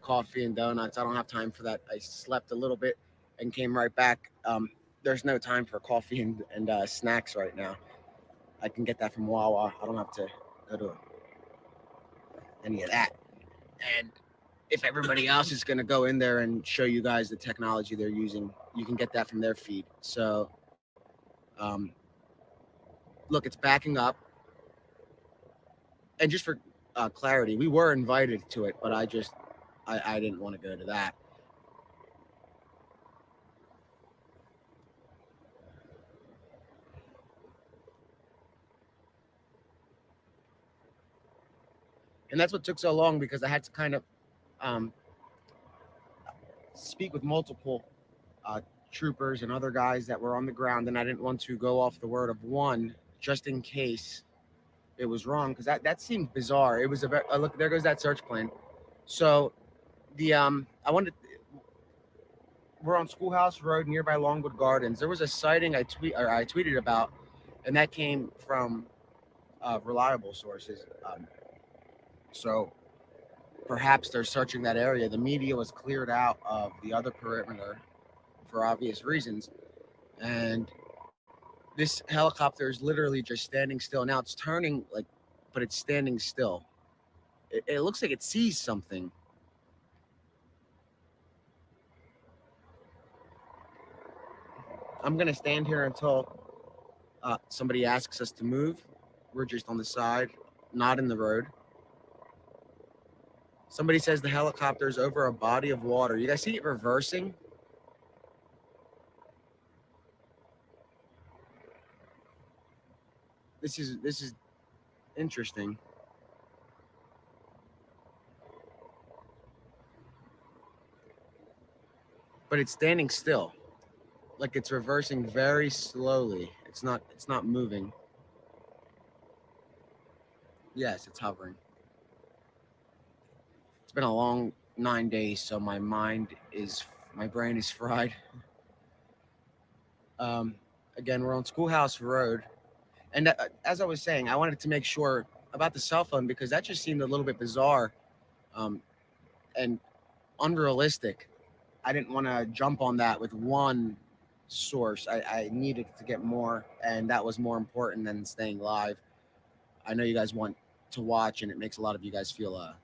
coffee and donuts. I don't have time for that. I slept a little bit and came right back. There's no time for coffee and snacks right now. I can get that from Wawa. I don't have to go to any of that. And if everybody else is going to go in there and show you guys the technology they're using, you can get that from their feed. So, um, look, it's backing up. And just for clarity, we were invited to it, but I didn't want to go to that. And that's what took so long because I had to kind of um, speak with multiple uh, troopers and other guys that were on the ground, and I didn't want to go off the word of one just in case it was wrong because that seemed bizarre. It was a look. There goes that search plane. So the I wanted. We're on Schoolhouse Road nearby Longwood Gardens. There was a sighting I tweeted about, and that came from reliable sources. So perhaps they're searching that area. The media was cleared out of the other perimeter for obvious reasons, and this helicopter is literally just standing still. Now it's turning like, but it's standing still. It looks like it sees something. I'm gonna stand here until somebody asks us to move. We're just on the side, not in the road. Somebody says the helicopter is over a body of water. You guys see it reversing? This is interesting, but it's standing still, like it's reversing very slowly. It's not moving. Yes, it's hovering. It's been a long 9 days, so my brain is fried. Um, Again, we're on Schoolhouse Road, and as I was saying, I wanted to make sure about the cell phone because that just seemed a little bit bizarre, um, and unrealistic. I didn't want to jump on that with one source. I needed to get more, and that was more important than staying live. I know you guys want to watch, and it makes a lot of you guys feel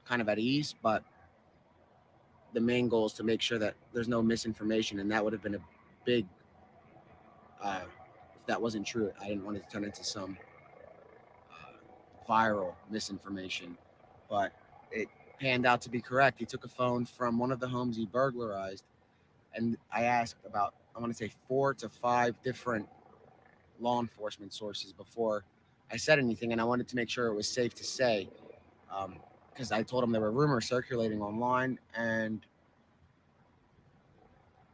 kind of at ease, but the main goal is to make sure that there's no misinformation, and that would have been a big. If that wasn't true, I didn't want it to turn into some viral misinformation, but it panned out to be correct. He took a phone from one of the homes he burglarized, and I asked about, I want to say, 4 to 5 different law enforcement sources before I said anything, and I wanted to make sure it was safe to say, because I told him there were rumors circulating online, and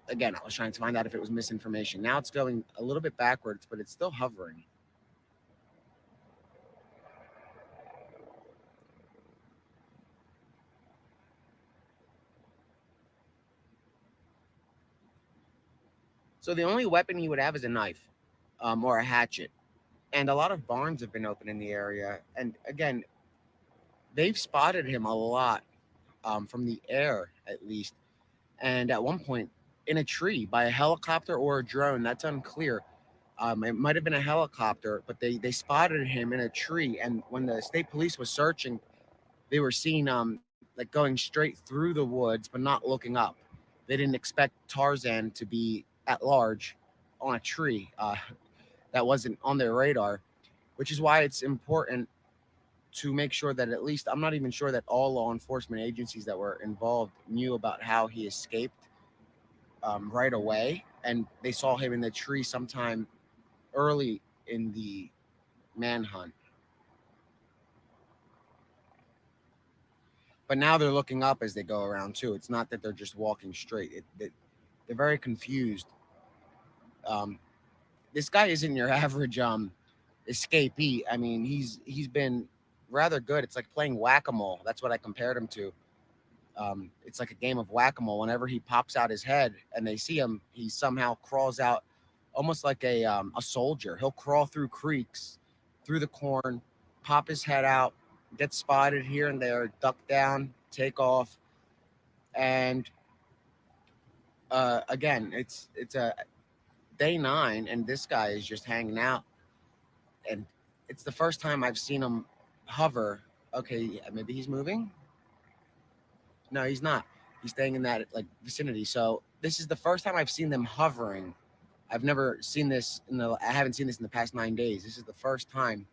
again, I was trying to find out if it was misinformation. Now it's going a little bit backwards, but it's still hovering. So the only weapon he would have is a knife, or a hatchet. And a lot of barns have been open in the area. And again, they've spotted him a lot, from the air at least. And at one point, in a tree by a helicopter or a drone, that's unclear. It might have been a helicopter, but they spotted him in a tree. And when the state police was searching, they were seen like going straight through the woods, but not looking up. They didn't expect Tarzan to be at large on a tree. That wasn't on their radar, which is why it's important to make sure that at least, I'm not even sure that all law enforcement agencies that were involved knew about how he escaped right away, and they saw him in the tree sometime early in the manhunt. But now they're looking up as they go around too. It's not that they're just walking straight. They're very confused. Um, this guy isn't your average escapee. I mean, he's been rather good. It's like playing whack a mole. That's what I compared him to. It's like a game of whack a mole. Whenever he pops out his head and they see him, he somehow crawls out, almost like a soldier. He'll crawl through creeks, through the corn, pop his head out, get spotted here and there, duck down, take off. And again, it's a day 9, and this guy is just hanging out. And it's the first time I've seen him hover. Okay, yeah, maybe he's moving. No, he's not. He's staying in that like vicinity. So this is the first time I've seen them hovering. I've never seen this in the. I haven't seen this in the past 9 days. This is the first time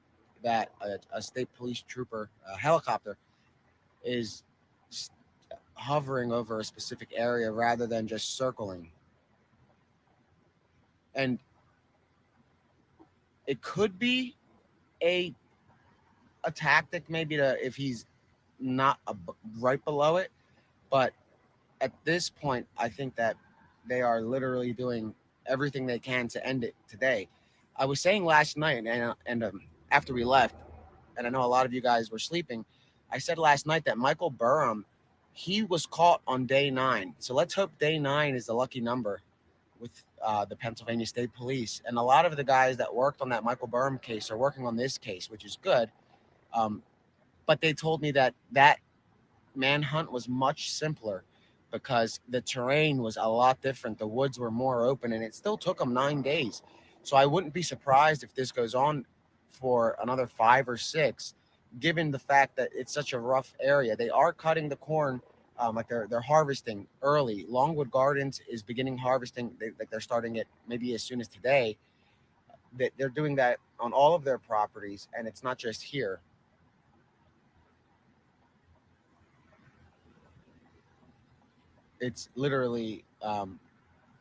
that a state police trooper, a helicopter, is s- hovering over a specific area rather than just circling. And it could be a a tactic, maybe to if he's not right below it. But at this point, I think that they are literally doing everything they can to end it today. I was saying last night, and after we left, and I know a lot of you guys were sleeping. I said last night that Michael Burham, he was caught on day 9. So let's hope day 9 is the lucky number with the Pennsylvania State Police. And a lot of the guys that worked on that Michael Burham case are working on this case, which is good. Um, but they told me that manhunt was much simpler because the terrain was a lot different. The woods were more open, and it still took them 9 days. So I wouldn't be surprised if this goes on for another 5 or 6, given the fact that it's such a rough area. They are cutting the corn, like they're harvesting early. Longwood Gardens is beginning harvesting. They're starting it maybe as soon as today. They're doing that on all of their properties, and it's not just here. It's literally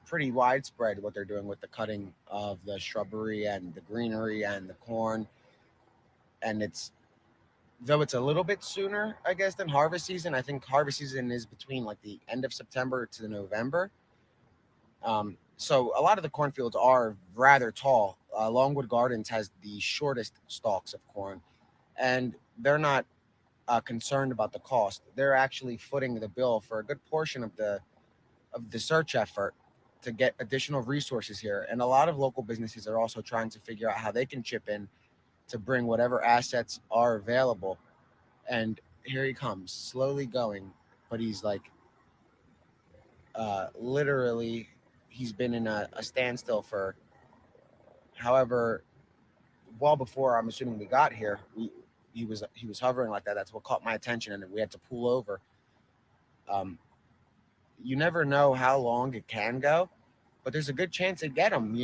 pretty widespread what they're doing with the cutting of the shrubbery and the greenery and the corn. And it's though it's a little bit sooner, I guess, than harvest season. I think harvest season is between like the end of September to November. So a lot of the cornfields are rather tall. Longwood Gardens has the shortest stalks of corn, and they're not concerned about the cost. They're actually footing the bill for a good portion of the search effort to get additional resources here. And a lot of local businesses are also trying to figure out how they can chip in to bring whatever assets are available. And here he comes, slowly going, but he's like literally, he's been in a standstill for however well before I'm assuming we got here. He was hovering like that. That's what caught my attention, and we had to pull over. Um, you never know how long it can go, but there's a good chance they get him.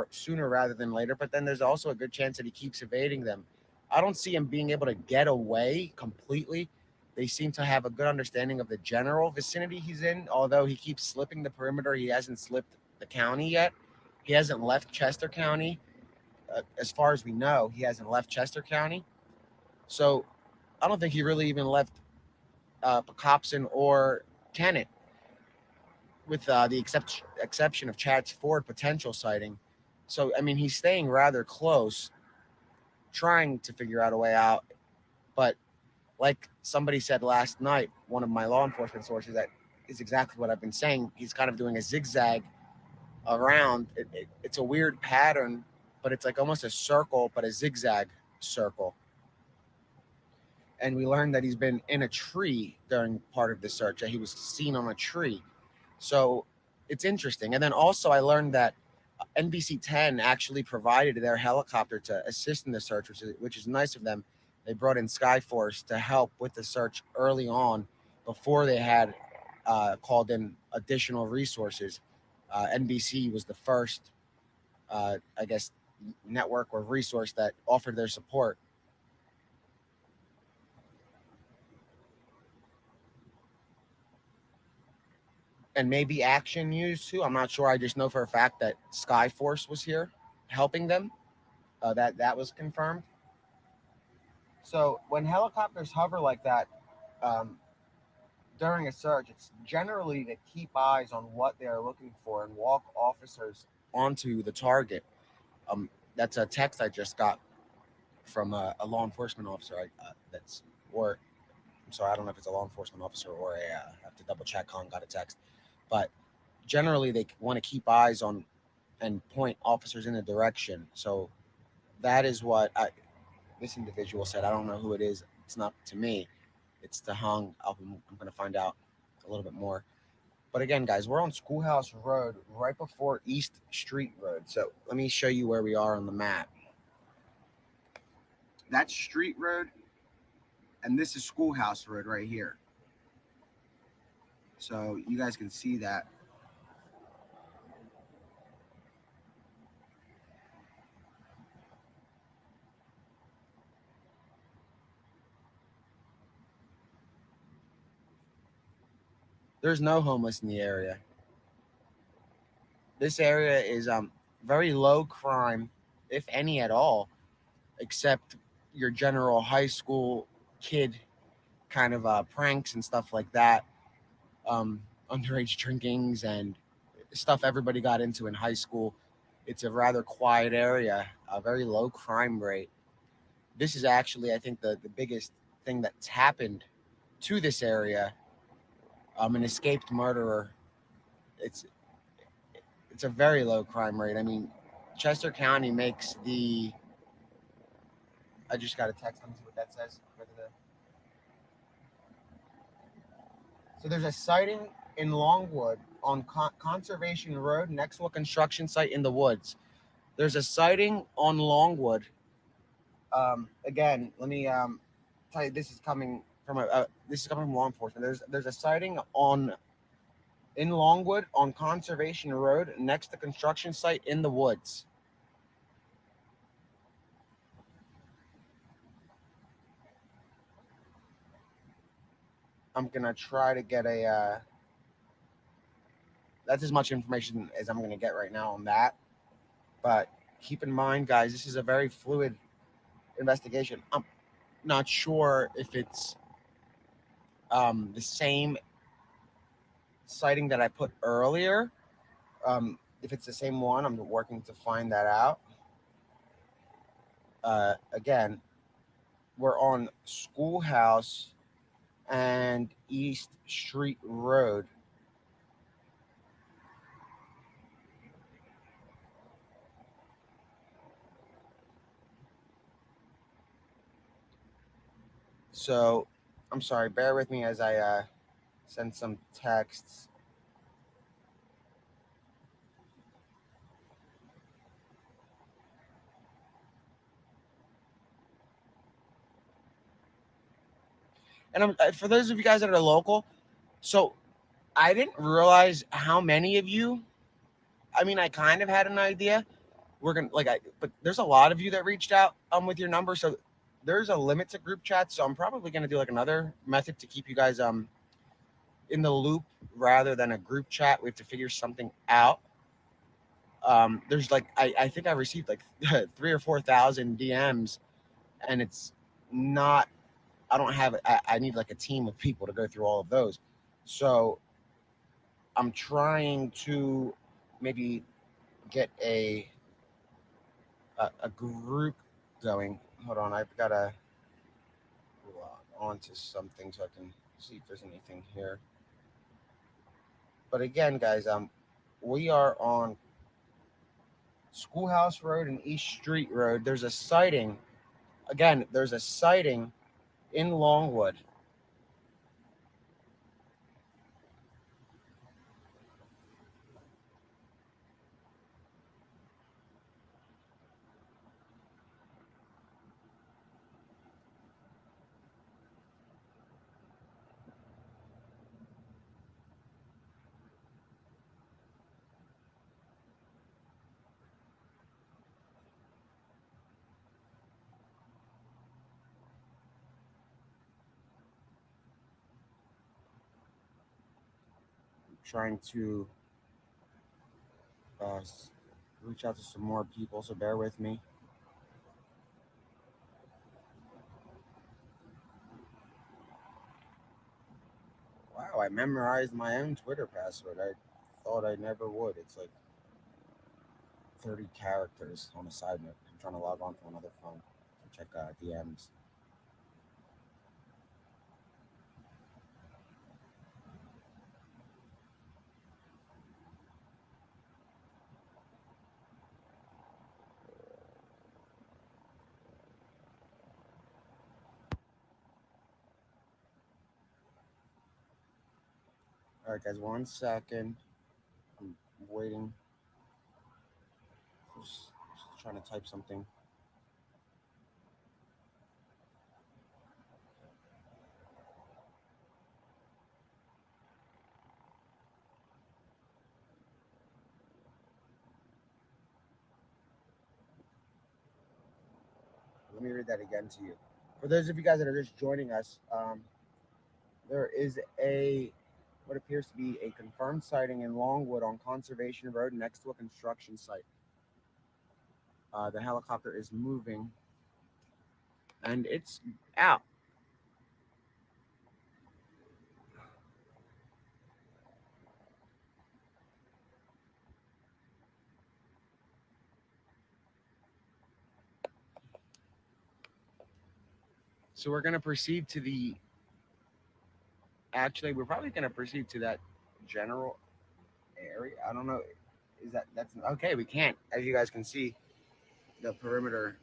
Sooner rather than later. But then there's also a good chance that he keeps evading them. I don't see him being able to get away completely. They seem to have a good understanding of the general vicinity he's in. Although he keeps slipping the perimeter, he hasn't slipped the county yet. He hasn't left Chester County. As far as we know, he hasn't left Chester County. So I don't think he really even left Pocopson or Kennett, with the exception of Chad's Ford potential sighting. So, I mean, he's staying rather close, trying to figure out a way out. But like somebody said last night, one of my law enforcement sources, that is exactly what I've been saying. He's kind of doing a zigzag around. It's a weird pattern, but it's like almost a circle, but a zigzag circle. And we learned that he's been in a tree during part of the search, that he was seen on a tree. So it's interesting. And then also, I learned that NBC 10 actually provided their helicopter to assist in the search, which is nice of them. They brought in Skyforce to help with the search early on before they had called in additional resources. NBC was the first, I guess, network or resource that offered their support. And maybe Action News too. I'm not sure. I just know for a fact that Skyforce was here helping them. That was confirmed. So when helicopters hover like that um, during a search, it's generally to keep eyes on what they are looking for and walk officers onto the target. That's a text I just got from a law enforcement officer. That's or I'm sorry, I don't know if it's a law enforcement officer or a. I have to double check. Con got a text, but generally they want to keep eyes on and point officers in a direction. So that is what this individual said. I don't know who it is. It's not to me. It's to Hung. I'm going to find out little bit more. But again, guys, we're on Schoolhouse Road, right before East Street Road. So let me show you where we are on the map. That's Street Road, and this is Schoolhouse Road right here. So you guys can see that. There's no homeless in the area. This area is very low crime, if any at all, except your general high school kid kind of pranks and stuff like that, underage drinkings and stuff everybody got into in high school. It's a rather quiet area, a very low crime rate. This is actually, I think, the biggest thing that's happened to this area. An escaped murderer. It's it's a very low crime rate. I mean, Chester County makes the. I just got a text. Let me see what that says. So there's a sighting in Longwood on Conservation Road next to a construction site in the woods. There's a sighting on Longwood. Again, let me tell you, this is coming from law enforcement. There's a sighting on in Longwood on Conservation Road next to construction site in the woods. I'm gonna try to get a. That's as much information as I'm gonna get right now on that. But keep in mind, guys, this is a very fluid investigation. I'm not sure if it's the same sighting that I put earlier. If it's the same one, I'm working to find that out. Again, we're on Schoolhouse and East Street Road. So, I'm sorry, bear with me as I send some texts. And for those of you guys that are local, so I didn't realize how many of you. I mean, I kind of had an idea. We're gonna but there's a lot of you that reached out with your number, so there's a limit to group chats. So I'm probably gonna do like another method to keep you guys in the loop rather than a group chat. We have to figure something out. There's like I think I received like 3 or 4 thousand DMs, and it's not. I don't have. I need like a team of people to go through all of those. So I'm trying to maybe get a group going. Hold on, I've got to log onto something so I can see if there's anything here. But again, guys, we are on Schoolhouse Road and East Street Road. There's a sighting. Again, there's a sighting in Longwood. I'm trying to uh, reach out to some more people, so bear with me. Wow, I memorized my own Twitter password. I thought I never would. It's like 30 characters on a side note. I'm trying to log on from another phone to check DMs. All right, guys, 1 second. I'm waiting. Just trying to type something. Let me read that again to you. For those of you guys that are just joining us, there is a what appears to be a confirmed sighting in Longwood on Conservation Road next to a construction site. The helicopter is moving and it's out. So we're going to proceed to the. Actually, we're probably going to proceed to that general area. I don't know. Is that's okay? We can't. As you guys can see, the perimeter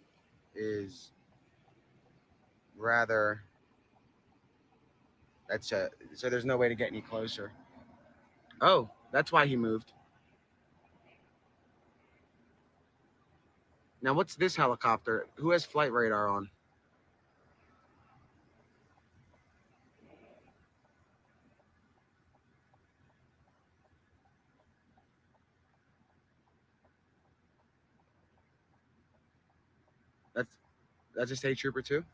is rather. That's so there's no way to get any closer. Oh, that's why he moved. Now, what's this helicopter? Who has flight radar on? That's that's a state trooper too.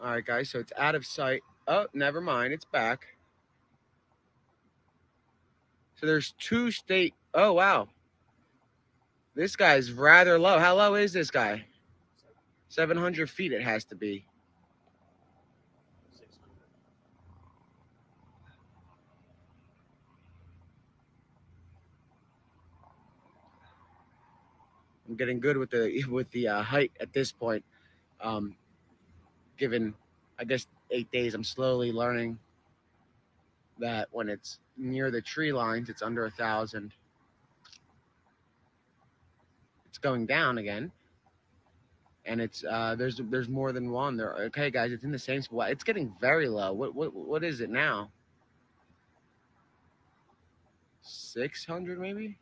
All right, guys. So it's out of sight. Oh, never mind. It's back. So there's two state. Oh wow, this guy's rather low. How low is this guy? 700 feet. It has to be. I'm getting good with the height at this point. Um, given, I guess 8 days, I'm slowly learning that when it's near the tree lines, it's under 1,000. It's going down again, and it's there's more than one there. Okay, guys, it's in the same spot. It's getting very low. What is it now? 600 maybe.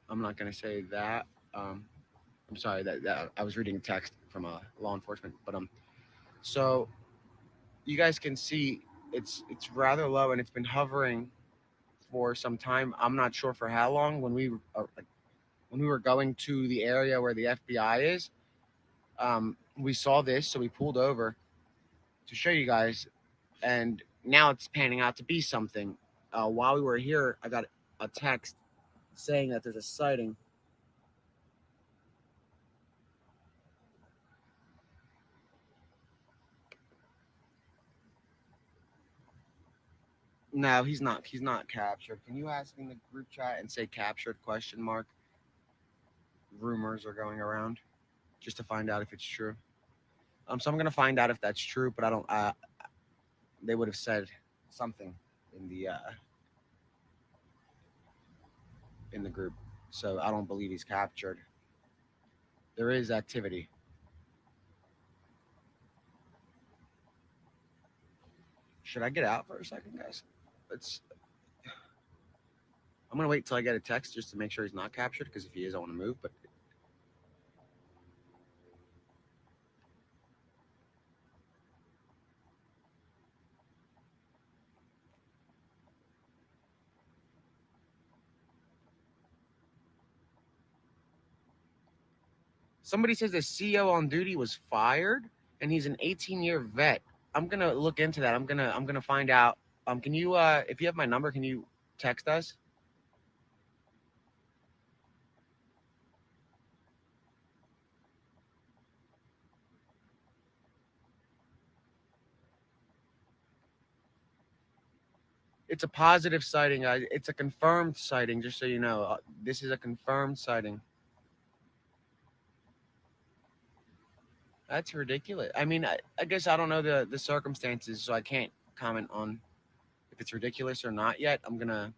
I'm not gonna say that. Um, I'm sorry that I was reading a text from law enforcement, but so you guys can see it's rather low and it's been hovering for some time. I'm not sure for how long. When we were going to the area where the FBI is, we saw this, so we pulled over to show you guys, and now it's panning out to be something. While we were here, I got a text saying that there's a sighting. No, he's not. He's not captured. Can you ask in the group chat and say captured question mark? Rumors are going around just to find out if it's true. So I'm gonna find out if that's true, but I don't. They would have said something in the group, so I don't believe he's captured. There is activity. Should I get out for a second, guys? Let's. I'm gonna wait till I get a text just to make sure he's not captured. Because if he is, I want to move. But somebody says the CO on duty was fired, and he's an 18-year vet. I'm gonna look into that. I'm gonna find out. Can you if you have my number, can you text us? It's a positive sighting. It's a confirmed sighting. Just so you know, this is a confirmed sighting. That's ridiculous. I mean, I guess I don't know the circumstances, so I can't comment on if it's ridiculous or not yet. I'm gonna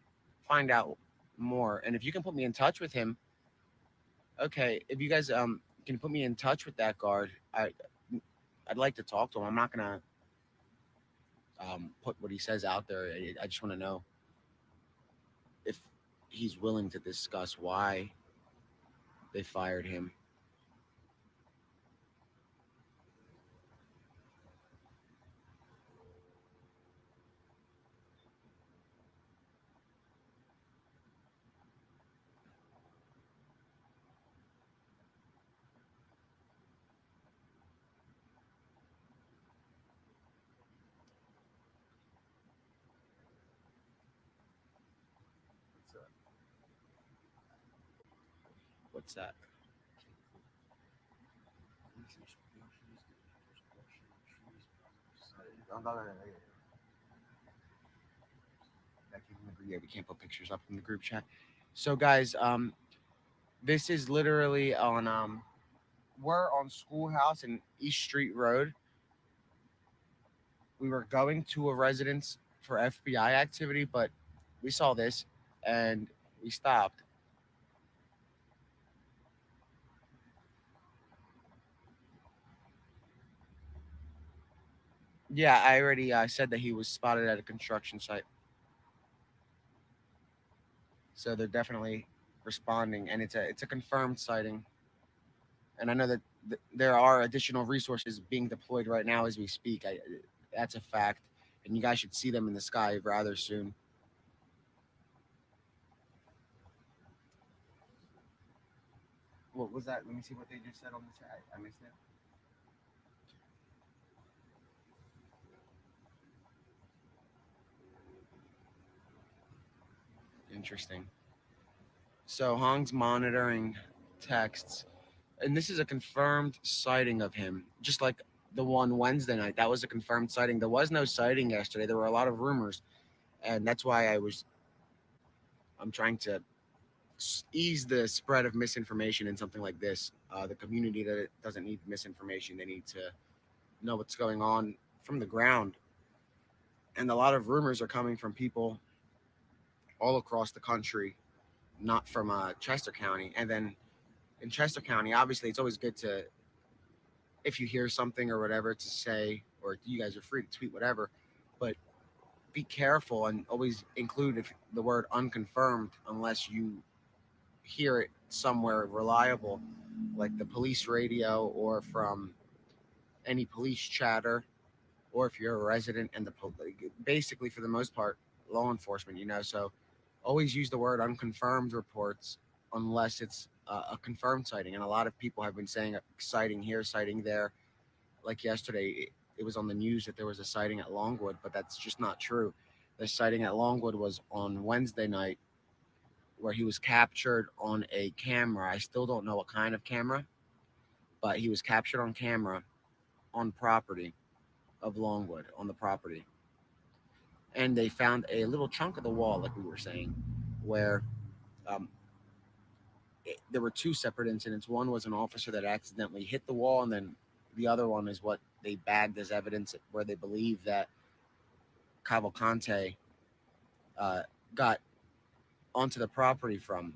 find out more, and if you can put me in touch with him, Okay, if you guys can put me in touch with that guard, I'd like to talk to him. I'm not gonna put what he says out there. I just want to know if he's willing to discuss why they fired him. What's that? Yeah, we can't put pictures up in the group chat. So, guys, this is literally on we're on Schoolhouse and East Street Road. We were going to a residence for FBI activity, but we saw this and we stopped. Yeah, I already said that he was spotted at a construction site, so they're definitely responding, and it's a confirmed sighting. And I know that there are additional resources being deployed right now as we speak. That's a fact, and you guys should see them in the sky rather soon. What was that? Let me see what they just said on the chat. I missed it. Interesting. So Hong's monitoring texts, and this is a confirmed sighting of him, just like the one Wednesday night. That was a confirmed sighting. There was no sighting yesterday. There were a lot of rumors, and that's why I'm trying to ease the spread of misinformation in something like this. The community that doesn't need misinformation; they need to know what's going on from the ground. And a lot of rumors are coming from people all across the country, not from Chester County. And then in Chester County, obviously, it's always good to, if you hear something or whatever, to say, or you guys are free to tweet whatever, but be careful and always include the word unconfirmed unless you hear it somewhere reliable, like the police radio or from any police chatter, or if you're a resident and basically for the most part, law enforcement, so always use the word unconfirmed reports unless it's a confirmed sighting. And a lot of people have been saying sighting here, sighting there. Like yesterday, it was on the news that there was a sighting at Longwood, but that's just not true. The sighting at Longwood was on Wednesday night, where he was captured on a camera. I still don't know what kind of camera, but he was captured on camera on property of Longwood, on the property. And they found a little chunk of the wall, like we were saying, where um, there were two separate incidents. One was an officer that accidentally hit the wall, and then the other one is what they bagged as evidence, where they believe that Cavalcante uh, got onto the property from,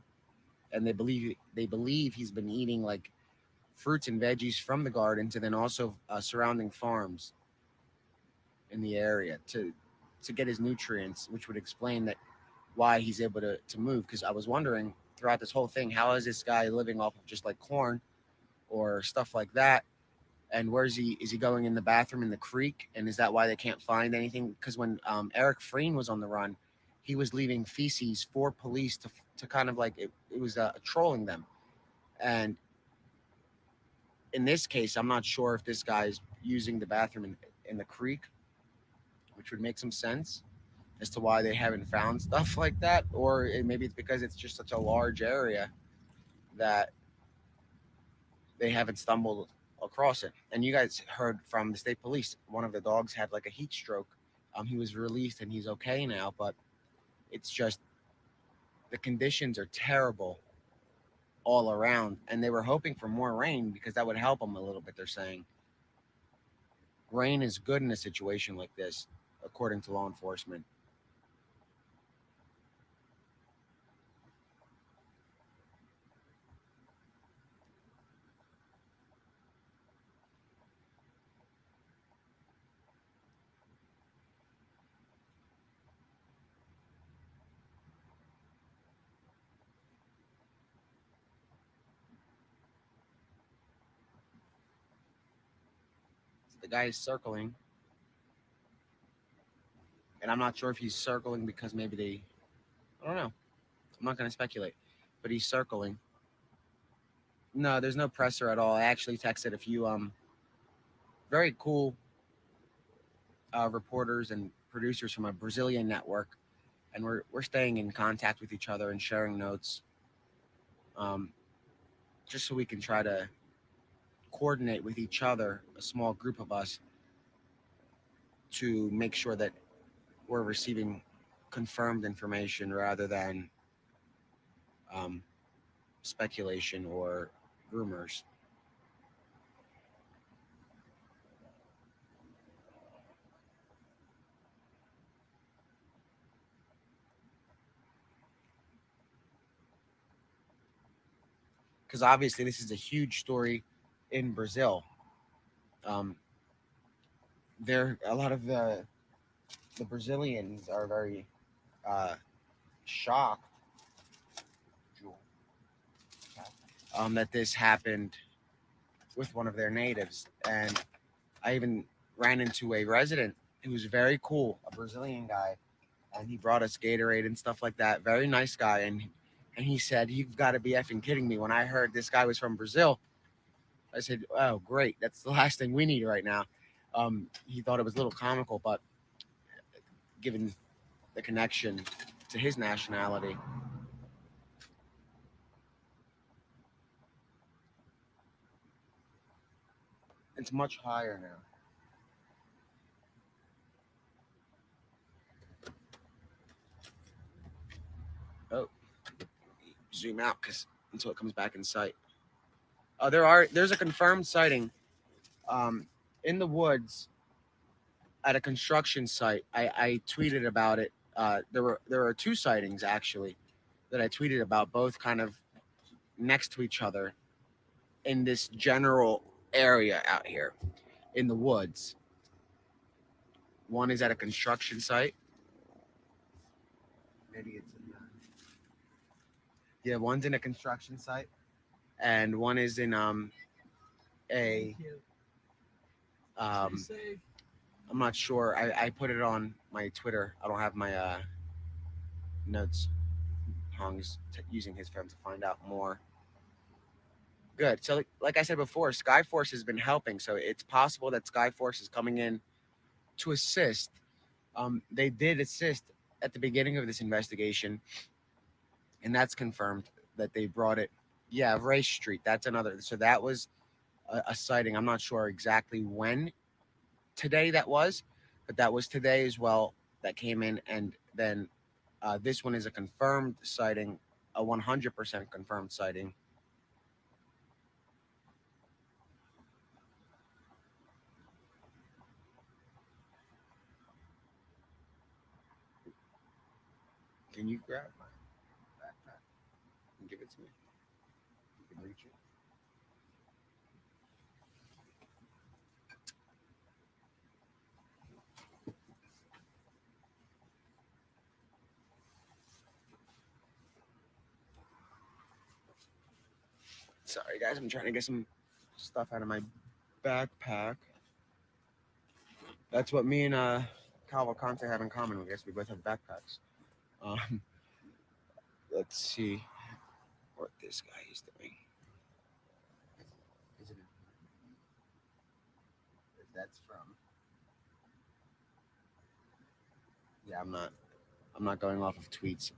and they believe he's been eating like fruits and veggies from the garden to then also surrounding farms in the area to get his nutrients, which would explain that why he's able to move. Because I was wondering throughout this whole thing, how is this guy living off of just like corn or stuff like that? And where's he? Is he going in the bathroom in the creek? And is that why they can't find anything? Because when Eric Freen was on the run, he was leaving feces for police to kind of like it was trolling them. And in this case, I'm not sure if this guy's using the bathroom in the creek, which would make some sense as to why they haven't found stuff like that, or maybe it's because it's just such a large area that they haven't stumbled across it. And you guys heard from the state police, one of the dogs had like a heat stroke. He was released and he's okay now, but it's just the conditions are terrible all around, and they were hoping for more rain because that would help them a little bit. They're saying rain is good in a situation like this, according to law enforcement. The guy is circling, and I'm not sure if he's circling because maybe they. I don't know. I'm not going to speculate, but he's circling. No, there's no presser at all. I actually texted a few very cool reporters and producers from a Brazilian network, and we're staying in contact with each other and sharing notes, um, just so we can try to coordinate with each other, a small group of us, to make sure that we're receiving confirmed information rather than um, speculation or rumors. Because obviously, this is a huge story in Brazil. Um, there, a lot of the Brazilians are very shocked that this happened with one of their natives, and I even ran into a resident who was very cool, a Brazilian guy, and he brought us Gatorade and stuff like that. Very nice guy, and he said, "You've got to be effing kidding me." When I heard this guy was from Brazil, I said, "Oh, great! That's the last thing we need right now." He thought it was a little comical, but given the connection to his nationality, it's much higher now. Oh, zoom out because until it comes back in sight. There's a confirmed sighting um, in the woods at a construction site. I tweeted about it. There are two sightings actually that I tweeted about, both kind of next to each other in this general area out here in the woods. One is at a construction site. Maybe it's in yeah, one's in a construction site, and one is in a um I'm not sure. I put it on my Twitter. I don't have my notes. Hong's using his phone to find out more. Good. So, like I said before, Skyforce has been helping. So it's possible that Skyforce is coming in to assist. They did assist at the beginning of this investigation, and that's confirmed that they brought it. Yeah, Race Street. That's another. So that was a sighting. I'm not sure exactly when today that was, but that was today as well. That came in, and then this one is a confirmed sighting, a 100% confirmed sighting. Can you grab my backpack and give it to me? You can reach it. Sorry, guys. I'm trying to get some stuff out of my backpack. That's what me and Cavalcante have in common. I guess we both have backpacks. Um, let's see what this guy is doing. Is it? That's from. Yeah, I'm not. I'm not going off of tweets.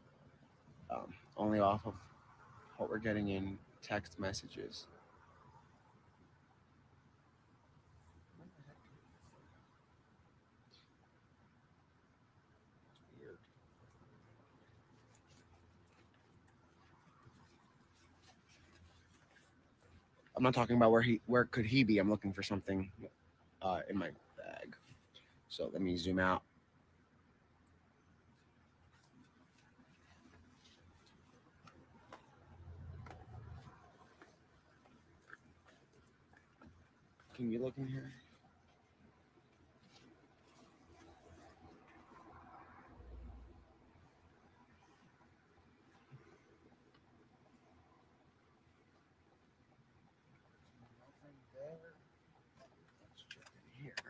Only off of what we're getting in text messages. Weird. I'm not talking about where could he be. I'm looking for something in my bag. So let me zoom out. Can you look in here? Nothing there. Let's check in here.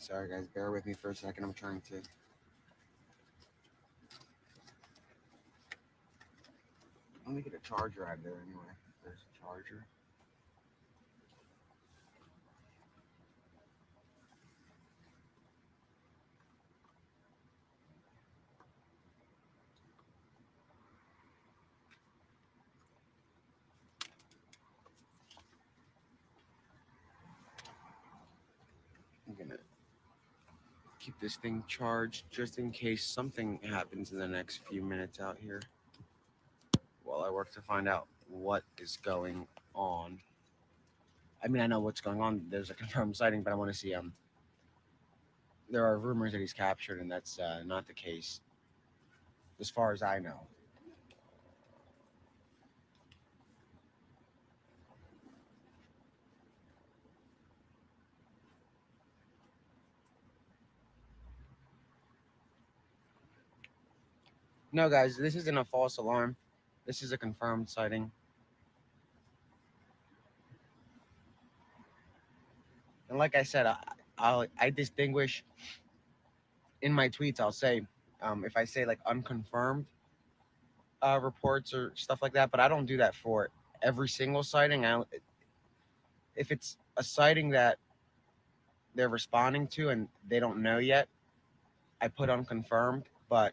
Sorry, guys, bear with me for a second. I'm trying to. Let me get a charger out of there anyway. There's a charger. I'm gonna keep this thing charged just in case something happens in the next few minutes out here while I work to find out what is going on. I mean, I know what's going on. There's a confirmed sighting, but I want to see. There are rumors that he's captured, and that's not the case, as far as I know. No, guys, this isn't a false alarm. This is a confirmed sighting. And like I said, I distinguish in my tweets. I'll say if I say like unconfirmed reports or stuff like that, but I don't do that for every single sighting. If it's a sighting that they're responding to and they don't know yet, I put unconfirmed. But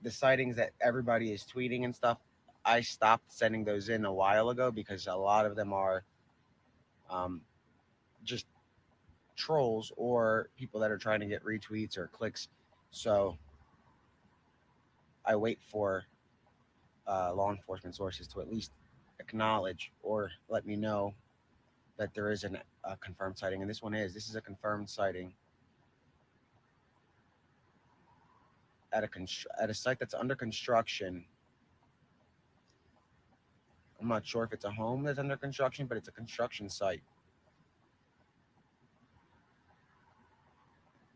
the sightings that everybody is tweeting and stuff, I stopped sending those in a while ago because a lot of them are um, just trolls or people that are trying to get retweets or clicks. So I wait for law enforcement sources to at least acknowledge or let me know that there is a confirmed sighting. And this one is. This is a confirmed sighting at a site that's under construction. I'm not sure if it's a home that's under construction, but it's a construction site.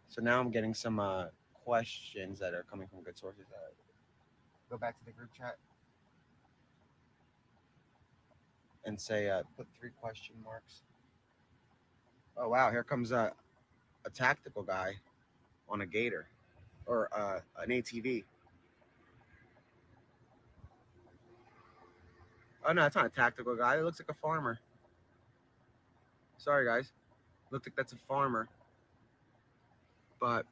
So now I'm getting some questions that are coming from good sources. Go back to the group chat and say, put three question marks. Oh wow, here comes a tactical guy on a gator or an ATV. Oh no, it's not a tactical guy. It looks like a farmer. Sorry guys, looks like that's a farmer. But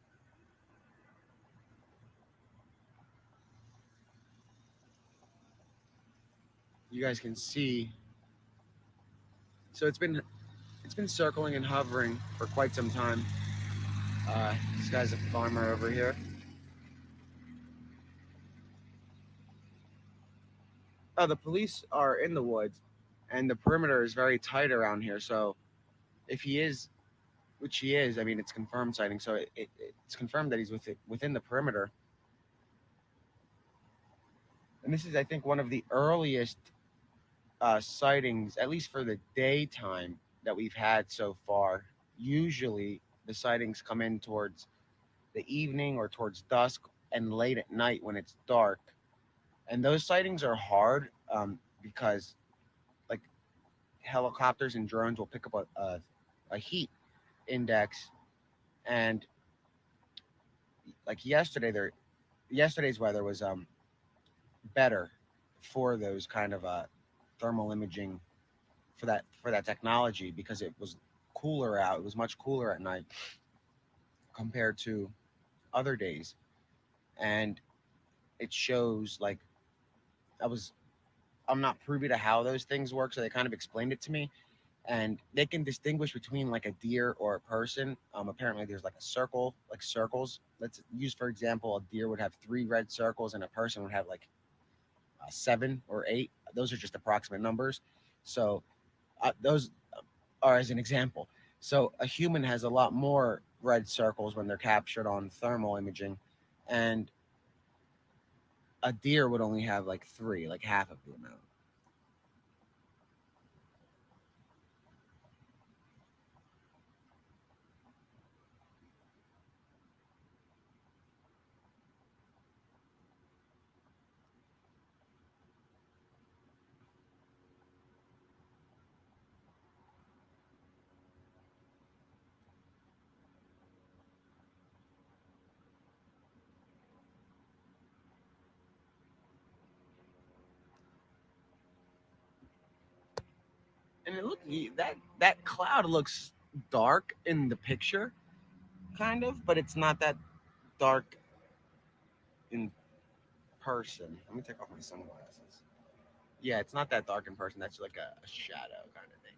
you guys can see. So it's been circling and hovering for quite some time. This guy's a farmer over here. Oh, the police are in the woods, and the perimeter is very tight around here. So if he is, which he is, I mean, it's confirmed sighting. So it's confirmed that he's within the perimeter. And this is, I think, one of the earliest sightings, at least for the daytime, that we've had so far. Usually, the sightings come in towards the evening or towards dusk and late at night when it's dark. And those sightings are hard because, like, helicopters and drones will pick up a heat index, and like yesterday's weather was better for those kind of thermal imaging for that technology because it was cooler out. It was much cooler at night compared to other days, and it shows like I was. I'm not privy to how those things work, so they kind of explained it to me, and they can distinguish between like a deer or a person. Apparently, there's like a circle, like circles. Let's use for example, a deer would have three red circles, and a person would have like seven or eight. Those are just approximate numbers. So those are as an example. So a human has a lot more red circles when they're captured on thermal imaging, and a deer would only have like three, like half of the amount. And it look that cloud looks dark in the picture, kind of, but it's not that dark in person. Let me take off my sunglasses. Yeah, it's not that dark in person. That's like a shadow kind of thing.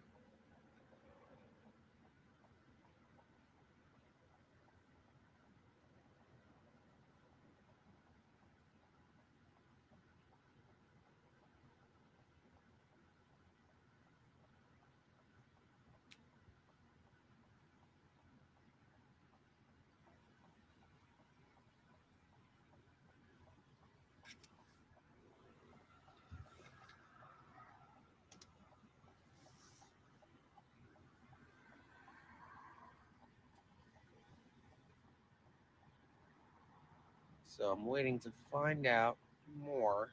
So I'm waiting to find out more.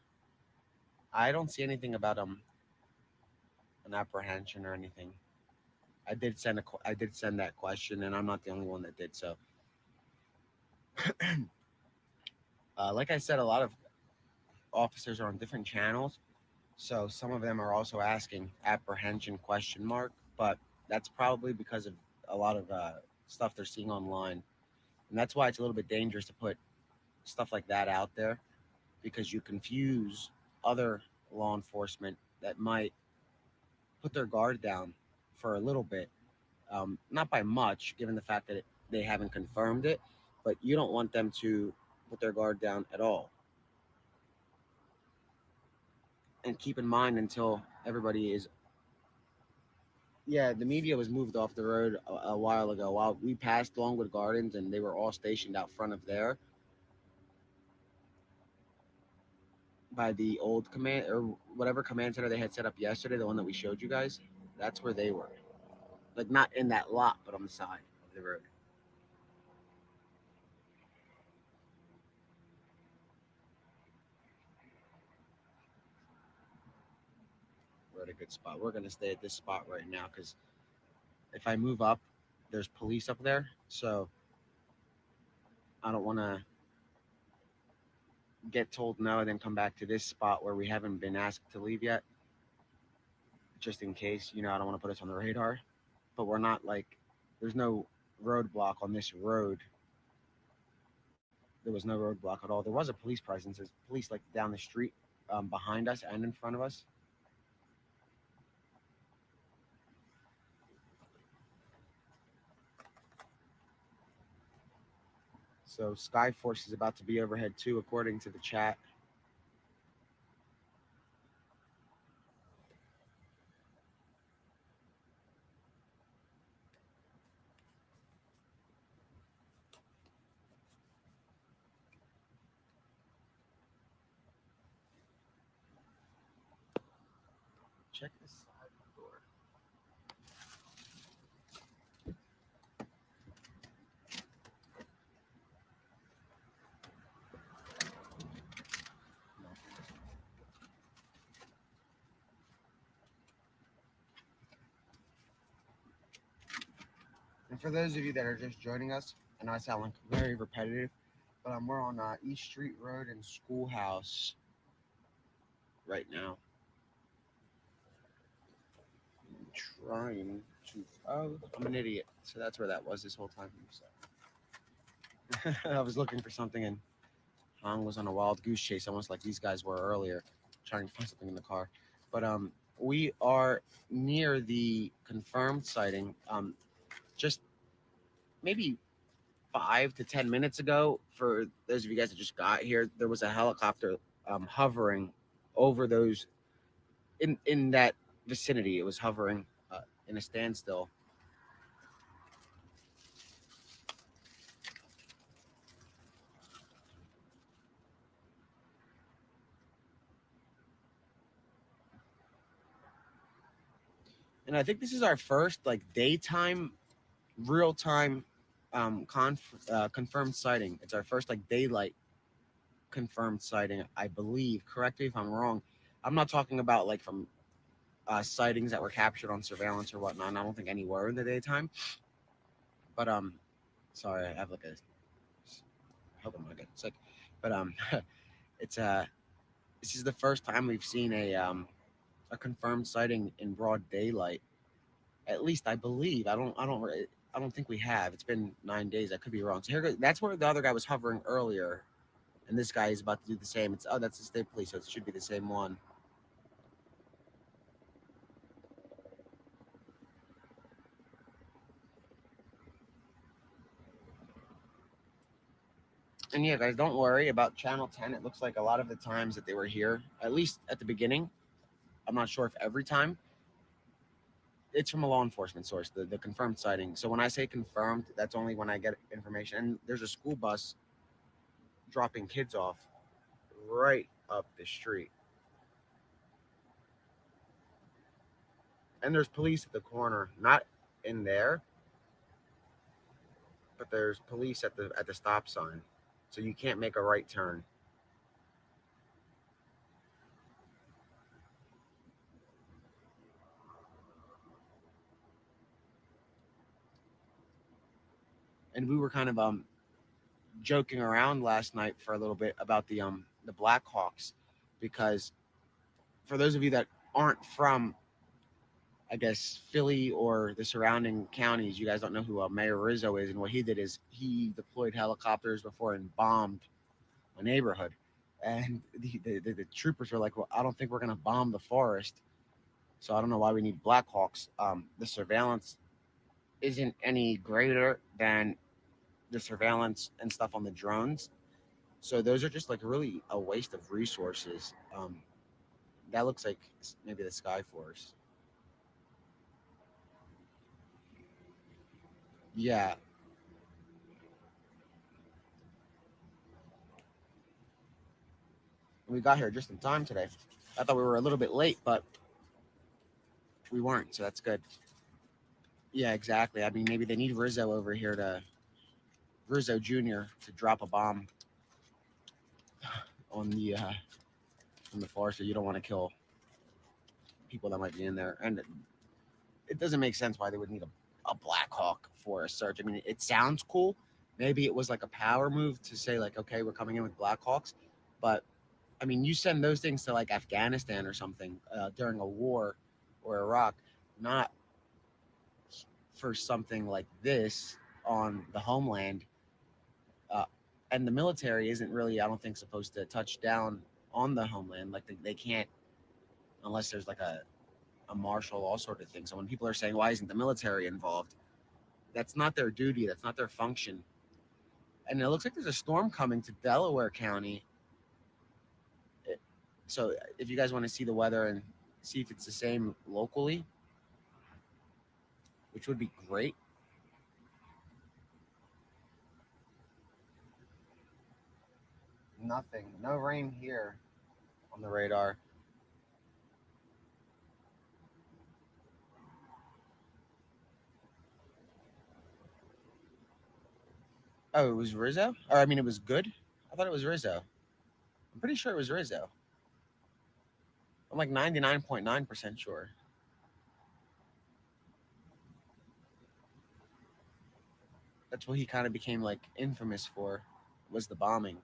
I don't see anything about an apprehension or anything. I did send that question, and I'm not the only one that did so. Like I said, a lot of officers are on different channels, so some of them are also asking apprehension question mark, but that's probably because of a lot of stuff they're seeing online, and that's why it's a little bit dangerous to put stuff like that out there because you confuse other law enforcement that might put their guard down for a little bit, not by much, given the fact that they haven't confirmed it, but you don't want them to put their guard down at all. And keep in mind until everybody is, yeah, the media was moved off the road a while ago. While we passed Longwood Gardens and they were all stationed out front of there by the old command or whatever command center they had set up yesterday, the one that we showed you guys, that's where they were. Like not in that lot, but on the side of the road. We're at a good spot. We're gonna stay at this spot right now because if I move up, there's police up there, so I don't want to get told no and then come back to this spot where we haven't been asked to leave yet, just in case. I don't want to put us on the radar, but we're not like there's no roadblock on this road. There was no roadblock at all. There was a police presence. There's police like down the street, behind us and in front of us. So Skyforce is about to be overhead too, according to the chat. Check this side door. And for those of you that are just joining us, I know I sound like very repetitive, but we're on East Street Road and Schoolhouse right now. I'm trying to. Oh, I'm an idiot. So that's where that was this whole time. I was looking for something and Hong was on a wild goose chase, almost like these guys were earlier, trying to find something in the car. But we are near the confirmed sighting. Just maybe 5 to 10 minutes ago, for those of you guys that just got here, there was a helicopter hovering over those in that vicinity. It was hovering in a standstill. And I think this is our first like daytime, real time, confirmed sighting. It's our first like daylight confirmed sighting, I believe. Correct me if I'm wrong. I'm not talking about like from sightings that were captured on surveillance or whatnot. And I don't think any were in the daytime. But sorry, I have like a. I hope I'm not getting sick. But it's this is the first time we've seen a a confirmed sighting in broad daylight. At least I believe. I don't think we have. It's been 9 days. I could be wrong. So that's where the other guy was hovering earlier, and this guy is about to do the same. It's that's the state police, so it should be the same one. And yeah, guys, don't worry about Channel 10. It looks like a lot of the times that they were here, at least at the beginning. I'm not sure if every time, it's from a law enforcement source, the confirmed sighting. So when I say confirmed, that's only when I get information. And there's a school bus dropping kids off right up the street. And there's police at the corner, not in there, but there's police at the stop sign. So you can't make a right turn. And we were kind of joking around last night for a little bit about the Blackhawks, because for those of you that aren't from, I guess, Philly or the surrounding counties, you guys don't know who Mayor Rizzo is, and what he did is he deployed helicopters before and bombed a neighborhood, and the troopers were like, "Well, I don't think we're gonna bomb the forest, so I don't know why we need Blackhawks." The surveillance isn't any greater than the surveillance and stuff on the drones, so those are just like really a waste of resources. That looks like maybe the Sky Force. Yeah, we got here just in time today. I thought we were a little bit late, but we weren't, so that's good. Yeah, exactly. I mean, maybe they need Rizzo over here to Rizzo Jr. to drop a bomb on the forest, so you don't want to kill people that might be in there. And it doesn't make sense why they would need a Black Hawk for a search. I mean, it sounds cool. Maybe it was like a power move to say like, okay, we're coming in with Black Hawks, but I mean, you send those things to like Afghanistan or something during a war or Iraq, not for something like this on the homeland. Uh, and the military isn't really, I don't think, supposed to touch down on the homeland. Like they can't unless there's like a martial law sort of thing. So when people are saying, why isn't the military involved? That's not their duty. That's not their function. And it looks like there's a storm coming to Delaware County. So if you guys want to see the weather and see if it's the same locally, which would be great. Nothing. No rain here on the radar. Oh, it was Rizzo? Or I mean, it was good? I thought it was Rizzo. I'm pretty sure it was Rizzo. I'm like 99.9% sure. That's what he kind of became like infamous for, was the bombing.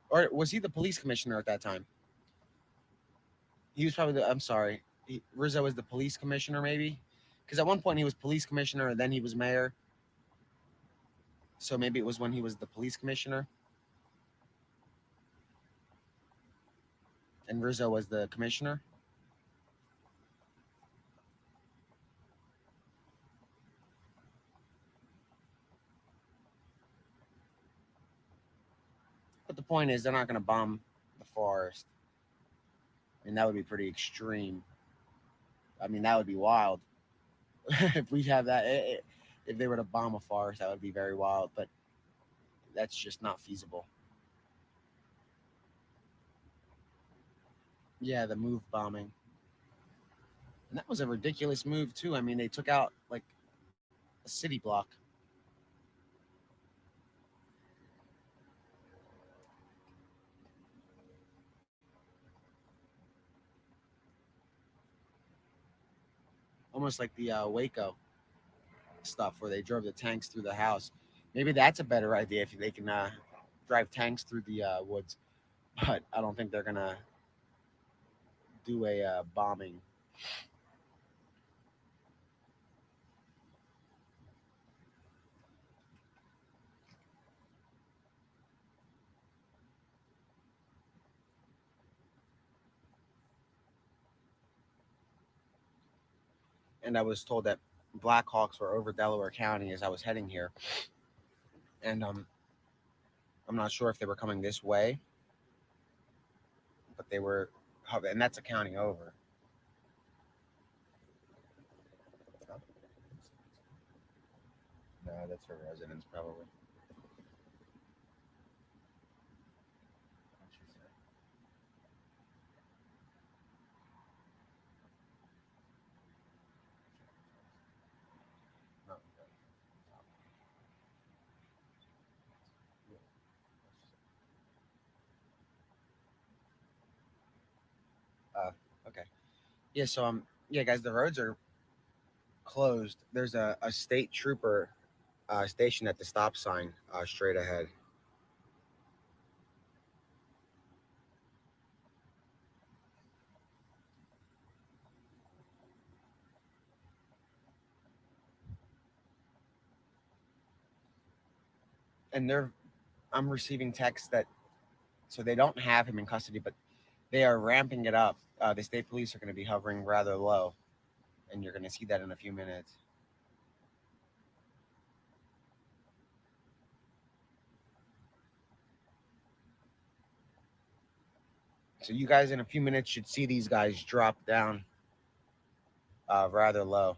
Or was he the police commissioner at that time? He was probably the, I'm sorry. Rizzo was the police commissioner, maybe? Because at one point he was police commissioner and then he was mayor. So maybe it was when he was the police commissioner and Rizzo was the commissioner. But the point is, they're not going to bomb the forest. I mean, that would be pretty extreme. I mean, that would be wild. If we have that, if they were to bomb a forest, that would be very wild. But that's just not feasible. Yeah, the move bombing. And that was a ridiculous move, too. I mean, they took out like a city block. Almost like the Waco stuff where they drove the tanks through the house. Maybe that's a better idea if they can drive tanks through the woods. But I don't think they're going to do a bombing. And I was told that Blackhawks were over Delaware County as I was heading here, and I'm not sure if they were coming this way, but they were, and that's a county over. Oh, no, that's her residence probably. No, okay. Yeah, so yeah, guys, the roads are closed. There's a state trooper stationed at the stop sign straight ahead, and they're I'm receiving texts that so they don't have him in custody, but they are ramping it up. The state police are going to be hovering rather low, and you're going to see that in a few minutes. So you guys in a few minutes should see these guys drop down rather low.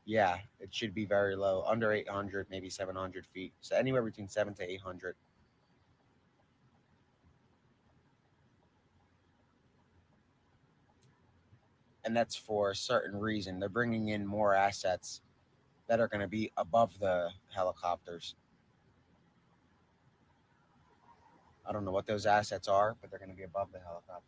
Yeah, it should be very low, under 800, maybe 700 feet. So anywhere between 7 to 800, and that's for a certain reason. They're bringing in more assets that are going to be above the helicopters. I don't know what those assets are, but they're going to be above the helicopters.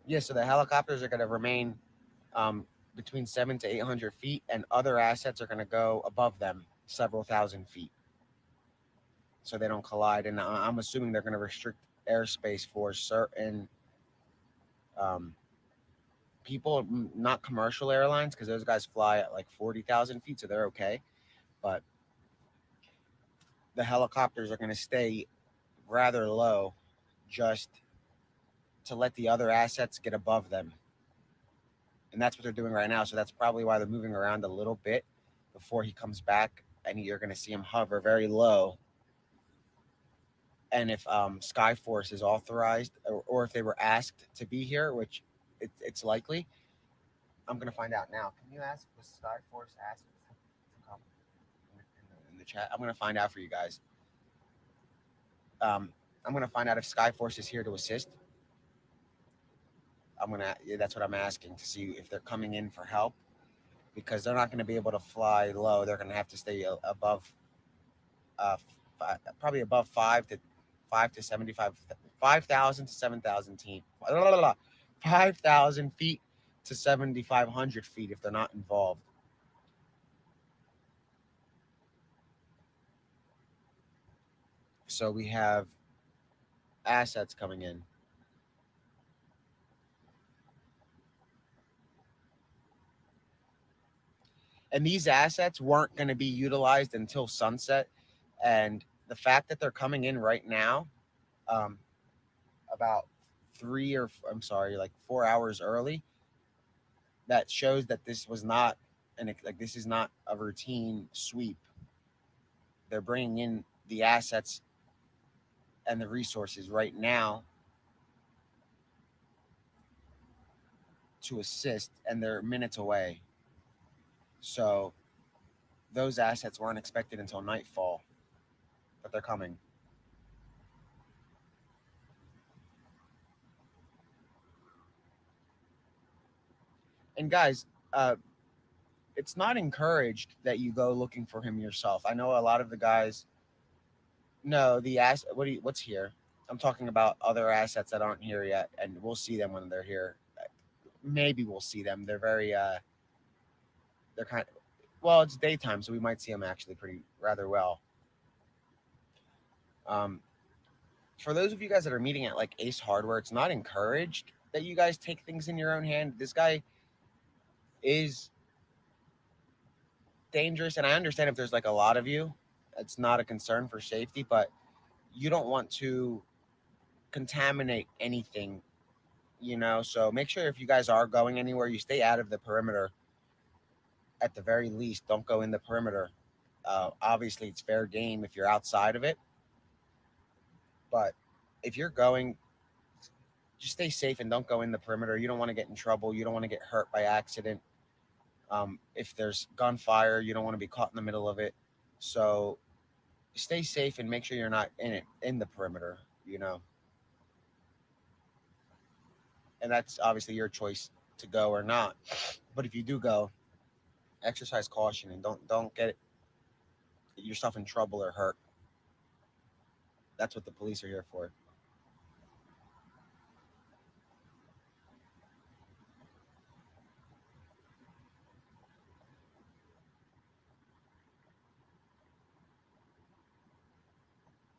Yeah, so the helicopters are going to remain um, between 7 to 800 feet, and other assets are going to go above them several thousand feet, so they don't collide. And I'm assuming they're going to restrict airspace for certain um, people, not commercial airlines, because those guys fly at like 40,000 feet, so they're okay. But the helicopters are going to stay rather low, just to let the other assets get above them. And that's what they're doing right now. So that's probably why they're moving around a little bit before he comes back, and you're going to see him hover very low. And if Skyforce is authorized, or if they were asked to be here, which it's likely, I'm going to find out now. Can you ask, was Skyforce asked to come in the chat? I'm going to find out for you guys. Um, I'm going to find out if Skyforce is here to assist. Yeah, that's what I'm asking, to see if they're coming in for help, because they're not going to be able to fly low. They're going to have to stay above, probably above 5 to 5,000 to 7,000 team, 5,000 feet to 7,500 feet if they're not involved. So we have assets coming in, and these assets weren't going to be utilized until sunset. And the fact that they're coming in right now, um, about I'm sorry, like 4 hours early, that shows that this was not like this is not a routine sweep. They're bringing in the assets and the resources right now to assist, and they're minutes away. So those assets weren't expected until nightfall, but they're coming. And guys, it's not encouraged that you go looking for him yourself. I know a lot of the guys. No, the what's here? I'm talking about other assets that aren't here yet, and we'll see them when they're here. maybe we'll see them. They're very they're kind of, well, it's daytime, so we might see them actually pretty rather well. Um, for those of you guys that are meeting at like Ace Hardware, it's not encouraged that you guys take things in your own hand. This guy is dangerous, and I understand if there's like a lot of you, it's not a concern for safety, but you don't want to contaminate anything, you know. So make sure if you guys are going anywhere, you stay out of the perimeter at the very least. Don't go in the perimeter. Obviously, it's fair game if you're outside of it, but if you're going, just stay safe and don't go in the perimeter. You don't want to get in trouble. You don't want to get hurt by accident. If there's gunfire, you don't want to be caught in the middle of it. So stay safe and make sure you're not in it in the perimeter. You know, and that's obviously your choice to go or not. But if you do go, exercise caution and don't get yourself in trouble or hurt. That's what the police are here for.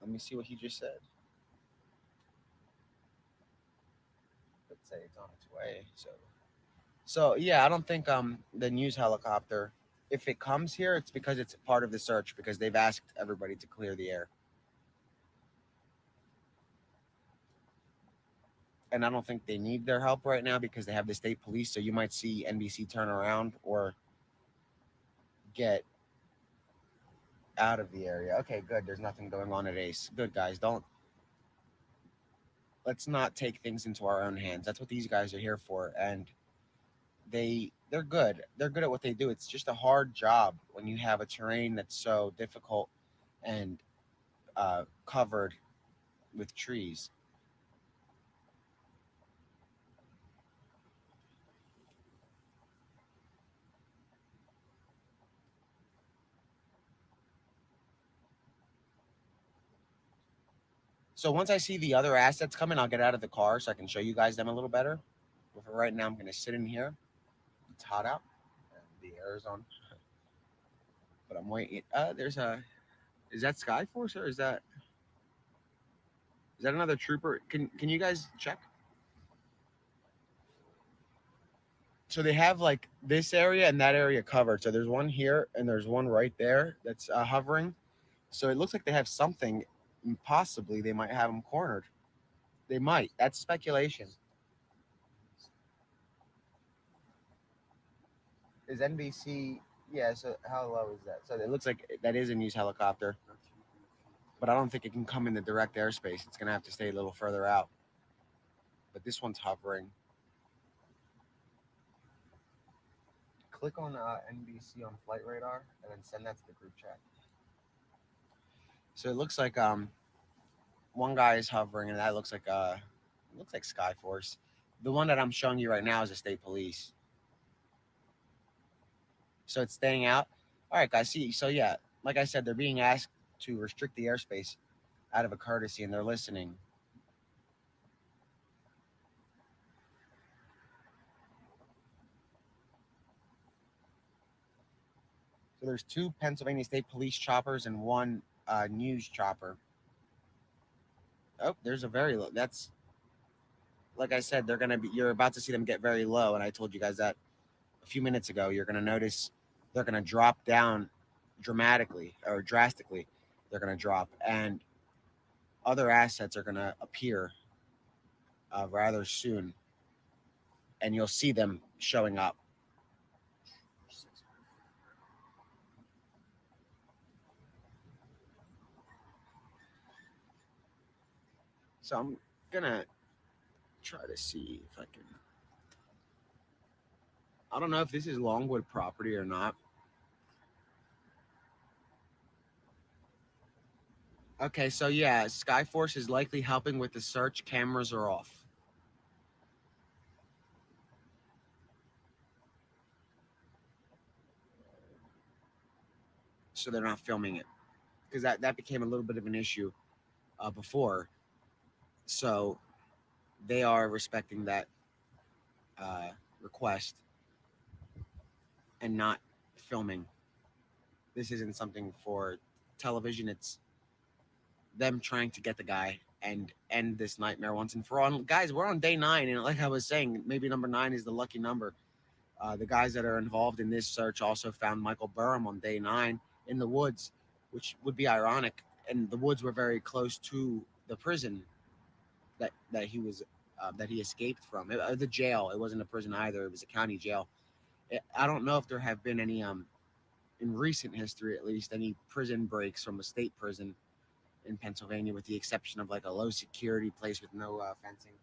Let me see what he just said. Let's say it's on its way. So yeah, I don't think the news helicopter, if it comes here, it's because it's part of the search because they've asked everybody to clear the air. And I don't think they need their help right now because they have the state police. So you might see NBC turn around or get out of the area. Okay, good. There's nothing going on at Ace. Good guys. Don't Let's not take things into our own hands. That's what these guys are here for. And they're good. They're good at what they do. It's just a hard job when you have a terrain that's so difficult and covered with trees. So once I see the other assets coming, I'll get out of the car so I can show you guys them a little better. But for right now, I'm gonna sit in here. It's hot out. And the air is on, but I'm waiting. There's a. Is that Skyforce or is that another trooper? Can you guys check? So they have like this area and that area covered. So there's one here and there's one right there that's hovering. So it looks like they have something. Possibly they might have them cornered. They might. That's speculation. Is NBC? Yeah. So how low is that? So it looks like that is a news helicopter, but I don't think it can come in the direct airspace. It's gonna have to stay a little further out. But this one's hovering. Click on NBC on flight radar and then send that to the group chat. So it looks like one guy is hovering, and that looks like Skyforce. The one that I'm showing you right now is the state police. So it's staying out. All right, guys. See, so yeah, like I said, they're being asked to restrict the airspace out of a courtesy, and they're listening. So there's two Pennsylvania State Police choppers and one news chopper. Oh, there's a very low. That's like I said, they're gonna be. You're about to see them get very low, and I told you guys that a few minutes ago. You're gonna notice they're gonna drop down dramatically or drastically. They're gonna drop, and other assets are gonna appear rather soon, and you'll see them showing up. So I'm gonna try to see if I can. I don't know if this is Longwood property or not. Okay, so yeah, Skyforce is likely helping with the search. Cameras are off, so they're not filming it because that became a little bit of an issue before. So they are respecting that. request and not filming. This isn't something for television. It's them trying to get the guy and end this nightmare once and for all. Guys, we're on day 9, and like I was saying, maybe number 9 is the lucky number. The guys that are involved in this search also found Michael Burham on day 9 in the woods, which would be ironic. And the woods were very close to the prison that he was that he escaped from. The jail. It wasn't a prison either. It was a county jail. I don't know if there have been any in recent history, at least, any prison breaks from a state prison in Pennsylvania, with the exception of like a low security place with no fencing.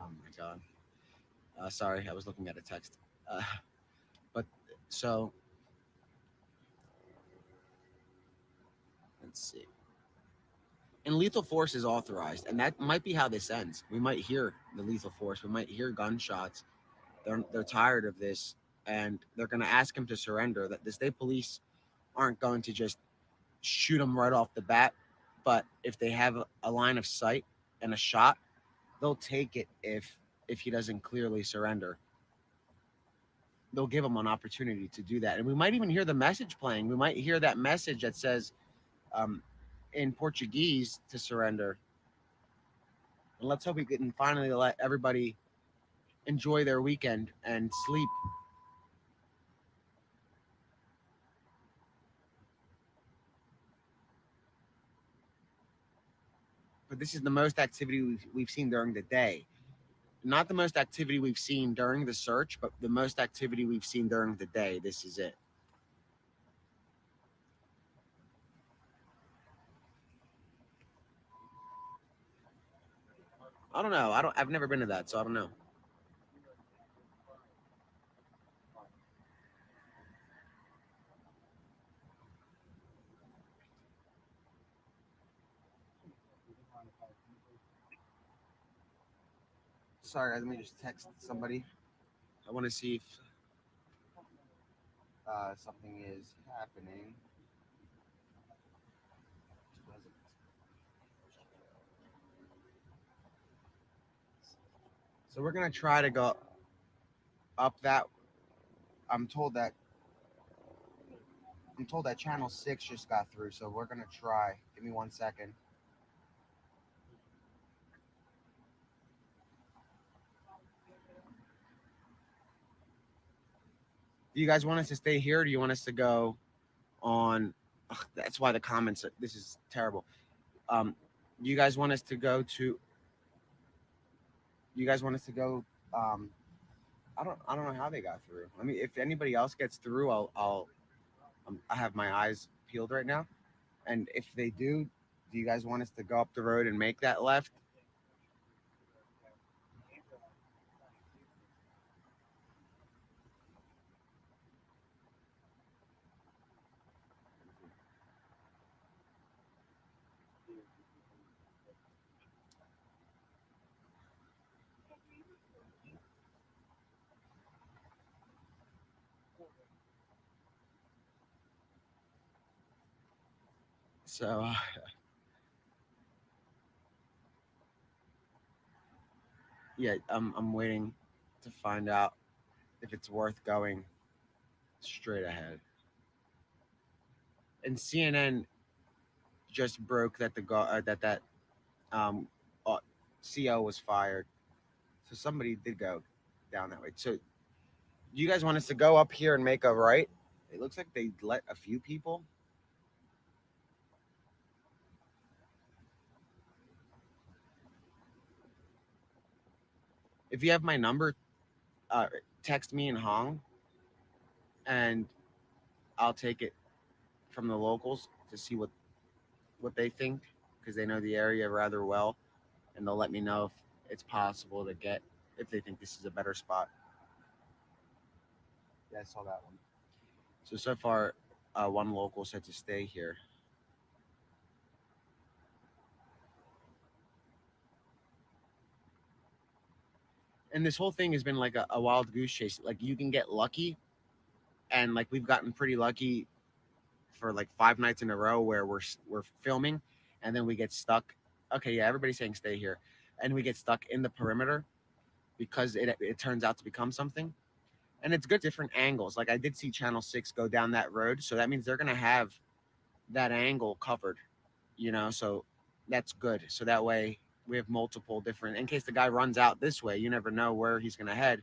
Oh my god. Sorry, I was looking at a text. Uh, but so let's see. And lethal force is authorized, and that might be how this ends. We might hear the lethal force. We might hear gunshots. They're tired of this, and they're going to ask him to surrender. That the state police aren't going to just shoot him right off the bat, but if they have a line of sight and a shot, they'll take it if he doesn't clearly surrender. They'll give him an opportunity to do that, and we might even hear the message playing. We might hear that message that says um, in Portuguese to surrender. And let's hope we can finally let everybody enjoy their weekend and sleep. But this is the most activity we've seen during the day. Not the most activity we've seen during the search, but the most activity we've seen during the day. This is it. I don't know. I've never been to that, so I don't know. Sorry, guys. Let me just text somebody. I want to see if something is happening. So we're gonna try to go up that. I'm told that I'm told that channel 6 just got through, so we're gonna try. Give me 1 second. Do you guys want us to stay here? Or do you want us to go on? Ugh, that's why the comments. This is terrible. Um, you guys want us to go to? You guys want us to go? Um, I don't know how they got through. I mean, if anybody else gets through, I have my eyes peeled right now. And if they do you guys want us to go up the road and make that left? So yeah, I'm waiting to find out if it's worth going straight ahead. And CNN just broke that that um, uh, CO was fired. So somebody did go down that way. So you guys want us to go up here and make a right? It looks like they let a few people. If you have my number, uh, text me in Hong, and I'll take it from the locals to see what they think, because they know the area rather well, and they'll let me know if it's possible to get, if they think this is a better spot. Yeah, I saw that one. So far, one local said to stay here. And this whole thing has been like a wild goose chase. Like you can get lucky, and like we've gotten pretty lucky for like 5 nights in a row where we're filming, and then we get stuck. Okay, yeah, everybody's saying stay here, and we get stuck in the perimeter, because it turns out to become something. And it's good different angles. Like I did see Channel 6 go down that road, so that means they're going to have that angle covered, so that's good. So that way we have multiple different, in case the guy runs out this way, you never know where he's going to head.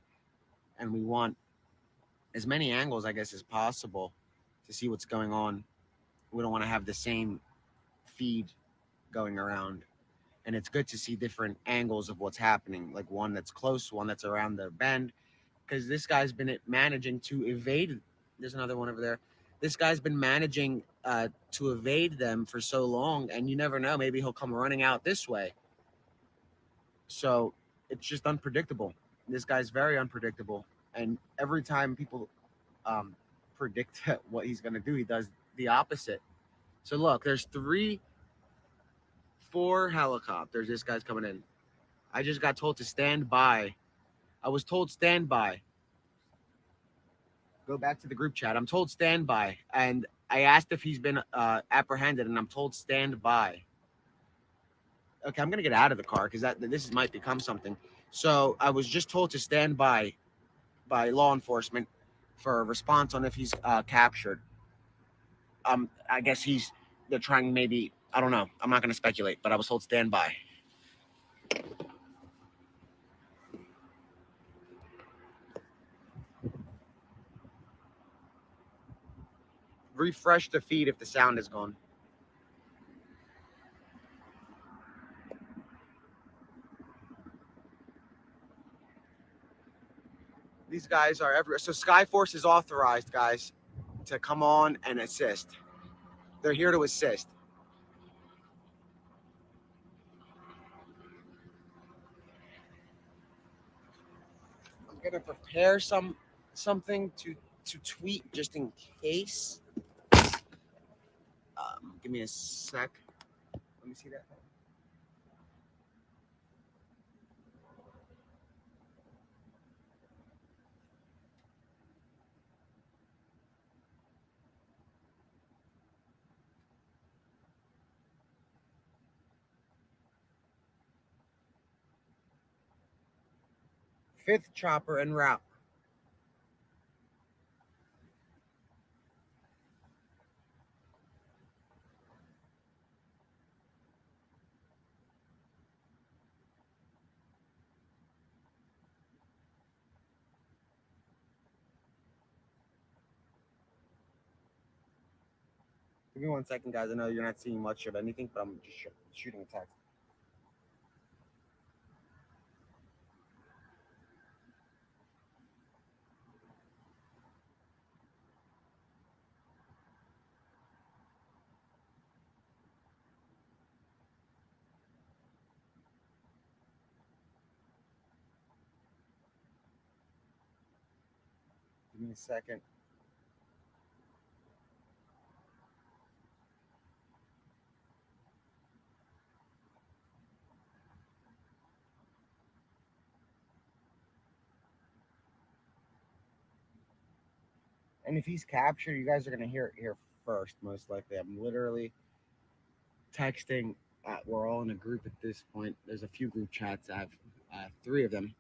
And we want as many angles, I guess, as possible to see what's going on. We don't want to have the same feed going around. And it's good to see different angles of what's happening, like one that's close, one that's around the bend, because this guy's been managing to evade. There's another one over there. This guy's been managing to evade them for so long, and you never know. Maybe he'll come running out this way. So it's just unpredictable. This guy's very unpredictable, and every time people um, predict what he's going to do, he does the opposite. So look, there's 4 helicopters. This guy's coming in. I just got told to stand by. I was told stand by. Go back to the group chat. I'm told stand by, and I asked if he's been apprehended, and I'm told stand by. Okay, I'm gonna get out of the car because this might become something. So I was just told to stand by law enforcement for a response on if he's captured. I guess they're trying, maybe, I don't know. I'm not gonna speculate, but I was told stand by. Refresh the feed if the sound is gone. These guys are everywhere. So Skyforce is authorized, guys, to come on and assist. They're here to assist. I'm gonna prepare something to tweet just in case. Give me a sec. Let me see that. Fifth chopper en route. Give me 1 second, guys. I know you're not seeing much of anything, but I'm just shooting a text. Give me a second. And if he's captured, you guys are gonna hear it here first, most likely. I'm literally texting. We're all in a group at this point. There's a few group chats. I have 3 of them.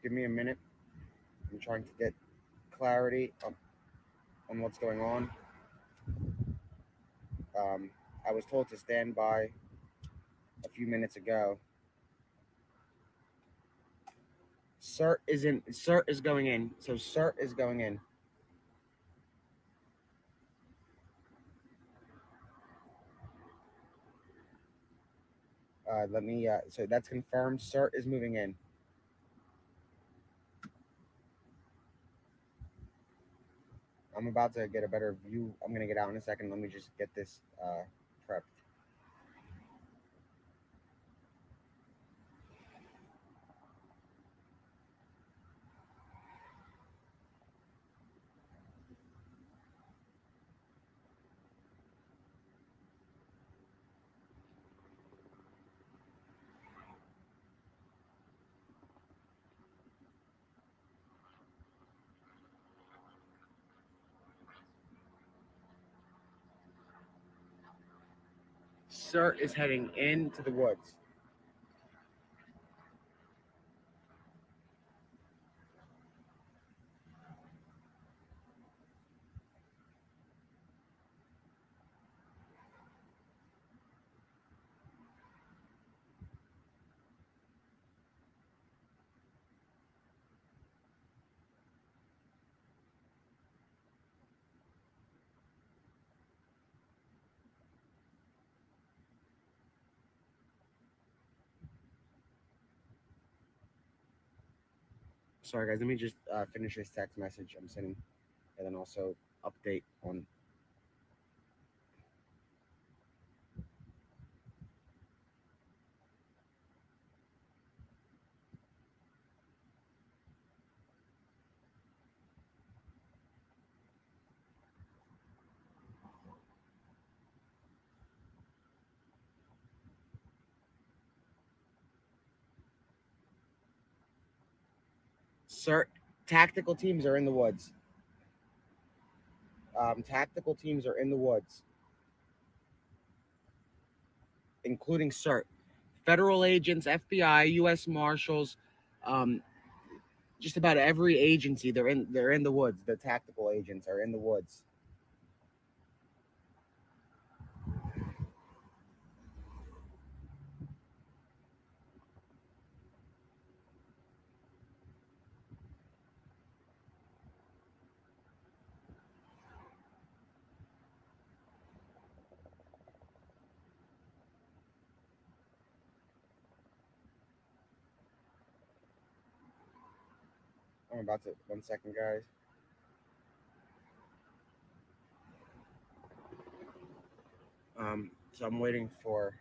Give me a minute. I'm trying to get clarity on what's going on. I was told to stand by a few minutes ago. CERT is in. CERT is going in. So CERT is going in. Let me. So that's confirmed. CERT is moving in. I'm about to get a better view. I'm gonna get out in a second. Let me just get this prepped. CERT is heading into the woods. Sorry, guys. Let me just finish this text message I'm sending, and then also update on. CERT tactical teams are in the woods. Tactical teams are in the woods, including CERT. Federal agents, FBI, U.S. Marshals, um, just about every agency. They're in the woods. The tactical agents are in the woods. I'm about to 1 second, guys. So I'm waiting for.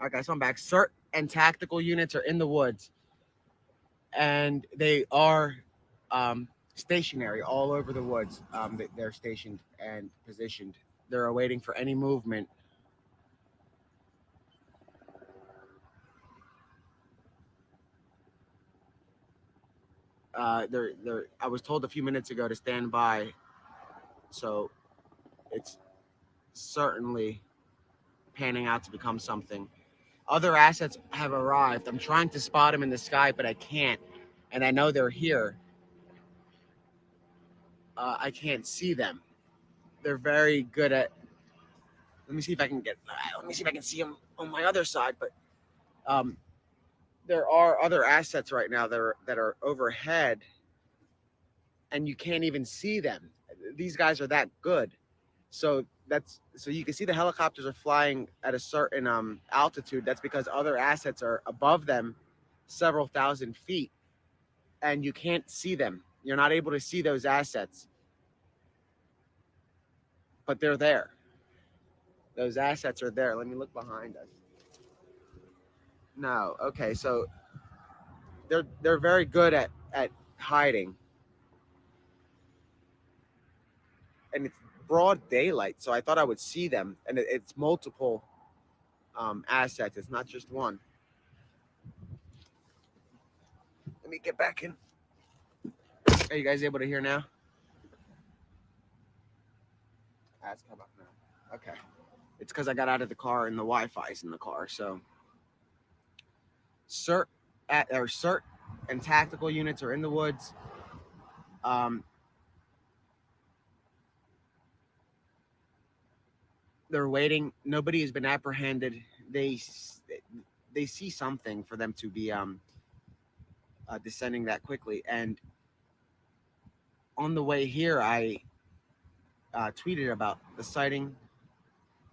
All right, guys, so I'm back. CERT and tactical units are in the woods, and they are stationary all over the woods. They're stationed and positioned. They're awaiting for any movement. They're. I was told a few minutes ago to stand by, so it's certainly panning out to become something. Other assets have arrived. I'm trying to spot them in the sky, but I can't. And I know they're here. I can't see them. They're very good at. Let me see if I can get. Let me see if I can see them on my other side. But um, there are other assets right now that are overhead, and you can't even see them. These guys are that good. So you can see the helicopters are flying at a certain altitude. That's because other assets are above them, several thousand feet, and you can't see them. You're not able to see those assets, but they're there. Those assets are there. Let me look behind us. No, okay, so they're very good at hiding, and it's broad daylight, so I thought I would see them, and it's multiple assets. It's not just one. Let me get back in. Are you guys able to hear now? Ask how about now. Okay. It's because I got out of the car and the Wi-Fi's in the car. So CERT CERT and tactical units are in the woods. Um, they're waiting. Nobody has been apprehended. They they see something for them to be descending that quickly. And on the way here, I tweeted about the sighting,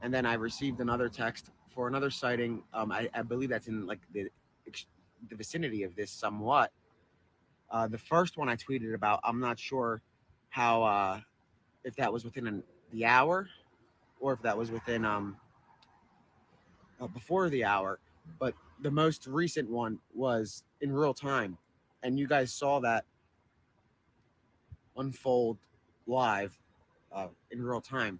and then I received another text for another sighting. I believe that's in like the vicinity of this somewhat. The first one I tweeted about, I'm not sure how if that was within the hour or if that was within before the hour, but the most recent one was in real time, and you guys saw that unfold live in real time.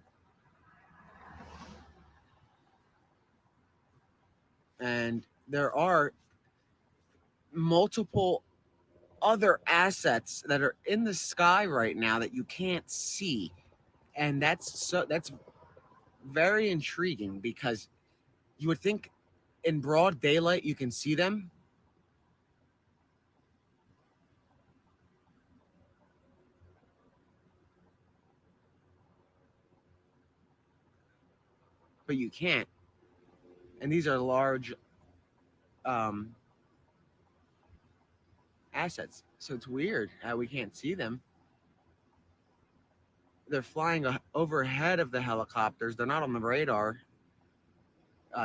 And there are multiple other assets that are in the sky right now that you can't see. And that's very intriguing because you would think in broad daylight you can see them, but you can't. And these are large um, assets. So it's weird how we can't see them. They're flying overhead of the helicopters. They're not on the radar.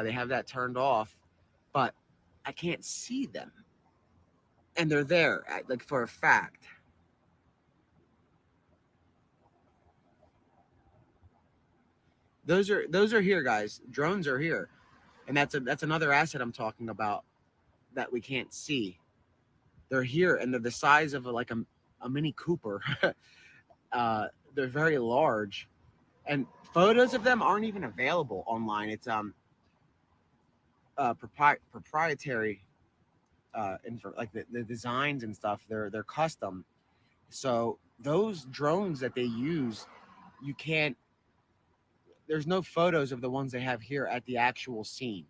They have that turned off, but I can't see them, and they're there, like for a fact. Those are here, guys. Drones are here, and that's another asset I'm talking about that we can't see. They're here, and they're the size of a Mini Cooper. They're very large, and photos of them aren't even available online. It's proprietary info, like the designs and stuff. They're custom. So those drones that they use, you can't. There's no photos of the ones they have here at the actual scene,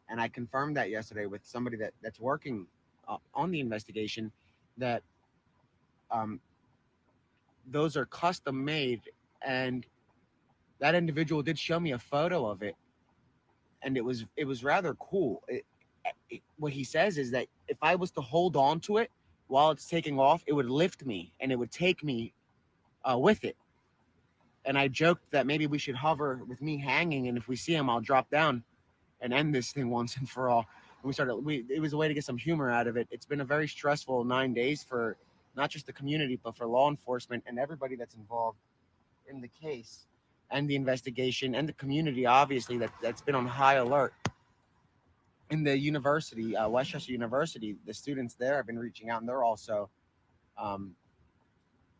and I confirmed that yesterday with somebody that's working on the investigation. That um, those are custom made, and that individual did show me a photo of it, and it was rather cool. What he says is that if I was to hold on to it while it's taking off, it would lift me and it would take me with it. And I joked that maybe we should hover with me hanging, and if we see him, I'll drop down and end this thing once and for all. And it was a way to get some humor out of it. It's been a very stressful 9 days for not just the community, but for law enforcement and everybody that's involved in the case and the investigation and the community, obviously, that's been on high alert. In the university, Westchester University, the students there have been reaching out, and they're also um,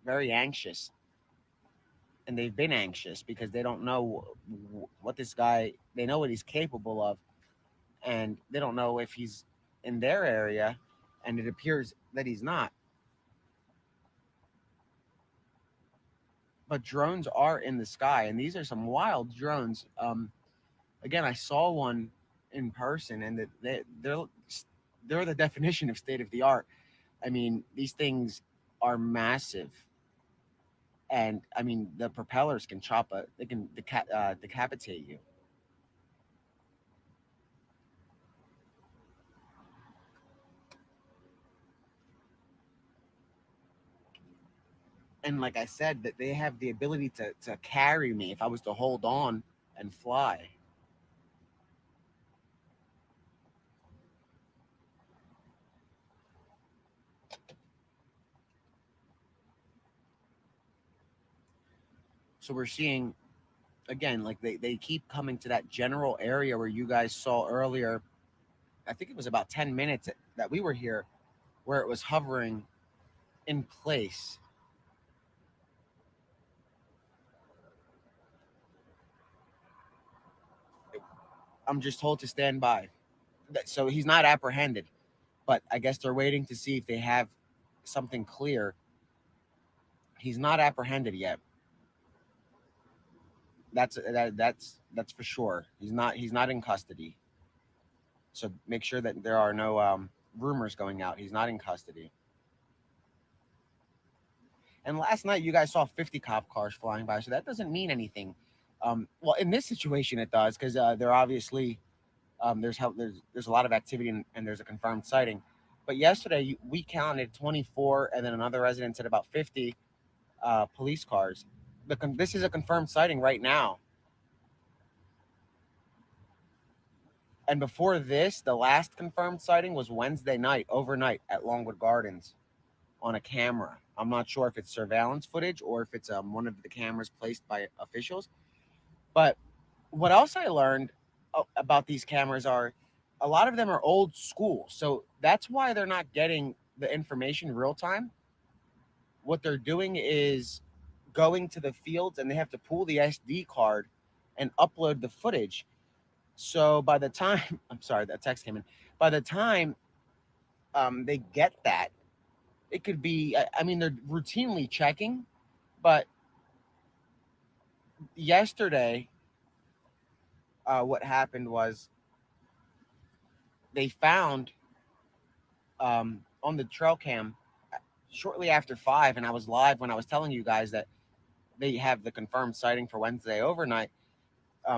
very anxious, and they've been anxious because they don't know what this guy. They know what he's capable of, and they don't know if he's in their area, and it appears that he's not. But drones are in the sky, and these are some wild drones. Again, I saw one in person, and they're the definition of state of the art. I mean, these things are massive, and I mean the propellers can they can decapitate you. And like I said, that they have the ability to carry me if I was to hold on and fly. So we're seeing again, like they keep coming to that general area where you guys saw earlier. I think it was about 10 minutes that we were here, where it was hovering in place. I'm just told to stand by. So he's not apprehended, but I guess they're waiting to see if they have something clear. He's not apprehended yet. That's for sure. He's not in custody. So make sure that there are no rumors going out. He's not in custody. And last night you guys saw 50 cop cars flying by, so that doesn't mean anything. Well, in this situation it does because they're obviously there's a lot of activity and there's a confirmed sighting. But yesterday we counted 24, and then another resident said about 50 police cars. This is a confirmed sighting right now. And before this, the last confirmed sighting was Wednesday night, overnight at Longwood Gardens on a camera. I'm not sure if it's surveillance footage or if it's one of the cameras placed by officials. But what else I learned about these cameras are a lot of them are old school. So that's why they're not getting the information real time. What they're doing is going to the fields and they have to pull the SD card and upload the footage. So by the time I'm sorry, that text came in. By the time they get that, it could be. I mean, they're routinely checking, but yesterday, what happened was they found on the trail cam shortly after 5, and I was live when I was telling you guys that they have the confirmed sighting for Wednesday overnight.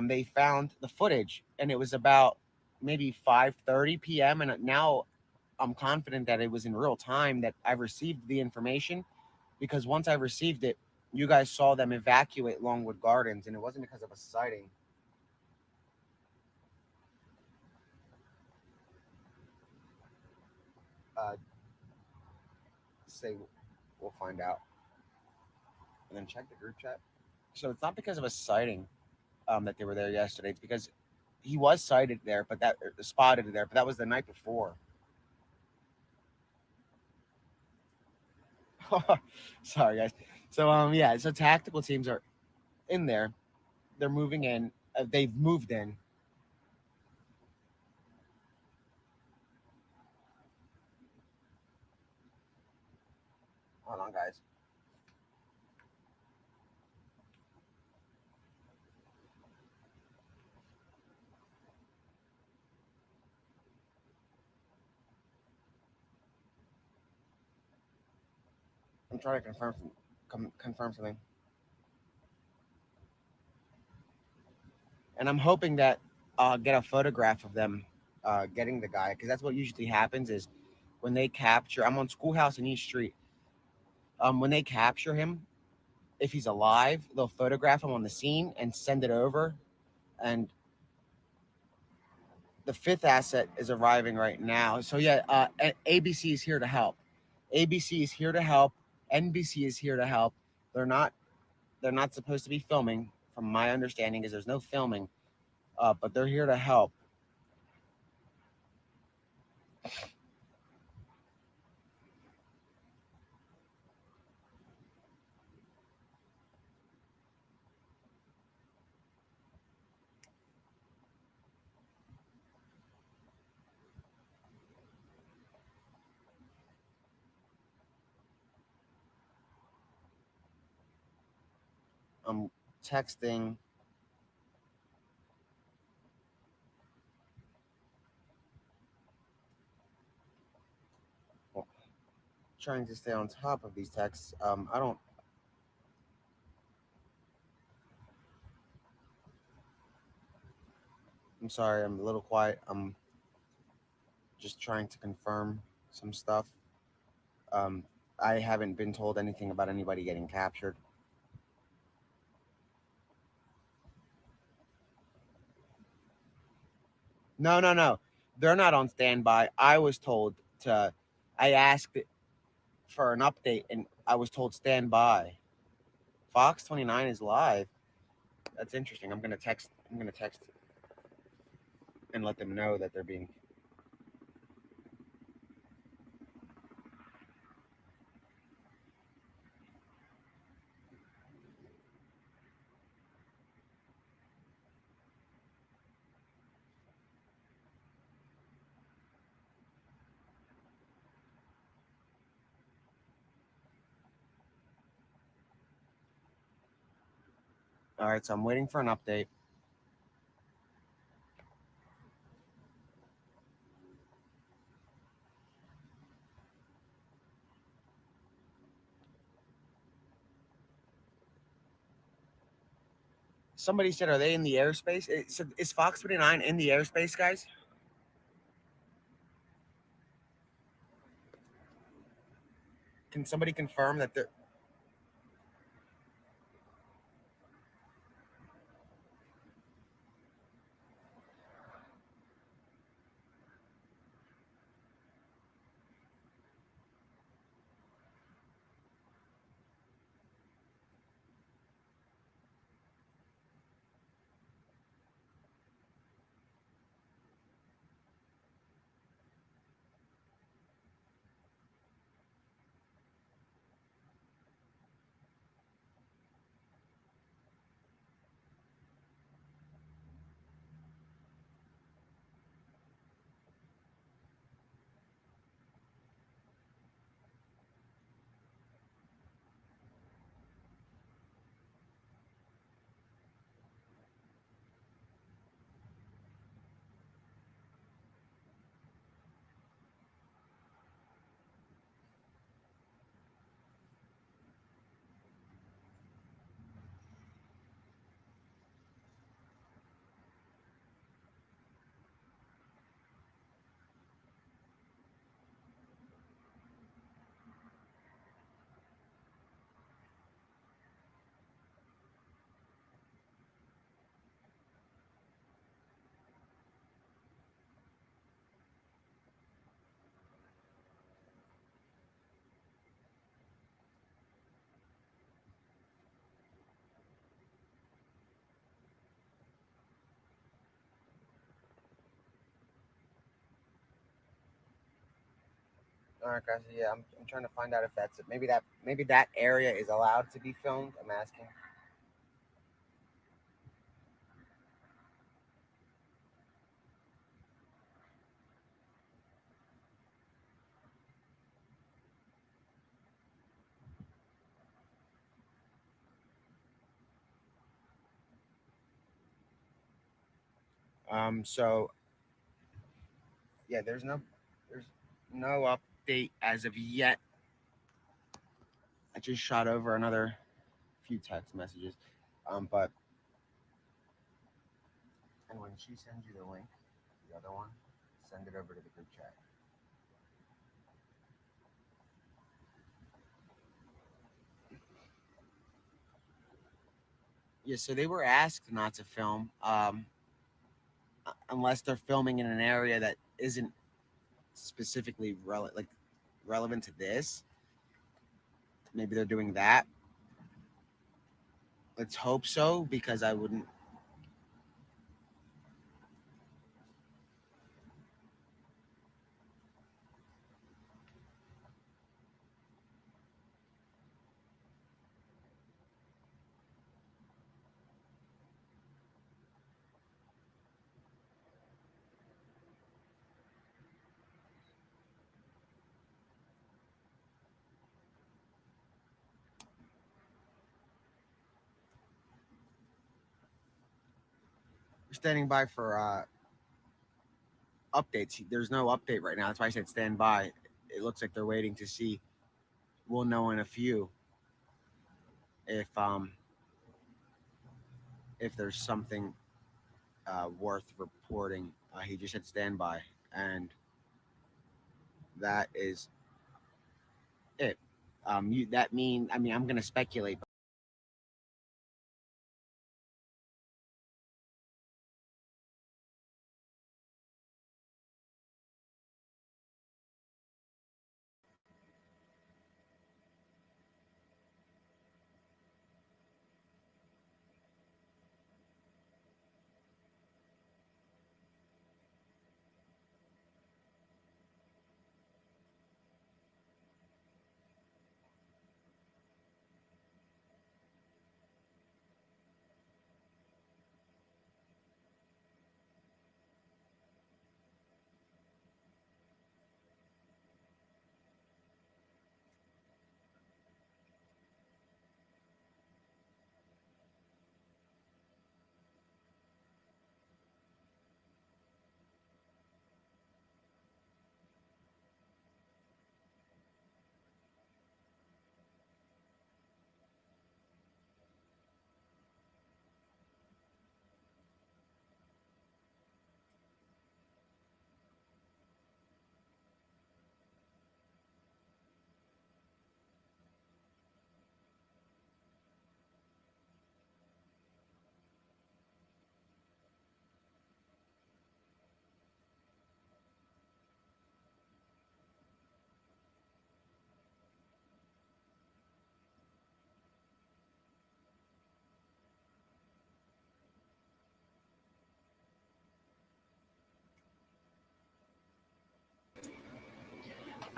They found the footage, and it was about maybe 5:30 p.m. And now I'm confident that it was in real time that I received the information, because once I received it, you guys saw them evacuate Longwood Gardens, and it wasn't because of a sighting. Uh, say we'll find out, and then check the group chat. So it's not because of a sighting that they were there yesterday. It's because he was sighted there, but that spotted there, but that was the night before. Sorry, guys. So yeah, so tactical teams are in there. They're moving in. They've moved in. Hold on, guys. I'm trying to confirm something, and I'm hoping that I'll get a photograph of them getting the guy, because that's what usually happens is when they capture. I'm on Schoolhouse and East Street. When they capture him, if he's alive, they'll photograph him on the scene and send it over. And the fifth asset is arriving right now. So yeah, ABC is here to help. ABC is here to help. NBC is here to help. They're not. They're not supposed to be filming. From my understanding, is there's no filming, but they're here to help. I'm texting. Well, trying to stay on top of these texts. I don't. I'm sorry. I'm a little quiet. I'm just trying to confirm some stuff. Um, I haven't been told anything about anybody getting captured. No, no, no. They're not on standby. I was told to. I asked for an update, and I was told standby. Fox 29 is live. That's interesting. I'm gonna text. I'm gonna text and let them know that they're being. All right, so I'm waiting for an update. Somebody said, "Are they in the airspace?" So is Fox 29 in the airspace, guys? Can somebody confirm that they're? All right, guys. Yeah, I'm trying to find out if that's it. Maybe that area is allowed to be filmed. I'm asking. So yeah, there's no update as of yet. I just shot over another few text messages. But and when she sends you the link, the other one, send it over to the group chat. Yeah, so they were asked not to film, unless they're filming in an area that isn't specifically relevant to this. Maybe they're doing that. Let's hope so, because I wouldn't. We're standing by for updates. There's no update right now. That's why I said stand by. It looks like they're waiting to see. We'll know in a few if if there's something worth reporting. He just said stand by, and that is it. That mean I mean I'm gonna speculate.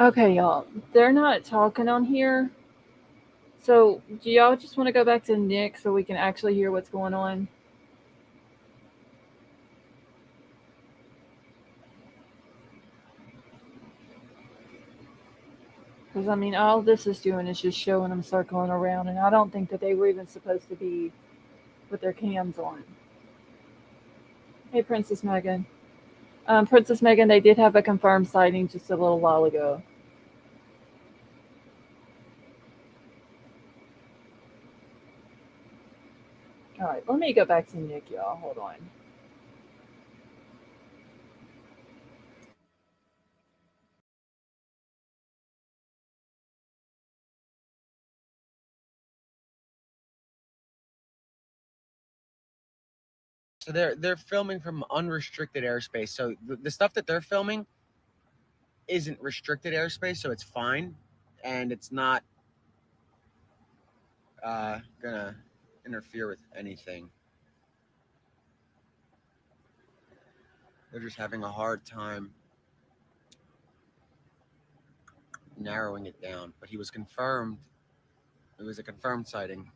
Okay, y'all. They're not talking on here. So, do y'all just want to go back to Nick so we can actually hear what's going on? Because, I mean, all this is doing is just showing them circling around, and I don't think that they were even supposed to be with their cams on. Hey, Princess Megan. Princess Megan, they did have a confirmed sighting just a little while ago. All right, let me go back to Nick, y'all. Hold on. So they're filming from unrestricted airspace. So the stuff that they're filming isn't restricted airspace, so it's fine, and it's not gonna interfere with anything. They're just having a hard time narrowing it down, but he was confirmed. It was a confirmed sighting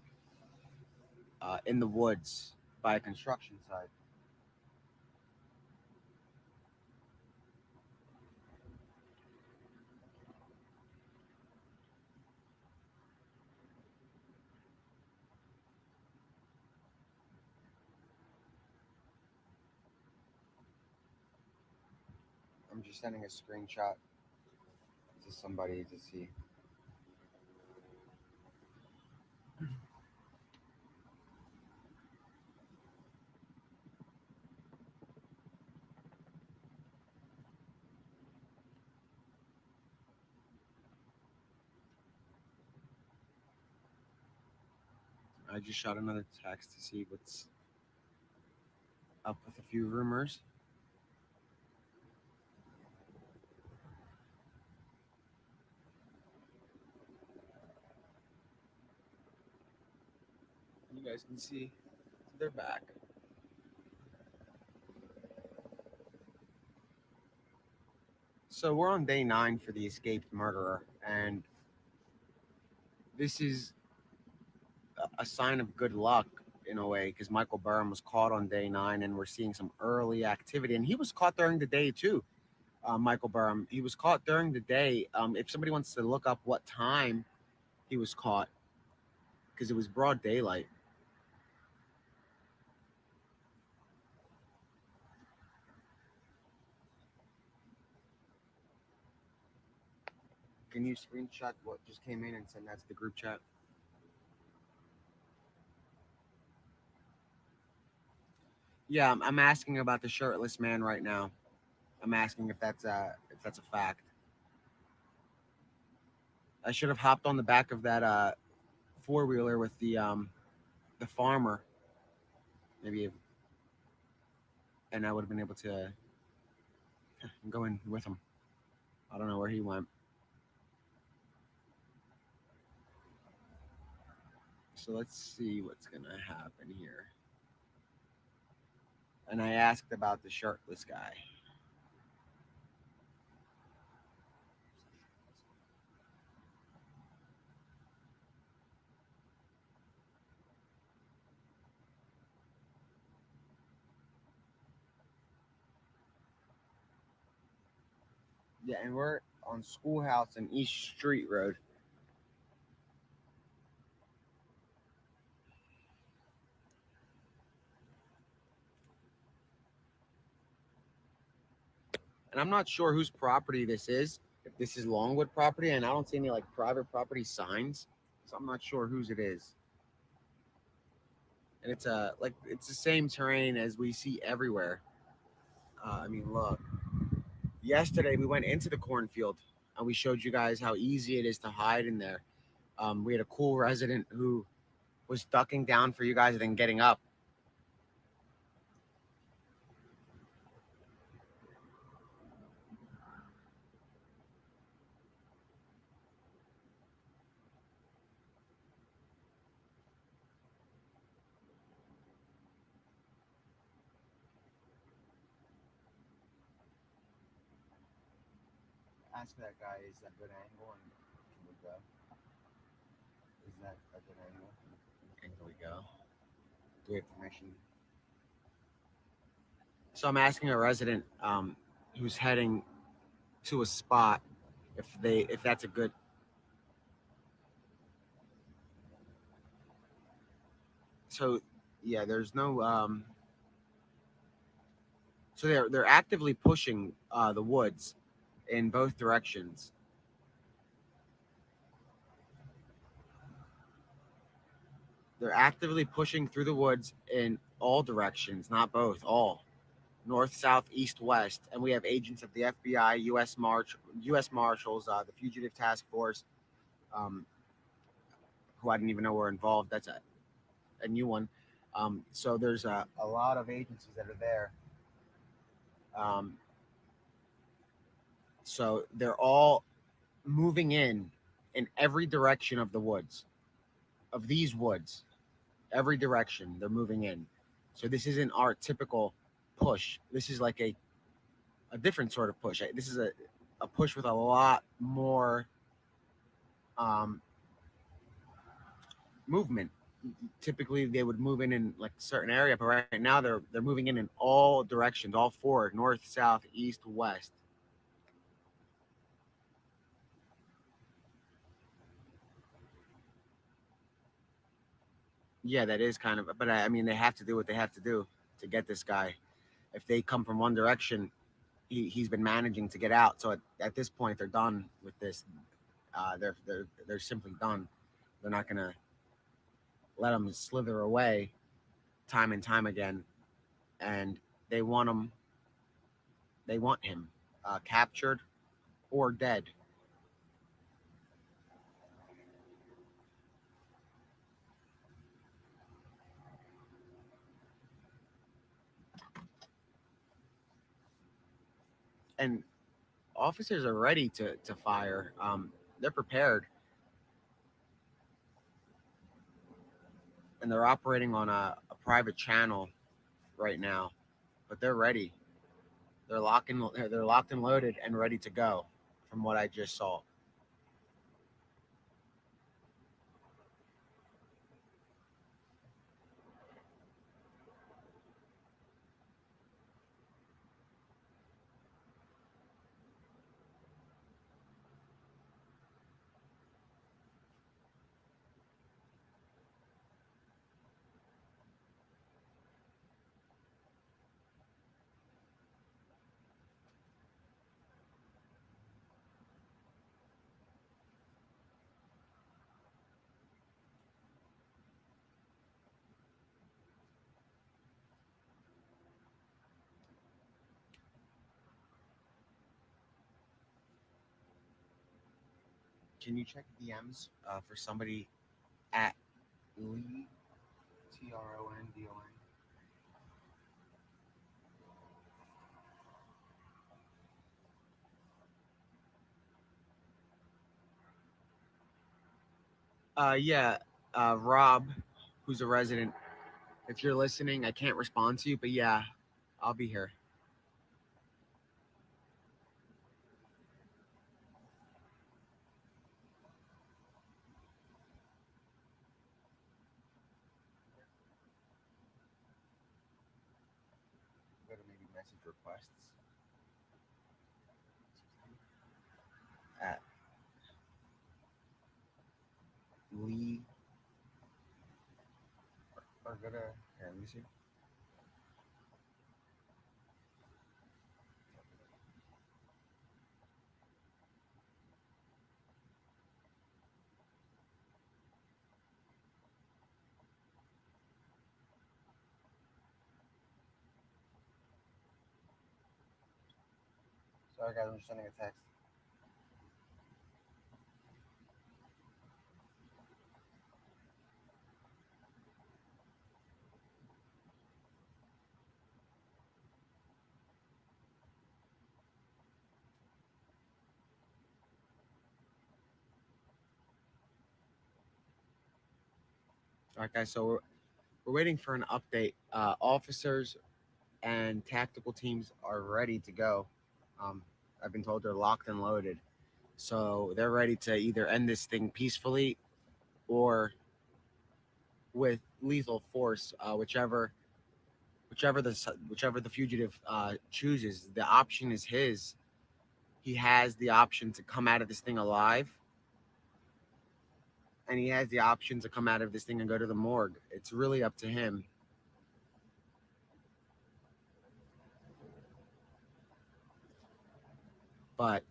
in the woods by a construction site. I'm just sending a screenshot to somebody to see. I just shot another text to see what's up with a few rumors. You guys can see they're back. So we're on day 9 for the escaped murderer, and this is a sign of good luck in a way because Michael Burham was caught on day 9, and we're seeing some early activity. And he was caught during the day too. Michael Burham, he was caught during the day. If somebody wants to look up what time he was caught, because it was broad daylight. Can you screenshot what just came in and send that to the group chat? Yeah, I'm asking about the shirtless man right now. I'm asking if that's a fact. I should have hopped on the back of that 4-wheeler with the farmer, maybe, and I would have been able to go in with him. I don't know where he went. So let's see what's gonna happen here. And I asked about the shirtless guy. Yeah, and we're on Schoolhouse and East Street Road. And I'm not sure whose property this is. If this is Longwood property, and I don't see any like private property signs, so I'm not sure whose it is. And it's the same terrain as we see everywhere. I mean, look. Yesterday we went into the cornfield and we showed you guys how easy it is to hide in there. We had a cool resident who was ducking down for you guys and then getting up. Ask that guy, is that a good angle? And can we go? Is that a good angle? And can we go? Do we have permission? So I'm asking a resident who's heading to a spot if that's a good. So yeah, there's no so they're actively pushing the woods in both directions. They're actively pushing through the woods in all directions, not both, all north, south, east, west. And we have agents of the FBI, U.S. Marshals, the Fugitive Task Force, um, who I didn't even know were involved. That's a new one. So there's a lot of agencies that are there. Um, so they're all moving in every direction of the woods, of these woods, every direction they're moving in. So this isn't our typical push. This is like a different sort of push. This is a push with a lot more um, movement. Typically, they would move in like a certain area, but right now they're moving in all directions, all four: north, south, east, west. Yeah, that is kind of. But I mean, they have to do what they have to do to get this guy. If they come from one direction, he's been managing to get out. So at this point, they're done with this. They're simply done. They're not gonna let him slither away time and time again. And they want him. They want him captured or dead. And officers are ready to fire. They're prepared, and they're operating on a private channel right now. But they're ready. They're locked and loaded and ready to go. From what I just saw. Can you check DMs for somebody at Lee TronDon? Yeah, Rob, who's a resident. If you're listening, I can't respond to you, but yeah, I'll be here. Go to maybe message requests at Lee or go to here. Let me see. Sorry guys, I'm just sending a text. All right, guys. So we're waiting for an update. Officers and tactical teams are ready to go. Um, I've been told they're locked and loaded, so they're ready to either end this thing peacefully or with lethal force, whichever the fugitive chooses. The option is his. He has the option to come out of this thing alive, and he has the option to come out of this thing and go to the morgue. It's really up to him. But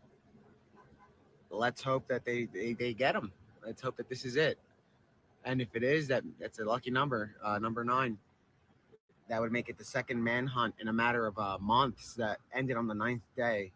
let's hope that they get him. Let's hope that this is it. And if it is, that's a lucky number, number nine. That would make it the second manhunt in a matter of months that ended on the ninth day.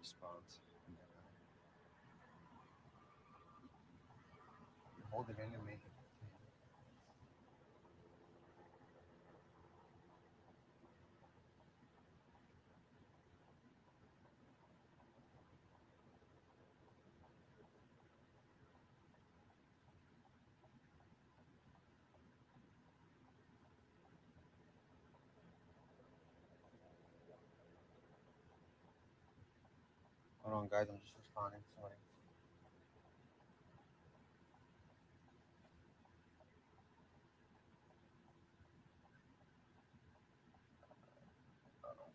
response. Hold it in and make it. Hold on, guys. I'm just responding. Sorry.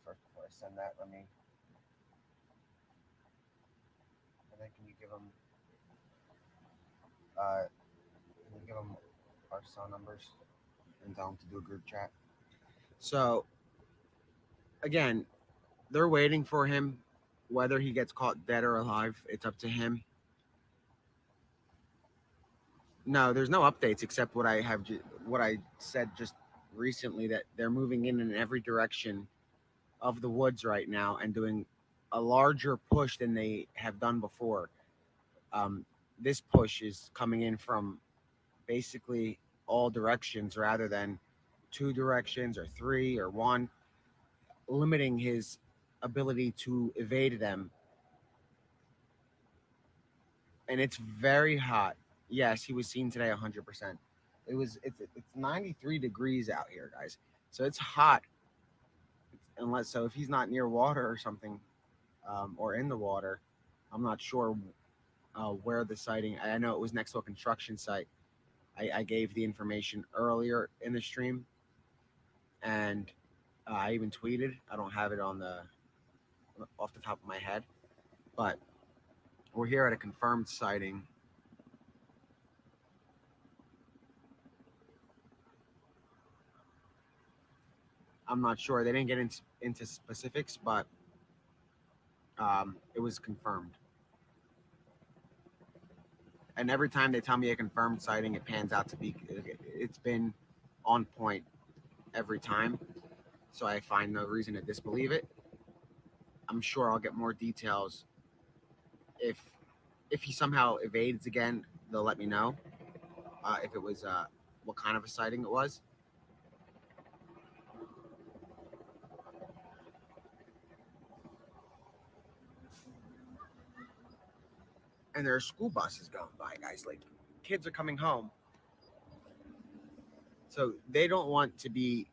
First, before I send that, let me. And then can you give them? Can you give them our cell numbers and tell them to do a group chat? So again, they're waiting for him. Whether he gets caught dead or alive, it's up to him. No, there's no updates except what I have, what I said just recently, that they're moving in every direction of the woods right now and doing a larger push than they have done before. Um, this push is coming in from basically all directions rather than two directions or three or one, limiting his ability to evade them. And it's very hot. Yes, he was seen today 100%. It's 93 degrees out here, guys. So it's hot. Unless so, if he's not near water or something, or in the water, I'm not sure where the sighting. I know it was next to a construction site. I gave the information earlier in the stream, and I even tweeted. I don't have it on the off the top of my head, but we're here at a confirmed sighting. I'm not sure. They didn't get into specifics, but it was confirmed. And every time they tell me a confirmed sighting, it pans out to be. It's been on point every time, so I find no reason to disbelieve it. I'm sure I'll get more details if he somehow evades again. They'll let me know if it was what kind of a sighting it was. And there are school buses going by, guys. Like, kids are coming home, so they don't want to be.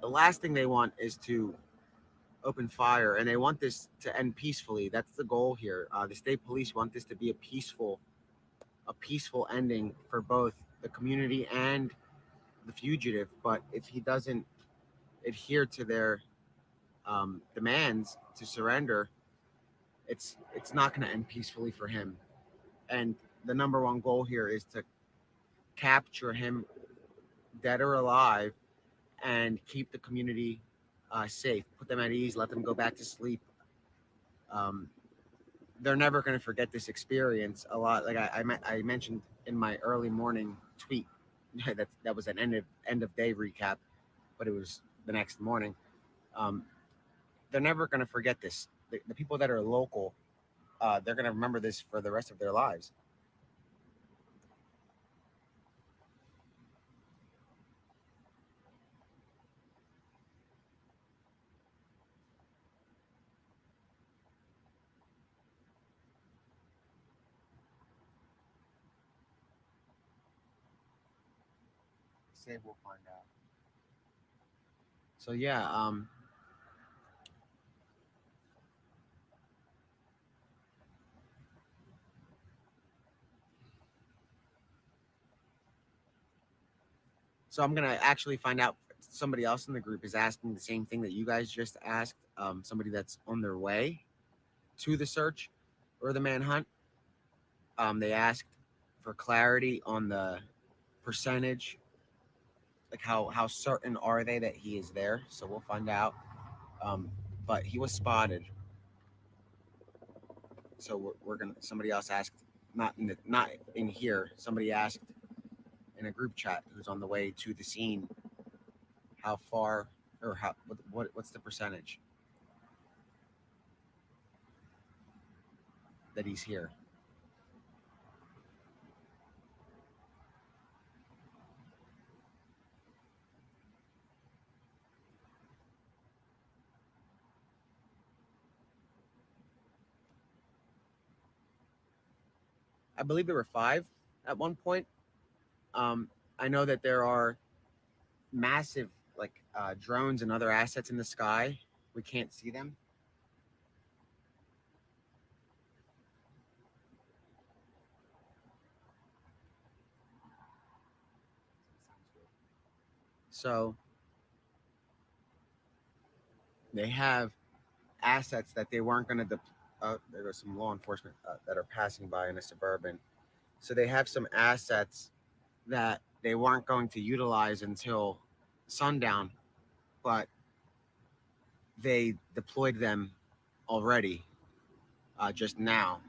The last thing they want is to open fire, and they want this to end peacefully. That's the goal here. The state police want this to be a peaceful ending for both the community and the fugitive. But if he doesn't adhere to their demands to surrender, it's not going to end peacefully for him. And the number one goal here is to capture him, dead or alive, and keep the community safe, put them at ease, let them go back to sleep. Um, they're never going to forget this experience. A lot, like I mentioned in my early morning tweet, that was an end of day recap, but it was the next morning. Um, they're never going to forget this. The people that are local, they're going to remember this for the rest of their lives. Say we'll find out. So yeah, so I'm gonna actually find out. Somebody else in the group is asking the same thing that you guys just asked. Somebody that's on their way to the search or the manhunt. They asked for clarity on the percentage, like how certain are they that he is there. So we'll find out. Um, but he was spotted. So we're gonna. Somebody else asked, not in here. Somebody asked in a group chat who's on the way to the scene, how far or what's the percentage? that he's here. I believe there were five at one point. Um, I know that there are massive like drones and other assets in the sky. We can't see them. So they have assets that they weren't going to. There was some law enforcement that are passing by in a suburban. So they have some assets that they weren't going to utilize until sundown, but they deployed them already just now,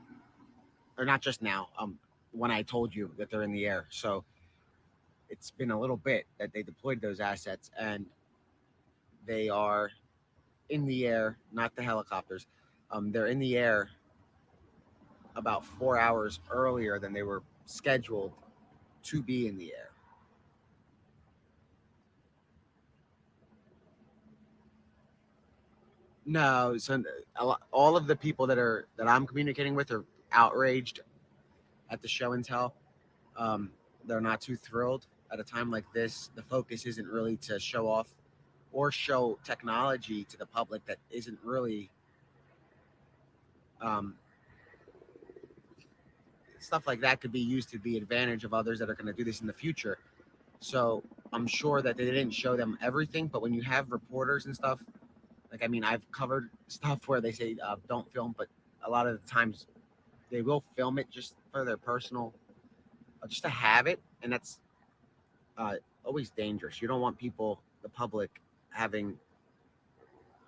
or not just now. When I told you that they're in the air, so it's been a little bit that they deployed those assets, and they are in the air, not the helicopters. They're in the air about 4 hours earlier than they were scheduled to be in the air. No, so all of the people that I'm communicating with are outraged at the show and tell. Um, they're not too thrilled at a time like this. The focus isn't really to show off or show technology to the public that isn't really um, stuff like that could be used to the advantage of others that are going to do this in the future. So I'm sure that they didn't show them everything, but when you have reporters and stuff, like I mean, I've covered stuff where they say don't film, but a lot of the times they will film it just for their personal, just to have it, and that's uh, always dangerous. You don't want people, the public, having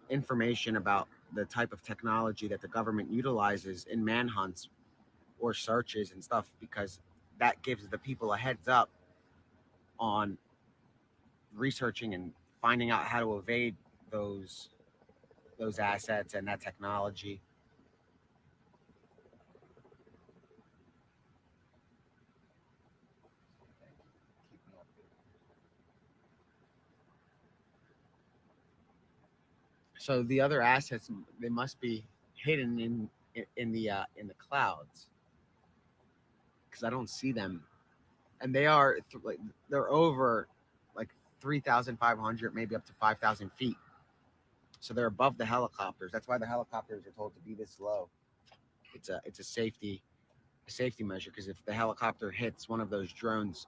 information about the type of technology that the government utilizes in manhunts or searches and stuff because that gives the people a heads up on researching and finding out how to evade those those assets and that technology. So the other assets they must be hidden in the clouds because I don't see them, and they are like they're over like 3,500, maybe up to 5,000 feet. So they're above the helicopters. That's why the helicopters are told to be this low. It's a safety measure because if the helicopter hits one of those drones,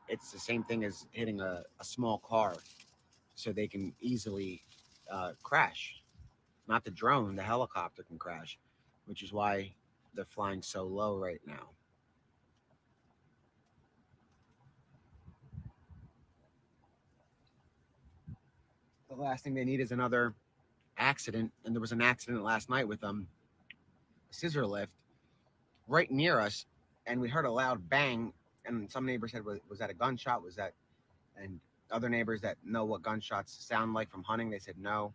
it's the same thing as hitting a small car, so they can easily crash. Not the drone, the helicopter can crash, which is why they're flying so low right now. The last thing they need is another accident, and there was an accident last night with a scissor lift right near us, and we heard a loud bang, and some neighbors said, was that a gunshot? Was that and other neighbors that know what gunshots sound like from hunting, they said no,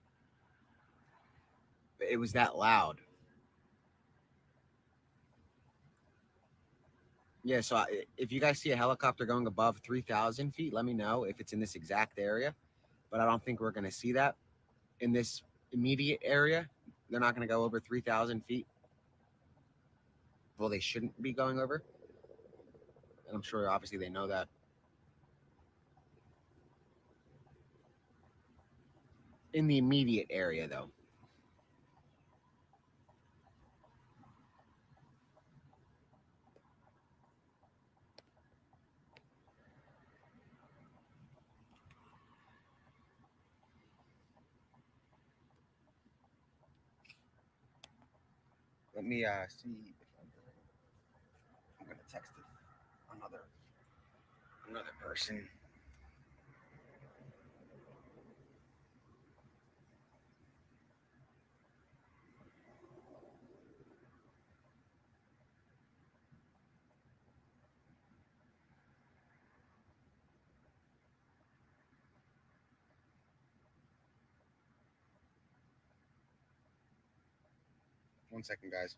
it was that loud. Yeah, so if you guys see a helicopter going above 3,000 feet, let me know if it's in this exact area. But I don't think we're going to see that in this immediate area. They're not going to go over 3,000 feet. Well, they shouldn't be going over. And I'm sure obviously they know that. In the immediate area, though. Let me see if I'm going to text it another person. 1 second, guys.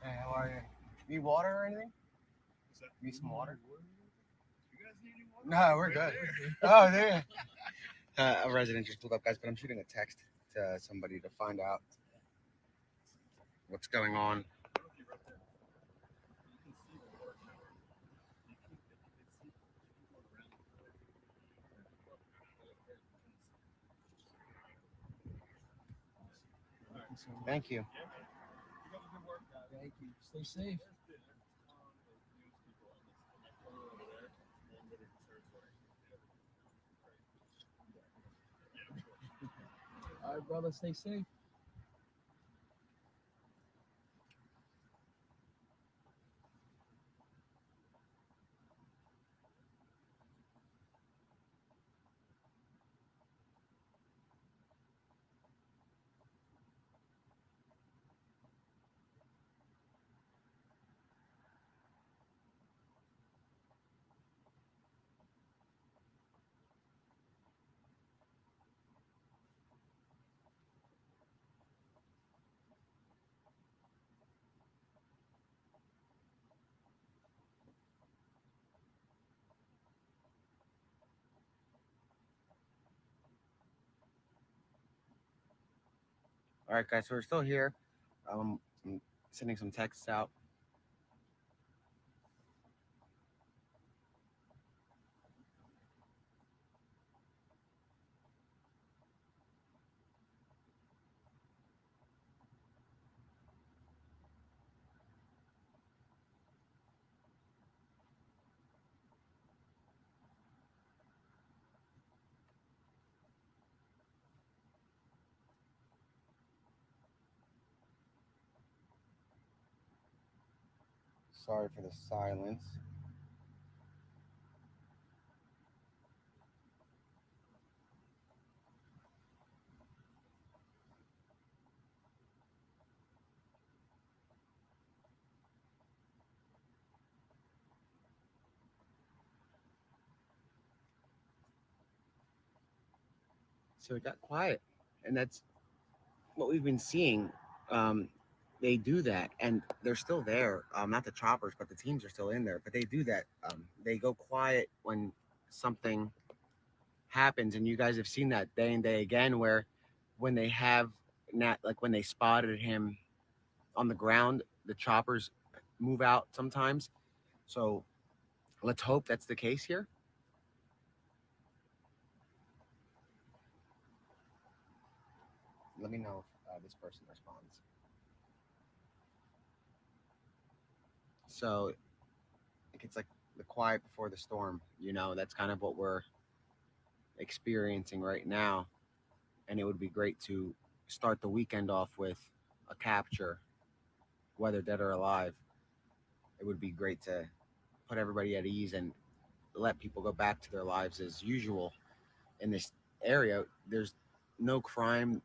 Hey, how are you? Need water or anything? Need some water? No, we're good. Oh, there. A resident just flew up, guys, but I'm shooting a text to somebody to find out what's going on. Thank you. Thank you. Stay safe. All right, brother. Stay safe. All right, guys, so we're still here. I'm sending some texts out. Sorry for the silence. So it got quiet, and that's what we've been seeing. Um, they do that, and they're still there. Not the choppers, but the teams are still in there. But they do that. They go quiet when something happens, and you guys have seen that day and day again, where when they have Nat, like when they spotted him on the ground, the choppers move out sometimes. So let's hope that's the case here. Let me know if this person responds. So it's like the quiet before the storm. That's kind of what we're experiencing right now. And it would be great to start the weekend off with a capture, whether dead or alive. It would be great to put everybody at ease and let people go back to their lives as usual in this area. There's no crime,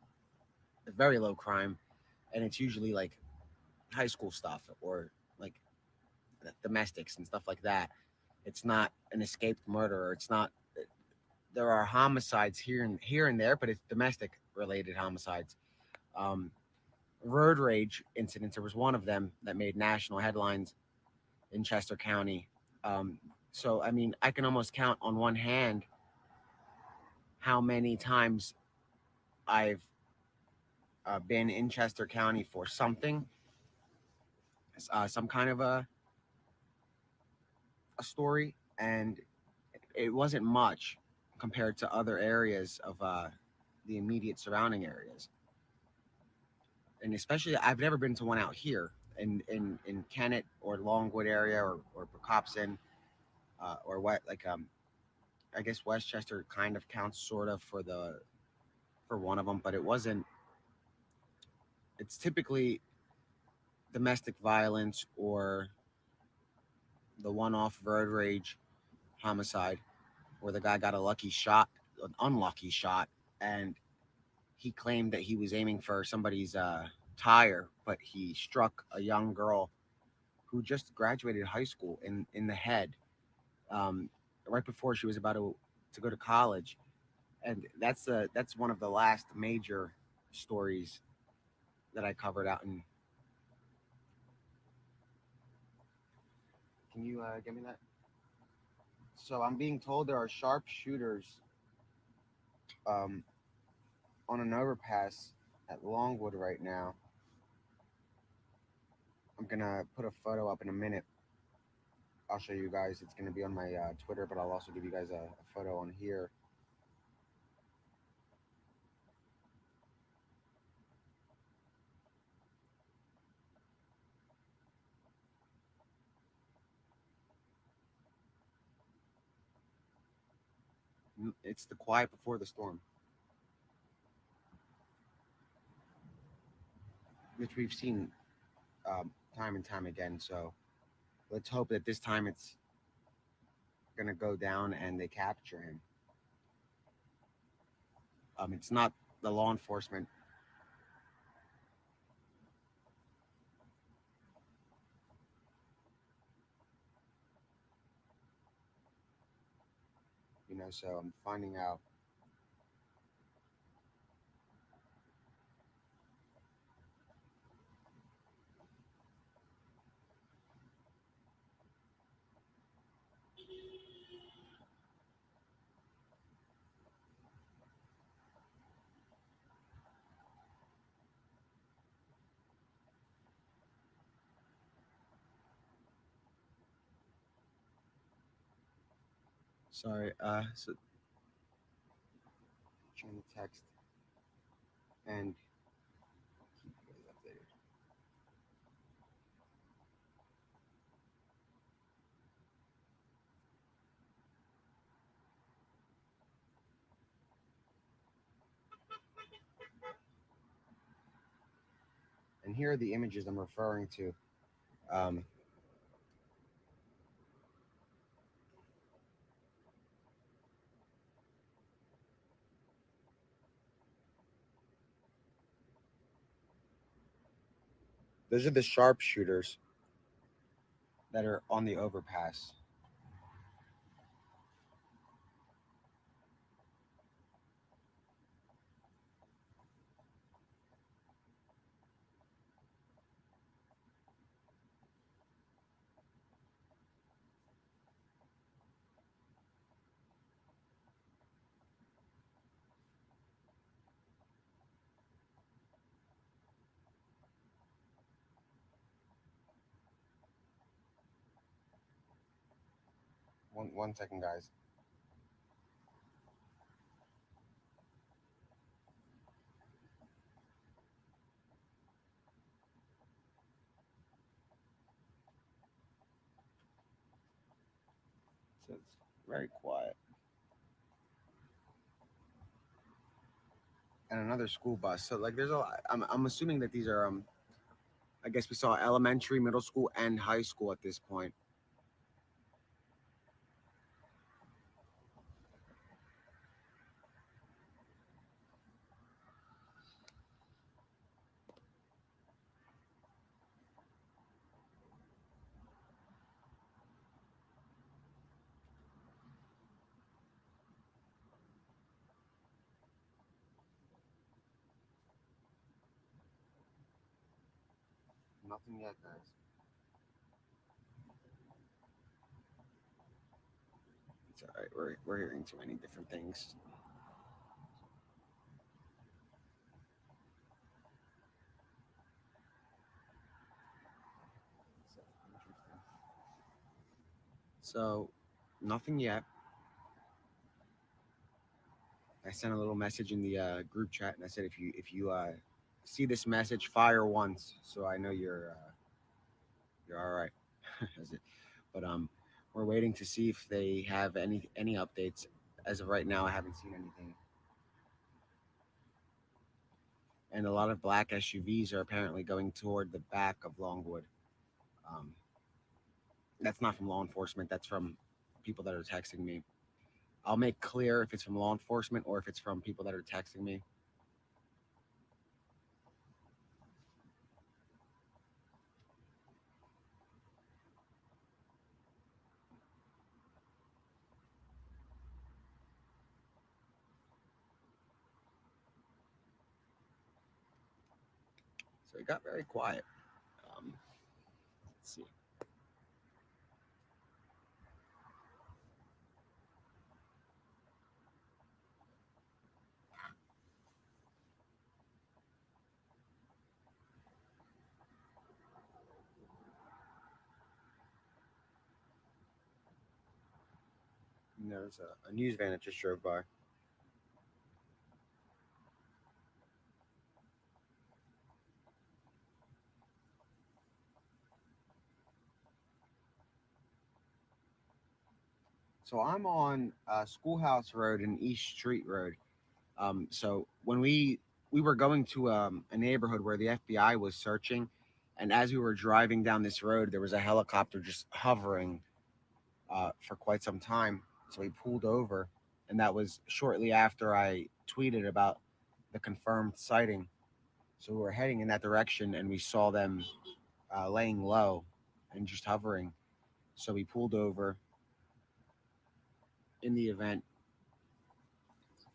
very low crime, and it's usually like high school stuff or like domestics and stuff like that. It's not an escaped murderer. It's not. There are homicides here and there, but it's domestic related homicides. Um, Road rage incidents. There was one of them that made national headlines in Chester County. Um, so I mean, I can almost count on one hand how many times I've been in Chester County for something, some kind of a story, and it wasn't much compared to other areas of the immediate surrounding areas. And especially, I've never been to one out here in Kennett or Longwood area or Copson or what like I guess Westchester kind of counts sort of for one of them, but it wasn't. It's typically domestic violence or the one-off road rage homicide where the guy got a lucky shot, an unlucky shot, and he claimed that he was aiming for somebody's tire, but he struck a young girl who just graduated high school in the head um, right before she was about to go to college, and that's one of the last major stories that I covered out in Can you get me that? So I'm being told there are sharpshooters um, on an overpass at Longwood right now. I'm gonna put a photo up in a minute. I'll show you guys. It's gonna be on my Twitter, but I'll also give you guys a photo on here. It's the quiet before the storm, which we've seen time and time again. So let's hope that this time it's gonna go down and they capture him. It's not the law enforcement, So I'm finding out. Sorry, so trying to text and keep you guys updated. And here are the images I'm referring to. Um, those are the sharpshooters that are on the overpass. One second, guys. So it's very quiet. And another school bus. So like, there's a lot. I'm assuming that these are I guess we saw elementary, middle school, and high school at this point. Nothing yet, guys. It's all right. We're hearing too many different things. So interesting. So nothing yet. I sent a little message in the group chat, and I said if you see this message, fire once, so I know you're all right. Is it? But we're waiting to see if they have any updates. As of right now, I haven't seen anything. And a lot of black SUVs are apparently going toward the back of Longwood. Um, that's not from law enforcement. That's from people that are texting me. I'll make clear if it's from law enforcement or if it's from people that are texting me. So it got very quiet. Let's see. And there's a news van that just drove by. So I'm on Schoolhouse Road and East Street Road. So when we were going to a neighborhood where the FBI was searching, and as we were driving down this road, there was a helicopter just hovering for quite some time. So we pulled over, and that was shortly after I tweeted about the confirmed sighting. So we were heading in that direction, and we saw them laying low and just hovering. So we pulled over in the event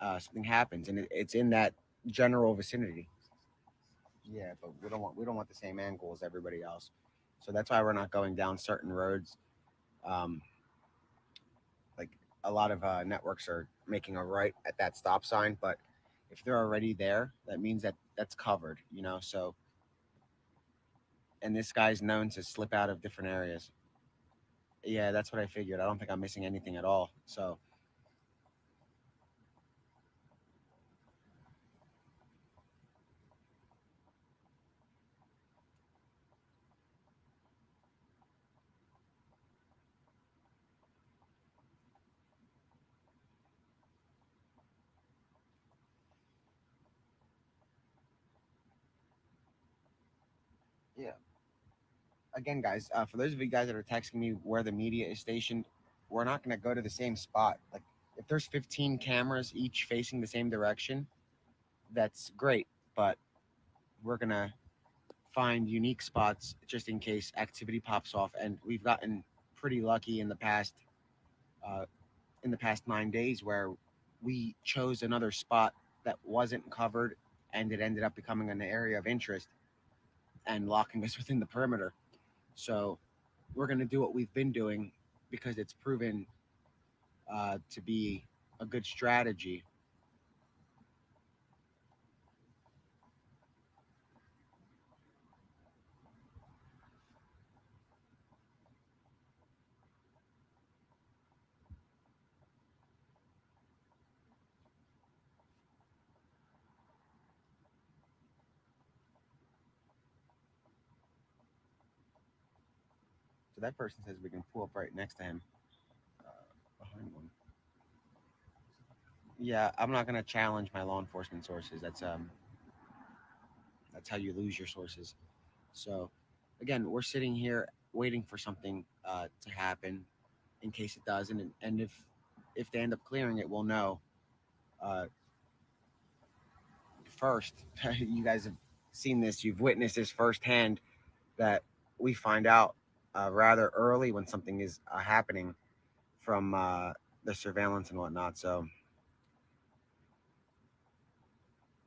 something happens, and it's in that general vicinity. Yeah, but we don't want the same angle as everybody else, so that's why we're not going down certain roads. Um, like a lot of networks are making a right at that stop sign, but if they're already there, that means that that's covered, you know. So, and this guy's known to slip out of different areas. Yeah, that's what I figured. I don't think I'm missing anything at all. So, yeah. Again, guys, for those of you guys that are texting me where the media is stationed, we're not going to go to the same spot. Like, if there's 15 cameras each facing the same direction, that's great. But we're going to find unique spots just in case activity pops off. And we've gotten pretty lucky uh, in the past 9 days where we chose another spot that wasn't covered, and it ended up becoming an area of interest and locking us within the perimeter. So we're going to do what we've been doing because it's proven to be a good strategy. So that person says we can pull up right next to him, uh, behind one. Yeah, I'm not going to challenge my law enforcement sources. That's how you lose your sources. So again, we're sitting here waiting for something to happen in case it doesn't, and if they end up clearing it, we'll know uh, first. You guys have seen this, you've witnessed this firsthand. That we find out rather early when something is happening from the surveillance and whatnot. So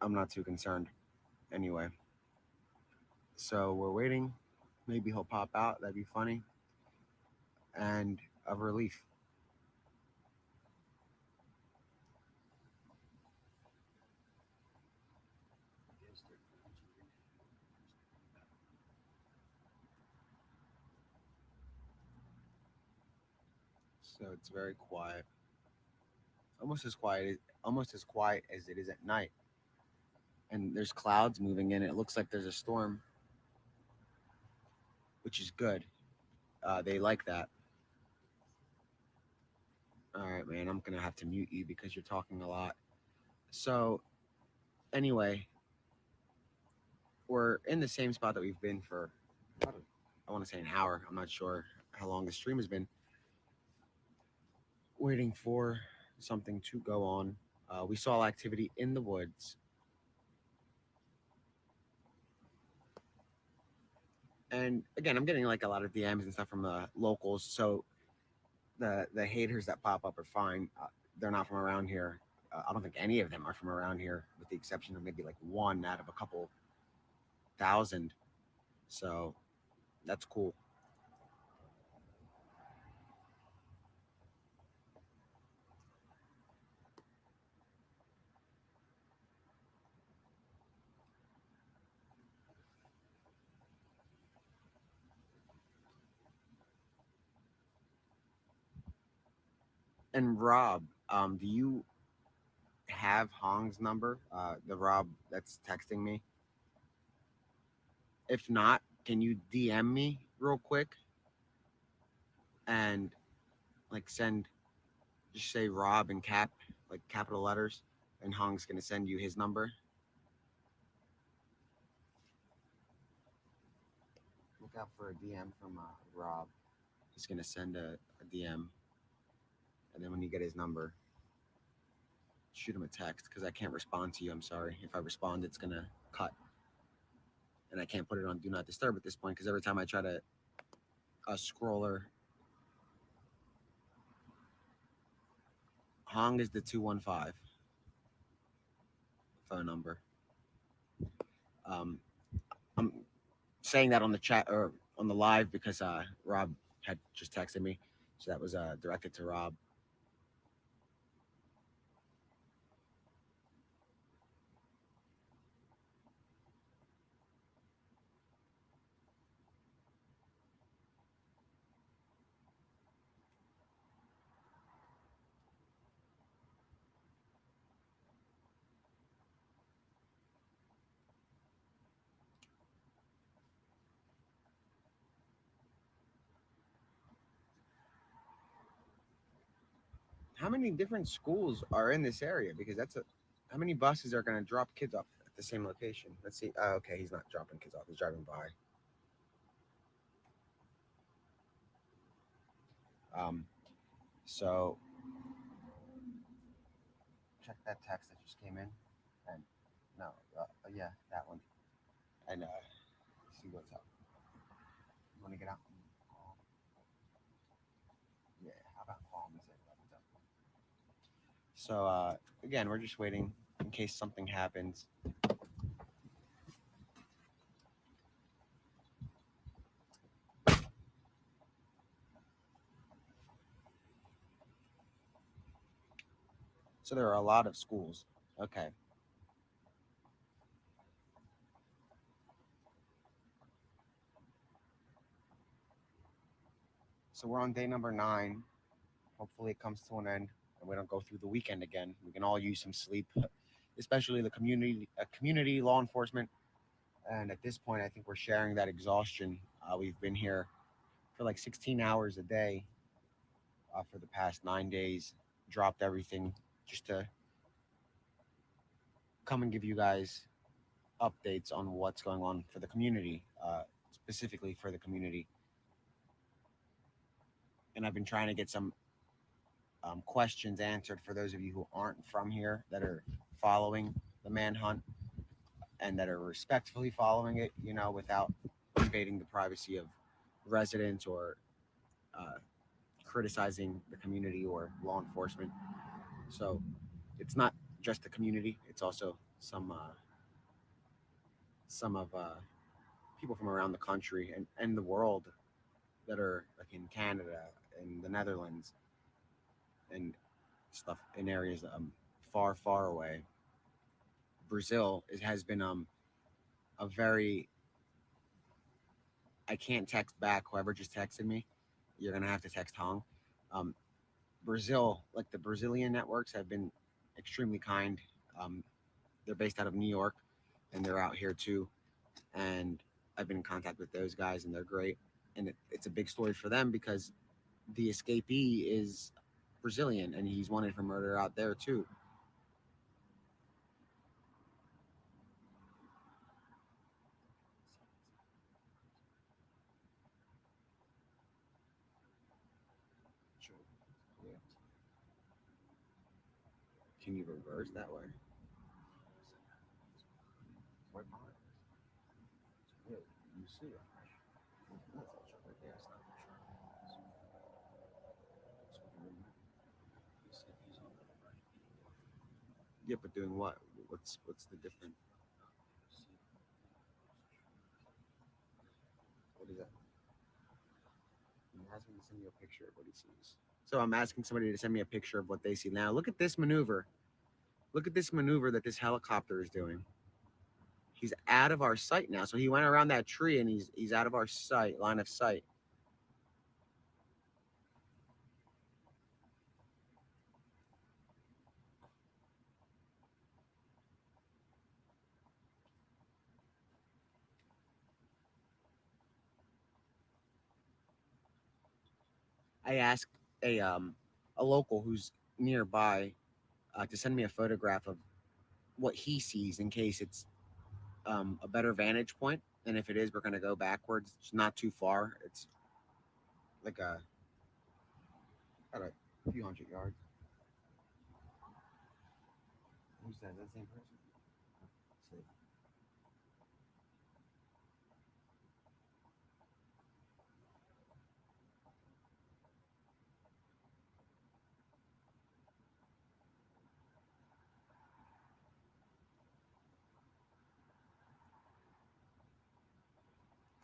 I'm not too concerned anyway. So we're waiting. Maybe he'll pop out. That'd be funny and of relief. So it's very quiet, almost as quiet as it is at night. And there's clouds moving in. It looks like there's a storm, which is good. They like that. All right, man. I'm gonna have to mute you because you're talking a lot. So anyway, we're in the same spot that we've been for, I want to say an hour. I'm not sure how long the stream has been, waiting for something to go on. We saw activity in the woods, and again, I'm getting like a lot of DMs and stuff from the locals. So the haters that pop up are fine. They're not from around here. I don't think any of them are from around here, with the exception of maybe like one out of a couple thousand. So that's cool. And Rob, do you have Hong's number? The Rob that's texting me. If not, can you DM me real quick and like send just say Rob and like capital letters, and Hong's gonna send you his number. Look out for a DM from Rob. He's gonna send a DM, and then when you get his number, shoot him a text because I can't respond to you. I'm sorry. If I respond, it's gonna cut, and I can't put it on Do Not Disturb at this point because every time I try to scroller, Hong is the 215 phone number. Um, I'm saying that on the chat or on the live because Rob had just texted me, so that was directed to Rob. How many different schools are in this area? Because that's a how many buses are going to drop kids off at the same location? Let's see. Okay, he's not dropping kids off. He's driving by. Um, so check that text that just came in, and no, yeah, that one, and see what's up. You want to get out? Yeah. How about call him and say what's up? So again, we're just waiting in case something happens. So there are a lot of schools. Okay. So we're on day number 9. Hopefully it comes to an end and we don't go through the weekend again. We can all use some sleep, especially the community law enforcement. And at this point, I think we're sharing that exhaustion. We've been here for like 16 hours a day for the past 9 days, dropped everything just to come and give you guys updates on what's going on for the community, specifically for the community. And I've been trying to get some questions answered for those of you who aren't from here that are following the manhunt and that are respectfully following it, without invading the privacy of residents or uh, criticizing the community or law enforcement. So it's not just the community; it's also some of people from around the country and the world that are like in Canada and the Netherlands and stuff in areas far, far away. Brazil has been a very I can't text back whoever just texted me. You're gonna have to text Hong. Um, Brazil, like the Brazilian networks, have been extremely kind. Um, they're based out of New York, and they're out here too. And I've been in contact with those guys, and they're great. And it's a big story for them because the escapee is Brazilian, and he's wanted for murder out there too. Sure. Yeah. Can you reverse that way? Right behind. Yeah, you see it. That's not sure. Yeah, it's not sure. Yeah, but doing what? What's the difference? What is that? I'm asking to send you a picture of what he sees. So I'm asking somebody to send me a picture of what they see. Now look at this maneuver. Look at this maneuver that this helicopter is doing. He's out of our sight now. So he went around that tree and he's out of our sight, line of sight. I asked a local who's nearby to send me a photograph of what he sees in case it's a better vantage point. And if it is, we're going to go backwards. It's not too far. It's like about a few hundred yards. Who's that? Is that the same person? See.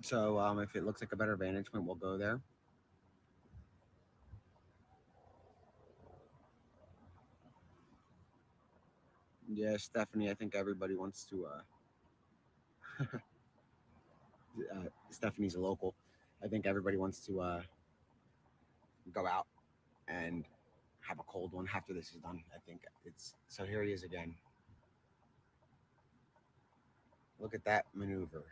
So if it looks like a better vantage point, we'll go there. Yeah, Stephanie. I think everybody wants to. Stephanie's a local. I think everybody wants to go out and have a cold one after this is done. I think it's so. Here he is again. Look at that maneuver.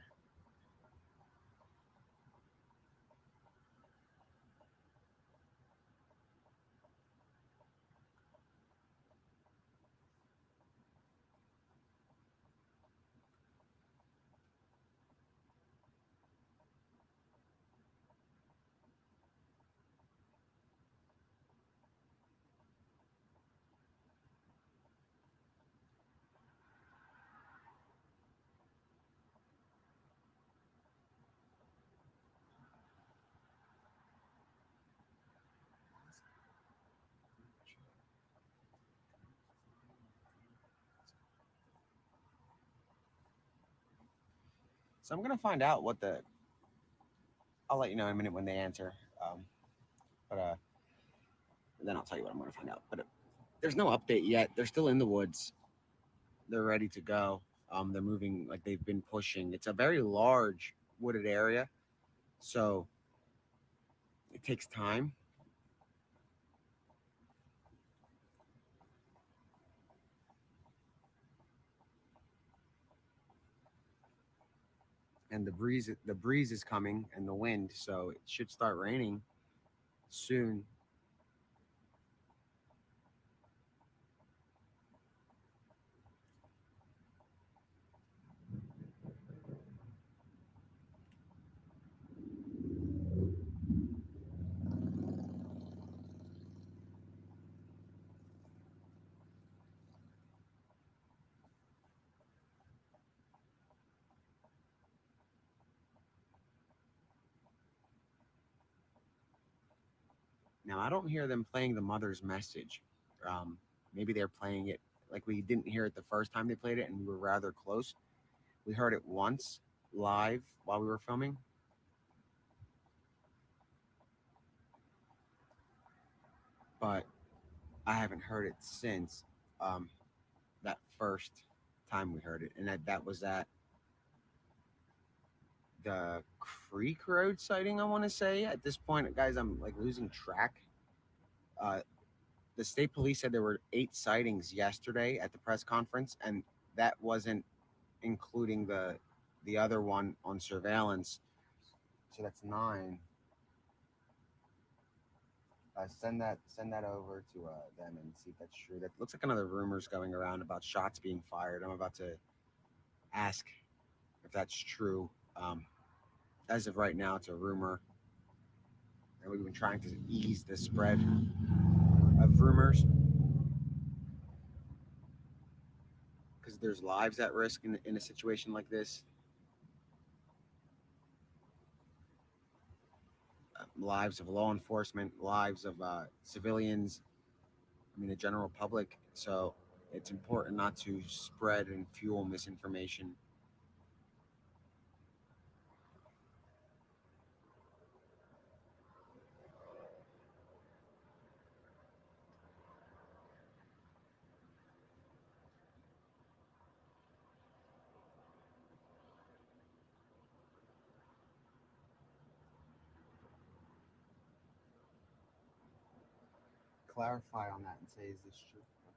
So I'm gonna find out what the. I'll let you know in a minute when they answer. But then I'll tell you what I'm gonna find out. But there's no update yet. They're still in the woods. They're ready to go. They're moving like they've been pushing. It's a very large wooded area, so it takes time. And the breeze is coming and the wind, so it should start raining soon. Now I don't hear them playing the mother's message. Um, Maybe they're playing it like we didn't hear it the first time they played it, and we were rather close. We heard it once live while we were filming, but I haven't heard it since um, that first time we heard it, and that was at the Creek Road sighting. I want to say at this point, guys, I'm like losing track. Uh, the state police said there were 8 sightings yesterday at the press conference, and that wasn't including the other one on surveillance. So that's 9. Send that over to them and see if that's true. That looks like another rumors going around about shots being fired. I'm about to ask if that's true. As of right now, it's a rumor, and we've been trying to ease the spread of rumors because there's lives at risk in a situation like this. Lives of law enforcement, lives of civilians, I mean, the general public. So it's important not to spread and fuel misinformation. Clarify on that and say, is this true? Okay.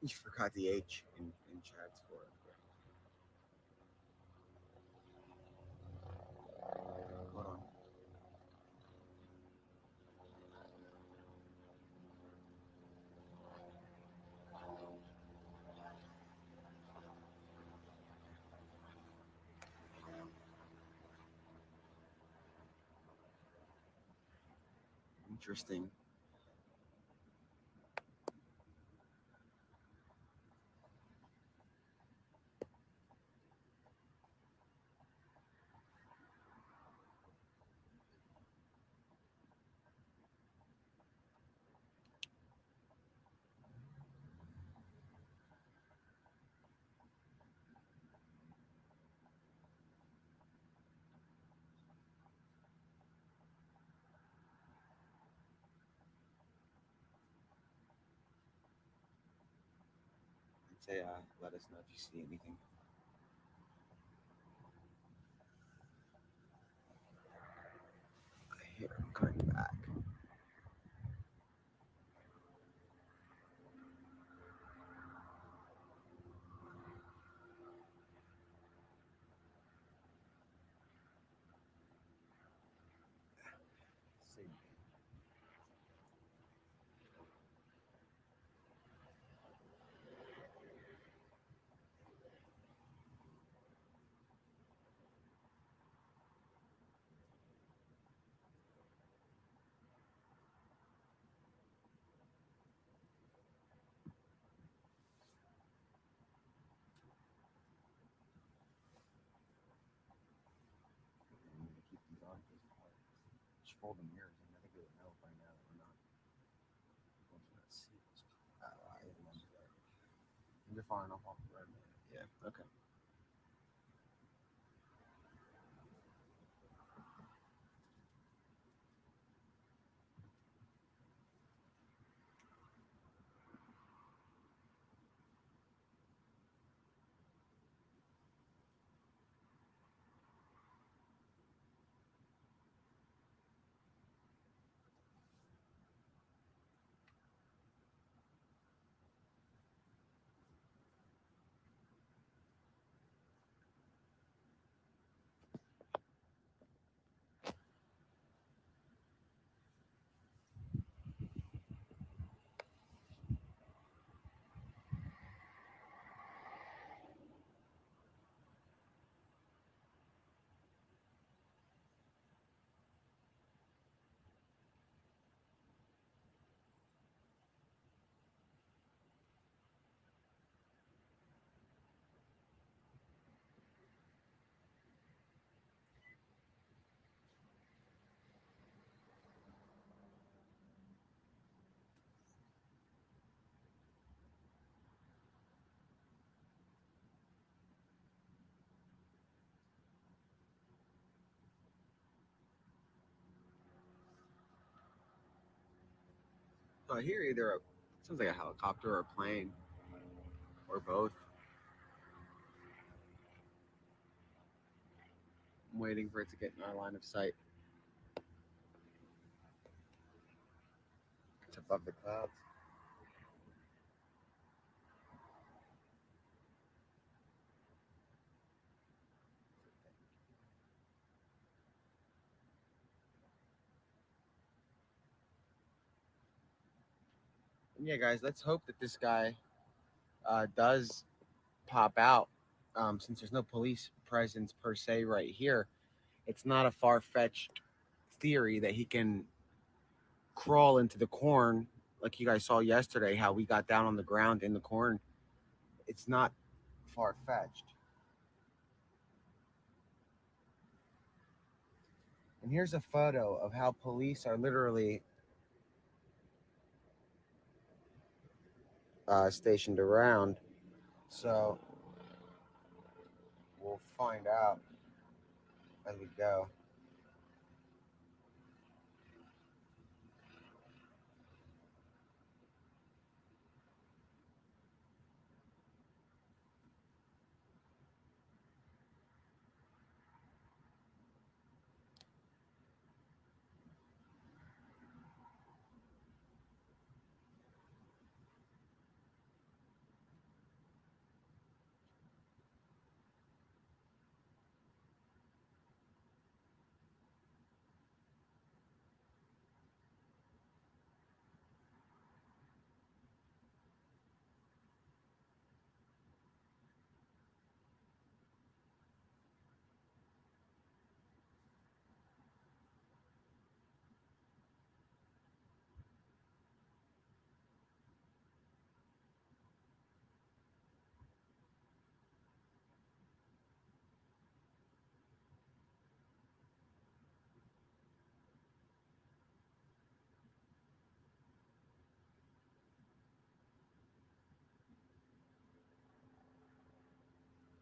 You forgot the H in chat score. Hold on. Interesting. I'd say let us know if you see anything. Here, I'm coming back. See. I'm gonna keep these on because just fold the mirrors, and I think it would know by now that we're not going to not see this. I remember that. You're far enough off the road, man. Yeah. Okay. So I hear either a sounds like a helicopter or a plane or both. I'm waiting for it to get in our line of sight. It's above the clouds. And yeah, guys, let's hope that this guy does pop out. Since there's no police presence per se right here, it's not a far fetched theory that he can crawl into the corn like you guys saw yesterday, how we got down on the ground in the corn. It's not far fetched. And here's a photo of how police are literally stationed around. So we'll find out as we go.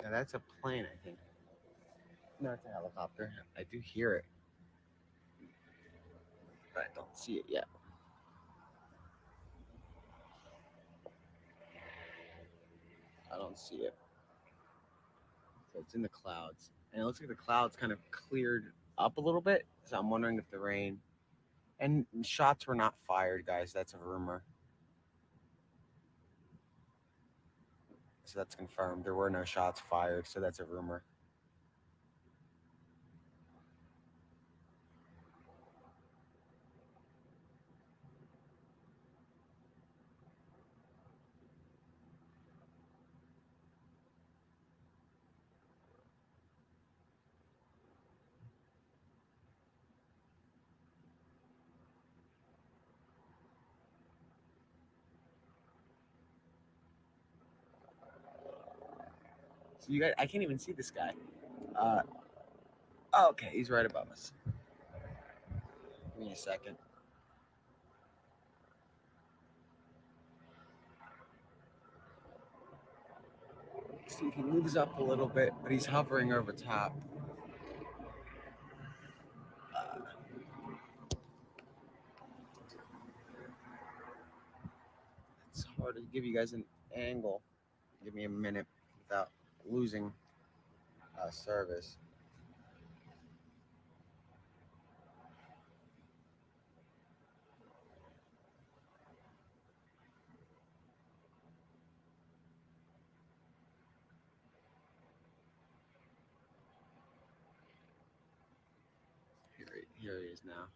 Now that's a plane, I think. No, it's a helicopter. I do hear it, but I don't see it yet. I don't see it. So it's in the clouds. And it looks like the clouds kind of cleared up a little bit. So I'm wondering if the rain. And shots were not fired, guys. That's a rumor. So that's confirmed. There were no shots fired. So that's a rumor. So you guys, I can't even see this guy. Uh, oh, okay, he's right above us. Give me a second. See if he moves up a little bit, but he's hovering over top. Uh, it's hard to give you guys an angle. Give me a minute without losing service. Here he is now.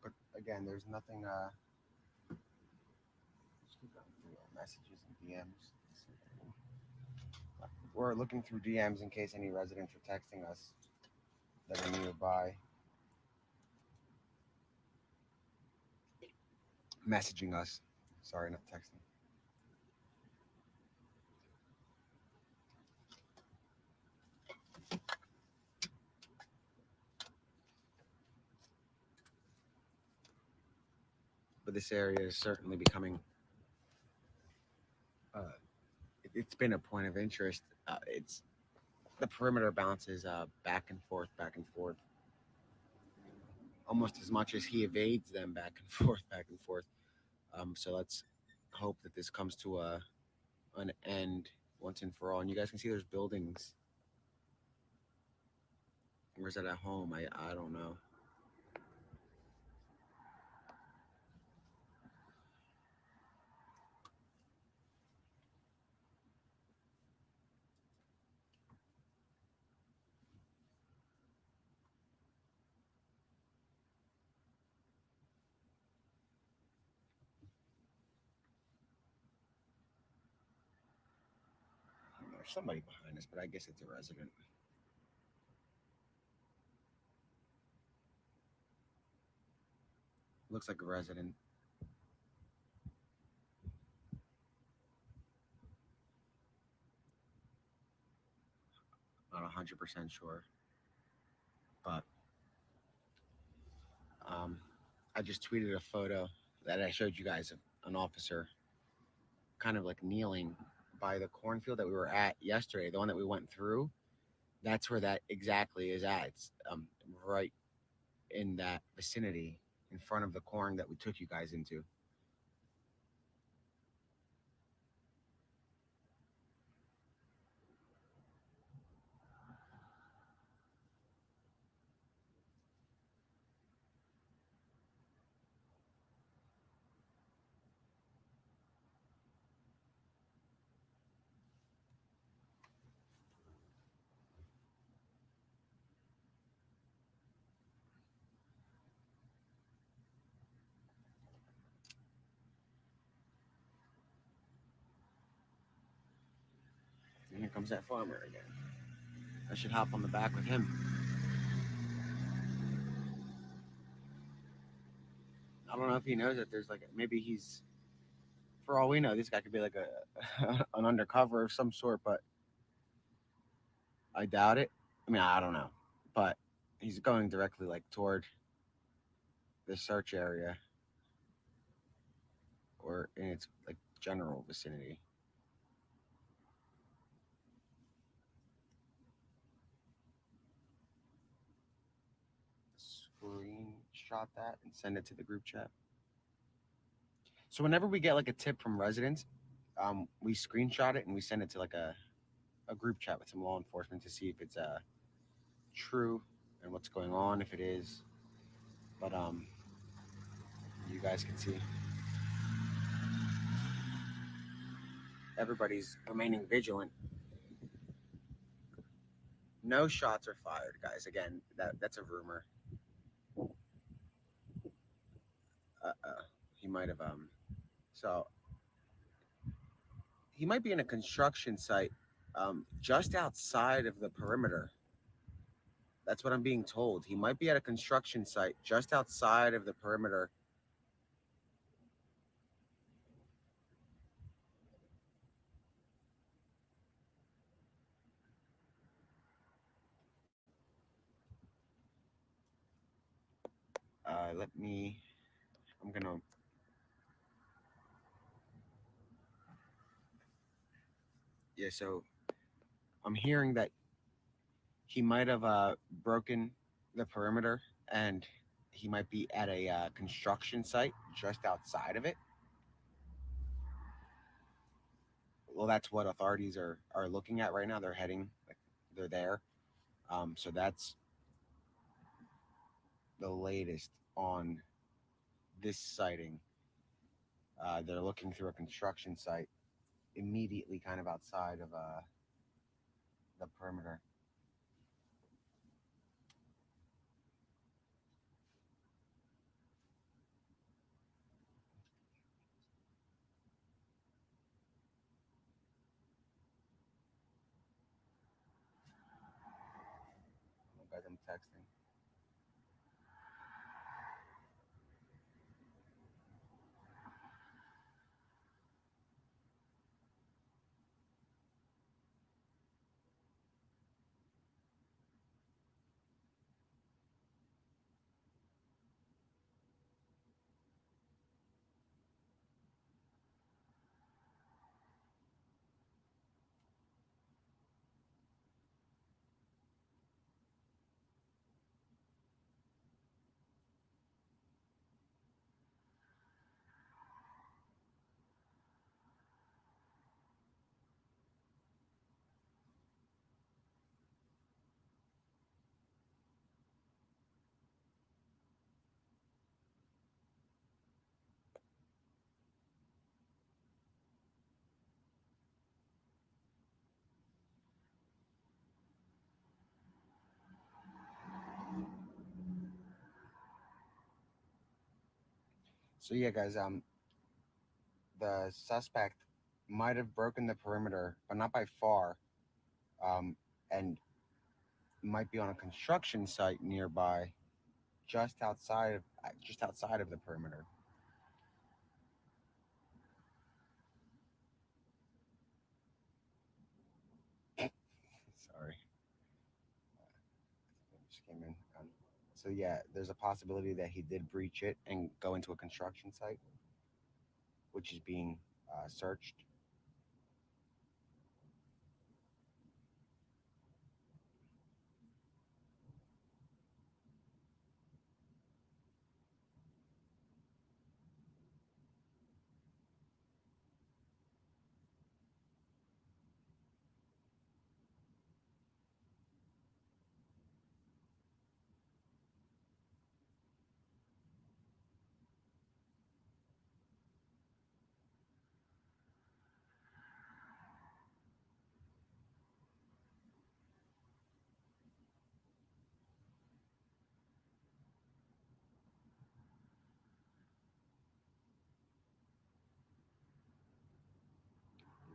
But again, there's nothing. Just keep going through messages and DMs. We're looking through DMs in case any residents are texting us that are nearby, messaging us. Sorry, not texting. But this area is certainly becoming. Uh, it's been a point of interest. It's the perimeter bounces back and forth, almost as much as he evades them back and forth, back and forth. So let's hope that this comes to an end once and for all. And you guys can see there's buildings. Or is that at home? I don't know. There's somebody behind us, but I guess it's a resident. Looks like a resident. Not 100% sure, but um, I just tweeted a photo that I showed you guys of an officer kind of like kneeling by the cornfield that we were at yesterday, the one that we went through. That's where that exactly is at. It's right in that vicinity in front of the corn that we took you guys into. And here comes that farmer again. I should hop on the back with him. I don't know if he knows that there's like maybe he's for all we know, this guy could be like a an undercover of some sort, but I doubt it. I mean, I don't know, but he's going directly like toward the search area or in its like general vicinity. Screenshot that and send it to the group chat. So whenever we get like a tip from residents, we screenshot it and we send it to like a group chat with some law enforcement to see if it's true and what's going on if it is. But you guys can see everybody's remaining vigilant. No shots are fired, guys. Again, that's a rumor. He might have so he might be in a construction site just outside of the perimeter. That's what I'm being told. He might be at a construction site just outside of the perimeter. Let me. I'm gonna. Yeah. So I'm hearing that he might have broken the perimeter and he might be at a construction site just outside of it. Well, that's what authorities are looking at right now. They're heading, like, they're there. So that's the latest on this sighting. They're looking through a construction site immediately, kind of outside of the perimeter. Oh, guys, I'm texting. So yeah, guys, the suspect might have broken the perimeter, but not by far, and might be on a construction site nearby, just outside of the perimeter. Sorry, I just came in. So yeah, there's a possibility that he did breach it and go into a construction site, which is being searched.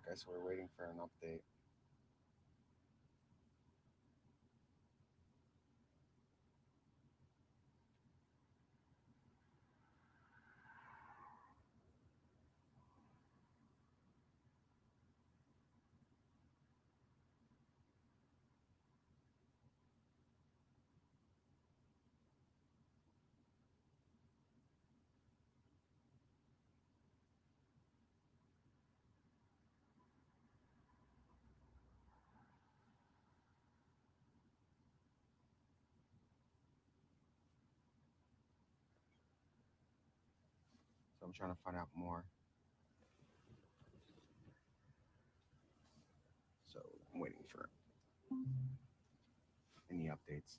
Okay, so we're waiting for an update. I'm trying to find out more. So I'm waiting for any updates.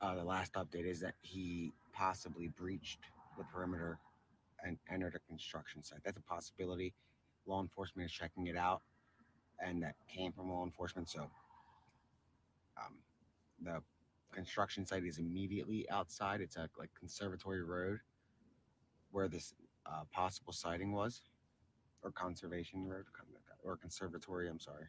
The last update is that he possibly breached the perimeter and entered a construction site. That's a possibility. Law enforcement is checking it out, and that came from law enforcement. So um, the construction site is immediately outside. It's a like Conservatory Road where this possible sighting was, or Conservation Road, or Conservatory. I'm sorry.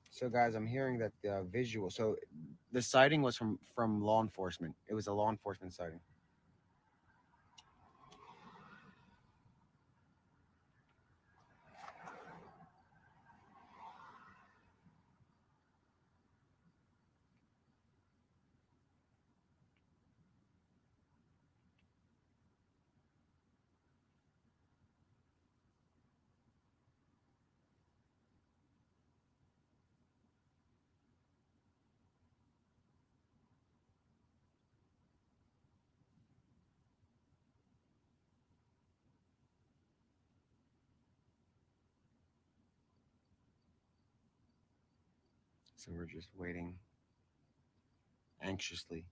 So, guys, I'm hearing that the visual. So, the sighting was from law enforcement. It was a law enforcement sighting. So we're just waiting anxiously.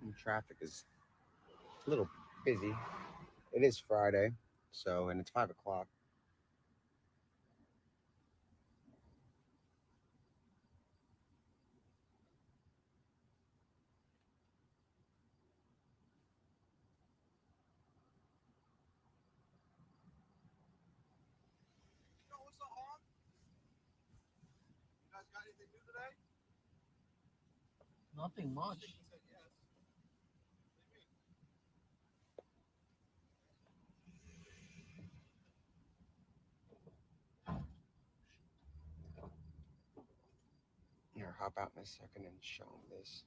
And traffic is a little busy. It is Friday, so and it's 5 o'clock. Nothing much. Here, hop out in a second and show him this.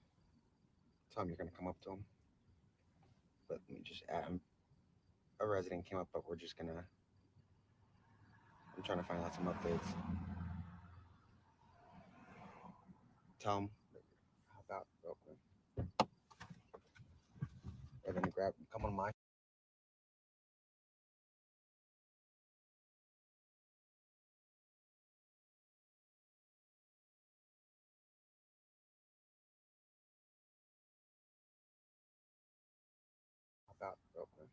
Tell him you're gonna come up to him. But let me just add. A resident came up, but we're just gonna. I'm trying to find out some updates. Tell him. Hop out real quick. And then grab. Come on my. Hop out real quick.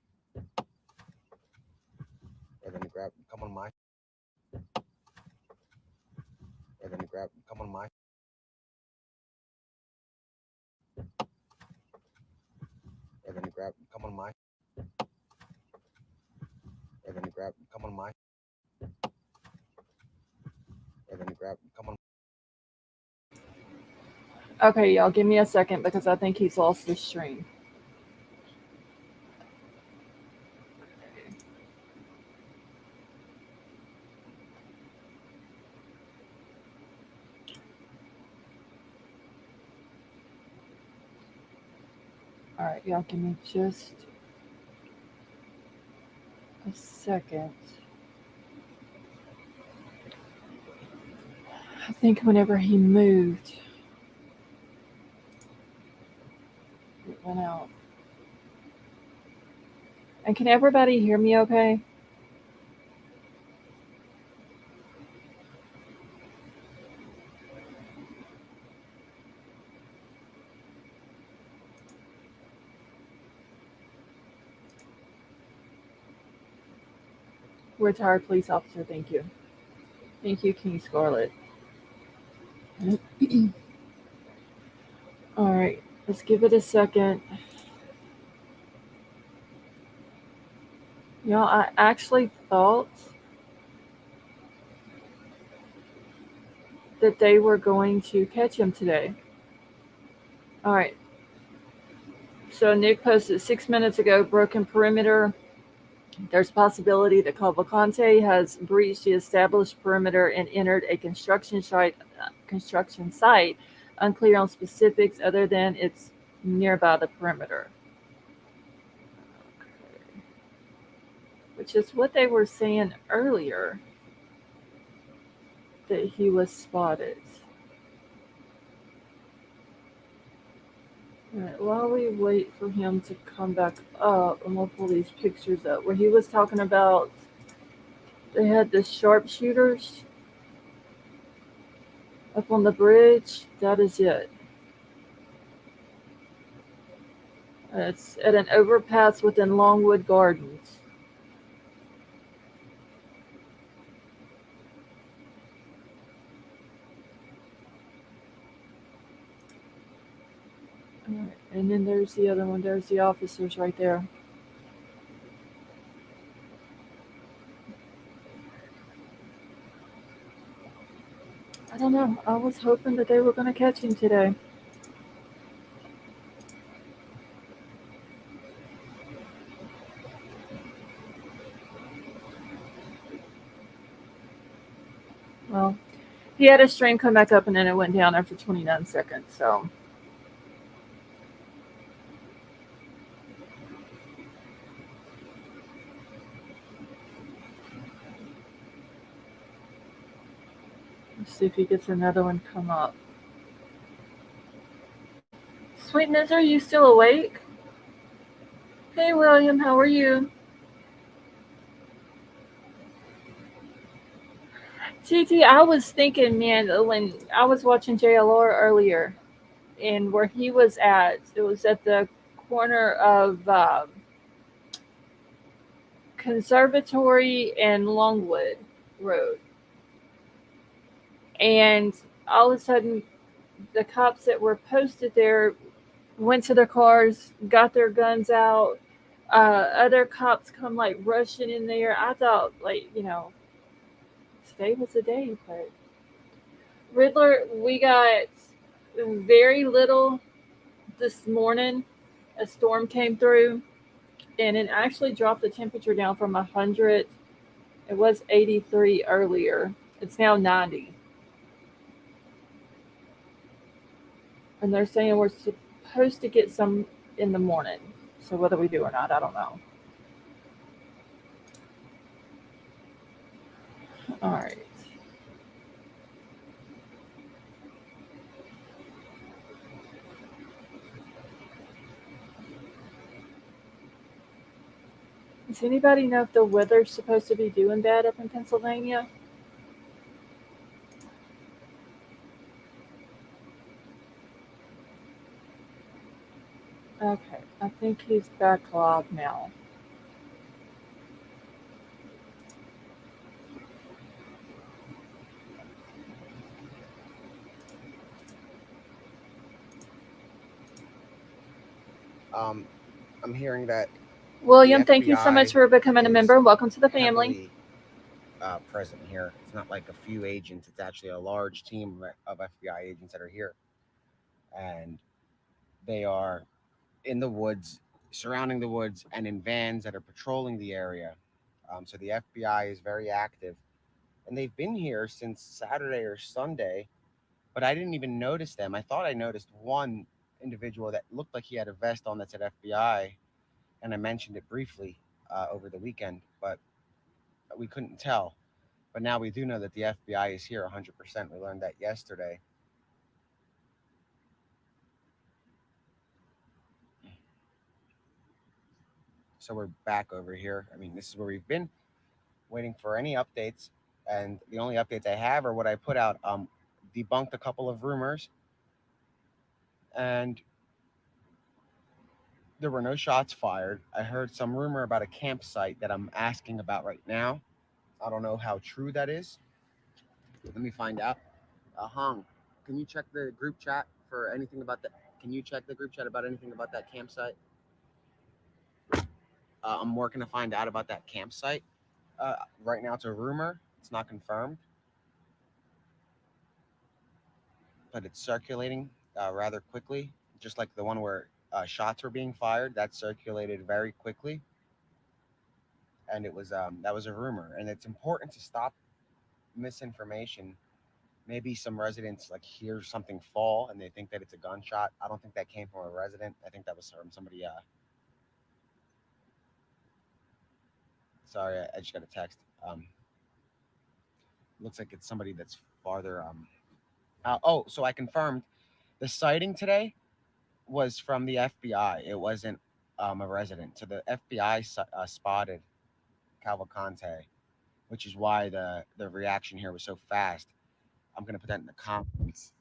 And then grab. Come on my. And then grab. Come on my. And then grab. Come on my. And then grab. Come on my. And then grab. Come on. Okay, y'all, give me a second because I think he's lost his stream. All right, y'all, give me just a second. I think whenever he moved, it went out. And can everybody hear me okay? Retired police officer, thank you. Thank you, King Scarlet. All right, let's give it a second. I actually thought that they were going to catch him today. All right. So Nick posted 6 minutes ago, broken perimeter. There's possibility that Cavalcante has breached the established perimeter and entered a construction site, unclear on specifics other than it's nearby the perimeter. Okay. Which is what they were saying earlier, that he was spotted. All right, while we wait for him to come back up, I'm gonna pull these pictures up where he was talking about they had the sharpshooters up on the bridge. That is it. It's at an overpass within Longwood Gardens. All right, and then there's the other one. There's the officers right there. I don't know. I was hoping that they were going to catch him today. Well, he had his stream come back up and then it went down after 29 seconds. So let's see if he gets another one come up. Sweetness, are you still awake? Hey, William, how are you? TT, I was thinking, man, when I was watching JLR earlier, and where he was at, it was at the corner of Conservatory and Longwood Road. And all of a sudden, the cops that were posted there went to their cars, got their guns out. Other cops come like rushing in there. I thought, like, today was the day, but Riddler, we got very little this morning. A storm came through and it actually dropped the temperature down from 100. It was 83 earlier. It's now 90. And they're saying we're supposed to get some in the morning. So whether we do or not, I don't know. All right. Does anybody know if the weather's supposed to be doing bad up in Pennsylvania? Okay, I think he's back live now. I'm hearing that William, the thank you so much FBI for becoming a is member. Welcome to the family. heavily present here. It's not like a few agents; it's actually a large team of FBI agents that are here, and they are in the woods, surrounding the woods, and in vans that are patrolling the area. So the FBI is very active, and they've been here since Saturday or Sunday, but I didn't even notice them. I thought I noticed one individual that looked like he had a vest on that said FBI, and I mentioned it briefly over the weekend, but we couldn't tell. But now we do know that the FBI is here 100%. We learned that yesterday. So we're back over here. I mean, this is where we've been waiting for any updates, and the only updates I have are what I put out. Debunked a couple of rumors, and there were no shots fired. I heard some rumor about a campsite that I'm asking about right now. I don't know how true that is. Let me find out. Hung, can you check the group chat for anything about that? Can you check the group chat about anything about that campsite? I'm working to find out about that campsite. Right now, it's a rumor. It's not confirmed, but it's circulating rather quickly. Just like the one where shots were being fired, that circulated very quickly, and it was that was a rumor. And it's important to stop misinformation. Maybe some residents like hear something fall and they think that it's a gunshot. I don't think that came from a resident. I think that was from somebody. Sorry, I just got a text. Looks like it's somebody that's farther. Oh, so I confirmed the sighting today was from the FBI. It wasn't a resident. So the FBI spotted Cavalcante, which is why the reaction here was so fast. I'm gonna put that in the comments.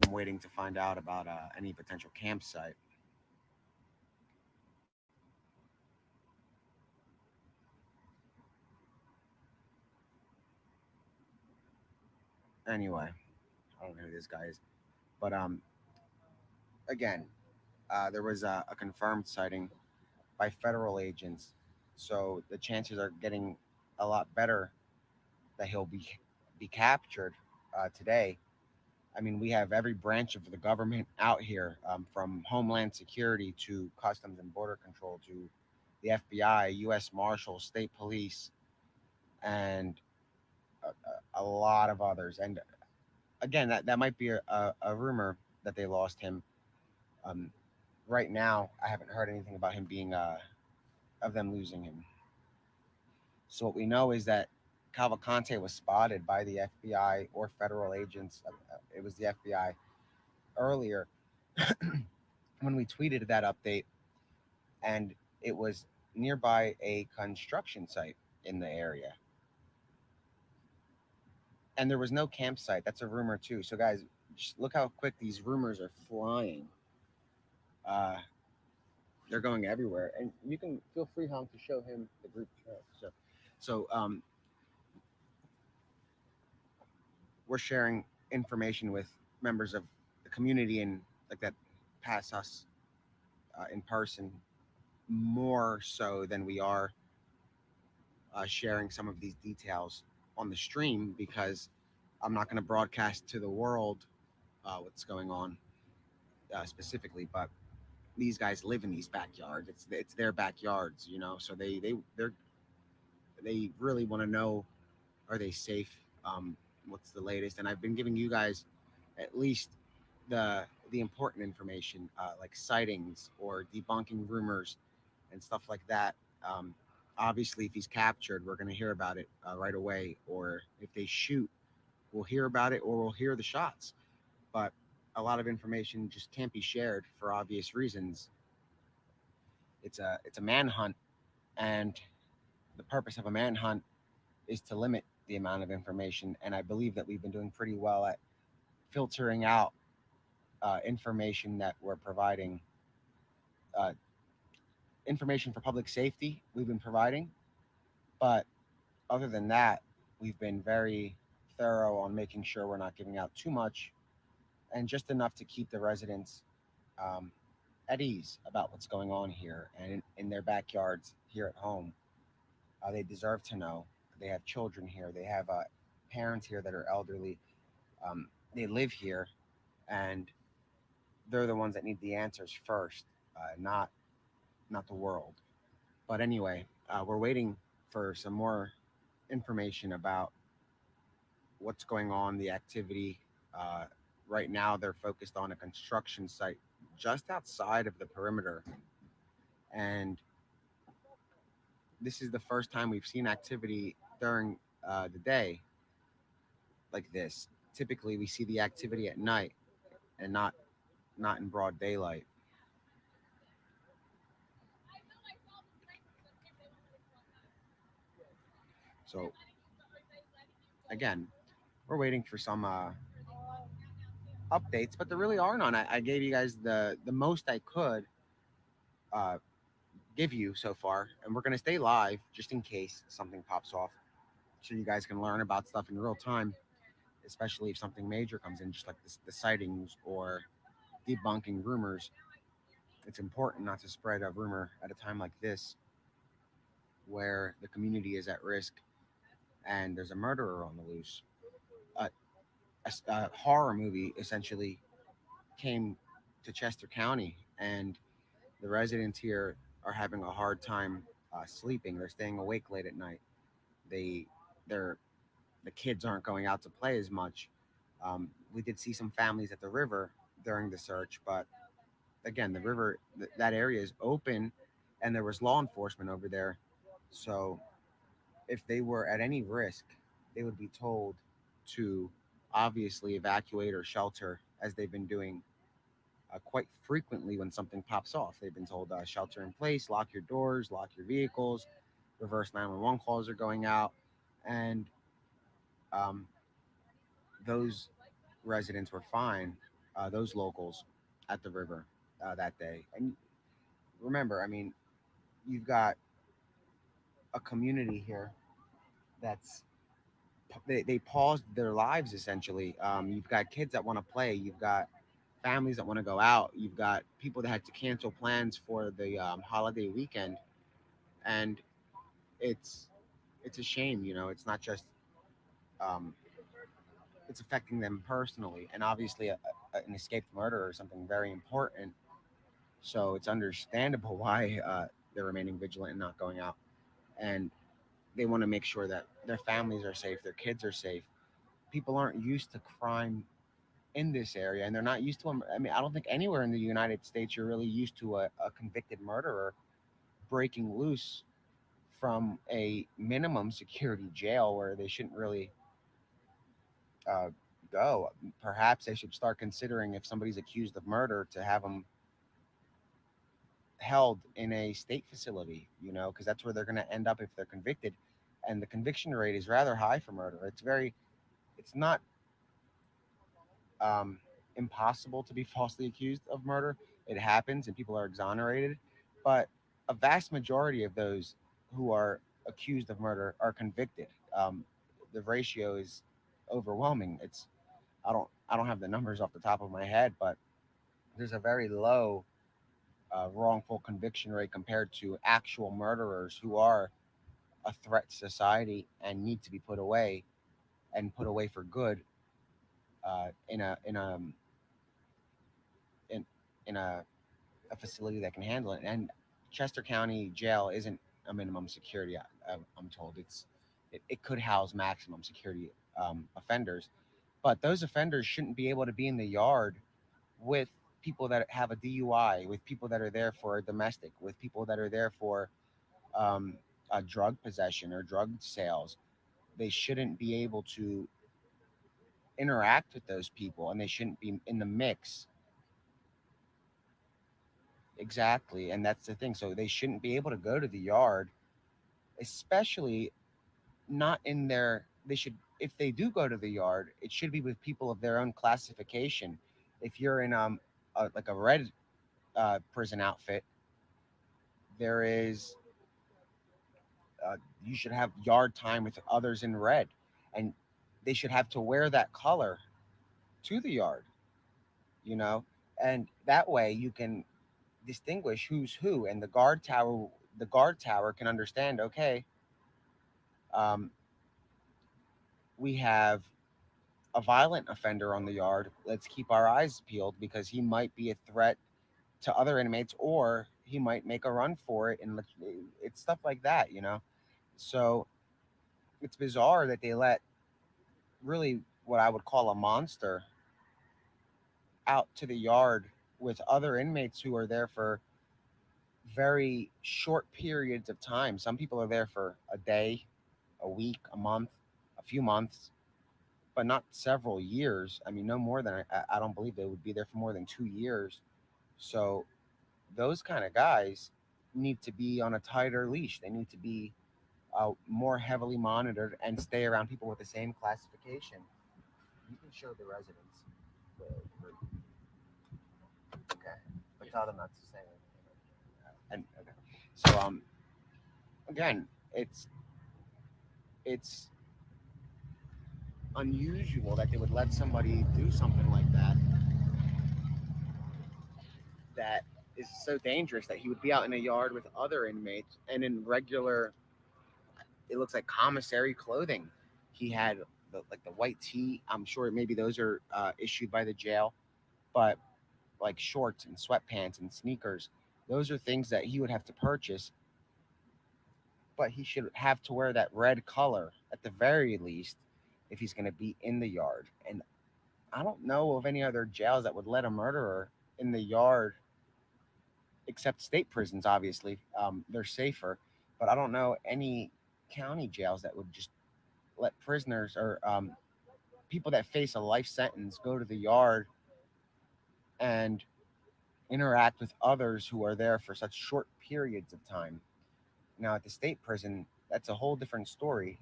I'm waiting to find out about any potential campsite. Anyway, I don't know who this guy is, but again, there was a confirmed sighting by federal agents, so the chances are getting a lot better that he'll be captured today. I mean, we have every branch of the government out here, from Homeland Security to Customs and Border Control to the FBI, U.S. Marshals, State Police, and a lot of others. And again, that might be a rumor that they lost him. Um, right now, I haven't heard anything about him being of them losing him. So what we know is that Cavalcante was spotted by the FBI or federal agents. It was the FBI earlier when we tweeted that update, and it was nearby a construction site in the area. And there was no campsite. That's a rumor too. So guys, just look how quick these rumors are flying. Uh, they're going everywhere, and you can feel free, Hong, to show him the group chat. So we're sharing information with members of the community and like that pass us in person more so than we are sharing some of these details on the stream, because I'm not going to broadcast to the world what's going on specifically, but these guys live in these backyards. It's their backyards, you know. So they really want to know, are they safe? What's the latest? And I've been giving you guys at least the important information, like sightings or debunking rumors and stuff like that. Obviously, if he's captured, we're going to hear about it right away. Or if they shoot, we'll hear about it, or we'll hear the shots. But a lot of information just can't be shared for obvious reasons. It's a manhunt, and the purpose of a manhunt is to limit the amount of information. And I believe that we've been doing pretty well at filtering out information that we're providing. Uh, Information for public safety we've been providing, but other than that, we've been very thorough on making sure we're not giving out too much, and just enough to keep the residents um, at ease about what's going on here and in their backyards here at home. They deserve to know. They have children here. They have parents here that are elderly. They live here, and they're the ones that need the answers first, not the world. But anyway, we're waiting for some more information about what's going on, the activity. Uh, right now, they're focused on a construction site just outside of the perimeter, and this is the first time we've seen activity during the day like this. Typically, we see the activity at night and not in broad daylight. So again, we're waiting for some updates, but there really are none. I gave you guys the most I could uh, give you so far, and we're gonna stay live just in case something pops off, so you guys can learn about stuff in real time, especially if something major comes in, just like the sightings or debunking rumors. It's important not to spread a rumor at a time like this, where the community is at risk and there's a murderer on the loose. A, a horror movie essentially came to Chester County, and the residents here are having a hard time sleeping. They're staying awake late at night. They, they're the kids aren't going out to play as much. We did see some families at the river during the search, but again, the river, that area is open, and there was law enforcement over there. So if they were at any risk, they would be told to obviously evacuate or shelter, as they've been doing quite frequently when something pops off. They've been told shelter in place, lock your doors, lock your vehicles. Reverse 911 calls are going out, and um, those residents were fine. Those locals at the river that day. And remember, I mean, you've got a community here that's they paused their lives essentially. You've got kids that want to play. You've got families that want to go out. You've got people that had to cancel plans for the holiday weekend, and it's it's a shame. It's not just um, it's affecting them personally, and obviously an escaped murderer is something very important. So it's understandable why they're remaining vigilant and not going out, and they want to make sure that their families are safe, their kids are safe. People aren't used to crime in this area, and they're not used to them. I mean, I don't think anywhere in the United States you're really used to a convicted murderer breaking loose from a minimum security jail where they shouldn't really uh, go. Perhaps they should start considering, if somebody's accused of murder, to have them held in a state facility, because that's where they're going to end up if they're convicted. And the conviction rate is rather high for murder. It's not um, impossible to be falsely accused of murder. It happens and people are exonerated, but a vast majority of those who are accused of murder are convicted. The ratio is overwhelming. I don't have the numbers off the top of my head, but there's a very low wrongful conviction rate compared to actual murderers who are a threat to society and need to be put away, and put away for good, in in a facility that can handle it. And Chester County Jail isn't a minimum security. I'm told it could house maximum security offenders, but those offenders shouldn't be able to be in the yard with people that have a DUI, with people that are there for a domestic, with people that are there for um, a drug possession or drug sales. They shouldn't be able to interact with those people, and they shouldn't be in the mix. Exactly, and that's the thing. So they shouldn't be able to go to the yard, especially not in their. They should, if they do go to the yard, it should be with people of their own classification. If you're in like a red prison outfit, there is you should have yard time with others in red, and they should have to wear that color to the yard. You know, and that way you can distinguish who's who, and the guard tower can understand. Okay, um, we have a violent offender on the yard. Let's keep our eyes peeled because he might be a threat to other inmates, or he might make a run for it. And it's stuff like that. So it's bizarre that they let really what I would call a monster out to the yard with other inmates who are there for very short periods of time. Some people are there for a day, a week, a month, a few months, but not several years. I mean, no more than I don't believe they would be there for more than 2 years. So those kind of guys need to be on a tighter leash. They need to be more heavily monitored and stay around people with the same classification. You can show the residents. Okay, but tell them not to say anything. And okay. So again, it's unusual that they would let somebody do something like that. That is so dangerous that he would be out in a yard with other inmates and in regular, it looks like commissary clothing. He had like the white tee. I'm sure maybe those are issued by the jail, but like shorts and sweatpants and sneakers, those are things that he would have to purchase. But he should have to wear that red color at the very least if he's going to be in the yard. And I don't know of any other jails that would let a murderer in the yard, except state prisons. Obviously, they're safer, but I don't know any county jails that would just let prisoners or people that face a life sentence go to the yard and interact with others who are there for such short periods of time. Now, at the state prison, that's a whole different story.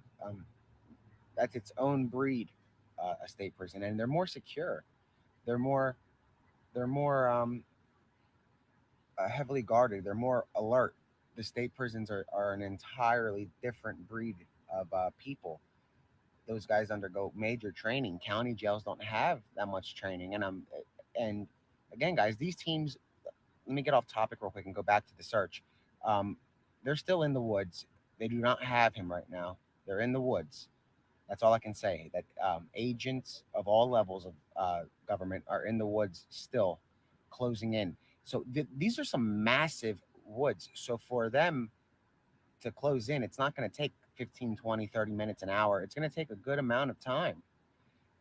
That's its own breed, a state prison, and they're more secure. They're more they're more heavily guarded. They're more alert. The state prisons are an entirely different breed of people. Those guys undergo major training. County jails don't have that much training, and again, guys, these teams. Let me get off topic real quick and go back to the search. Um, they're still in the woods. They do not have him right now. They're in the woods. That's all I can say. That agents of all levels of government are in the woods still, closing in. So these are some massive woods. So for them to close in, it's not going to take 15, 20, 30 minutes, an hour. It's going to take a good amount of time.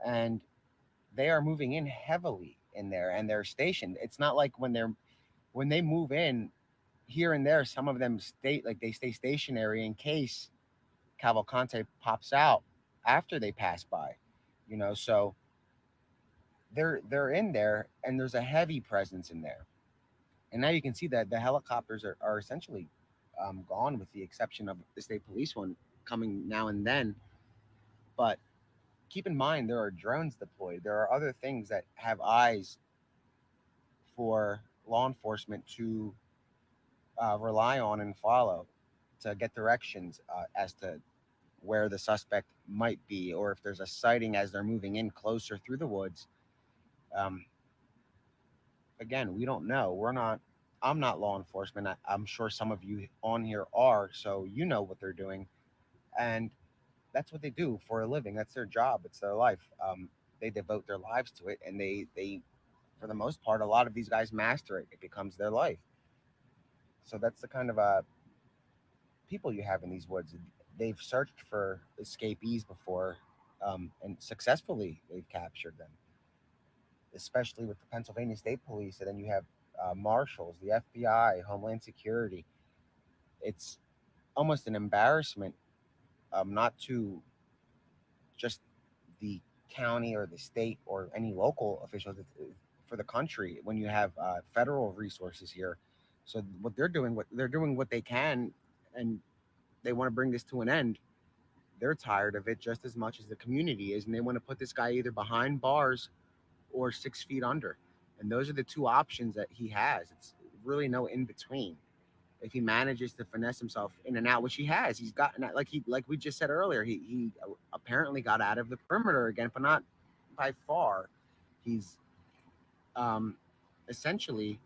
And they are moving in heavily in there and they're stationed. It's not like when they move in here and there, some of them they stay stationary in case Cavalcante pops out after they pass by. So they're in there and there's a heavy presence in there. And now you can see that the helicopters are essentially gone, with the exception of the state police one coming now and then. But keep in mind, there are drones deployed. There are other things that have eyes for law enforcement to rely on and follow to get directions as to where the suspect might be, or if there's a sighting as they're moving in closer through the woods. Um, Again, we don't know. We're not. I'm not law enforcement. I'm sure some of you on here are, so you know what they're doing, and that's what they do for a living. That's their job. It's their life. They devote their lives to it, and they, for the most part, a lot of these guys master it. It becomes their life. So that's the kind of people you have in these woods. They've searched for escapees before, and successfully they've captured them, especially with the Pennsylvania State Police. And then you have marshals, the FBI, Homeland Security. It's almost an embarrassment, not to just the county or the state or any local officials, for the country, when you have federal resources here. So what they're doing what they can, and they want to bring this to an end. They're tired of it just as much as the community is, and they want to put this guy either behind bars or 6 feet under. And those are the two options that he has. It's really no in between. If he manages to finesse himself in and out, which he has, he's gotten like we just said earlier, he apparently got out of the perimeter again, but not by far. He's um, essentially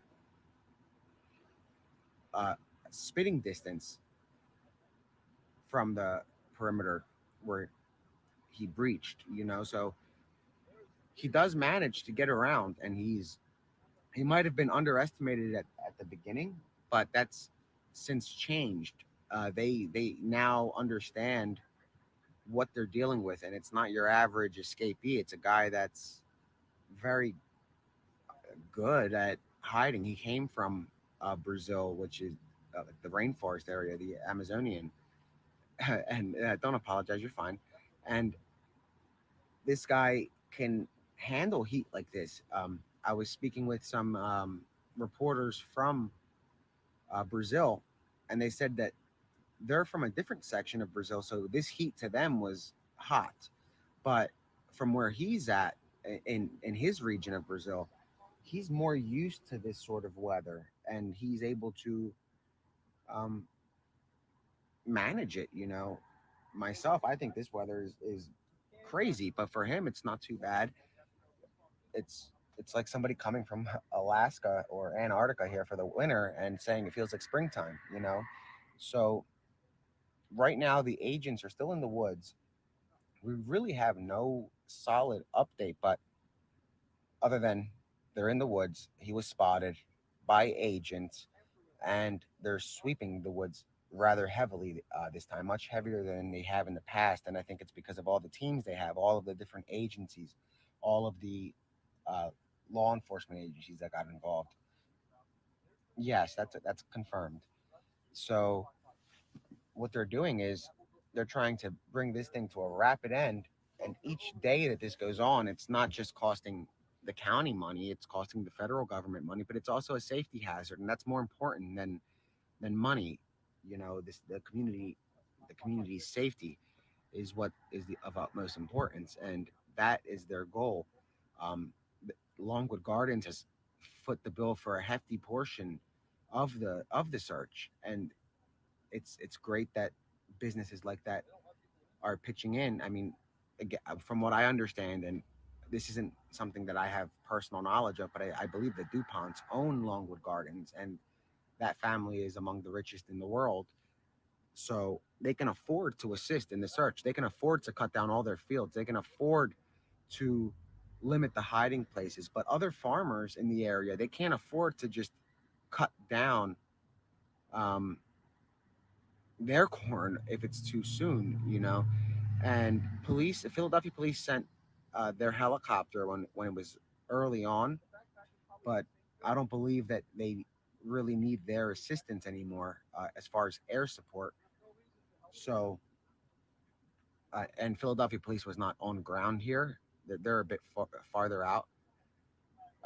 spitting distance from the perimeter where he breached. So he does manage to get around, and he might have been underestimated at the beginning, but that's since changed. They now understand what they're dealing with, and it's not your average escapee. It's a guy that's very good at hiding. He came from Brazil, which is the rainforest area, the Amazonian. And don't apologize, you're fine. And this guy can handle heat like this. I was speaking with some reporters from Brazil, and they said that they're from a different section of Brazil, so this heat to them was hot. But from where he's at in his region of Brazil, he's more used to this sort of weather, and he's able to um, manage it. Myself, I think this weather is crazy, but for him, it's not too bad. It's like somebody coming from Alaska or Antarctica here for the winter and saying it feels like springtime. So right now the agents are still in the woods. We really have no solid update, but other than they're in the woods, he was spotted by agents, and they're sweeping the woods rather heavily this time, much heavier than they have in the past. And I think it's because of all the teams they have, all of the different agencies, all of the uh, law enforcement agencies that got involved. Yes, that's confirmed. So what they're doing is they're trying to bring this thing to a rapid end. And each day that this goes on, it's not just costing the county money, it's costing the federal government money, but it's also a safety hazard, and that's more important than money. This the community's safety is what is of utmost importance, and that is their goal. Longwood Gardens has foot the bill for a hefty portion of the search, and it's great that businesses like that are pitching in. I mean, again, from what I understand, and this isn't something that I have personal knowledge of, but I believe the DuPonts own Longwood Gardens, and that family is among the richest in the world. So they can afford to assist in the search. They can afford to cut down all their fields. They can afford to limit the hiding places. But other farmers in the area, they can't afford to just cut down um, their corn if it's too soon. And Philadelphia police sent their helicopter when it was early on, but I don't believe that they really need their assistance anymore as far as air support. So, and Philadelphia police was not on ground here. They're a bit farther out.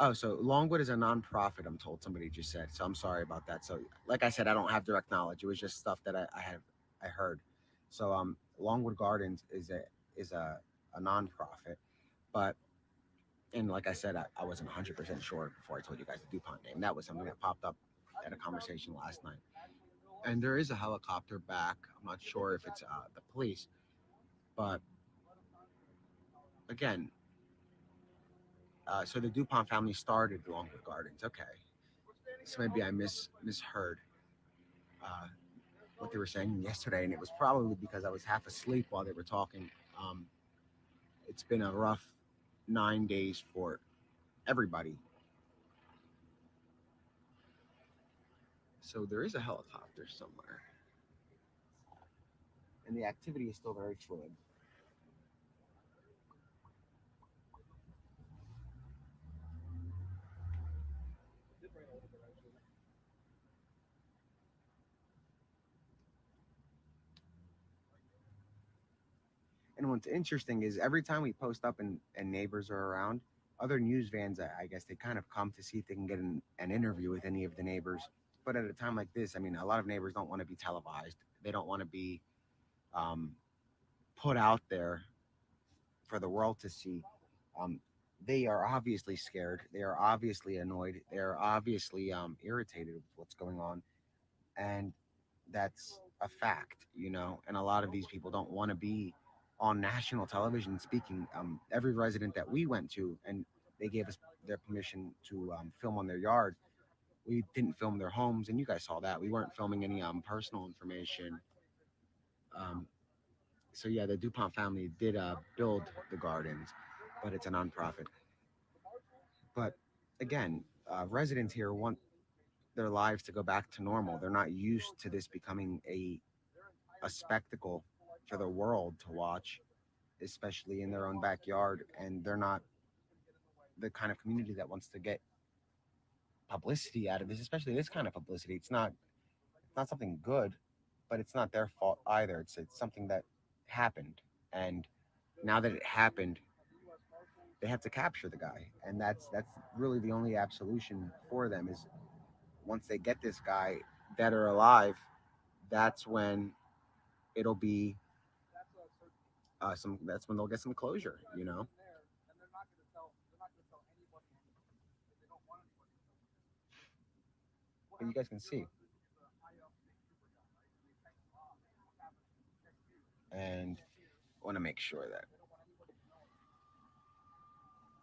Oh, so Longwood is a nonprofit. I'm told somebody just said. So I'm sorry about that. So, like I said, I don't have direct knowledge. It was just stuff that I heard. So Longwood Gardens is a nonprofit, but and like I said, I wasn't 100% sure before I told you guys the DuPont name. That was something that popped up at a conversation last night. And there is a helicopter back. I'm not sure if it's the police, but again, so the DuPont family started Longwood Gardens. Okay, so maybe I misheard uh, what they were saying yesterday, and it was probably because I was half asleep while they were talking. Um, it's been a rough 9 days for everybody. So there is a helicopter somewhere, and the activity is still very fluid. And what's interesting is every time we post up and neighbors are around, other news vans, I guess they kind of come to see if they can get an interview with any of the neighbors. But at a time like this, I mean, a lot of neighbors don't want to be televised. They don't want to be um, put out there for the world to see. Um, they are obviously scared. They are obviously annoyed. They are obviously irritated with what's going on. And that's a fact. And a lot of these people don't want to be on national television speaking. Every resident that we went to, and they gave us their permission to film on their yard. We didn't film their homes, and you guys saw that. We weren't filming any personal information. Um, so yeah, the DuPont family did build the gardens, but it's a nonprofit. But again, residents here want their lives to go back to normal. They're not used to this becoming a spectacle for the world to watch, especially in their own backyard. And they're not the kind of community that wants to get publicity out of this, especially this kind of publicity. It's not something good, but it's not their fault either. It's something that happened, and now that it happened, they have to capture the guy, and that's really the only absolution for them is once they get this guy dead or alive. That's when it'll be some. That's when they'll get some closure. You know. But you guys can see, and I want to make sure that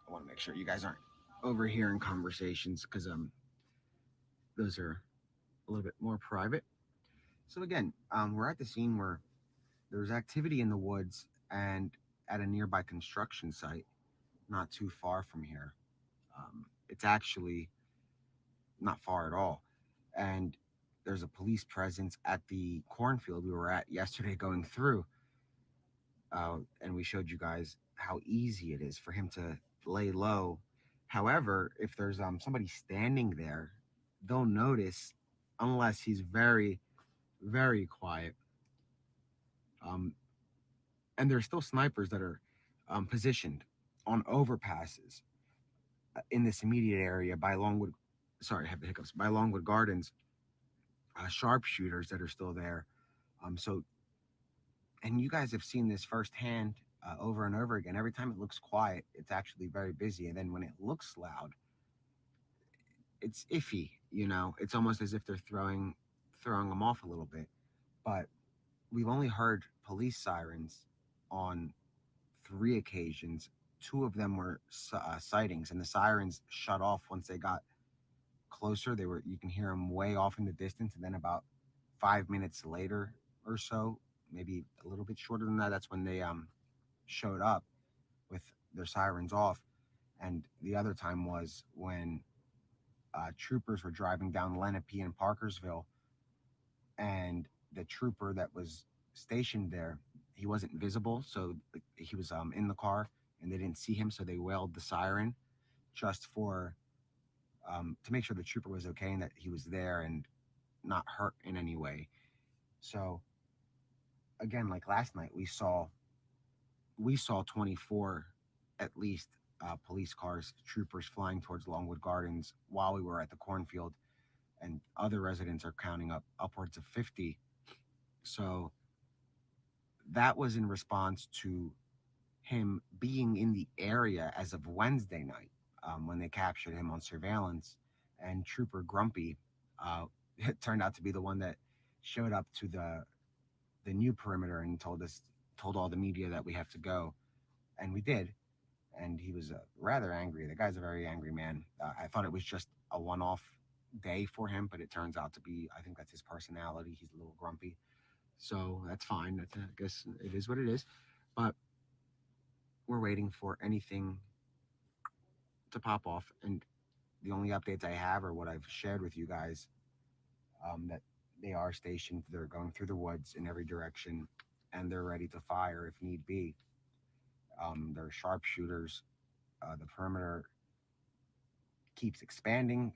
I want to make sure you guys aren't overhearing conversations because those are a little bit more private. So again, we're at the scene where there's activity in the woods and at a nearby construction site, not too far from here. It's actually not far at all, and there's a police presence at the cornfield we were at yesterday going through, and we showed you guys how easy it is for him to lay low. However, if there's somebody standing there, they'll notice unless he's very, very quiet. Um, and there's still snipers that are positioned on overpasses in this immediate area by Longwood. Sorry, I have the hiccups. By Longwood Gardens, sharpshooters that are still there. So, and you guys have seen this firsthand over and over again. Every time it looks quiet, it's actually very busy, and then when it looks loud, it's iffy. You know, it's almost as if they're throwing them off a little bit. But we've only heard police sirens on 3 occasions. Two of them were sightings, and the sirens shut off once they got closer. They were You can hear them way off in the distance, and then about 5 minutes later or so, maybe a little bit shorter than that, that's when they showed up with their sirens off. And the other time was when troopers were driving down Lenape in Parkersville, and the trooper that was stationed there, he wasn't visible, so he was in the car, and they didn't see him, so they wailed the siren just for to make sure the trooper was okay and that he was there and not hurt in any way. So again, like last night, we saw 24 at least police cars, troopers flying towards Longwood Gardens while we were at the cornfield, and other residents are counting up upwards of 50. So that was in response to him being in the area as of Wednesday night, when they captured him on surveillance. And Trooper Grumpy it turned out to be the one that showed up to the new perimeter and told all the media that we have to go, and we did. And he was rather angry. The guy's a very angry man. I thought it was just a one-off day for him, but it turns out to be. I think that's his personality. He's a little grumpy, so that's fine. I guess it is what it is. But we're waiting for anything to pop off, and the only updates I have are what I've shared with you guys. That they are stationed. They're going through the woods in every direction, and they're ready to fire if need be. They're sharpshooters. The perimeter keeps expanding,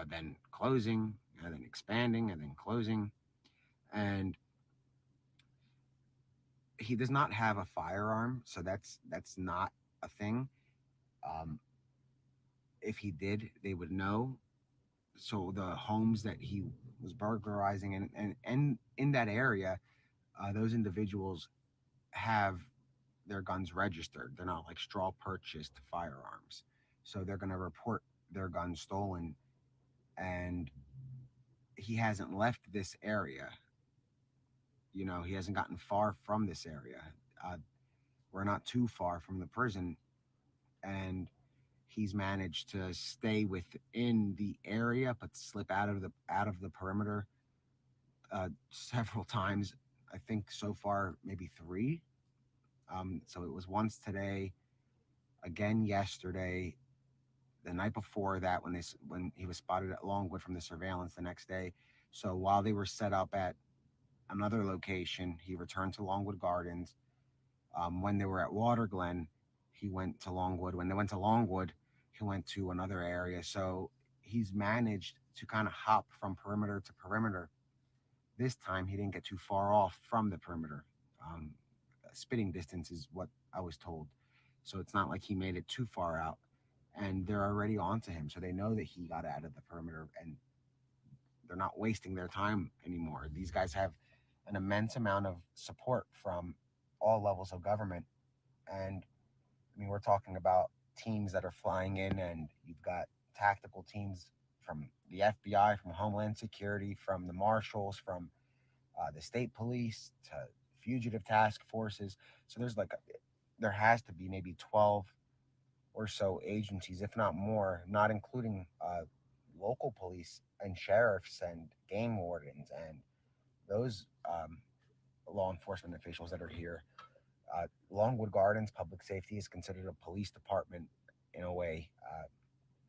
then closing, and then expanding, and then closing. And he does not have a firearm, so that's not a thing. Um, if he did, they would know. So the homes that he was burglarizing and in that area, those individuals have their guns registered. They're not like straw purchased firearms. So they're going to report their guns stolen. And he hasn't left this area. You know, he hasn't gotten far from this area. Uh, we're not too far from the prison. And he's managed to stay within the area but slip out of the perimeter several times. I think so far maybe three. So it was once today, again yesterday, the night before that when he was spotted at Longwood from the surveillance the next day. So while they were set up at another location, he returned to Longwood Gardens. When they were at Waterglen, he went to Longwood. When they went to Longwood, he went to another area. So he's managed to kind of hop from perimeter to perimeter. This time he didn't get too far off from the perimeter. Um, Spitting distance is what I was told. So it's not like he made it too far out. And they're already onto him. So they know that he got out of the perimeter, and they're not wasting their time anymore. These guys have an immense amount of support from all levels of government. And I mean, we're talking about teams that are flying in, and you've got tactical teams from the FBI, from Homeland Security, from the marshals, from the state police to fugitive task forces. So there has to be maybe 12 or so agencies, if not more, not including local police and sheriffs and game wardens and those law enforcement officials that are here. Longwood Gardens Public Safety is considered a police department in a way.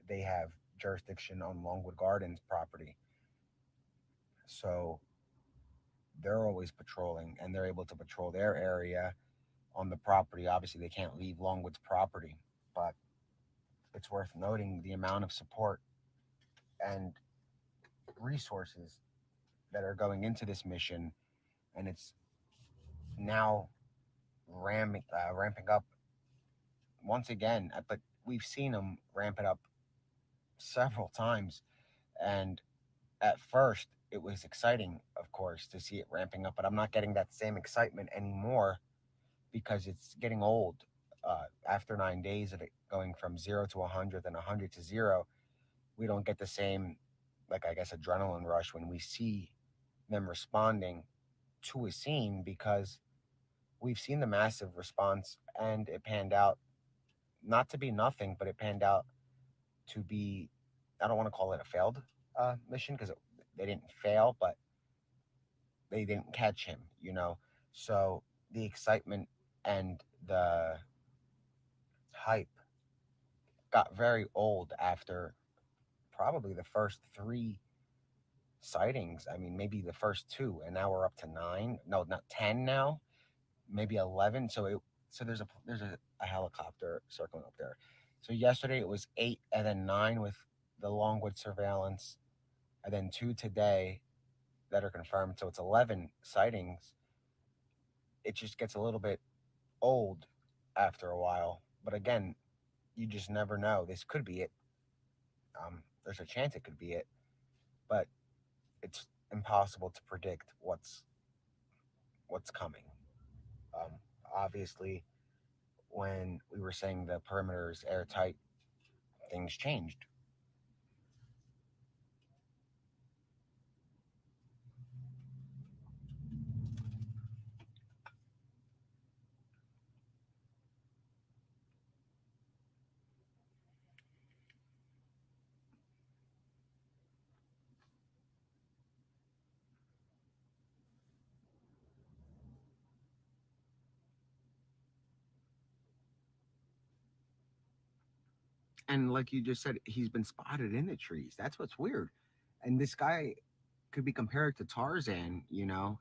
They have jurisdiction on Longwood Gardens property, so they're always patrolling and they're able to patrol their area on the property. Obviously, they can't leave Longwood's property, but it's worth noting the amount of support and resources that are going into this mission, and it's now ramping up once again. But we've seen them ramp it up several times, and at first it was exciting, of course, to see it ramping up. But I'm not getting that same excitement anymore because it's getting old. After 9 days of it going from 0 to 100, then 100 to 0, we don't get the same, like, I guess, adrenaline rush when we see them responding to a scene, because we've seen the massive response and it panned out not to be nothing, but it panned out to be, I don't want to call it a failed mission because they didn't fail, but they didn't catch him. So the excitement and the hype got very old after probably the first three sightings. I mean, maybe the first two, and now we're up to nine. No, not 10 now, maybe 11. So there's a helicopter circling up there. So yesterday it was 8, and then 9 with the Longwood surveillance, and then 2 today that are confirmed. So it's 11 sightings. It just gets a little bit old after a while. But again, you just never know. This could be it. There's a chance it could be it, but it's impossible to predict what's coming. Um, Obviously, when we were saying the perimeter is airtight, things changed. And like you just said, he's been spotted in the trees. That's what's weird. And this guy could be compared to Tarzan.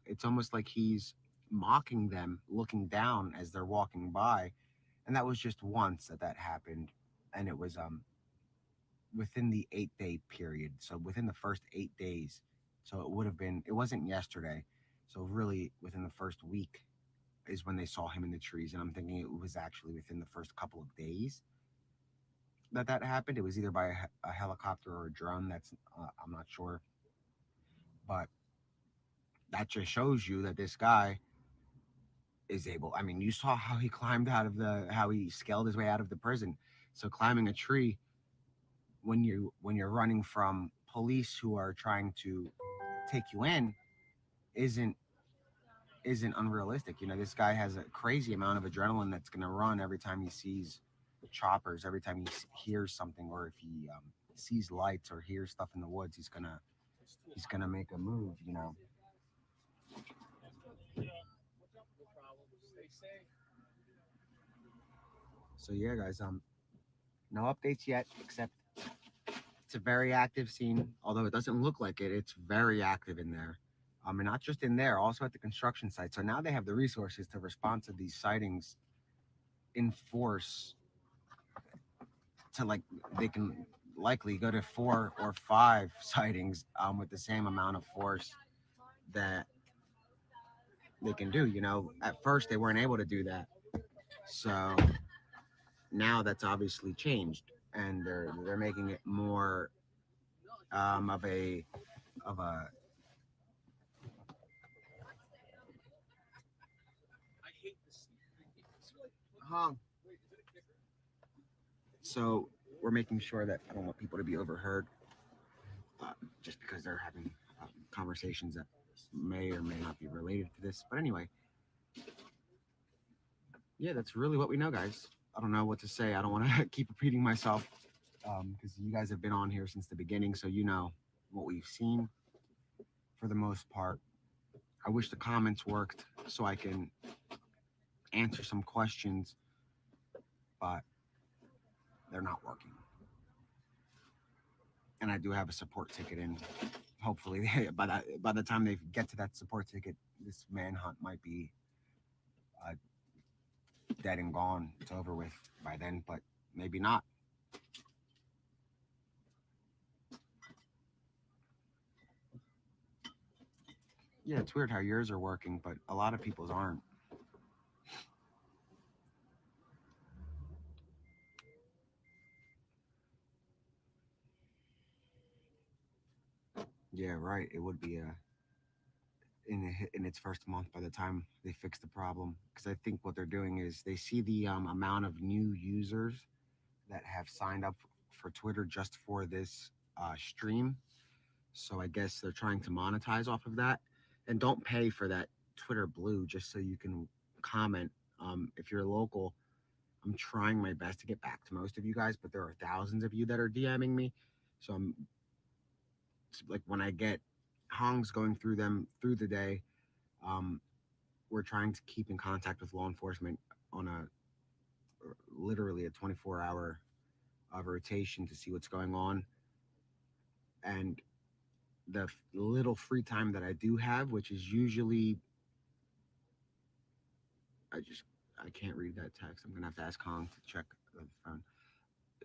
It's almost like he's mocking them, looking down as they're walking by. And that was just once that happened, and it was within the 8-day period. So within the first 8 days. So it would have been. It wasn't yesterday. So really, within the first week is when they saw him in the trees. And I'm thinking it was actually within the first couple of days that happened. It was either by a helicopter or a drone. That's I'm not sure, but that just shows you that this guy is able. I mean, you saw how he climbed how he scaled his way out of the prison. So climbing a tree when you're running from police who are trying to take you in isn't isn't unrealistic. This guy has a crazy amount of adrenaline that's going to run every time he sees choppers, every time he hears something, or if he sees lights or hears stuff in the woods, he's gonna make a move. No problem. Stay safe. So yeah, guys, no updates yet, except it's a very active scene. Although it doesn't look like it, it's very active in there. And not just in there, also at the construction site. So now they have the resources to respond to these sightings in force. To, like, they can likely go to 4 or 5 sightings with the same amount of force that they can do. At first they weren't able to do that. So now that's obviously changed, and they're making it more of a Hong. So we're making sure that I don't want people to be overheard, just because they're having conversations that may or may not be related to this. But anyway, yeah, that's really what we know, guys. I don't know what to say. I don't want to keep repeating myself, because you guys have been on here since the beginning, so you know what we've seen for the most part. I wish the comments worked so I can answer some questions, but they're not working. And I do have a support ticket in. Hopefully, by the time they get to that support ticket, this manhunt might be uh, dead and gone. It's over with by then, but maybe not. Yeah, it's weird how yours are working, but a lot of people's aren't. Yeah, right. It would be in its first month by the time they fix the problem. Because I think what they're doing is they see the amount of new users that have signed up for Twitter just for this stream. So I guess they're trying to monetize off of that. And don't pay for that Twitter Blue just so you can comment. If you're local, I'm trying my best to get back to most of you guys, but there are thousands of you that are DMing me. So I'm like, when I get hongs going through them through the day, um, we're trying to keep in contact with law enforcement on a literally a 24-hour rotation to see what's going on. And the little free time that I do have, which is usually, I can't read that text. I'm gonna have to ask Hong to check the phone.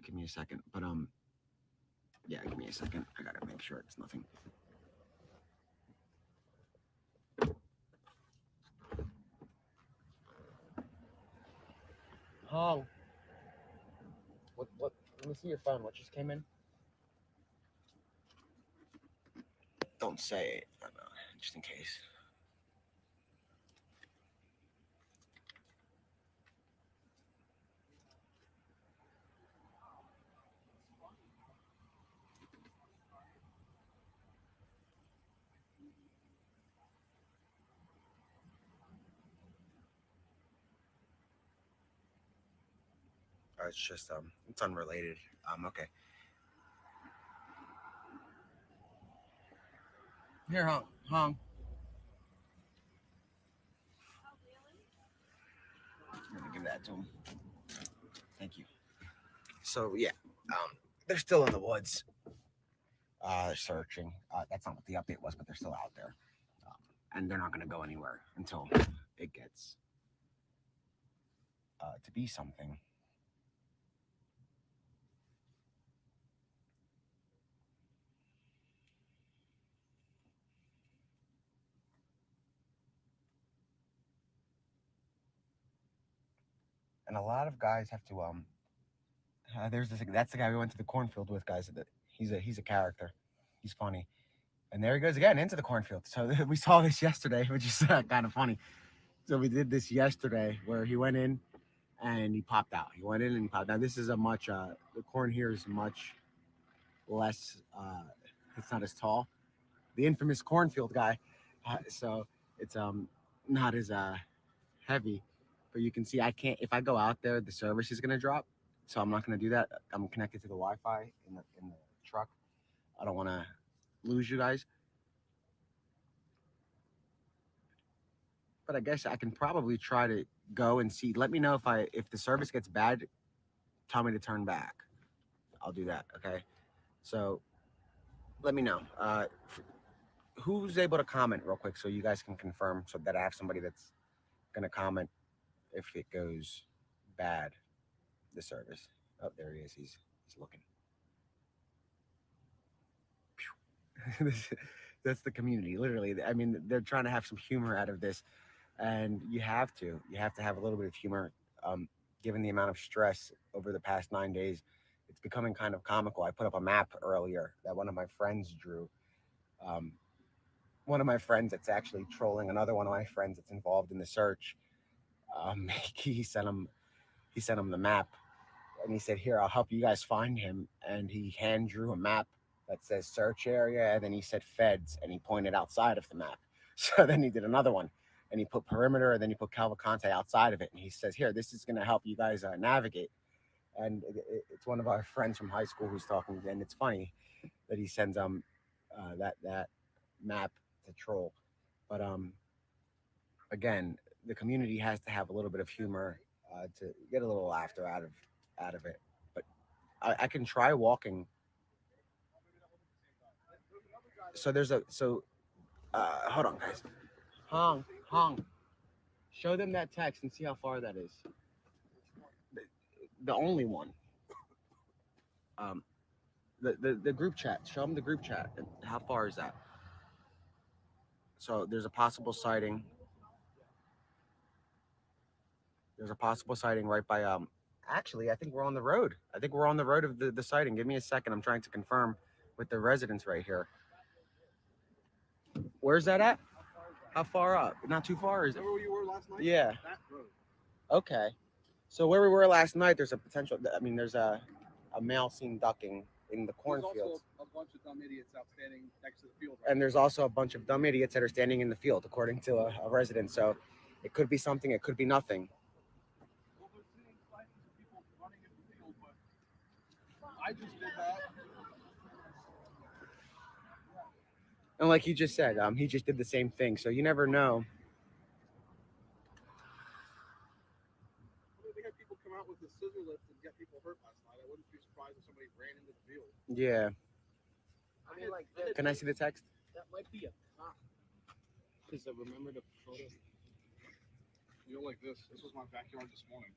Give me a second. But yeah, give me a second. I gotta make sure it's nothing. Hong, what? Let me see your phone. What just came in? Don't say it, just in case. It's just it's unrelated. Okay. Here, Hong. Hong. I'm gonna give that to him. Thank you. So yeah, they're still in the woods, searching. That's not what the update was, but they're still out there, um, and they're not gonna go anywhere until it gets to be something. And a lot of guys have to there's this that's the guy we went to the cornfield with, guys. That he's a character. He's funny. And there he goes again into the cornfield. So we saw this yesterday, which is kind of funny. So we did this yesterday where he went in and he popped out. He went in and he popped. Now this is a much the corn here is much less. It's not as tall. The infamous cornfield guy. So it's not as heavy, but you can see I can't. If I go out there, the service is gonna drop. So I'm not gonna do that. I'm connected to the Wi-Fi in the truck. I don't want to lose you guys. But I guess I can probably try to go and see. Let me know if the service gets bad. Tell me to turn back. I'll do that. Okay. So let me know. Who's able to comment real quick so you guys can confirm so that I have somebody that's gonna comment if it goes bad. The service. Oh, there he is. He's looking. That's the community. Literally, I mean, they're trying to have some humor out of this, and you have to have a little bit of humor, given the amount of stress over the past 9 days. It's becoming kind of comical. I put up a map earlier that one of my friends drew. um, One of my friends that's actually trolling another one of my friends that's involved in the search. He sent him. He sent him the map, and he said, "Here, I'll help you guys find him." And he hand drew a map that says search area, and then he said feds, and he pointed outside of the map. So then he did another one, and he put perimeter, and then he put Cavalcante outside of it, and he says, "Here, this is going to help you guys navigate." And it's one of our friends from high school who's talking, and it's funny that he sends that map to troll, but again, the community has to have a little bit of humor to get a little laughter out of it. But I can try walking. So there's a so hold on, guys. Hong Hong, show them that text and see how far that is. The, the only one. Um, the group chat. Show them the group chat. How far is that? So there's a possible sighting. There's a possible sighting right by actually I think we're on the road. I think we're on the road of the sighting. Give me a second. I'm trying to confirm with the residents right here. Where's that at? How far up? Not too far, is it? Remember where you were last night? Yeah. That road. Okay. So where we were last night, there's a potential. I mean, there's a male seen ducking in the There's cornfields, also a bunch of dumb idiots out standing next to the field. Right and there's also a bunch of dumb idiots that are standing in the field, according to a resident. So it could be something. It could be nothing. well, we're seeing sightings of people running in the field, but I just did that. And like he just said, he just did the same thing. So you never know. I mean, they had people come out with the scissor lift and get people hurt last night. I wouldn't be surprised if somebody ran into the field. Yeah. I mean, like, Can I see the text? that might be a cop. Because I remember the photo. You know, like this. This was my backyard this morning.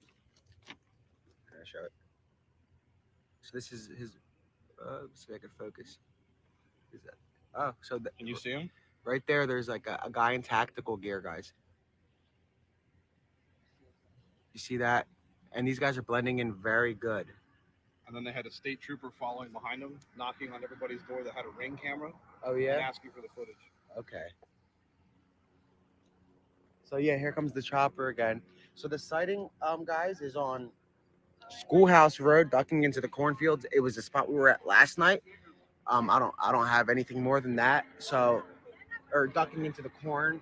Can I show it? So this is his. Let's see if I can focus. Is that? Oh, so Can you see him? right there, there's like a guy in tactical gear, guys. You see that? And these guys are blending in very good. And then they had a state trooper following behind them, knocking on everybody's door that had a Ring camera. Oh And yeah. asking for the footage. Okay. So yeah, here comes the chopper again. So the sighting, guys, is on Schoolhouse Road, ducking into the cornfields. It was the spot we were at last night. I don't have anything more than that. So, or ducking into the corn.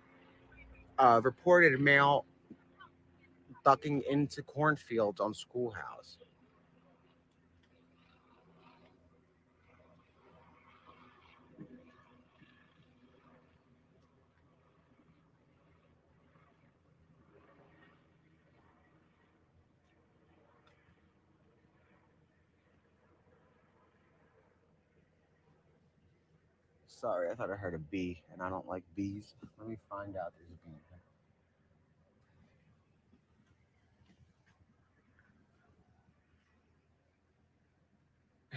Reported male ducking into cornfields on Schoolhouse. Sorry, I thought I heard a bee, and I don't like bees. Let me find out there's a bee.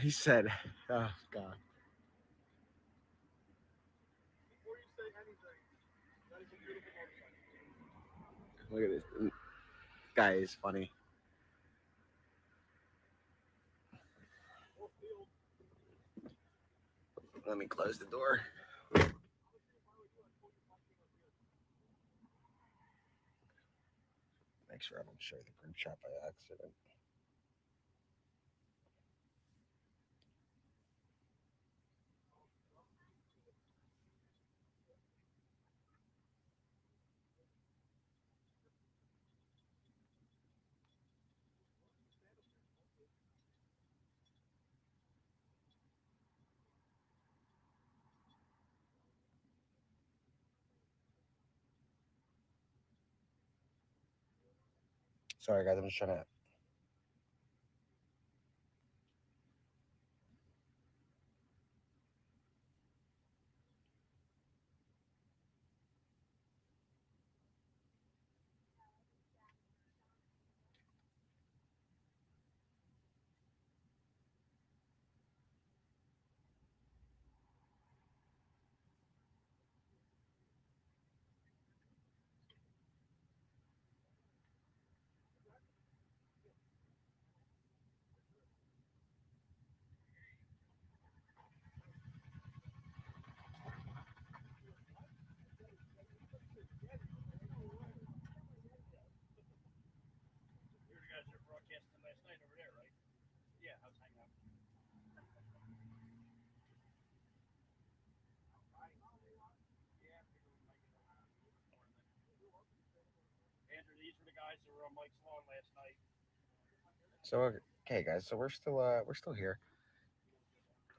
He said, "Oh God, Before you say anything, that is a beautiful motorcycle. look at this. This guy is funny." Let me close the door. Make sure I don't share the group chat by accident. Sorry, guys. I'm just trying to. So okay, guys. So we're still here.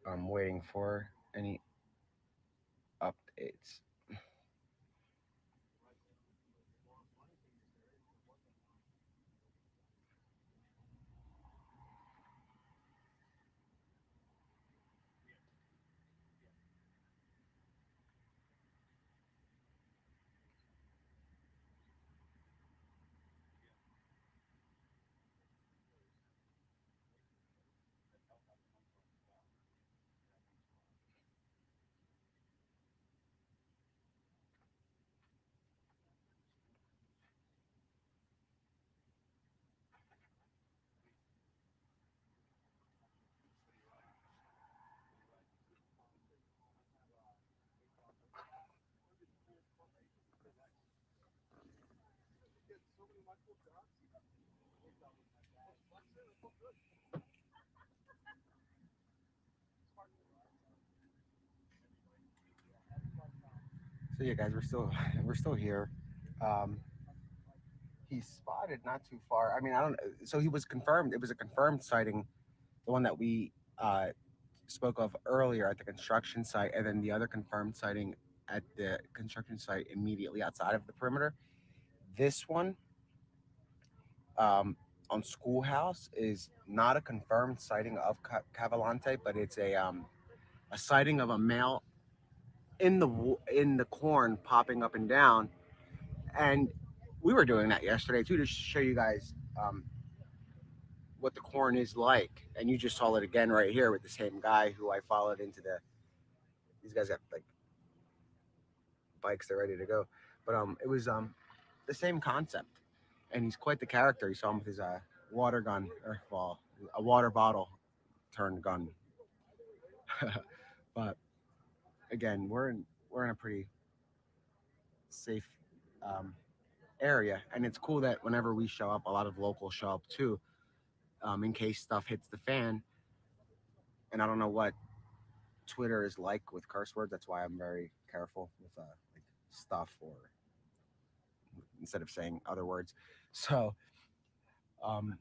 I'm waiting for any updates. So yeah, guys, we're still here. Um, he's spotted not too far. I mean, I don't. So he was confirmed. It was a confirmed sighting, the one that we spoke of earlier at the construction site, and then the other confirmed sighting at the construction site immediately outside of the perimeter. This one on Schoolhouse is not a confirmed sighting of Cavalcante, but it's a sighting of a male in the corn popping up and down. And we were doing that yesterday too to show you guys what the corn is like. And you just saw it again right here with the same guy who I followed into the. These guys have like bikes; they're ready to go. But it was the same concept, and he's quite the character. You saw him with his water gun or well, a water bottle turned gun. But again, we're in a pretty safe um, area, and it's cool that whenever we show up, a lot of locals show up too, in case stuff hits the fan. And I don't know what Twitter is like with curse words. That's why I'm very careful with like stuff or instead of saying other words. So, um,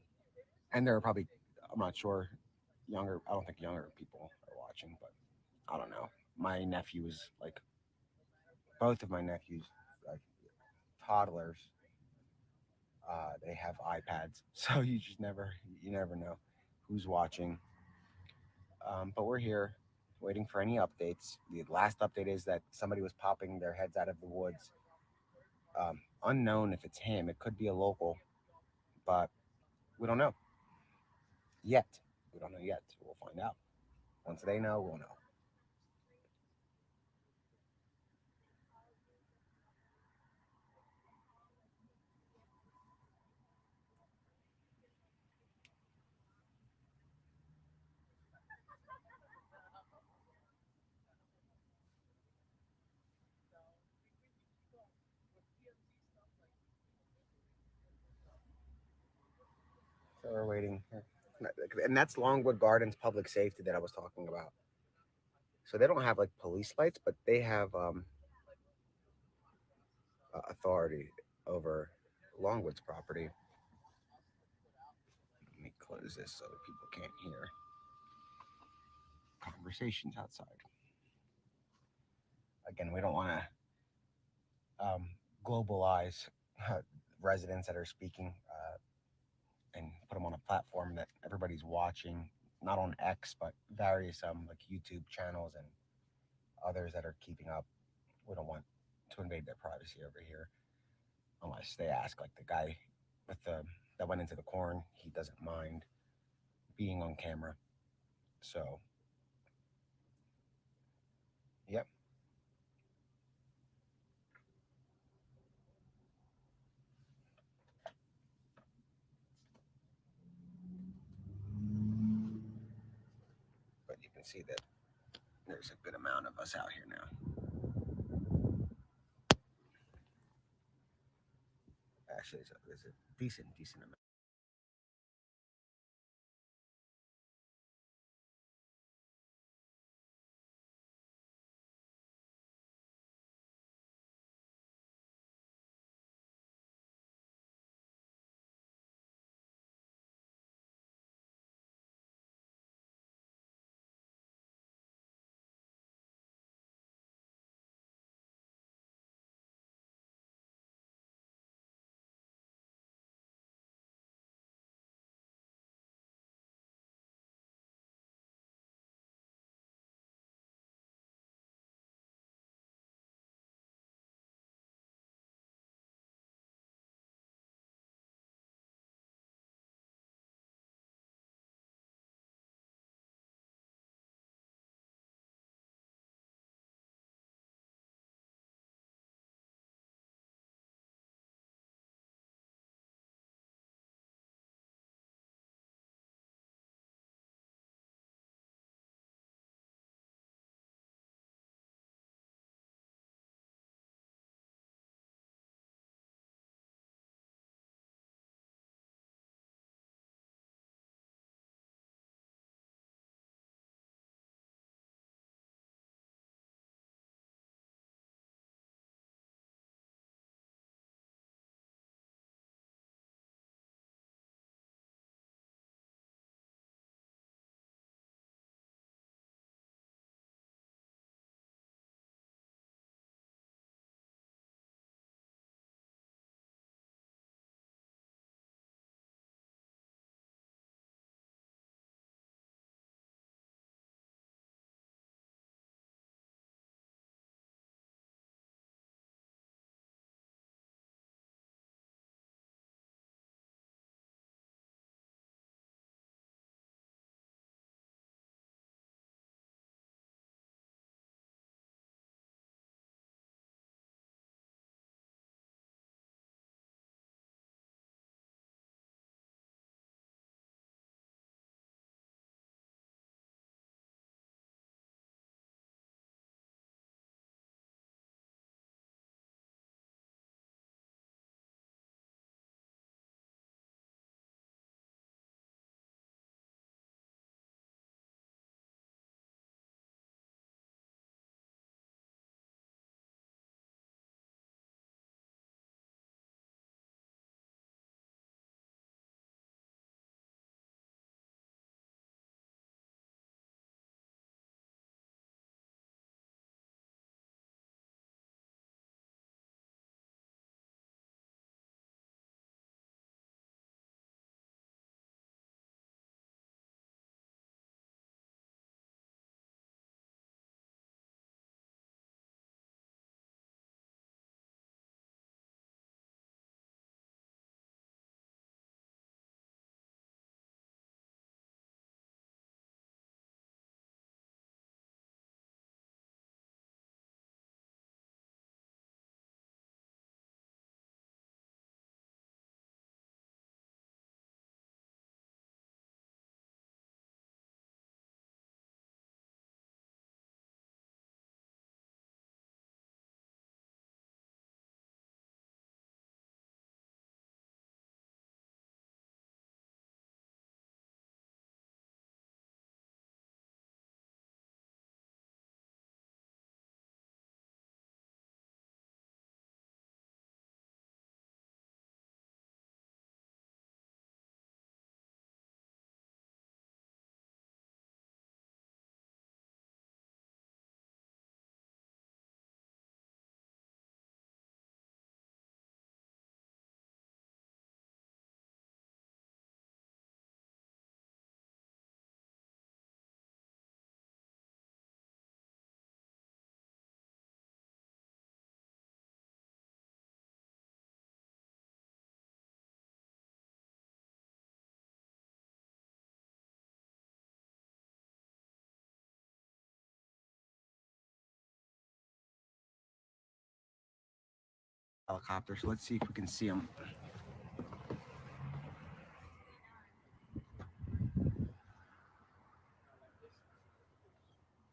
and there are probably I'm not sure younger. I don't think younger people are watching, but I don't know. My nephew is like both of my nephews, like toddlers. They have iPads, so you never know who's watching. But we're here waiting for any updates. The last update is that somebody was popping their heads out of the woods. Unknown if it's him. It could be a local, but we don't know yet. We don't know yet. We'll find out. Once they know, we'll know. So we're waiting. And that's Longwood Gardens Public Safety that I was talking about. So they don't have like police lights, but they have authority over Longwood's property. Let me close this so people can't hear conversations outside. Again, we don't want to globalize residents that are speaking and put them on a platform that everybody's watching, not on X, but various like YouTube channels and others that are keeping up. We don't want to invade their privacy over here unless they ask. Like the guy with the that went into the corn, he doesn't mind being on camera. So, yep. But you can see that there's a good amount of us out here now. Actually, there's a decent amount. helicopter, so let's see if we can see him.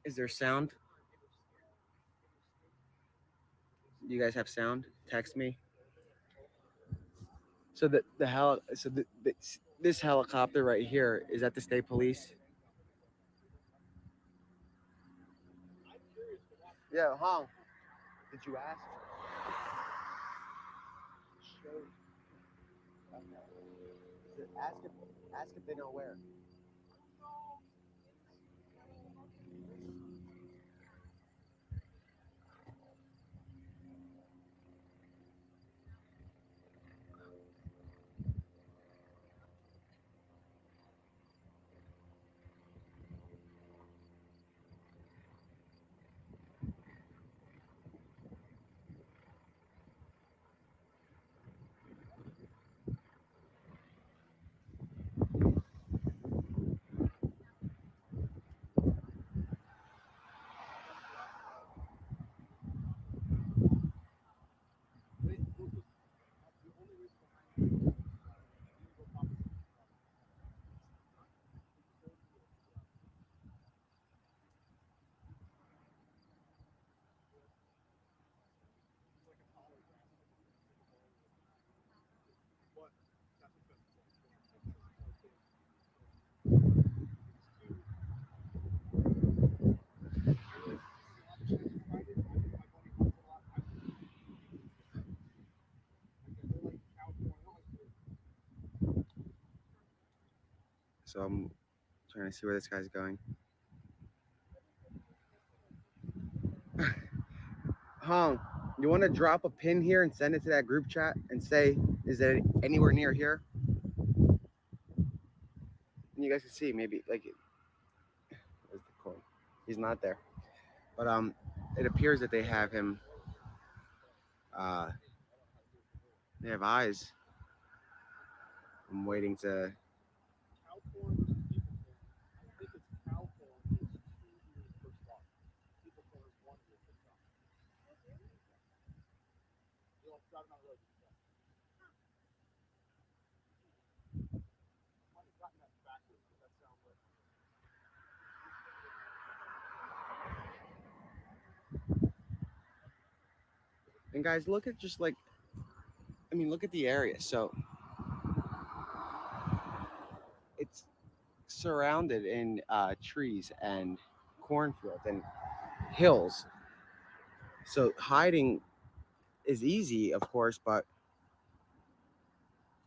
Is there sound? You guys have sound? Text me. So this helicopter right here is at the state police. Yeah, Hong. Did you ask? Ask if they know where. So I'm trying to see where this guy's going. Hong, you want to drop a pin here and send it to that group chat and say, is it anywhere near here? And you guys can see maybe like, where's the coin? He's not there, but it appears that they have him. They have eyes. I'm waiting to. And guys, look at just like, I mean, look at the area. So it's surrounded in trees and cornfields and hills. So hiding is easy, of course, but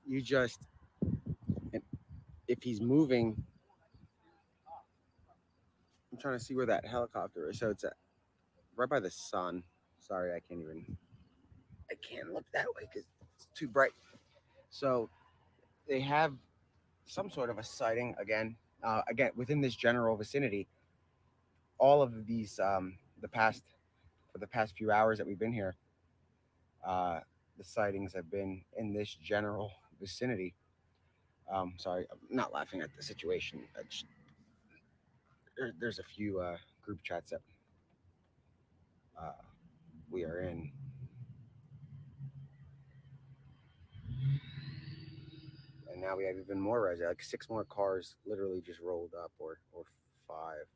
you just, if he's moving, I'm trying to see where that helicopter is. So it's right by the sun. Sorry, I can't look that way because it's too bright. So they have some sort of a sighting again within this general vicinity. All of these, for the past few hours that we've been here, uh, the sightings have been in this general vicinity. Sorry, I'm not laughing at the situation. There's a few group chats that uh, we are in. And now we have even more like 6 more cars literally just rolled up, or five.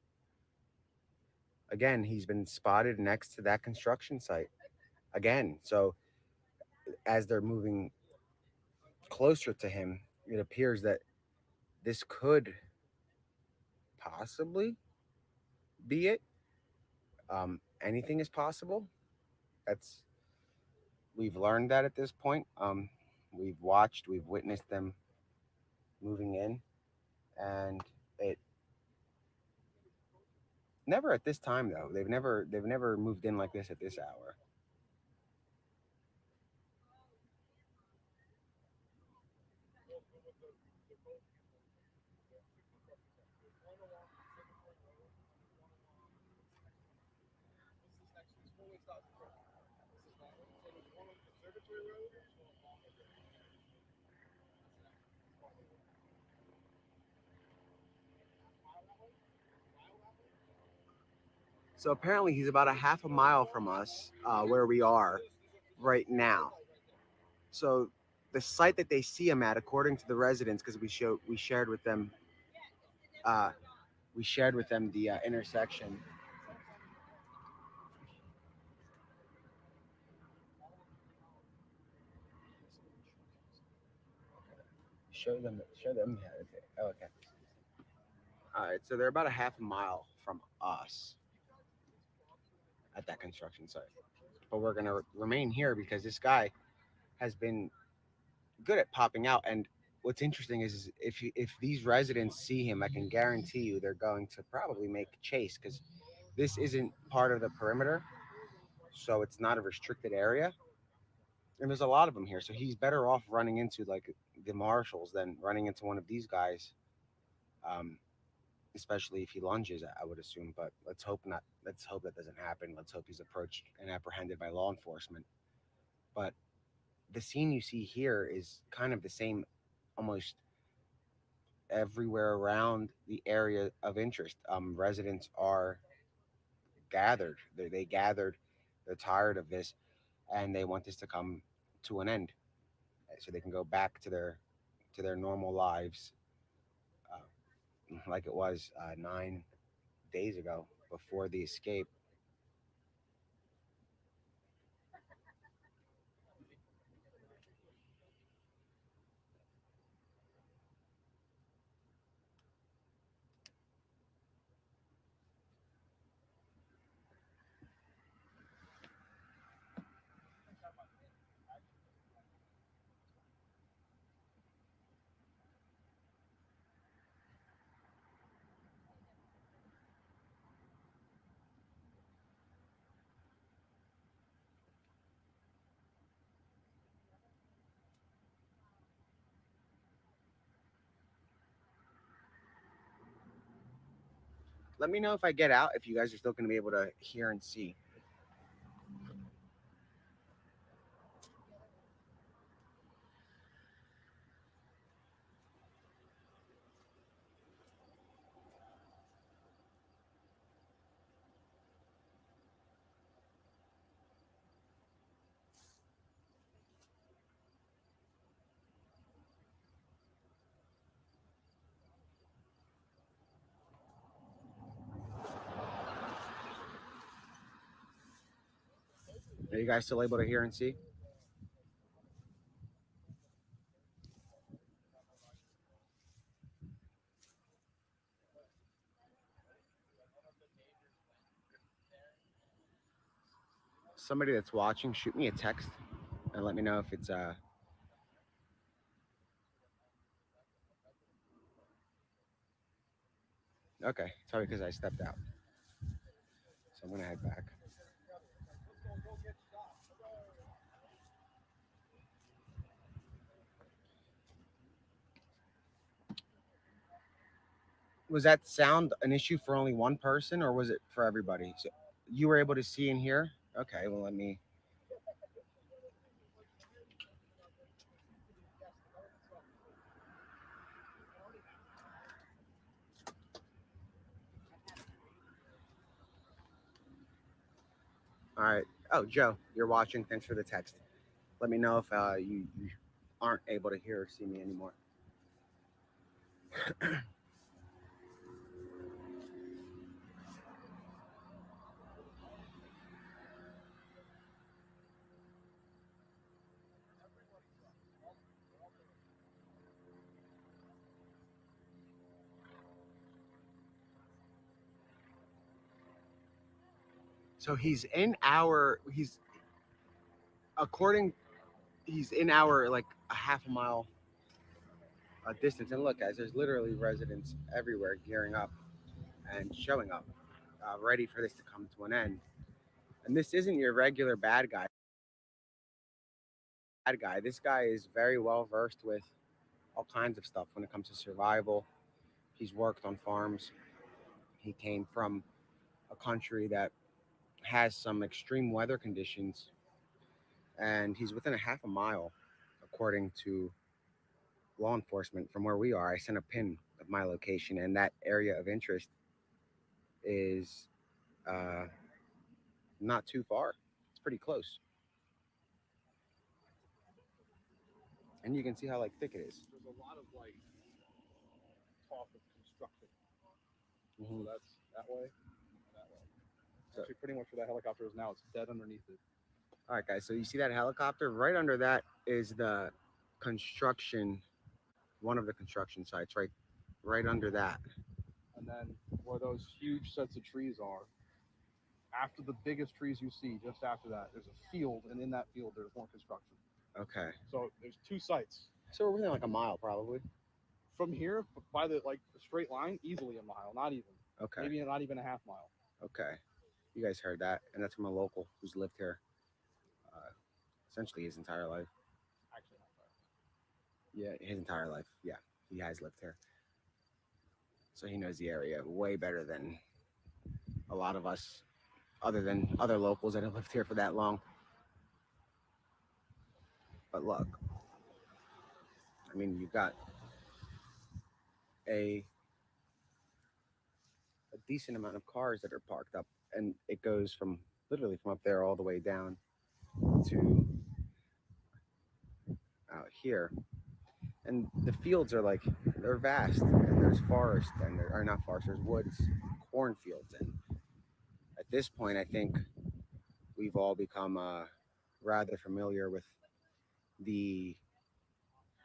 Again, he's been spotted next to that construction site again. So as they're moving closer to him, it appears that this could possibly be it. Anything is possible. That's We've learned that at this point. We've witnessed them moving in, and it never at this time though. They've never moved in like this at this hour. So apparently he's about a half a mile from us, where we are right now. So the site that they see him at, according to the residents, because we shared with them uh, the intersection. Show them. Oh, okay. All right, so they're about a half a mile from us at that construction site, but we're gonna remain here because this guy has been good at popping out. And what's interesting is if these residents see him, I can guarantee you they're going to probably make chase because this isn't part of the perimeter, so it's not a restricted area. And there's a lot of them here, so he's better off running into like the marshals than running into one of these guys. Um, Especially if he lunges, I would assume. But let's hope not. Let's hope that doesn't happen. Let's hope he's approached and apprehended by law enforcement. But the scene you see here is kind of the same almost everywhere around the area of interest. Residents are gathered. They gathered. They're tired of this, and they want this to come to an end, so they can go back to their normal lives, like it was 9 days ago before the escape. Let me know if I get out if you guys are still going to be able to hear and see. Are you guys still able to hear and see? Somebody that's watching, shoot me a text and let me know if it's okay. It's probably because I stepped out, so I'm gonna head back. Was that sound an issue for only one person, or was it for everybody? So you were able to see and hear. Okay, well let me. All right. Oh, Joe, you're watching. Thanks for the text. Let me know if you aren't able to hear or see me anymore. So he's according he's in our like a half a mile distance. And look, guys, there's literally residents everywhere gearing up and showing up, ready for this to come to an end. And this isn't your regular bad guy. Bad guy. This guy is very well versed with all kinds of stuff when it comes to survival. He's worked on farms. He came from a country that has some extreme weather conditions, and he's within a half a mile, according to law enforcement, from where we are. I sent a pin of my location, and that area of interest is uh, not too far. It's pretty close. And you can see how like thick it is. There's a lot of like talk of construction. Mm-hmm. So that's that way and that way. So- Actually, pretty much where that helicopter is now, it's dead underneath it. All right, guys. So you see that helicopter? Right under that is the construction, one of the construction sites. Right under that. And then where those huge sets of trees are, after the biggest trees you see, just after that, there's a field, and in that field, there's more construction. Okay. So there's two sites. So we're within like a mile, probably. From here, by the straight line, easily a mile, not even. Okay. Maybe not even a half mile. Okay. You guys heard that, and that's from a local who's lived here, essentially his entire life. Actually, not Yeah, his entire life. Yeah, he has lived here, so he knows the area way better than a lot of us, other than other locals that have lived here for that long. But look, I mean, you've got a decent amount of cars that are parked up, and it goes from literally from up there all the way down to out here. And the fields are like, they're vast, and there's forest, and there are not forest, there's woods, cornfields. And at this point, I think we've all become rather familiar with the,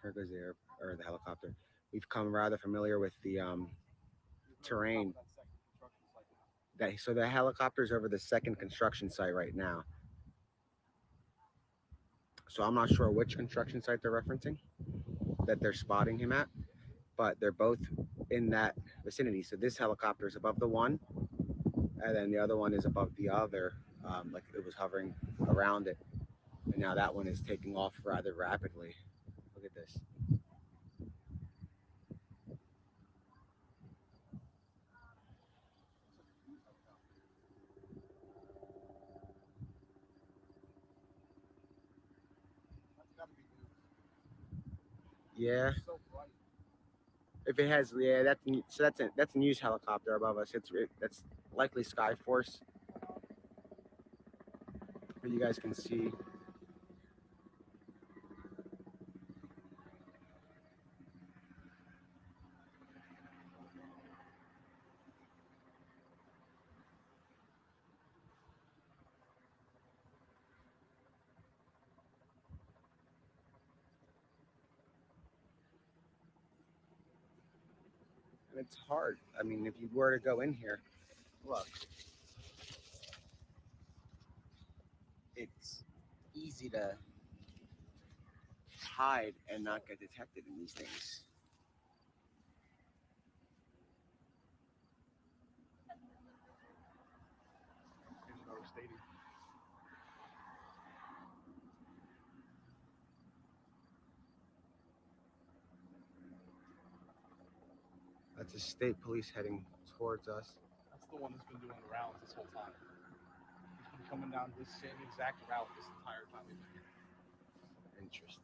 here goes the air, or the helicopter. We've come rather familiar with the terrain. So the helicopter's over the second construction site right now. So I'm not sure which construction site they're referencing that they're spotting him at, but they're both in that vicinity. So this helicopter is above the one, and then the other one is above the other, like it was hovering around it. And now that one is taking off rather rapidly. Look at this. Yeah. So bright. If it has, yeah, that's a news helicopter above us. That's likely Skyforce. But you guys can see. And it's hard. I mean, if you were to go in here, look, it's easy to hide and not get detected in these things. Here's another stadium. That's a state police heading towards us. That's the one that's been doing the rounds this whole time. He's been coming down this same exact route this entire time we've been here. Interesting.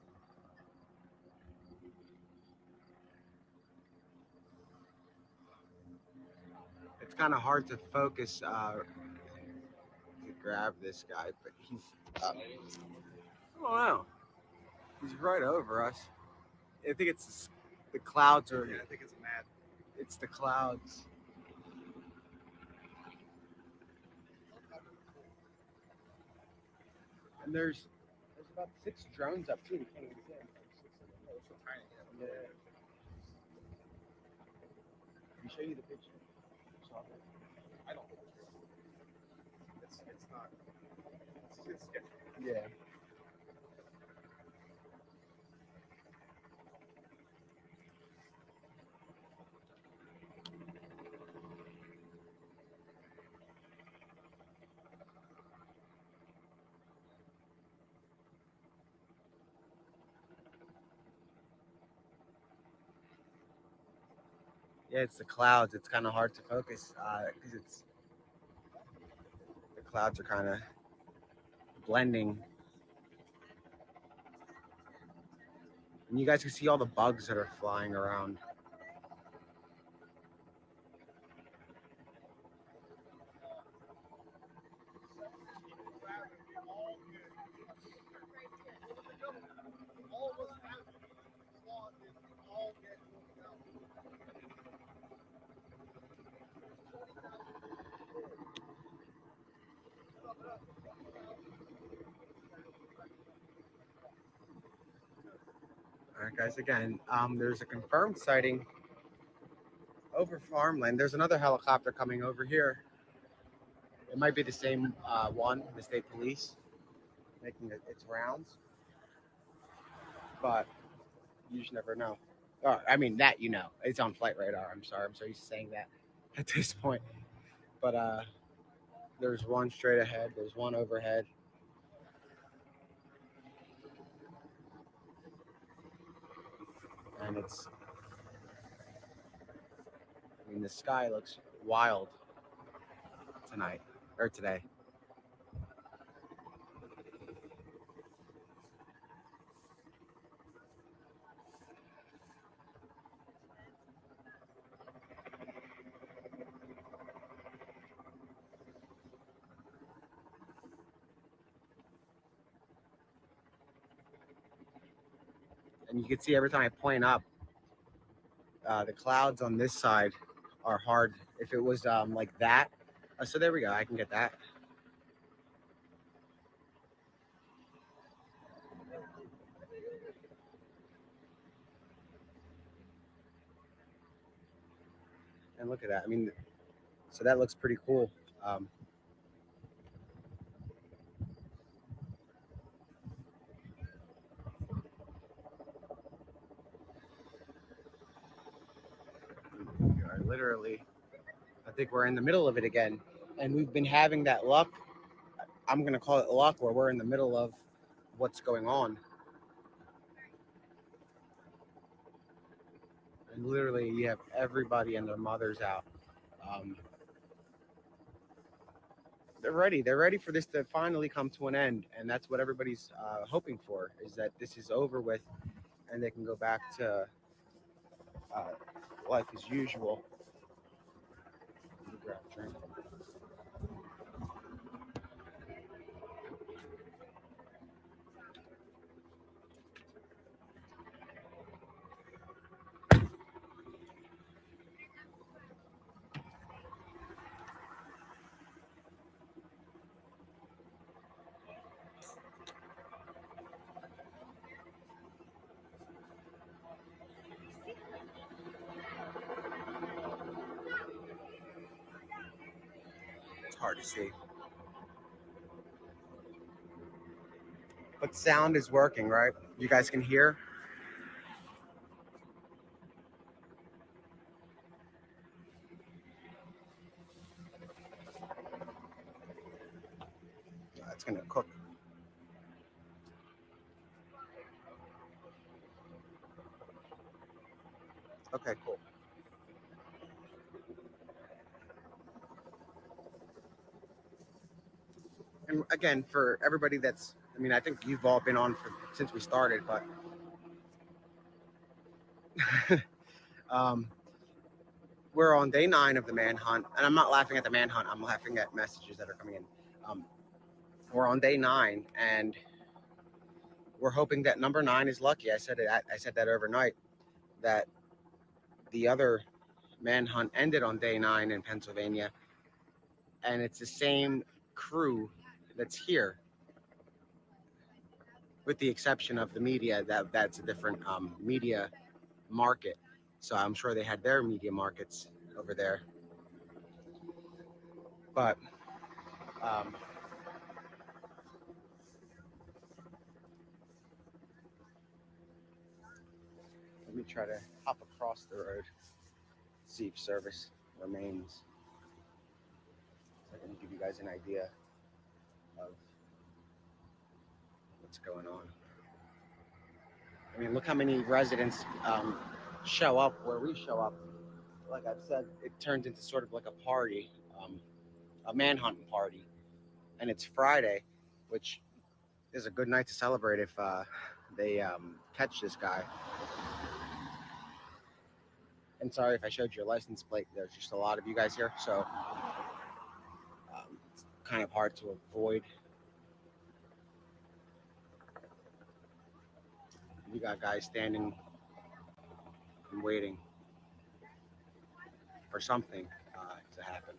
It's kind of hard to focus to grab this guy, but he's I don't know. He's right over us. I think it's the clouds are. Yeah, I think it's mad. It's the clouds. And there's about 6 drones up too. We can't even see them. It's so tiny. Yeah. Let me show you the picture. I don't think it's not. It's sketchy. Yeah. Yeah, it's the clouds. It's kind of hard to focus because the clouds are kind of blending. And you guys can see all the bugs that are flying around. guys again. There's a confirmed sighting over farmland. There's another helicopter coming over here. It might be the same one, the state police, making its rounds, but you just never know. I mean, that you know, it's on flight radar. I'm sorry, I'm so used to saying that at this point. But there's one straight ahead. There's one overhead, and it's. I mean, the sky looks wild tonight or today. And you can see every time I point up, the clouds on this side are hard. If it was like that, so there we go. I can get that. And look at that. I mean, so that looks pretty cool. We are literally, I think we're in the middle of it again, and we've been having that luck. I'm gonna call it luck, where we're in the middle of what's going on, and literally you have everybody and their mothers out. Um, they're ready. They're ready for this to finally come to an end, and that's what everybody's hoping for, is that this is over with, and they can go back to uh, life as usual. Let me grab a drink. It's hard to see, but sound is working, right? You guys can hear. It's gonna cook. Okay, cool. And again, for everybody that's, I mean, I think you've all been on for since we started, but um, we're on day 9 of the manhunt, and I'm not laughing at the manhunt. I'm laughing at messages that are coming in. We're on day 9, and we're hoping that number 9 is lucky. I said it. I said that overnight. That the other manhunt ended on day 9 in Pennsylvania, and it's the same crew that's here, with the exception of the media. That's a different media market. So I'm sure they had their media markets over there. But um, let me try to hop across the road, see if service remains. So I can give you guys an idea of what's going on. I mean, look how many residents show up where we show up. Like I've said, it turns into sort of like a party, a manhunt party, and it's Friday, which is a good night to celebrate if they catch this guy. And sorry if I showed your license plate. There's just a lot of you guys here, so it's kind of hard to avoid. You got guys standing and waiting for something to happen.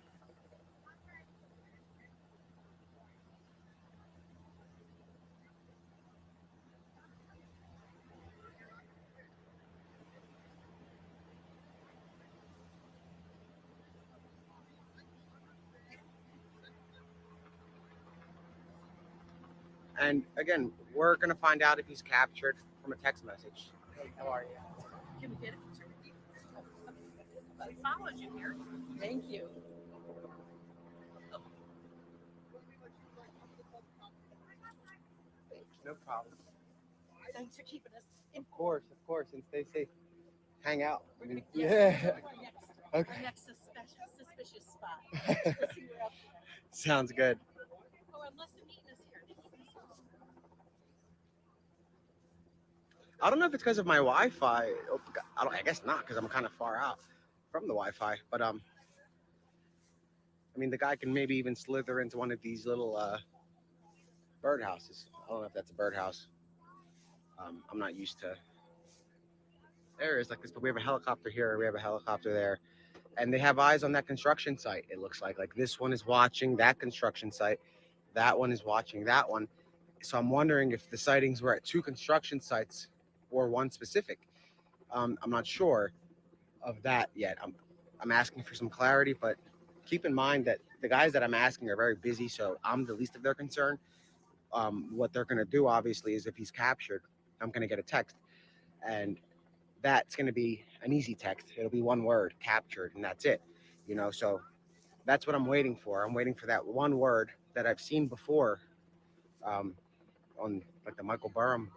And again, we're gonna find out if he's captured from a text message. Hey, how are you? Can we get a picture with you? We followed you here. Thank you. No problem. Thanks for keeping us Of course, and stay safe. Hang out. We're gonna, Yeah. our Okay. next suspicious spot. Let's see where else we are. Sounds good. Oh, unless the meeting is here. I don't know if it's because of my Wi-Fi. I guess not, because I'm kind of far out from the Wi-Fi. But I mean, the guy can maybe even slither into one of these little birdhouses. I don't know if that's a birdhouse. I'm not used to areas like this, but we have a helicopter here. We have a helicopter there, and they have eyes on that construction site. It looks like this one is watching that construction site. That one is watching that one. So I'm wondering if the sightings were at two construction sites or one specific. I'm not sure of that yet. I'm asking for some clarity, but keep in mind that the guys that I'm asking are very busy, so I'm the least of their concern. What they're going to do, obviously, is if he's captured, I'm going to get a text, and that's going to be an easy text. It'll be one word, captured, and that's it. So that's what I'm waiting for. I'm waiting for that one word that I've seen before um, on like the Michael Burham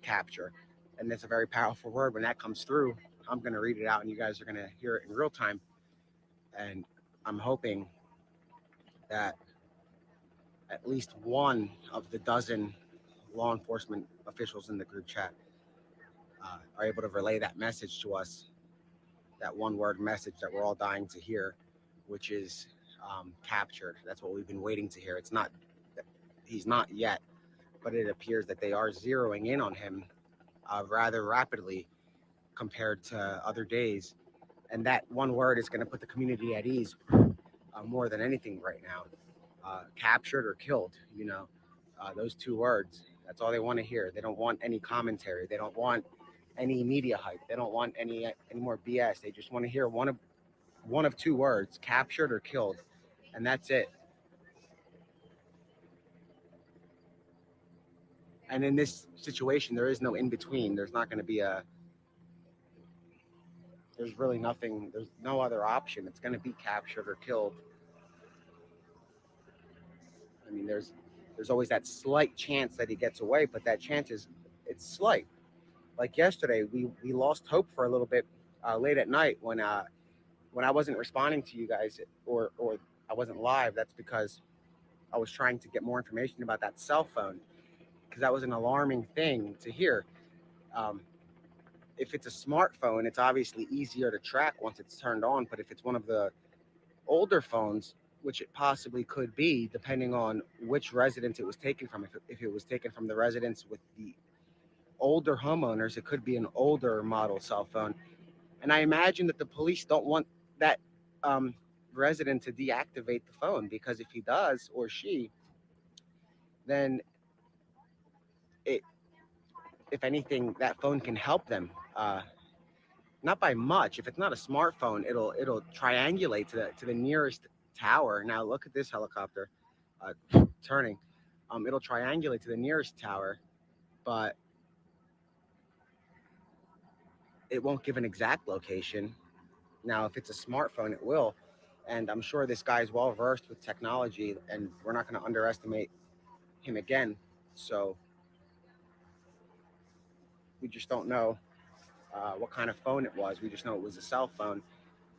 capture, and it's a very powerful word. When that comes through, I'm going to read it out, and you guys are going to hear it in real time. And I'm hoping that at least one of the dozen law enforcement officials in the group chat are able to relay that message to us, that one word message that we're all dying to hear, which is captured. That's what we've been waiting to hear. It's not, he's not yet, but it appears that they are zeroing in on him rather rapidly compared to other days. And that one word is going to put the community at ease more than anything right now. Captured or killed, those two words. That's all they want to hear. They don't want any commentary. They don't want any media hype. They don't want any more BS. They just want to hear one of two words: captured or killed, and that's it. And in this situation, there is no in between. There's not going to be a. There's really nothing. There's no other option. It's going to be captured or killed. I mean, there's always that slight chance that he gets away, but that chance is it's slight. Like yesterday, we lost hope for a little bit late at night when I wasn't responding to you guys or I wasn't live. That's because I was trying to get more information about that cell phone because that was an alarming thing to hear. Um, if it's a smartphone, it's obviously easier to track once it's turned on. But if it's one of the older phones, which it possibly could be, depending on which residence it was taken from. If it was taken from the residence with the older homeowners, it could be an older model cell phone. And I imagine that the police don't want that um, resident to deactivate the phone because if he does or she, then it, if anything, that phone can help them. Not by much. If it's not a smartphone, it'll triangulate to the nearest tower. Now look at this helicopter turning. It'll triangulate to the nearest tower, but it won't give an exact location. Now, if it's a smartphone, it will. And I'm sure this guy is well versed with technology, and we're not going to underestimate him again. So we just don't know what kind of phone it was. We just know it was a cell phone,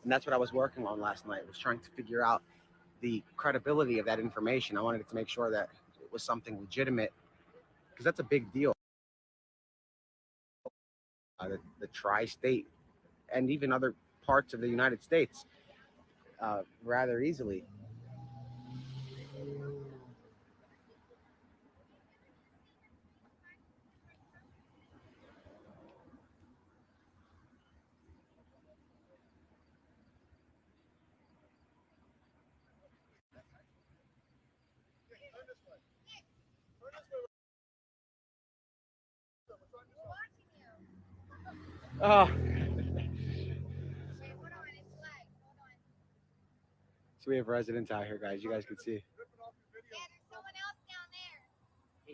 and that's what I was working on last night. Was trying to figure out the credibility of that information. I wanted to make sure that it was something legitimate because that's a big deal. The tri-state and even other parts of the United States rather easily. Oh, so we have residents out here, guys. You guys can see.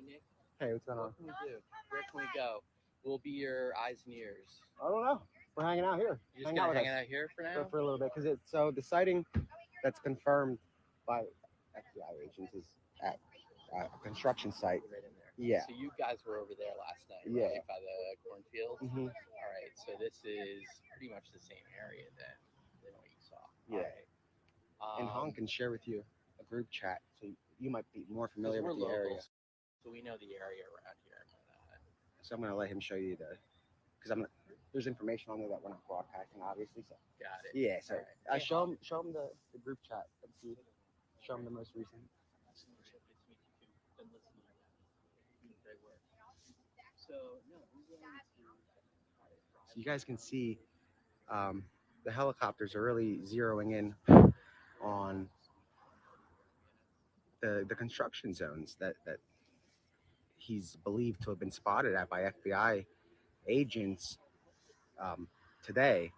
Hey, Nick. Hey, what's going on? What can we do? Where can we go? We'll be your eyes and ears. I don't know. We're hanging out here. You're just Hang gonna out with hang us out here for now? for a little bit because it's so the sighting that's confirmed by FBI agents is at a construction site. Right in there. Yeah. So you guys were over there last night, Yeah. right? By the cornfield? Mm-hmm. All right. So this is pretty much the same area than what you saw. Yeah. All right. And Hong can share with you a group chat, so you might be more 'cause familiar we're with the area. locals, so we know the area around here. So I'm gonna let him show you because there's information on there that we're not broadcasting, obviously. So Got it. yeah. So All right. Hey, show him the group chat. Let's see. Show him the most recent. Nice to meet you too. Been listening to that. Great work. So no, we're going to. So you guys can see the helicopters are really zeroing in on the construction zones that he's believed to have been spotted at by FBI agents today.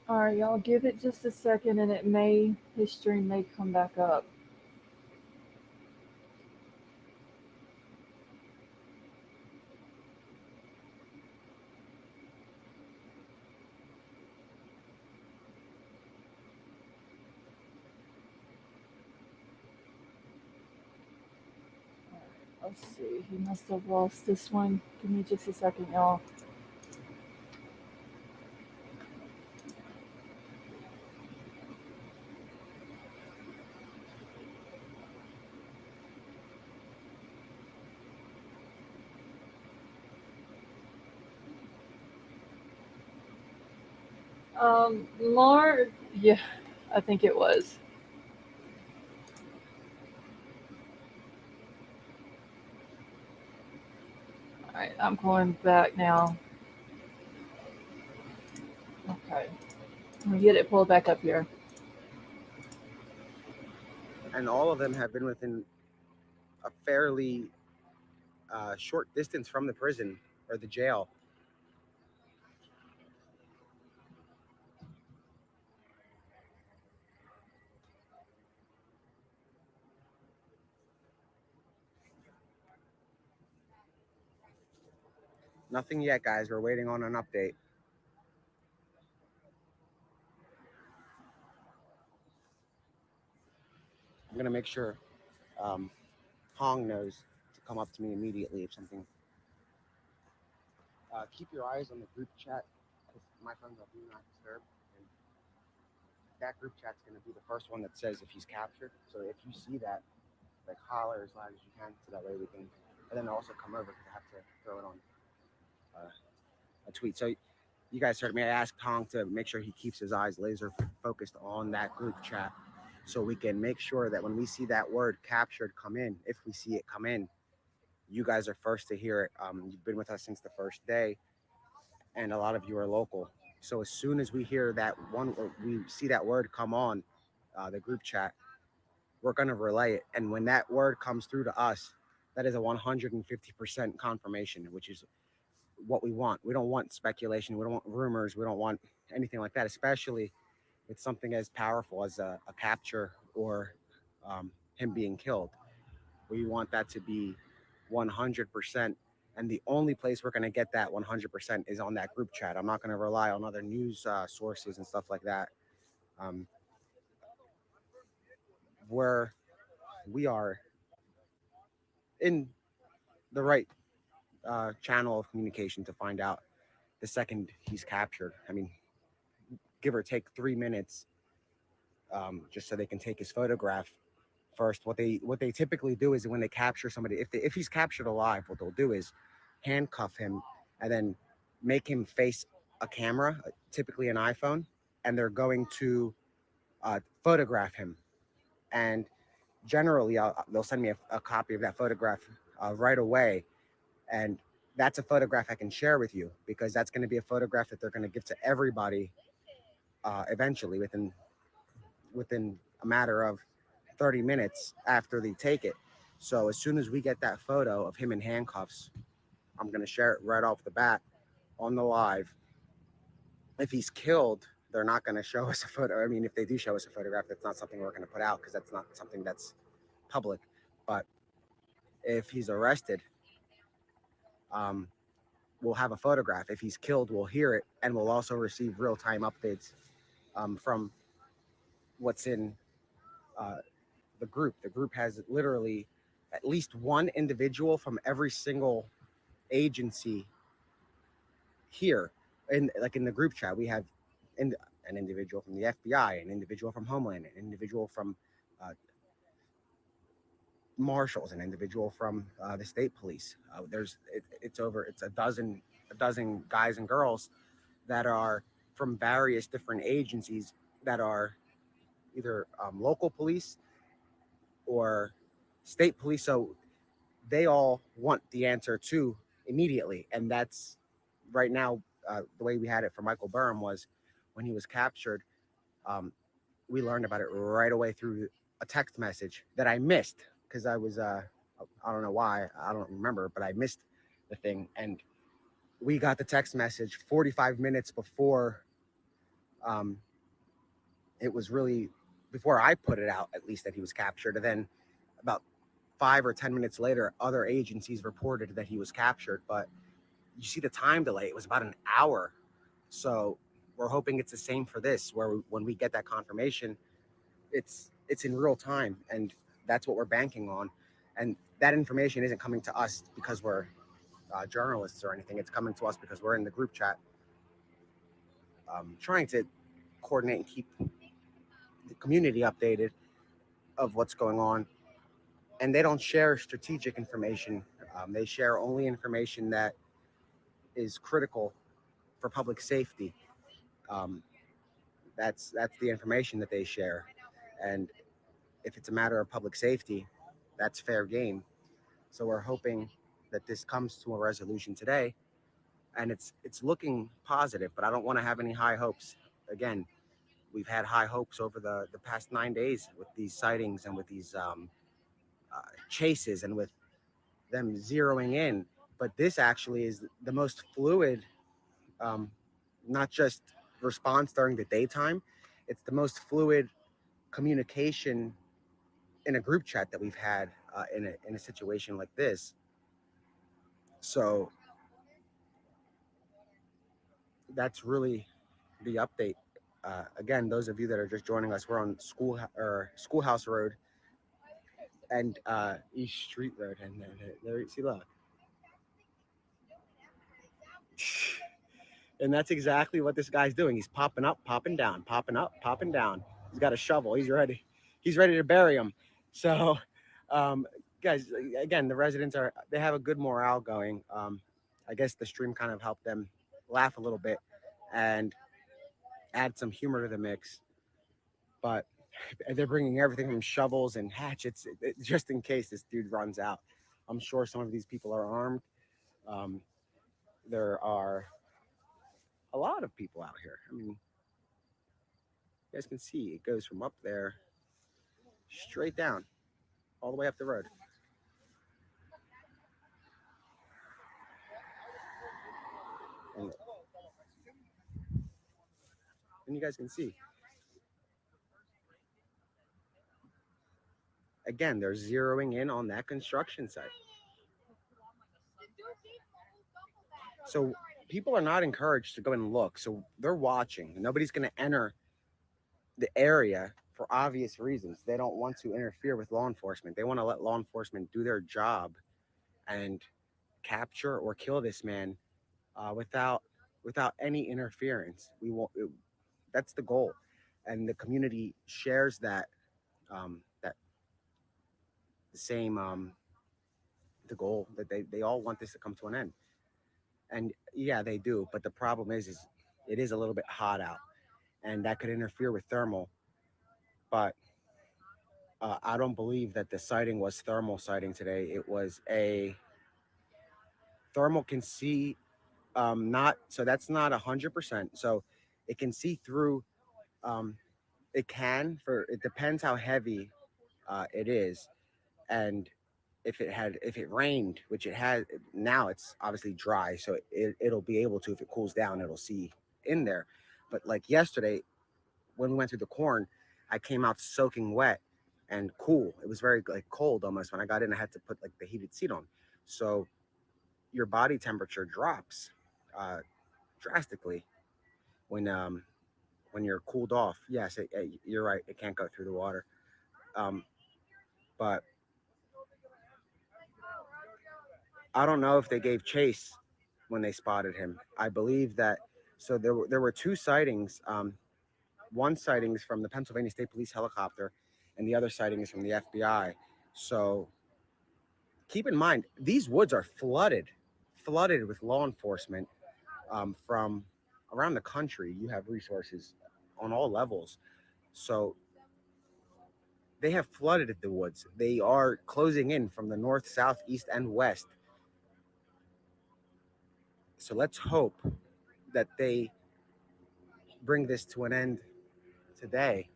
All right, y'all, give it just a second, and his stream may come back up. Let's see. He must have lost this one. Give me just a second, y'all. Yeah, I think it was. All right, I'm going back now. Okay, I'm gonna get it pulled back up here. And all of them have been within a fairly short distance from the prison or the jail. Nothing yet, guys. We're waiting on an update. I'm gonna make sure Hong knows to come up to me immediately if something. Keep your eyes on the group chat. My phone's on do not disturb, and that group chat's gonna be the first one that says if he's captured. So if you see that, like holler as loud as you can, so that way we can. And then also come over because I have to throw it on a tweet. So you guys heard me. I asked Hong to make sure he keeps his eyes laser focused on that group chat, so we can make sure that when we see that word captured come in, if we see it come in, you guys are first to hear it. You've been with us since the first day, and a lot of you are local. So as soon as we hear that one, or we see that word come on the group chat, we're gonna relay it. And when that word comes through to us, that is a 150% confirmation, which is what we want. We don't want speculation. We don't want rumors. We don't want anything like that, especially with something as powerful as a capture or him being killed. We want that to be 100%. And the only place we're going to get that 100% is on that group chat. I'm not going to rely on other news sources and stuff like that. Um, where we are in the right channel of communication to find out the second he's captured. I mean, give or take 3 minutes, just so they can take his photograph first. What they typically do is when they capture somebody, if he's captured alive, what they'll do is handcuff him and then make him face a camera, typically an iPhone, and they're going to photograph him. And generally they'll send me a copy of that photograph right away, and that's a photograph I can share with you because that's going to be a photograph that they're going to give to everybody eventually within a matter of 30 minutes after they take it. So as soon as we get that photo of him in handcuffs, I'm going to share it right off the bat on the live. If he's killed, they're not going to show us a photo. I mean, if they do show us a photograph, that's not something we're going to put out because that's not something that's public. But if he's arrested, um, we'll have a photograph. If he's killed, we'll hear it, and we'll also receive real-time updates from what's in uh, the group. The group has literally at least one individual from every single agency here. In like in the group chat, we have an individual from the FBI, an individual from Homeland, an individual from uh, marshals, an individual from the state police. It's a dozen guys and girls that are from various different agencies that are either local police or state police. So they all want the answer to immediately, and that's right now. The way we had it for Michael Burham was when he was captured. Um, we learned about it right away through a text message that I missed because I don't know why, I don't remember, but I missed the thing, and we got the text message 45 minutes before um, it was really before I put it out, at least that he was captured, and then about 5 or 10 minutes later, other agencies reported that he was captured. But you see the time delay; it was about an hour. So we're hoping it's the same for this, where when we get that confirmation, it's in real time, and that's what we're banking on. And that information isn't coming to us because we're journalists or anything. It's coming to us because we're in the group chat, trying to coordinate and keep the community updated of what's going on. And they don't share strategic information. They share only information that is critical for public safety. Um, that's the information that they share. And if it's a matter of public safety, that's fair game. So we're hoping that this comes to a resolution today, and it's looking positive. But I don't want to have any high hopes. Again, we've had high hopes over the past 9 days with these sightings and with these chases and with them zeroing in. But this actually is the most fluid, um, not just response during the daytime. It's the most fluid communication in a group chat that we've had in a situation like this. So that's really the update. Again, those of you that are just joining us, we're on Schoolhouse Road and East Street Road, and there, see, look, and that's exactly what this guy's doing. He's popping up, popping down, popping up, popping down. He's got a shovel. He's ready. He's ready to bury him. So, um, guys, again, the residents they have a good morale going. I guess the stream kind of helped them laugh a little bit and add some humor to the mix. But they're bringing everything from shovels and hatchets just in case this dude runs out. I'm sure some of these people are armed. Um, there are a lot of people out here. I mean, you guys can see it goes from up there straight down all the way up the road. And, and you guys can see, again, they're zeroing in on that construction site. So people are not encouraged to go and look. So they're watching. Nobody's going to enter the area for obvious reasons. They don't want to interfere with law enforcement. They want to let law enforcement do their job and capture or kill this man without any interference. We want that's the goal, and the community shares that the same the goal that they all want this to come to an end. And yeah, they do. But the problem is it is a little bit hot out, and that could interfere with thermal. But I don't believe that the sighting was thermal sighting today. It was a thermal can see not so that's not 100%. So it can see through. Um, it can for it depends how heavy it is, and if it rained, which it has now, it's obviously dry, so it'll be able to if it cools down, it'll see in there. But like yesterday, when we went through the corn, I came out soaking wet and cool. It was very like cold almost. When I got in, I had to put like the heated seat on. So your body temperature drops uh, drastically when when you're cooled off. Yes, you're right. It can't go through the water. Um, but I don't know if they gave chase when they spotted him. I believe that. So there were two sightings. One sighting is from the Pennsylvania State Police helicopter, and the other sighting is from the FBI. So keep in mind, these woods are flooded with law enforcement from around the country. You have resources on all levels. So they have flooded the woods. They are closing in from the north, south, east, and west. So let's hope that they bring this to an end today.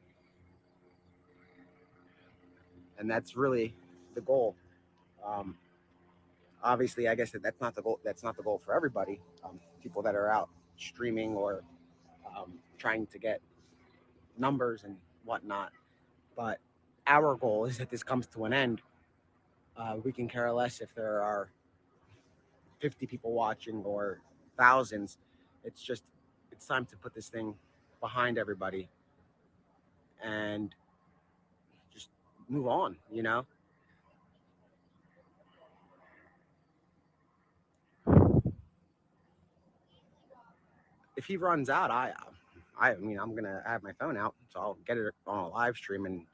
And that's really the goal. Um, Obviously, I guess that's not the goal. That's not the goal for everybody. People that are out streaming or trying to get numbers and whatnot. But our goal is that this comes to an end. We can care less if there are 50 people watching or thousands. It's just it's time to put this thing behind everybody and just move on. If he runs out, I mean, I'm gonna have my phone out, so I'll get it on a live stream and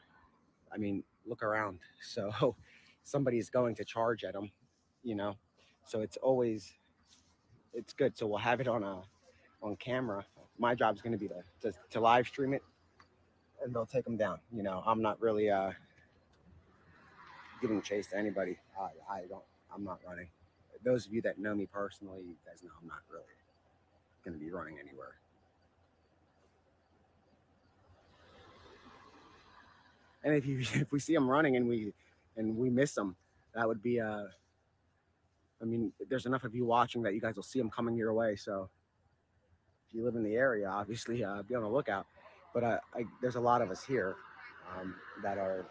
I mean, look around. So somebody's going to charge at him, you know. So it's good. So we'll have it on camera. My job's going to be to live stream it, and they'll take them down. I'm not really giving chase to anybody. I don't. I'm not running. Those of you that know me personally, you guys know I'm not really going to be running anywhere. And if we see them running and we miss them, that would be I mean, there's enough of you watching that you guys will see them coming your way. So if you live in the area, obviously be on the lookout. But there's a lot of us here um, that are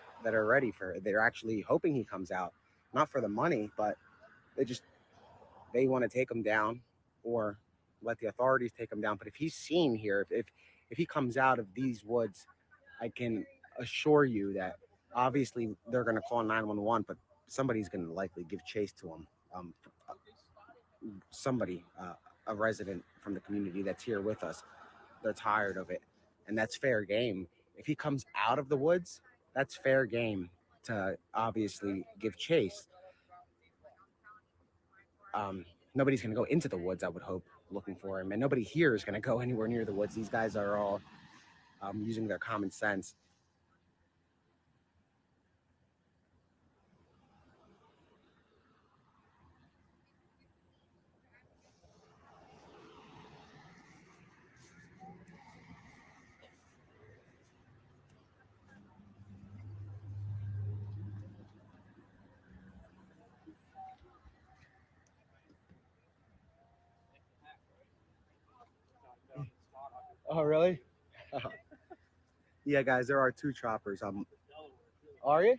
ready for it. They're actually hoping he comes out, not for the money, but they just they want to take him down or let the authorities take him down. But if he's seen here, if he comes out of these woods, I can assure you that obviously they're going to call 911, but somebody's going to likely give chase to him. Um, Somebody, a resident from the community that's here with us, they're tired of it, and that's fair game. If he comes out of the woods, that's fair game to obviously give chase. Nobody's going to go into the woods, I would hope, looking for him, and nobody here is going to go anywhere near the woods. These guys are all using their common sense. Oh, really? Yeah, guys, there are two choppers. Are you?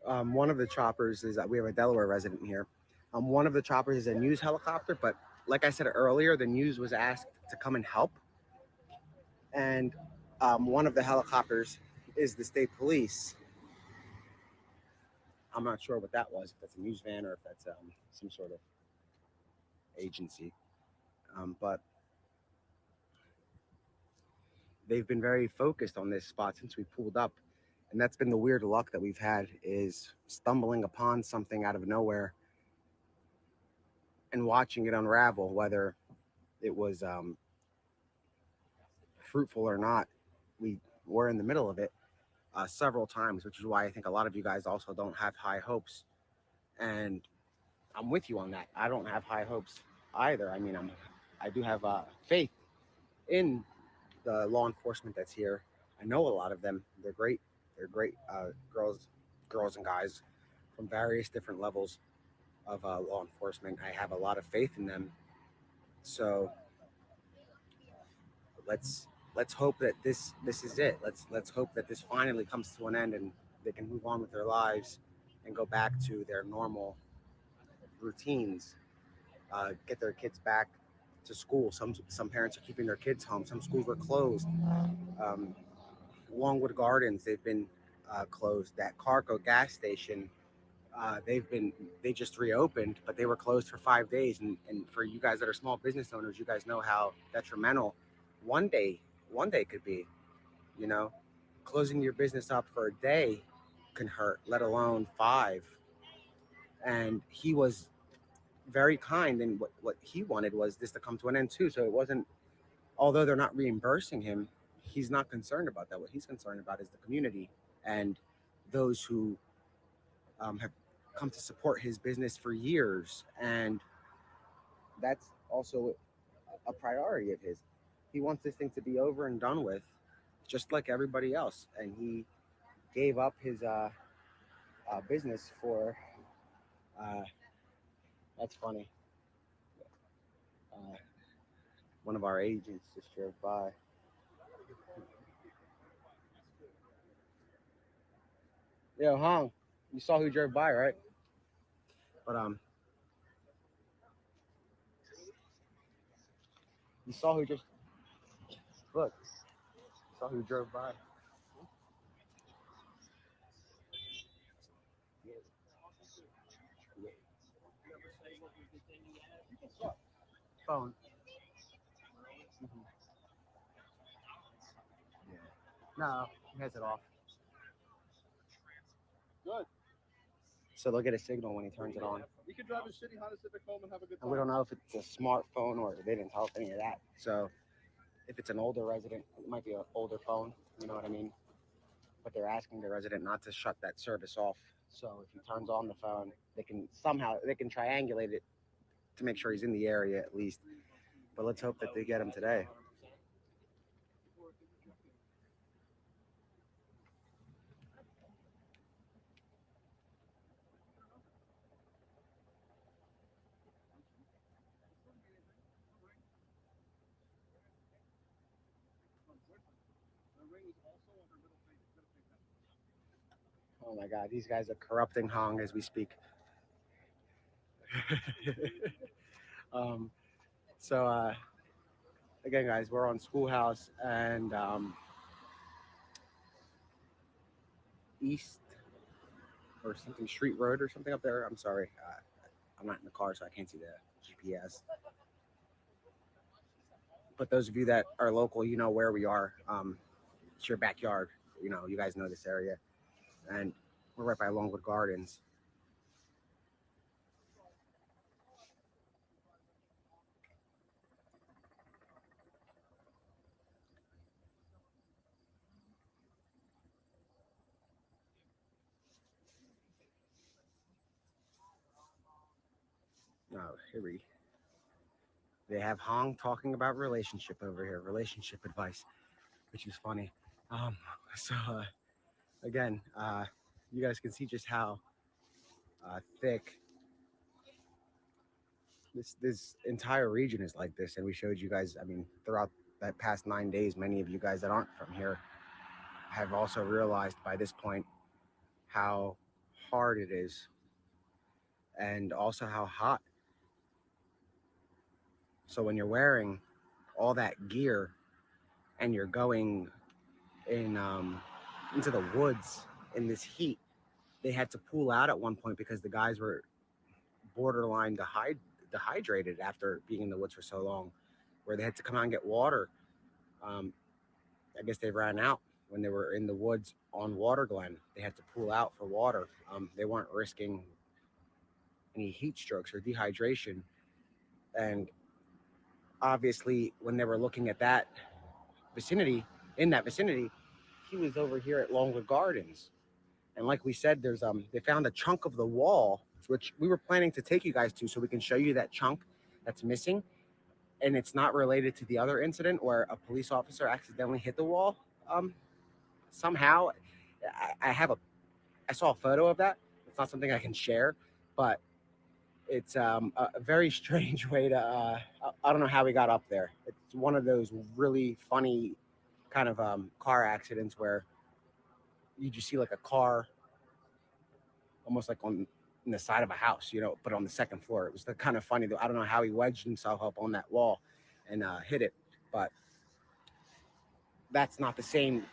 One of the choppers is that we have a Delaware resident here. One of the choppers is a news helicopter, but like I said earlier, the news was asked to come and help, and one of the helicopters is the state police. I'm not sure what that was, if that's a news van or if that's some sort of agency. But they've been very focused on this spot since we pulled up, and that's been the weird luck that we've had is stumbling upon something out of nowhere and watching it unravel, whether it was fruitful or not. We were in the middle of it, several times, which is why I think a lot of you guys also don't have high hopes. And I'm with you on that. I don't have high hopes either. I mean, I do have faith in the law enforcement that's here. I know a lot of them. They're great. They're great girls and guys from various different levels of law enforcement. I have a lot of faith in them. So let's let's hope that this is it. Let's hope that this finally comes to an end and they can move on with their lives and go back to their normal routines. Get their kids back to school. Some parents are keeping their kids home. Some schools were closed. Um, Longwood Gardens, they've been closed. That Carco gas station, they just reopened, but they were closed for 5 days. And for you guys that are small business owners, you guys know how detrimental one day one day could be. You know, closing your business up for a day can hurt, let alone five. And he was very kind, and what he wanted was this to come to an end too. So it wasn't, although they're not reimbursing him, he's not concerned about that. What he's concerned about is the community and those who have come to support his business for years. And that's also a priority of his. He wants this thing to be over and done with, just like everybody else. And he gave up his business for, uh, that's funny. Uh, One of our agents just drove by. Yo, Hong, you saw who drove by, right? But you saw who just look. You saw who drove by. Yeah, yeah. Phone. Mhm. Yeah. No, he has it off. Good. So they'll get a signal when he turns it on. You can drive a shitty Honda Civic home and have a good time. And we don't know if it's a smartphone or they didn't tell us any of that. So if it's an older resident, it might be an older phone. You know what I mean? But they're asking the resident not to shut that service off. So if he turns on the phone, they can triangulate it to make sure he's in the area at least. But let's hope that they get him today. Oh my God, these guys are corrupting Hong as we speak. um, so again, guys, we're on Schoolhouse and East or something Street Road or something up there. I'm sorry, I'm not in the car, so I can't see the GPS. But those of you that are local, you know where we are. It's your backyard. You know, you guys know this area, and we're right by Longwood Gardens. Oh, here we. They have Hong talking about relationship over here, relationship advice, which is funny. Um, so again, you guys can see just how thick this entire region is like this, and we showed you guys. I mean, throughout that past 9 days, many of you guys that aren't from here have also realized by this point how hard it is, and also how hot. So when you're wearing all that gear and you're going in into the woods in this heat, they had to pull out at one point because the guys were borderline dehydrated after being in the woods for so long, where they had to come out and get water. Um, I guess they ran out when they were in the woods on Water Glen. They had to pull out for water. They weren't risking any heat strokes or dehydration. And obviously, when they were looking at that vicinity, in that vicinity, he was over here at Longwood Gardens. And like we said, there's they found a chunk of the wall, which we were planning to take you guys to, so we can show you that chunk that's missing. And it's not related to the other incident where a police officer accidentally hit the wall. Um, Somehow, I have a I saw a photo of that. It's not something I can share, but it's a very strange way to. I don't know how we got up there. It's one of those really funny kind of car accidents where you just see like a car almost like on the side of a house, but on the second floor. It was the kind of funny. I don't know how he wedged himself up on that wall and hit it, but that's not the same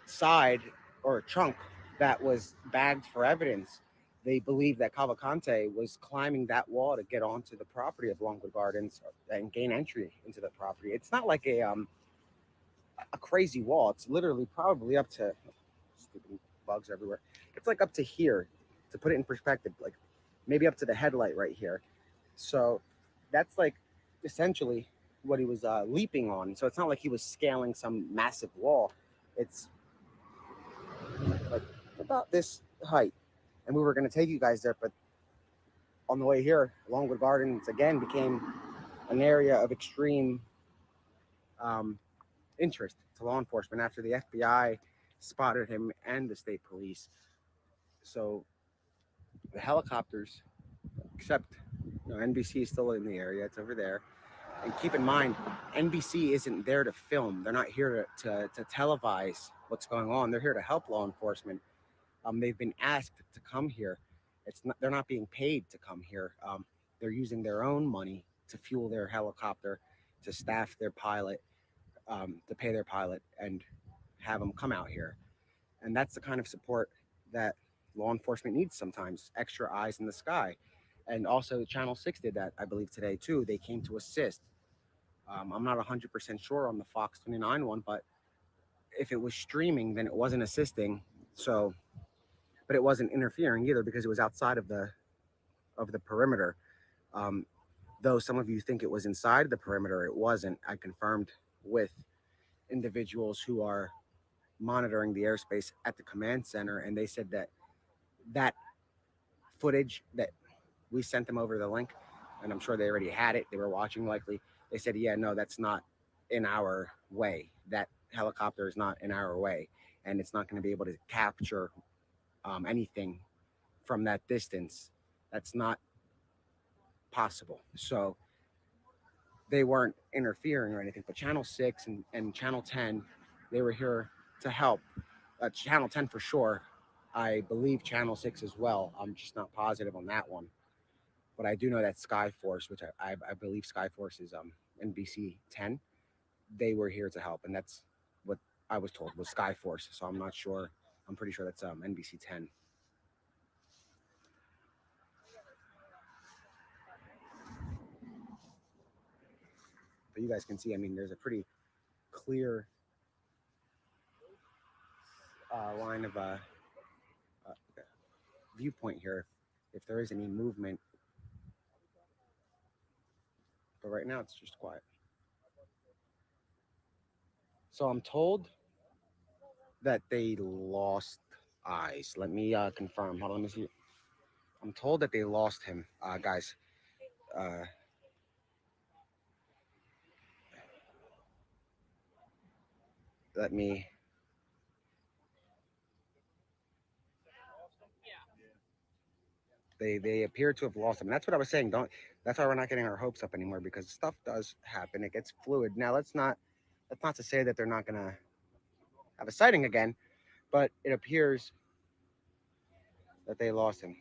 side or chunk that was bagged for evidence. They believe that Cavalcante was climbing that wall to get onto the property of Longwood Gardens and gain entry into the property. It's not like a crazy wall. It's literally probably up to stupid bugs everywhere. It's like up to here, to put it in perspective, like maybe up to the headlight right here. So that's like essentially what he was leaping on. So it's not like he was scaling some massive wall. It's like about this height. And we were going to take you guys there, but on the way here, Longwood Gardens again became an area of extreme um, interest to law enforcement after the FBI spotted him and the state police. So the helicopters, except NBC is still in the area, it's over there. And keep in mind, NBC isn't there to film. They're not here to televise what's going on. They're here to help law enforcement. They've been asked to come here. They're not being paid to come here. They're using their own money to fuel their helicopter, to staff their pilot, to pay their pilot, and have them come out here. And that's the kind of support that law enforcement needs sometimes, extra eyes in the sky. And also, Channel 6 did that, I believe, today too. They came to assist. I'm not 100% sure on the Fox 29 one, but if it was streaming, then it wasn't assisting. So, but it wasn't interfering either because it was outside of the perimeter. Um, though some of you think it was inside the perimeter, it wasn't. I confirmed with individuals who are monitoring the airspace at the command center, and they said that footage that we sent them over the link, and I'm sure they already had it. They were watching likely. They said, yeah, no, that's not in our way. That helicopter is not in our way, and it's not going to be able to capture anything from that distance. That's not possible. So they weren't interfering or anything. But Channel 6 and Channel 10, they were here to help. Channel 10 for sure. I believe Channel 6 as well. I'm just not positive on that one. But I do know that Skyforce, which I believe Skyforce is NBC 10, they were here to help. And that's what I was told was Skyforce. So I'm not sure. I'm pretty sure that's NBC 10. But you guys can see, I mean, there's a pretty clear line of viewpoint here if there is any movement. But right now it's just quiet. So I'm told that they lost eyes. Let me confirm. Hold on, let me see. I'm told that they lost him, guys. Uh, let me. They appear to have lost him. And that's what I was saying. Don't. That's why we're not getting our hopes up anymore because stuff does happen. It gets fluid. Now let's not. That's not to say that they're not gonna have a sighting again, but it appears that they lost him.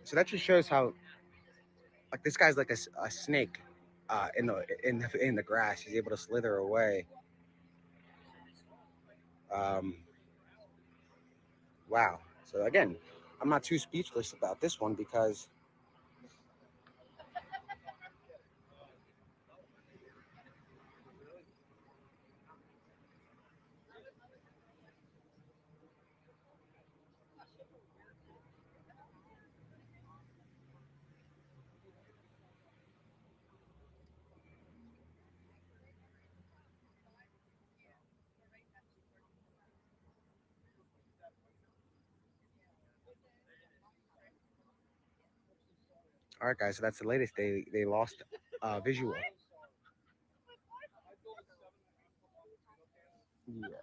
So that just shows how like this guy's like a snake in the grass. He's able to slither away. Um, wow. So again, I'm not too speechless about this one because All right, guys. So that's the latest. They lost visual. Yeah.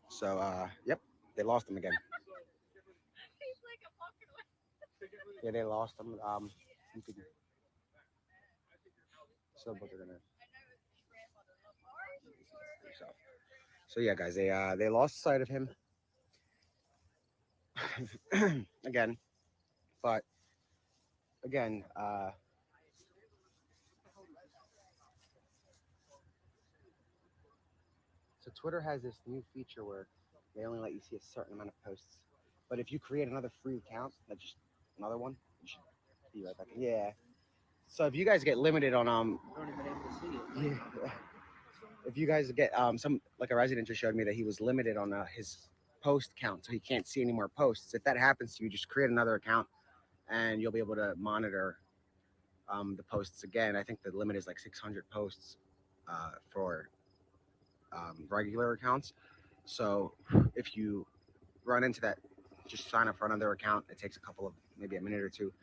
So yep, they lost him again. He's like a fucking Yeah, they lost him. You can so but they're gonna yourself. So yeah, guys, they lost sight of him again. But again, so Twitter has this new feature where they only let you see a certain amount of posts. But if you create another free account, like just another one, you should be right back. Yeah. So if you guys get limited on I haven't even able to see it. yeah, if you guys get some like a resident just showed me that he was limited on his post count, so he can't see any more posts. If that happens to you, just create another account, and you'll be able to monitor the posts again. I think the limit is like 600 posts for regular accounts. So if you run into that, just sign up for another account. It takes a couple of maybe a minute or two,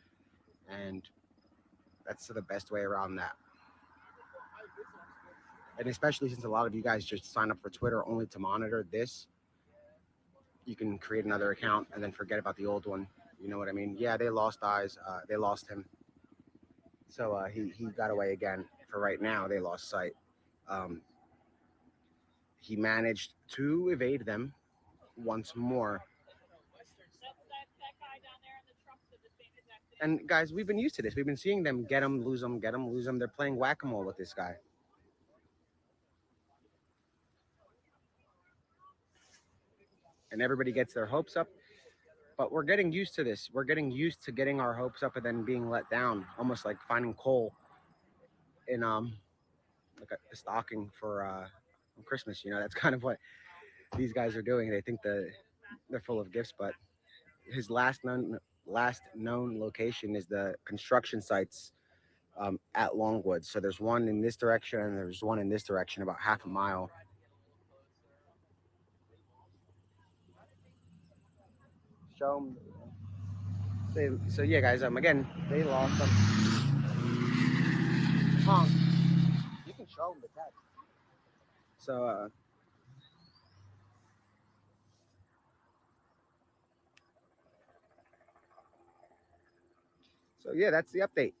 and that's the best way around that. And especially since a lot of you guys just sign up for Twitter only to monitor this, you can create another account and then forget about the old one. You know what I mean? Yeah, they lost eyes. They lost him. So he got away again. For right now, they lost sight. Um, he managed to evade them once more. that guy down there in the truck did the same exact thing. And guys, we've been used to this. We've been seeing them get him, lose him, get him, lose him. They're playing whack-a-mole with this guy. And everybody gets their hopes up. But we're getting used to this. We're getting used to getting our hopes up and then being let down, almost like finding coal in like a stocking for Christmas. You know, that's kind of what these guys are doing. They think they're full of gifts, but his last known location is the construction sites at Longwood. So there's one in this direction and there's one in this direction, about half a mile. Show them. So yeah, guys. Again, they lost them. Honk. You can show them the text. So so yeah, that's the update.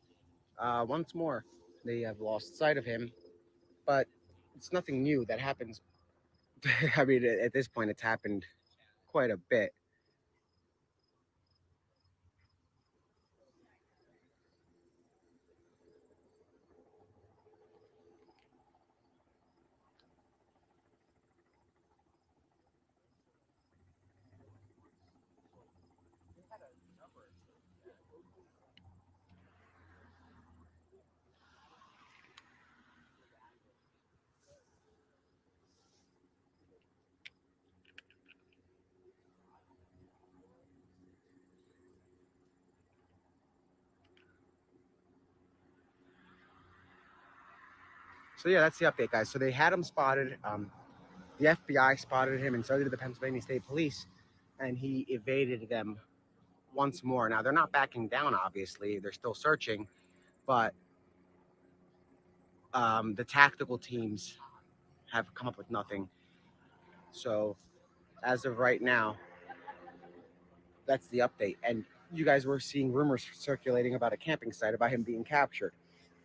Once more, they have lost sight of him, but it's nothing new that happens. I mean, at this point, it's happened quite a bit. So yeah, that's the update, guys. So they had him spotted. The FBI spotted him, and so did the Pennsylvania State Police, and he evaded them once more. Now they're not backing down. Obviously, they're still searching, but the tactical teams have come up with nothing. So as of right now, that's the update. And you guys were seeing rumors circulating about a camping site, about him being captured,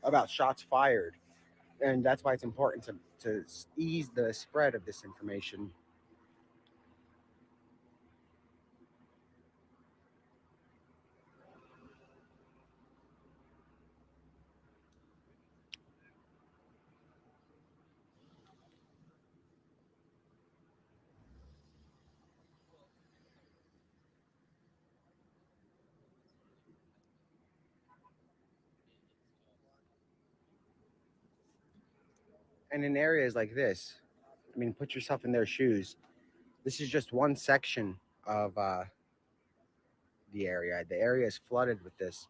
about shots fired, and that's why it's important to ease the spread of this information. And in areas like this, I mean, put yourself in their shoes. This is just one section of the area. The area is flooded with this,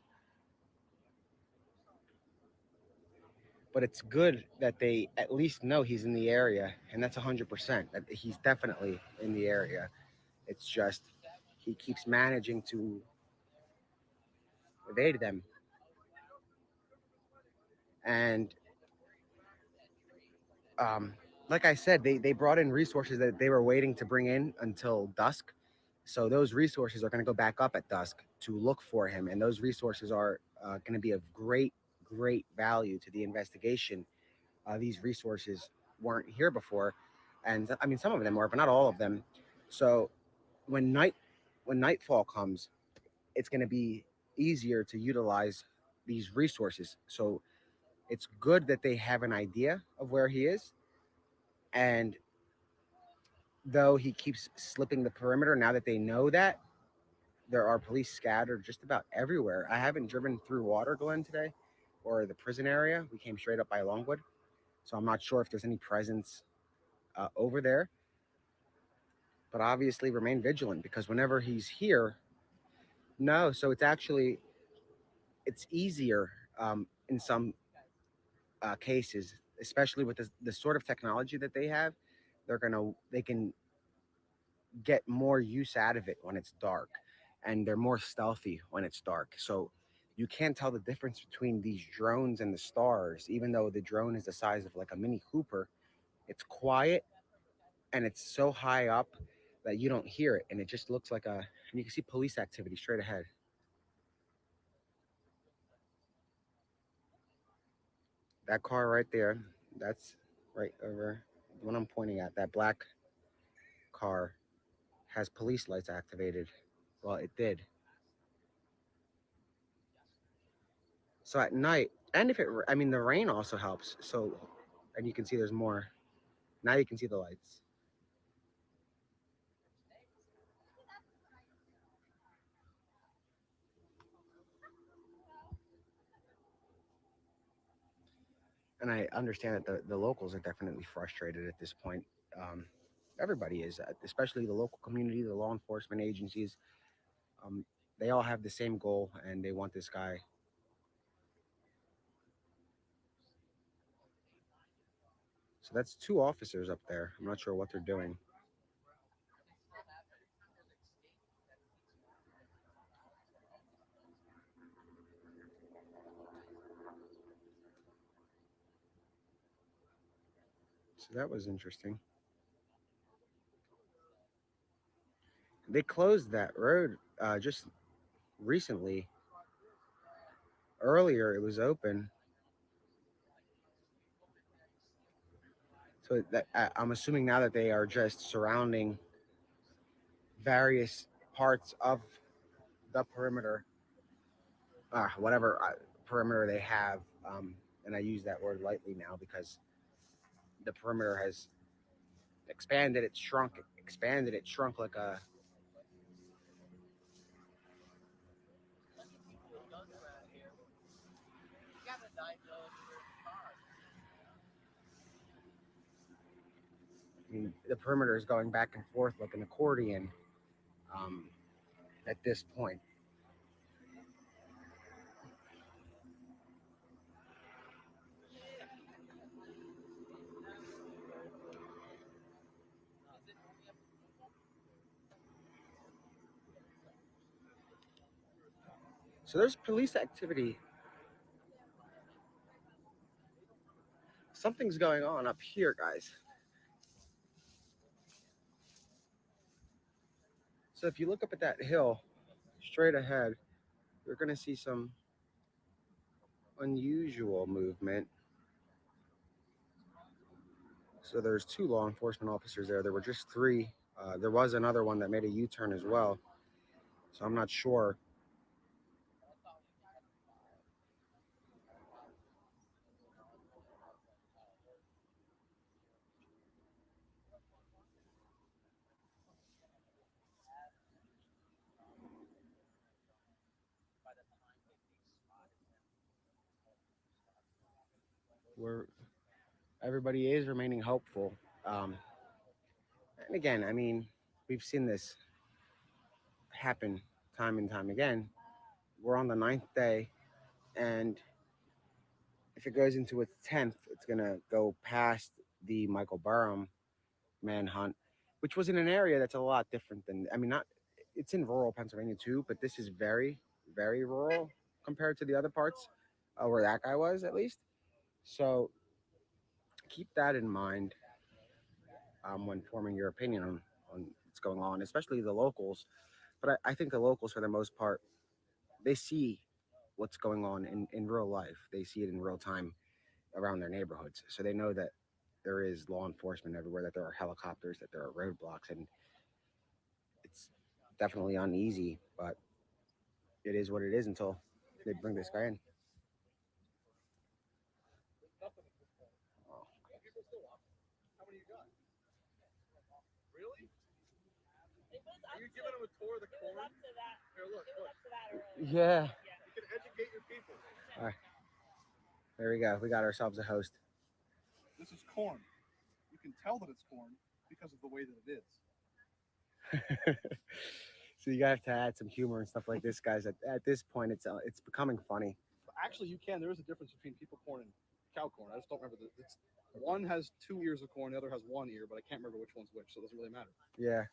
but it's good that they at least know he's in the area, and that's 100%. That he's definitely in the area. It's just he keeps managing to evade them. And um, like I said, they brought in resources that they were waiting to bring in until dusk. So those resources are going to go back up at dusk to look for him, and those resources are going to be of great value to the investigation. These resources weren't here before, and I mean some of them were, but not all of them. So when nightfall comes, it's going to be easier to utilize these resources. So it's good that they have an idea of where he is, and though he keeps slipping the perimeter, now that they know that, there are police scattered just about everywhere. I haven't driven through Water Glen today or the prison area. We came straight up by Longwood, so I'm not sure if there's any presence over there. But obviously, remain vigilant because whenever he's here, no. So it's easier in some cases, especially with the sort of technology that they have. They can get more use out of it when it's dark, and they're more stealthy when it's dark. So you can't tell the difference between these drones and the stars, even though the drone is the size of like a Mini Cooper. It's quiet and it's so high up that you don't hear it, and it just looks like a. And you can see police activity straight ahead. That car right there, that's right over the one I'm pointing at. That black car has police lights activated. Well, it did. So at night, and if it, I mean, the rain also helps. So, and you can see there's more. Now you can see the lights. And I understand that the locals are definitely frustrated at this point. Um, Everybody is, especially the local community, the law enforcement agencies. Um, they all have the same goal, and they want this guy. So that's two officers up there. I'm not sure what they're doing. So that was interesting. They closed that road just recently. Earlier, it was open. So that I'm assuming now that they are just surrounding various parts of the perimeter, whatever perimeter they have. And I use that word lightly now because the perimeter has expanded, it shrunk, expanded, it shrunk like a. Plenty of people with guns around here. You got a 9 millimeter in the car. I mean, the perimeter is going back and forth like an accordion um, at this point. So there's police activity. Something's going on up here, guys. So if you look up at that hill straight ahead, you're going to see some unusual movement. So there's two law enforcement officers there. There were just three. There was another one that made a U-turn as well. So I'm not sure. Where everybody is remaining hopeful. Um, and again, I mean, we've seen this happen time and time again. We're on the ninth day, and if it goes into its 10th, it's going to go past the Michael Burham manhunt, which was in an area that's a lot different than, I mean, not, it's in rural Pennsylvania too, but this is very rural compared to the other parts, where that guy was at least. So keep that in mind when forming your opinion on what's going on, especially the locals. But I think the locals, for the most part, they see what's going on in real life. They see it in real time around their neighborhoods. So they know that there is law enforcement everywhere, that there are helicopters, that there are roadblocks, and it's definitely uneasy, but it is what it is until they bring this guy in. Really? Are you giving them a tour of the corn? Here, look. Yeah. You can educate your people. All right. There we go. We got ourselves a host. This is corn. You can tell that it's corn because of the way that it is. So you have to add some humor and stuff like this, guys. At this point, it's becoming funny. But actually, you can. There is a difference between people corn and cow corn. I just don't remember. One has 2 ears of corn, the other has 1 ear, but I can't remember which one's which, so it doesn't really matter. Yeah.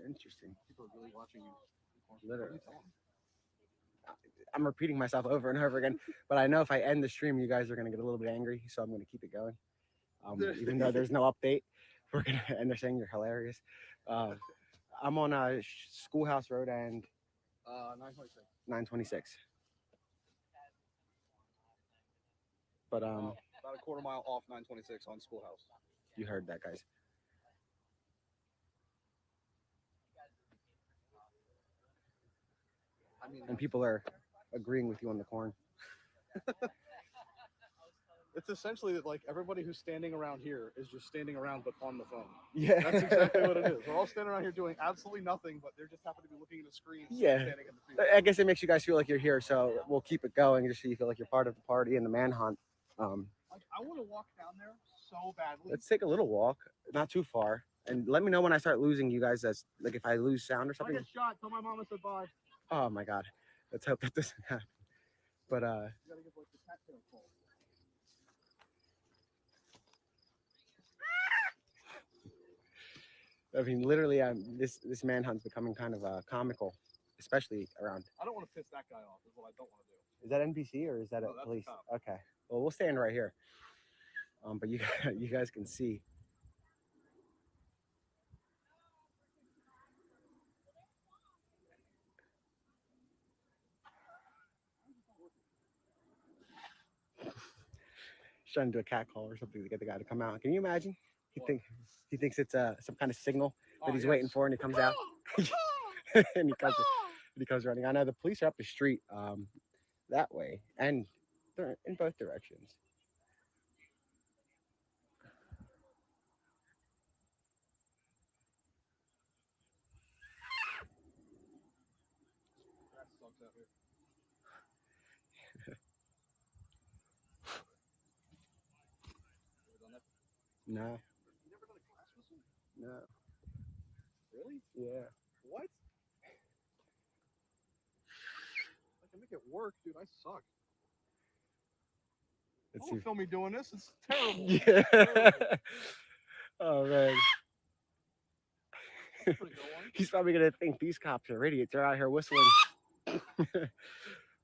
Interesting. People are really watching you. Literally. What are you telling them? I'm repeating myself over and over again, but I know if I end the stream, you guys are going to get a little bit angry, so I'm going to keep it going. Even though there's no update, we're going to end there saying you're hilarious. I'm on Schoolhouse Road and 926. 926. But About a quarter mile off 926 on Schoolhouse. you heard that, guys. I mean, And people are agreeing with you on the corn. it's essentially that like everybody who's standing around here is just standing around but on the phone. Yeah. That's exactly what it is. We're all standing around here doing absolutely nothing, but they're just happen to be looking at a screen. Yeah. Standing in the field. I guess it makes you guys feel like you're here, so we'll keep it going just so you feel like you're part of the party and the manhunt. Like, I want to walk down there so badly. Let's take a little walk, not too far, and let me know when I start losing you guys. As like if I lose sound or If I something. get shot, tell my mama said bye. Oh my god, let's hope that doesn't happen. But You gotta give like the cattail call. I mean, literally, this manhunt's becoming kind of comical, especially around. I don't want to piss that guy off. Is what I don't want to do. Is that NBC or is that No, a that's a police? cop. Okay, well we'll stand right here. But you you guys can see. He's trying to do a cat call or something to get the guy to come out. Can you imagine? He thinks it's some kind of signal that he's waiting for, and he comes out, and he comes running. I know the police are up the street that way, and they're in both directions. Grass sucks out here. Ever done that? No, You never done a grass whistle? no, Really? yeah. What? I can make it work, dude. I suck. Let's Don't see. film me doing this. It's terrible. Yeah. Terrible. Oh man. That's a pretty good one. He's probably gonna think these cops are idiots. They're out here whistling.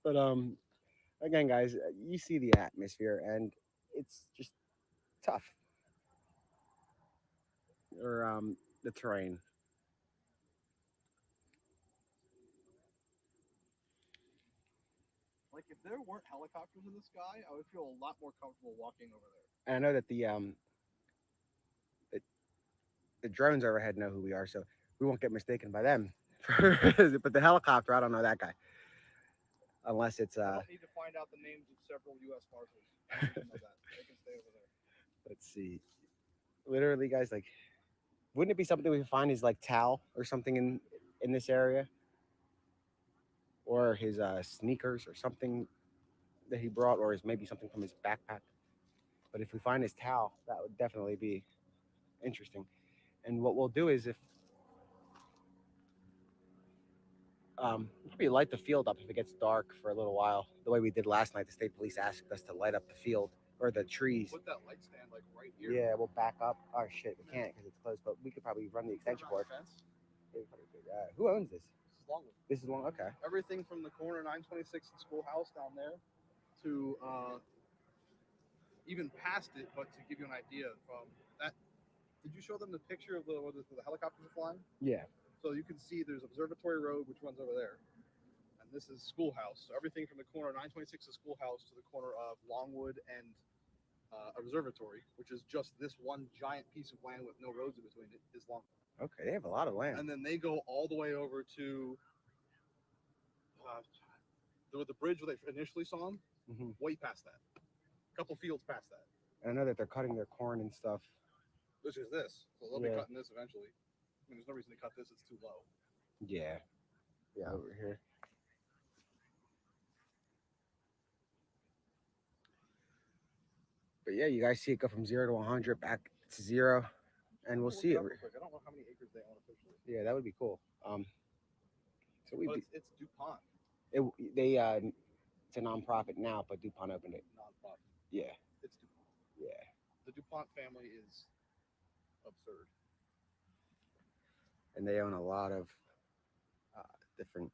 But again, guys, you see the atmosphere, and it's just tough. Or the terrain. Like, if there weren't helicopters in the sky, I would feel a lot more comfortable walking over there. And I know that the drones overhead know who we are, so we won't get mistaken by them. But the helicopter, I don't know that guy. Unless it's I don't need to find out the names of several U.S. Marshals. I don't need to know that. They can stay over there. let's see. Literally, guys, like, wouldn't it be something we could find his like towel or something in this area, or his sneakers or something that he brought, or his maybe something from his backpack? But if we find his towel, that would definitely be interesting. And what we'll do is if maybe light the field up if it gets dark for a little while, the way we did last night. The state police asked us to light up the field or the trees. Put that light stand like right here. Yeah, we'll back up. Oh shit, we can't because it's closed. But we could probably run the extension cord. Fence. Who owns this? This is Longwood. This is long. Okay. Everything from the corner 926 and Schoolhouse down there to even past it, but to give you an idea from that. Did you show them the picture of where the helicopters are flying? Yeah. So you can see there's Observatory Road, which runs over there. And this is Schoolhouse. So everything from the corner 926 to Schoolhouse to the corner of Longwood and Observatory, which is just this one giant piece of land with no roads in between it, is Longwood. Okay, they have a lot of land. And then they go all the way over to the bridge where they initially saw them, way past that. A couple fields past that. And I know that they're cutting their corn and stuff. Which is this. So they'll be cutting this eventually. I mean, there's no reason to cut this, it's too low. Yeah. Yeah, over here. But yeah, you guys see it go from 0 to 100 back to 0, and we'll see it. I don't know how many acres they own officially. Yeah, that would be cool. So we it's DuPont. It's a nonprofit now, but DuPont opened it. Nonprofit. Yeah. It's DuPont. Yeah. The DuPont family is absurd. And they own a lot of different.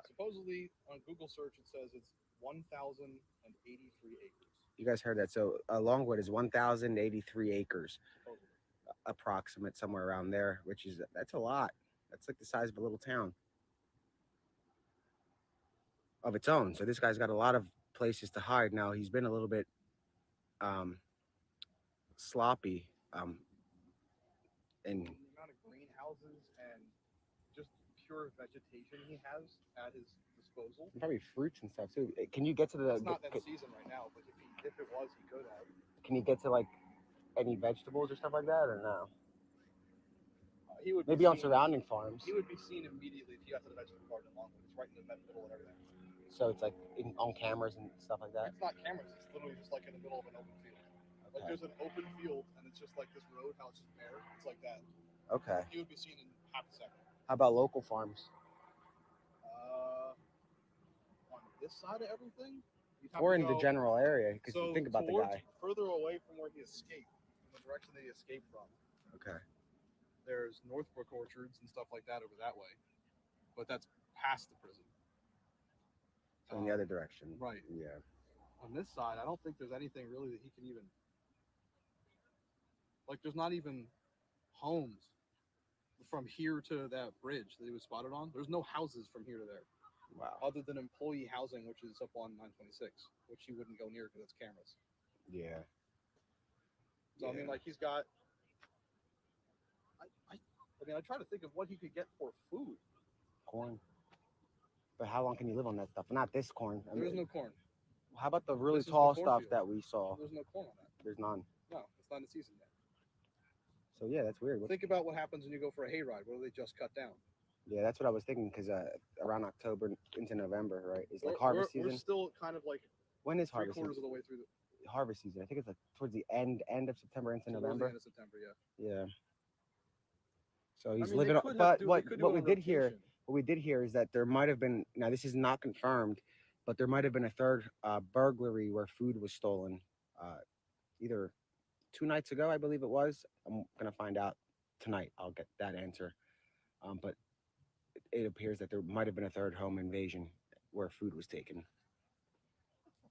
Supposedly on Google search it says it's 1,083 acres. You guys heard that? So Longwood is 1,083 acres, Supposedly. Approximate, somewhere around there, that's a lot. That's like the size of a little town of its own. So this guy's got a lot of places to hide. Now he's been a little bit sloppy and the amount of greenhouses and just pure vegetation he has at his disposal. probably fruits and stuff too. Can you get to the? It's not that season right now, but if it was, he could have. Can you get to like any vegetables or stuff like that, or no? He would maybe on surrounding farms. He would be seen immediately if you got to the vegetable garden in Longwood. It's right in the middle of everything. So it's like on cameras and stuff like that. It's not cameras. It's literally just like in the middle of an open field. Like there's an open field and it's just like this road, how it's just bare. It's like that. Okay. He would be seen in half a second. How about local farms? On this side of everything? Or in the general area, because so think about the guy. Further away from where he escaped, in the direction that he escaped from. Okay. There's Northbrook orchards and stuff like that over that way. But that's past the prison. So in the other direction. Right. Yeah. On this side, I don't think there's anything really that he can even. Like, there's not even homes from here to that bridge that he was spotted on. There's no houses from here to there. Wow. Other than employee housing, which is up on 926, which he wouldn't go near because it's cameras. Yeah. So, I mean, like, he's got. I mean, I try to think of what he could get for food. Corn. But how long can you live on that stuff? Not this corn. There's no corn. How about the really This is tall the stuff cornfield. that we saw? There's no corn on that. There's none. No, it's not in the season yet. So yeah, that's weird. Think about what happens when you go for a hayride. What do they just cut down? Yeah, that's what I was thinking, because around October into November, right, is like harvest season. We're still kind of like when is harvest season? 3/4 of the way through the harvest season. I think it's like towards the end of September into November. The end of September, yeah. Yeah. So he's living on. But what we did hear is that there might have been. Now this is not confirmed, but there might have been a third burglary where food was stolen, either 2 nights ago, I believe it was. I'm gonna find out tonight. I'll get that answer. But it appears that there might have been a third home invasion where food was taken.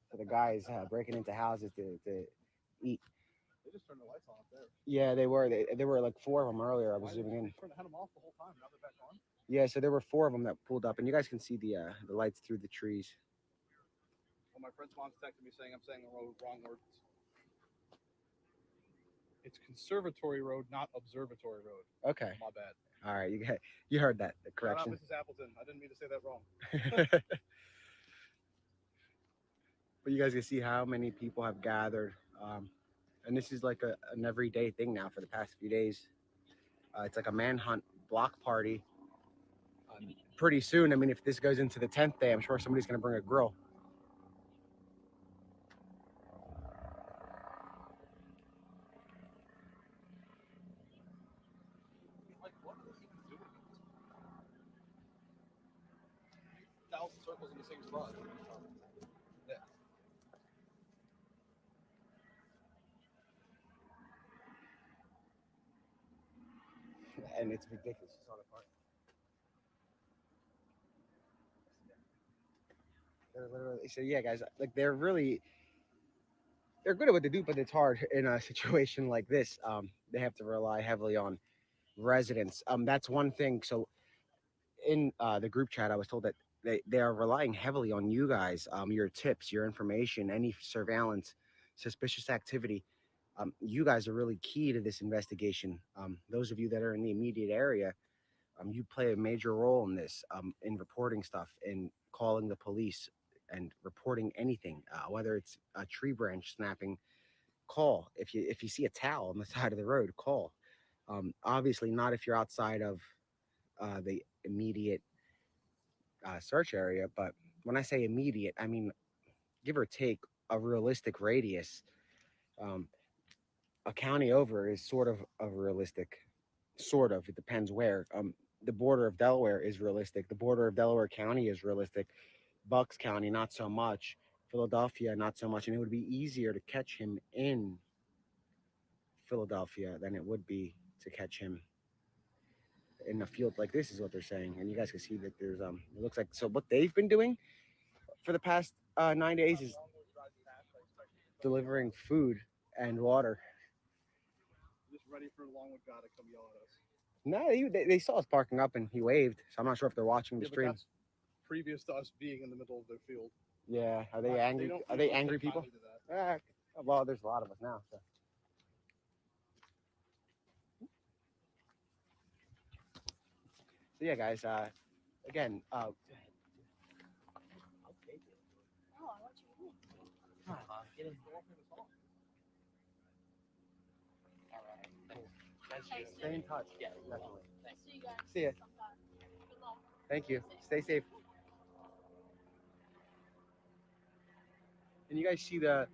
So the guys breaking into houses to eat. They just turned the lights on up there. Yeah, they were. There were like 4 of them earlier. I was zooming in. They had them off the whole time. Now they're back on. Yeah, so there were 4 of them that pulled up, and you guys can see the lights through the trees. Well, my friend's mom's texted me saying I'm saying the wrong words. It's Conservatory Road, not Observatory Road. Okay. My bad. All right, you heard that. The correction. Shout out Mrs. Appleton. I didn't mean to say that wrong. But you guys can see how many people have gathered. And this is like an everyday thing now for the past few days. It's like a manhunt block party. Pretty soon, I mean, if this goes into the 10th day, I'm sure somebody's going to bring a grill. Like, what are they even doing? 1,000 circles in the same spot. Yeah. And it's ridiculous. It's not a part. They're literally so yeah, guys. Like they're good at what they do, but it's hard in a situation like this. They have to rely heavily on residents. That's one thing. So in the group chat, I was told that they are relying heavily on you guys, your tips, your information, any surveillance, suspicious activity. You guys are really key to this investigation. Those of you that are in the immediate area, you play a major role in this, in reporting stuff, in calling the police, and reporting anything, whether it's a tree branch snapping. Call if you see a towel on the side of the road. Call. Obviously, not if you're outside of the immediate search area. But when I say immediate, I mean give or take a realistic radius. Um, a county over is sort of a realistic, sort of. It depends where. The border of Delaware is realistic. The border of Delaware County is realistic. Bucks County, not so much. Philadelphia, not so much. And it would be easier to catch him in Philadelphia than it would be to catch him in a field like this, is what they're saying. And you guys can see that there's it looks like, so what they've been doing for the past 9 days is delivering food and water. Just ready for Longwood guy to come yell at us. No, they saw us parking up and he waved. So I'm not sure if they're watching the Yeah, but stream. that's previous to us being in the middle of their field. Yeah, are they They angry? don't Are they usually angry take people? kindly to that. Well, there's a lot of us now. So. So yeah, guys. Again, I'll take it. Oh, I want you to. Come on, Mom, get in. All right, cool. Stay in touch. Yeah, definitely. I'll see you guys See ya. sometime. Good luck. Thank you. Stay safe. And you guys see they're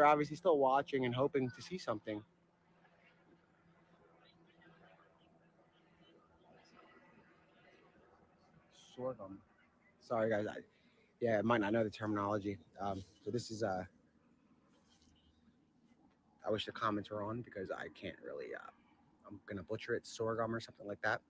obviously still watching and hoping to see something. Sorghum. Sorry, guys. Yeah, I might not know the terminology. So this is I wish the comments were on because I can't really. I'm gonna butcher it. Sorghum or something like that.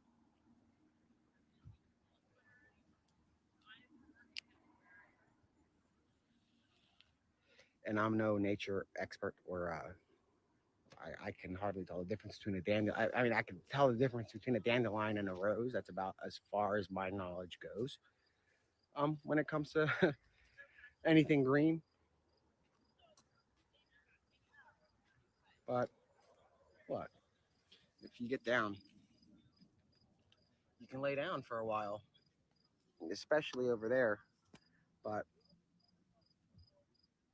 And I'm no nature expert or I can hardly tell the difference between a dandelion. I mean, I can tell the difference between a dandelion and a rose. That's about as far as my knowledge goes. When it comes to anything green, but what if you get down? You can lay down for a while, especially over there. But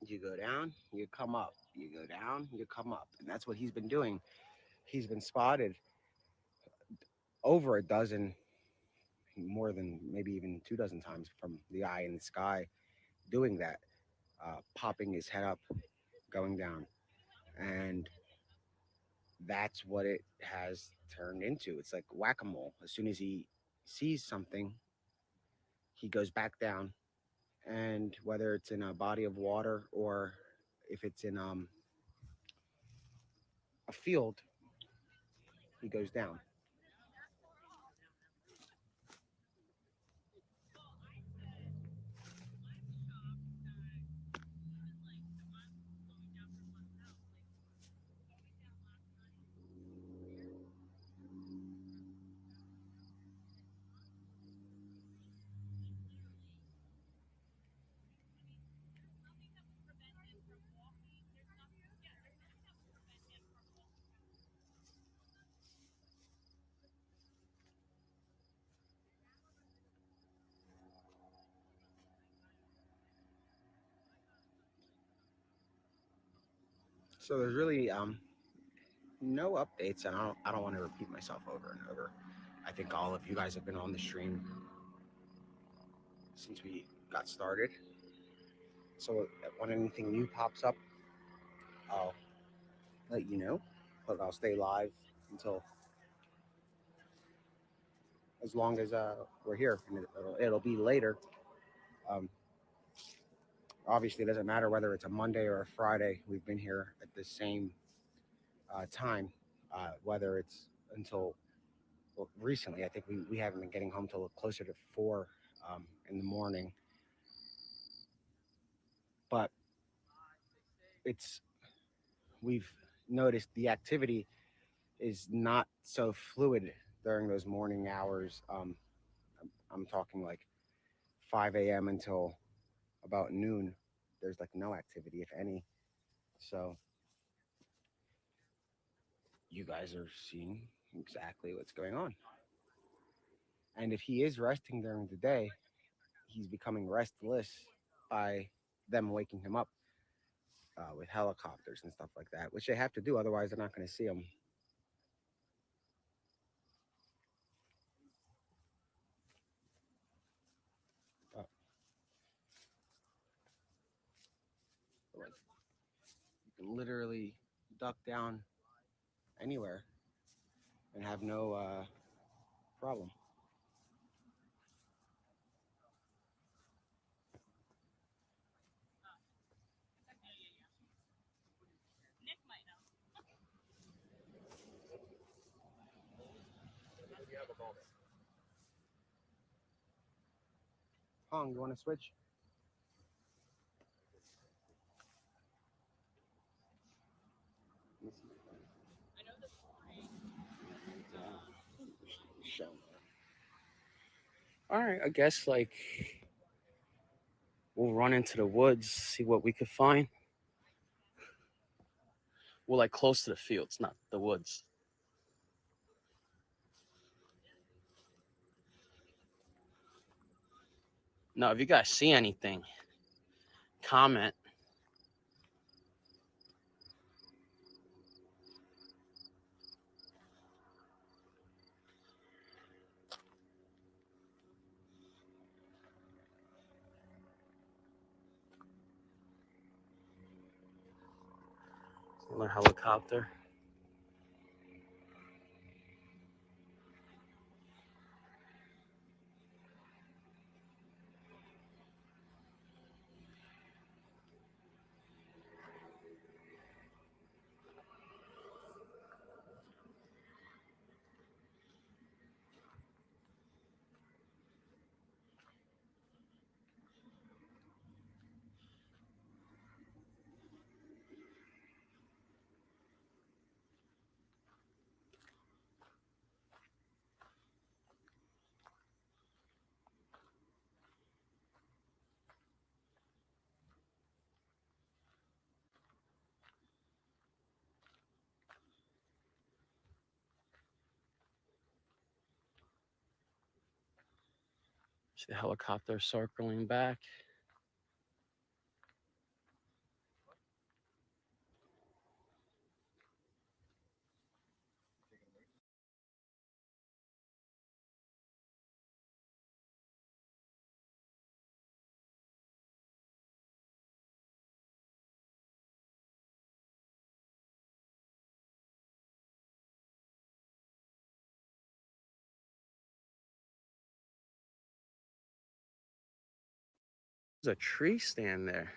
you go down, you come up. You go down, you come up, and that's what he's been doing. He's been spotted over a dozen, more than maybe even 2 dozen times from the eye in the sky, doing that, popping his head up, going down, and that's what it has turned into. It's like whack-a-mole. As soon as he sees something, he goes back down, and whether it's in a body of water or if it's in a field, he goes down. So there's really no updates, and I don't want to repeat myself over and over. I think all of you guys have been on the stream since we got started. So when anything new pops up, I'll let you know. But I'll stay live until as long as we're here, and it'll be later. Um, Obviously, it doesn't matter whether it's a Monday or a Friday. We've been here at the same time, whether it's until well, recently. I think we haven't been getting home till closer to 4 in the morning. but it's we've noticed the activity is not so fluid during those morning hours. I'm talking like 5 a.m. until about noon. There's like no activity, if any. So you guys are seeing exactly what's going on. And if he is resting during the day, he's becoming restless by them waking him up with helicopters and stuff like that, which they have to do, otherwise they're not going to see him. Uh, like you can literally duck down anywhere and have no problem. Nick might know. Hong, you want to switch? Let me see. I know the story. Show me. All right, I guess like we'll run into the woods, see what we could find. We're like close to the fields, not the woods. No, if you guys see anything, comment. Another helicopter. See the helicopter circling back. There's a tree stand there.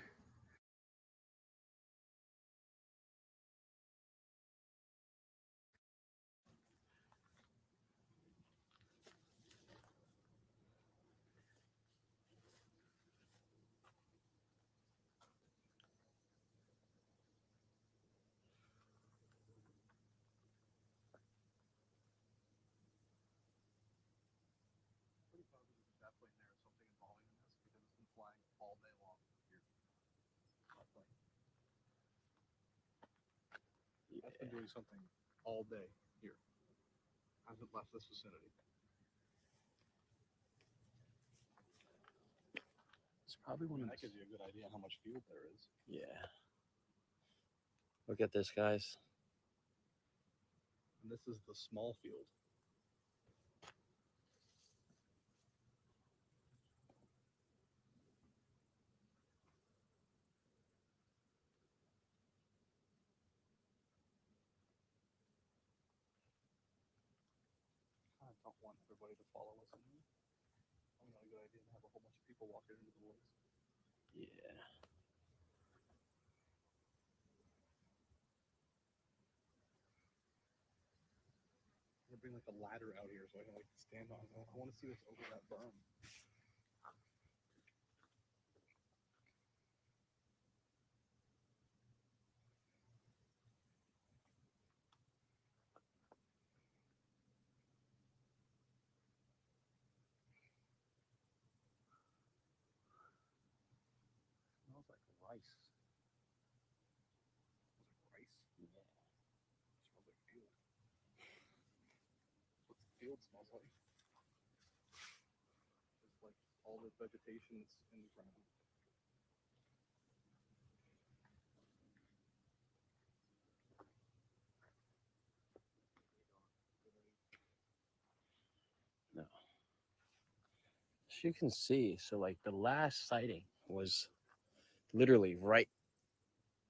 Pretty positive at that point there is something involving in this because it's been flying all day long here. That plane. That's been doing something all day here. Hasn't left this vicinity. It's probably one of That gives you a good idea how much field there is. Yeah. Look at this, guys. And this is the small field. I don't want everybody to follow us in here. Probably not a good idea to have a whole bunch of people walking into the woods. Yeah. I'm gonna bring like a ladder out here so I can like stand on it. I want to see what's over that berm. field smells like. It's like all the vegetation's in the ground. No. As you can see, so like the last sighting was literally right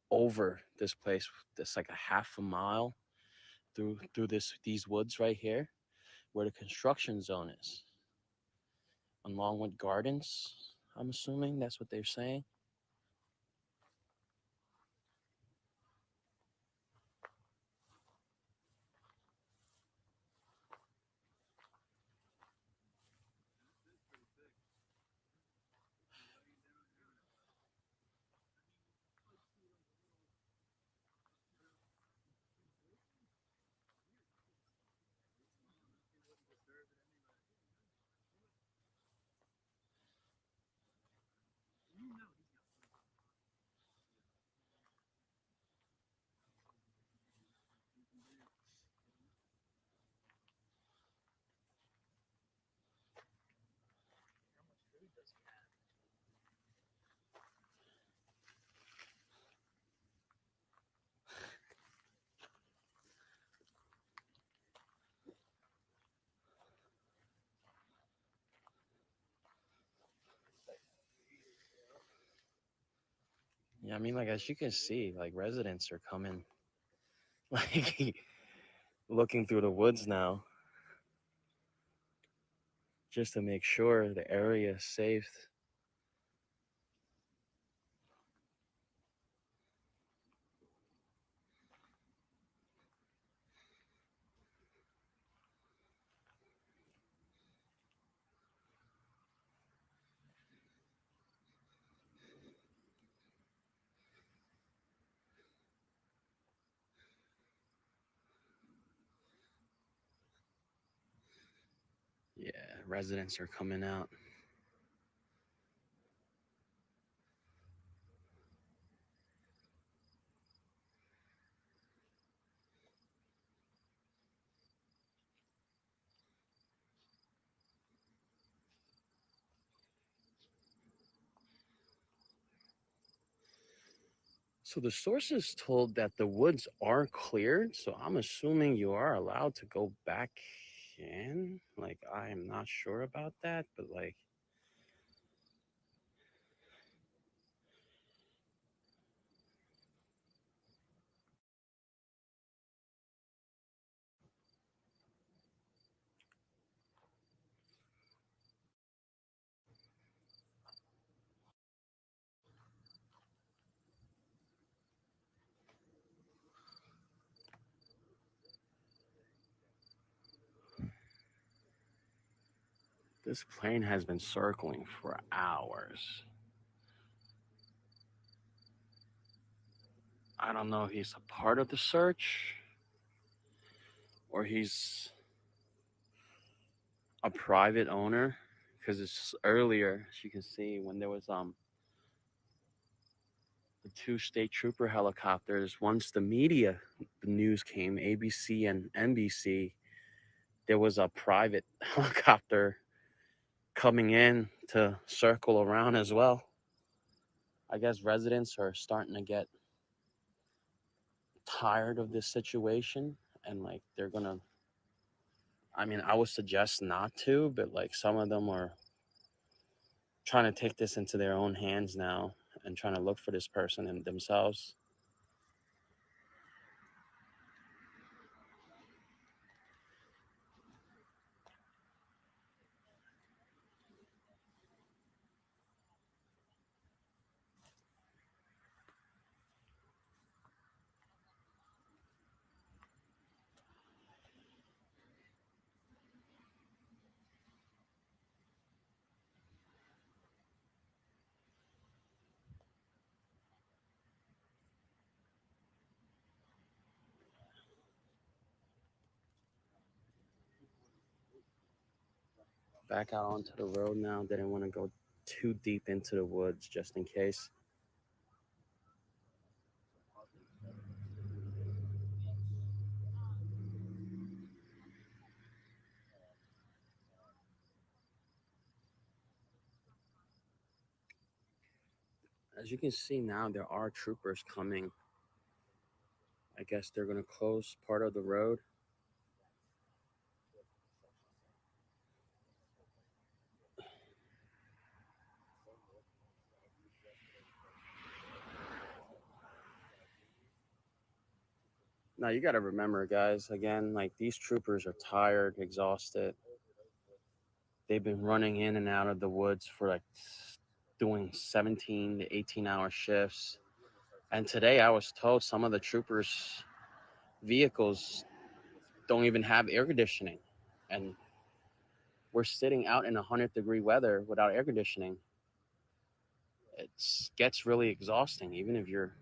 over this place. That's like a half a mile through these woods right here, where the construction zone is. On Longwood Gardens, I'm assuming that's what they're saying. Yeah, I mean, like as you can see, like residents are coming, like looking through the woods now, just to make sure the area is safe. Yeah, residents are coming out. So the sources told that the woods are cleared, so I'm assuming you are allowed to go back in. Like, I am not sure about that, but like, this plane has been circling for hours. I don't know if he's a part of the search or he's a private owner, because it's earlier, as you can see, when there was the two state trooper helicopters. Once the news came, ABC and NBC, there was a private helicopter coming in to circle around as well. I guess residents are starting to get tired of this situation, and like they're gonna, I mean, I would suggest not to, but like some of them are trying to take this into their own hands now and trying to look for this person and themselves. Back out onto the road now. Didn't want to go too deep into the woods just in case. As you can see now, there are troopers coming. I guess they're going to close part of the road. Now, you got to remember, guys, again, like these troopers are tired, exhausted. They've been running in and out of the woods for like doing 17 to 18-hour shifts. And today I was told some of the troopers' vehicles don't even have air conditioning. And we're sitting out in 100-degree weather without air conditioning. It gets really exhausting, even if you're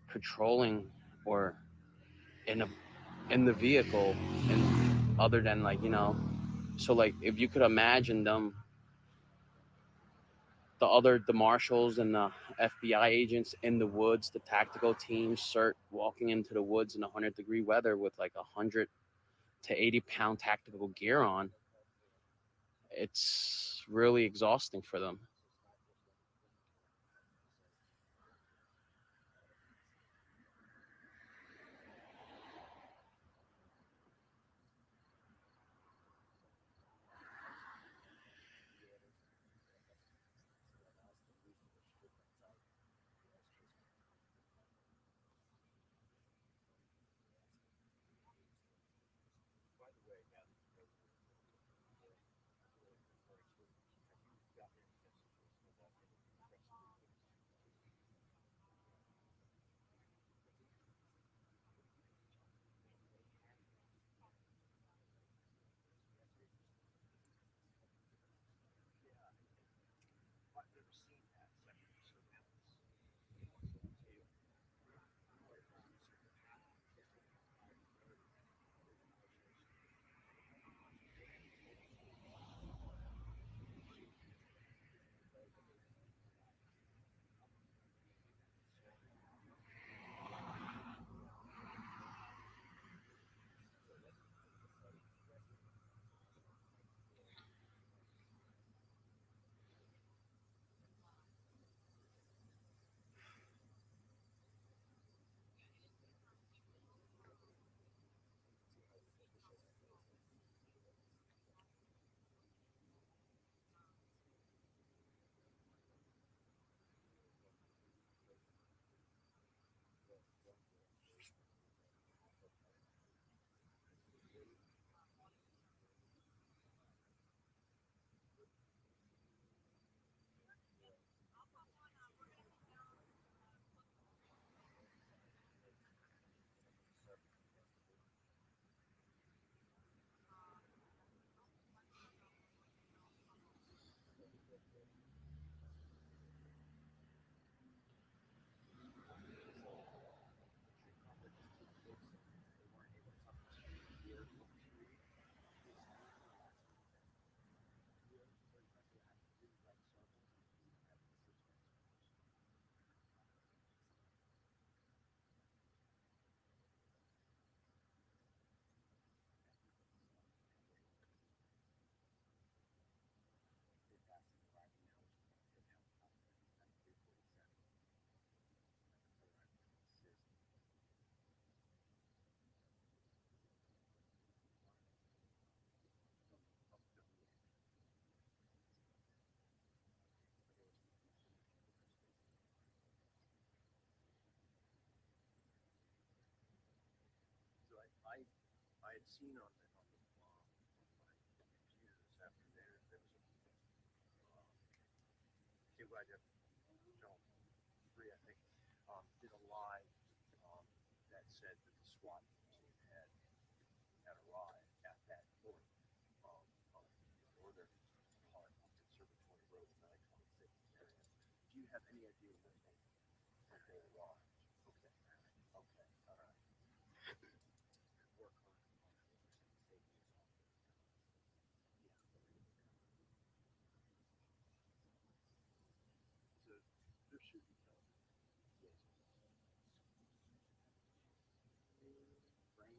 patrolling or in a in the vehicle, and other than like, so like if you could imagine them, the marshals and the FBI agents in the woods, the tactical teams start walking into the woods in 100-degree weather with like 100 to 80-pound tactical gear on. It's really exhausting for them. I had seen on the computer this afternoon, there was a kid right there, Channel 3, I think, did a live that said that the SWAT team had arrived at that point on the northern part of Conservatory Road, 926 area. Do you have any idea when they arrived? Okay, okay, all right. Work on safety is all. So there should be yes. Brain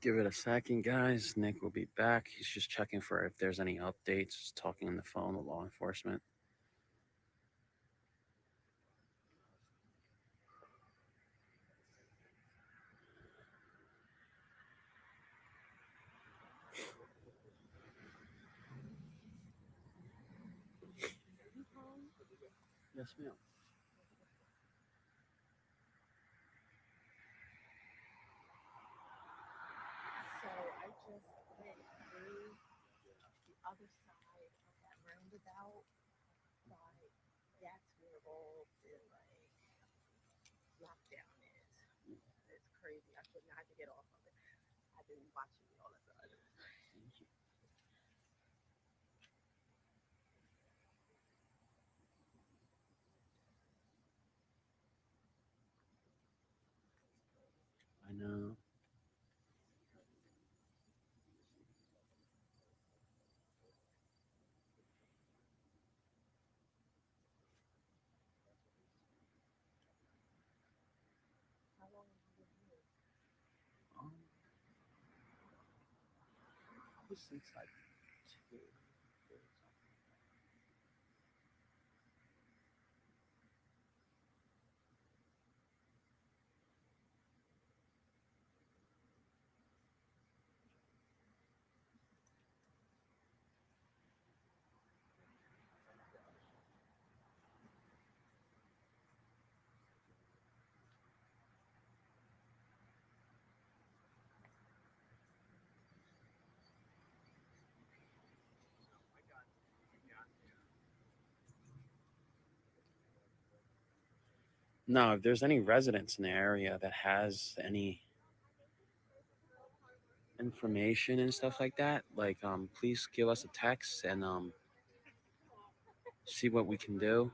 Give it a second, guys. Nick will be back. He's just checking for if there's any updates, talking on the phone with law enforcement. Yes, ma'am. So I just went through the other side of that roundabout, but that's where all the lockdown is. It's crazy. I couldn't. I had to get off of it. I've been watching it all the time. I know. How long have you been here? Probably since like 2 or something. No, if there's any residents in the area that has any information and stuff like that, like please give us a text and see what we can do.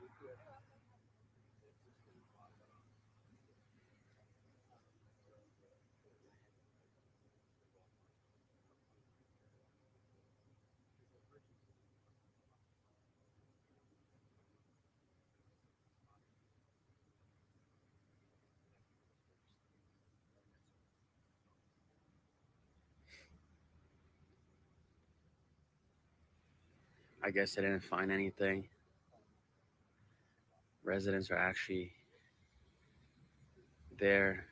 I guess I didn't find anything. Residents are actually there.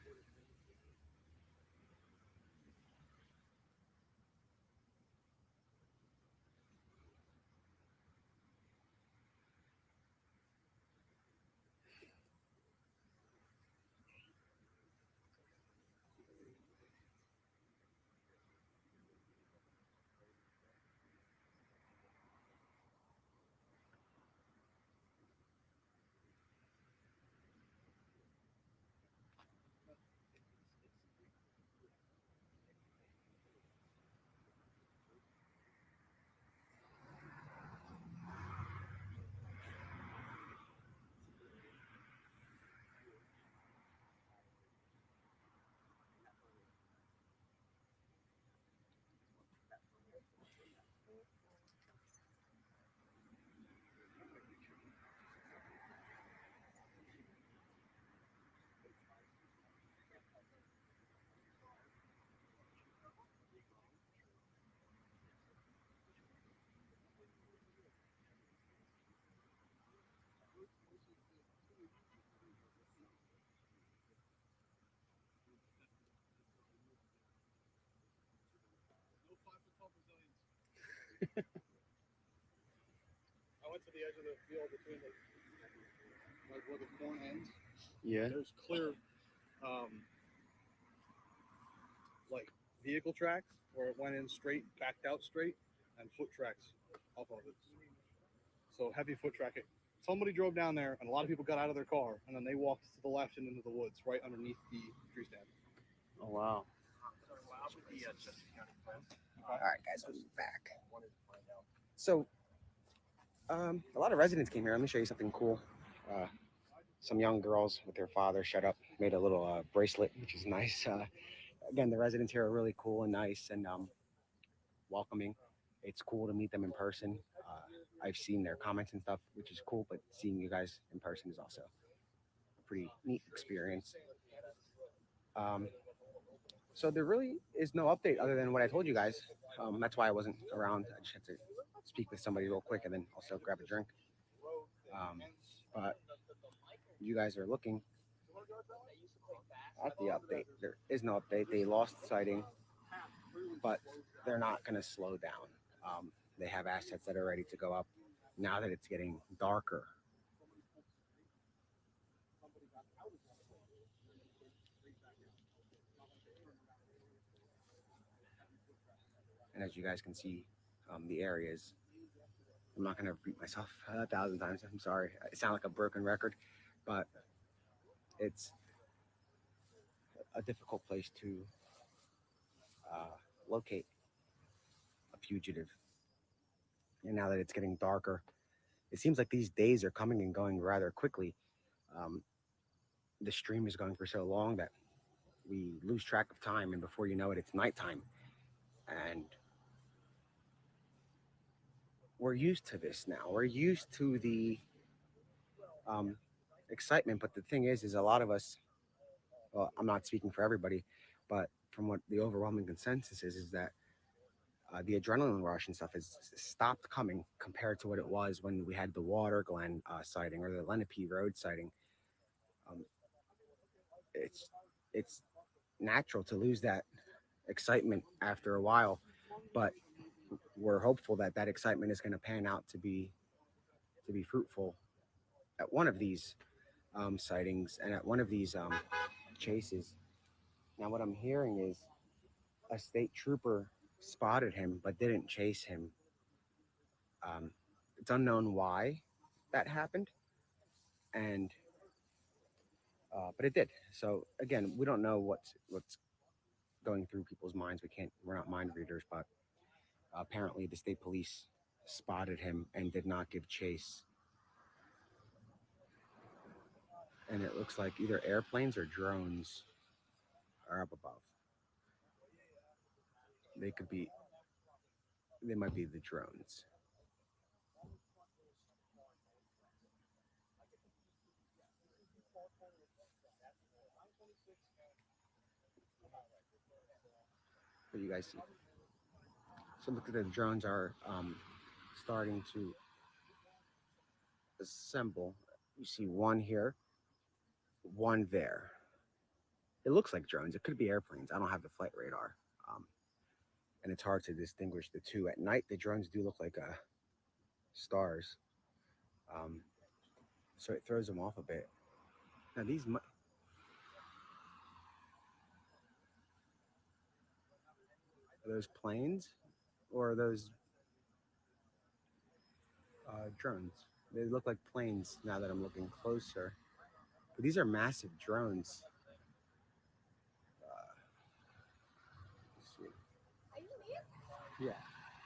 I went to the edge of the field between the like where the corn ends. Yeah. There's clear like vehicle tracks where it went in straight, backed out straight, and foot tracks off of it. So heavy foot tracking. Somebody drove down there, and a lot of people got out of their car, and then they walked to the left and into the woods, right underneath the tree stand. Oh wow. All right, guys, I'm back. So, a lot of residents came here. Let me show you something cool. Some young girls with their father shut up, made a little bracelet, which is nice. Again, the residents here are really cool and nice and welcoming. It's cool to meet them in person. I've seen their comments and stuff, which is cool, but seeing you guys in person is also a pretty neat experience. Um, so there really is no update other than what I told you guys. That's why I wasn't around. I just had to speak with somebody real quick and then also grab a drink. But you guys are looking at the update. There is no update. They lost sighting, but they're not going to slow down. They have assets that are ready to go up now that it's getting darker. And as you guys can see, the areas, I'm not going to repeat myself 1,000 times. I'm sorry. I sound like a broken record, but it's a difficult place to locate a fugitive. And now that it's getting darker, it seems like these days are coming and going rather quickly. Um, the stream is going for so long that we lose track of time, and before you know it, it's nighttime. And we're used to this now. We're used to the um, excitement, but the thing is a lot of us. Well, I'm not speaking for everybody, but from what the overwhelming consensus is that the adrenaline rush and stuff has stopped coming compared to what it was when we had the Water Glen sighting or the Lenape Road sighting. Um, it's natural to lose that excitement after a while, but we're hopeful that that excitement is going to pan out to be fruitful at one of these sightings and at one of these chases. Now, what I'm hearing is a state trooper spotted him but didn't chase him. It's unknown why that happened, and but it did. So again, we don't know what's going through people's minds. We're not mind readers, but apparently the state police spotted him and did not give chase. And it looks like either airplanes or drones are up above. They might be the drones. But you guys see. So look at the drones are starting to assemble. You see one here, one there. It looks like drones. It could be airplanes. I don't have the flight radar, and it's hard to distinguish the two. At night, the drones do look like stars, um, so it throws them off a bit. Now are those planes or are those drones? They look like planes now that I'm looking closer. But these are massive drones. Let's see. Are you me? Yeah.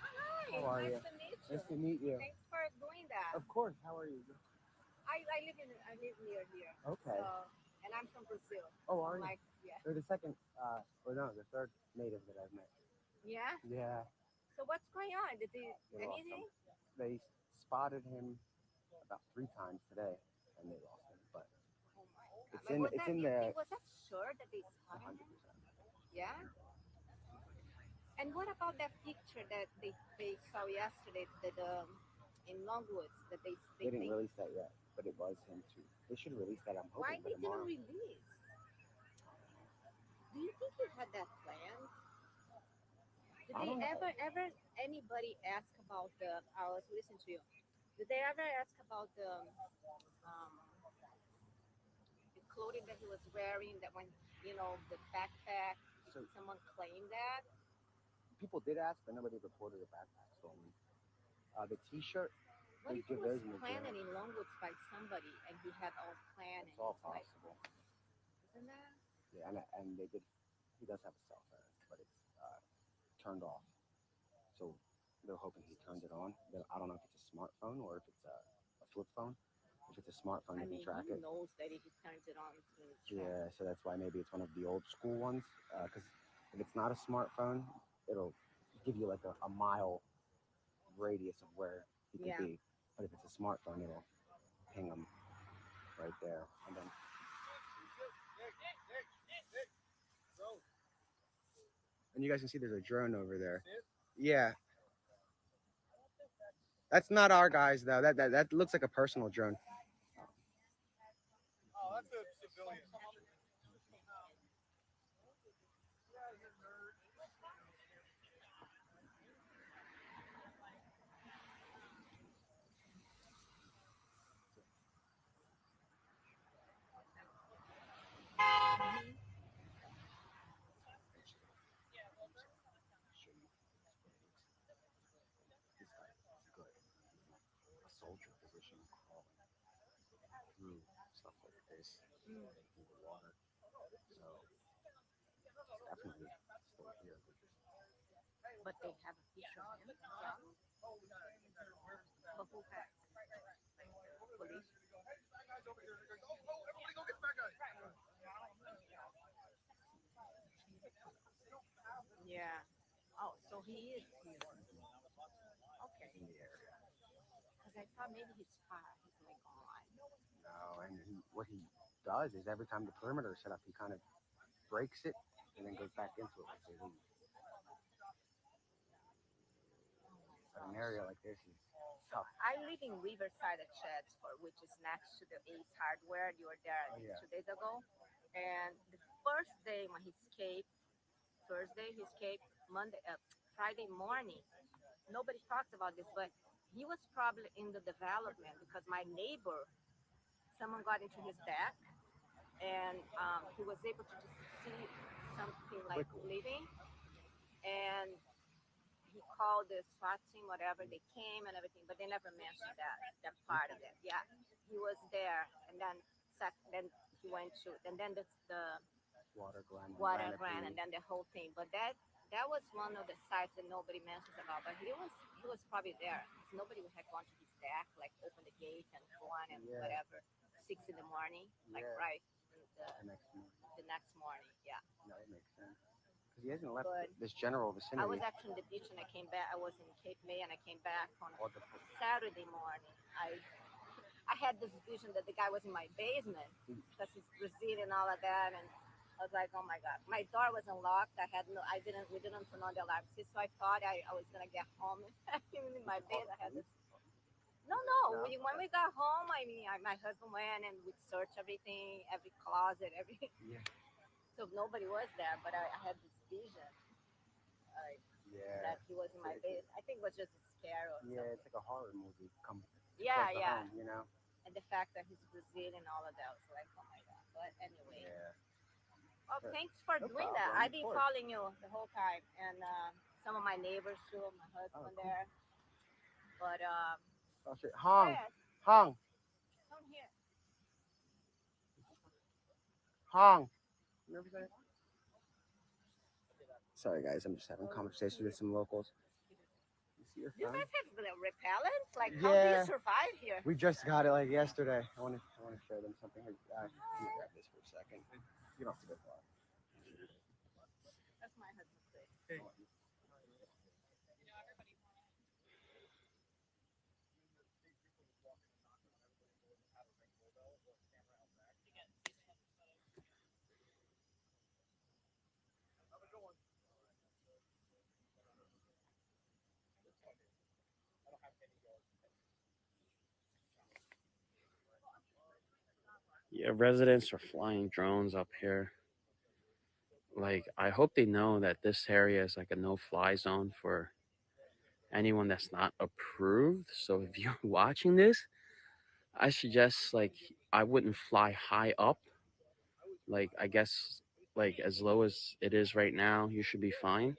Hi. How are nice you? to meet you. Nice to meet you. Thanks for doing that. Of course. How are you? I live near here. Okay. So, and I'm from Brazil. Oh, are you? Like, yeah. They're the second, or no, the third native that I've met. Yeah. Yeah. So what's going on? Did they They lost anything? him. They spotted him about 3 times today, and they lost him. But Oh my god. it's But in was it's that in you the think was that sure that they spotted 100%. him? Yeah. And what about that picture that they saw yesterday that in Longwoods that They didn't think release that yet, but it was him too. They should release that. I'm why hoping by they didn't tomorrow. release? Do you think you had that planned? Did I they don't know. ever anybody ask about the? I was listening to you. Did they ever ask about um, the clothing that he was wearing? That when the backpack, did So someone claim that? people did ask, but nobody reported a backpack stolen. The T-shirt, What they if he give was those in the jail. planted in Longwoods by somebody and he had all planned It's and all he's like, possible. isn't that? Yeah, and they did. He does have a cell phone, but it's turned off. So they're hoping he turned it on. I don't know if it's a smartphone or if it's a flip phone. If it's a smartphone, I they can mean, track he it. knows that if he turns it on, it's going to track. Yeah, so that's why maybe it's one of the old school ones. Because if it's not a smartphone, it'll give you like a mile radius of where he could Yeah. be. But if it's a smartphone, it'll ping him right there. And then you guys can see there's a drone over there. Yeah, that's not our guys though. That looks like a personal drone. Hmm. Show you this guy is good. He's like a soldier position crawling through stuff like this Mm. in the water. So it's definitely still here. They're just But they have a picture of him, young. But who has? Like the police? Yeah. Oh, so he is here. Okay. in the area. Because I thought maybe he's far. He's like gone. No, and what he does is every time the perimeter is set up, he kind of breaks it and then goes back into it once they leave. Oh my But an gosh. area like this is So tough. I live in Riverside at Chatsford, which is next to the Ace Hardware. You were there, I Oh think, yeah. 2 days ago. And the first day when he escaped, Thursday, he escaped Monday, Friday morning. Nobody talks about this, but he was probably in the development because my neighbor, someone got into his deck and he was able to just see something like Quickly. living. And he called the SWAT team, whatever, they came and everything, but they never mentioned that part of it. Yeah, he was there, and then then he went to, and then the Water Glen, water grant, and Lanapee. then the whole thing. But that was one of the sites that nobody mentions about. But he was probably there. 'Cause nobody would have gone to his deck, like open the gate and go on and Yeah, whatever, 6 in the morning, like yeah. right The next morning. the next morning. Yeah, No, it makes sense. Because he hasn't left but this general I was vicinity. actually on the beach and I came back. I was in Cape May and I came back on Or the, Saturday morning. I had this vision that the guy was in my basement because he's Brazilian and all of that, and I was like, oh my god, my door was unlocked. We didn't turn on the alarm system, so I thought I was gonna get home and even in did my you call bed the I had police? this. No, no. No. When we got home, I mean, my husband went and we searched everything, every closet, every. Yeah. So nobody was there, but I had this vision. Uh, Yeah. that he was in my It's bed. I think it was just a scare or yeah, something. it's like a horror movie come close Yeah, to yeah. home, you know? And the fact that he's Brazilian and all of that was like, oh my god. But anyway, Yeah. well, But thanks for no doing that. problem, I've of been course. following you the whole time, and some of my neighbors too, my Oh, husband cool. there. But Oh shit. oh Hong. yeah, Hong. come here. Hong. You ever say it? Sorry guys, I'm just having a conversation with some locals. You see your Do you phone? guys have repellent? Like, how do you Yeah. survive here? We just got it like yesterday. I want to show them something. Here, let me grab this for a second. You don't have to go far. That's my husband's place. Yeah, residents are flying drones up here. like I hope they know that this area is like a no-fly zone for anyone that's not approved. So if you're watching this, I suggest like I wouldn't fly high up. Like I guess like as low as it is right now, you should be fine.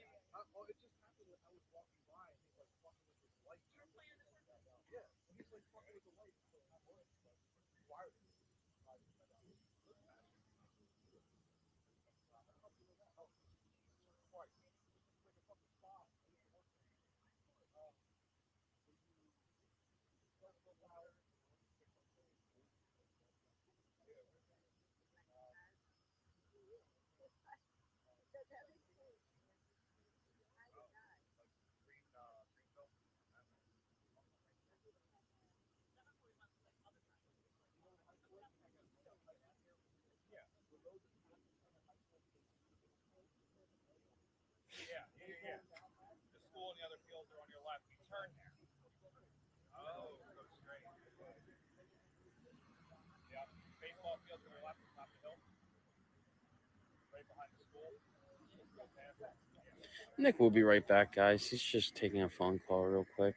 Nick will be right back, guys. He's just taking a phone call real quick.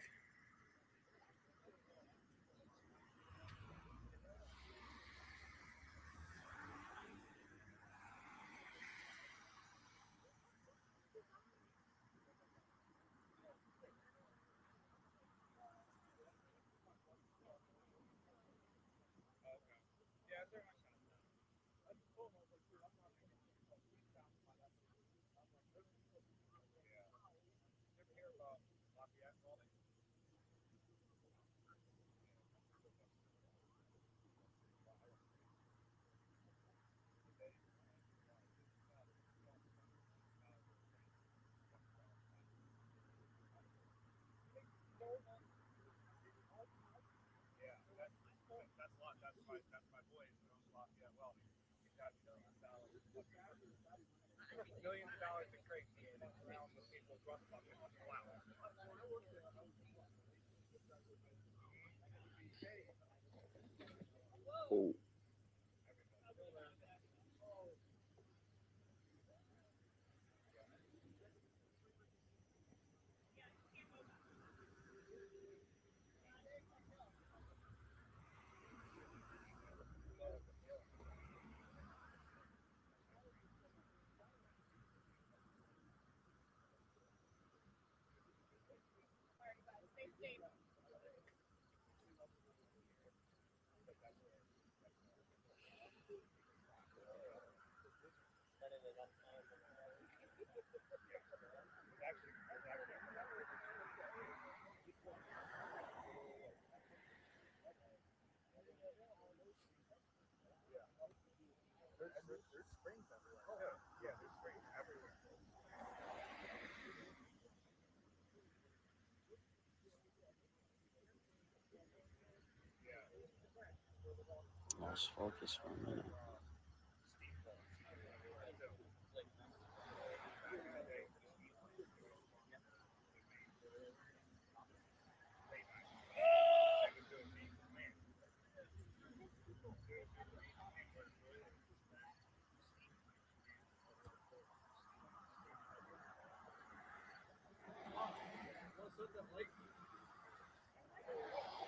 Oh. Lost focus for a minute.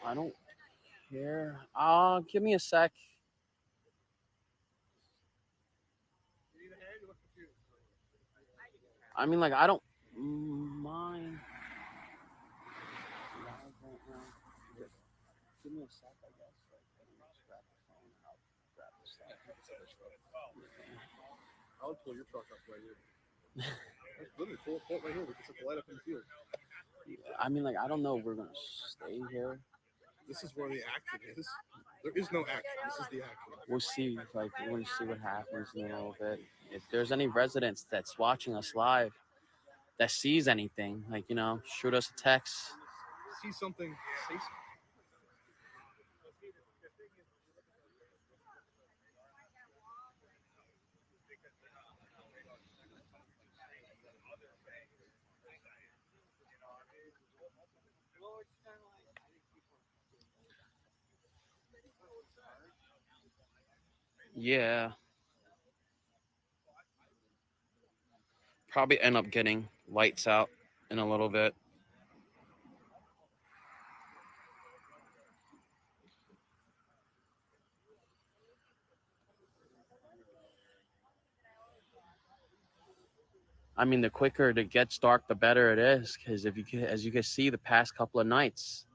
I don't care. Give me a sec. I mean, like, I don't mind. Give me a sec, I guess. Like, let me just grab the phone and I'll grab the stuff. I would pull your truck up right here. Literally, pull it right here. We can set the light up in the field. I mean, like, I don't know if we're gonna stay here. This is where the action is. There is no action. This is the action. We'll see. Like, we're gonna see what happens in a little bit. If there's any residents that's watching us live that sees anything, like, you know, shoot us a text. See something, say something. Yeah. Probably end up getting lights out in a little bit. I mean, the quicker it gets dark, the better it is. Because as you can see, the past couple of nights,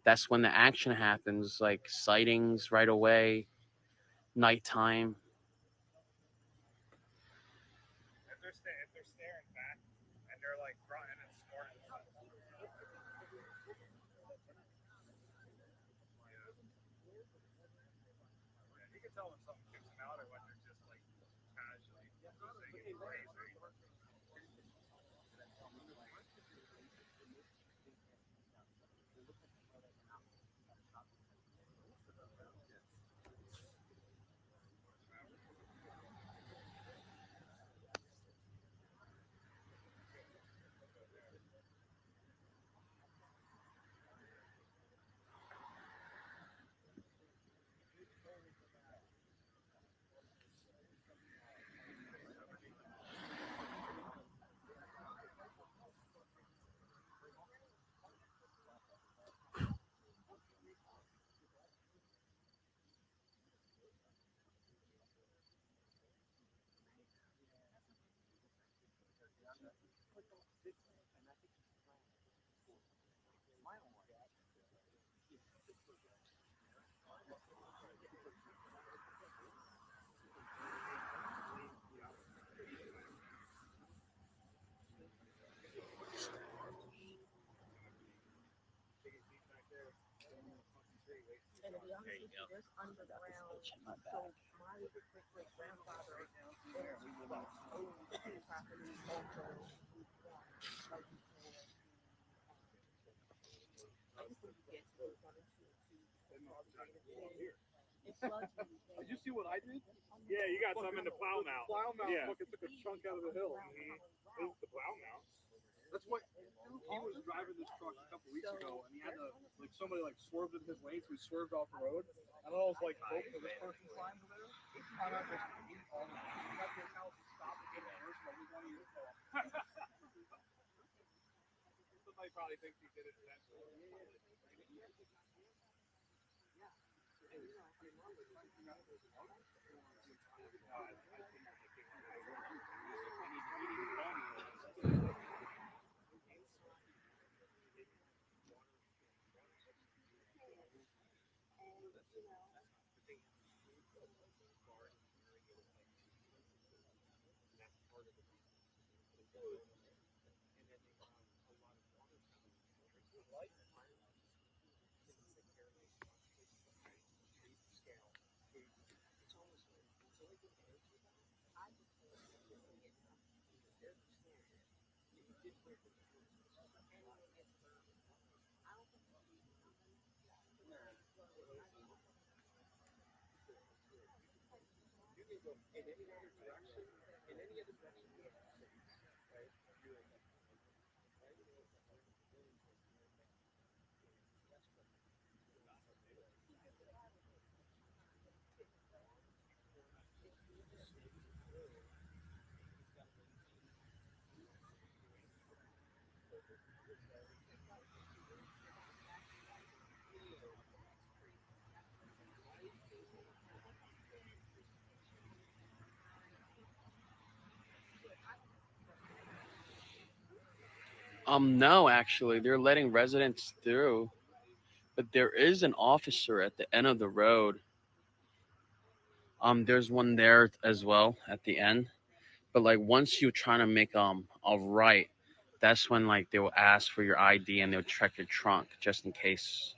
that's when the action happens. Like sightings right away, nighttime. If they're staring back and they're like grunting and snorting and stuff. Yeah, you can tell when something kicks them out or when they're just like casually just saying it's crazy. And to be honest with you, there's underground. So my great great grandfather owned two properties over like before right before you get to the 1 and 2 all the way to it floods really bad. Did you see what I did? Yeah, you got some in the plow mount. Plow mount fucking took a chunk out of the hill. This is the plow mount. That's what he was driving this truck a couple weeks ago, and he had to like somebody like swerved in his lane, so he swerved off the road. And I was like, broke for this person's lines there. Found out there's feet all the way. He got to his house and stopped and get it first, but we wanted your car. Somebody probably thinks he did it intentionally. No, actually, they're letting residents through, but there is an officer at the end of the road. There's one there as well at the end. But like once you're trying to make a right, that's when like they will ask for your ID and they'll check your trunk just in case.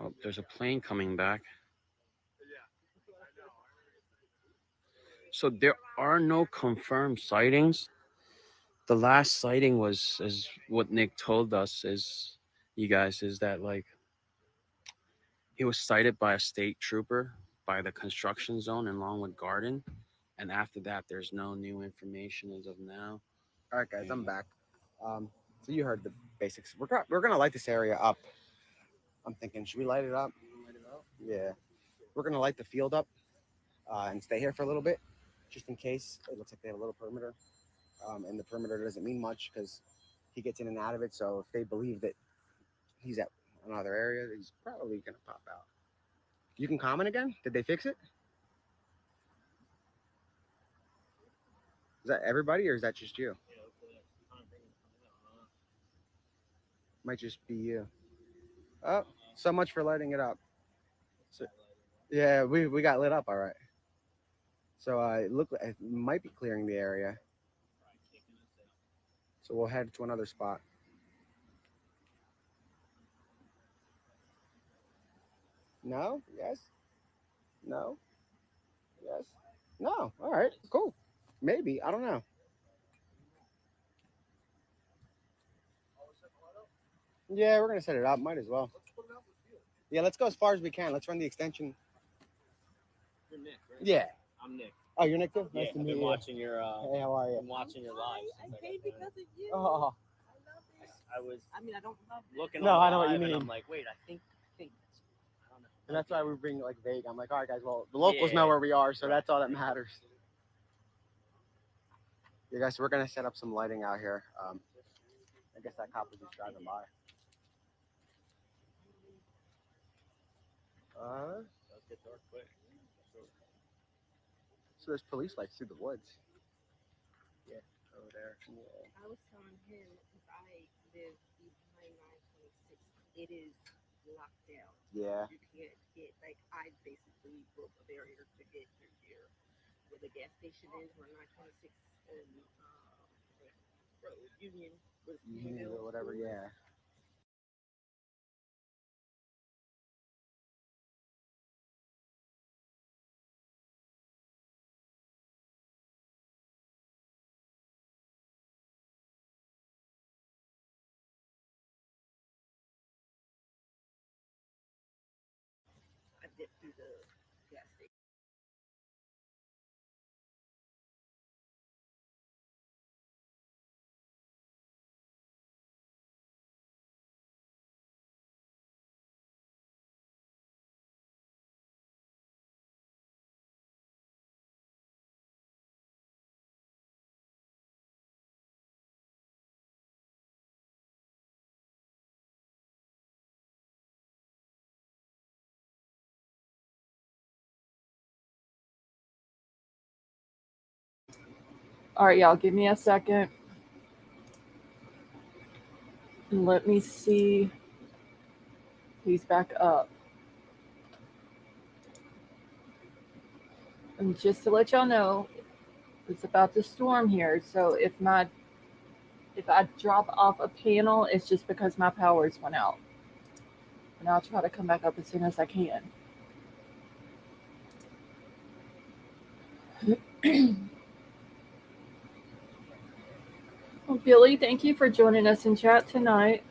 Oh, there's a plane coming back. So there are no confirmed sightings. The last sighting was, is what Nick told us, is you guys, is that like he was sighted by a state trooper by the construction zone in Longwood Garden, and after that, there's no new information as of now. All right, guys, I'm back. So you heard the basics. We're gonna light this area up. I'm thinking, should we light it up? Yeah, we're gonna light the field up and stay here for a little bit, just in case. It looks like they have a little perimeter, and the perimeter doesn't mean much because he gets in and out of it. So if they believe that he's at another area, he's probably gonna pop out. You can comment again. Did they fix it? Is that everybody or is that just you? Might just be you. Oh, so much for lighting it up. So, yeah, we got lit up all right. So it might be clearing the area. So we'll head to another spot. No? Yes? No? Yes? No. All right. Cool. Maybe. I don't know. Yeah, we're gonna set it up. Might as well. Yeah, let's go as far as we can. Let's run the extension. You're Nick, right? Yeah. I'm Nick. Oh, you're Nick too? Yeah, Nice to I've meet been you. watching your Hey, how are you? been watching your lives. I paid because of you. Oh, I love it. I was I don't love it. looking No, on I know what you live, and mean. I'm like, wait, I think that's, I don't know. and that's why we bring like vague. I'm like, all right, guys. Well, the locals know Yeah. where we are, so that's all that matters. Yeah, guys. So we're gonna set up some lighting out here. I guess that cop was just driving by. Let's get dark quick. So there's police lights through the woods. Yeah, over there. Yeah. I was telling him because I live behind 926. It is locked down. Yeah. You can't get I basically broke a barrier to get through here. Where the gas station is, where 926 and Road Union was Or whatever. Yeah. I dipped through the gas station. All right, y'all, give me a second. And let me see. He's back up. And just to let y'all know, it's about to storm here. So if I drop off a panel, it's just because my powers went out. And I'll try to come back up as soon as I can. Well, Billy, thank you for joining us in chat tonight.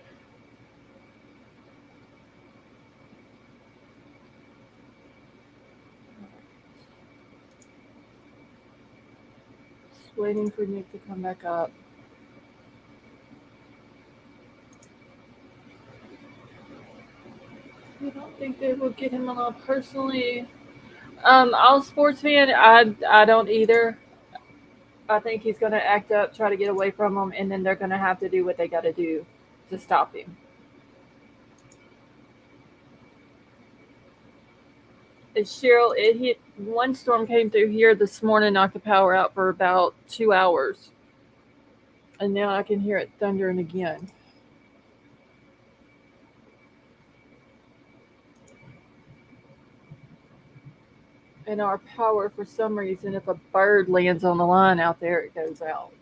Just waiting for Nick to come back up. think they will get him along personally. All sports fan, I don't either. I think he's going to act up, try to get away from them, and then they're going to have to do what they got to do to stop him. Cheryl, it hit one storm came through here this morning, knocked the power out for about 2 hours, and now I can hear it thundering again. And our power, for some reason, if a bird lands on the line out there, it goes out.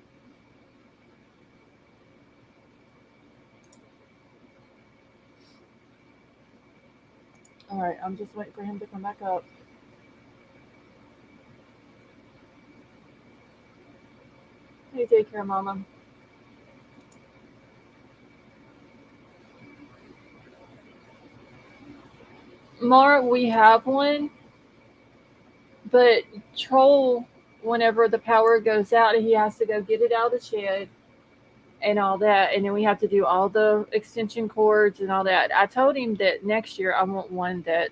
All right, I'm just waiting for him to come back up. Hey, take care, Mama. Mar, we have one, but Troll, whenever the power goes out, he has to go get it out of the shed and all that, and then we have to do all the extension cords and all that. I told him that next year I want one that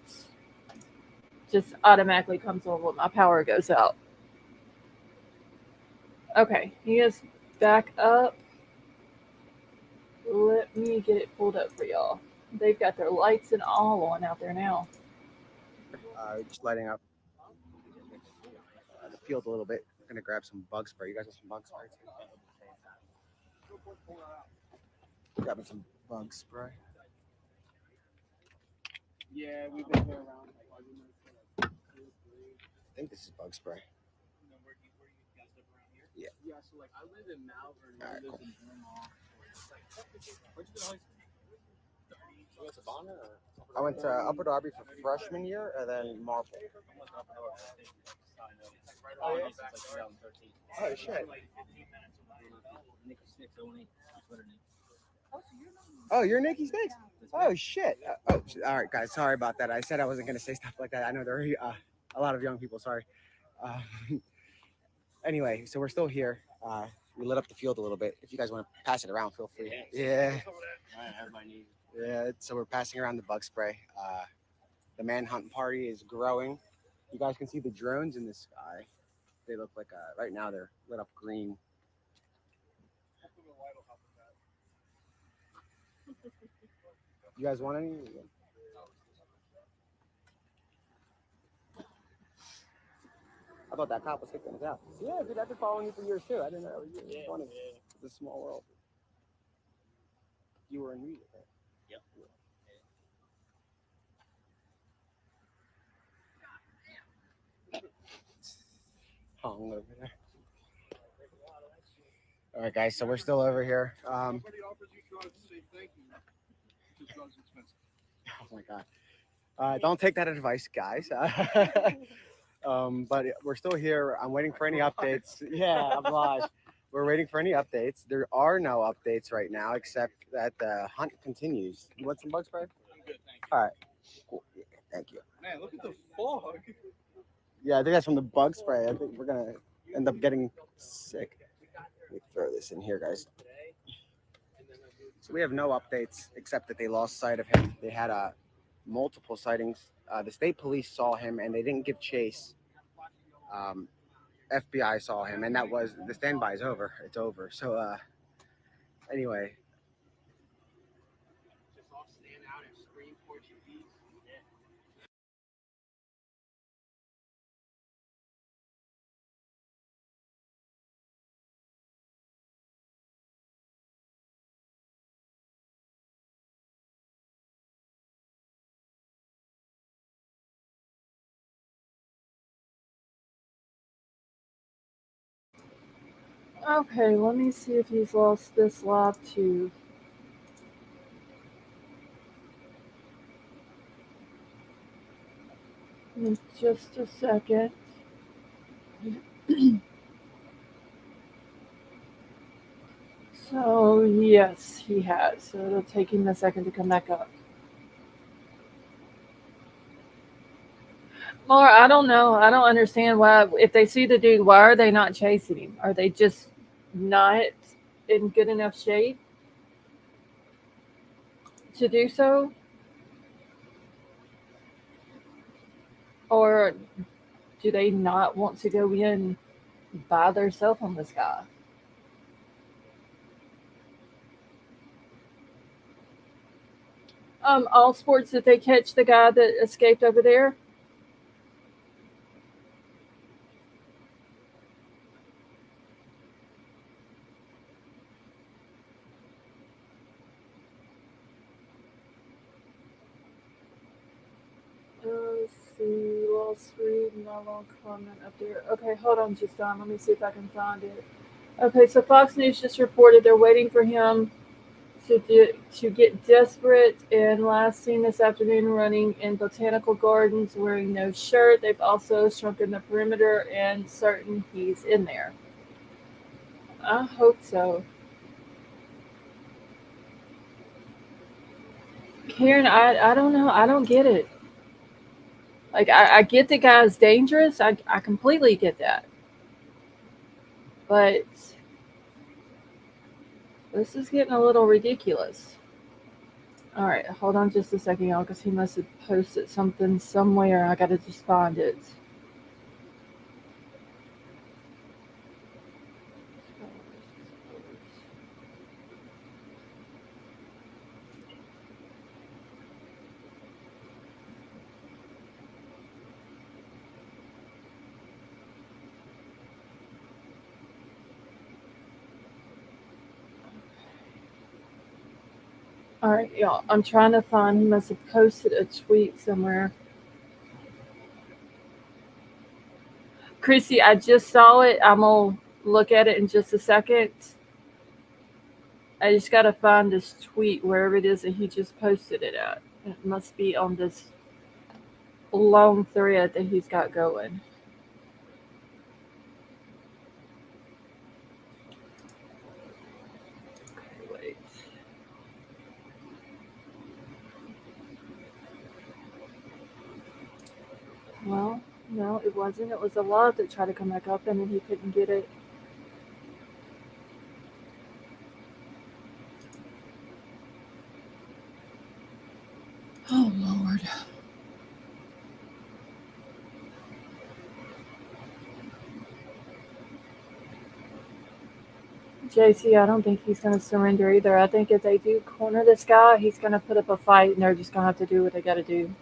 just automatically comes on when my power goes out. Okay, he is back up. Let me get it pulled up for y'all. They've got their lights and all on out there now. Just lighting up the field a little bit. We're gonna grab some bug spray. You guys want some bug spray? Grabbing some bug spray. Yeah, we've been going around like arguments for like 2 or 3. I think this is bug spray. You know, where you guys live around here? Yeah. Yeah, so like I live in Malvern, All right, lives cool. in Mendenhall. Like, where'd you go to high school? You went to Bonner or? I went to Upper Darby for freshman year and then Marple. I went to Upper North, I think. Oh, yeah? Since like 2013. Oh, shit. Like 15 minutes away. Nikki Sticks, 08. Twitter name. Oh, you're Nikki Snakes? Oh, shit. All right, guys. Sorry about that. I said I wasn't going to say stuff like that. I know there are a lot of young people. Sorry. Uh, anyway, so we're still here. We lit up the field a little bit. If you guys want to pass it around, feel free. Yeah. Everybody needs. Yeah. So we're passing around the bug spray. The Manhunt party is growing. You guys can see the drones in the sky. They look like, right now, they're lit up green. You guys want any? I thought that cop was kicking us out. Yeah, dude, I've been following you for years too. I didn't know that was you. It's funny. It's a small world. You were in music, right? Yep. Hung over there. All right, guys. So we're still over here. Somebody offers you drugs, say thank you. Because drugs are expensive. Oh my God. Don't take that advice, guys. But we're still here. I'm waiting for any updates. Yeah, I'm live. We're waiting for any updates. There are no updates right now, except that the hunt continues. You want some bug spray? I'm good, thank you. All right. Cool. Yeah, thank you. Man, look at the fog. Yeah, I think that's from the bug spray. I think we're gonna end up getting sick. Let me throw this in here, guys. So we have no updates except that they lost sight of him. They had multiple sightings. The state police saw him and they didn't give chase. FBI saw him, and that was the standby is over. It's over. So anyway. Just all stand out and scream Portuguese. Okay, let me see if he's lost this live too. In just a second. So, yes, he has. So it'll take him a second to come back up. Laura, I don't know. I don't understand why, if they see the dude, why are they not chasing him? Are they just not in good enough shape to do so? Or do they not want to go in by themselves on this guy? All sports, did they catch the guy that escaped over there? Let's see, lost read, no long comment up there. Okay, hold on just on. Let me see if I can find it. Okay, so Fox News just reported they're waiting for him to get desperate, and last seen this afternoon running in botanical gardens wearing no shirt. They've also shrunken the perimeter and certain he's in there. I hope so. Karen, I don't know. I don't get it. Like, I get the guy's dangerous. I completely get that. But this is getting a little ridiculous. All right, hold on just a second, y'all, because he must have posted something somewhere. I gotta just find it. All right, y'all. I'm trying to find. He must have posted a tweet somewhere. Chrissy, I just saw it. I'm gonna look at it in just a second. I just gotta find this tweet wherever it is that he just posted it at. It must be on this long thread that he's got going. Okay, wait. Well, no, it wasn't. It was a lot that tried to come back up, and then he couldn't get it. Oh Lord. JC, I don't think he's going to surrender either. I think if they do corner this guy, he's going to put up a fight, and they're just going to have to do what they got to do.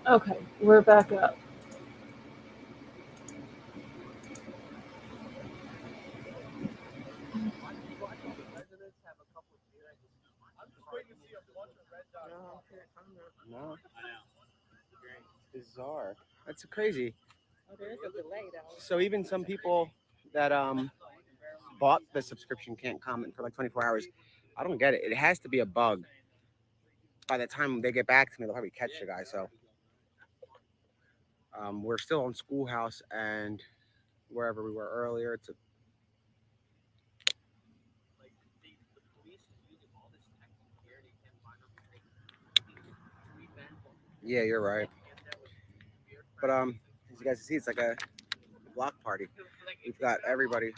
Okay, we're back up. No, bizarre. That's crazy. Oh, there is a delay though. So even some people that bought the subscription can't comment for like 24 hours. I don't get it. It has to be a bug. By the time they get back to me, they'll probably catch the guy. So we're still on Schoolhouse and wherever we were earlier. It's a yeah, you're right. But as you guys can see, it's like a block party. We've got everybody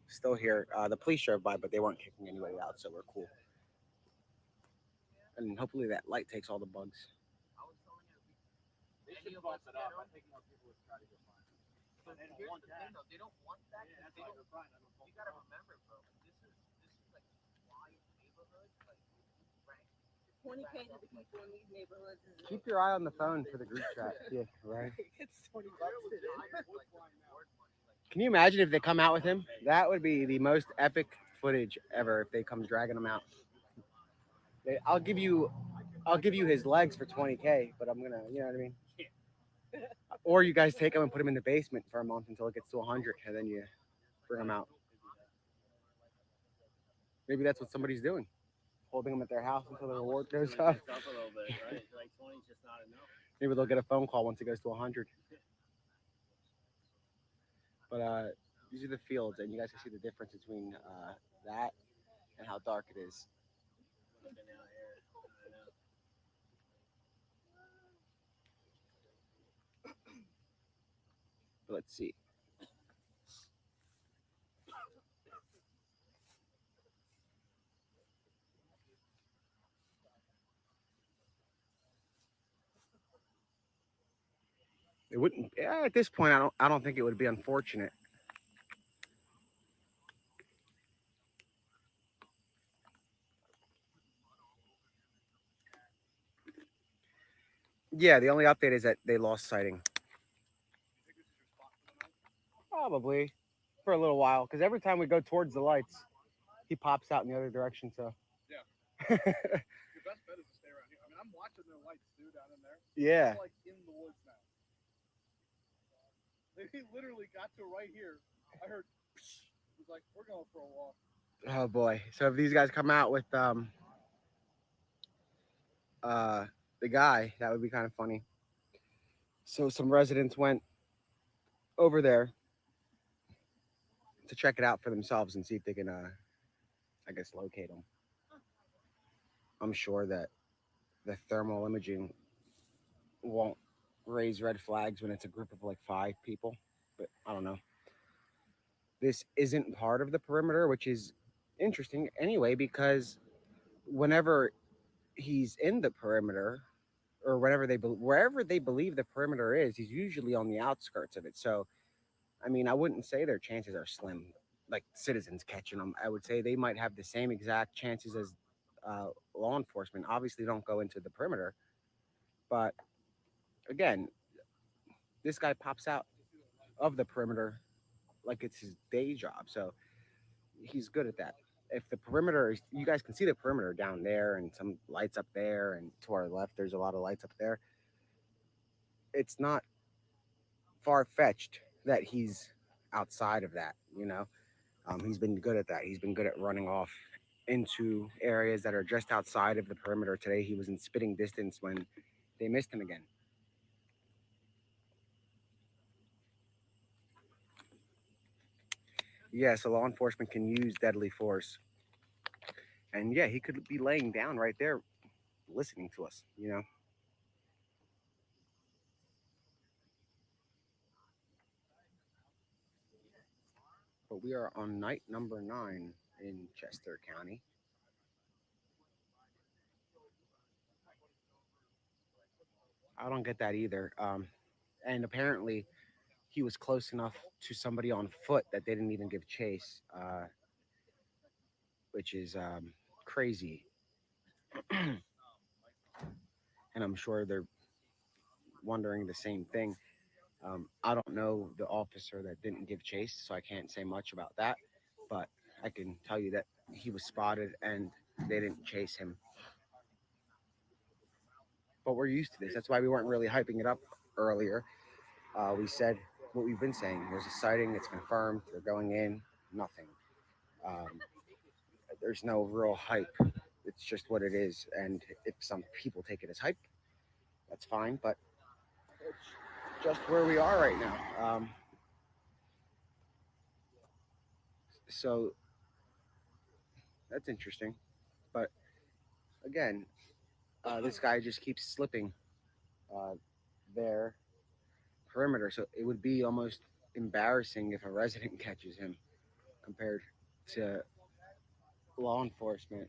still here. The police drove by, but they weren't kicking anybody out, so we're cool. And hopefully that light takes all the bugs. They should bump it up. I think more people would try to go find it. But they don't want that. They don't want that. Yeah, that's why they're fine. You gotta remember, bro. This is like quiet neighborhood. Like, right? 20K to the people in these neighborhoods. Keep your eye on the phone for the group chat. Yeah, right. It's 20 bucks to them. Can you imagine if they come out with him? That would be the most epic footage ever if they come dragging him out. I'll give you his legs for 20K, but I'm gonna, you know what I mean? Or you guys take him and put him in the basement for a month until it gets to 100, and then you bring him out. Maybe that's what somebody's doing, holding him at their house until the reward goes up. A little bit, right? Like 20's just not enough. Maybe they'll get a phone call once it goes to 100. But these are the fields, and you guys can see the difference between that and how dark it is. Let's see. It wouldn't. Yeah, at this point, I don't think it would be unfortunate. Yeah, the only update is that they lost sighting. Probably for a little while, because every time we go towards the lights, he pops out in the other direction. So Yeah. yeah, Your best bet is to stay around here. I mean, I'm watching their lights too down in there. yeah. They're like in the woods now. They literally got to right here. I heard. It was like, we're going for a walk. Oh boy. So if these guys come out with uh the guy, that would be kind of funny. So some residents went over there to check it out for themselves and see if they can I guess locate them. I'm sure that the thermal imaging won't raise red flags when it's a group of like 5 people, but I don't know. This isn't part of the perimeter, which is interesting anyway, because whenever he's in the perimeter, or wherever they believe the perimeter is, he's usually on the outskirts of it. So, I mean, I wouldn't say their chances are slim, like citizens catching them. I would say they might have the same exact chances as law enforcement. Obviously, don't go into the perimeter, but again, this guy pops out of the perimeter like it's his day job. So he's good at that. If the perimeter is, you guys can see the perimeter down there and some lights up there, and to our left, there's a lot of lights up there. It's not far fetched that he's outside of that, you know? He's been good at that. He's been good at running off into areas that are just outside of the perimeter. Today, he was in spitting distance when they missed him again. Yeah, so law enforcement can use deadly force. And yeah, he could be laying down right there listening to us, you know? But we are on night number 9 in Chester County. I don't get that either. And apparently, he was close enough to somebody on foot that they didn't even give chase, which is crazy. And I'm sure they're wondering the same thing. I don't know the officer that didn't give chase, so I can't say much about that. But I can tell you that he was spotted and they didn't chase him. But we're used to this. That's why we weren't really hyping it up earlier. We said what we've been saying. There's a sighting. It's confirmed. They're going in. Nothing. Um, there's no real hype. It's just what it is. And if some people take it as hype, that's fine. But it's just where we are right now. So that's interesting. But again, this guy just keeps slipping uh, their perimeter. So it would be almost embarrassing if a resident catches him compared to law enforcement.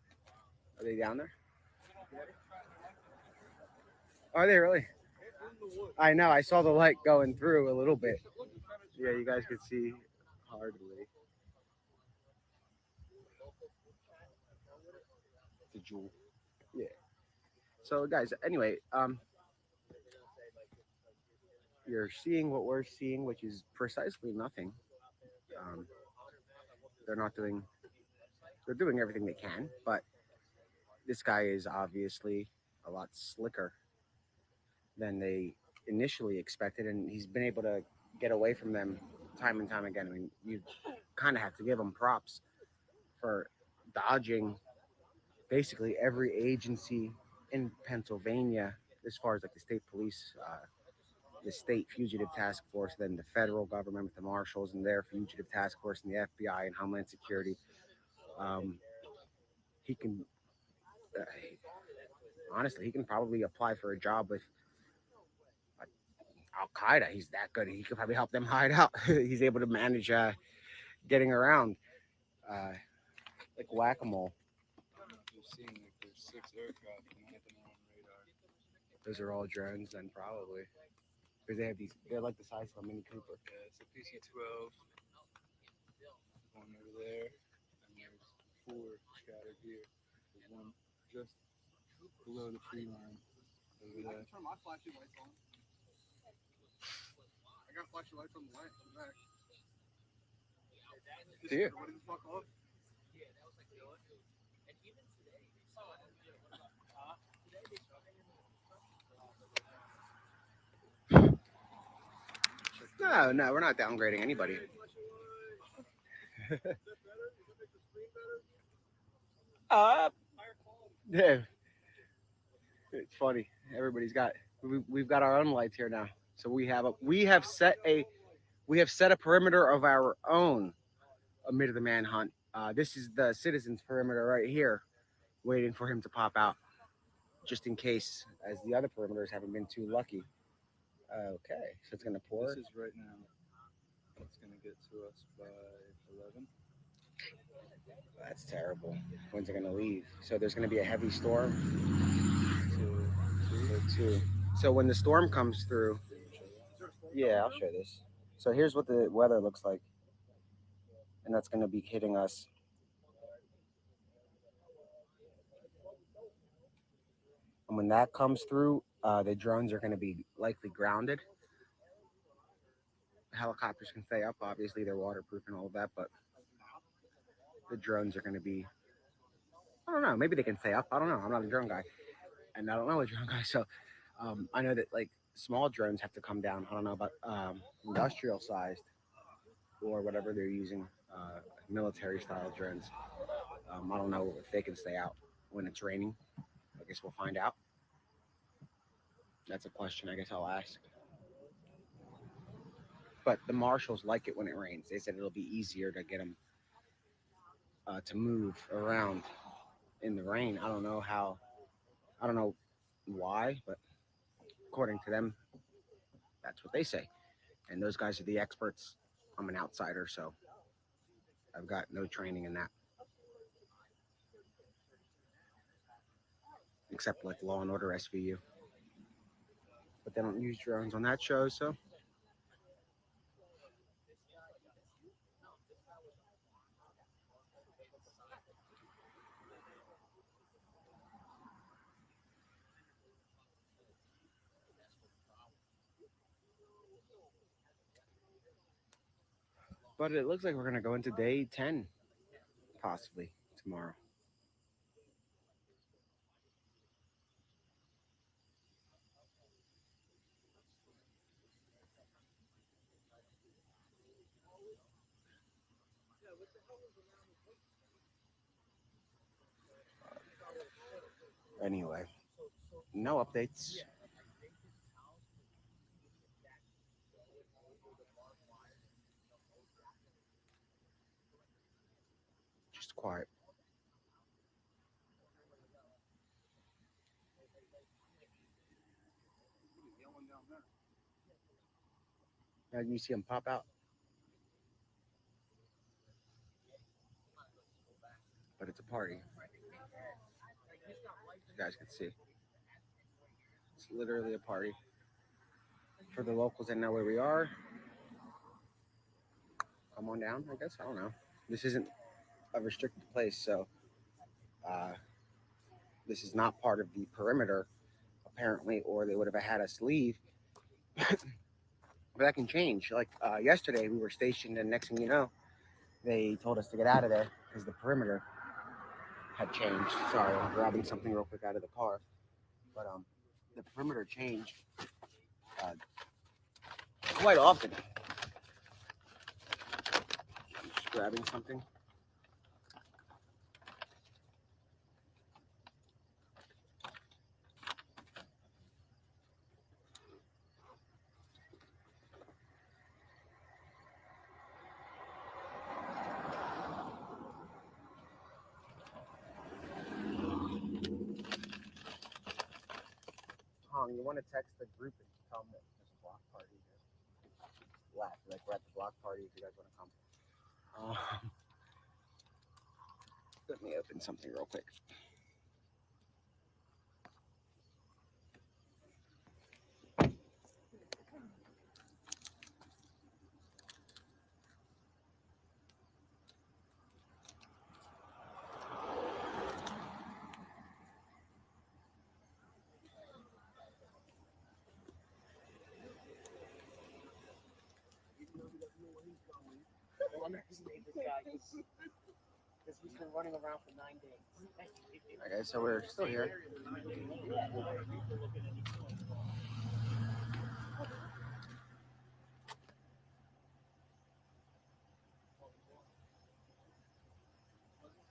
Are they down there? Are they really? I know. I saw the light going through a little bit. Yeah, you guys could see hardly. The jewel. Yeah. So, guys, anyway, you're seeing what we're seeing, which is precisely nothing. Um, they're not doing. They're doing everything they can, but this guy is obviously a lot slicker than they initially expected, and he's been able to get away from them time and time again. I mean, you kind of have to give him props for dodging basically every agency in Pennsylvania, as far as like the state police, the state fugitive task force, then the federal government with the marshals and their fugitive task force, and the FBI and Homeland Security. Um, he can, uh, honestly, he can probably apply for a job with Al Qaeda. He's that good. He could probably help them hide out. He's able to manage getting around like whack a mole. You're seeing like there's 6 aircraft and none of them are on radar. Those are all drones, then probably. Because they have these, they're like the size of a Mini Cooper. Yeah, it's a PC-12. One over there, and there's 4 scattered here. There's one just below the tree line over I there. can turn my flashing lights on. I got flashing lights on the back. Here. Everybody the fuck off. No, no, we're not downgrading anybody. Yeah, it's funny. Everybody's got we've got our own lights here now. So we have set a perimeter of our own amid the manhunt. This is the citizens perimeter right here, waiting for him to pop out, just in case, as the other perimeters haven't been too lucky. Okay, so it's gonna pour. This is right now. It's gonna get to us by 11. That's terrible. When's it gonna leave? So there's gonna be a heavy storm. Two. So when the storm comes through, yeah, I'll show this. So here's what the weather looks like, and that's gonna be hitting us. And when that comes through, the drones are gonna be likely grounded. Helicopters can stay up. Obviously, they're waterproof and all of that, but the drones are gonna be. I don't know. Maybe they can stay up. I don't know. I'm not a drone guy, and I don't know a drone guy, so I know that like small drones have to come down. I don't know about industrial sized or whatever they're using, military style drones. I don't know if they can stay out when it's raining. I guess we'll find out. That's a question I guess I'll ask. But the marshals like it when it rains. They said it'll be easier to get them to move around in the rain. I don't know how. I don't know why, but according to them, that's what they say. And those guys are the experts. I'm an outsider, so I've got no training in that, except like Law and Order SVU. But they don't use drones on that show, so. But it looks like we're gonna go into day 10, possibly tomorrow. Anyway, no updates. Just quiet. And you see them pop out. But it's a party. You guys can see. It's literally a party. For the locals that know where we are, come on down, I guess. I don't know. This isn't a restricted place, so uh, this is not part of the perimeter, apparently, or they would have had us leave. But that can change. Like yesterday, we were stationed, and next thing you know, they told us to get out of there because the perimeter had changed. Sorry, I'm grabbing something real quick out of the car. But the perimeter changed uh, quite often. I'm just grabbing something. Tom, you want to text the group and tell them that there's a block party here? Laugh, like we're at the block party if you guys want to come. Let me open something real quick. Well, I'm his neighbor guy because he's been running around for 9 days. Okay, so we're still here.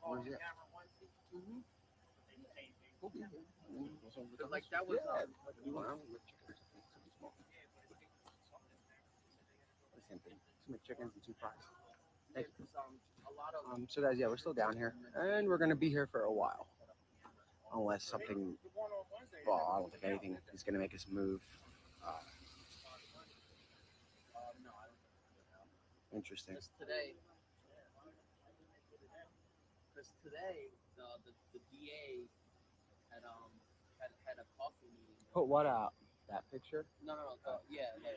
Where's it? Like that was Same thing. Some chickens and 2 fries. Thank you. So guys, yeah, we're still down here, and we're gonna be here for a while, unless something. Well, I don't think anything is gonna make us move. Interesting. Because today the DA had a coffee meeting. Put what out? That picture? No.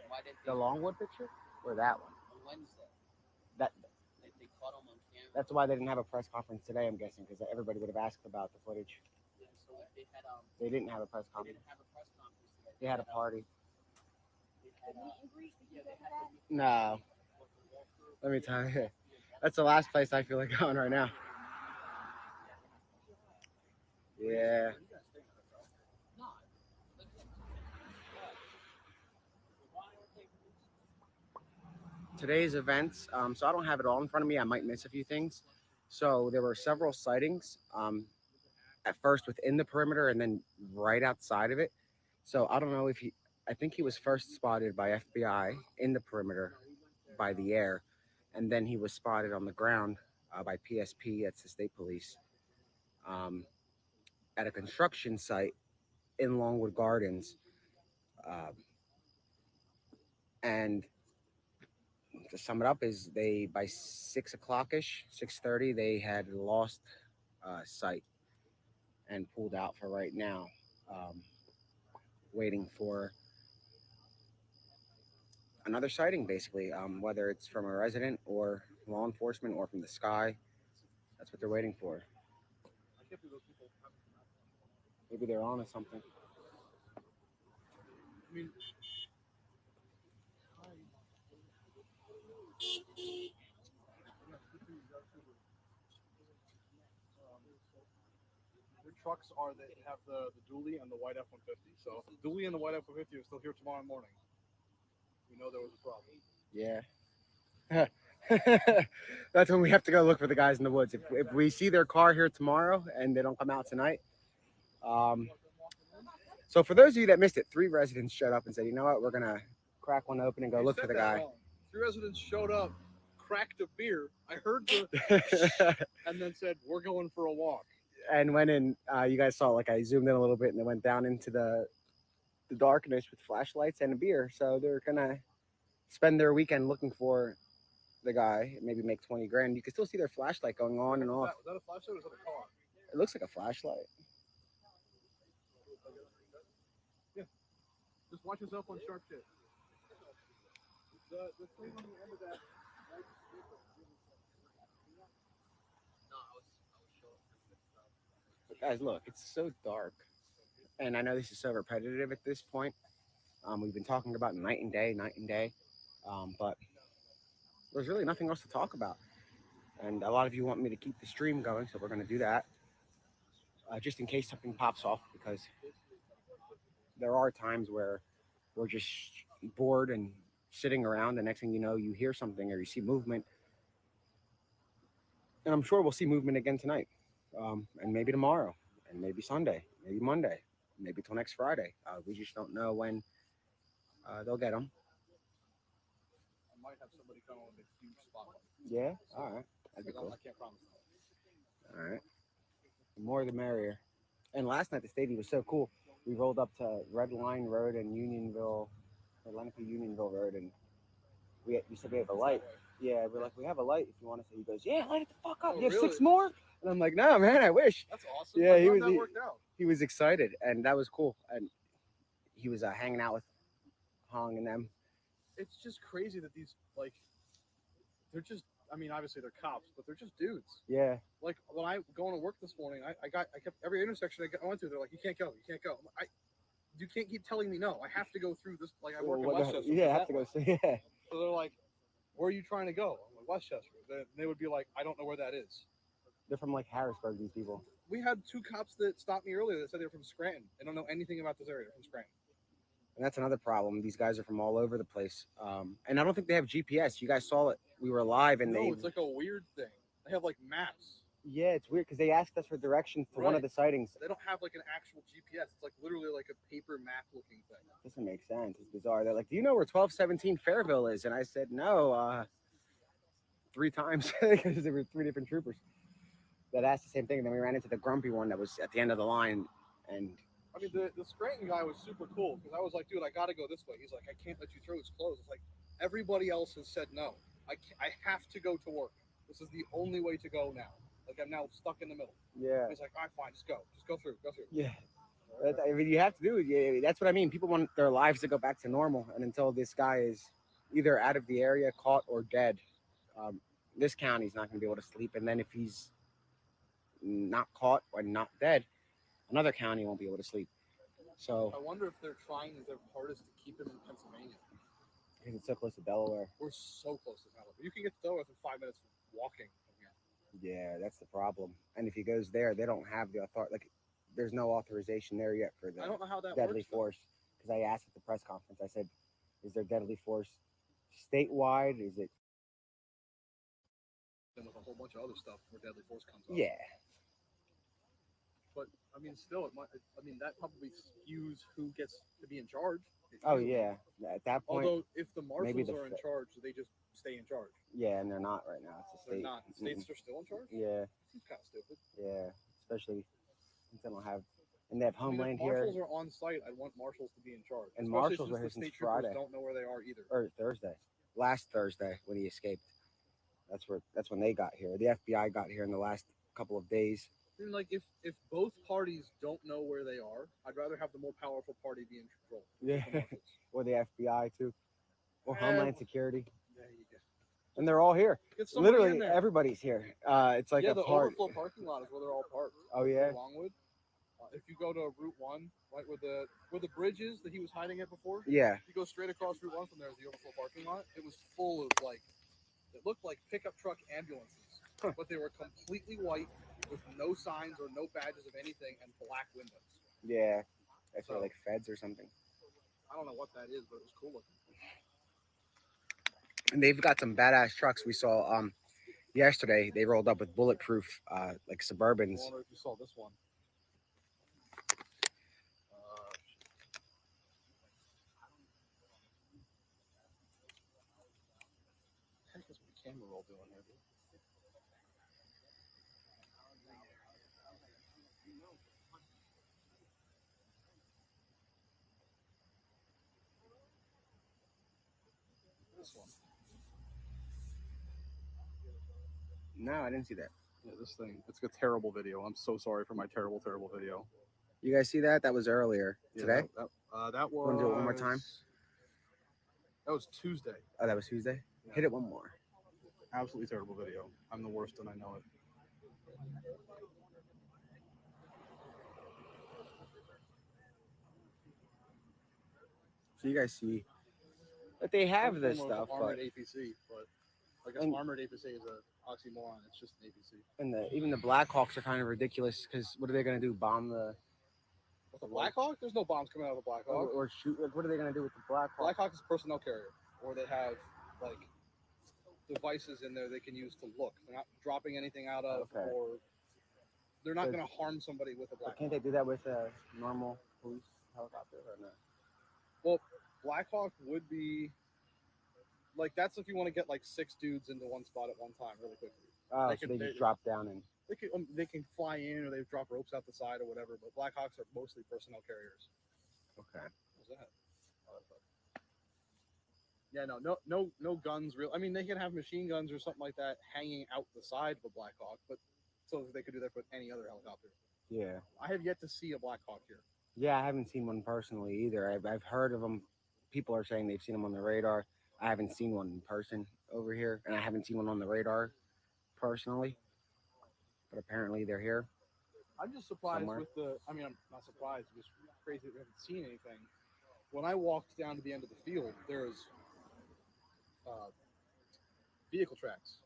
Why did The Longwood picture, or that one? on Wednesday? That. They caught him on camera. That's why they didn't have a press conference today. I'm guessing because everybody would have asked about the footage. So they had They didn't have a press they conference. didn't have a press conference today. They had a party. They had No. Let me tell you, that's the last place I feel like going right now. Yeah. Today's events. So I don't have it all in front of me. I might miss a few things. So there were several sightings. At first within the perimeter and then right outside of it. So I don't know if he. I think he was first spotted by FBI in the perimeter by the air, and then he was spotted on the ground by PSP. That's the state police. At a construction site in Longwood Gardens. And to sum it up, is they by 6 o'clock ish, 6:30, they had lost sight and pulled out for right now, waiting for another sighting, basically, whether it's from a resident or law enforcement or from the sky. That's what they're waiting for. Maybe they're on to something. I mean, their trucks are they have the dually and the white F-150. So if the dually and the white F-150 are still here tomorrow morning, we know there was a problem. Yeah. That's when we have to go look for the guys in the woods. If we see their car here tomorrow and they don't come out tonight. So for those of you that missed it, 3 residents showed up and said, you know what, we're going to crack one open and go look for the guy. Wrong. 3 residents showed up, cracked a beer. I heard the and then said, we're going for a walk. And went in, you guys saw, like I zoomed in a little bit and they went down into the darkness with flashlights and a beer. So they're going to spend their weekend looking for the guy, maybe make 20 grand. You can still see their flashlight going on and off. Was that a flashlight or was that a car? It looks like a flashlight. Yeah. Just watch yourself on Sharp Shit. The thing on the end of that. But guys, look, it's so dark. And I know this is so repetitive at this point. We've been talking about night and day. But there's really nothing else to talk about. And a lot of you want me to keep the stream going, so we're going to do that. Just in case something pops off, because there are times where we're just bored and sitting around. The next thing you know, you hear something or you see movement. And I'm sure we'll see movement again tonight. And maybe tomorrow, and maybe Sunday, maybe Monday, maybe till next Friday. We just don't know when they'll get them. I might have somebody come with a huge spotlight. Yeah? All right. That'd be cool. I can't promise that. All right. The more the merrier. And last night, the stadium was so cool. We rolled up to Red Line Road and Unionville, or Lenape Unionville Road, and we said we have a light. Yeah, we're like, we have a light if you want to. He goes, yeah, light it the fuck up. Oh, You have really? 6 more? And I'm like, no, man, I wish. That's awesome. Yeah, that worked out. He was excited, and that was cool. And he was hanging out with Hong and them. It's just crazy that these, like, they're just, I mean, obviously they're cops, but they're just dudes. Yeah. Like, when I going to work this morning, I kept, every intersection I went through, they're like, you can't go. You can't keep telling me no. I have to go through this, like, I work in Westchester. Yeah, I have to go see. Yeah. So they're like, where are you trying to go? I'm like, Westchester. They would be like, I don't know where that is. They're from like Harrisburg. These people. We had 2 cops that stopped me earlier that said they were from Scranton. They don't know anything about this area. They're from Scranton. And that's another problem. These guys are from all over the place. And I don't think they have GPS. You guys saw it. We were live, and No, they. it's like a weird thing. They have like maps. Yeah, it's weird because they asked us for directions to one of Right. the sightings. They don't have like an actual GPS. It's like literally like a paper map looking thing. Doesn't make sense. It's bizarre. They're like, "Do you know where 1217 Fairville is?" And I said, "No." 3 times because there were 3 different troopers that asked the same thing. And then we ran into the grumpy one that was at the end of the line. And I mean, the Scranton guy was super cool because I was like, dude, I got to go this way. He's like, I can't let you through. It's closed. It's like, everybody else has said no. I have to go to work. This is the only way to go now. Like, I'm now stuck in the middle. yeah, He's like, all right, fine, just go. Just go through. Go through. yeah. I mean, you have to do it. Yeah, that's what I mean. People want their lives to go back to normal, and until this guy is either out of the area, caught, or dead, this county's not going to be able to sleep. And then if he's not caught or not dead, another county won't be able to sleep. So I wonder if they're trying their hardest to keep him in Pennsylvania. because it's so close to Delaware. We're so close to Delaware. You can get to Delaware within 5 minutes walking from here. Yeah, that's the problem. And if he goes there, they don't have the authority. Like, there's no authorization there yet for the I don't know how that deadly works. force. Because I asked at the press conference, I said, "Is there deadly force statewide? Is it?" And with a whole bunch of other stuff where deadly force comes up. Yeah, But I mean, still, it might. I mean, that probably skews who gets to be in charge. oh yeah. At that point, Although, if the maybe marshals are in charge, they just stay in charge. yeah, and they're not right now. It's a They're state. not. States are still in charge. Yeah, Seems kind of stupid. yeah. Especially since they don't have, and they have I mean, Homeland if marshals here are on site, I'd want marshals to be in charge. And Especially marshals were since here the since state troopers Friday. don't know where they are either. or Thursday, last Thursday when he escaped. That's when they got here. The FBI got here in the last couple of days. I mean, like if both parties don't know where they are, I'd rather have the more powerful party be in control. Yeah, The marshals. or the FBI too, or Eh, Homeland Security, There you go. and they're all here. Get somebody in Literally, there. everybody's here. It's like Yeah, a the part. overflow parking lot is where they're all parked. Oh yeah, Longwood. If you go to Route 1, right where the bridge is that he was hiding at before, yeah. you go straight across Route 1 from there is the overflow parking lot. It was full of like, it looked like pickup truck ambulances, Huh. but they were completely white with no signs or no badges of anything and black windows. Yeah, that's So- like feds or something. I don't know what that is, but it was cool looking. And they've got some badass trucks. We saw yesterday. They rolled up with bulletproof like I Suburbans. wonder if you saw this one. Heck is my camera roll doing here, dude? This one. No, I didn't see that. Yeah, this thing. It's a terrible video. I'm so sorry for my terrible video. You guys see that? That was earlier Yeah, today. That was. Want to do it one more time? That was Tuesday. Oh, that was Tuesday. Yeah. Hit it one more. Absolutely terrible video. I'm the worst and I know it. So you guys see that they have this Almost stuff, armored but APC, but I guess And- armored APC is an oxymoron. It's just an APC. and even the Blackhawks are kind of ridiculous because what are they going to do? Bomb the With the Blackhawk, there's no bombs coming out of the Blackhawk. or shoot? Like, what are they going to do with the Blackhawk? Blackhawk is a personnel carrier, or they have like devices in there they can use to look. They're not dropping anything out of, Okay. or they're not So- going to harm somebody with a But Blackhawk. can't they do that with a normal police helicopter or no? Well, Blackhawk would be like that's if you want to get like 6 dudes into one spot at one time really quickly. Oh, They so can- they just drop down and They can fly in or they drop ropes out the side or whatever. But Blackhawks are mostly personnel carriers. okay. What's that? Oh, that's fine. Yeah, no guns. Real. I mean, they can have machine guns or something like that hanging out the side of a Blackhawk, but so they could do that with any other helicopter. Yeah. I have yet to see a Blackhawk here. Yeah, I haven't seen one personally either. I've heard of them. People are saying they've seen them on the radar. I haven't seen one in person over here, and I haven't seen one on the radar personally. But apparently they're here. I'm just surprised Somewhere. with the. I mean, I'm not surprised. It's just crazy that we haven't seen anything. When I walked down to the end of the field, there's vehicle tracks.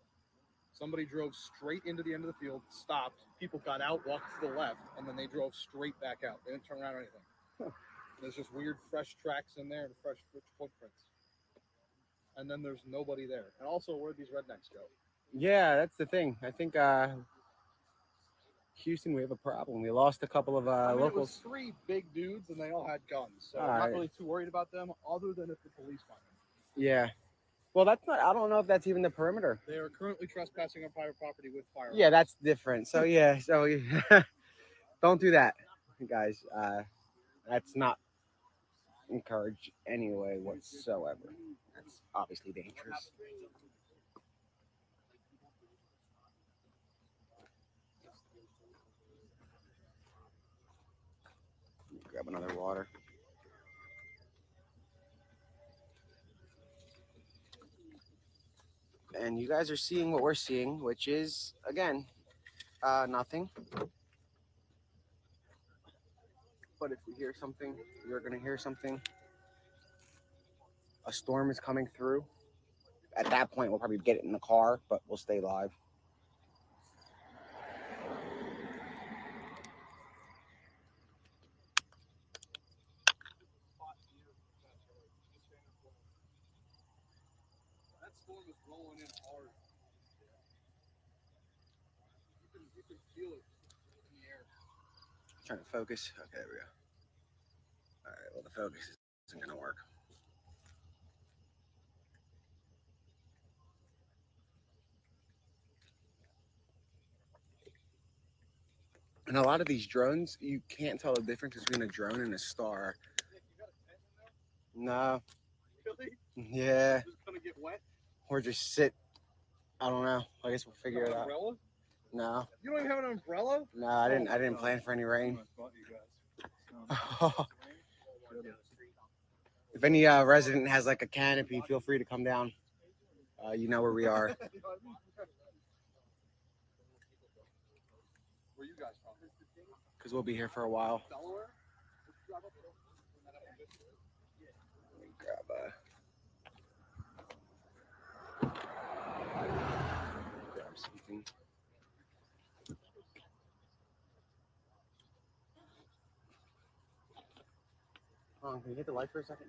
Somebody drove straight into the end of the field, stopped. People got out, walked to the left, and then they drove straight back out. They didn't turn around or anything. There's just weird, fresh tracks in there and fresh footprints. And then there's nobody there. And also, where'd these rednecks go? Yeah, that's the thing. I think Houston, we have a problem. We lost a couple of I mean, it was locals. 3 big dudes, and they all had guns. So I'm not really too worried about them, other than if the police find them. Yeah. Well, that's not. I don't know if that's even the perimeter. They are currently trespassing on private property with firearms. Yeah, that's different. So yeah. So don't do that, guys. That's not encouraged anyway whatsoever. That's obviously dangerous. Grab another water. And you guys are seeing what we're seeing, which is again nothing. But if we hear something, you're gonna hear something. A storm is coming through. At that point, we'll probably get it in the car, but we'll stay live. That storm is rolling in hard. You can feel it in the air. Trying to focus. Okay, there we go. All right. Well, the focus isn't gonna work. And a lot of these drones, you can't tell the difference between a drone and a star. Nick, you got a tent in there? No. Really? Yeah. Just gonna get wet? Or just sit. I don't know. I guess we'll figure it out. Umbrella? No. You don't even have an umbrella? No, I didn't. I didn't plan for any rain. If any resident has like a canopy, feel free to come down. You know where we are. Where you guys from? Because we'll be here for a while. Delaware? Let me grab something. Can you hit the light for a second?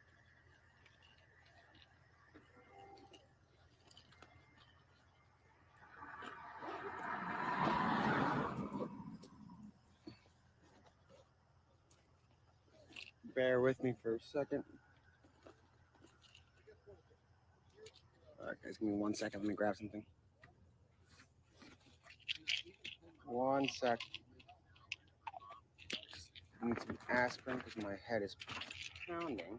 Bear with me for a second. All right, guys, give me 1 second. Let me grab something. 1 sec. I need some aspirin because my head is pounding.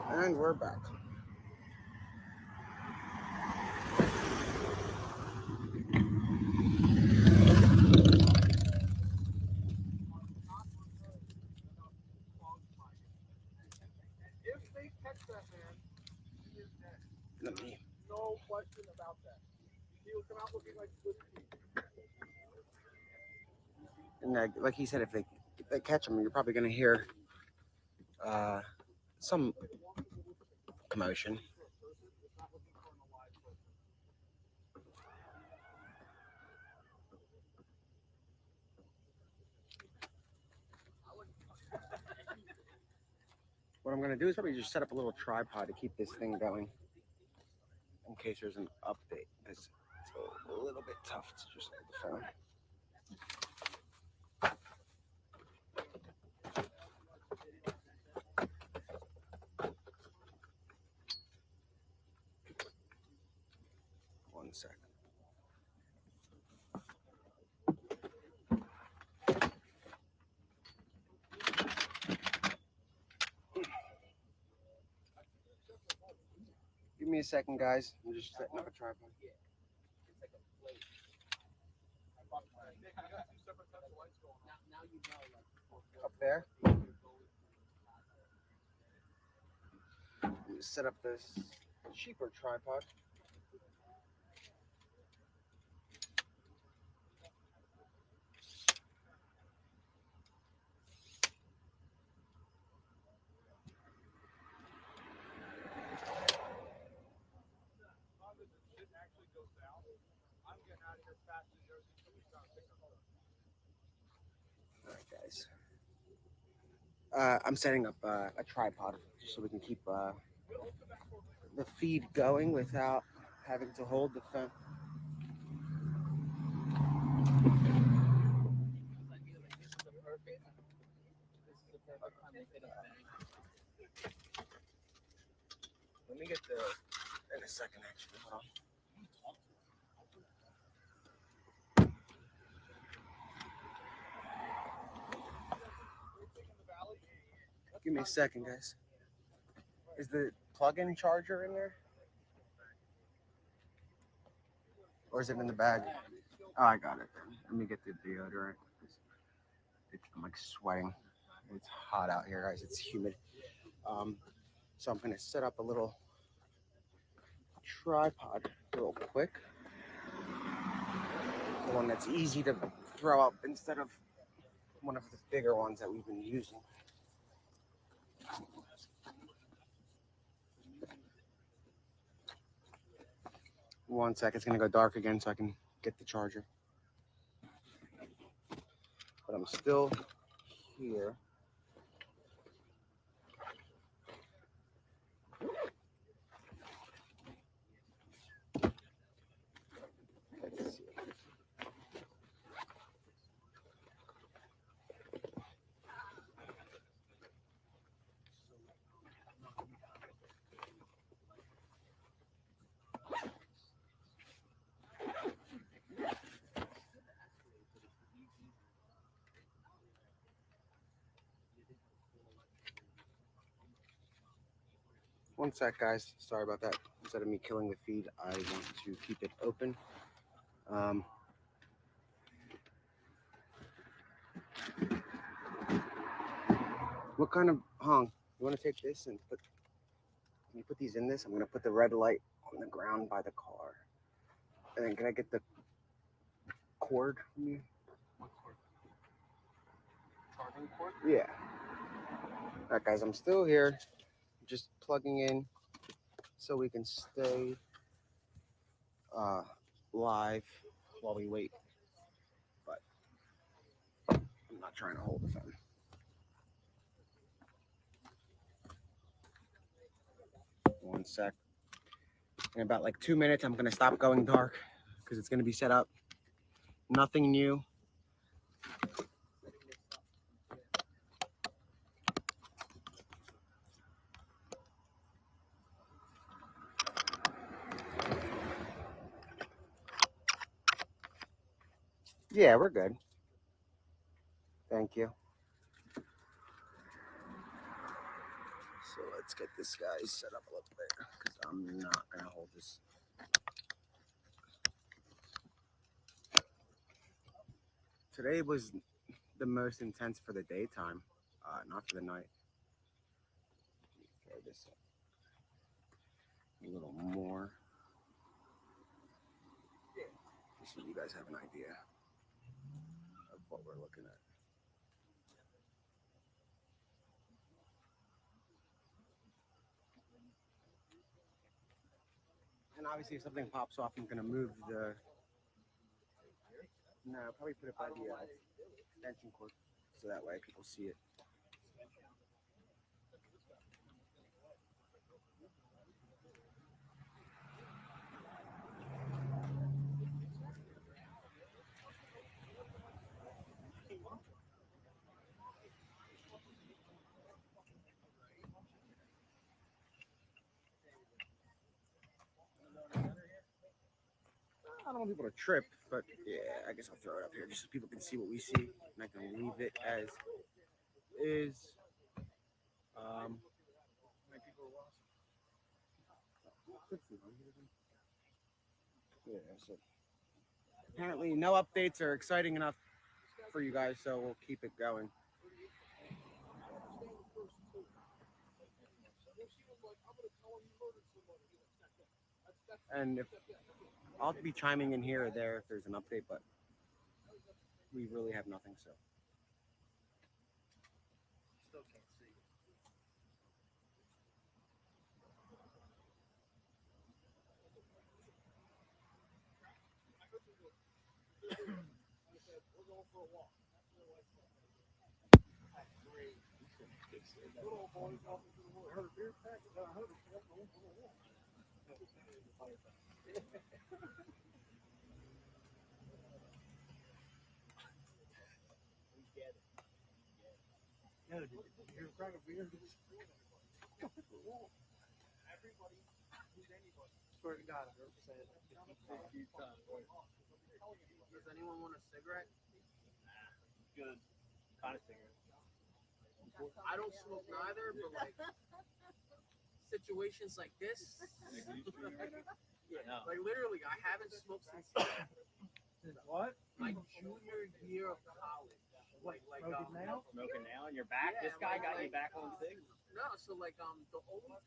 And we're back. If they catch that man, he is dead. Let me. No question about that. He will come out looking like Swiss cheese. And like he said, if they catch him, you're probably going to hear some commotion. What I'm going to do is probably just set up a little tripod to keep this thing going in case there's an update. It's a little bit tough to just hold the phone. One second. Give me a second, guys. I'm just setting up a tripod. Up there. Set up this cheaper tripod. guys. I'm setting up a tripod just so we can keep the feed going without having to hold the phone. Let me get the in a second actually. Hold on. Give me a second, guys. Is the plug-in charger in there? Or is it in the bag? Oh, I got it. Let me get the deodorant. I'm like sweating. It's hot out here, guys. It's humid. So I'm gonna set up a little tripod real quick. The one that's easy to throw up instead of one of the bigger ones that we've been using. One sec, it's gonna go dark again so I can get the charger. But I'm still here. Let's see. One sec, guys. Sorry about that. Instead of me killing the feed, I want to keep it open. What kind of Hong? You want to take this and put? Can you put these in this? I'm gonna put the red light on the ground by the car. And then can I get the cord from you? What cord? Charging cord? Yeah. All right, guys. I'm still here, just plugging in so we can stay live while we wait. But I'm not trying to hold the phone. One sec. In about like 2 minutes, I'm gonna stop going dark because it's gonna be set up. Nothing new. Yeah, we're good. Thank you. So let's get this guy set up a little bit because I'm not gonna hold this. Today was the most intense for the daytime, not for the night. Throw this up a little more, just so you guys have an idea of what we're looking at. And obviously, if something pops off, I'm gonna move the. No, I'll probably put it by the extension cord, so that way people see it. I don't want people to trip, but yeah, I guess I'll throw it up here just so people can see what we see, and I can leave it as is. Yeah, so apparently no updates are exciting enough for you guys, so we'll keep it going. And if I'll be chiming in here or there if there's an update, but we really have nothing, so. Still can't see. Little boys off into the woods. I heard a beer pack. I heard a shit. We get it. Yeah, you're crack a beer. Everybody who's anybody. Swear to God, I've never said it. Does anyone want a cigarette? Good. Kind of cigarette. I don't smoke neither, but like situations like this. Yeah, no. Like literally, I haven't smoked since What? my junior year of college. Smoking now, and you're back. Yeah, This guy got you back on cigs. No, so like the only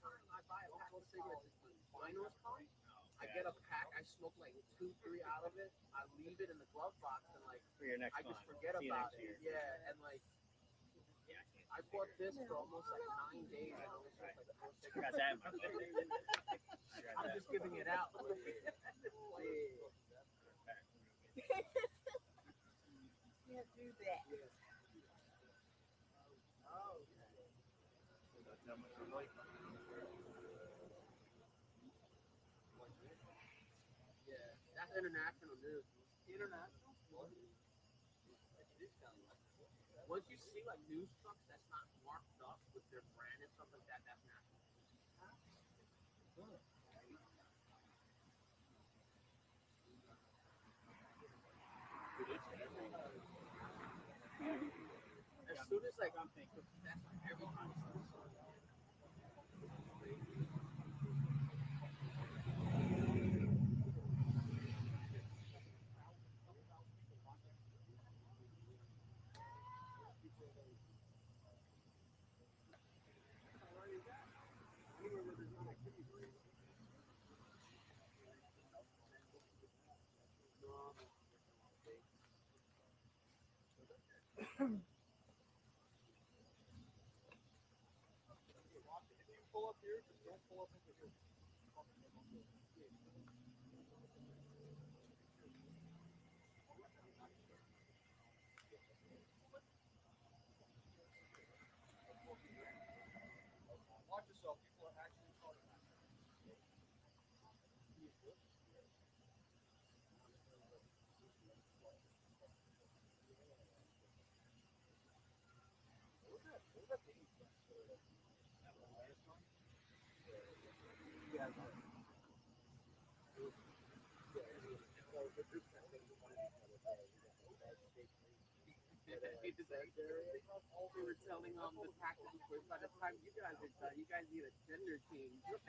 time I buy a pack of cigarettes is when finals come. I get a pack, I smoke like 2, 3 out of it. I leave it in the glove box, and like For your next I just one. forget See you about next it. year. Yeah, and like I bought this for almost like 9 days. And I only smoked like 4 I cigarettes. got that. I'm just giving it out. Can't do that. Yeah, that's international news. International? Once you see like news trucks that's not marked up with their brand and stuff like that, that's national. As soon as like I'm thinking, that's like everybody starts. If you pull up here, just don't pull up into here. Watch yourself. People are actually talking. We were telling the tactical quiz by the time you guys are done, you guys need a gender change. It's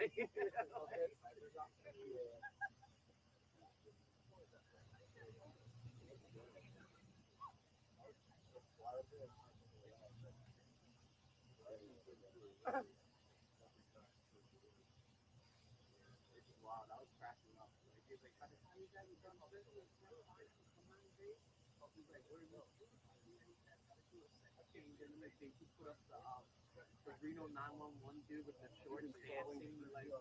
wild. I was cracking up. Like, he's like, by the time you guys are done business, he's like, what are you doing? Change, and then like, they put up the Reno 911 dude with the shorts dancing. Like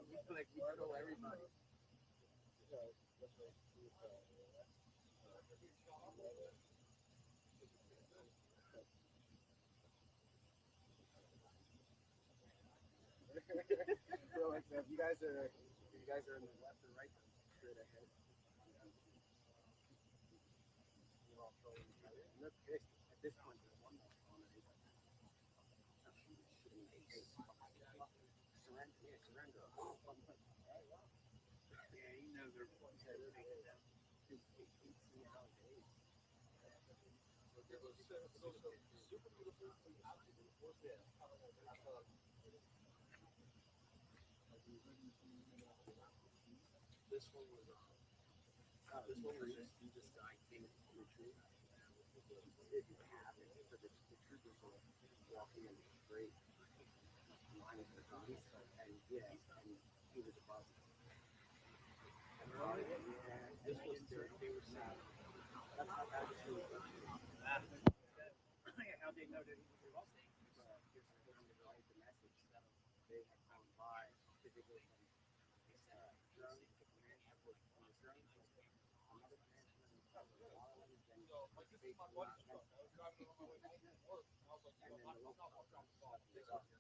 we throw everybody. So like if you guys are in the left or right, straight ahead. Look, at this point, there's one more on it. Surrender, yeah, surrender. Yeah, he knows they're This one was this guy came to retreat. It happened. So the troopers were walking in straight line with the police, and yeah, and he was above. This was they were saying That's how bad this was. how they know that he was lost. Here's the time to relate the message. They had gone by because they go from drone to command airport on the drone. Another command from the Orleans, then Like, this is my buddy's truck. I was driving on my way home from work, and I was like, and then the local What's that?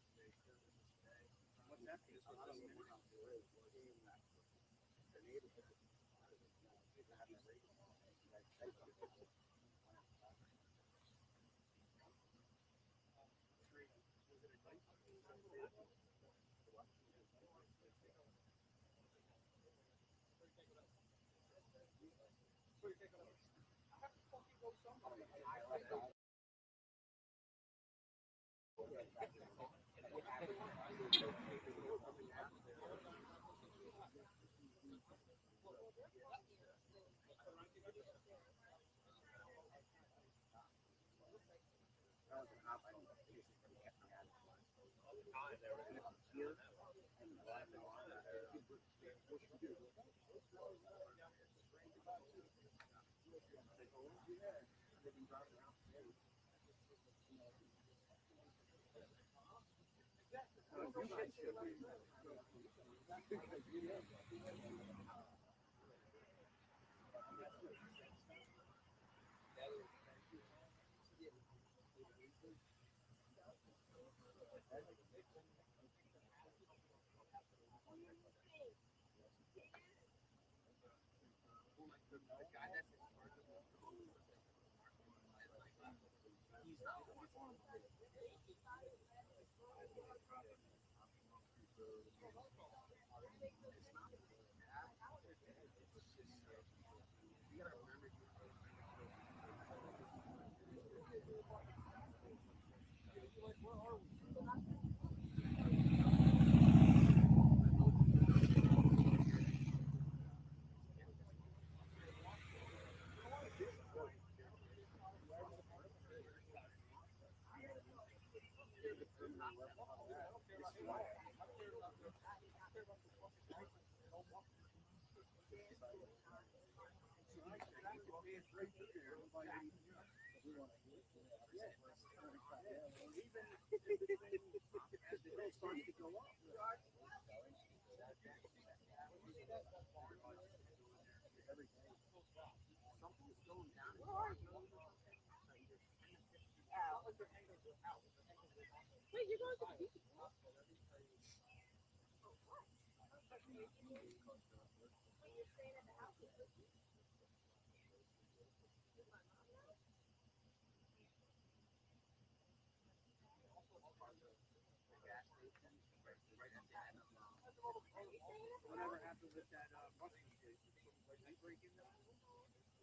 Whatever happened with that Russian place? Did they break in there?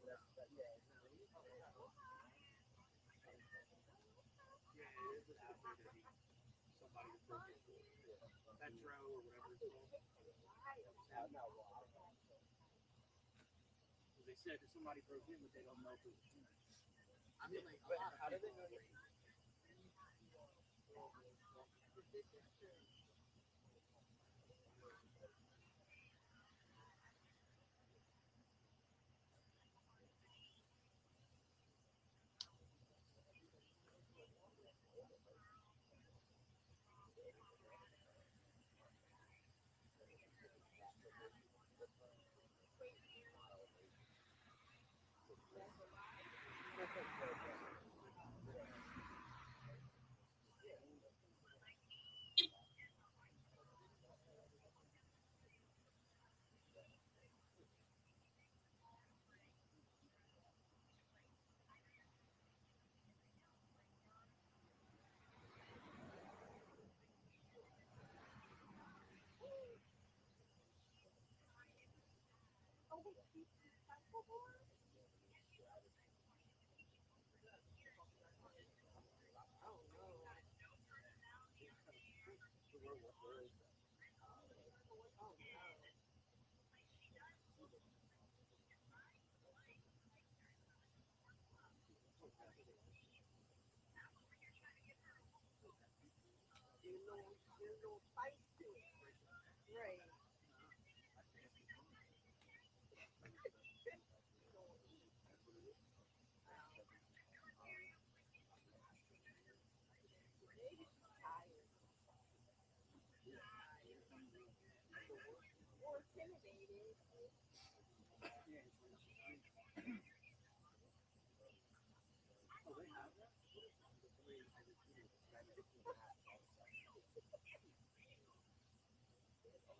Yeah, it was somebody who broke into Metro or whatever it's called. They said that somebody broke in, but they don't know if it was him. I mean, like, how did they know?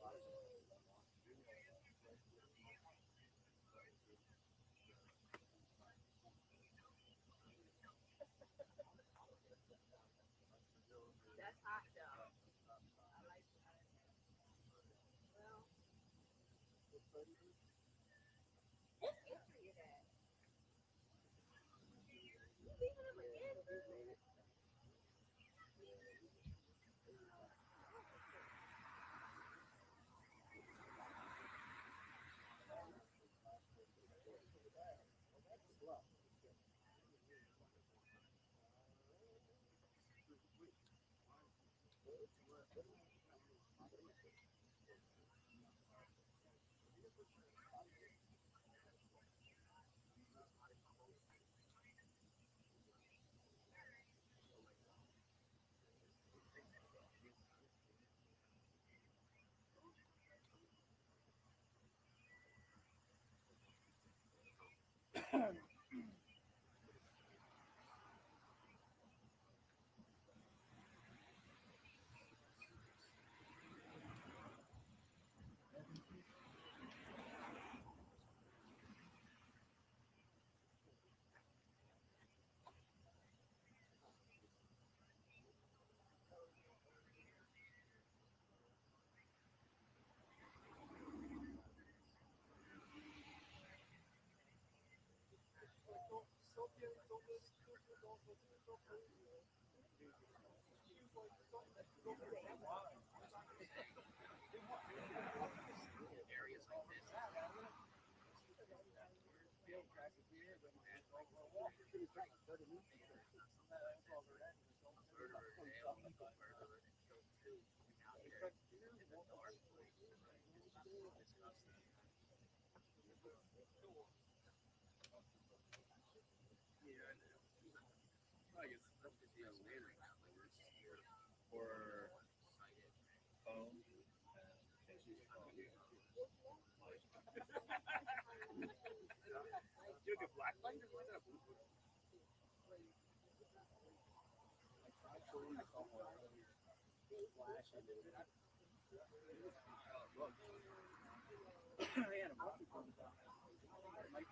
That's hot though. I like that. Well, what entry is that? You leaving them again, bro?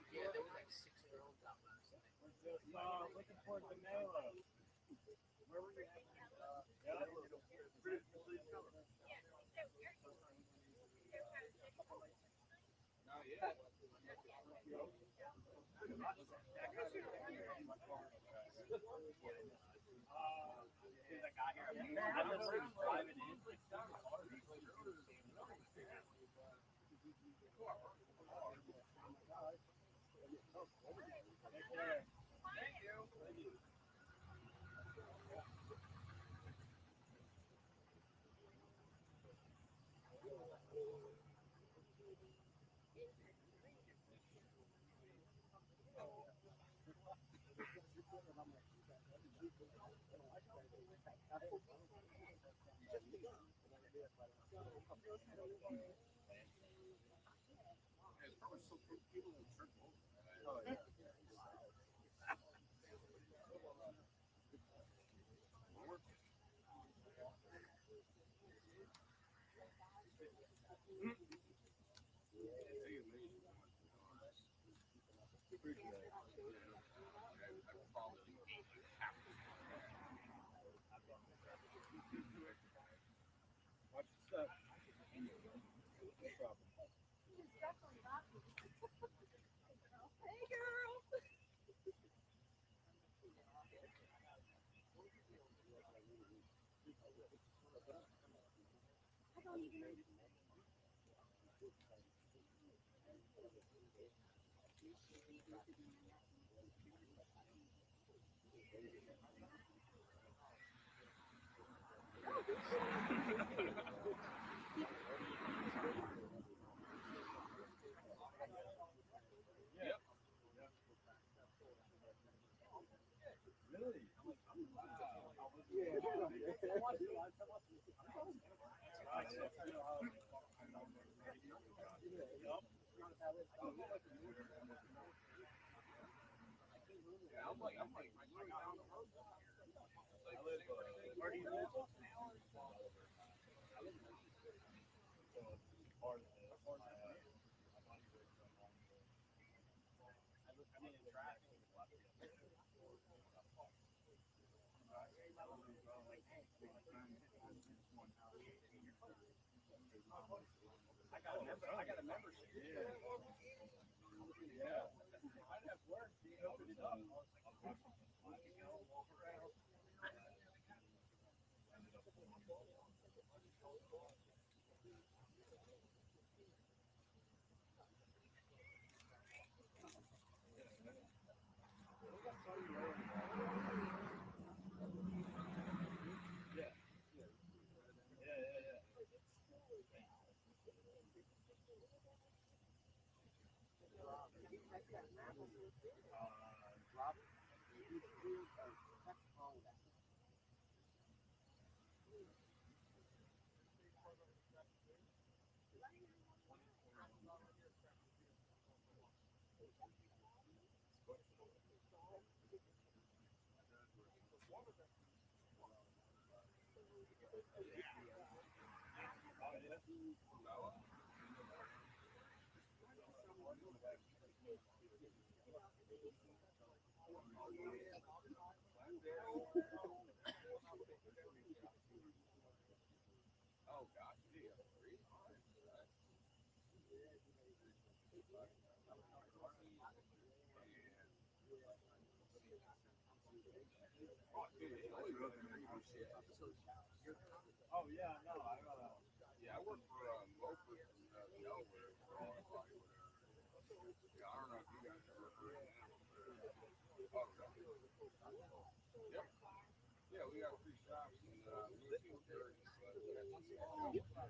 Yeah, there was like 6 drones out last night. Looking for Danelo. Where were you at? Not yet. I got here. I literally was driving in. Take care. Thank you. Watch the stuff. Hey, girl. I don't even know. Yep. Really? Where do you live? I got a membership. Yeah. I'd have work. You open it up. Oh gosh, you got three lines. Oh, dude, it's only really shit. Oh yeah, no, yeah, I work for locally from Delaware for all everybody, whatever. Yeah, I don't know if you guys ever heard of them. Oh, really? Yep. Yeah, we got three shops in Lucy, Jersey. Yeah, no, I get that.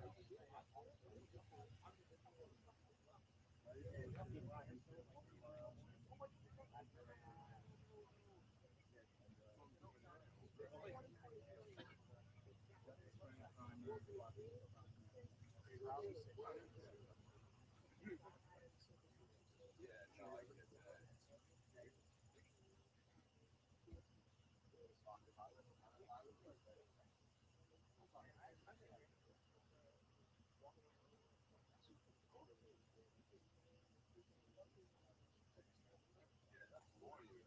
Yeah, that's annoying.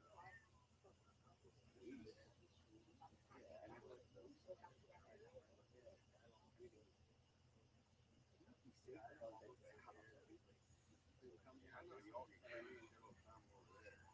Yeah, I know y'all get crazy all the time over there.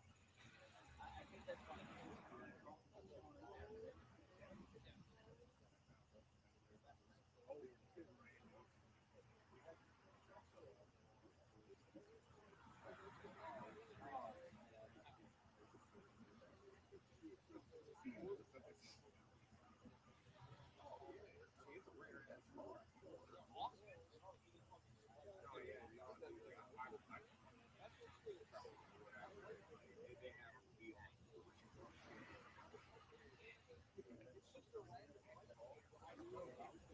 Oh yeah, no, whatever.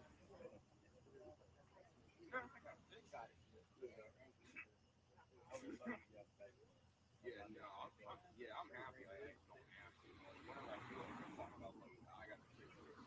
They have a wheel. Yeah, no, yeah, I'm happy. I actually don't have to. Whenever I feel like I'm talking about, like, I got to fix this.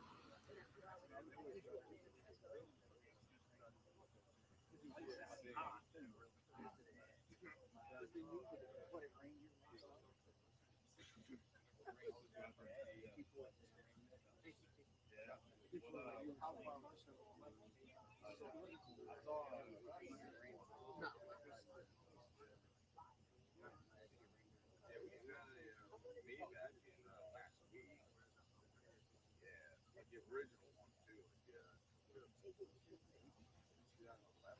Yeah, we just had a Maybach in last week. Yeah, like the original one too. Like, yeah, 2011,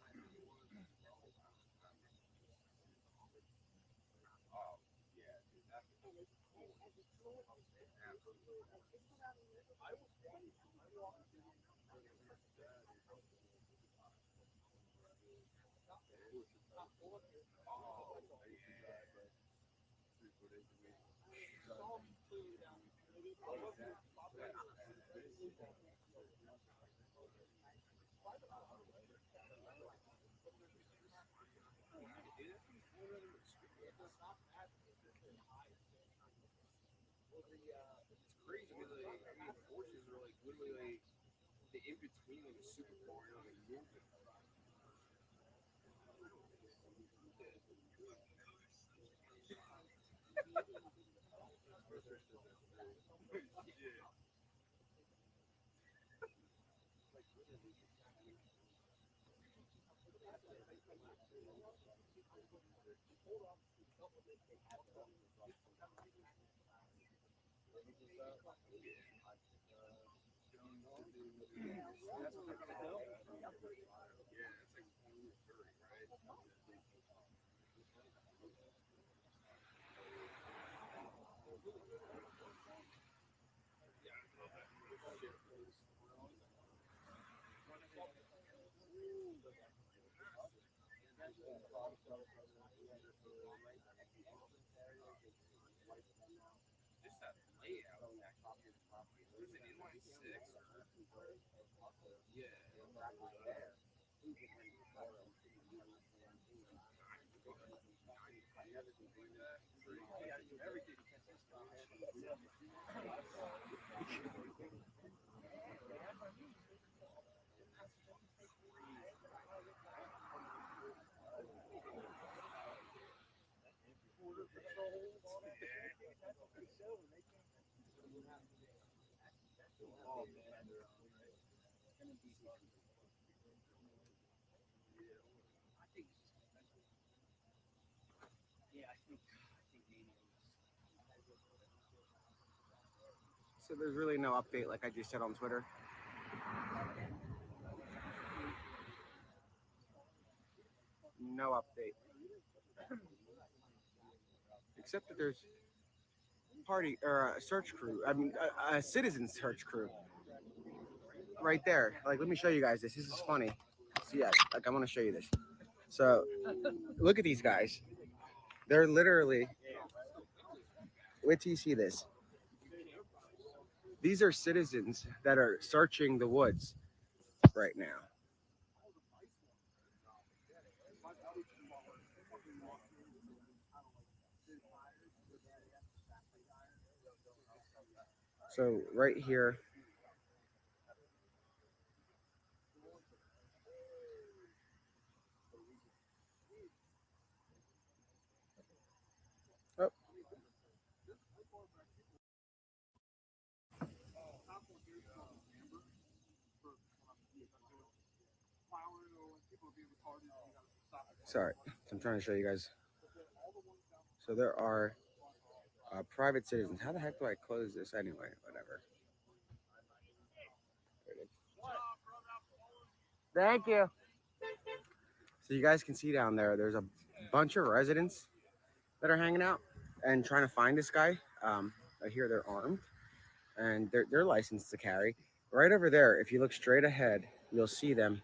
I think it was. Oh, yeah, dude, that's absolutely. Oh, yeah. It's crazy because I mean, horses are like literally like the in between like a super car and like moving. Just that layout is actually was it inline six? Yeah. So there's really no update, like I just said on Twitter. No update, except that there's party or a search crew. I mean, a citizen search crew right there. Like, let me show you guys this. This is funny. So yeah, like I want to show you this. So look at these guys. They're literally. Wait till you see this. These are citizens that are searching the woods right now. So right here. Oh, sorry. I'm trying to show you guys. So there are private citizens. How the heck do I close this anyway? Whatever. There it is. Thank you. So you guys can see down there, there's a bunch of residents that are hanging out and trying to find this guy. I hear they're armed and they're licensed to carry. Right over there, if you look straight ahead, you'll see them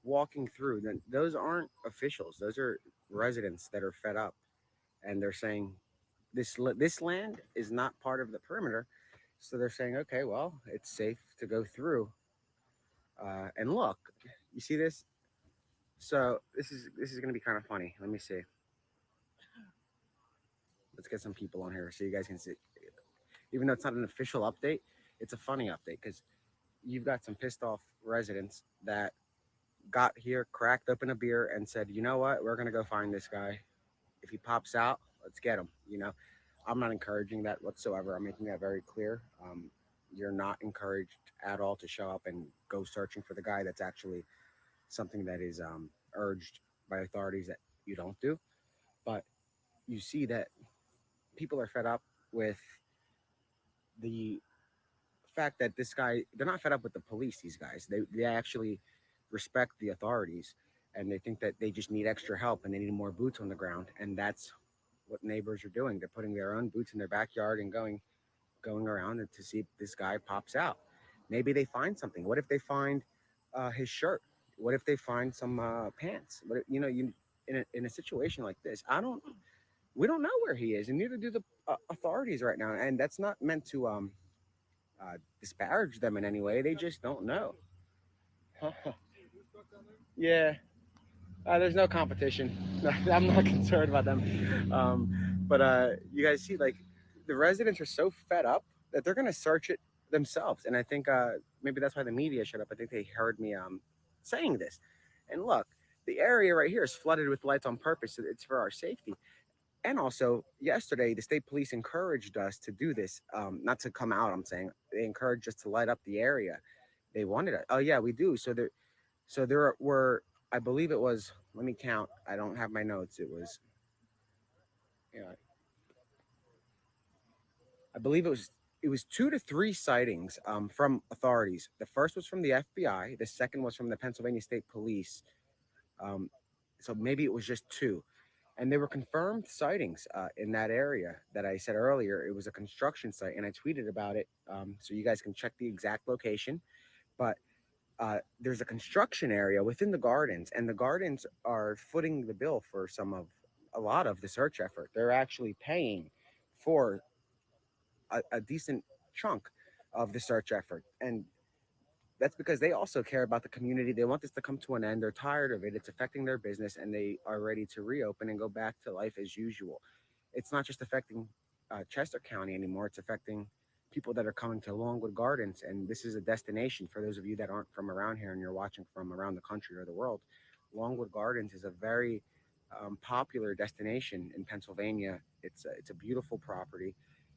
walking through. Then those aren't officials; those are residents that are fed up, and they're saying this land is not part of the perimeter. So they're saying, okay, well, it's safe to go through. And look, you see this? So this is gonna be kind of funny. Let me see. Let's get some people on here so you guys can see. Even though it's not an official update, it's a funny update because you've got some pissed off residents that got here, cracked open a beer, and said, you know what, we're gonna go find this guy. If he pops out, let's get him. I'm not encouraging that whatsoever. I'm making that very clear. You're not encouraged at all to show up and go searching for the guy. That's actually something that is urged by authorities that you don't do. But you see that people are fed up with the fact that this guy, they're not fed up with the police, these guys. They actually respect the authorities and they think that they just need extra help and they need more boots on the ground. And that's what neighbors are doing. They're putting their own boots in their backyard and going around to see if this guy pops out. Maybe they find something. What if they find his shirt? What if they find some pants? What if, you in a situation like this? We don't know where he is, and neither do the authorities right now. And that's not meant to disparage them in any way. They just don't know. Yeah, there's no competition. I'm not concerned about them. But you guys see, like, the residents are so fed up that they're going to search it themselves. And I think maybe that's why the media shut up. I think they heard me saying this. And look, the area right here is flooded with lights on purpose. It's for our safety. And also, yesterday, the state police encouraged us to do this. Not to come out, I'm saying they encouraged us to light up the area. They wanted it. Oh yeah, we do. So there were, I believe it was. Let me count. I don't have my notes. It was, yeah, I believe it was 2 to 3 sightings from authorities. The first was from the FBI. The second was from the Pennsylvania State Police. Um, so maybe it was just two, and they were confirmed sightings in that area that I said earlier. It was a construction site, and I tweeted about it, so you guys can check the exact location. But there's a construction area within the gardens, and the gardens are footing the bill for a lot of the search effort. They're actually paying for a decent chunk of the search effort, and that's because they also care about the community. They want this to come to an end. They're tired of it. It's affecting their business, and they are ready to reopen and go back to life as usual. It's not just affecting Chester County anymore. It's affecting people that are coming to Longwood Gardens, and this is a destination for those of you that aren't from around here and you're watching from around the country or the world. Longwood Gardens is a very popular destination in Pennsylvania. It's a beautiful property.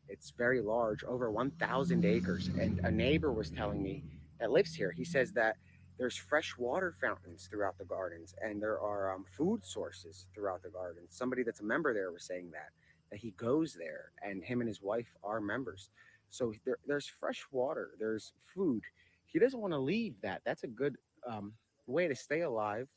It's very large, over 1,000 acres. And a neighbor was telling me that lives here. He says that there's fresh water fountains throughout the gardens, and there are food sources throughout the gardens. Somebody that's a member there was saying that he goes there, and him and his wife are members. So there's fresh water, there's food. He doesn't want to leave that. That's a good way to stay alive,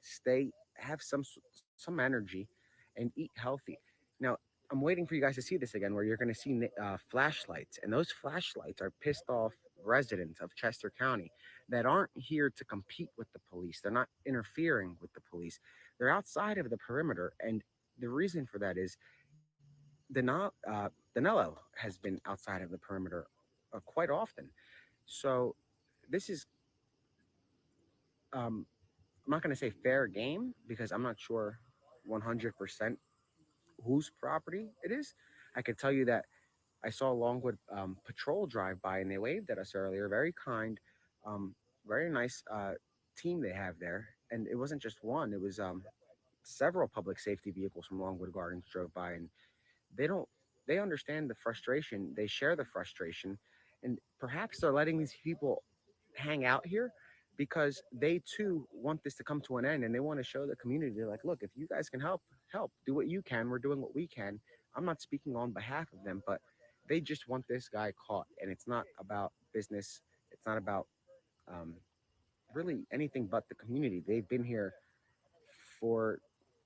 stay, have some energy, and eat healthy. Now, I'm waiting for you guys to see this again, where you're going to see flashlights, and those flashlights are pissed off residents of Chester County that aren't here to compete with the police. They're not interfering with the police. They're outside of the perimeter, and the reason for that is Danelo has been outside of the perimeter quite often. So this is, um, I'm not going to say fair game because I'm not sure 100% whose property it is. I could tell you that I saw Longwood Patrol drive by and they waved at us earlier. Very kind, um, very nice team they have there. And it wasn't just one, it was several public safety vehicles from Longwood Gardens drove by, and they don't, they understand the frustration, they share the frustration, and perhaps they're letting these people hang out here because they too want this to come to an end, and they want to show the community, they're like, look, if you guys can help do what you can, we're doing what we can. I'm not speaking on behalf of them, but they just want this guy caught, and it's not about business, it's not about um, really anything but the community. They've been here for,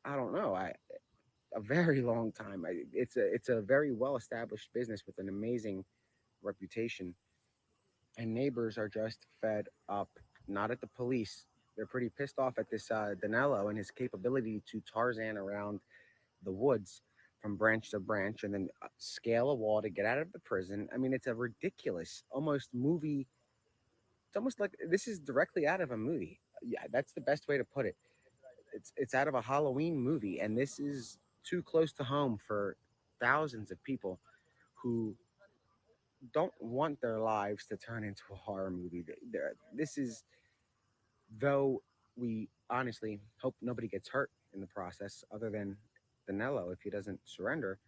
I don't know, a very long time. It's a very well established business with an amazing reputation, and neighbors are just fed up. Not at the police. They're pretty pissed off at this Danilo and his capability to Tarzan around the woods from branch to branch and then scale a wall to get out of the prison. I mean, it's a ridiculous, almost movie. It's almost like this is directly out of a movie. Yeah, that's the best way to put it. It's out of a Halloween movie, and this is too close to home for thousands of people who don't want their lives to turn into a horror movie. This is, though we honestly hope nobody gets hurt in the process, other than Danilo if he doesn't surrender.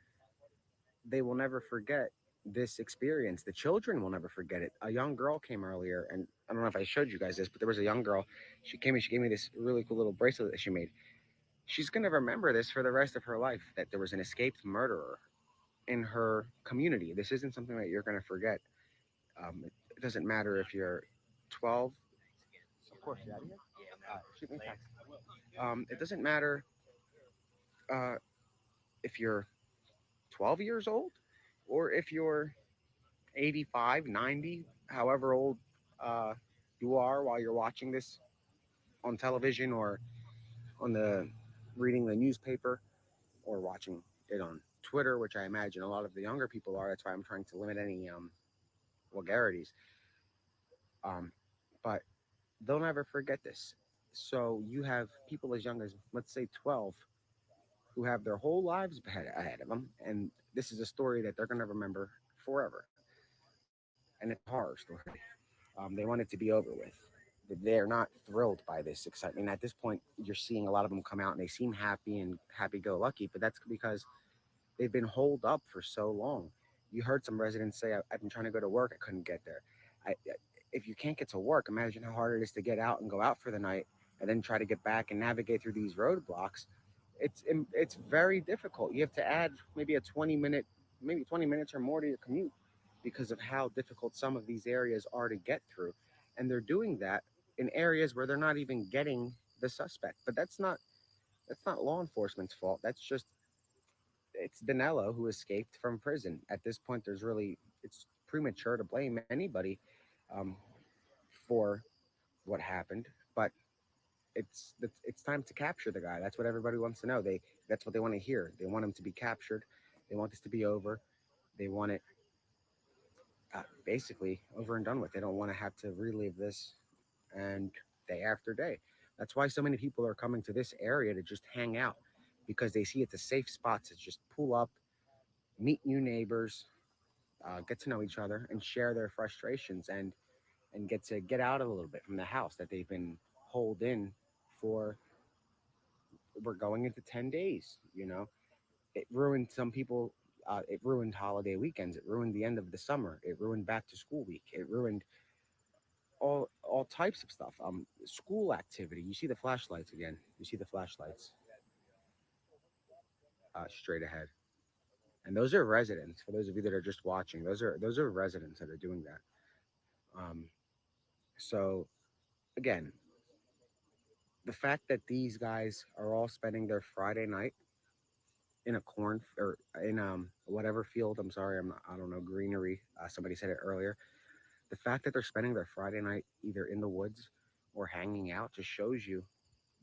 They will never forget this experience. The children will never forget it. A young girl came earlier, and I don't know if I showed you guys this, but there was a young girl. She came and she gave me this really cool little bracelet that she made. She's going to remember this for the rest of her life, that there was an escaped murderer in her community. This isn't something that you're going to forget. It doesn't matter if you're 12. Of course, yeah, yeah. Shoot me a text. It doesn't matter uh, if you're 12 years old or if you're 85, 90, however old uh, you are while you're watching this on television or on the reading the newspaper or watching it on Twitter, which I imagine a lot of the younger people are. That's why I'm trying to limit any vulgarities. Um, but they'll never forget this. So you have people as young as, let's say, 12 who have their whole lives ahead of them. And this is a story that they're going to remember forever. And it's a horror story. They want it to be over with. They're not thrilled by this excitement. At this point, you're seeing a lot of them come out and they seem happy and happy go lucky, but that's because They've been holed up for so long. You heard some residents say, I've been trying to go to work, I couldn't get there. If you can't get to work, imagine how hard it is to get out and go out for the night and then try to get back and navigate through these roadblocks. It's very difficult. You have to add maybe a 20-minute, maybe 20 minutes or more to your commute because of how difficult some of these areas are to get through. And they're doing that in areas where they're not even getting the suspect. But that's not law enforcement's fault. That's just it's Danelo who escaped from prison. At this point, it's premature to blame anybody um, for what happened, but it's time to capture the guy. That's what everybody wants to know. That's what they want to hear. They want him to be captured. They want this to be over. They want it basically over and done with. They don't want to have to relive this and day after day. That's why so many people are coming to this area to just hang out because they see it's a safe spot to just pull up, meet new neighbors, get to know each other, and share their frustrations and get to get out a little bit from the house that they've been holed in for. We're going into 10 days. It ruined some people. It ruined holiday weekends. It ruined the end of the summer. It ruined back to school week. It ruined all types of stuff. School activity. You see the flashlights again. You see the flashlights straight ahead. And those are residents. For those of you that are just watching, those are residents that are doing that. Um, so again, the fact that these guys are all spending their Friday night in a corn or in whatever field. I'm sorry, I don't know, greenery. Somebody said it earlier. The fact that they're spending their Friday night either in the woods or hanging out just shows you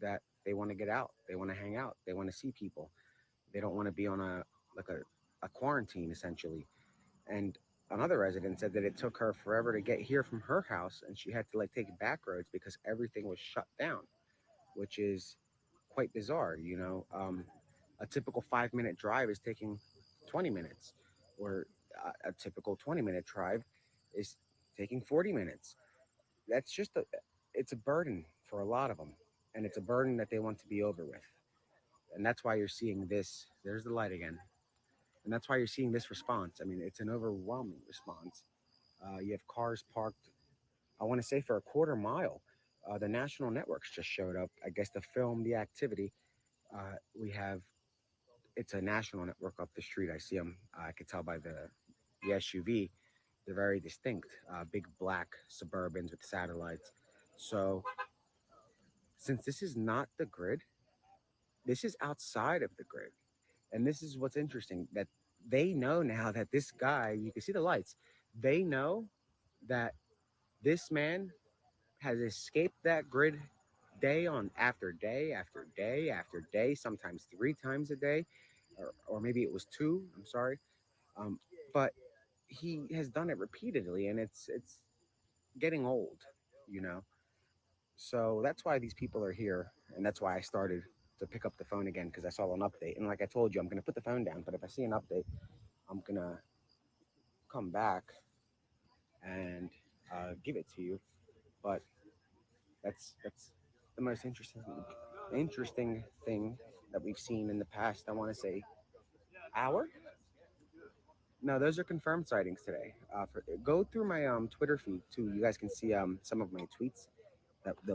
that they want to get out. They want to hang out. They want to see people. They don't want to be on a quarantine essentially. And another resident said that it took her forever to get here from her house, and she had to like take back roads because everything was shut down, which is quite bizarre. A typical 5 minute drive is taking 20 minutes, or a typical 20-minute drive is taking 40 minutes. That's just it's a burden for a lot of them, and it's a burden that they want to be over with. And that's why you're seeing this. There's the light again. And that's why you're seeing this response. I mean, it's an overwhelming response. You have cars parked, I want to say, for a quarter mile. The national networks just showed up, I guess, to film the activity. We have It's a national network up the street. I see them. I could tell by the SUV. They're very distinct. Big black Suburbans with satellites. So since this is not the grid, this is outside of the grid. And this is what's interesting, that they know now that this guy, you can see the lights, they know that this man has escaped that grid day on after day after day after day, sometimes 3 times a day, or maybe it was two. I'm sorry, um, but he has done it repeatedly, and it's getting old, you know. So that's why these people are here, and that's why I started to pick up the phone again because I saw an update. And like I told you, I'm gonna put the phone down, but if I see an update, I'm gonna come back and give it to you. But that's the most interesting thing that we've seen in the past. I want to say hour. No, those are confirmed sightings today. Go through my Twitter feed too. You guys can see some of my tweets,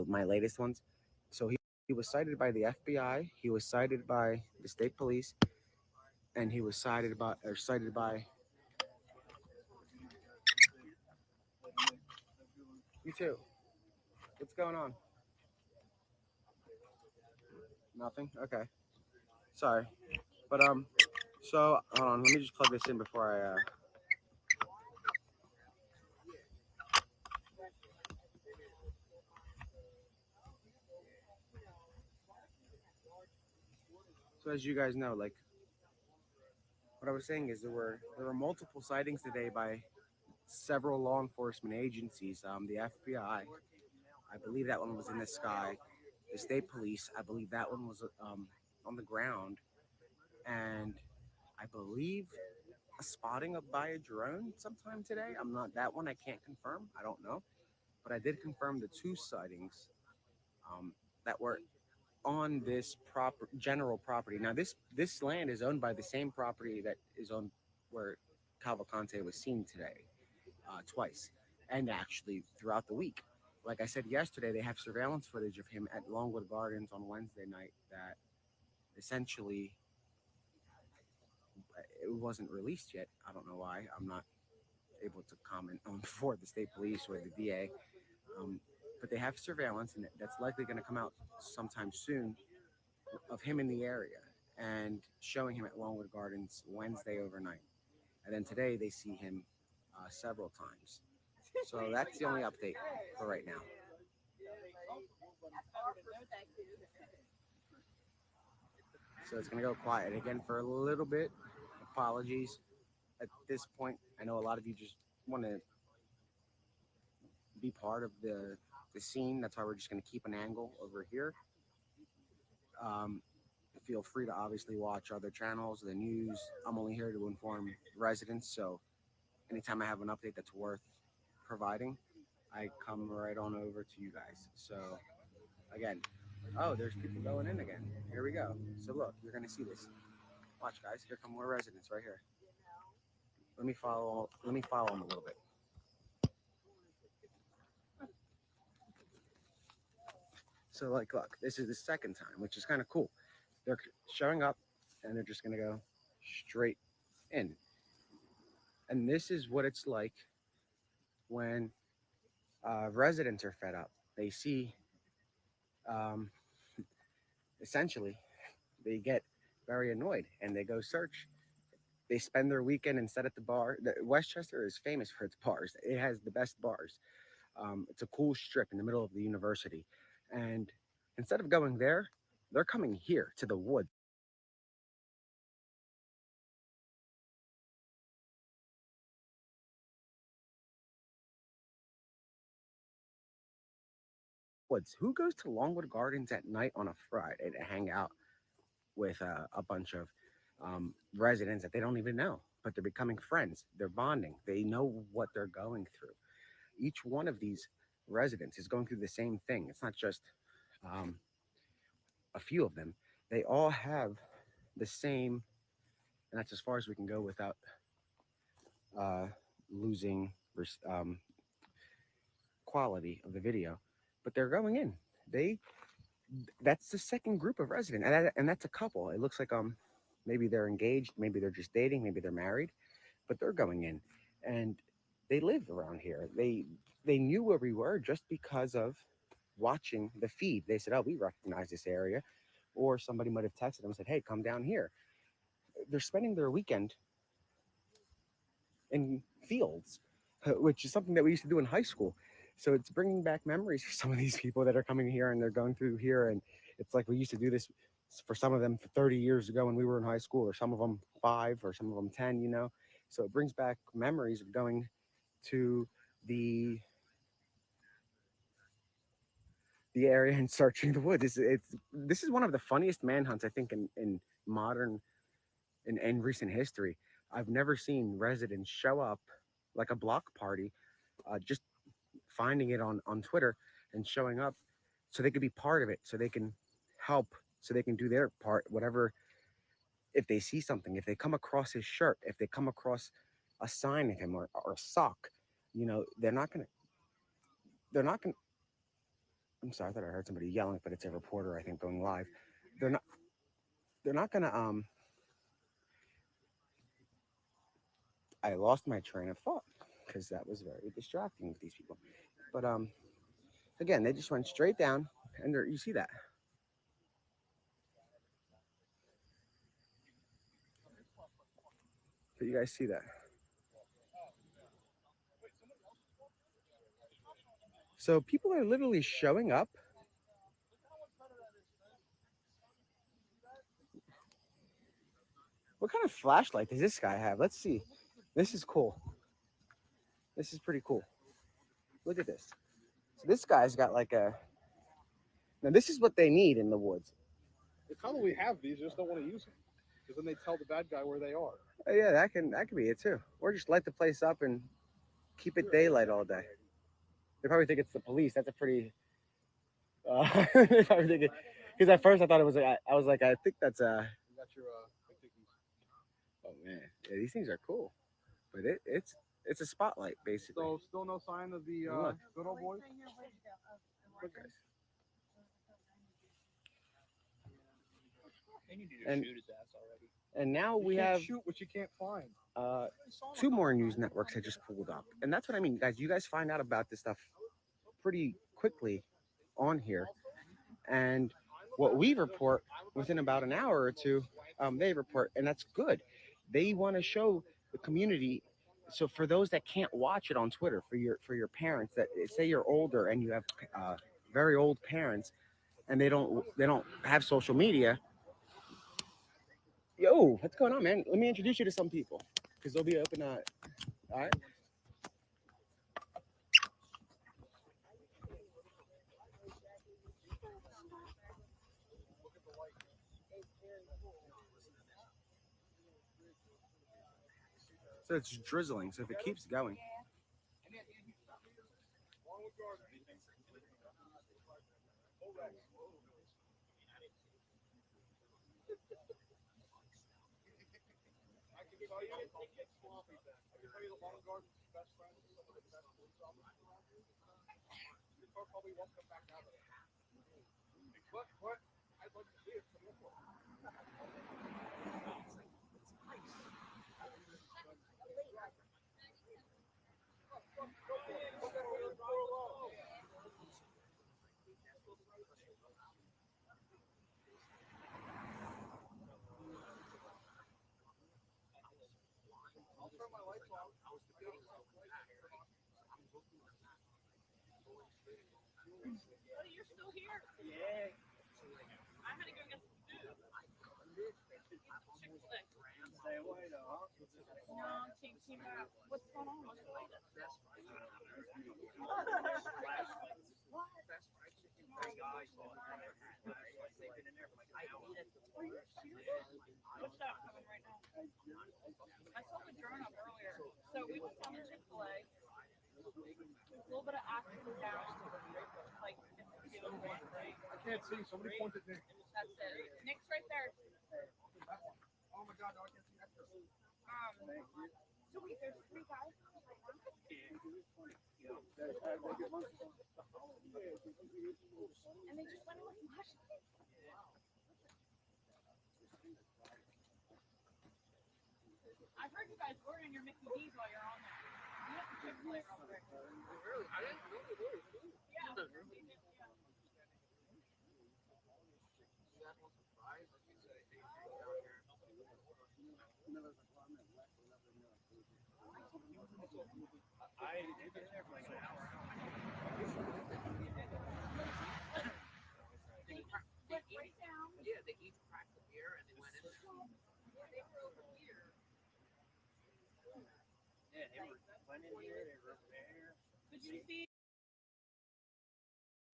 my latest ones. So he was cited by the FBI. He was cited by the state police, and he was cited by you too. What's going on? Nothing. Okay. Sorry, but so hold on. Let me just plug this in before I. So as you guys know, like what I was saying is there were multiple sightings today by several law enforcement agencies. The FBI, I believe that one was in the sky. The state police, I believe that one was on the ground, and I believe a spotting of by a drone sometime today. I'm not that one. I can't confirm. I don't know, but I did confirm the two sightings that were on this proper general property. Now, this land is owned by the same property that is owned where Cavalcante was seen today, twice, and actually throughout the week. Like I said yesterday, they have surveillance footage of him at Longwood Gardens on Wednesday night that essentially it wasn't released yet. I don't know why. I'm not able to comment on for the state police or the DA. But they have surveillance, and that's likely going to come out sometime soon of him in the area and showing him at Longwood Gardens Wednesday overnight. And then today they see him several times. So that's the only update for right now. So it's going to go quiet again for a little bit. Apologies at this point. I know a lot of you just want to be part of the scene. That's why we're just going to keep an angle over here. Um, Feel free to obviously watch other channels, the news. I'm only here to inform residents. So anytime I have an update that's worth providing, I come right on over to you guys. So again, oh, there's people going in again. Here we go. So look, you're going to see this. Watch, guys. Here come more residents right here. Let me follow. Let me follow them a little bit. So like, look, this is the second time, which is kind of cool. They're showing up, and they're just gonna go straight in. And this is what it's like when residents are fed up. They see, um, essentially, they get very annoyed, and they go search. They spend their weekend instead at the bar. Westchester is famous for its bars. It has the best bars. It's a cool strip in the middle of the university. And instead of going there, they're coming here to the woods. Who goes to Longwood Gardens at night on a Friday to hang out with a bunch of residents that they don't even know, but they're becoming friends? They're bonding. They know what they're going through. Each one of these residents is going through the same thing. It's not just um, a few of them. They all have the same, and that's as far as we can go without uh, losing quality of the video. But they're going in. They That's the second group of resident, and that's a couple. It looks like maybe they're engaged, maybe they're just dating, maybe they're married, but they're going in, and they live around here. They knew where we were just because of watching the feed. They said, "Oh, we recognize this area," or somebody might have texted them and said, "Hey, come down here." They're spending their weekend in fields, which is something that we used to do in high school. So it's bringing back memories for some of these people that are coming here and they're going through here. And it's like we used to do this for some of them 30 years ago when we were in high school, or some of them 5, or some of them 10, you know? So it brings back memories of going to the the area and searching the woods. This is one of the funniest manhunts I think in modern in recent history. I've never seen residents show up like a block party, just finding it on Twitter and showing up so they could be part of it, so they can help, so they can do their part, whatever. If they see something, if they come across his shirt, if they come across a sign of him, or a sock, they're not gonna, I'm sorry, I thought I heard somebody yelling, but it's a reporter, I think, going live. They're not, they're not gonna, I lost my train of thought because that was very distracting with these people. But again, they just went straight down, and you see that. So you guys see that. So people are literally showing up. What kind of flashlight does this guy have? Let's see. This is cool. This is pretty cool. Look at this. So this guy's got like a. Now this is what they need in the woods. They probably have these, just don't want to use them, because then they tell the bad guy where they are. Oh yeah, that could be it too. Or just light the place up and keep it daylight all day. They probably think it's the police. That's a pretty. They probably think Because at first I thought it was. I was like, I think that's a. You got your big pickies. Oh man, yeah, these things are cool, but it's a spotlight basically. So still no sign of the Look. good old boys. Look, guys. They need to And- shoot his ass already. And now we You can't have shoot what you can't find. two more news networks that just pulled up, and that's what I mean, guys. You guys find out about this stuff pretty quickly on here, and what we report within about an hour or two, they report, and that's good. They want to show the community. So for those that can't watch it on Twitter, for your parents that say you're older and you have very old parents, and they don't have social media. Yo, what's going on, man? Let me introduce you to some people because they'll be open. All right. So it's drizzling. So if it keeps going, I can tell you, I can tell you the Lawn Garden's best friends are some of the best police officers around here. Your car probably won't come back out of it. But I'd like to see it. So go for it. I'll turn my lights off. Buddy, you're still here. Yeah. I had to go get some food. Chick-fil-A. Stay away though. No, team up. What's going on? What's that coming right now? I saw the drone up earlier. So we went down to Chick-fil-A. A little bit of action down. Like, right? I can't see. Somebody point at me. That's it. Nick's right there. Oh my God, no, I can't see extra. So wait, there's three guys. And they just went with flashlights. I heard you guys ordering your Mickey D's while you're on there. You have to Chick-fil-A real quick. Really? I didn't know they were. Yeah. They've been there for like an hour. Went right down. Yeah, they each cracked the beer and they went in. They were over here. Yeah, they went in here, they were over there. Did you see?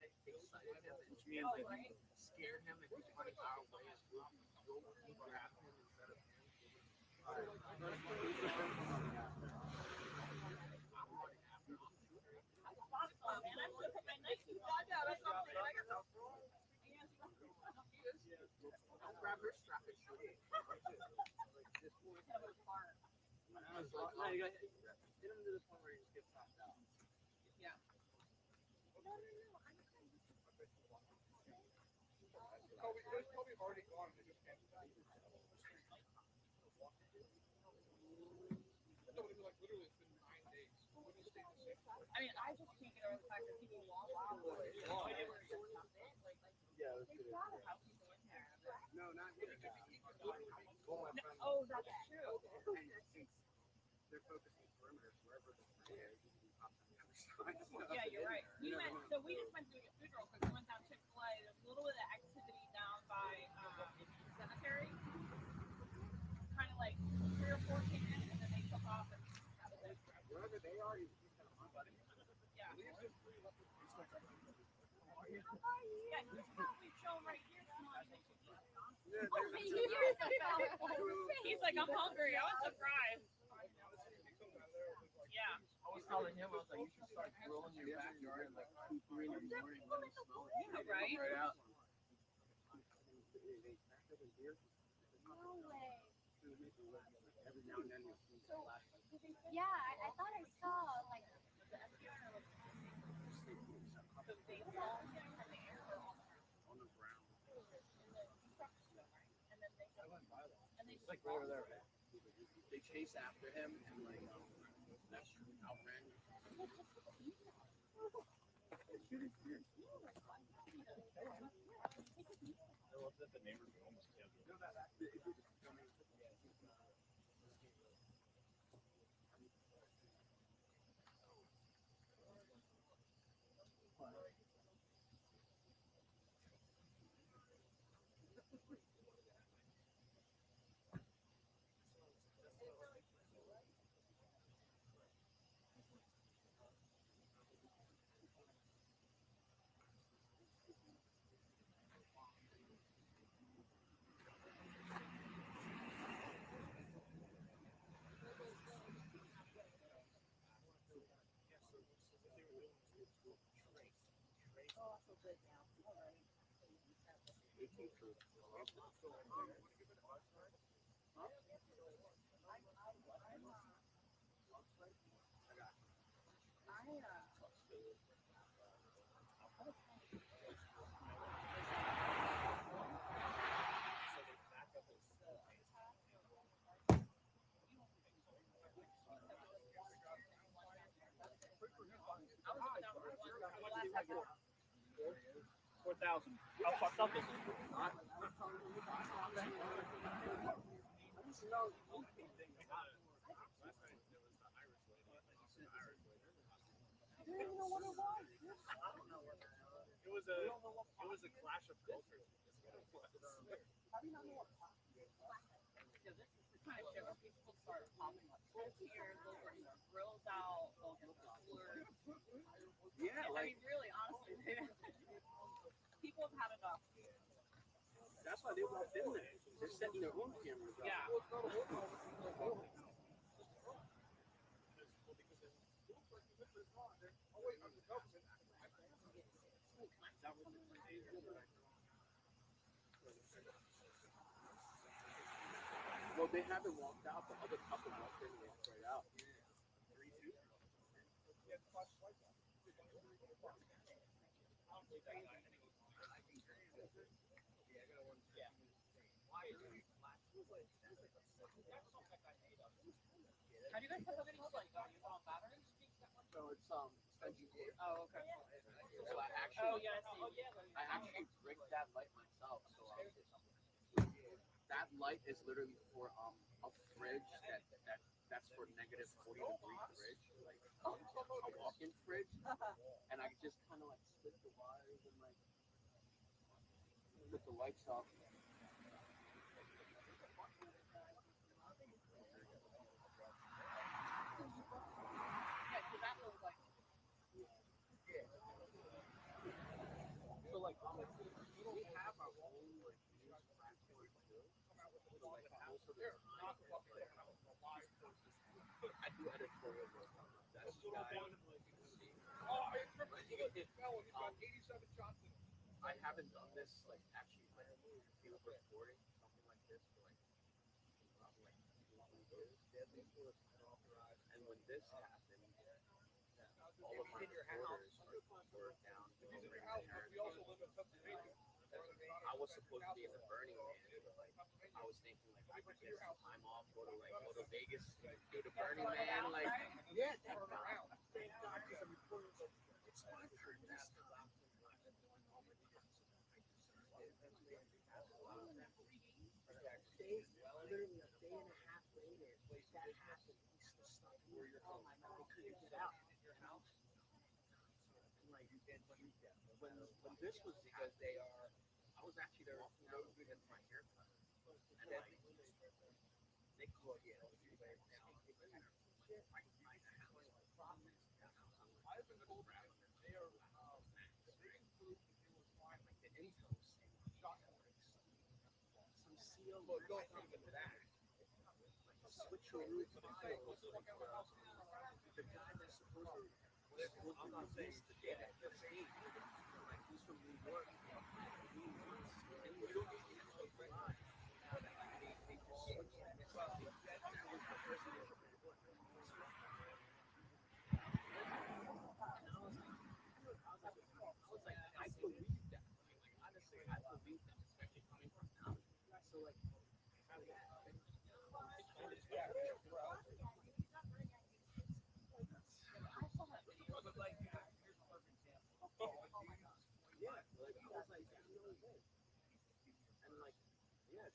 Excited him, which means Oh, that right. scared him and he's running our way and we'll grab him instead of him. Man, I should have put my Nike watch out or something. I got some. Don't grab her strap and shoot it. I was like, oh, you gotta hit him to the point where he just gets knocked out. Yeah. Kobe already gone. They just can't. No, but like literally, it's been 9 days. When you stay the same place. I mean, I just can't get over the fact that people walk out. Yeah, let's do it. No, not here. Oh, that's true. They're focusing perimeters wherever the threat is. You can pop on the other side. Yeah, you're right. We went, so we just went doing a food roll because we went down Chick-fil-A. There's a little bit of activity down by cemetery. Kind of like 3 or 4 came in and then they took off and that was it. Wherever they are, you just kind of hunt. Yeah. Yeah, he's probably chilling right here. He's like, I'm hungry. I was surprised. Yeah. I was telling him, I was like, you should start grilling your backyard at like 2, 3 in the morning. Let it smell it. Right? Right out. here. No way. Every now and then you'll see So, flashlights. yeah, I thought I saw like On the ground. It's like right over there, right? They chase after him and like that's outran. I love that the neighbors are almost together. How fucked up is it? It was a clash of cultures. Yeah, like really, honestly, that's why they walked in there. They're setting their own cameras up. Yeah. Well, they haven't walked out. The other couple walked in and walked right out. 3-2. How do you guys set up any like on batteries? No, it's NG4. Oh, okay. So I actually rigged that light myself. So that light is literally for a fridge that's for -40-degree fridge, like a walk-in fridge, and I just kind of like split the wires and like put the lights up. Yeah, so that was like. So like we have our own like news platform too. So like most of the time, I do editorial work on them. That's the guy. I haven't done this like actually like field reporting something like this for like probably like 2 years. And when this happened, all of my reporters were down over in Harrisburg. I was supposed to be in the Burning Man, but like I was thinking like I could get some time off, go to Vegas, do the Burning Man, like yeah, thank God, because the reporters like it's my turn this time. They literally a day and a half later, that happened. He's still stuck in there. Oh my God, they couldn't get out. Like when this was happening, I was actually walking out to get my haircut, and like they called me right now. Right behind the house. I've been told that they are like the intel saying some seal in the back. Switcheroo files. The guy that's supposed to release the data at the state, like he's from New York, he wants him to lie.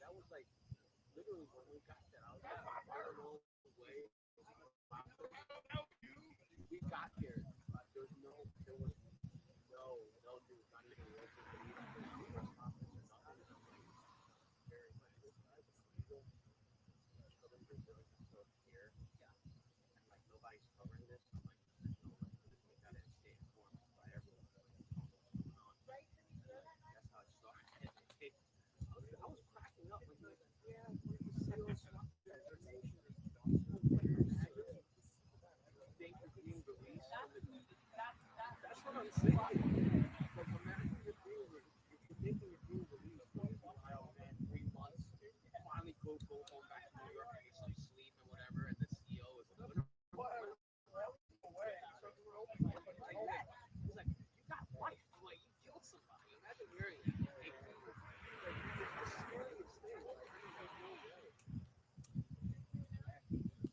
that was like literally when we got there. I was like, there's no way. We got there. There was no dude, not even a local police press conference or nothing. And I'm like, very much this guy's illegal. Southern Brazil is still here. Yeah. And like nobody's covering this. I'm like, no, like we gotta stay informed by everyone. Like, what's going on? That's how it started. I was cracking up when he was like, yeah, we're the SEALs. Think you're being released. That's what I'm saying. Like, imagine you're thinking you're being released. Oh man, 3 months. Finally go home back to New York and get some sleep and whatever. And the CEO is like, what? He's like, you got what? I'm like, you killed somebody. Imagine hearing that. It's the scariest thing. Like, there's no way.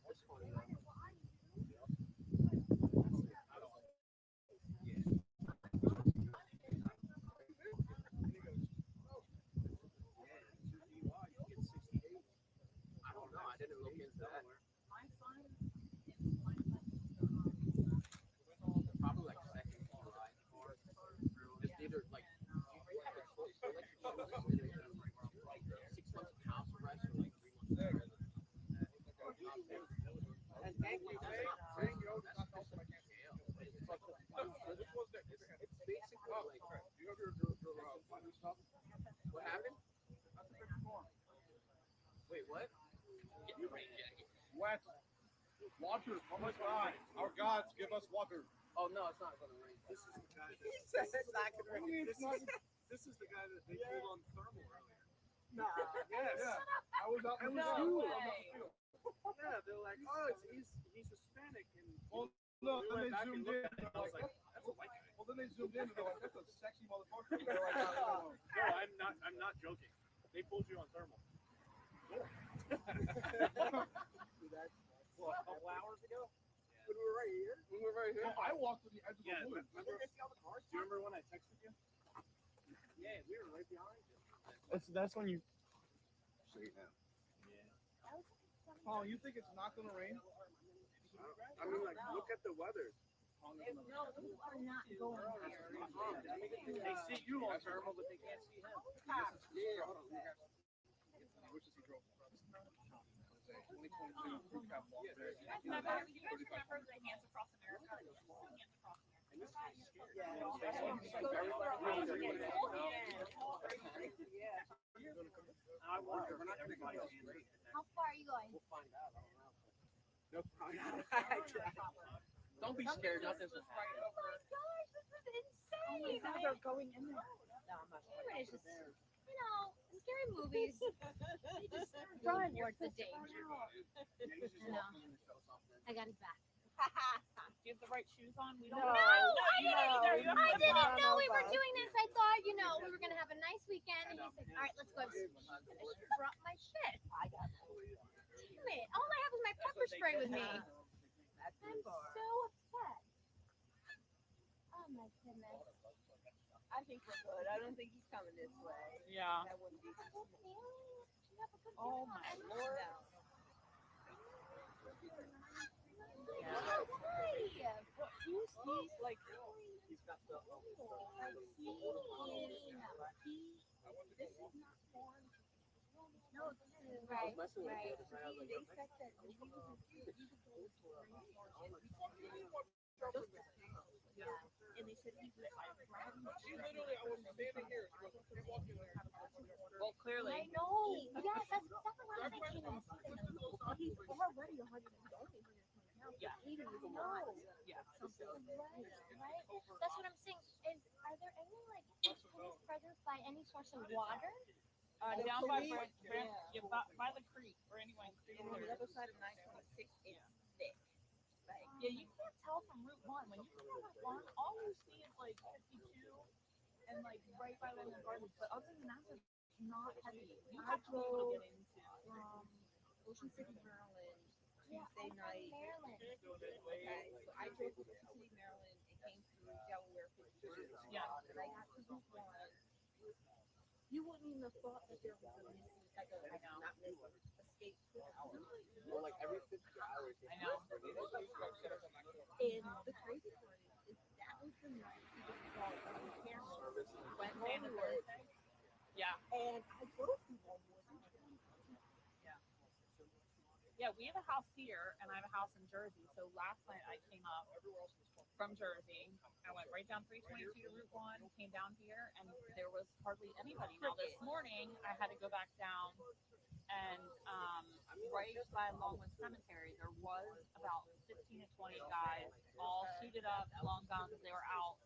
It's funny, though. I don't know. I didn't look into that. Probably like second DUI. It's either like they let you choose either 6 months of house arrest or like 3 months of prison or something like that. And thank you, man. That's just like jail. It's like it's basically like. You have your funny stuff? What happened? Wait, what? Get the rain jacket. Wet. Water from the sky. Our gods give us water. Oh no, it's not gonna rain. This is the guy that. He said it's not gonna rain. This is the guy that they pulled on thermal earlier. Nah. Yes. I was out in the No field. way. Yeah, they're like, oh, he's Hispanic, and Well, no, we then went they back and zoomed looked in. at it. I was like, that's a white guy. Well, then they zoomed in and they're like, that's a sexy motherfucker. They're like, no. No, I'm not joking. They pulled you on thermal. What, a couple hours ago? When we were right here? We were right here. I walked to the edge of Yeah, the woods. remember? Do you remember when I texted you? Yeah, we were right behind you. That's when you. Say it now. Oh, you think it's not going to rain? I mean, like, look at the weather. No, we are not going there. They see you on thermal, but they can't see him. Which is he drove. 2022 recap walk. Remember the Hands Across America? Hands Across America. I wonder. We're not gonna go. How far are you going? We'll find out. I don't know. Nope. Don't be scared. Nothing's Oh my gosh, this is insane! They're going in there. No, I'm not. It's just, scary movies. They just reward the danger. I got his back. Do you have the right shoes on? We don't No. know. I didn't. No, I didn't none know of we were us. doing this. I thought, we were gonna have a nice weekend. And he's like, "All right, let's go." I dropped my shit. I got it. Damn it! All I have is my pepper spray with me. I'm so upset. Oh my goodness. I think we're good. I don't think he's coming this way. Yeah. That wouldn't be. Oh my lord. He's like, He's got the. No, this is right. I was messing with Right. the other guy. I was like, They said that he was And they said he was like driving. She literally, I was standing here. She was walking there. well, clearly. I know. Yes, that's exactly what I'm thinking. He's already 120 pounds. Yeah. Eating is No. not. Yeah. Right. That's what I'm saying. Are there any police presence by any source of water? Down by police- by the creek, or anyway. And on the other side of 926, it's thick. Like, Yeah, you can't tell from Route 1. When you come on Route 1, all you see is like 52 and like right by Logan Gardens. But other than that, it's not heavy. You I have to be able to drove get into. from Ocean City, Maryland, Yeah, Tuesday I'm from night. Maryland. Okay, so I drove to Ocean City, Maryland, and came through Delaware 52. Yeah. And I got to Route 1. You wouldn't even have thought that there was a missing like a I know. not miss escape. Well, like every 50 hours. I know. And the crazy part is that was the night he was brought on camera. Wednesday and the Longwood. Thursday. Yeah. And I drove through Longwood. Yeah, we have a house here, and I have a house in Jersey. So last night I came up from Jersey. I went right down 322 to Route 1, came down here, and there was hardly anybody. Now this morning I had to go back down, and right by Longwood Cemetery, there was about 15 to 20 guys, all suited up, long guns. They were out,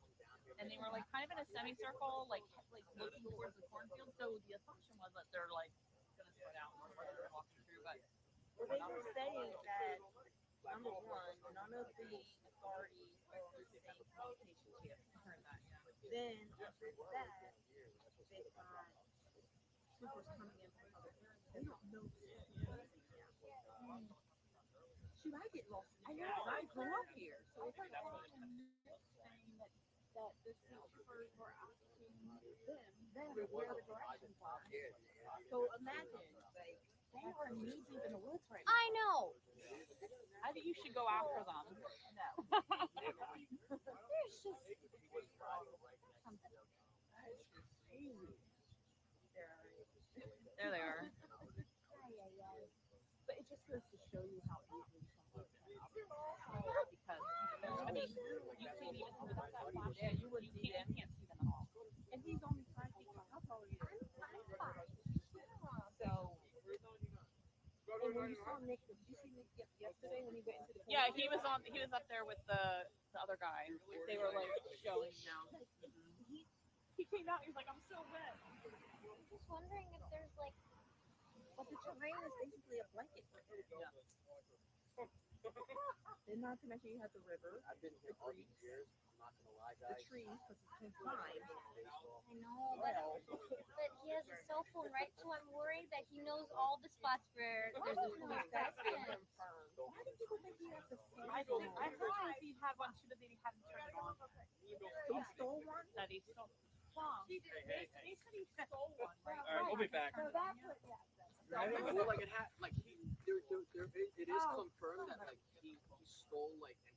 and they were like kind of in a semicircle, like looking towards the cornfield. So the assumption was that they're like gonna slow down or they're walking through, but. Well, they were saying that number one, none of the authorities are on the same communication channel. I heard that, yeah. Then after that, they got troopers coming in from other areas. They don't know the crazy now. Shoot, I get lost. I know. I grew up here, so it's like saying that the state troopers were asking them where the directions are. So imagine, like, they are knee deep in the woods right now. I know. I think you should go after them. No. There's just There they are. But it just goes to show you how easily something Because I mean, you can't even with that flash. Yeah, you wouldn't see them. Can't see them at all. And he's only 5 feet tall. How tall are you? So, and when you saw Nick, did you see Nick yesterday when he went into the Yeah, cornfield? he was up there with the other guy. They were like showing now. He came out. He was like, "I'm so wet." I'm just wondering if there's like But the terrain is basically a blanket for him. Yeah. And not to mention you have the river, I've been here all these years. I'm not gonna lie, the guys. trees, because it's been time. I know, but he has a cell phone, right? So I'm worried that he knows all the spots where there's a police That's been presence. confirmed. Why do people think he has a cell I phone? heard he had one too, but then he hadn't turned it on. He stole one? That he stole. Well, they said he stole one. Right? All right, we'll be back. So that's what, Well, like it had, like it is confirmed that like he stole like an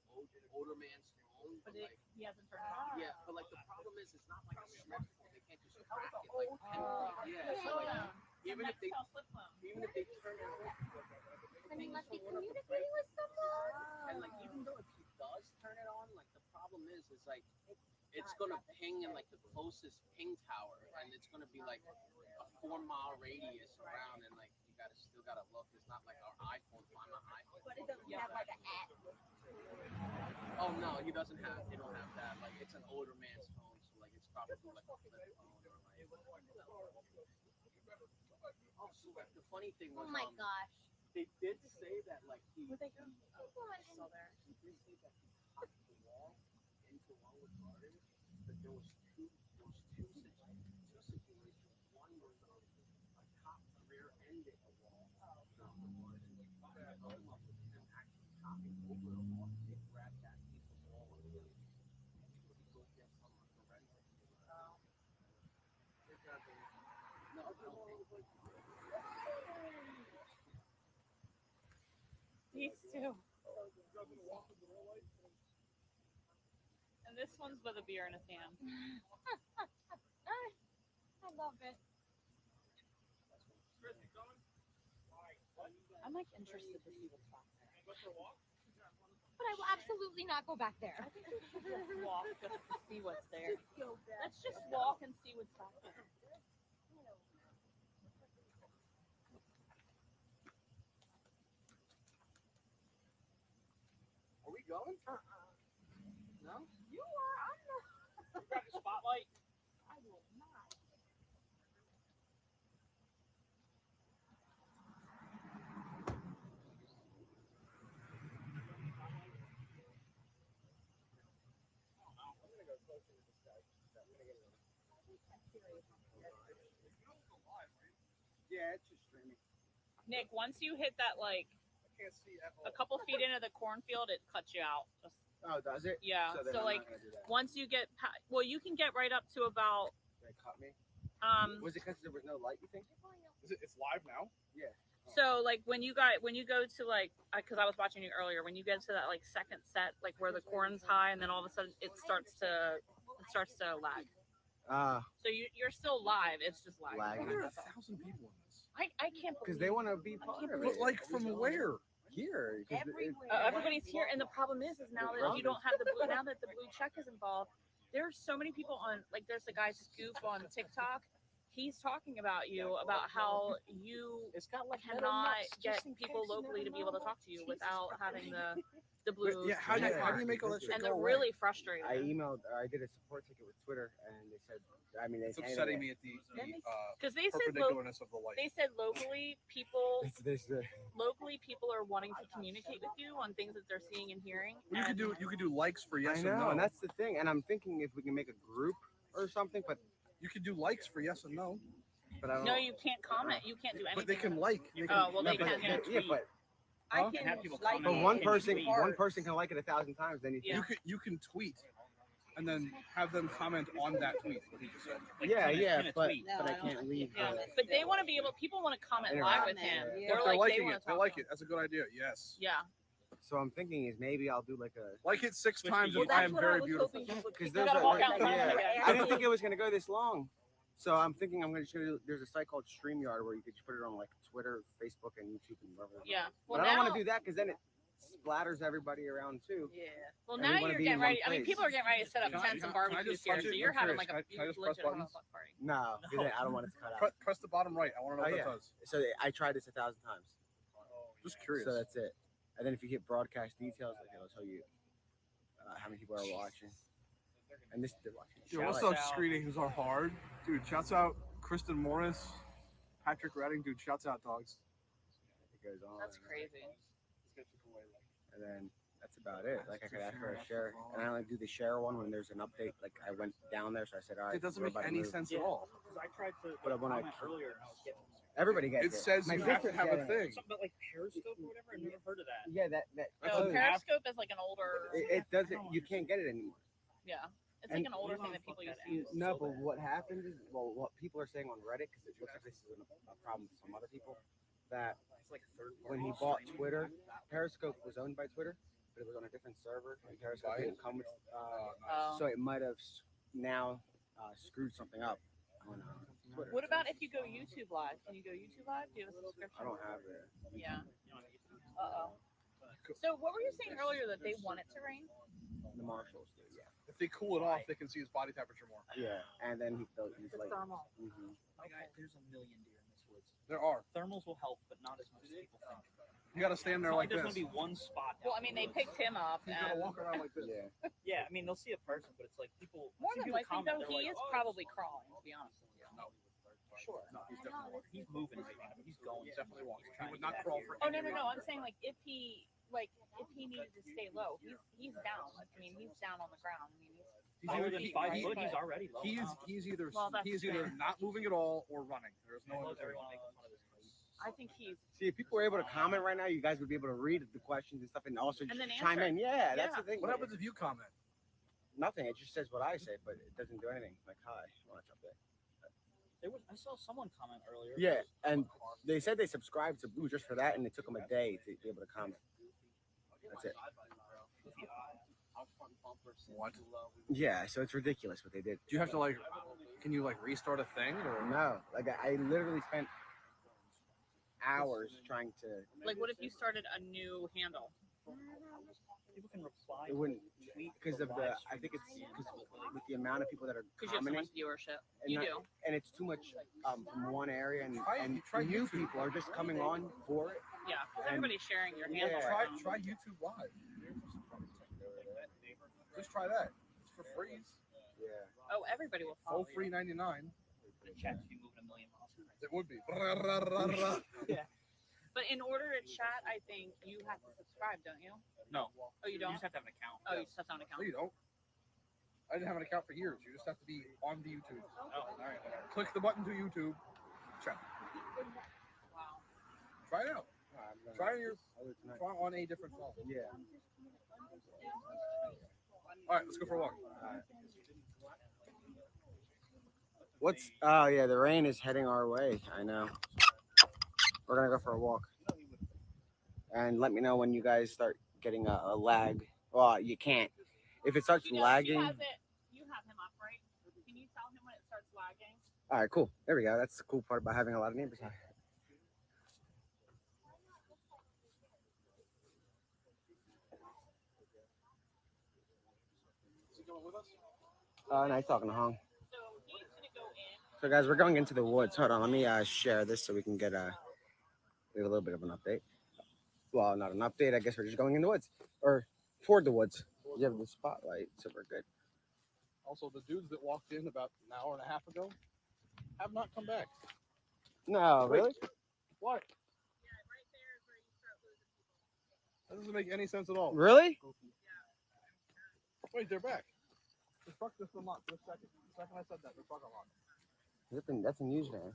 older man's phone, But like he hasn't turned it on. yeah, but like the problem is it's not like a smartphone. They can't just crack it. Like yeah, so like even if they turn it on, Then he must be communicating with someone. and like even though if he does turn it on, like the problem is like it's gonna ping in like the closest ping tower, and it's gonna be like a 4-mile radius around, and like you still gotta look. It's not like our iPhone. Find my iPhone. but it doesn't have like an app. Oh no, he doesn't have. They don't have that. Like it's an older man's phone, so like it's probably like a flip phone or like. Oh, so like the funny thing was, Oh my gosh. they did say that like he. Oh, He did say that he hopped the wall into Longwood Gardens, but there was two situations. One was a cop rear-ended a wall. The other was him actually hopping over the wall. They grabbed that piece of wall and really go get some forensic. No, These two. And this one's with a beer in his hand. I love it. I'm like interested to see what's back there. But I will absolutely not go back there. I think we should just walk just to see what's there. Just go back. Let's just walk and see what's back there. Are we going? No? You are. I'm not. Grab the spotlight. I will not. Yeah, it's just streaming. Nick, once you hit that like I can't see at all. a couple feet into the cornfield, it cuts you out. Just Oh, does it? yeah. So, then So I'm like not gonna do that. once you get well, you can get right up to about They cut me. um Was it because there was no light? You think? It's live now. Yeah. So like when you go to like, because I was watching you earlier, when you get to that like second set, like where the corn's high, and then all of a sudden it starts to lag. So you're still live. It's just lagging. Lagging. There are That's all. 1,000 people in this. I can't believe Because they want to be part of But it. like from where? Here. 'Cause everybody's here, and the problem is now that you don't have the blue, now that the blue check is involved, there's so many people on, like there's the guy Scoop on TikTok. He's talking about you, about how you It's got like cannot get people locally to be able to talk to you without having the But blue yeah, how do check you mark. make all that shit And go they're away? really frustrated. I emailed, or I did a support ticket with Twitter, and they said, I mean, It's upsetting me at the because they said perpendicularness of the light. they said locally people There's the, are wanting to communicate with you on things that they're seeing and hearing. You could do likes for yes I know, and no. and that's the thing. And I'm thinking if we can make a group or something, but You could do likes for yes and no. but I don't No, know. you can't comment. You can't do anything. But they can like. They can, Oh well, No, they but can. yeah, but I Huh? can Have people like comment but it one in person parts. can like it 1,000 times. Then Yeah. you can tweet, and then have them comment on that tweet. What he just said. yeah, but tweet. No, but I I don't can't like leave. it. Yeah, but they want to be able. People want to comment live with him. Yeah. They're But like liking they want it. to They talk. like to it. him. That's a good idea. Yes. Yeah. So I'm thinking is maybe I'll do like a. Like it 6 Switch times to if Well, I that's am what I very was beautiful. hoping you would. Because pick there's up gotta a, walk out and on. find yeah, it again. I didn't think it was gonna go this long. So I'm thinking I'm gonna just do. There's a site called StreamYard where you could just put it on like Twitter, Facebook, and YouTube and wherever. Yeah. But Well, I don't now, want to do that because then it splatters everybody around too. Yeah. well, and we now wanna you're be getting in one ready. I mean, place. people are getting ready to set up Can I- tents and can I barbecues just here, touch so it? you're I'm having curious. like a Can I just you press legit have a buttons? block party. No, because I don't want it to cut out. Press the bottom right. I want to know Oh, what yeah. that does. So I tried this 1,000 times. Just curious. So that's it. And then if you hit broadcast details, like it'll tell you how many people are watching. And this they're watching. Dude, what's up? Screenings are hard. Dude, shouts out Kristen Morris, Patrick Redding. Dude, shouts out dogs. It goes on. That's crazy. And then that's about it. Like I could ask for a share, and I only do the share one when there's an update. Like I went down there, so I said, all right. It doesn't we're make about to any move. sense at all. Because I tried to But I wanna- comment earlier and I was getting. Everybody gets It says My you have to sister's have a getting it. thing. Something about like Periscope or whatever. I've never heard of that. Yeah, that No, closed. Periscope is like an older. It doesn't. You can't get it anymore. Yeah, it's And- like an older thing that people used to use. No, but what happens is, well, what people are saying on Reddit, because it looks like this is a problem for some other people, that It's like a third when he bought Twitter, Periscope was owned by Twitter, but it was on a different server, and Periscope didn't come with. Oh. So it might have now screwed something up on Twitter. What about if you go YouTube Live? Can you go YouTube Live? Do you have a subscription? I don't have it. Yeah. Uh oh. So what were you saying earlier that they want it to rain? The Marshalls do, yeah. If they cool it off, they can see his body temperature more. Yeah, and then he's like. Thermal. Mhm. Like there's a million deer in this woods. There are. Thermals will help, but not as much as people think. You got to stand It's there not like there's this. gonna be one spot. Well, out I mean, in they the woods. picked him up, He's got to and walk around like this. Yeah. Yeah, I mean they'll see a person, but it's like people. more see than people likely, comment, though, they're he like, is "Oh, probably crawling. To be honest with you. Sure. No, he's definitely walking. He's moving right now, but he's going. He's definitely walking. He Trying would to not get crawl out for here. Oh no, no, no! I'm saying like if he needed to stay low, he's down. I mean, he's down on the ground. I mean, He's Taller either, than he, 5 he- foot, he's already low. he's either Well, that's he's either fair. not moving at all or running. There's no Loves other. everyone making fun of his face. I think he's. See, if people were able to comment right now, you guys would be able to read the questions and stuff, and also just And then chime answer. in. Yeah, that's Yeah. the thing. What happens if you comment? Nothing. It just says what I say, but it doesn't do anything. Like, hi, watch up there. I saw someone comment earlier. Yeah, and they said they subscribed to Blue just for that, and it took them a day to be able to comment. That's it. What? Yeah, so it's ridiculous what they did. Do you have to like? Can you like restart a thing or? No, like I literally spent hours trying to. Like, what if you started a new handle? People can reply. It wouldn't tweet because the of the. live I think it's because with the amount of people that are Because you have so commenting, much viewership. and, You not- do. and it's too much from one area, and, Try new YouTube. people are just coming on for it. Yeah, because And- everybody's sharing your Yeah. handle. Try right now. try YouTube Live. Just try that. It's for free. Yeah. Oh, everybody will follow Full free 99. The chat's be moving a million miles per minute. It would be. But in order to chat, I think you have to subscribe, don't you? No, Oh, you you don't? just have to have an account. Oh, you just have to have an No, account. you don't. I didn't have an account for years. You just have to be on the YouTube. Oh, all right. Click the button to YouTube. Chat. Wow. Try it out. Try on your. I'll do it tonight. Try on a different phone. Yeah. All right, let's go for a walk. What's? Oh yeah, the rain is heading our way. I know. We're gonna go for a walk. And let me know when you guys start getting a lag. Well, you can't. If it starts She knows, lagging. She has it. You have him up, right? Can you tell him when it starts lagging? All right, cool. There we go. That's the cool part about having a lot of neighbors. Nice talking to Hong. So he's gonna go in. So guys, we're going into the woods. Hold on, let me share this so we can get we have a little bit of an update. Well, not an update. I guess we're just going in the woods or toward the woods. You have the spotlight, so we're good. Also, the dudes that walked in about an hour and a half ago have not come back. No, Wait. really? What? Yeah, right there is where you start losing people. That doesn't make any sense at all. Really? Wait, they're back. The truck just unlocked. Just a second. The second I said that, the truck unlocked. That's a news van.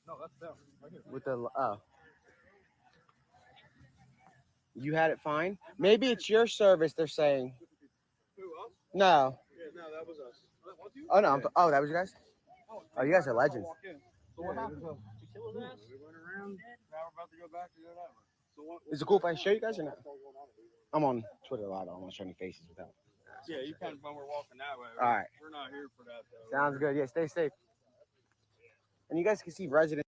No, that's them. Right here. With the you had it fine. Maybe it's your service. They're saying. Who, us? No. Yeah, no, that was us. That was you? Oh no. Oh, that was you guys. Oh, you guys are legends. So what happened? We went around. Now we're about to go back to that one. So what? Is it cool if I show you guys or not? I'm on Twitter live. I don't want to show any faces without. Yeah, you can when we're walking that way. All right. We're not here for that though. Sounds good. Yeah, stay safe. And you guys can see residents.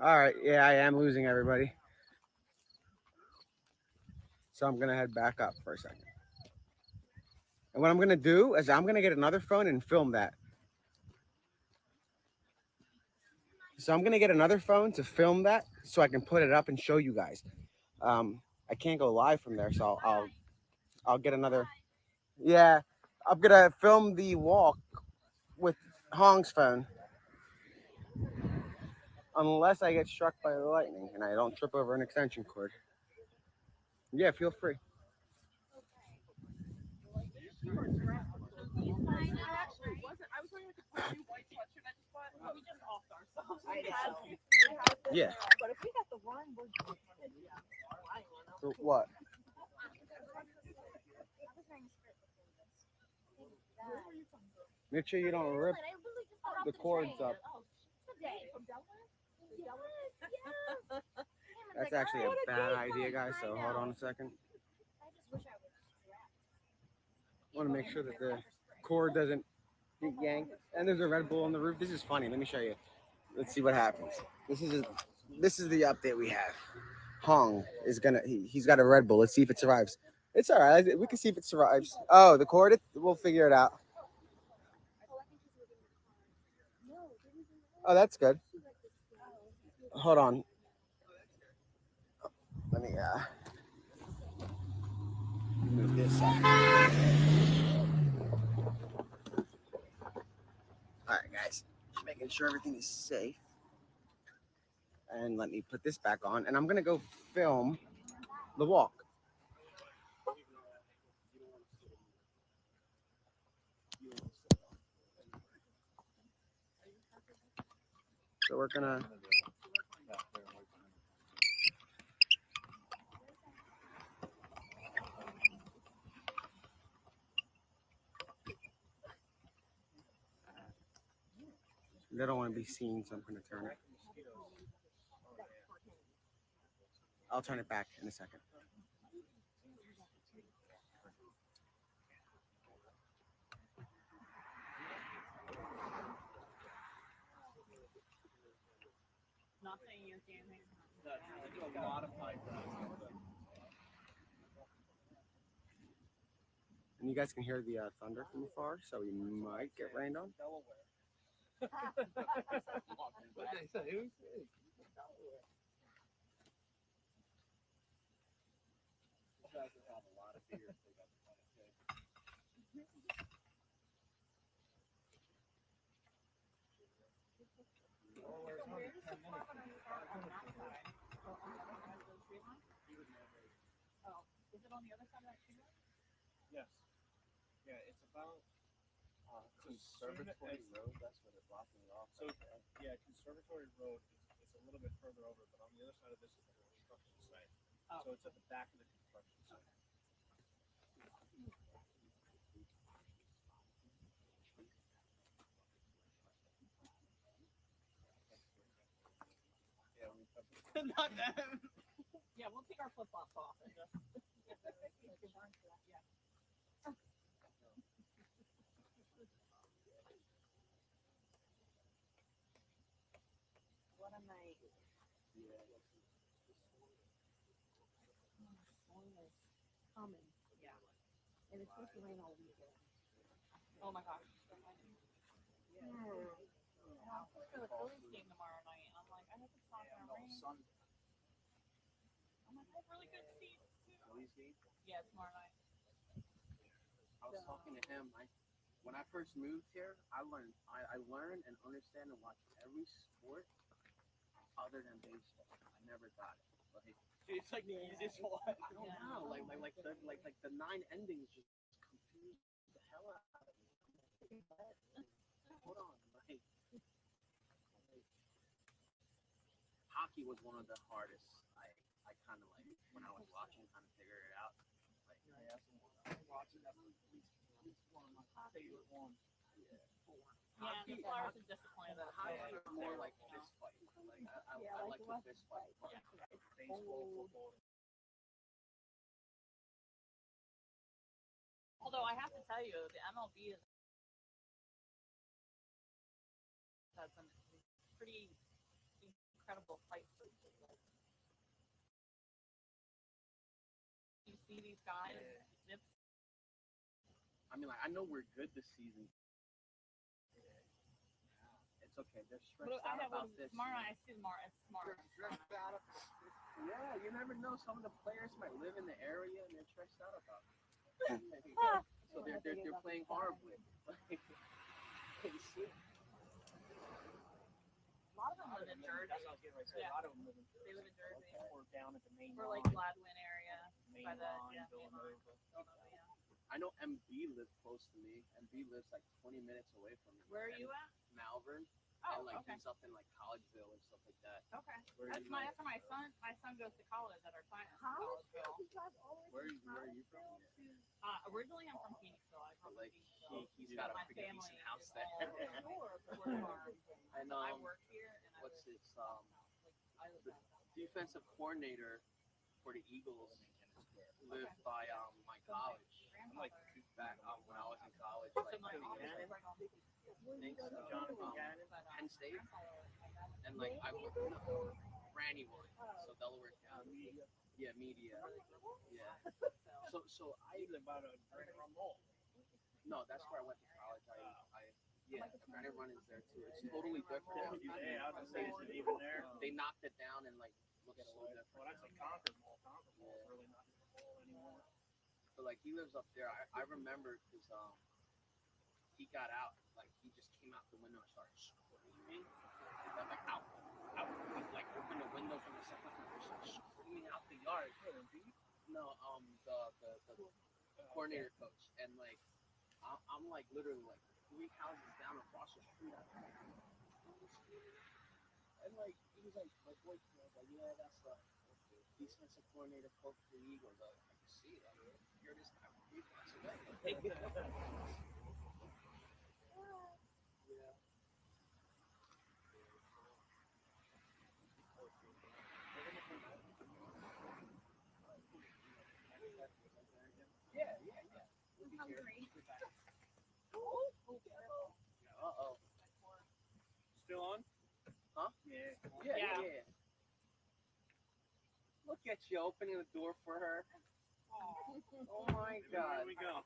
All right. Yeah, I am losing everybody. So I'm gonna head back up for a second. And what I'm gonna do is I'm gonna get another phone and film that. So I'm gonna get another phone to film that so I can put it up and show you guys. I can't go live from there, so I'll get another. Yeah, I'm gonna film the walk with Hong's phone, unless I get struck by the lightning and I don't trip over an extension cord. Yeah, feel free. I actually wasn't. I was wearing like a new white sweatshirt I just bought. We just offed ourselves. Yeah. But if we got the one, we're good. For what? Make sure you don't rip the cords up. That's actually a bad idea, guys. So hold on a second. I want to make sure that the cord doesn't get yanked. And there's a Red Bull on the roof. This is funny. Let me show you. Let's see what happens. This is the update we have. Hong is gonna. He's got a Red Bull. Let's see if it survives. It's all right. We can see if it survives. Oh, the cord. We'll figure it out. Oh, that's good. Hold on. Let me move this up. All right, guys. Just making sure everything is safe. And let me put this back on. And I'm gonna go film the walk. So we're gonna. They don't want to be seen, so I'm gonna turn it. I'll turn it back in a second. Not saying you're jamming. I do a lot of high drives. And you guys can hear the thunder from afar, so we might get rained on. What they say? Who said? Guys that have a lot of beers, they got the kind of thing. Oh, is it on the other side of that tree line? Yes. Yeah, it's about Conservatory Road. That's where they're blocking it off. so yeah, Conservatory Road is a little bit further over, but on the other side of this is the construction site. Oh. So it's at the back of the construction site. Yeah, we Not them. Yeah, we'll take our flip flops off and just. Yeah. What a night. Storm is coming. Yeah. And it's supposed to rain all weekend. Oh my gosh. Yeah. I'm supposed to go to the Phillies game tomorrow night. I'm like, I hope it's not gonna rain. Sunday. I'm like, I have really good seats too. Phillies game. Yeah, tomorrow night. I was talking to him. When I first moved here, I learned and understand and watch every sport other than baseball. I never got it. Like, It's like the easiest one. I don't know. Like the 9 endings just confused the hell out of me. Hold on. Like, hockey was one of the hardest. I kind of like when I was watching, kind of figured it out. Like, Yeah, that's watching. That's at least one of my favorite ones. Yeah, Hockey- the Flyers are disappointed that it's hockey so, is more like fist fight. Like I like the fist fight part. Baseball, football. Although I have to tell you, the MLB has had some pretty incredible fights. You see these guys, Zips. I mean, like I know we're good this season. It's okay. They're stressed I out have about one this. tomorrow. I see tomorrow. It's tomorrow. Yeah, you never know. Some of the players might live in the area and they're stressed out about it. So they're playing horribly. A lot of them live in Jersey. That's what I was getting ready to say. A lot of them live in They live in Jersey. or down at the main Or like line. Gladwin area. Main By the line, main line. Villanova. Villanova, yeah. I know MB lives close to me. MB lives like 20 minutes away from me. Where are you at? Malvern. Oh, And like okay. he's up in like Collegeville and stuff like that. Okay. Where That's you my son. My son goes to college at our science. Collegeville. Where are you from? Originally, I'm from Phoenixville. I grew up in Like Phoenixville. he's got a My pretty family decent house is there. all over farms. And I work here, and I what's live its I live the down south. defensive coordinator for the Eagles lived by my college. I'm like Back when I was in college, so like my I think it was like Jonathan Gannon. Penn State, and like I worked Brandywine, so Delaware County. Yeah, media. Yeah. So I live about a mall. no, that's where I went to college. Yeah, Brandywine is there too. It's totally different. Yeah, I was gonna say, is it even there? They knocked it down and like looks so different. Well, that's like Concord Mall. Concord Mall is really not a mall anymore. So like he lives up there. I remember because he got out, like he just came out the window and started screaming, like out, like opened the window from the second floor, started screaming out the yard. No, the coordinator coach, and like I'm like literally like 3 houses down across the street. And like he was like my boyfriend was like, yeah, that's the defensive coordinator coach for the Eagles. I can see it. I mean, hear this guy from 3 blocks away. Yeah. Yeah. I'm hungry. Uh-oh. Still on? Huh? Yeah. Look at you opening the door for her. Oh my God. Where we go?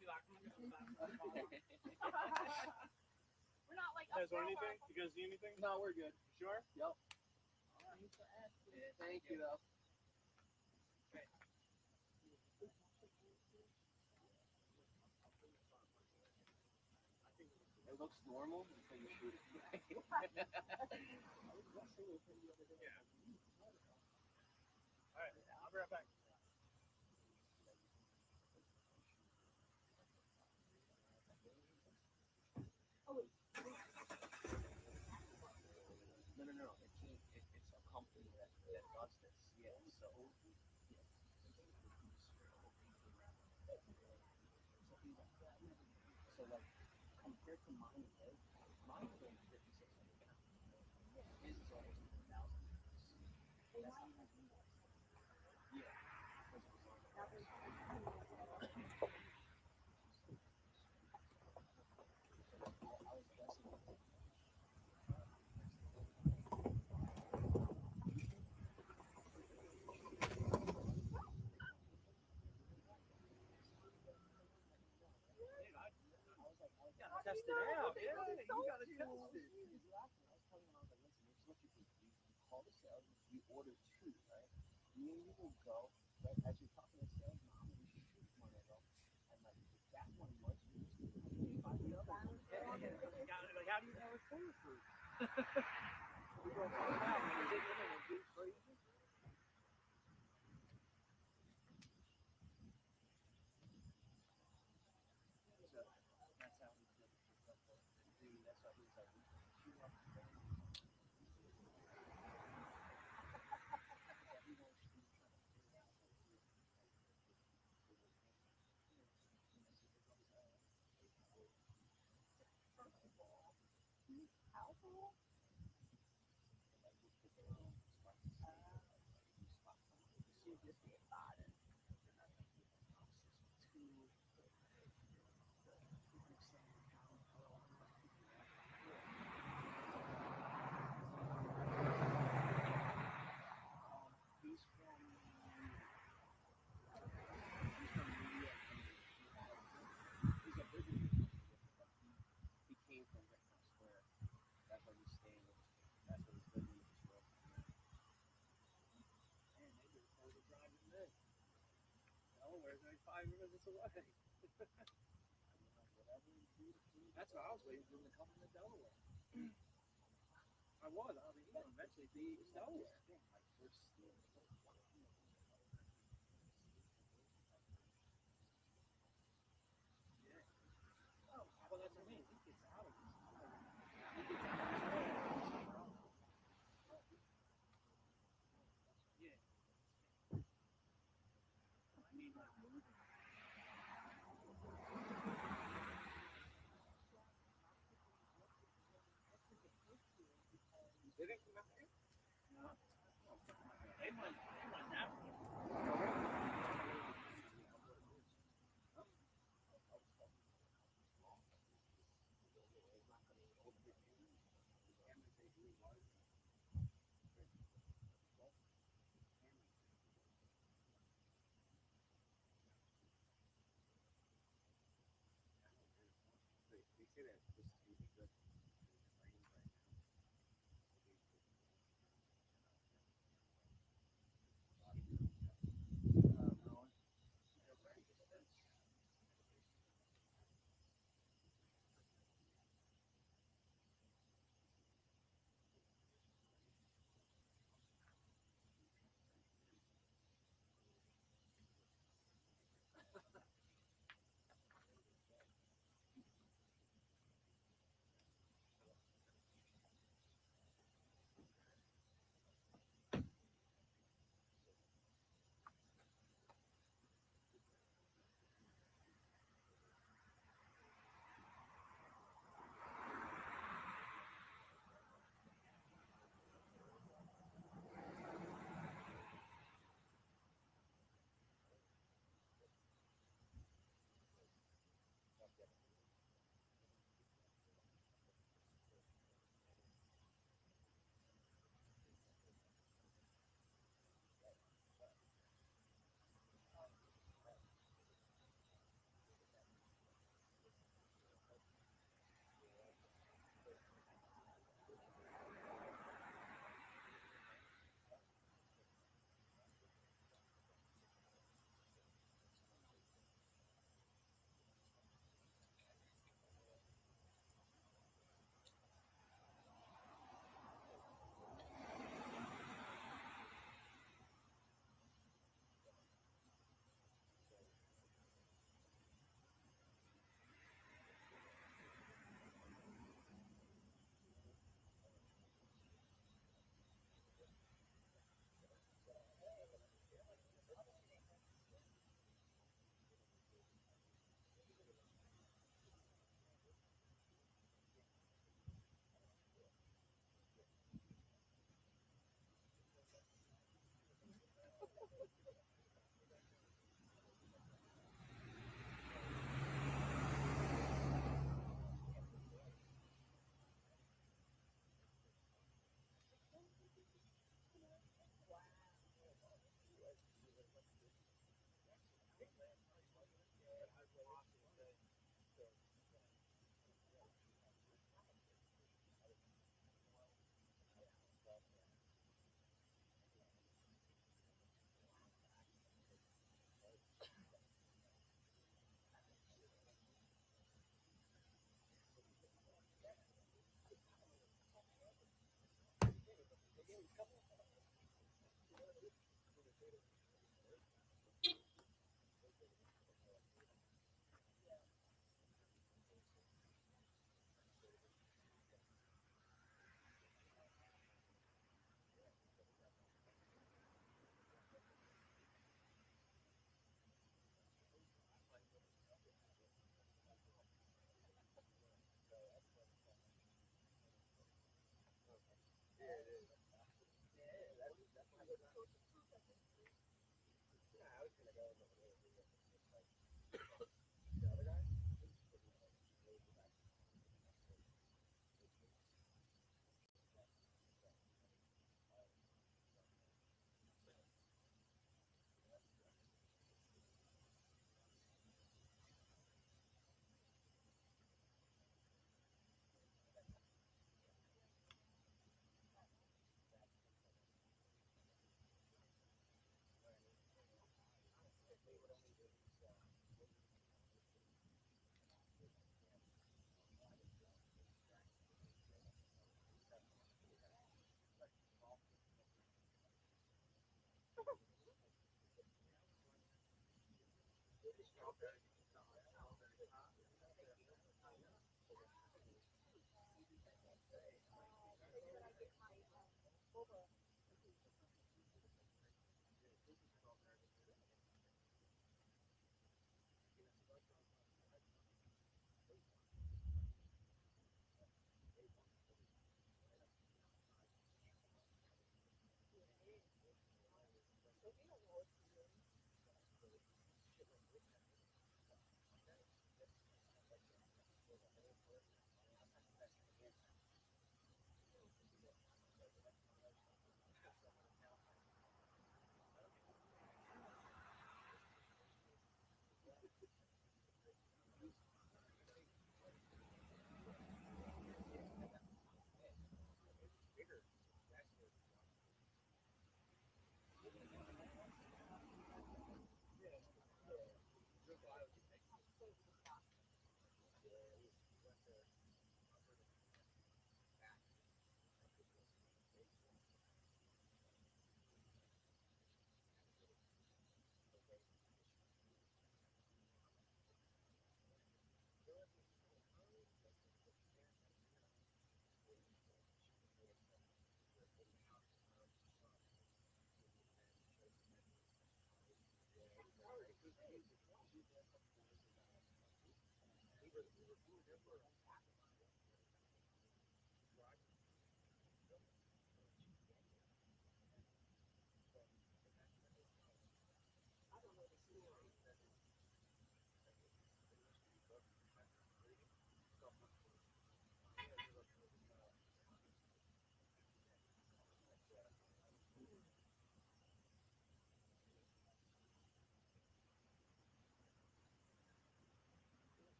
We're not like You guys want anything? You guys need anything? No, we're good. Sure? Yep. Thank you, though. It looks normal until you shoot it. Yeah. Alright, I'll be right back. that does this. Yeah. So so like compared to mine and his, mine is only 5,600 pounds. His is almost 1,000 pounds. Yeah. I was guessing. You gotta test it out. Yeah, you gotta test it. He was laughing. I was telling him, I was like, listen, this is what you do. You call the sales, you order two, right? Me and you will go, right? As you're talking to the salesman, I'm gonna shoot one of them. And like, if that one works, we just buy the other one. Like, how do you know it's bulletproof? We go find out when we get in and it's crazy. So that's how he did it. Dude, that's what he was like. He loves to He's from India. He's a big one. He came from Rickman Square. That's where he's staying. That's where he's living. And they just told to drive him in. Delaware's only 5 minutes away. That's what I was waiting for him to come into Delaware. I was. I mean, he's gonna eventually be Delaware. Yeah. Oh, well, that's what I mean. He gets out of this. He gets out of this way. Yeah. I mean, like, they didn't come out here? No. They went that way. They say that this is going to be good.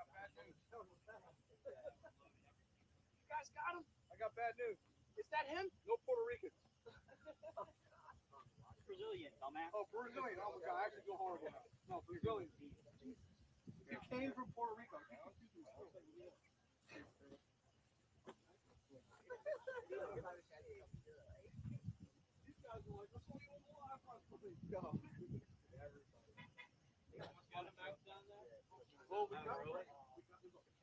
Got bad news. You guys got him? I got bad news. Is that him? No Puerto Ricans. Brazilian, dumbass. Oh, Brazilian. Oh my God, I actually feel horrible now. No, Brazilian. You came from Puerto Rico. These guys were like, "Let's only one more live on something." Go. Got him out down there? Well, we got the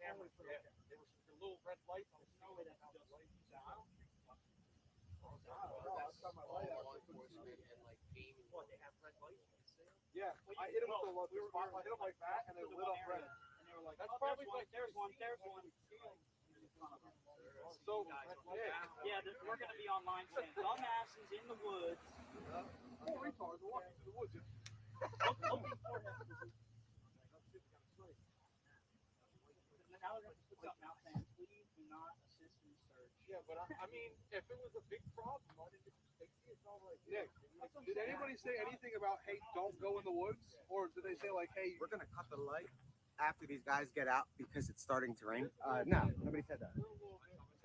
cameras. Yeah, there were some little red lights on the snow. That's just down. That's got my light out. And like gaming. What, they have red lights on sale? Yeah, I hit them with the spotlight. I hit them like that, and they lit up red. And they were like, That's oh, probably there's one, like there's one, there's one. So, yeah, we're going to be online saying dumbasses in the woods. Retards are walking through the woods. Looking for him. Now they're going to put something out saying, please do not assist in search. Yeah, but I mean, if it was a big problem, why didn't they see it's all like Nick, did anybody say anything about, hey, don't go in the woods? Or did they say, like, hey, We're gonna cut the light after these guys get out because it's starting to rain. No, nobody said that.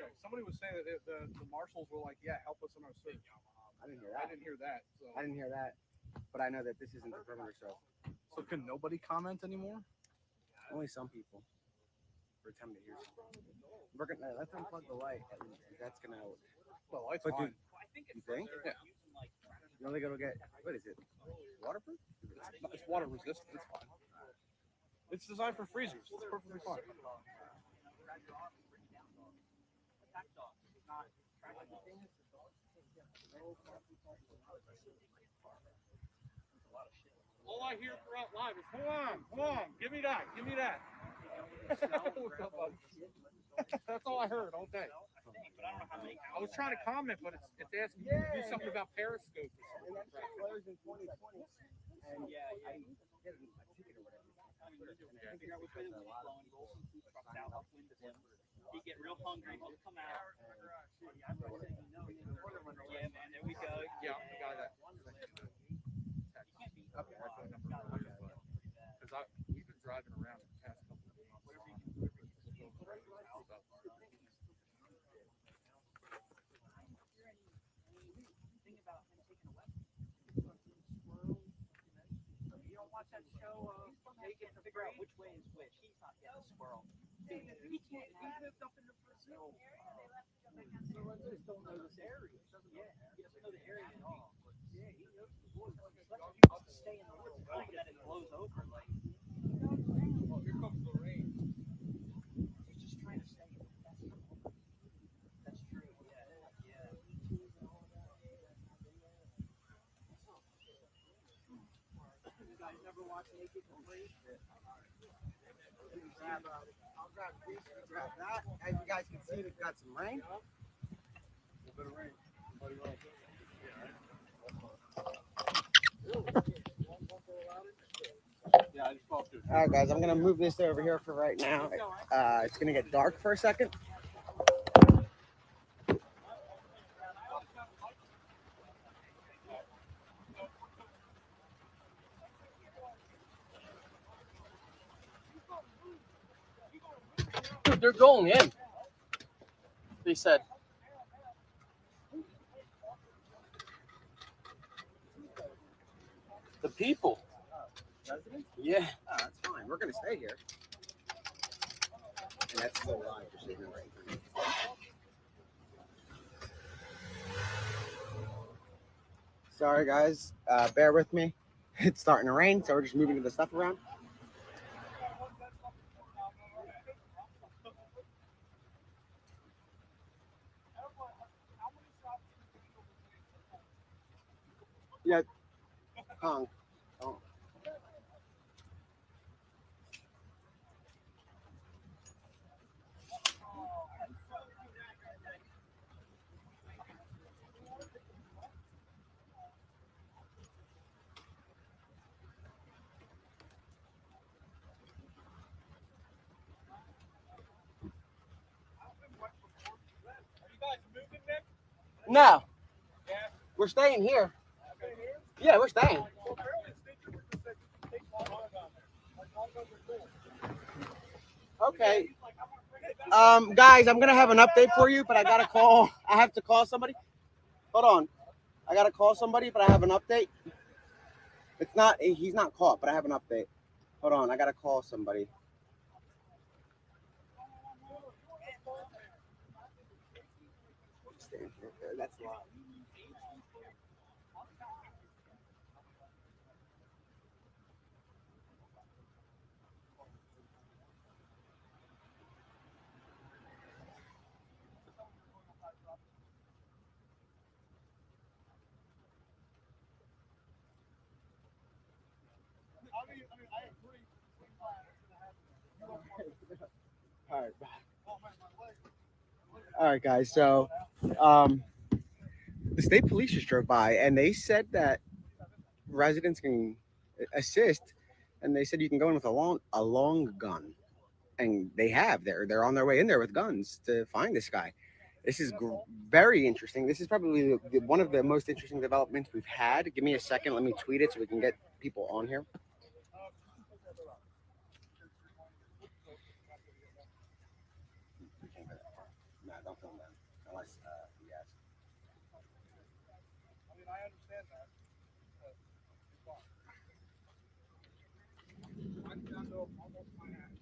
okay, somebody was saying that the marshals were like, yeah, help us in our search. I didn't hear I that. didn't hear that. So. I didn't hear that. But I know that this isn't the perimeter, so Can nobody comment anymore? only some people pretend to hear something. We're gonna let's unplug the light at least. 'Cause that's gonna. Well, it's But fine. you think? Yeah. You only gonna get what is it? Waterproof? It's water resistant. It's fine. It's designed for freezers. It's perfectly fine. All I hear throughout live is, hold on, give me that. What's up, buddy? That's all I heard all day. I was trying to comment, but it's asking me to do something about Periscope or something. And that shit closed in 2020. And yeah, I didn't get a ticket or whatever. Figure out which way the wind's blowing, roll some food trucks out, upwind of him. He'd get real hungry, he'll come out. Yeah, man, there we go. Yeah, I'm the guy that. Okay, that's what number one. Because we've been driving around the past couple of days. Thing about him taking a weapon. You don't watch that show, they get to figure out which way is which. He's not getting a squirrel. He can't, he lived up in the Brazil. So I just don't know this area. Yeah, he doesn't know the area at all. Yeah, he knows the woods. He wants to stay in the woods, hoping that it blows over. Like, Oh, here comes the rain. he's just trying to stay in it. That's true. Yeah. You guys never watch Naked and Afraid? I'll grab these. You grab that. As you guys can see, we've got some rain. A little bit of rain. Buddy, well. Yeah, I just talked to All right, guys, I'm gonna move this over here for right now. It's gonna get dark for a second. Dude, they're going in. They said. The people. Residents? Yeah. Oh, that's fine. We're gonna stay here. And that's still live. Just so you know, right? Sorry, guys. Bear with me. It's starting to rain, so we're just moving the stuff around. Yeah. Kong. Oh. No. We're staying here. Yeah, we're staying. Okay. Guys, I'm gonna have an update for you, but I gotta call. I have to call somebody. Hold on. I gotta call somebody, but I have an update. It's not. He's not caught, but I have an update. Hold on. I gotta call somebody. That's live. All right, bye. All right, guys. So, um, the state police just drove by, and they said that residents can assist, and they said you can go in with a long gun, and they have. They're on their way in there with guns to find this guy. This is very interesting. This is probably one of the most interesting developments we've had. Give me a second. Let me tweet it so we can get people on here. We can't go that far. No, don't film them unless he asks. I mean, I understand that. But it's fine. I'm down to almost my hand.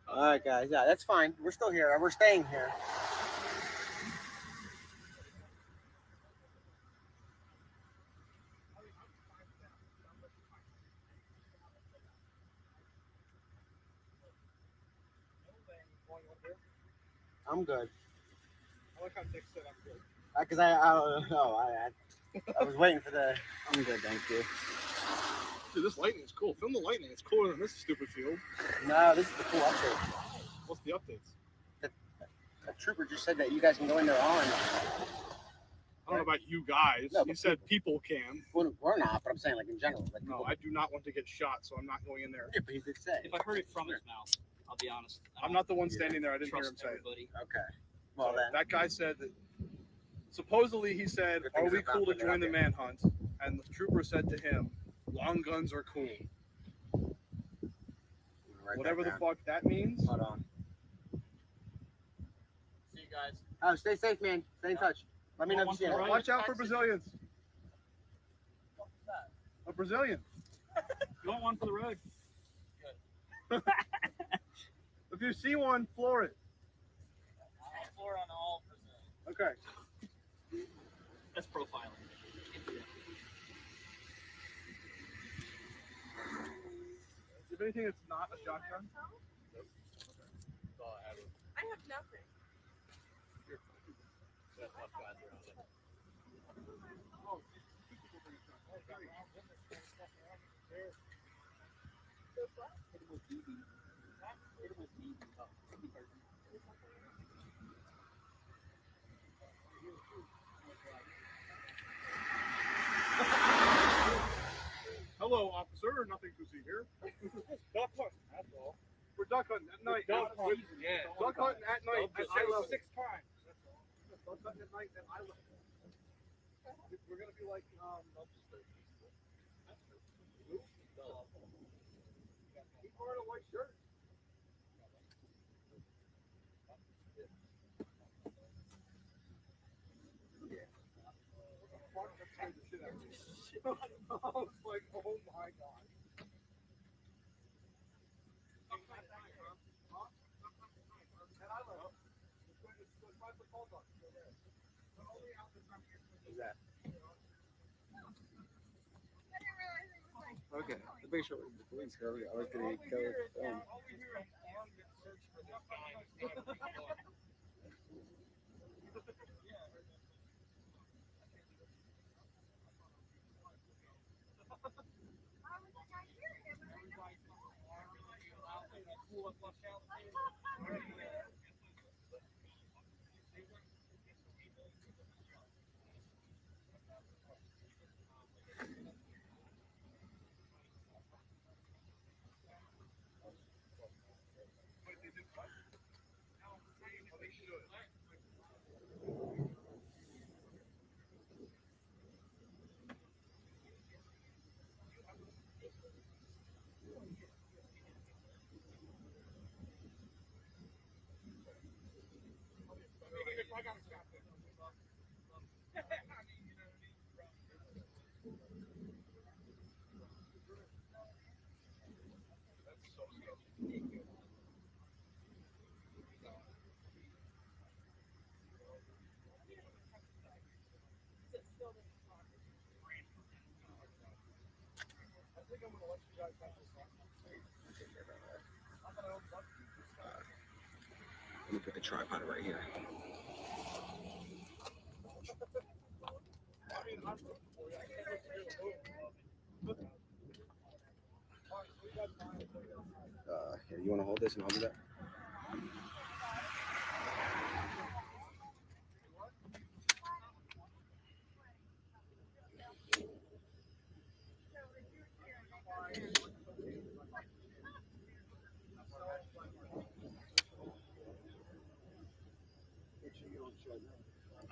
All right, guys. Yeah, that's fine. We're still here. We're staying here. I'm good. I like how Nick said I'm good. Because I don't know. I was waiting for the. I'm good, thank you. Dude, this lightning is cool. Film the lightning. It's cooler than this stupid field. No, this is the cool update. What's the updates? A trooper just said that you guys can go in there armed. I don't know about you guys. No, He but said people can. We're not, but I'm saying like in general. Like No, people, I do not want to get shot, so I'm not going in there. yeah, but he did say. If I heard it from his mouth, I'll be honest. I'm not the one standing there. I didn't hear him trust say it. everybody. Okay. Well So then. that guy said that. Supposedly, he said, Good "Are things we are cool to popping join the up manhunt?" And the trooper said to him, "Long guns are cool." Whatever the fuck that means. Hold on. See you guys. Oh, stay safe, man. Stay in touch. Let me know if you see anything. Watch out for Brazilians. A Brazilian. You want one for the road? If you see one, floor it. I'll floor on all Brazil. Okay. That's profiling. If anything, it's not a shotgun. I have nothing. Hello, officer. Nothing to see here. Duck hunting, that's all. We're duck hunting at night. Duck hunting, yeah. Duck hunting at night at eye level. 6 times. That's all. Duck hunting at night at eye level. We're gonna be like He's wearing a white shirt. I was like, oh my god. Okay. The big sure the police go. I was gonna go. Let me put the tripod right here. Here, you want to hold this and I'll do that?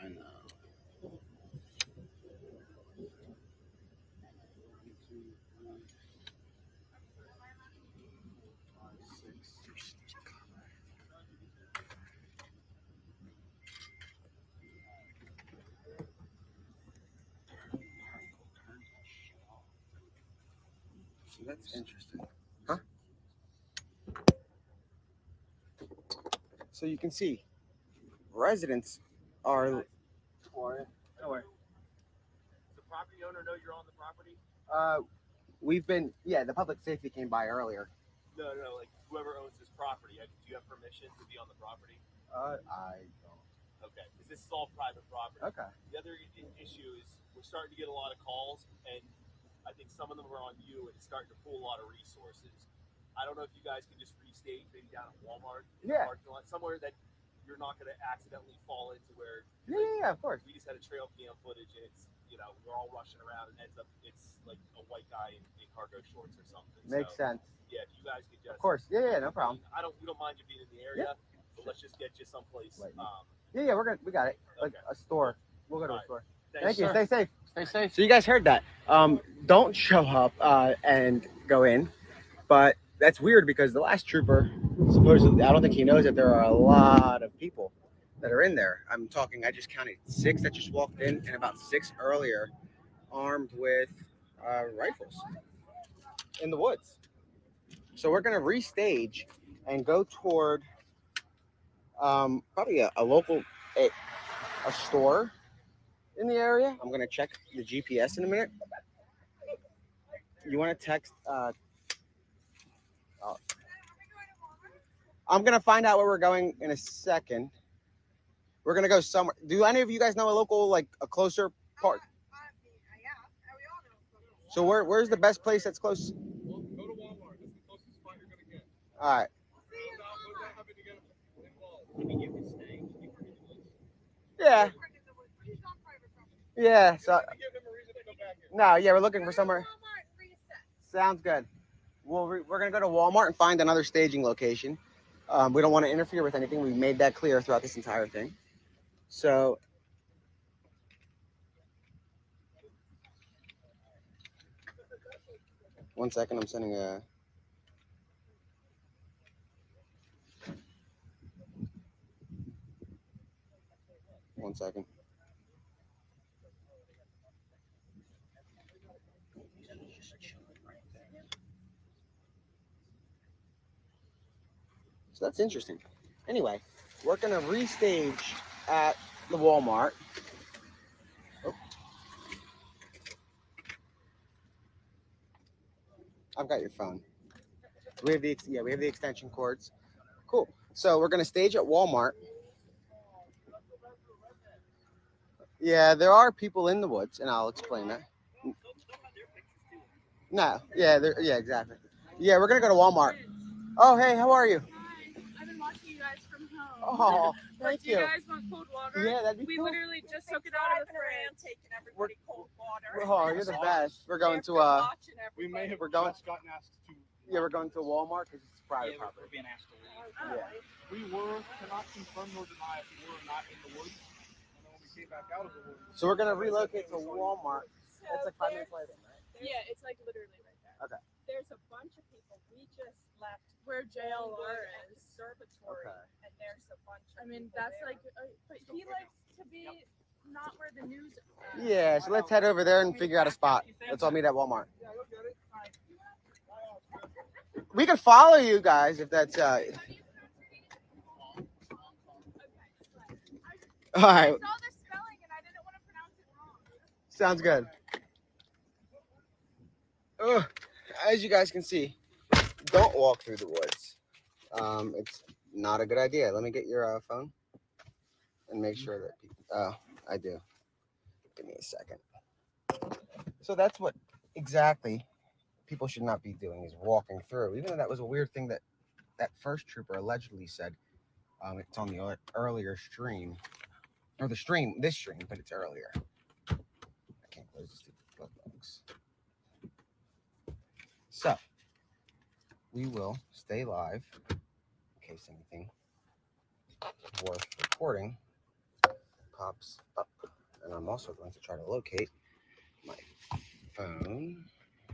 I know. So that's interesting. Huh? So you can see residents are. Don't worry. Does the property owner know you're on the property? We've been, yeah, the public safety came by earlier. No, like whoever owns this property, do you have permission to be on the property? I don't. Okay, because this is all private property. Okay. The other issue is we're starting to get a lot of calls, and I think some of them are on you, and it's starting to pull a lot of resources. I don't know if you guys can just restage maybe down at Walmart in the parking lot, somewhere that you're not going to accidentally fall into where. Yeah, of course. We just had a trail cam footage, and it's, we're all rushing around, and it's like a white guy in cargo shorts or something. Makes sense. Yeah, if you guys could just. Of course. Yeah, no problem. We don't mind you being in the area, but let's just get you someplace. Yeah, we got it. Like a store. We'll go to a store. Thank you. Sir. Stay safe. Stay safe. So you guys heard that. Don't show up and go in. But that's weird because the last trooper, supposedly, I don't think he knows that there are a lot of people that are in there. I just counted 6 that just walked in and about 6 earlier armed with rifles in the woods. So we're going to restage and go toward probably a local a store in the area. I'm going to check the GPS in a minute. You want to text I'm going to find out where we're going in a second. We're going to go somewhere. Do any of you guys know a local, like a closer part? So where's the best place that's close? Well, go to Walmart. That's the closest spot you're going to get. All right. Without having to get involved. I mean, you can stay. Yeah. Yeah. So. Give him a reason to come back here. No, yeah, we're looking for somewhere. Sounds good. Well, we're going to go to Walmart and find another staging location. We don't want to interfere with anything. We made that clear throughout this entire thing. So, one second, I'm sending a. One second. So that's interesting. Anyway, we're going to restage at the Walmart. Oh. I've got your phone. We have the extension cords. Cool. So we're going to stage at Walmart. Yeah, there are people in the woods, and I'll explain that. No, yeah, exactly. Yeah, we're going to go to Walmart. Oh, hey, how are you? I've been watching you guys from home. Oh, thank Do you guys want cold water? Yeah, that'd be We cool. literally just took it out of the fridge. Taking everybody cold water. Oh, you're the best. We're going to We may have We're going- just gotten asked to. yeah, we're going to Walmart because it's private We're property. being asked to leave. Yeah. We cannot confirm nor deny if we were not in the woods. And then when we came back out of the woods. So we're gonna relocate to Walmart. That's like 5 minutes later, right? Yeah, it's like literally right there. Okay. There's a bunch of people. We just left Where JLR is. Observatory, Okay. and there's a bunch of I mean, people that's there. like, but he likes to be not where the news. Yeah. So let's head over there and figure out a spot. Let's all meet at Walmart. Yeah, you'll get it. We can follow you guys if that's. All right. I saw the spelling and I didn't want to pronounce it wrong. Sounds good. Ugh. as you guys can see, don't walk through the woods. It's not a good idea. Let me get your phone and make sure that people. Oh, I do. Give me a second. So that's what exactly people should not be doing is walking through. Even though that was a weird thing that that first trooper allegedly said. It's on the earlier stream, or the stream, this stream, but it's earlier. I can't close this stupid plug box. So we will stay live in case anything worth recording pops up. And I'm also going to try to locate my phone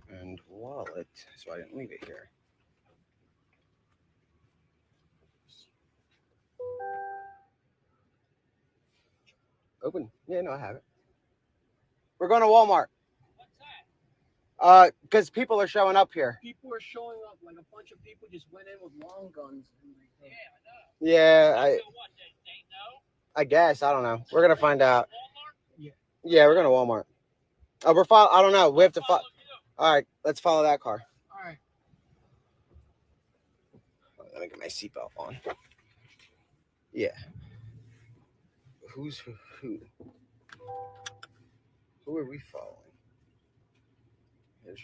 and wallet so I didn't leave it here. Open. Yeah, no, I have it. We're going to Walmart. Because people are showing up here. People are showing up. Like a bunch of people just went in with long guns. And like, Yeah, I guess. I don't know. We're gonna find out. Yeah, we're going to Walmart. Oh, I don't know. We have to follow. All right, let's follow that car. all right. Let me get my seatbelt on. Yeah. Who's who? Who are we following? Here's,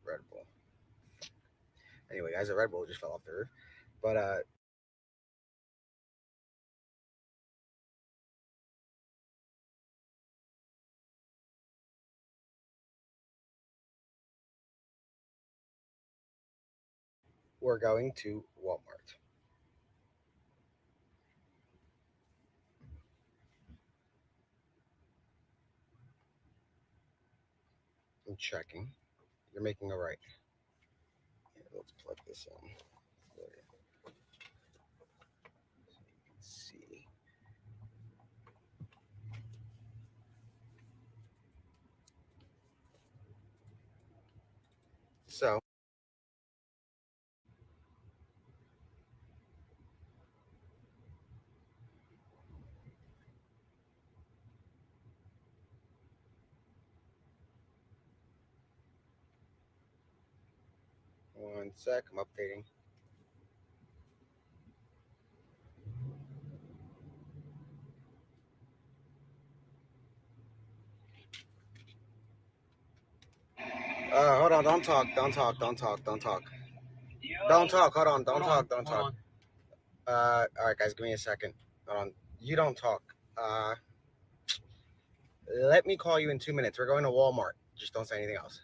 Red Bull. Anyway, guys, a Red Bull just fell off the roof. But we're going to Walmart. I'm checking. You're making a right. Yeah, let's plug this in. So you can see. So, one sec. I'm updating. Hold on. Don't talk. Don't talk. Don't talk. Don't talk. Don't talk. Hold on. Don't talk. Don't talk. All right, guys. Give me a second. Hold on. You don't talk. Let me call you in 2 minutes. We're going to Walmart. Just don't say anything else.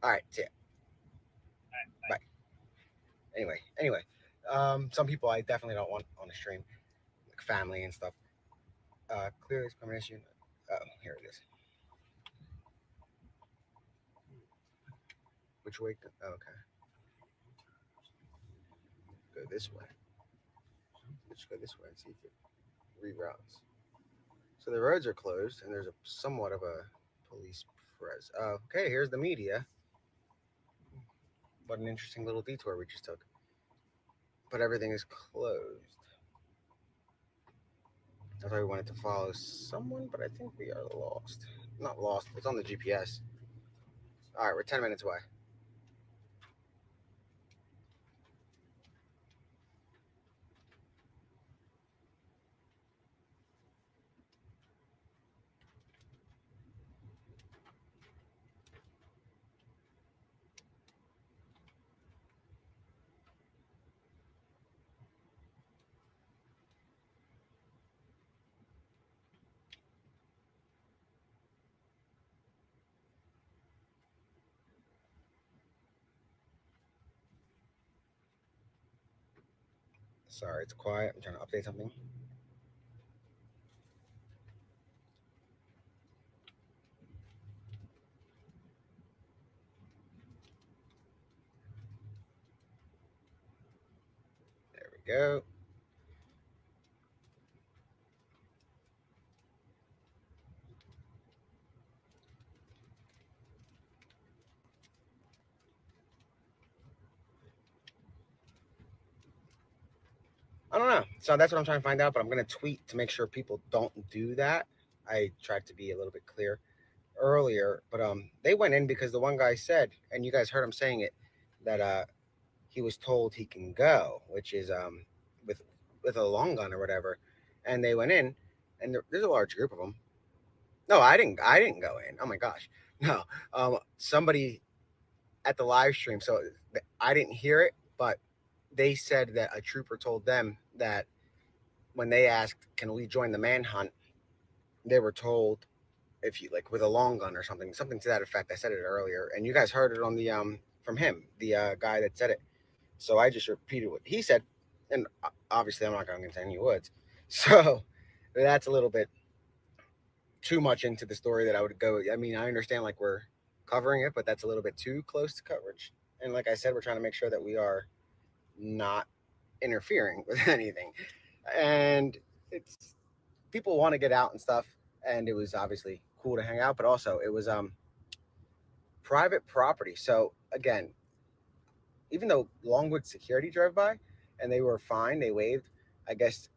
All right. See ya. Bye. Anyway. Some people I definitely don't want on the stream, like family and stuff. Clear this premonition. Oh, here it is. Which way? Okay. Go this way. Let's go this way and see if it reroutes. So the roads are closed, and there's a somewhat of a police presence. Okay, here's the media. What an interesting little detour we just took. But everything is closed. I thought we wanted to follow someone, but I think we are lost. Not lost. It's on the GPS. All right, we're 10 minutes away. Sorry, it's quiet. I'm trying to update something. There we go. I don't know. So that's what I'm trying to find out. But I'm gonna tweet to make sure people don't do that. I tried to be a little bit clear earlier, but they went in because the one guy said, and you guys heard him saying it, that he was told he can go, which is with with a long gun or whatever, and they went in, and there's a large group of them. No, I didn't go in. Oh my gosh, no. Somebody at the live stream, so I didn't hear it, but they said that a trooper told them that when they asked, "Can we join the manhunt?" they were told if you like with a long gun or something to that effect. I said it earlier, and you guys heard it on the from him, the guy that said it. So I just repeated what he said, and obviously I'm not going into any woods. So that's a little bit too much into the story that I would go. I mean, I understand like we're covering it, but that's a little bit too close to coverage. And like I said, we're trying to make sure that we are not interfering with anything. And it's people want to get out and stuff, and it was obviously cool to hang out, but also it was private property. So again, even though Longwood security drove by and they were fine, they waved. I guess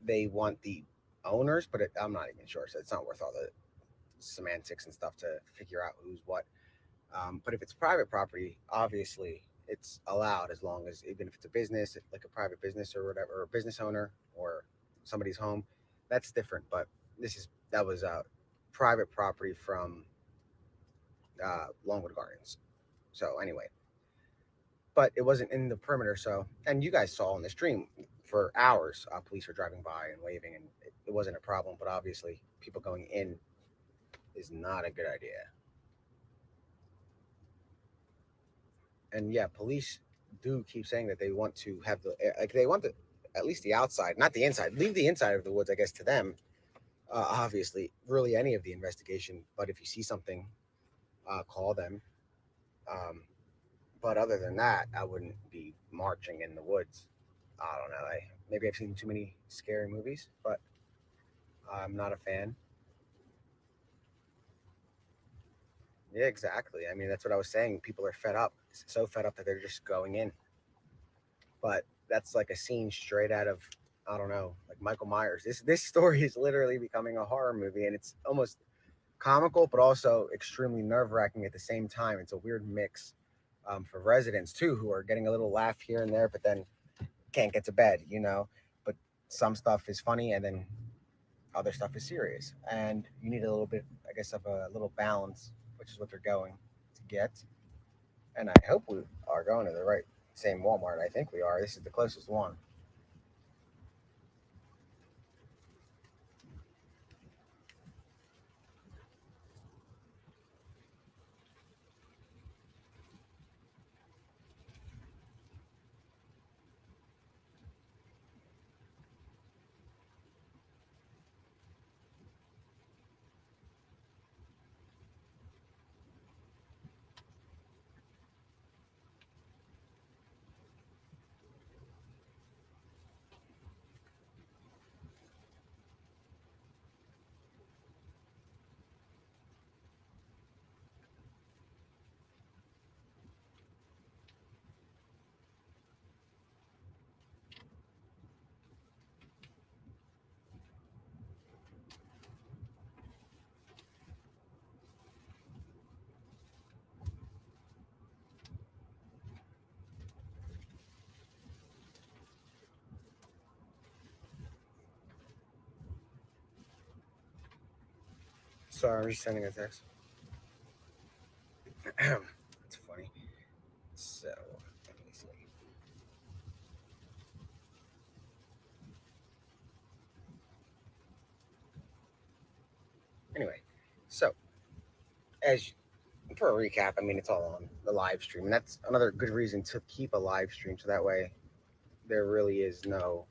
they want the owners, but I'm not even sure. So it's not worth all the semantics and stuff to figure out who's what. But if it's private property, obviously it's allowed as long as even if it's a business, like a private business or whatever, or a business owner or somebody's home, that's different. But that was private property from Longwood Gardens. So anyway, but it wasn't in the perimeter. So, and you guys saw on the stream for hours, police were driving by and waving, and it wasn't a problem. But obviously, people going in is not a good idea. And yeah, police do keep saying that they want to have like they want the at least the outside, not the inside. Leave the inside of the woods, I guess, to them. Obviously, really any of the investigation. But if you see something, call them. Um, but other than that, I wouldn't be marching in the woods. I don't know. Maybe I've seen too many scary movies, but I'm not a fan. Yeah, exactly. I mean, that's what I was saying. People are fed up, so fed up that they're just going in. But that's like a scene straight out of I don't know, like Michael Myers. This story is literally becoming a horror movie, and it's almost comical, but also extremely nerve wracking at the same time. It's a weird mix for residents too, who are getting a little laugh here and there, but then can't get to bed, you know. But some stuff is funny, and then other stuff is serious, and you need a little bit, I guess, of a little balance, which is what they're going to get. And I hope we are going to the right same Walmart. I think we are. This is the closest one. Sorry, I'm just sending a text. It's funny. So, let me see. Anyway, so as for a recap, I mean, it's all on the live stream, and that's another good reason to keep a live stream, so that way there really is no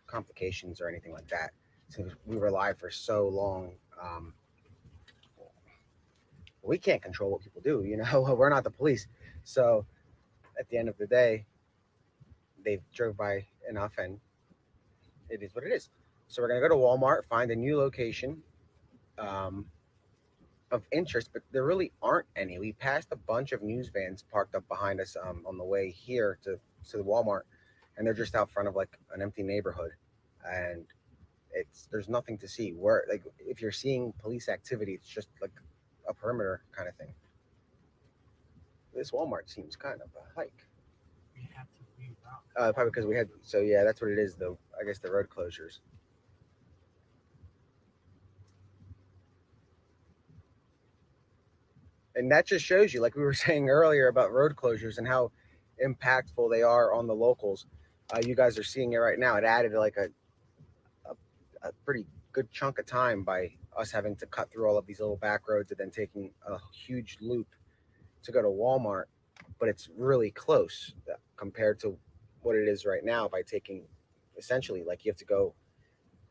complications or anything like that. Since we were live for so long, we can't control what people do. You know, we're not the police, so at the end of the day, they've drove by enough, and it is what it is. So we're gonna go to Walmart, find a new location um, of interest, but there really aren't any. We passed a bunch of news vans parked up behind us on the way here to the Walmart, and they're just out front of like an empty neighborhood, and there's nothing to see. Where like if you're seeing police activity, it's just like a perimeter kind of thing. This Walmart seems kind of a hike. We have to reroute. Probably because we had so yeah, that's what it is though. I guess the road closures. And that just shows you, like we were saying earlier about road closures and how impactful they are on the locals. You guys are seeing it right now. It added like a pretty good chunk of time by us having to cut through all of these little back roads and then taking a huge loop to go to Walmart. But it's really close compared to what it is right now by taking essentially like you have to go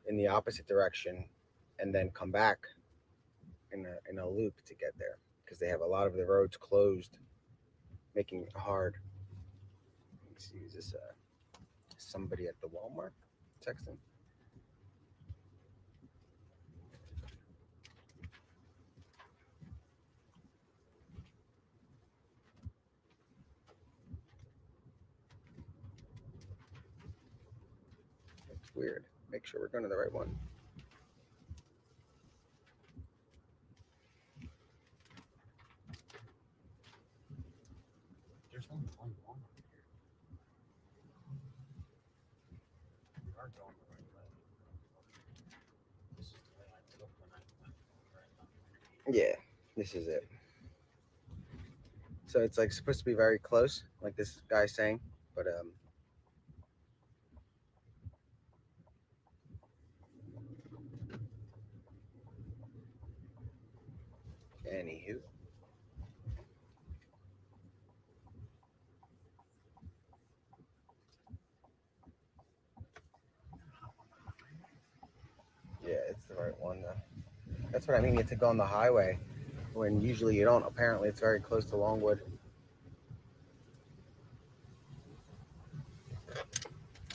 in the opposite direction and then come back in a loop to get there because they have a lot of the roads closed, making it hard. Let me see, is this somebody at the Walmart texting? It's weird. Make sure we're going to the right one. There's only one Walmart here. We are going the right way. This is the way I took when I went right on the interstate. Yeah, this is it. So it's like supposed to be very close, like this guy's saying, but anywho, yeah, it's the right one though. That's what I mean. You have to go on the highway when usually you don't. Apparently, it's very close to Longwood.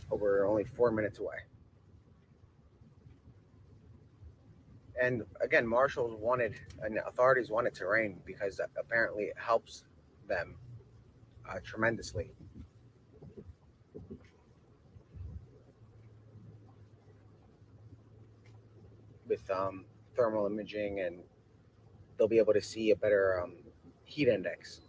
But we're only 4 minutes away. And again, marshals wanted and authorities wanted to rain because apparently it helps them tremendously. With thermal imaging, and they'll be able to see a better heat index.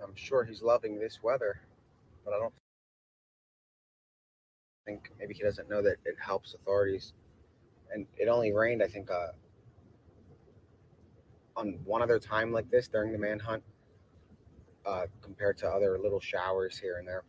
I'm sure he's loving this weather, but I don't think maybe he doesn't know that it helps authorities. And it only rained, I think, on one other time like this during the manhunt, compared to other little showers here and there.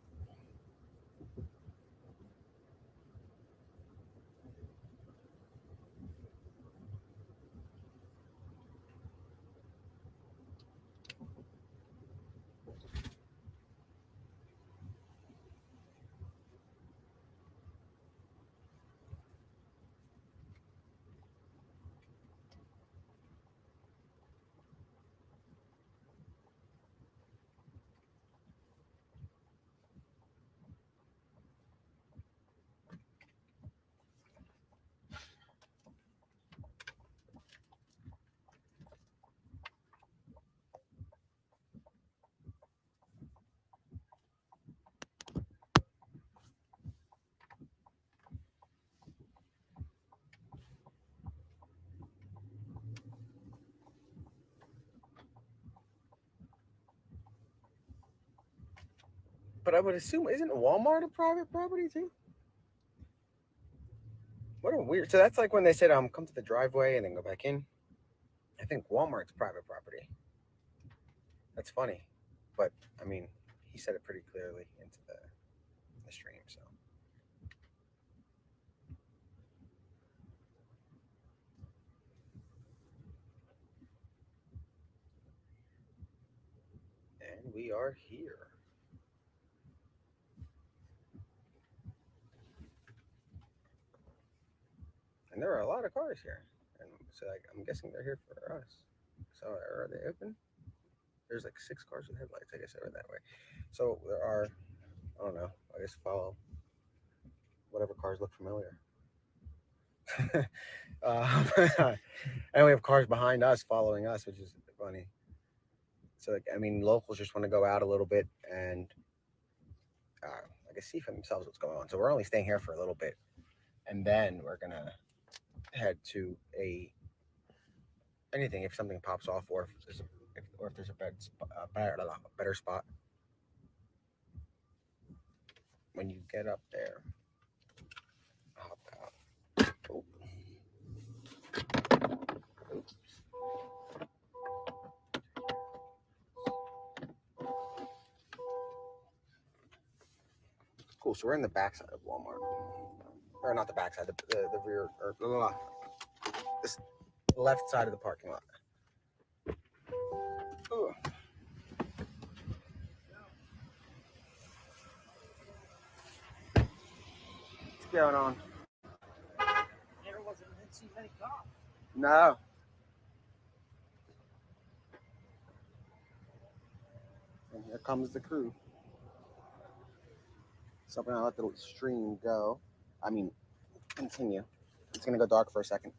But I would assume, isn't Walmart a private property too? What a weird. So that's like when they said, come to the driveway and then go back in. I think Walmart's private property. That's funny, but I mean, he said it pretty clearly into the stream. So we are here. And there are a lot of cars here. And so like, I'm guessing they're here for us. So are they open? There's like 6 cars with headlights, I guess, over that way. So there are, I don't know, I guess follow whatever cars look familiar. um, and we have cars behind us following us, which is funny. So, like, I mean, locals just want to go out a little bit and, I guess, see for themselves what's going on. So we're only staying here for a little bit, and then we're gonna head to a anything if something pops off, or if there's a better spot when you get up there. Hop out. Oh. Cool. So we're in the backside of Walmart, or not the backside, the rear, or this left side of the parking lot. Ooh. What's going on? There didn't see many cops. No. And here comes the crew. So I'm gonna let the stream go. I mean, continue. It's gonna go dark for a second.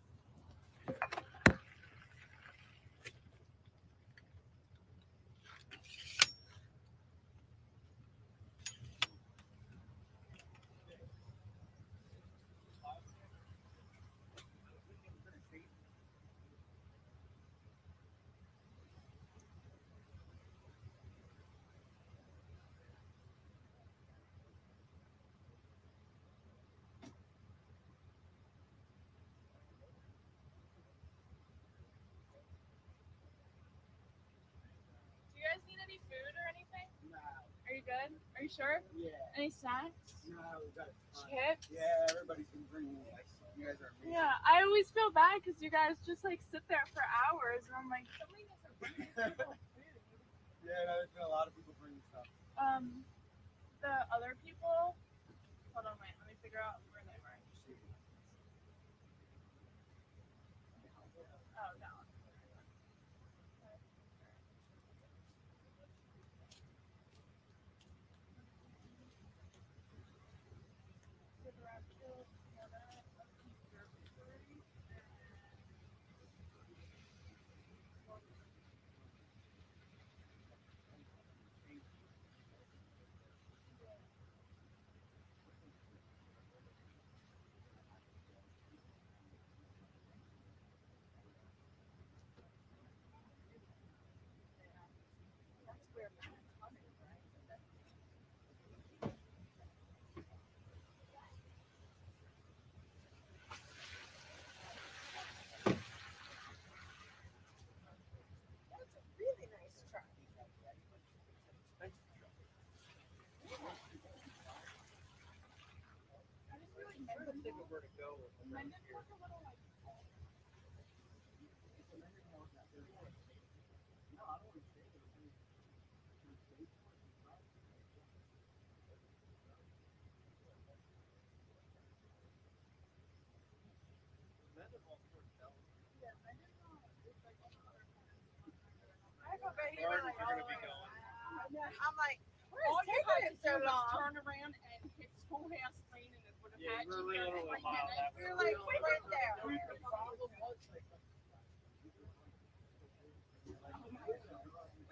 Do you guys need any food or anything? No. Are you good? Are you sure? Yeah. Any snacks? No, we got chips. Yeah, everybody's been bringing like you guys are amazing. Yeah, I always feel bad because you guys just like sit there for hours, and I'm like, somebody doesn't bring these people food. Yeah, no, there's been a lot of people bringing stuff. The other people. Hold on, wait. Let me figure out where they were. Oh, down. That's a really nice truck. Where to go with the I'm like, where's All you taking had it to so do was long? turn around and hit Schoolhouse Lane, and it would have had you there in like minutes. You're like right there. We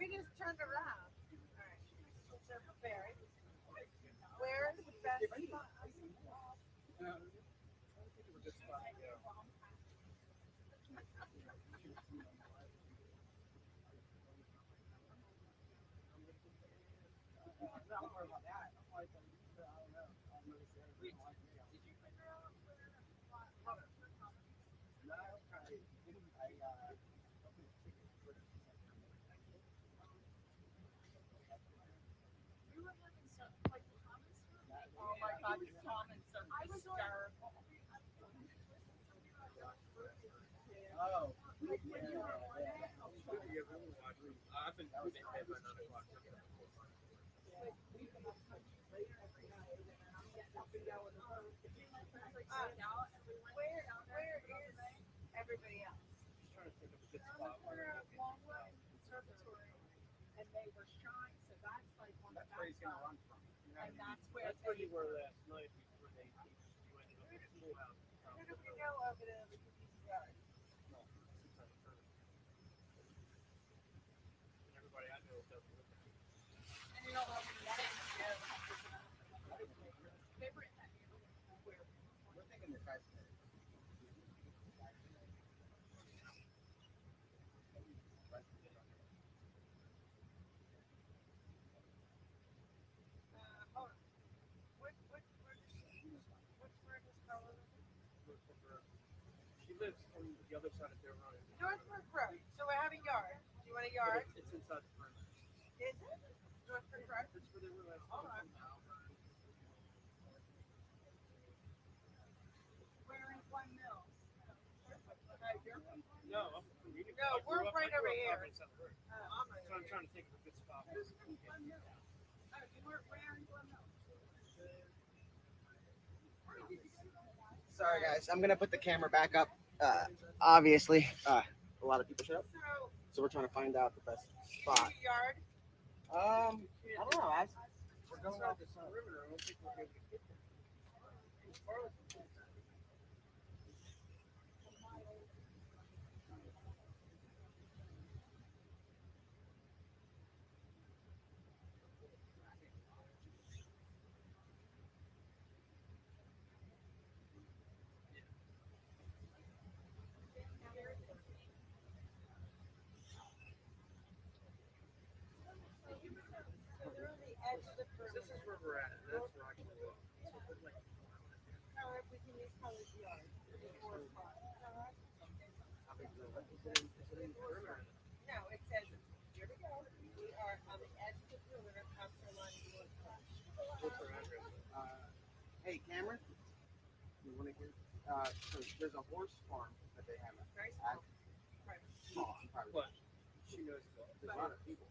just turned around. All right. Circle Ferry. Where is the best spot? Oh my God, the comments are hysterical. Oh. Yeah. I've been hit by 9 o'clock. Where is everybody else? Just trying to think of a good On the spot. corner of Longwood and Conservatory, and they were shying, so that's like one of That's where he's gonna spots. run from. And that's where That's where they you were last night before they you ended up at the schoolhouse. Where do we go over to the community yard? No, it's inside the curve. And everybody I know doesn't live there. and you know what they were in that neighborhood where We're thinking the guy's Hold on. What's where does Carla live? Northbrook Road. She lives on the other side of their road. Northbrook Road. So we have a yard. Do you want a But yard? it's inside the perimeter. Is it? Northbrook Road? That's where they were last Hold on. night. Where is Glen Mills? No, I'm from Union. No, we're right over here. I'm I'm so right I'm here. trying to think of a good spot. Oh, you were where in Glen Mills? Sorry, guys. I'm gonna put the camera back up. Obviously, a lot of people showed up, So, so we're trying to find out the best spot. yard? I don't know. We're going Inside off the perimeter, I don't think we'll be able to get there. So they're on the edge of the This perimeter. is where we're at. That's where I can go. So there's like Or if we can use Carla's yard. Or spot. No, it says, here we go. We are on the edge of the perimeter, Counselor Line Northbrook. what's her address? Hey, Cameron. You want to hear? So there's a horse farm that they have. Very small. Small. Probably. But she knows that. There's a lot of people.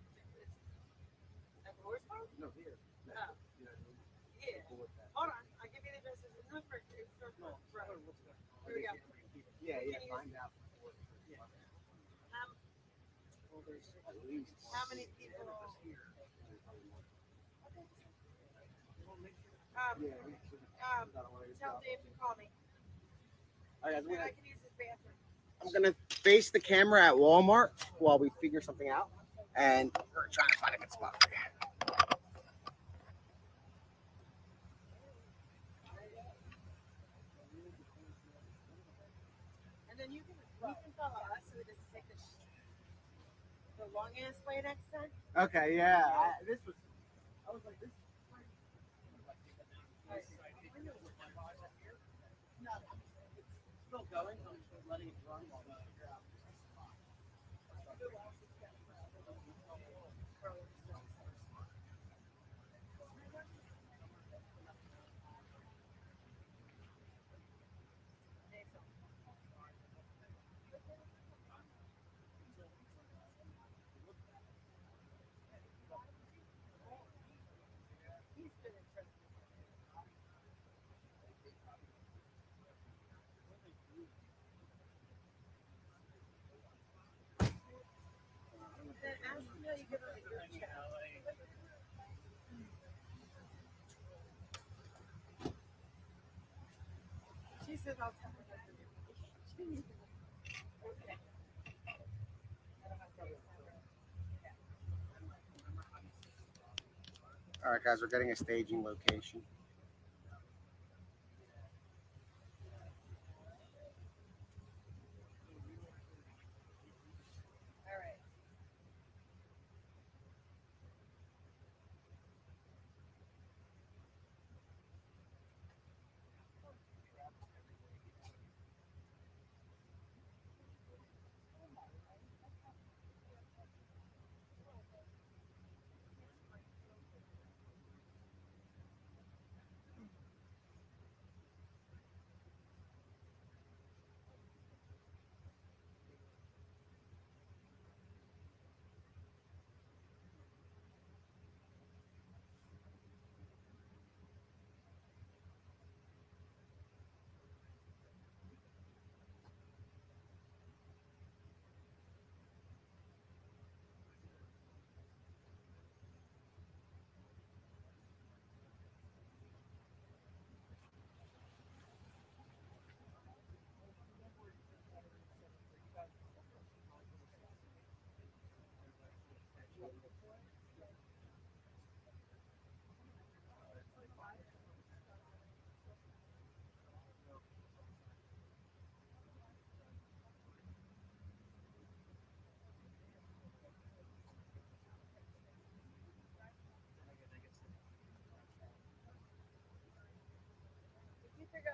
At the horse farm? No, here. Oh. You know, Yeah. people with that. Hold on, I'll give you the addresses in Northbrook. It's Northbrook Road. Here we go. Yeah, Can yeah. you- Find out. How, At least. how many people? Yeah. Tell Dave to call me. All right, guys, And I can use his bathroom. I'm gonna face the camera at Walmart while we figure something out, and we're trying to find a good spot for you. And then you can follow us so we just take the long ass way next time. Okay, yeah. This was. I was like, this. No, it's still going. I'm just letting it run while we figure out. He's been interested. Then ask him how you get on the group chat. She said I'll tell her what to do. Okay. All right, guys, we're getting a staging location. All right.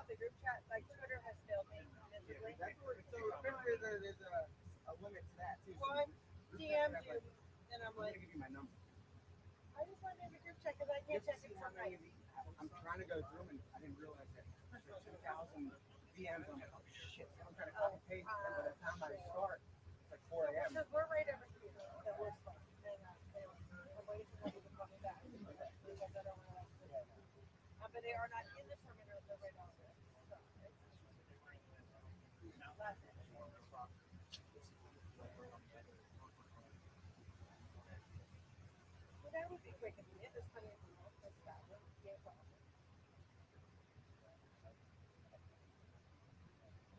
the group chat, like Twitter has failed me miserably. So remember, there's a limit to that too. Well, I'm DM'd you, and I'm I'm gonna like, give you my number. I just want to have a group chat because I can't check it How many sometimes. of these? I'm trying to go through them, and I didn't realize that there's 2,000 DMs. I'm like, oh shit! So I'm trying to copy paste, and by the time I start, it's like 4 a.m. Because we're right over here, the worst part. And I'm waiting for them to call me back because I don't want to. But they are not in the terminal, they're right on there. So, that's it. Well, that would be quick if you did this funny as well. That's bad. Yeah, it's awesome.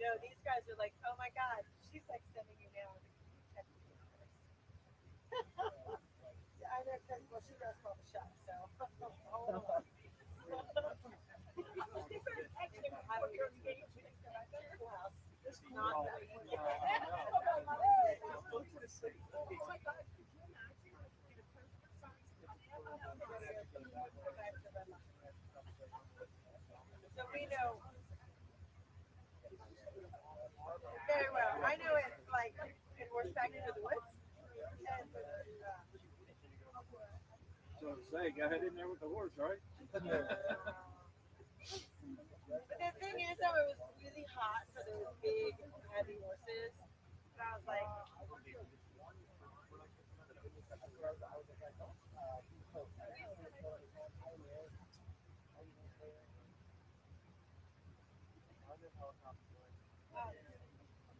No, these guys are like, oh my god, she's like sending you now. Text me first. Yeah, I know. Well, she does call the shot, so hold on. I would go to the school house. Not that one. Oh my god, could you imagine in a poster sign? So we know very well. I know it like in Horseback into the Woods. And, So say, go ahead in there with the horse, right? but the thing is, though, it was really hot for those big, heavy horses. And I was like,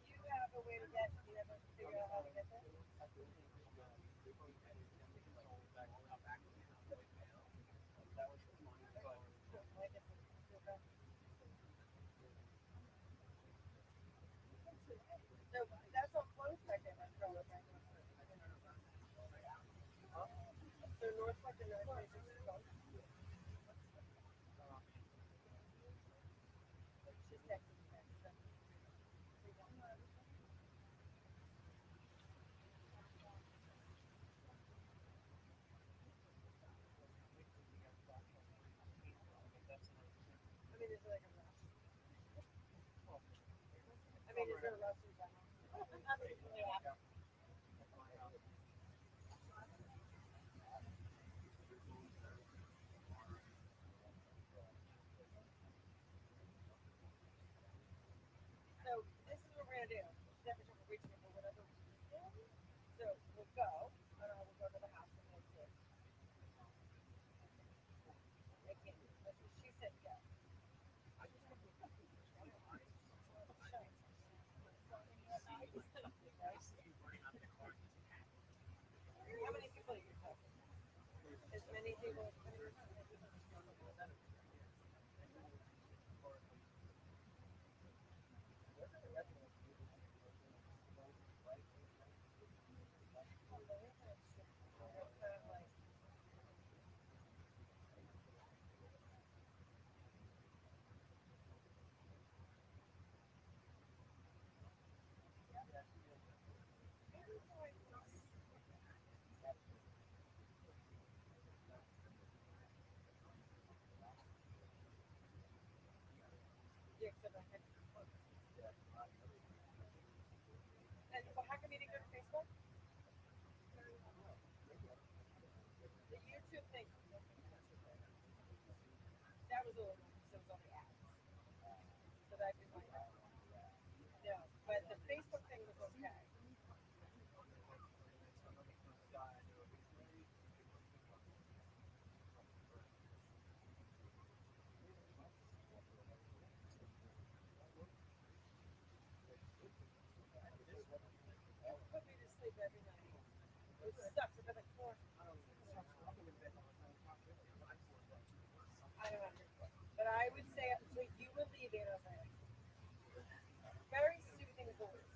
you have a way to get, you never figure out how to get there? So that's all closed back there, right? So Northwest and North is closed. She's texting me back. So. I mean, is there like a rush? I mean, is there a rush in general? I mean, yeah. So this is what we're gonna do. She's never told me reach me for whatever reason. So we'll go. We'll go to the house and we'll see. I can't. That's what she said. Go. How many people are you talking? As many people as yeah, except I had. And well, how come you didn't go to Facebook? The YouTube thing. That was a little because it was on the ads. So that didn't like that. No, but the Facebook thing was okay. It put me to sleep every night. It sucks. I've been like four. I don't know. But I would say up until you were leaving, I was like, very soothing voices.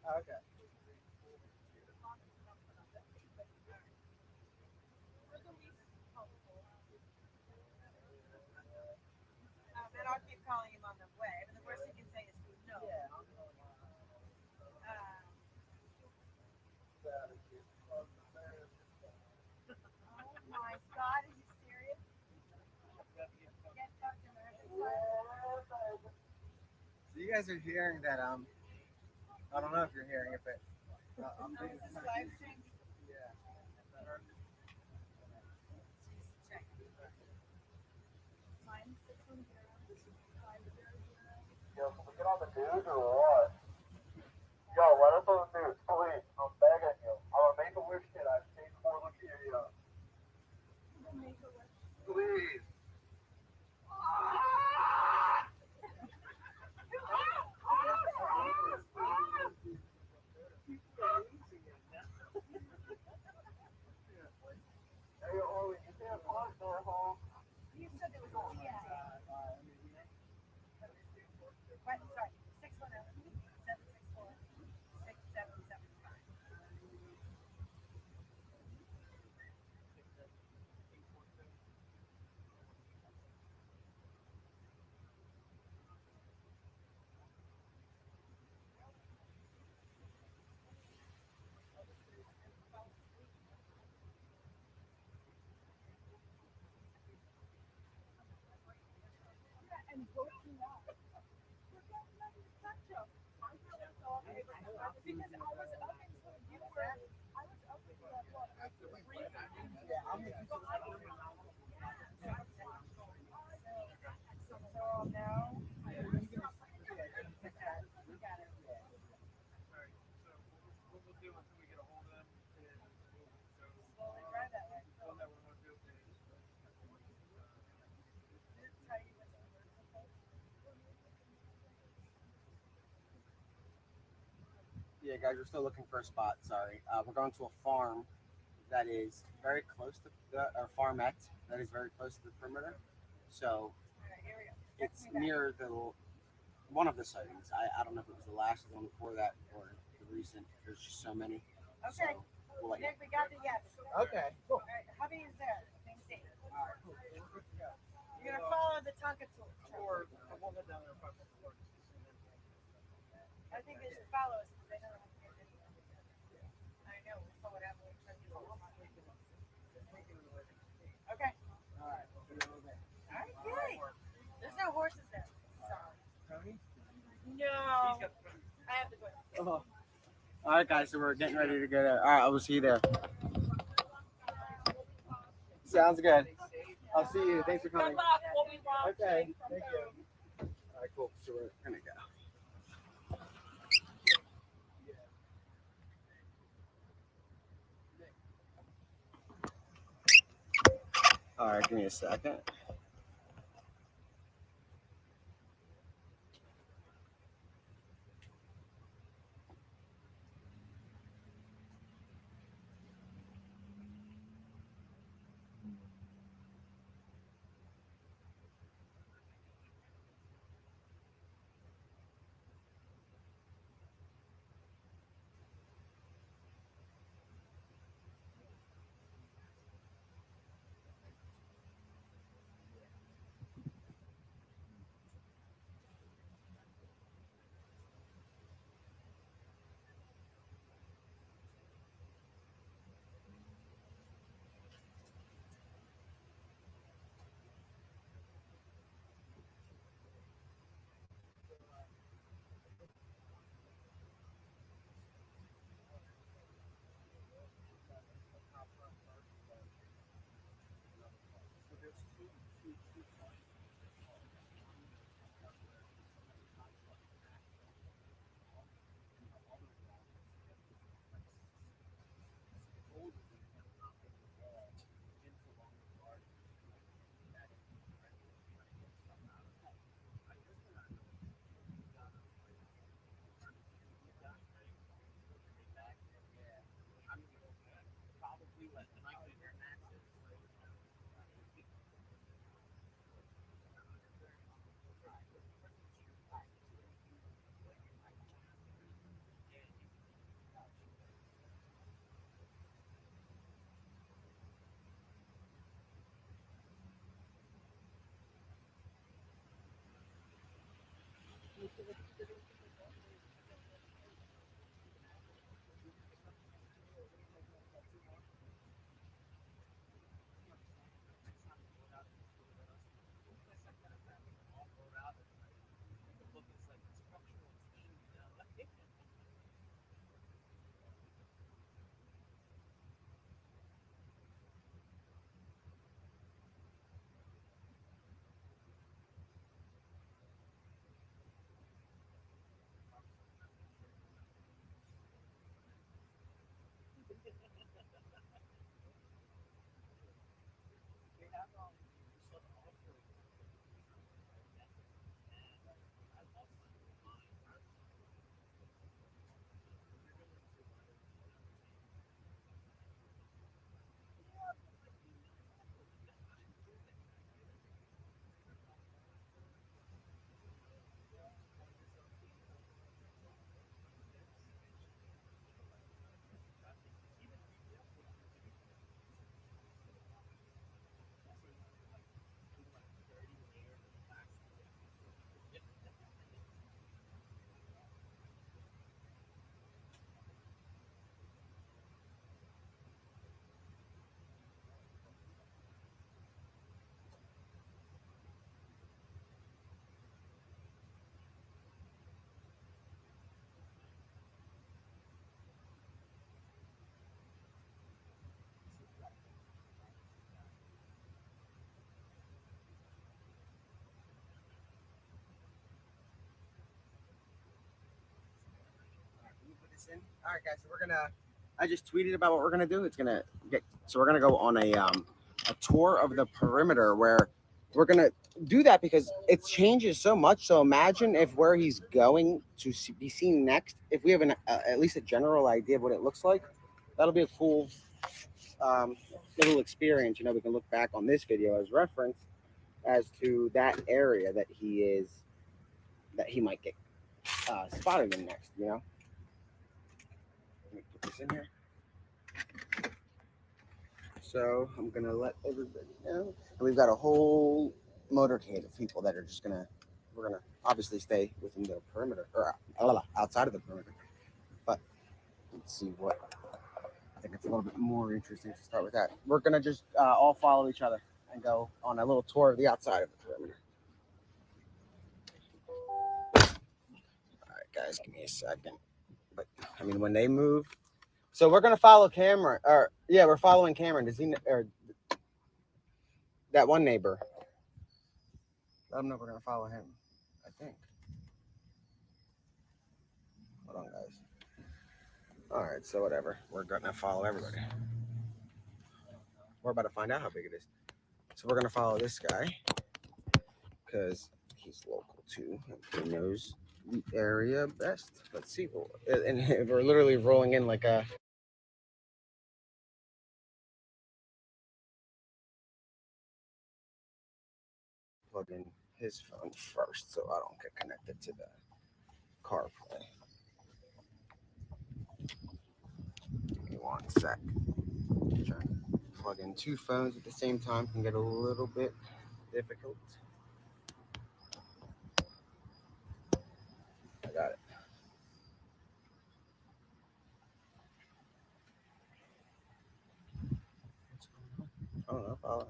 Okay. We're the least helpful. And I'll keep calling him on the way. But the worst he can say is no. Yeah. Oh my God, are you serious? Get Dr. Murphy. So you guys are hearing that I don't know if you're hearing it, but Oh, is this live stream? yeah. Check. Mine 610-500. Yo, can we get on the news or what? Yo, let us on the news, please. I'm begging you. I'm a Make-A-Wish kid. I've seen poor leukemia. Please. Hey, Oli, you can't park there, home. You said there was a TIA. What? Sorry, 610-764-6775. And working out. We're getting ready to touch up. I really thought because I was up until you were. I was up until what? 3. Yeah, I'm gonna So now, What we'll do until we get a hold of them is slowly drive that way. one that we're going to do is Tell you what's the worst of it. Yeah, guys, we're still looking for a spot. Sorry, we're going to a farm that is very close to the or farmette that is very close to the perimeter. So All right, here we go. it's near the one of the sightings. I don't know if it was the last one before that or the recent. There's just so many. Okay. So we'll let you. Nick, we got the yes. okay. Cool. All right, hubby is there. Same state. All right. Cool. We're good to go. You're gonna follow the Tonka tool. or I won't head down there if I want to work. I think they should follow us because they don't know how to get anywhere. I know. We saw what happened when we tried to get to Walmart. Okay. All right. We'll see you in a little bit. All right, yay. There's no horses there. Sorry. Tony? No. I have to go. Oh. All right, guys. So we're getting ready to go there. All right, I will see you there. Sounds good. I'll see you. Thanks for coming. Good luck. We'll be watching. Okay. Thank you. All right, cool. So we're gonna go. All right, give me a second. Can you put this in? All right, guys. So we're gonna. I just tweeted about what we're gonna do. It's gonna get. So we're gonna go on a tour of the perimeter where we're gonna do that because it changes so much. So imagine if where he's going to be seen next, if we have at least a general idea of what it looks like, that'll be a cool um, little experience. You know, we can look back on this video as reference as to that area that he might get spotted in next. You know. Let me put this in here. So I'm gonna let everybody know. And we've got a whole motorcade of people that are just we're gonna obviously stay within the perimeter or outside of the perimeter. But let's see what I think it's a little bit more interesting to start with that. We're gonna just all follow each other and go on a little tour of the outside of the perimeter. All right, guys, give me a second. But I mean, when they move, so we're gonna follow Cameron, or yeah, we're following Cameron. Does he or that one neighbor? Let him know we're gonna follow him. I think. Hold on, guys. All right, so whatever. We're gonna follow everybody. We're about to find out how big it is. So we're gonna follow this guy because he's local too. He knows the area best. Let's see. And we're literally rolling in like a. Plug in his phone first so I don't get connected to the CarPlay. Give me 1 sec. Trying to plug in two phones at the same time can get a little bit difficult. I got it. I don't know. Follow him.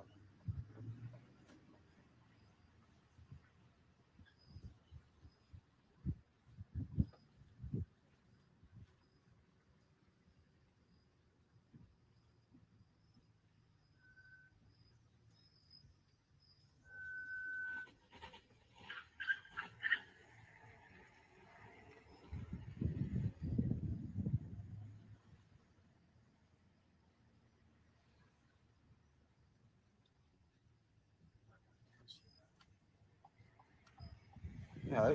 Yeah.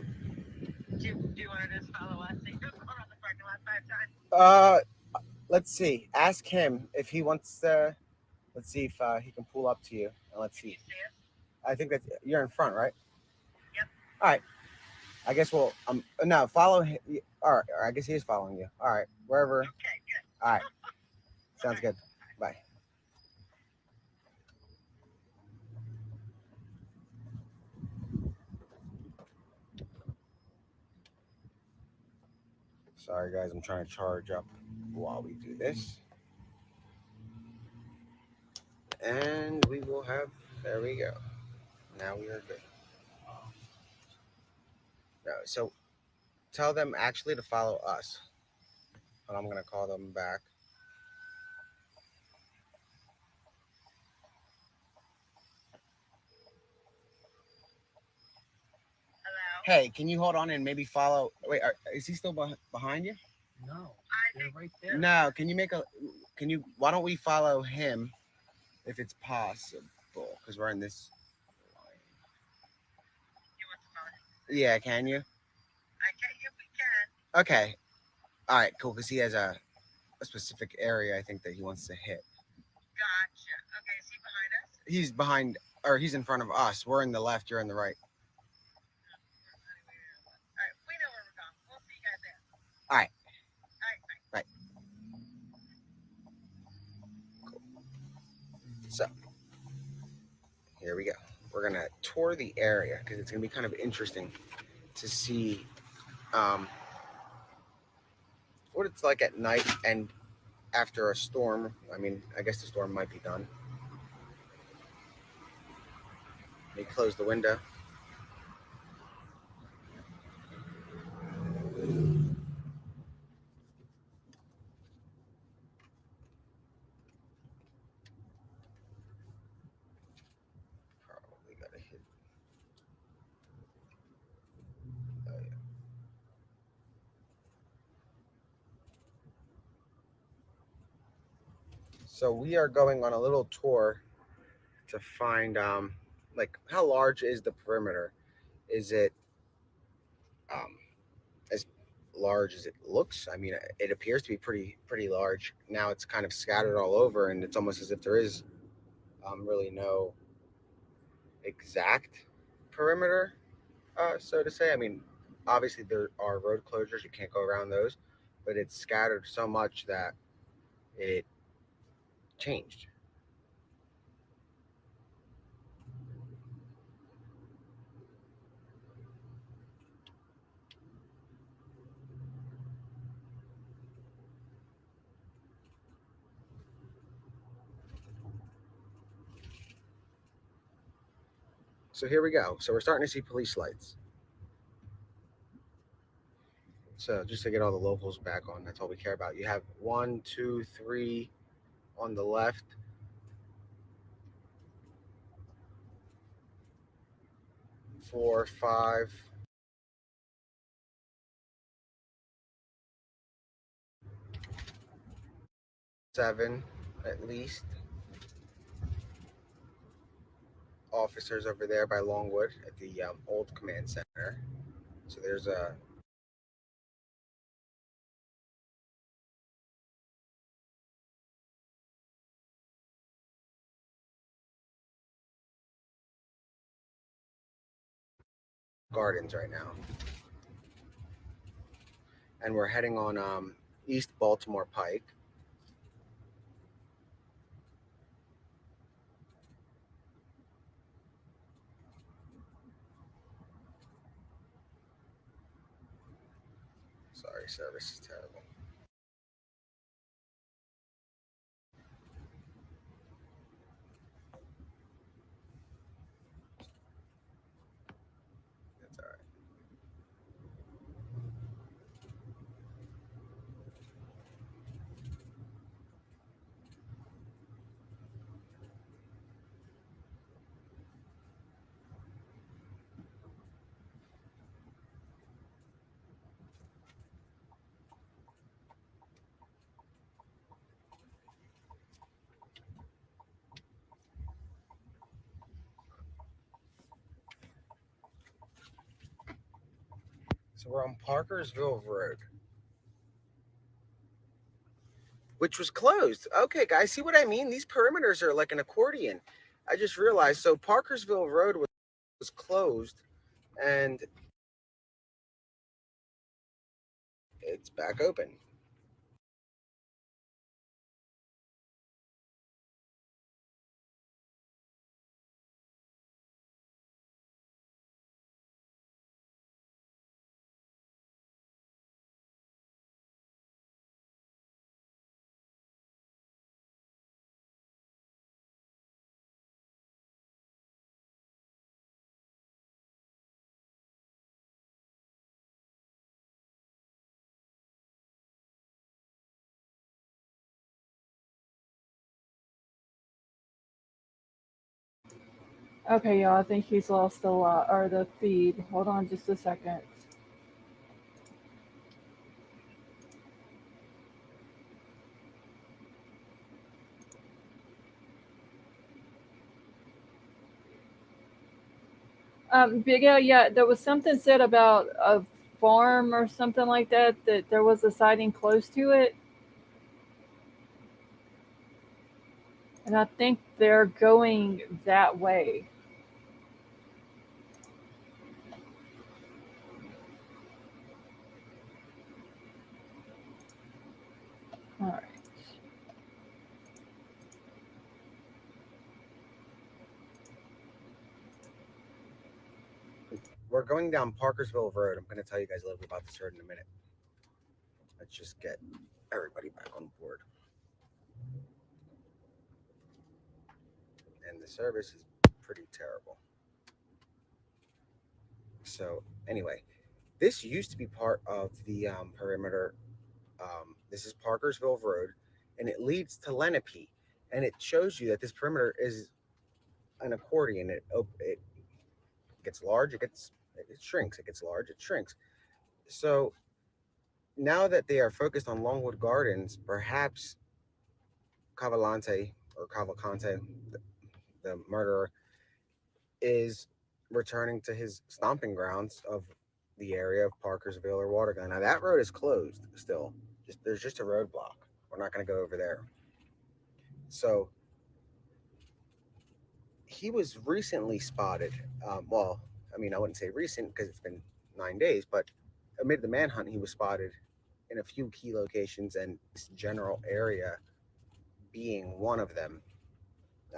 Do you want to just follow us and go around the parking lot 5 times? Let's see. Ask him if he wants to. Let's see if he can pull up to you. And let's see. I think that you're in front, right? Yep. All right. I guess we'll no follow him. All right. I guess he is following you. All right. Wherever. Okay, good. All right. Sounds good. Bye. Sorry, guys, I'm trying to charge up while we do this. And we will have, there we go. Now we are good. No, so tell them actually to follow us. And I'm going to call them back. Hey, can you hold on and maybe follow? Wait, is he still behind you? No, they're right there. No, can you make a? Can you? Why don't we follow him, if it's possible? Because we're in this. Yeah, can you? Okay. All right. Cool. Because he has a specific area I think that he wants to hit. He's behind, or he's in front of us. We're in the left. You're in the right. All right. Right. Cool. So here we go. We're gonna tour the area because it's gonna be kind of interesting to see what it's like at night and after a storm. I mean, I guess the storm might be done. Let me close the window. Probably gotta hit. Oh, yeah. So we are going on a little tour to find like how large is the perimeter? Is it as large as it looks? I mean, it appears to be pretty large. Now it's kind of scattered all over, and it's almost as if there is really no exact perimeter, so to say. I mean, obviously there are road closures; you can't go around those, but it's scattered so much that it changed. So here we go. So we're starting to see police lights. So just to get all the locals back on, that's all we care about. You have one, two, three on the left, four, five, seven at least officers over there by Longwood at the old command center. So there's gardens right now, and we're heading on East Baltimore Pike. Sorry, service is terrible. That's all right. So we're on Parkersville Road, which was closed. Okay, guys, see what I mean? These perimeters are like an accordion. I just realized. So Parkersville Road was closed, and it's back open. Okay, y'all, I think he's lost the lot or the feed. Hold on just a second. Big Al, yeah, there was something said about a farm or something like that, that there was a sighting close to it. And I think they're going that way. All right. We're going down Parkersville Road. I'm going to tell you guys a little bit about this road in a minute. Let's just get everybody back on board. And the service is pretty terrible. So, anyway, this used to be part of the perimeter. This is Parkersville Road, and it leads to Lenape. And it shows you that this perimeter is an accordion. It gets large, it shrinks, it gets large, it shrinks. So now that they are focused on Longwood Gardens, perhaps Cavalcante, the murderer, is returning to his stomping grounds of the area of Parkersville or Watergun. Now that road is closed still. There's just a roadblock. We're not going to go over there. So he was recently spotted. Well, I mean, I wouldn't say recent because it's been 9 days, but amid the manhunt, he was spotted in a few key locations, and this general area being one of them.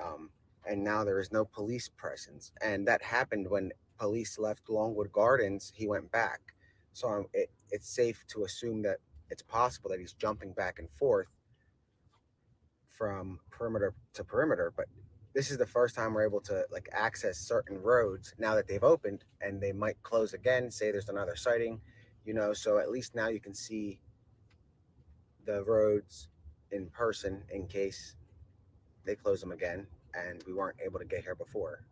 Um, and now there is no police presence, and that happened when police left Longwood Gardens. He went back, so it's safe to assume that it's possible that he's jumping back and forth from perimeter to perimeter. But this is the first time we're able to like access certain roads now that they've opened, and they might close again. Say there's another sighting, so at least now you can see the roads in person in case they close them again and we weren't able to get here before.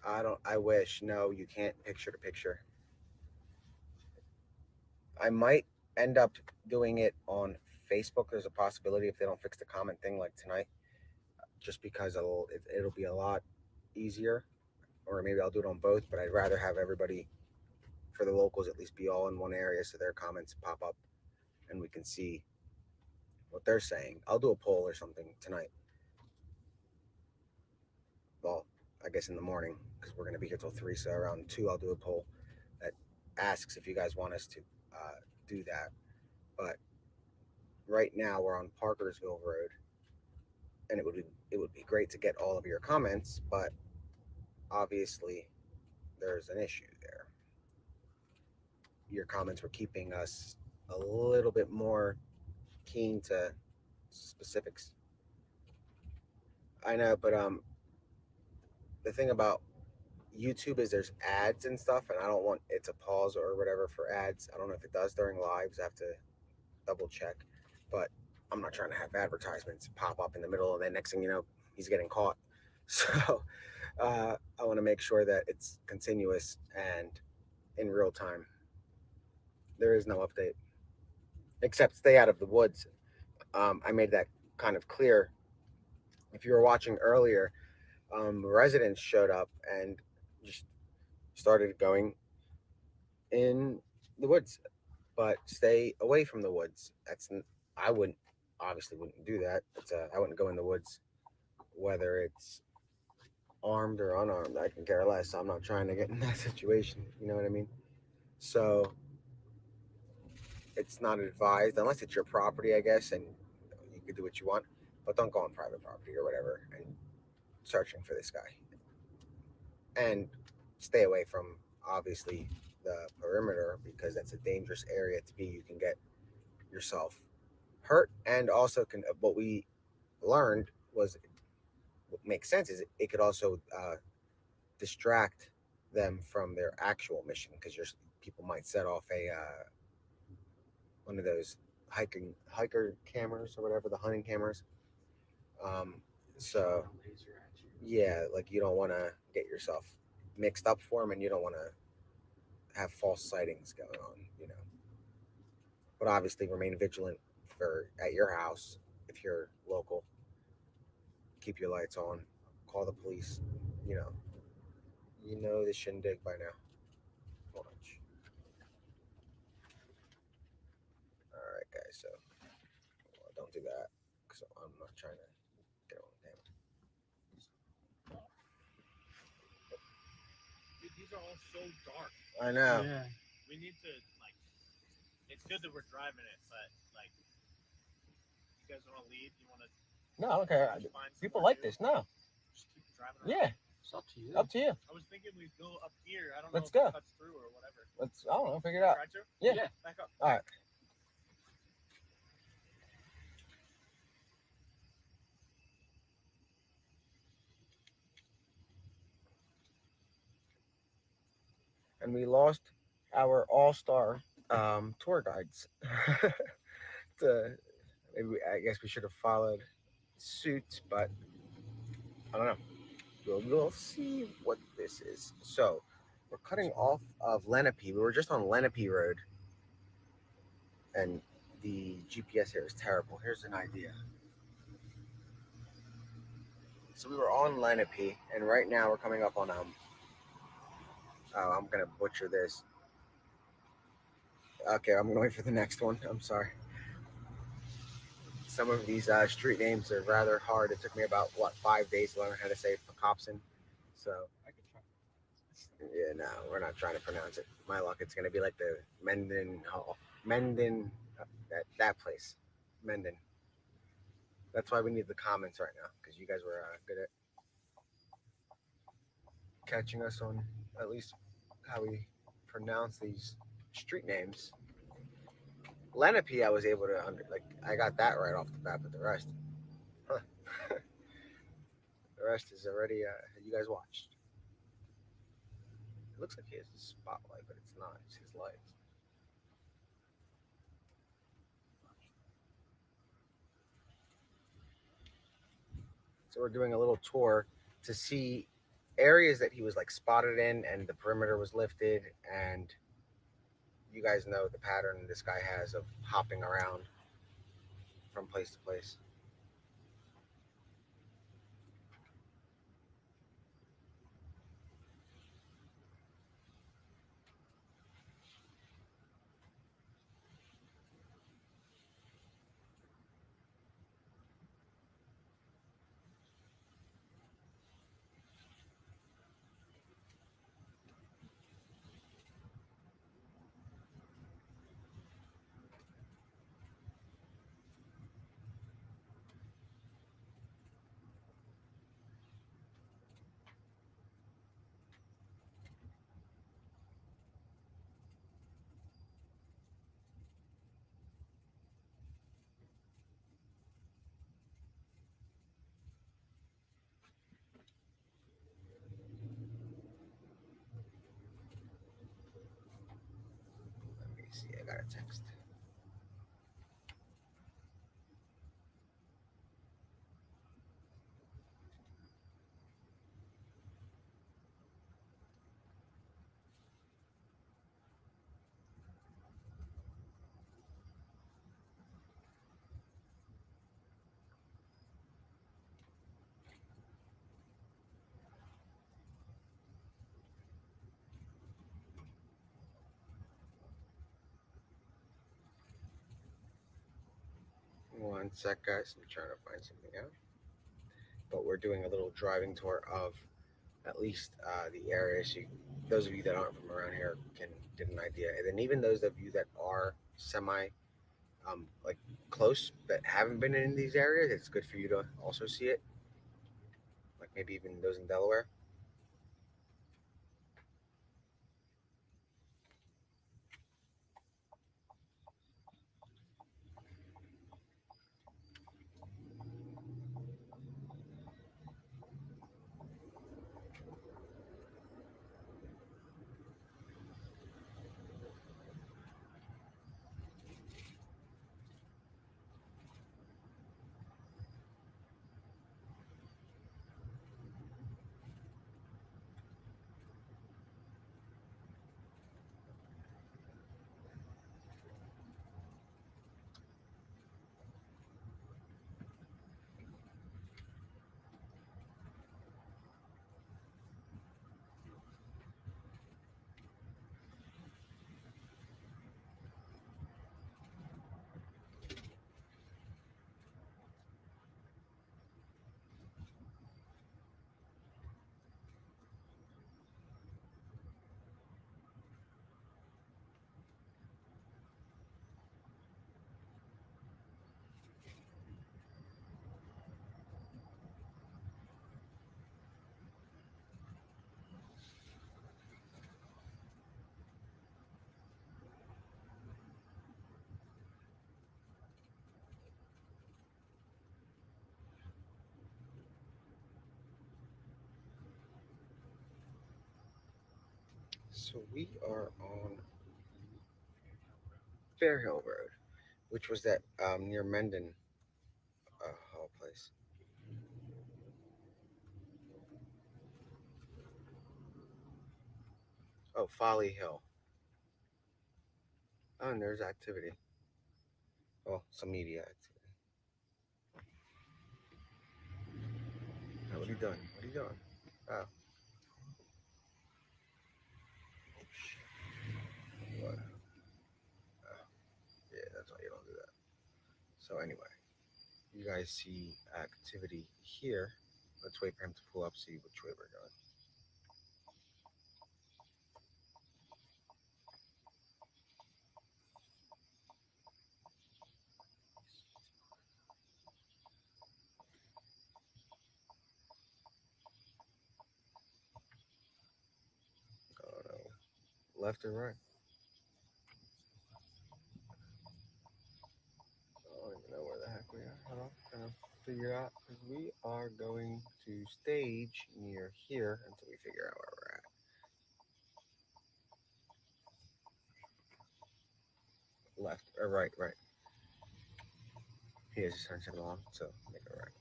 I wish. No, you can't picture to picture. I might end up doing it on Facebook. There's a possibility if they don't fix the comment thing like tonight, just because it'll be a lot easier. Or maybe I'll do it on both, but I'd rather have everybody, for the locals, at least be all in one area so their comments pop up and we can see what they're saying. I'll do a poll or something tonight. Well, I guess in the morning because we're going to be here till 3. So around 2, I'll do a poll that asks if you guys want us to do that. But right now we're on Parkersville Road, and it would be great to get all of your comments, but obviously there's an issue there. Your comments were keeping us a little bit more keen to specifics. I know, but the thing about YouTube is there's ads and stuff, and I don't want it to pause or whatever for ads. I don't know if it does during lives. I have to double check, but I'm not trying to have advertisements pop up in the middle, and then next thing you know, he's getting caught. So I want to make sure that it's continuous and in real time. There is no update except stay out of the woods. I made that kind of clear. If you were watching earlier, residents showed up and just started going in the woods, but stay away from the woods. I wouldn't obviously wouldn't do that. I wouldn't go in the woods, whether it's armed or unarmed. I can care less. I'm not trying to get in that situation. You know what I mean? So it's not advised unless it's your property, I guess, and you can do what you want. But don't go on private property or whatever and searching for this guy. And stay away from obviously the perimeter because that's a dangerous area to be. You can get yourself hurt, and also can. What we learned was what makes sense is it could also distract them from their actual mission because people might set off a one of those hiker cameras or whatever, the hunting cameras, um, So yeah, like you don't want to get yourself mixed up for them, and you don't want to have false sightings going on. But obviously remain vigilant for at your house if you're local. Keep your lights on. Call the police. You know, you know the shindig by now. Watch. All right, guys. So don't do that. So I'm not trying to get on camera. Dude, these are all so dark. I know. Yeah. We need to like. It's good that we're driving it, but like, you guys want to leave? You want to No, I don't care. People like this. No. just keep driving around? Yeah. It's up to you. Up to you. I was thinking we'd go up here. I don't Let's know if go. it cuts through or whatever. Let's. I don't know. Figure it out. Try to? Yeah. Back up. All right. And we lost our all-star tour guides. to, I guess we should have followed suit, but I don't know. We'll see what this is. So we're cutting off of Lenape. We were just on Lenape Road, and the GPS here is terrible. Here's an idea. So we were on Lenape, and right now we're coming up on oh, I'm gonna butcher this. Okay, I'm going for the next one. I'm sorry. Some of these street names are rather hard. It took me about 5 days to learn how to say Pocopson. So I could try. yeah, no, we're not trying to pronounce it. My luck, it's gonna be like the Mendenhall, Menden, that place, Menden. That's why we need the comments right now because you guys were good at catching us on at least how we pronounce these street names. Lenape, I was able to I got that right off the bat, but the rest, huh? The rest is already you guys watched. It looks like he has a spotlight, but it's not. It's his lights. So we're doing a little tour to see areas that he was like spotted in, and the perimeter was lifted, and you guys know the pattern this guy has of hopping around from place to place. Let me see. I got a text. One sec, guys. I'm trying to find something out. But we're doing a little driving tour of at least the area, so those of you that aren't from around here can get an idea, and then even those of you that are semi like close but haven't been in these areas, it's good for you to also see it. Like maybe even those in Delaware. So we are on Fairhill Road, which was that near Menden Hall place. Oh, Folly Hill. Oh, and there's activity. Oh, some media activity. Oh, what are you doing? What are you doing? Oh, what? Oh, yeah, that's why you don't do that. So anyway, you guys see activity here. Let's wait for him to pull up, see which way we're going. Oh no, left or right? I don't even know where the heck we are. Hold on, trying to figure out because we are going to stage near here until we figure out where we're at. Left or right? Right. He has just turned it on, so make it right.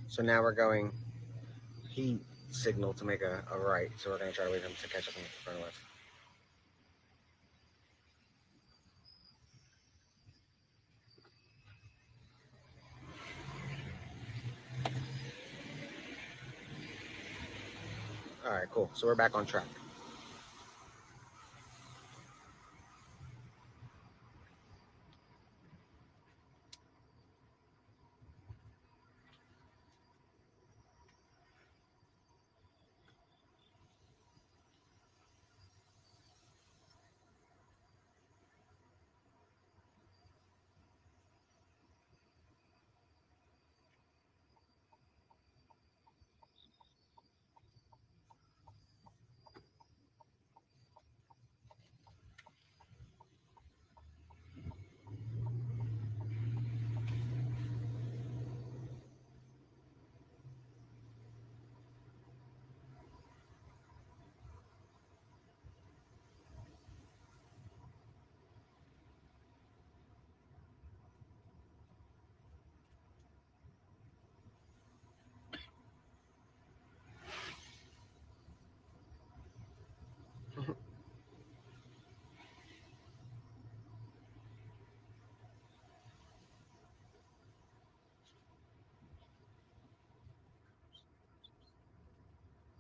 So now we're going. He signaled to make a right, so we're gonna try to wait for him to catch up in front of us. All right, cool. So we're back on track.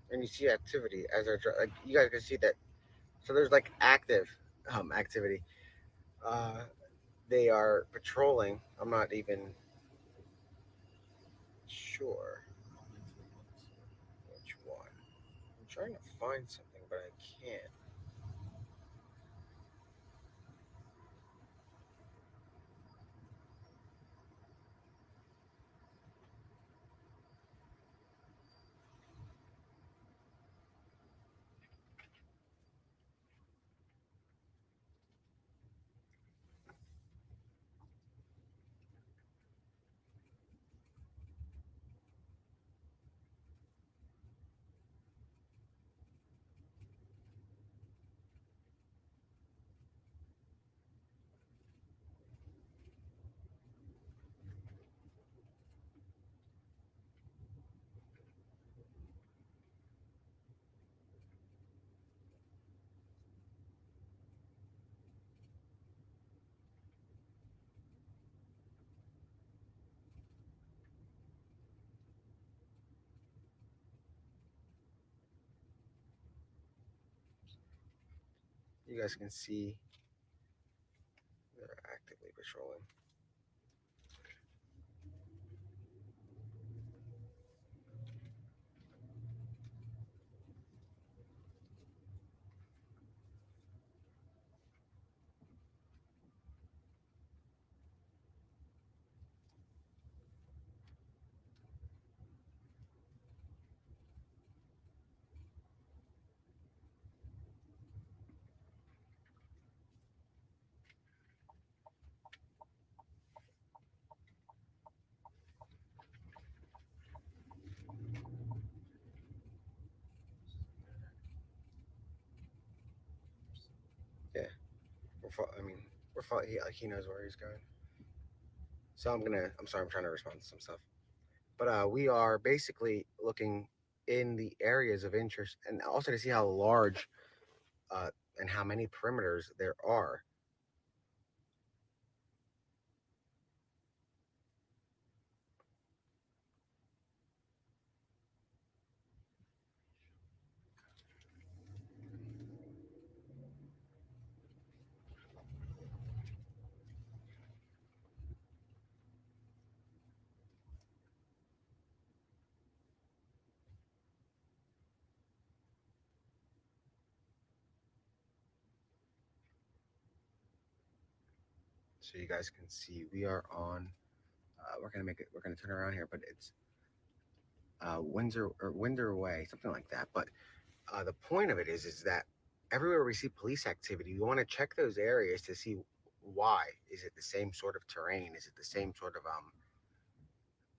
And you see activity as they're like you guys can see that. So there's like active activity. Uh, they are patrolling. I'm not even sure which one. I'm trying to find something, but I can't. You guys can see they're actively patrolling. I mean, he knows where he's going. So I'm sorry, I'm trying to respond to some stuff. But we are basically looking in the areas of interest and also to see how large uh, and how many perimeters there are. So you guys can see we are on. We're gonna make it. We're gonna turn around here, but it's Windsor Way, something like that. But the point of it is that everywhere we see police activity, we want to check those areas to see why. Is it the same sort of terrain? Is it the same sort of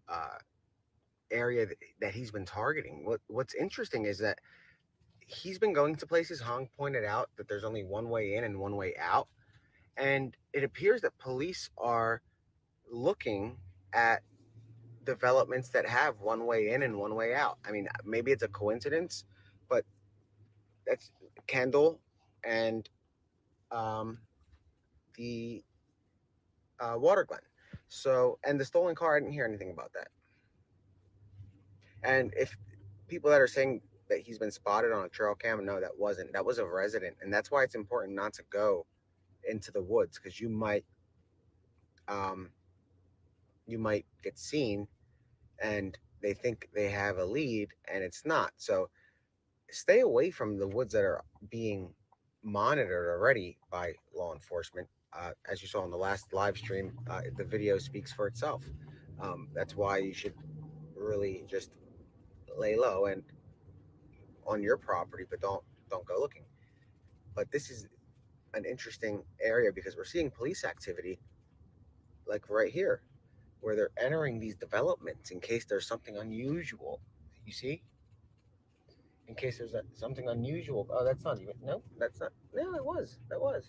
uh, area that he's been targeting? What's interesting is that he's been going to places. Hong pointed out that there's only one way in and one way out, and it appears that police are looking at developments that have one way in and one way out. I mean, maybe it's a coincidence, but that's Kendall and um, the water glen. So, and the stolen car, I didn't hear anything about that. And if people that are saying that he's been spotted on a trail cam, no, that wasn't. That was a resident, and that's why it's important not to go into the woods because um, you might get seen, and they think they have a lead, and it's not. So stay away from the woods that are being monitored already by law enforcement. As you saw in the last live stream, the video speaks for itself. That's why you should really just lay low and on your property, but don't go looking. But this is an interesting area because we're seeing police activity like right here, where they're entering these developments in case there's something unusual. You see, in case there's something unusual. Oh, that's not even. No, that's not. No, it was. That was.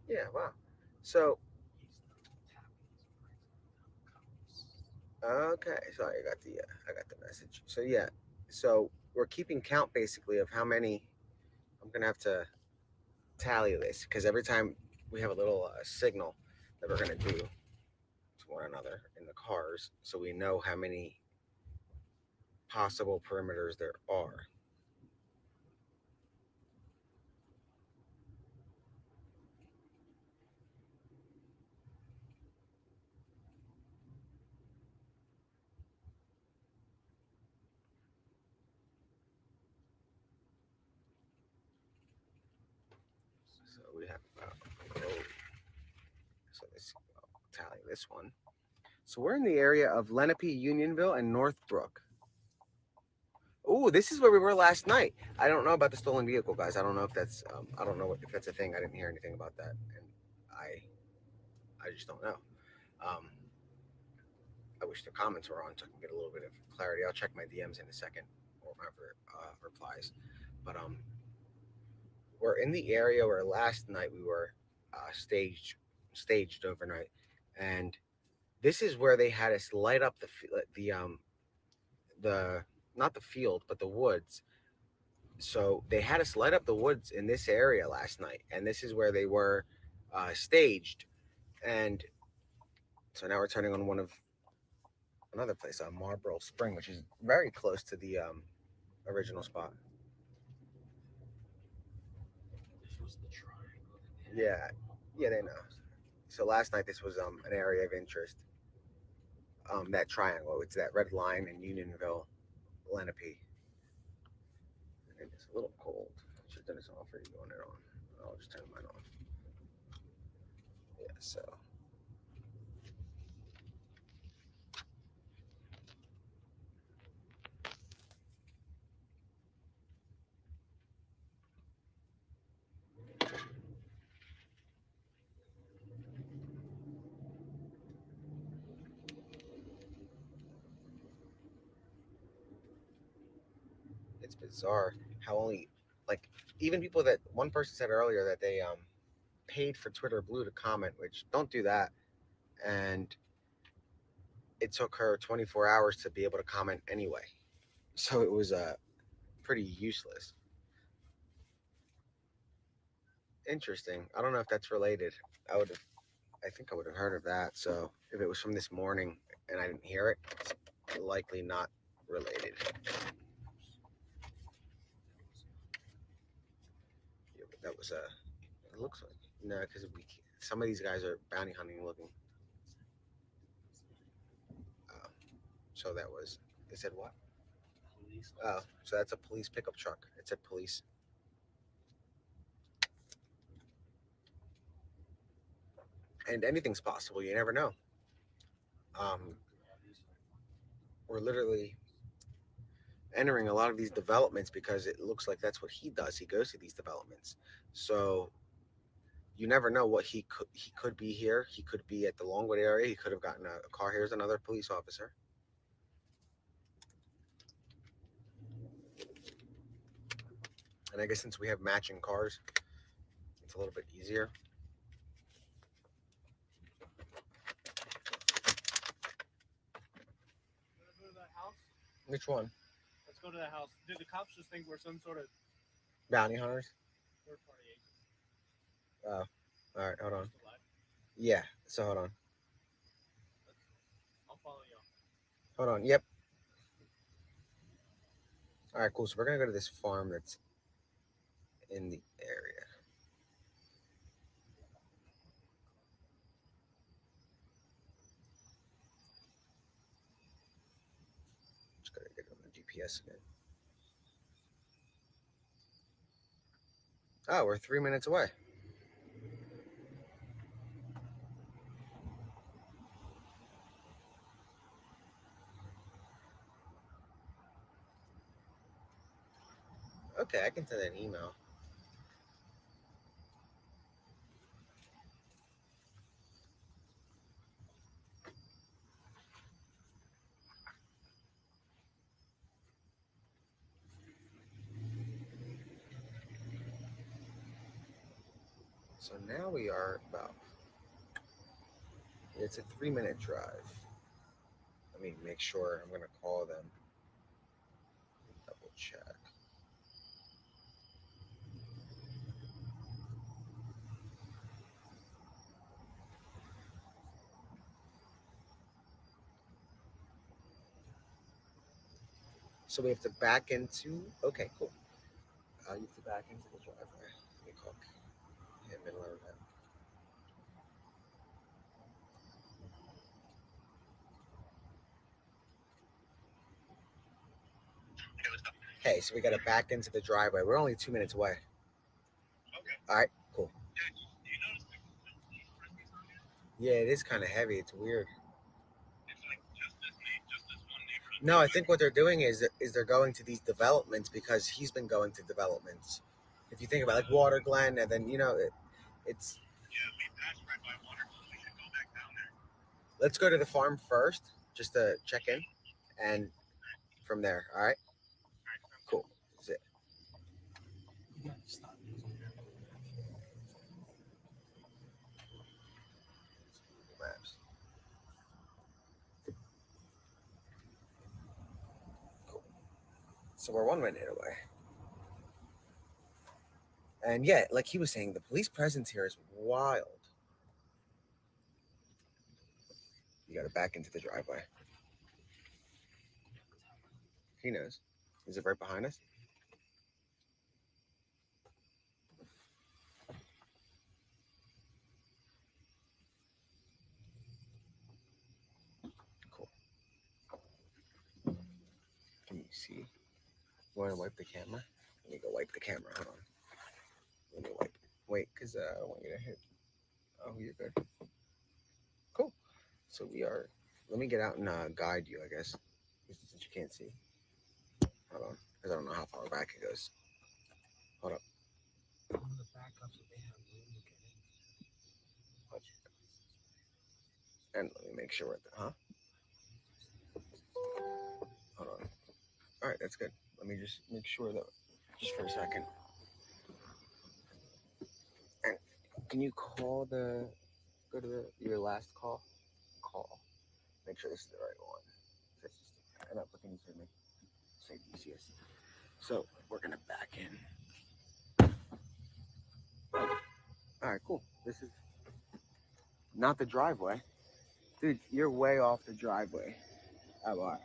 Yeah. Wow. So okay. Sorry, I got the message. So yeah. So we're keeping count basically of how many. I'm gonna have to tally this because every time we have a little signal that we're gonna do to one another in the cars, so we know how many possible perimeters there are. So we have oh, so this I'll tally this one. So we're in the area of Lenape, Unionville, and Northbrook. Oh, this is where we were last night. I don't know about the stolen vehicle, guys. I don't know if that's I don't know if that's a thing. I didn't hear anything about that, and I just don't know. Um, I wish the comments were on so I can get a little bit of clarity. I'll check my DMs in a second or my replies. But we're in the area where last night we were staged overnight, and this is where they had us light up the not the field but the woods. So they had us light up the woods in this area last night, and this is where they were staged. And so now we're turning on one of another place, Marlboro Spring, which is very close to the original spot. Yeah, yeah, they know. So last night this was an area of interest. That triangle, it's that red line in Unionville, Lenape. And it's a little cold. Should turn this off or you going it on? I'll just turn mine off. Yeah, so it's bizarre how only like even people that one person said earlier that they paid for Twitter Blue to comment, which don't do that. And it took her 24 hours to be able to comment anyway. So it was pretty useless. Interesting. I don't know if that's related. I think I would have heard of that. So if it was from this morning and I didn't hear it, it's likely not related. Yeah, but that was it looks like no, because some of these guys are bounty hunting looking. Uh, so that was they said what? Oh, so that's a police pickup truck. It said police. And anything's possible. You never know. Um, we're literally entering a lot of these developments because it looks like that's what he does. He goes to these developments. So you never know what he could be here. He could be at the Longwood area. He could have gotten a car. Here's another police officer. And I guess since we have matching cars, it's a little bit easier. Let's go to that house. Which one? Let's go to that house. Dude, the cops just think we're some sort of Bounty hunters. third-party agents. Oh, all right. Hold on. Just alive. Yeah. So hold on. I'll follow you. Hold on. Yep. All right. Cool. So we're gonna go to this farm that's in the area. Just gotta get on the GPS again. Oh, we're 3 minutes away. Okay, I can send an email. So now we are about. It's a 3 minute drive. Let me make sure. I'm gonna call them. Double check. So we have to back into. Okay, cool. You have to back into the driveway. Let me call. Yeah, middle of that. Hey, so we got to back into the driveway. We're only 2 minutes away. Okay. All right, cool. Do you notice the police presence on here? Yeah, it is kind of heavy. It's weird. It's like just this one neighborhood. No, I think what they're doing is they're going to these developments because he's been going to developments. If you think about like Water Glen, and then it's. Yeah, we passed right by water. We should go back down there. Let's go to the farm first, just to check in, and from there. All right. Cool. That's it. Maps. Cool. So we're 1 minute away. And yeah, like he was saying, the police presence here is wild. You got to back into the driveway. He knows. Is it right behind us? Cool. Can you see? You want to wipe the camera? Let me go wipe the camera. Hold on. Let me wipe. Wait, because I don't want you to hit. Oh, you're good. Cool. So we are. Let me get out and guide you, I guess, since you can't see. Hold on, because I don't know how far back it goes. Hold up. And let me make sure we're at the, huh? Hold on. All right, that's good. Let me just make sure that, just for a second. And Can you call go to your last call? Call. Make sure this is the right one. I know, but can you hear me? Save DCS. So we're gonna back in. All right, cool. This is not the driveway, dude. You're way off the driveway. Oh, all right.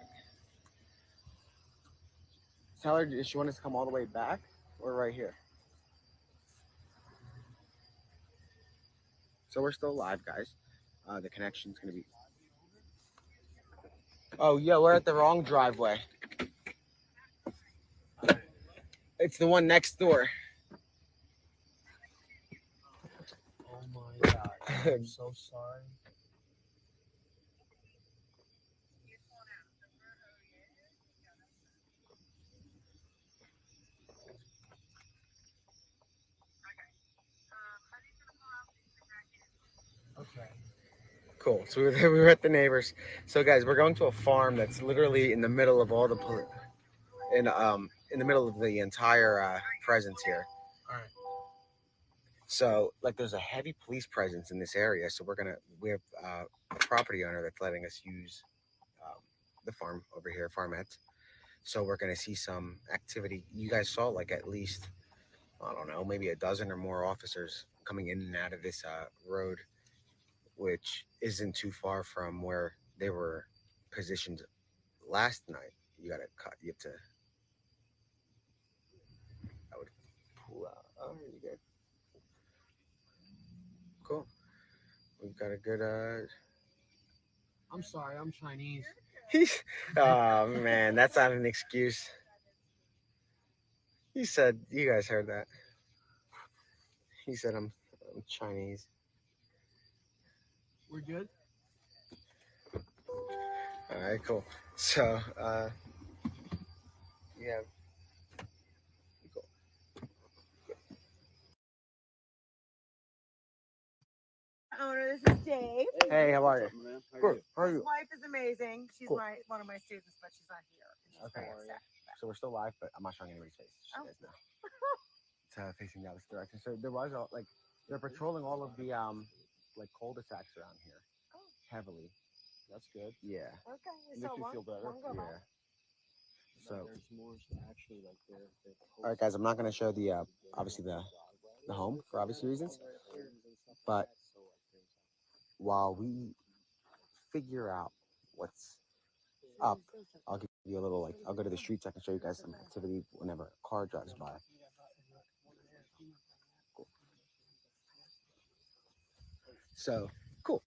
Tell her, does she want us to come all the way back or right here? So we're still live, guys. The connection's gonna be. Oh, yeah, we're at the wrong driveway. It's the one next door. Oh my god, I'm so sorry. Okay. Cool. So we were at the neighbors. So guys, we're going to a farm that's literally in the middle of all the in the middle of the entire presence here. All right. So like, there's a heavy police presence in this area. So we have a property owner that's letting us use the farm over here, farmette. So we're gonna see some activity. You guys saw like at least, I don't know, maybe a dozen or more officers coming in and out of this road, which isn't too far from where they were positioned last night. You gotta cut. You have to. I would pull out. Oh, you good. Cool. We've got a good. I'm sorry, I'm Chinese. He's. Oh man, that's not an excuse. He said. You guys heard that. He said I'm Chinese. We're good? All right, cool. So, yeah. Cool. Owner, this is Dave. Hey, how are you? What's up, man? How Good. How are His you? wife is amazing. She's Cool. one of my students, but she's not here. She's Okay. very upset. So we're still live, but I'm not showing anybody's face. Just so you guys know. It's facing the opposite direction. So there was like, they're patrolling all of the like cul-de-sacs around here heavily. That's good. Yeah. Okay. Makes you feel better. Yeah. So There's more actually like they're all right, guys. I'm not gonna show the obviously the home for obvious reasons, but while we figure out what's up, I'll give you a little like, I'll go to the streets. I can show you guys some activity whenever a car drives by. Cool. So cool.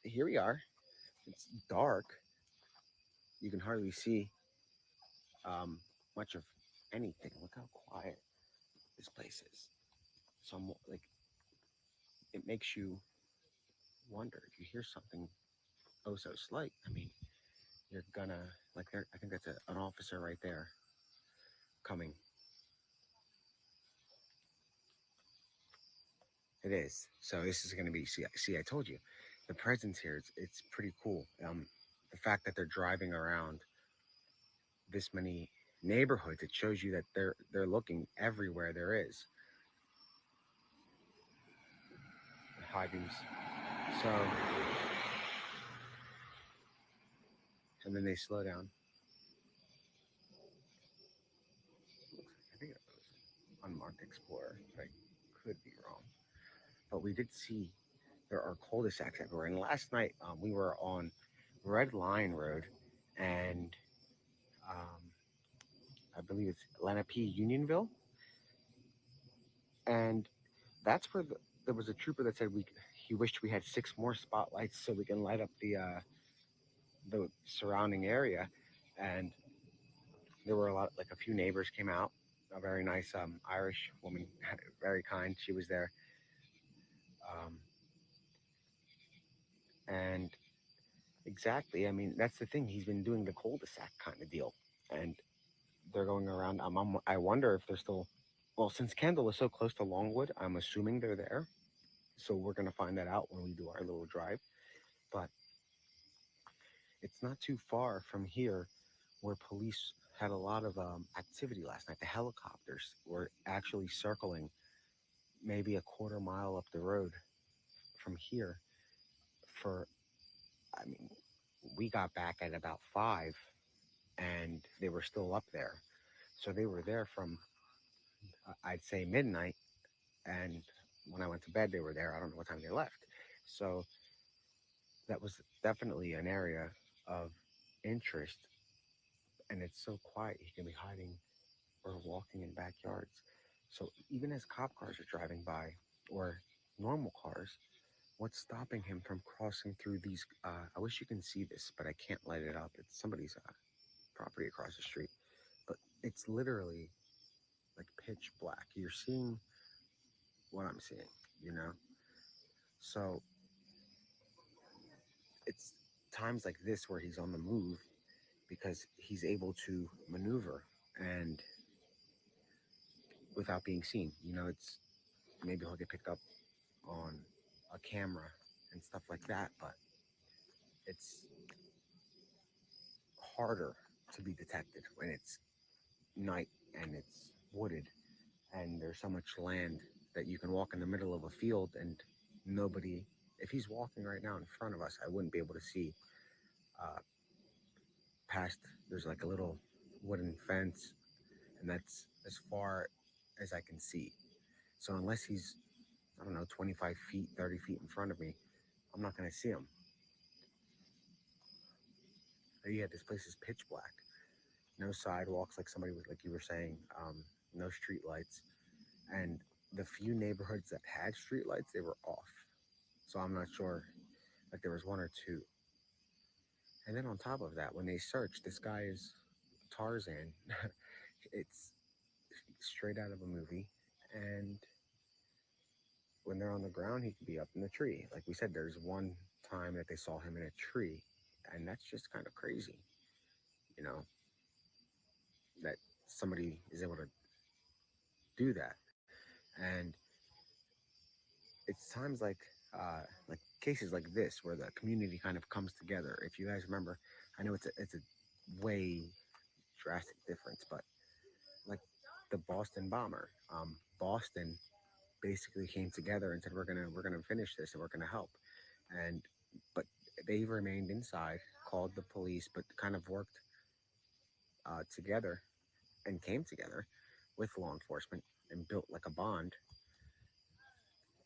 Here we are. It's dark. You can hardly see much of anything. Look how quiet this place is. So I'm, like, it makes you wonder if you hear something oh so slight. I mean, you're gonna like there. I think that's an officer right there coming. It is. So this is gonna be. See, I told you, the presence here. It's pretty cool. The fact that they're driving around this many neighborhoods, it shows you that they're looking everywhere there is. High beams. So, and then they slow down. I think it was unmarked Explorer, but I could be wrong. But we did see there are cul-de-sacs everywhere. And last night we were on Red Line Road, and um, I believe it's Lenape Unionville, and that's where there was a trooper that said he wished we had 6 more spotlights so we can light up the surrounding area. And there were like a few neighbors came out. A very nice Irish woman, very kind. She was there, um, and exactly. I mean, that's the thing. He's been doing the cul-de-sac kind of deal, and they're going around. I wonder if they're still. Well, since Kendall is so close to Longwood, I'm assuming they're there. So we're gonna find that out when we do our little drive. But it's not too far from here, where police had a lot of activity last night. The helicopters were actually circling maybe a quarter mile up the road from here. For, I mean, we got back at about 5, and they were still up there. So they were there from, I'd say, midnight, and when I went to bed, they were there. I don't know what time they left. So that was definitely an area of interest, and it's so quiet. He can be hiding or walking in backyards. So even as cop cars are driving by, or normal cars, what's stopping him from crossing through these? I wish you can see this, but I can't light it up. It's somebody's property across the street, but it's literally like pitch black. You're seeing what I'm seeing, you know? So it's times like this where he's on the move because he's able to maneuver and without being seen. You know, it's maybe he'll get picked up on a camera and stuff like that, but it's harder to be detected when it's night and it's wooded and there's so much land that you can walk in the middle of a field and nobody, if he's walking right now in front of us, I wouldn't be able to see uh, past. There's like a little wooden fence, and that's as far as I can see. So unless he's, I don't know, 25 feet, 30 feet in front of me, I'm not going to see him. Yeah, this place is pitch black. No sidewalks, like somebody was, like you were saying, no street lights. And the few neighborhoods that had street lights, they were off. So I'm not sure, like there was one or two. And then on top of that, when they searched, this guy is Tarzan. It's straight out of a movie. And when they're on the ground, he could be up in the tree. Like we said, there's one time that they saw him in a tree, and that's just kind of crazy, you know, that somebody is able to do that. And it's times like cases like this where the community kind of comes together. If you guys remember, I know it's a way drastic difference, but like the Boston bomber, Boston basically came together and said we're gonna finish this and we're gonna help, and but they remained inside, called the police, but kind of worked together and came together with law enforcement and built like a bond,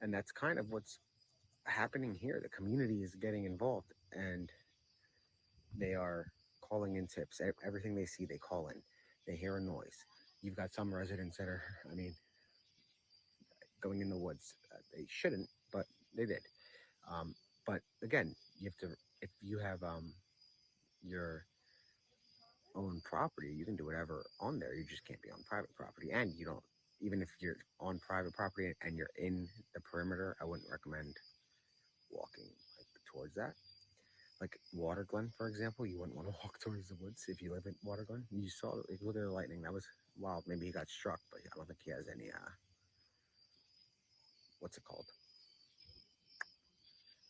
and that's kind of what's happening here. The community is getting involved and they are calling in tips. Everything they see, they call in. They hear a noise. You've got some residents that are, I mean, going in the woods. They shouldn't, but they did. But again, you have to, if you have your own property, you can do whatever on there. You just can't be on private property. And you don't, even if you're on private property and you're in the perimeter, I wouldn't recommend walking like towards that. Like Water Glen, for example, you wouldn't want to walk towards the woods if you live in Water Glen. You saw, like, look at the lightning. That was wild. Maybe he got struck, but I don't think he has any, what's it called?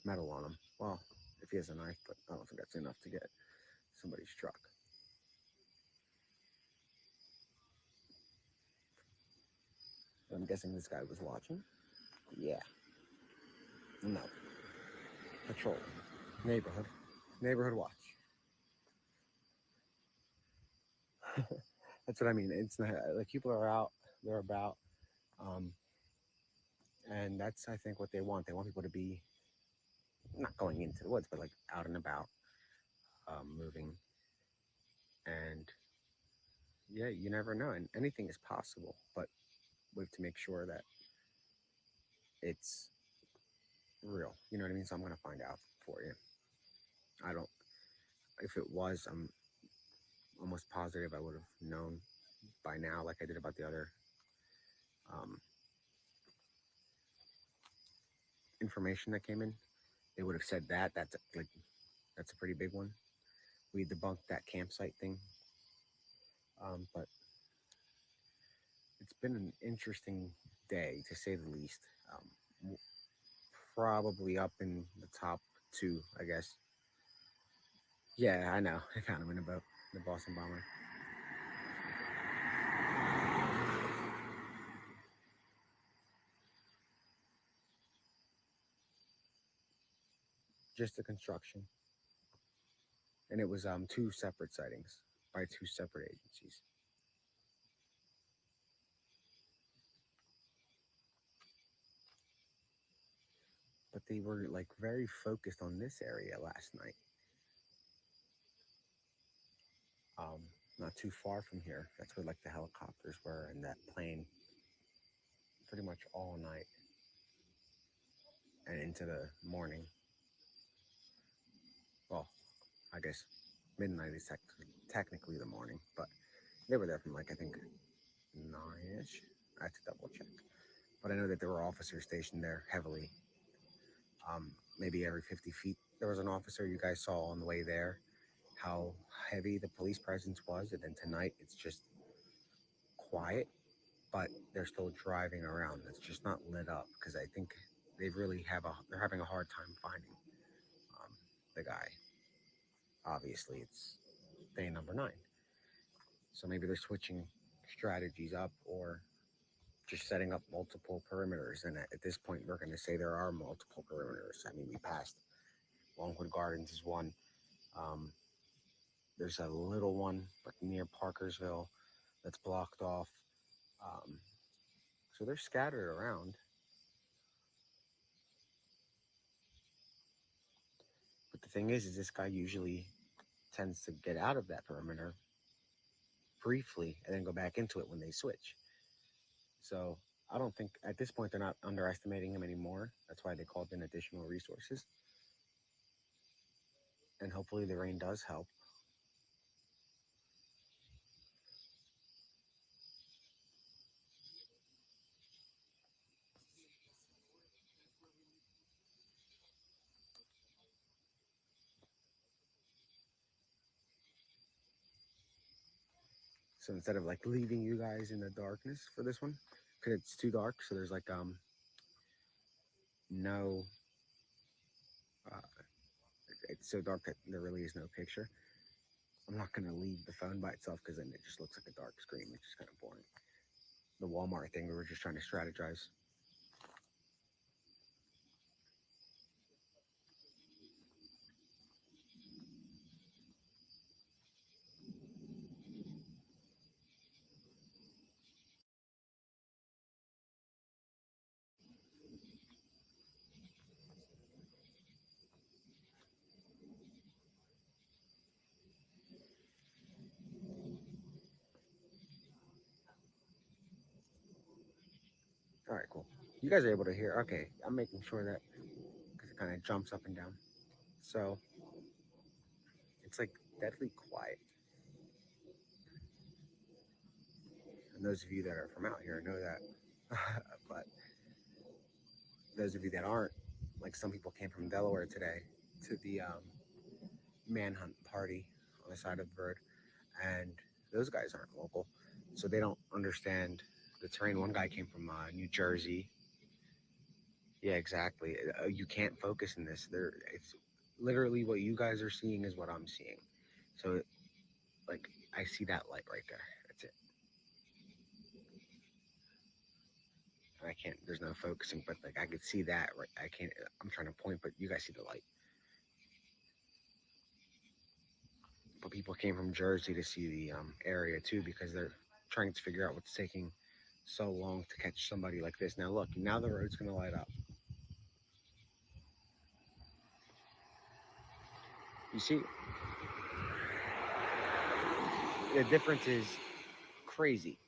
Metal on him. Well, if he has a knife, but I don't think that's enough to get somebody struck. I'm guessing this guy was watching. Yeah. No. Patrol. Neighborhood. Neighborhood watch. That's what I mean. It's not like people are out, they're about, um, and that's I think what they want. They want people to be not going into the woods, but like out and about, moving, and yeah, you never know, and anything is possible. But we have to make sure that it's real. You know what I mean? So I'm gonna find out for you. I don't. If it was, I'm almost positive I would have known by now, like I did about the other um, information that came in. They would have said that. That's like that's a pretty big one. We debunked that campsite thing, but it's been an interesting day to say the least. Probably up in the top two, I guess. Yeah, I know. I found him in a boat, the Boston bomber. just the construction, and it was two separate sightings by two separate agencies. But they were like very focused on this area last night. Um, Not too far from here. That's where like the helicopters were and that plane pretty much all night and into the morning. Well, I guess midnight is technically the morning, but they were there from like I think 9ish. I have to double check, but I know that there were officers stationed there heavily. Maybe every 50 feet there was an officer. You guys saw on the way there how heavy the police presence was, and then tonight it's just quiet, but they're still driving around. It's just not lit up because I think they're having a hard time finding the guy. Obviously, it's day number 9. So maybe they're switching strategies up or just setting up multiple perimeters. And at this point, we're going to say there are multiple perimeters. I mean, we passed Longwood Gardens is one. Um, there's a little one like near Parkersville that's blocked off. Um, so they're scattered around. But the thing is this guy usually tends to get out of that perimeter briefly and then go back into it when they switch. So I don't think at this point they're not underestimating him anymore. That's why they called in additional resources. And hopefully the rain does help. So instead of like leaving you guys in the darkness for this one, because it's too dark, so there's like no uh, it's so dark that there really is no picture. I'm not gonna leave the phone by itself because then it just looks like a dark screen, which is kind of boring. The Walmart thing, we were just trying to strategize. All right, cool. You guys are able to hear. Okay, I'm making sure that because it kind of jumps up and down. So it's like deadly quiet. And those of you that are from out here know that. But those of you that aren't, like some people came from Delaware today to the Manhunt party on the side of the road, and those guys aren't local, so they don't understand the terrain. One guy came from New Jersey. Yeah, exactly. You can't focus in this. It's literally what you guys are seeing is what I'm seeing. So, like, I see that light right there. That's it. And I can't. There's no focusing, but like I could see that. Right. I can't. I'm trying to point, but you guys see the light. But people came from Jersey to see the area too because they're trying to figure out what's taking so long to catch somebody like this. Now look, now the road's gonna light up. You see, the difference is crazy.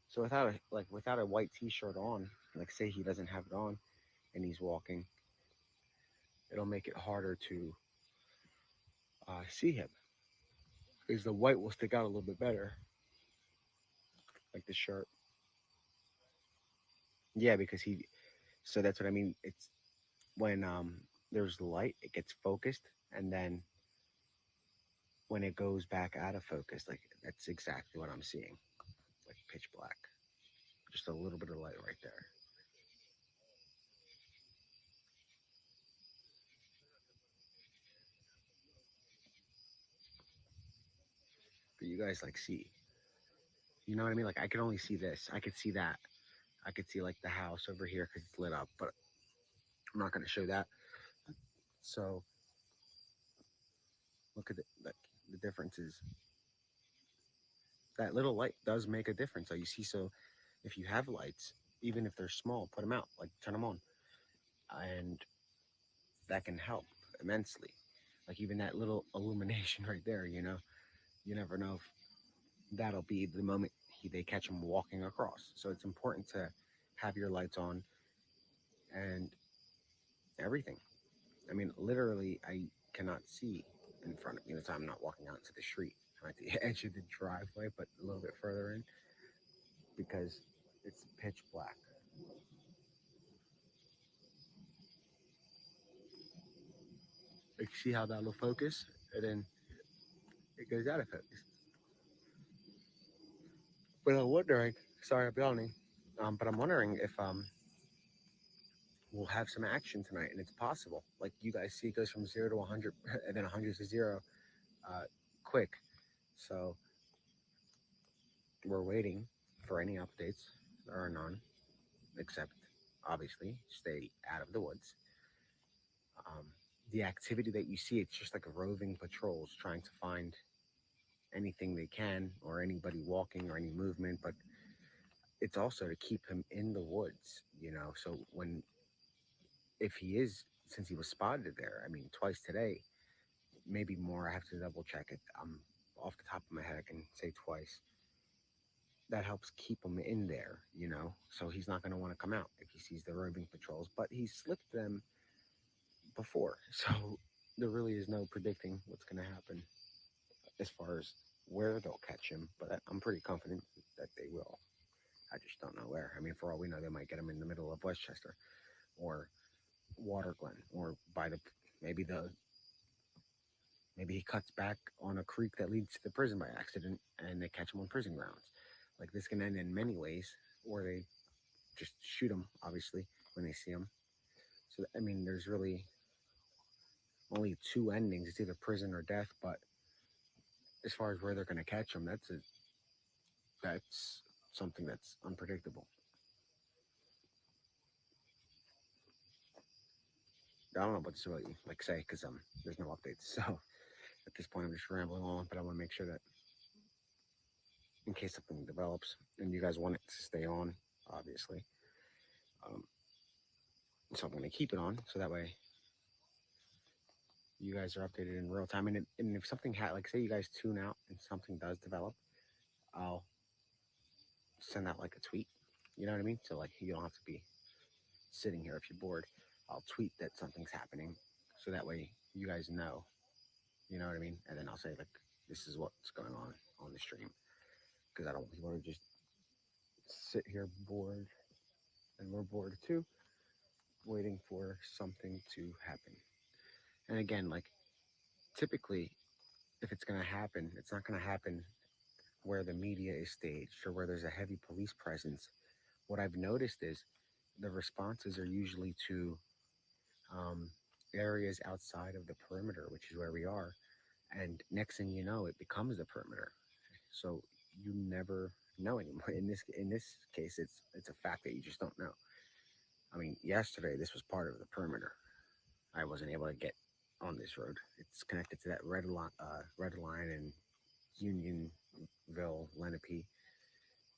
So without a white T-shirt on, like say he doesn't have it on, and he's walking, it'll make it harder to see him because the white will stick out a little bit better, like the shirt. Yeah, because he. So that's what I mean. It's when there's light, it gets focused, and then when it goes back out of focus, like that's exactly what I'm seeing, like pitch black, just a little bit of light right there. But you guys like see, you know what I mean? Like I could only see this, I could see that, I could see like the house over here because it's lit up, but I'm not going to show that. So look at like the difference is that little light does make a difference. So you see, so if you have lights, even if they're small, put them out, like turn them on, and that can help immensely. Like even that little illumination right there, you never know if that'll be the moment they catch him walking across. So it's important to have your lights on and everything. I mean, literally, I cannot see in front of me. That's why I'm not walking out into the street. I'm at the edge of the driveway, but a little bit further in because it's pitch black. Like, see how that'll focus, and then it goes out of focus. But I'm wondering. Sorry, I'm yawning. But I'm wondering if we'll have some action tonight, and it's possible. Like you guys see, it goes from 0 to 100, and then 100 to 0, uh, quick. So we're waiting for any updates. There are none, except obviously stay out of the woods. Um, the activity that you see, it's just like roving patrols trying to find anything they can or anybody walking or any movement, but it's also to keep him in the woods. So if he is, since he was spotted there, I mean, twice today, maybe more. I have to double check it. Off the top of my head, I can say twice. That helps keep him in there. So he's not going to want to come out if he sees the roving patrols, but he slipped them before. So there really is no predicting what's going to happen as far as where they'll catch him, but I'm pretty confident that they will. I just don't know where. I mean, for all we know, they might get him in the middle of Westchester or Water Glen or by maybe he cuts back on a creek that leads to the prison by accident and they catch him on prison grounds. Like this can end in many ways, or they just shoot him, obviously, when they see him. So, I mean, there's really only two endings. It's either prison or death, but as far as where they're going to catch him, that's something that's unpredictable. I don't know what to really say because there's no updates. So at this point, I'm just rambling on, but I want to make sure that in case something develops and you guys want it to stay on, obviously. Um, so I'm going to keep it on so that way you guys are updated in real time. And if something like say you guys tune out and something does develop, I'll send out like a tweet. You know what I mean? So like you don't have to be sitting here if you're bored. I'll tweet that something's happening so that way you guys know. You know what I mean? And then I'll say like this is what's going on the stream because I don't want people to just sit here bored and we're bored too, waiting for something to happen. And again, like typically, if it's going to happen, it's not going to happen where the media is staged or where there's a heavy police presence. What I've noticed is the responses are usually to um, areas outside of the perimeter, which is where we are. And next thing you know, it becomes the perimeter. So you never know anymore. In this case, it's a fact that you just don't know. I mean, yesterday this was part of the perimeter. I wasn't able to get on this road. It's connected to that red line in Unionville, Lenape,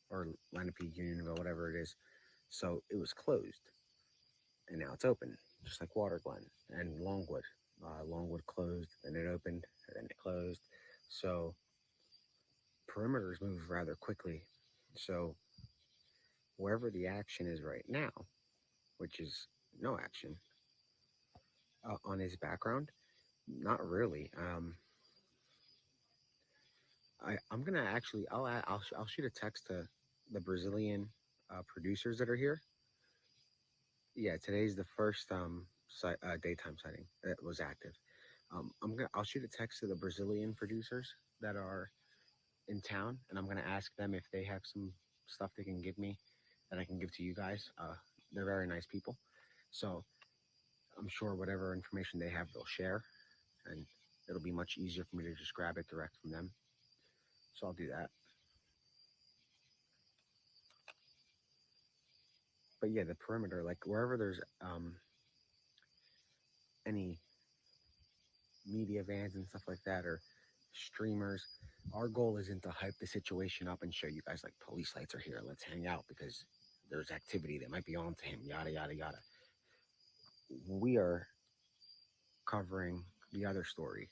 or Lenape, Unionville, whatever it is. So it was closed, and now it's open, just like Water Glen and Longwood. Longwood closed, then it opened, and then it closed. So perimeters move rather quickly. So wherever the action is right now, which is no action on his background, not really. I'm gonna actually I'll shoot a text to the Brazilian producers that are here. Yeah, today's the first daytime sighting that was active. I'll shoot a text to the Brazilian producers that are in town, and I'm gonna ask them if they have some stuff they can give me that I can give to you guys. They're very nice people, so I'm sure whatever information they have, they'll share, and it'll be much easier for me to just grab it direct from them. So I'll do that. But yeah, the perimeter, like wherever there's any media vans and stuff like that, or streamers, our goal isn't to hype the situation up and show you guys like police lights are here, let's hang out because there's activity that might be on to him, yada yada yada. We are covering the other story,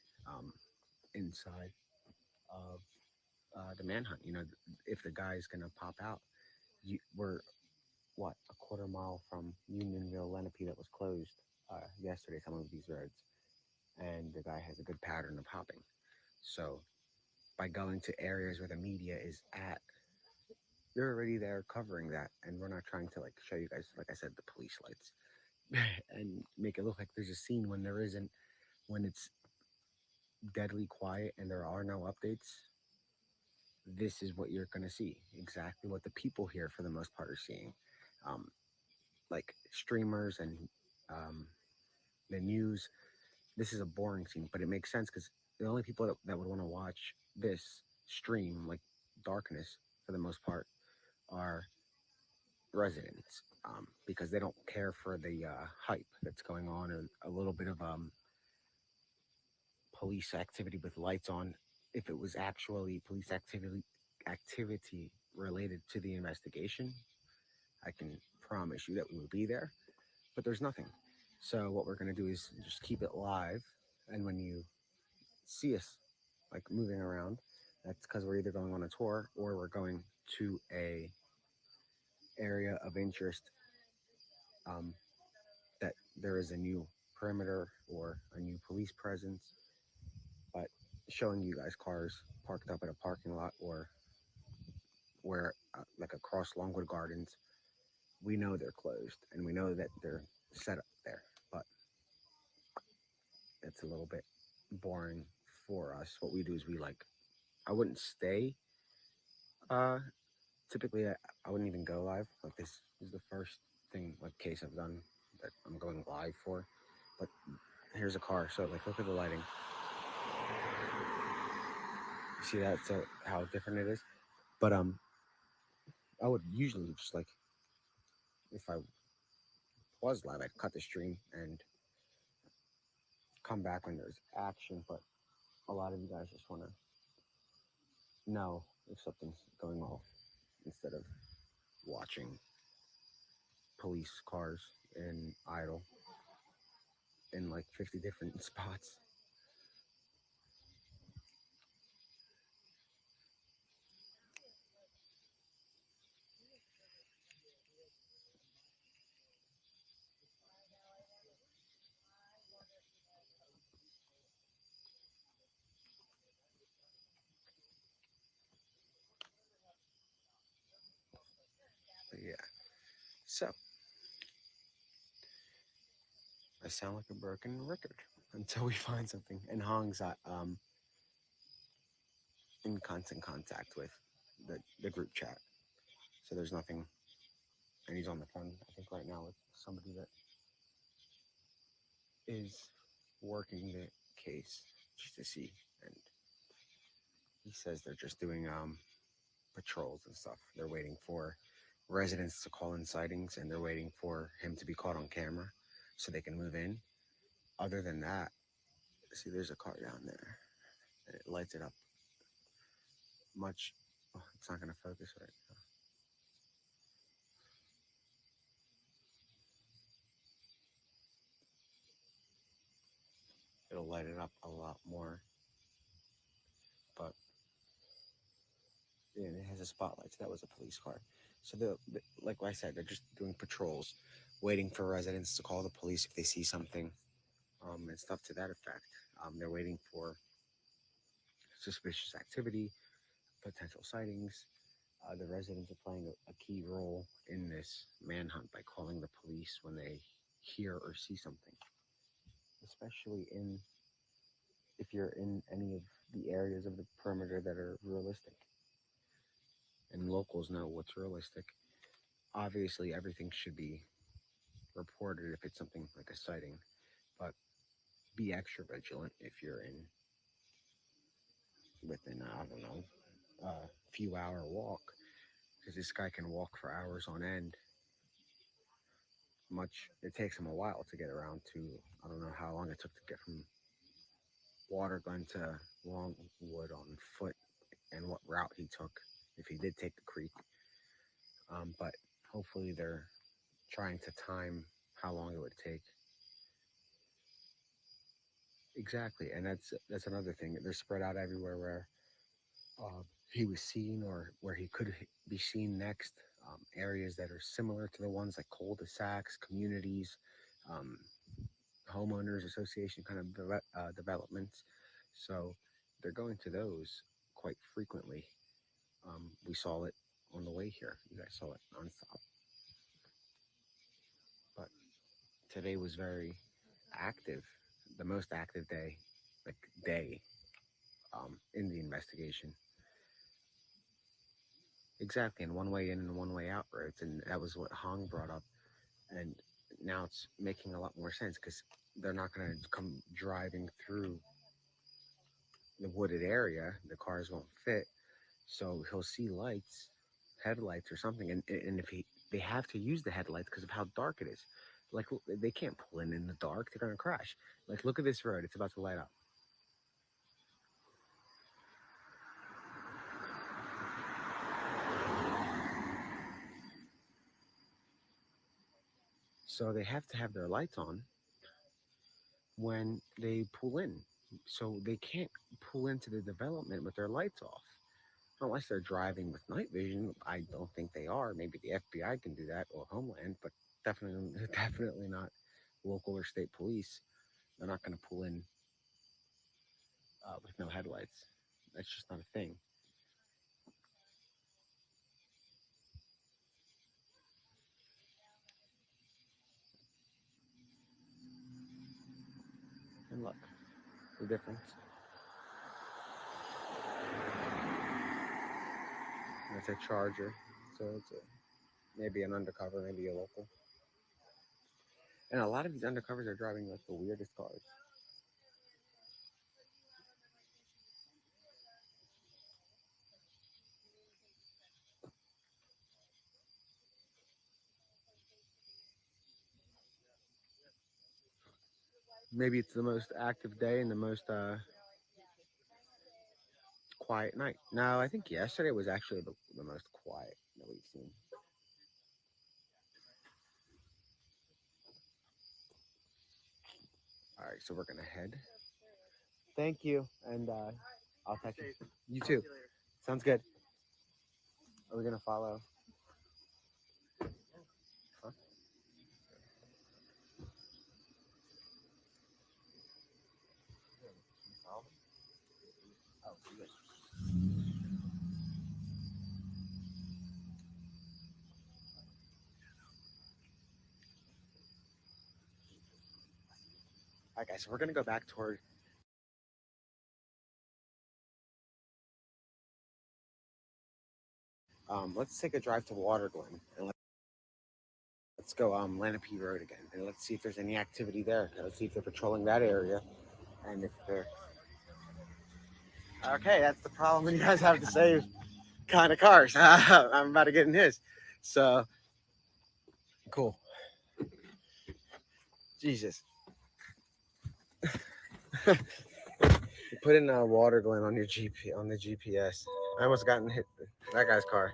inside of the manhunt. You know, if the guy's gonna pop out, we're what, a quarter mile from Unionville, Lenape, that was closed yesterday, some of these roads, and the guy has a good pattern of hopping. So by going to areas where the media is at, you're already there covering that, and we're not trying to like show you guys, like I said, the police lights and make it look like there's a scene when there isn't. When it's deadly quiet and there are no updates, this is what you're going to see, exactly what the people here for the most part are seeing. um, like streamers and um, the news, this is a boring scene, but it makes sense because the only people that would want to watch this stream, like darkness for the most part, are residents, because they don't care for the hype that's going on, or a little bit of police activity with lights on. If it was actually police activity related to the investigation, I can promise you that we would be there, but there's nothing. So what we're going to do is just keep it live, and when you see us like moving around, that's because we're either going on a tour or we're going to a area of interest, um, that there is a new perimeter or a new police presence. But showing you guys cars parked up at a parking lot, or where like across Longwood Gardens, we know they're closed and we know that they're set up there, but it's a little bit boring for us. What we do is we like, I wouldn't stay. Uh, typically, I wouldn't even go live. Like this is the first thing, like case I've done that I'm going live for. But here's a car, so like look at the lighting. You see that? So how different it is. But I would usually just like, if I was live, I'd cut the stream and come back when there's action. But a lot of you guys just want to know if something's going off instead of watching police cars in idle in like 50 different spots. But yeah, so I sound like a broken record until we find something. And Hong's in constant contact with the group chat, so there's nothing. And he's on the phone, I think, right now with somebody that is working the case just to see. And he says they're just doing patrols and stuff. They're waiting for residents to call in sightings, and they're waiting for him to be caught on camera so they can move in. Other than that, see, there's a car down there, and it lights it up much. Oh, it's not going to focus right now. It'll light it up a lot more, but yeah, it has a spotlight. So that was a police car. So like I said, they're just doing patrols, waiting for residents to call the police if they see something, and stuff to that effect. They're waiting for suspicious activity, potential sightings. The residents are playing a key role in this manhunt by calling the police when they hear or see something, especially if you're in any of the areas of the perimeter that are realistic. And locals know what's realistic. Obviously, everything should be reported if it's something like a sighting, but be extra vigilant if you're in within, I don't know, a few hour walk, because this guy can walk for hours on end much. It takes him a while to get around to. I don't know how long it took to get from Waterglen to Longwood on foot, and what route he took if he did take the creek. But hopefully they're trying to time how long it would take. Exactly, and that's another thing. They're spread out everywhere where he was seen or where he could be seen next. Areas that are similar to the ones like cul-de-sacs, communities, um, homeowners association kind of developments. So they're going to those quite frequently. We saw it on the way here. You guys saw it nonstop. But today was very active, the most active day, like day, in the investigation. Exactly, and one way in and one way out roads, and that was what Hong brought up, and now it's making a lot more sense because they're not going to come driving through the wooded area. The cars won't fit, so he'll see lights, headlights or something, and if they have to use the headlights because of how dark it is. Like they can't pull in the dark; they're going to crash. Like look at this road; it's about to light up. So they have to have their lights on when they pull in. So they can't pull into the development with their lights off. Unless they're driving with night vision. I don't think they are. Maybe the FBI can do that or Homeland, but definitely definitely not local or state police. They're not going to pull in with no headlights. That's just not a thing. And look, the difference. That's a Charger, so it's maybe an undercover, maybe a local. And a lot of these undercovers are driving like the weirdest cars. Maybe it's the most active day and the most quiet night. No, I think yesterday was actually the most quiet that we've seen. All right, so we're gonna head. Thank you, and I'll text you. You too. Sounds good. Are we gonna follow? Huh? Oh, good. All right, guys. So we're gonna go back toward. Let's take a drive to Waterglen and let's go Lenape Road again, and let's see if there's any activity there. Let's see if they're patrolling that area, and if they're okay. That's the problem when you guys have to save kind of cars. I'm about to get in his, so cool. Jesus. Put in Waterglen on your on the GPS. I almost gotten hit that guy's car.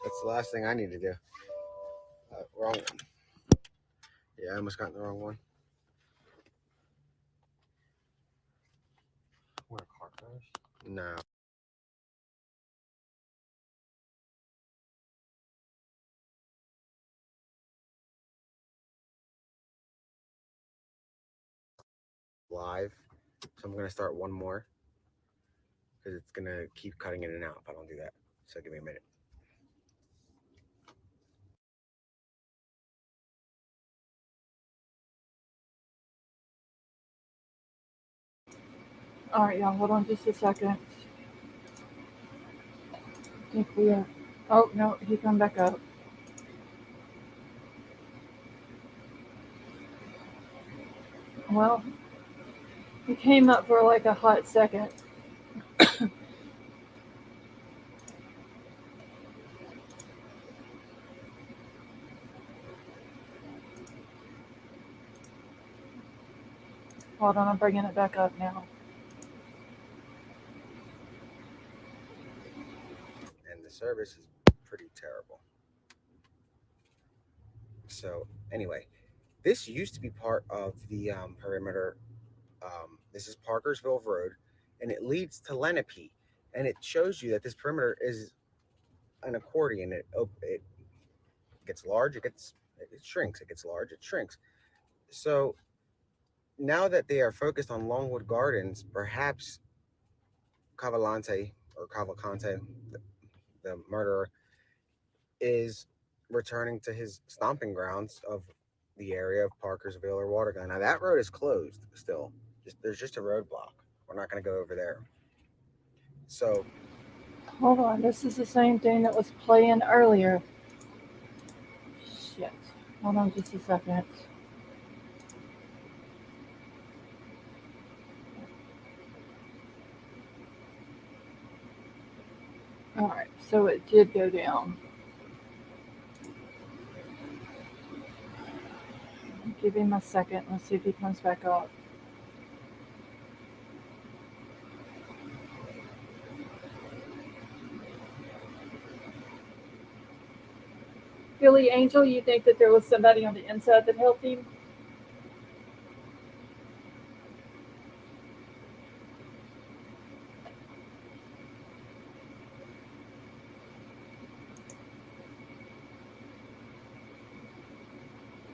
That's the last thing I need to do. Wrong one. Yeah, I almost got in the wrong one. Where a car crash? No. Live. So I'm gonna start one more because it's gonna keep cutting in and out if I don't do that. So give me a minute. All right, y'all, hold on just a second. I think we are. Oh, no, he come back up. Well, he came up for like a hot second. Hold on, I'm bringing it back up now. And the service is pretty terrible. So anyway, this used to be part of the perimeter. This is Parkersville Road, and it leads to Lenape, and it shows you that this perimeter is an accordion. It gets large, it shrinks, it gets large, it shrinks. So now that they are focused on Longwood Gardens, perhaps Cavalcante, the murderer, is returning to his stomping grounds of the area of Parkersville or Watergun. Now that road is closed still. There's just a roadblock. We're not going to go over there. So Hold on, this is the same thing that was playing earlier. Shit. Hold on just a second. Alright, so it did go down. Give him a second. Let's see if he comes back up. Philly Angel, you think that there was somebody on the inside that helped him?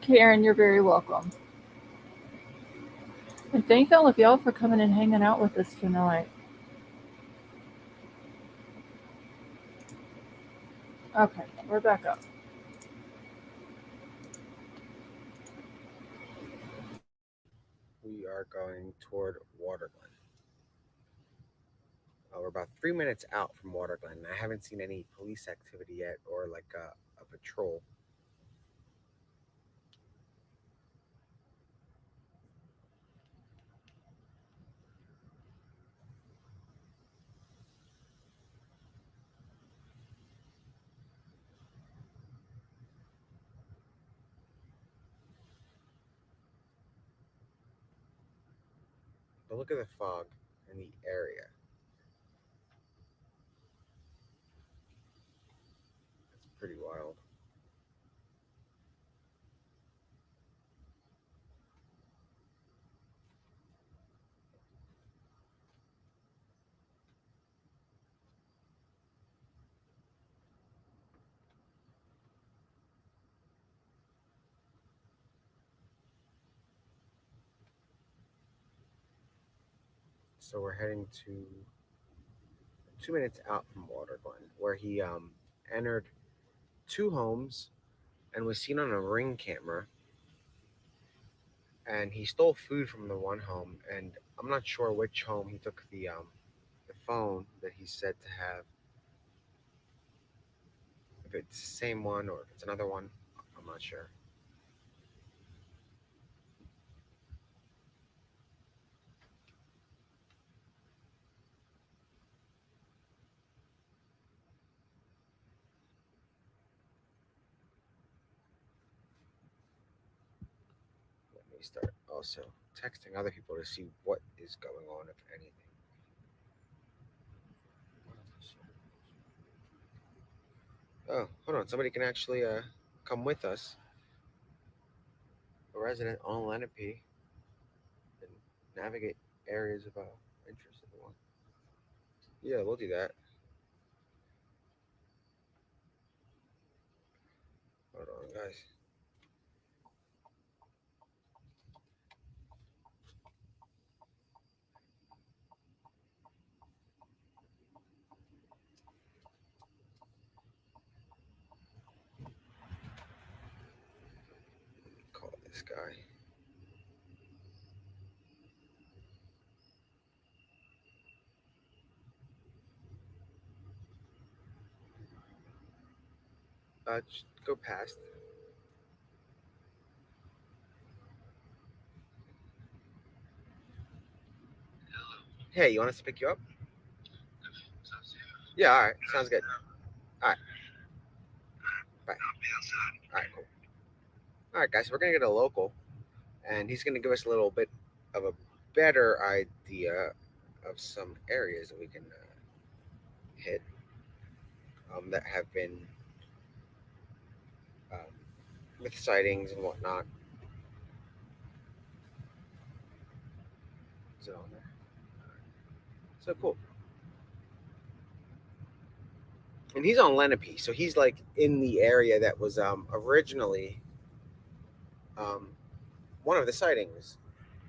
Karen, you're very welcome. And thank all of y'all for coming and hanging out with us tonight. Okay, we're back up. we are going toward Waterglen. We're about 3 minutes out from Waterglen. I haven't seen any police activity yet or like a patrol. But look at the fog in the area. It's pretty wild. So we're heading to 2 minutes out from Waterglen, where he entered two homes and was seen on a ring camera. And he stole food from the one home, and I'm not sure which home he took the phone that he's said to have. If it's the same one or if it's another one, I'm not sure. Let me start also texting other people to see what is going on, if anything. Oh, hold on. Somebody can actually come with us. A resident on Lenape and navigate areas of interest if you want. Yeah, we'll do that. Hold on, guys. Call this guy. Just go past. Hey, you want us to pick you up? Yeah, all right. Sounds good. All right. Bye. All right, cool. All right, guys. We're gonna get a local, and he's gonna give us a little bit of a better idea of some areas that we can hit that have been um, with sightings and whatnot. Is it on there? So cool. And he's on Lenape, so he's like in the area that was originally um, one of the sightings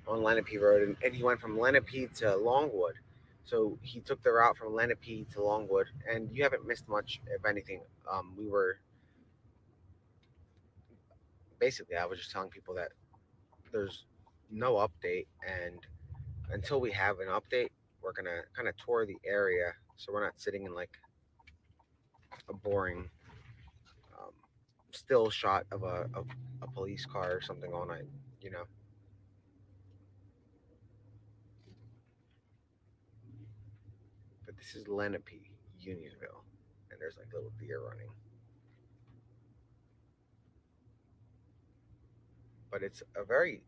on Lenape Road, and he went from Lenape to Longwood. So he took the route from Lenape to Longwood, and you haven't missed much, if anything. We were basically, I was just telling people that there's no update, and until we have an update, we're gonna kind of tour the area, so we're not sitting in like a boring um, still shot of a police car or something all night, you know. But this is Lenape, Unionville, and there's like little deer running. But it's a very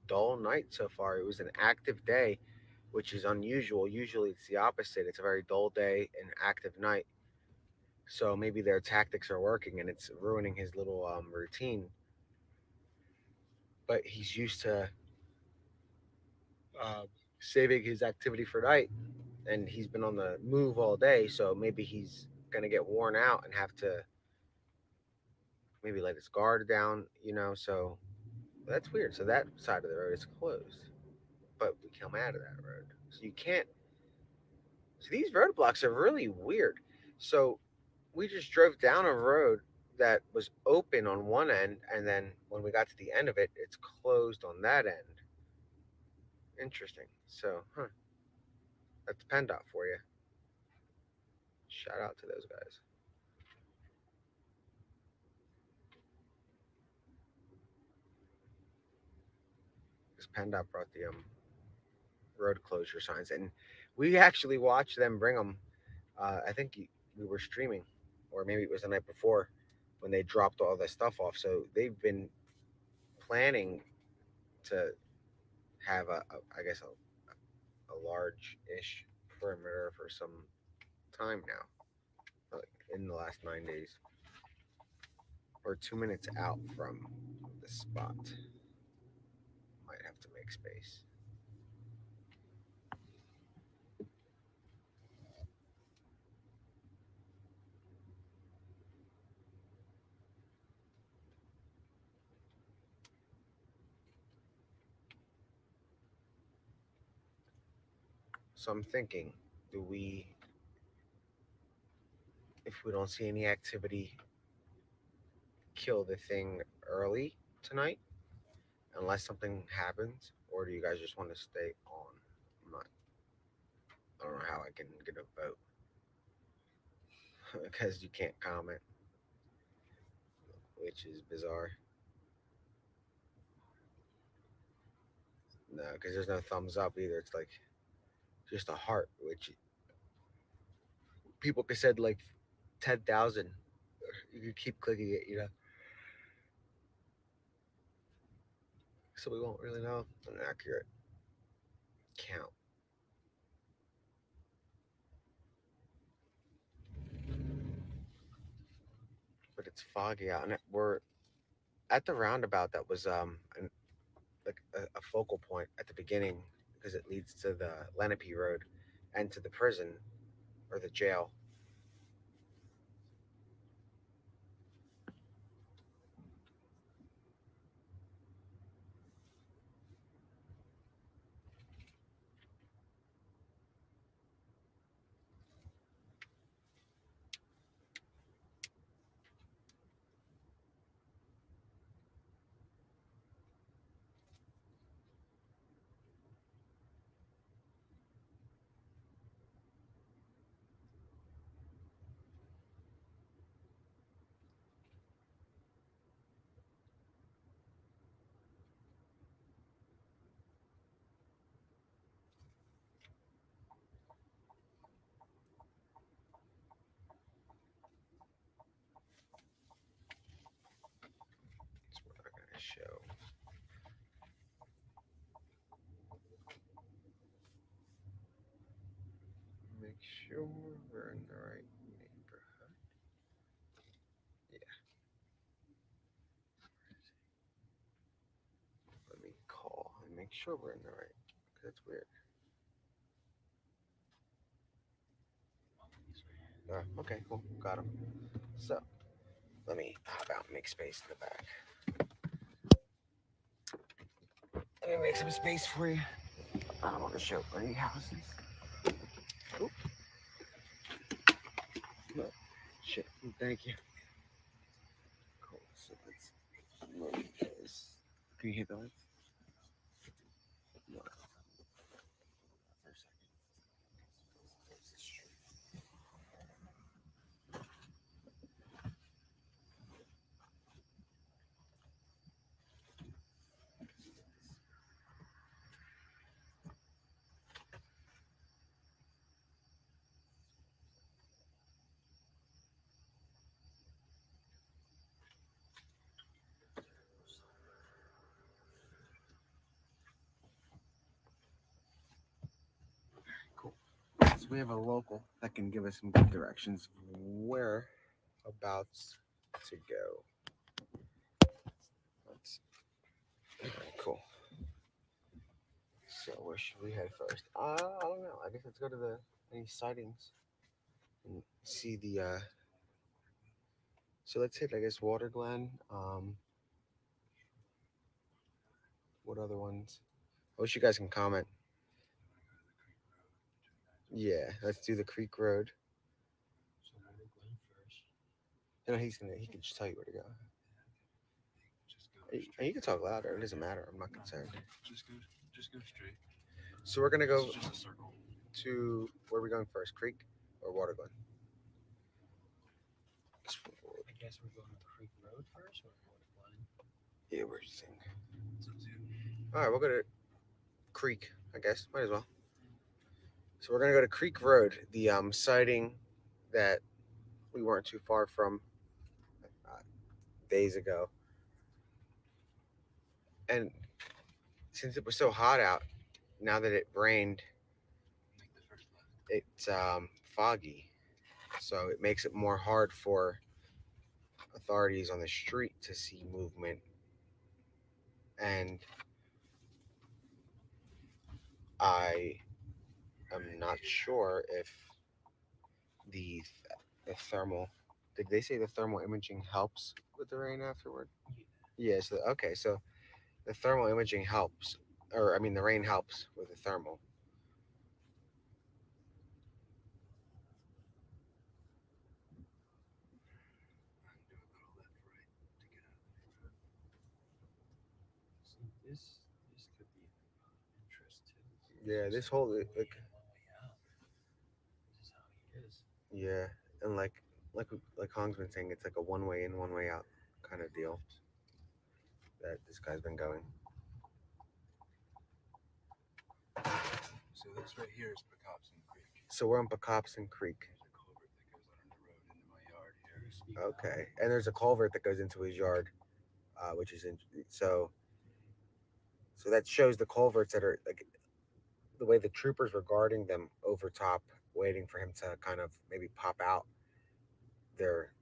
dull night so far. It was an active day, which is unusual. Usually it's the opposite. It's a very dull day and active night. So maybe their tactics are working and it's ruining his little routine. But he's used to uh, saving his activity for night, and he's been on the move all day. So maybe he's gonna get worn out and have to maybe let his guard down. You know, so that's weird. So that side of the road is closed, but we come out of that road, so you can't. So these roadblocks are really weird. So we just drove down a road that was open on one end, and then when we got to the end of it, it's closed on that end. Interesting. So, that's PennDOT for you. Shout out to those guys. Because PennDOT brought the road closure signs, and we actually watched them bring them. I think we were streaming, or maybe it was the night before when they dropped all this stuff off. So they've been planning to have I guess a large-ish perimeter for some time now, like in the last 9 days. We're 2 minutes out from the spot. Might have to make space. So I'm thinking, do we, if we don't see any activity, kill the thing early tonight, unless something happens, or do you guys just want to stay on? I'm not, I don't know how I can get a vote because you can't comment, which is bizarre. No, because there's no thumbs up either. It's like just a heart, which people could said like 10,000. You could keep clicking it, you know. So we won't really know an accurate count. But it's foggy out, and we're at the roundabout that was like a focal point at the beginning because it leads to the Lenape Road and to the prison or the jail. make sure we're in the right neighborhood. Yeah. Let me call and make sure we're in the right. That's weird. Okay, cool. Got him. So, let me hop out and make space in the back. Let me make some space for you. I don't want to show any houses. Oop. No. Shit. Thank you. Cool. So let's move this. Can you hit the lights? No. For a second. Face the street. Cool. So we have a local that can give us some good directions of whereabouts to go. Let's. All right, cool. So where should we head first? I don't know. I guess let's go to the any sightings and see the. So let's hit, I guess, Water Glen. What other ones? I wish you guys can comment. Yeah, let's do the Creek Road. So Water Glen first. You know, he can just tell you where to go. Just go And you can talk louder. It doesn't matter. I'm not concerned. Just go straight. So we're gonna go It's just a circle. to where are we going first? Creek or Water Glen? I guess we're going to Creek Road first or Water Glen? Yeah, where do you think? It's up to you. All right, we'll go to Creek. I guess might as well. So we're gonna go to Creek Road, the sighting that we weren't too far from days ago. And since it was so hot out, now that it rained, Make the first left. it's foggy, so it makes it more hard for authorities on the street to see movement. And I am not sure if the the thermal. Did they say the thermal imaging helps with the rain afterward? Yeah. So okay. So the thermal imaging helps, or I mean, the rain helps with the thermal. And do a little left right to get out of the neighborhood. See, this could be of interest too. Yeah. This whole One like way in, one way out. This is how he is. yeah, and like Hong's been saying, it's like a one way in, one way out kind of deal that this guy's been going. So this right here is Pecopson Creek. So we're on Pecopson Creek. There's a culvert that goes under the road into my yard here. Okay, and there's a culvert that goes into his yard, which is in, so. So that shows the culverts that are like the way the troopers were guarding them over top, waiting for him to kind of maybe pop out. They're,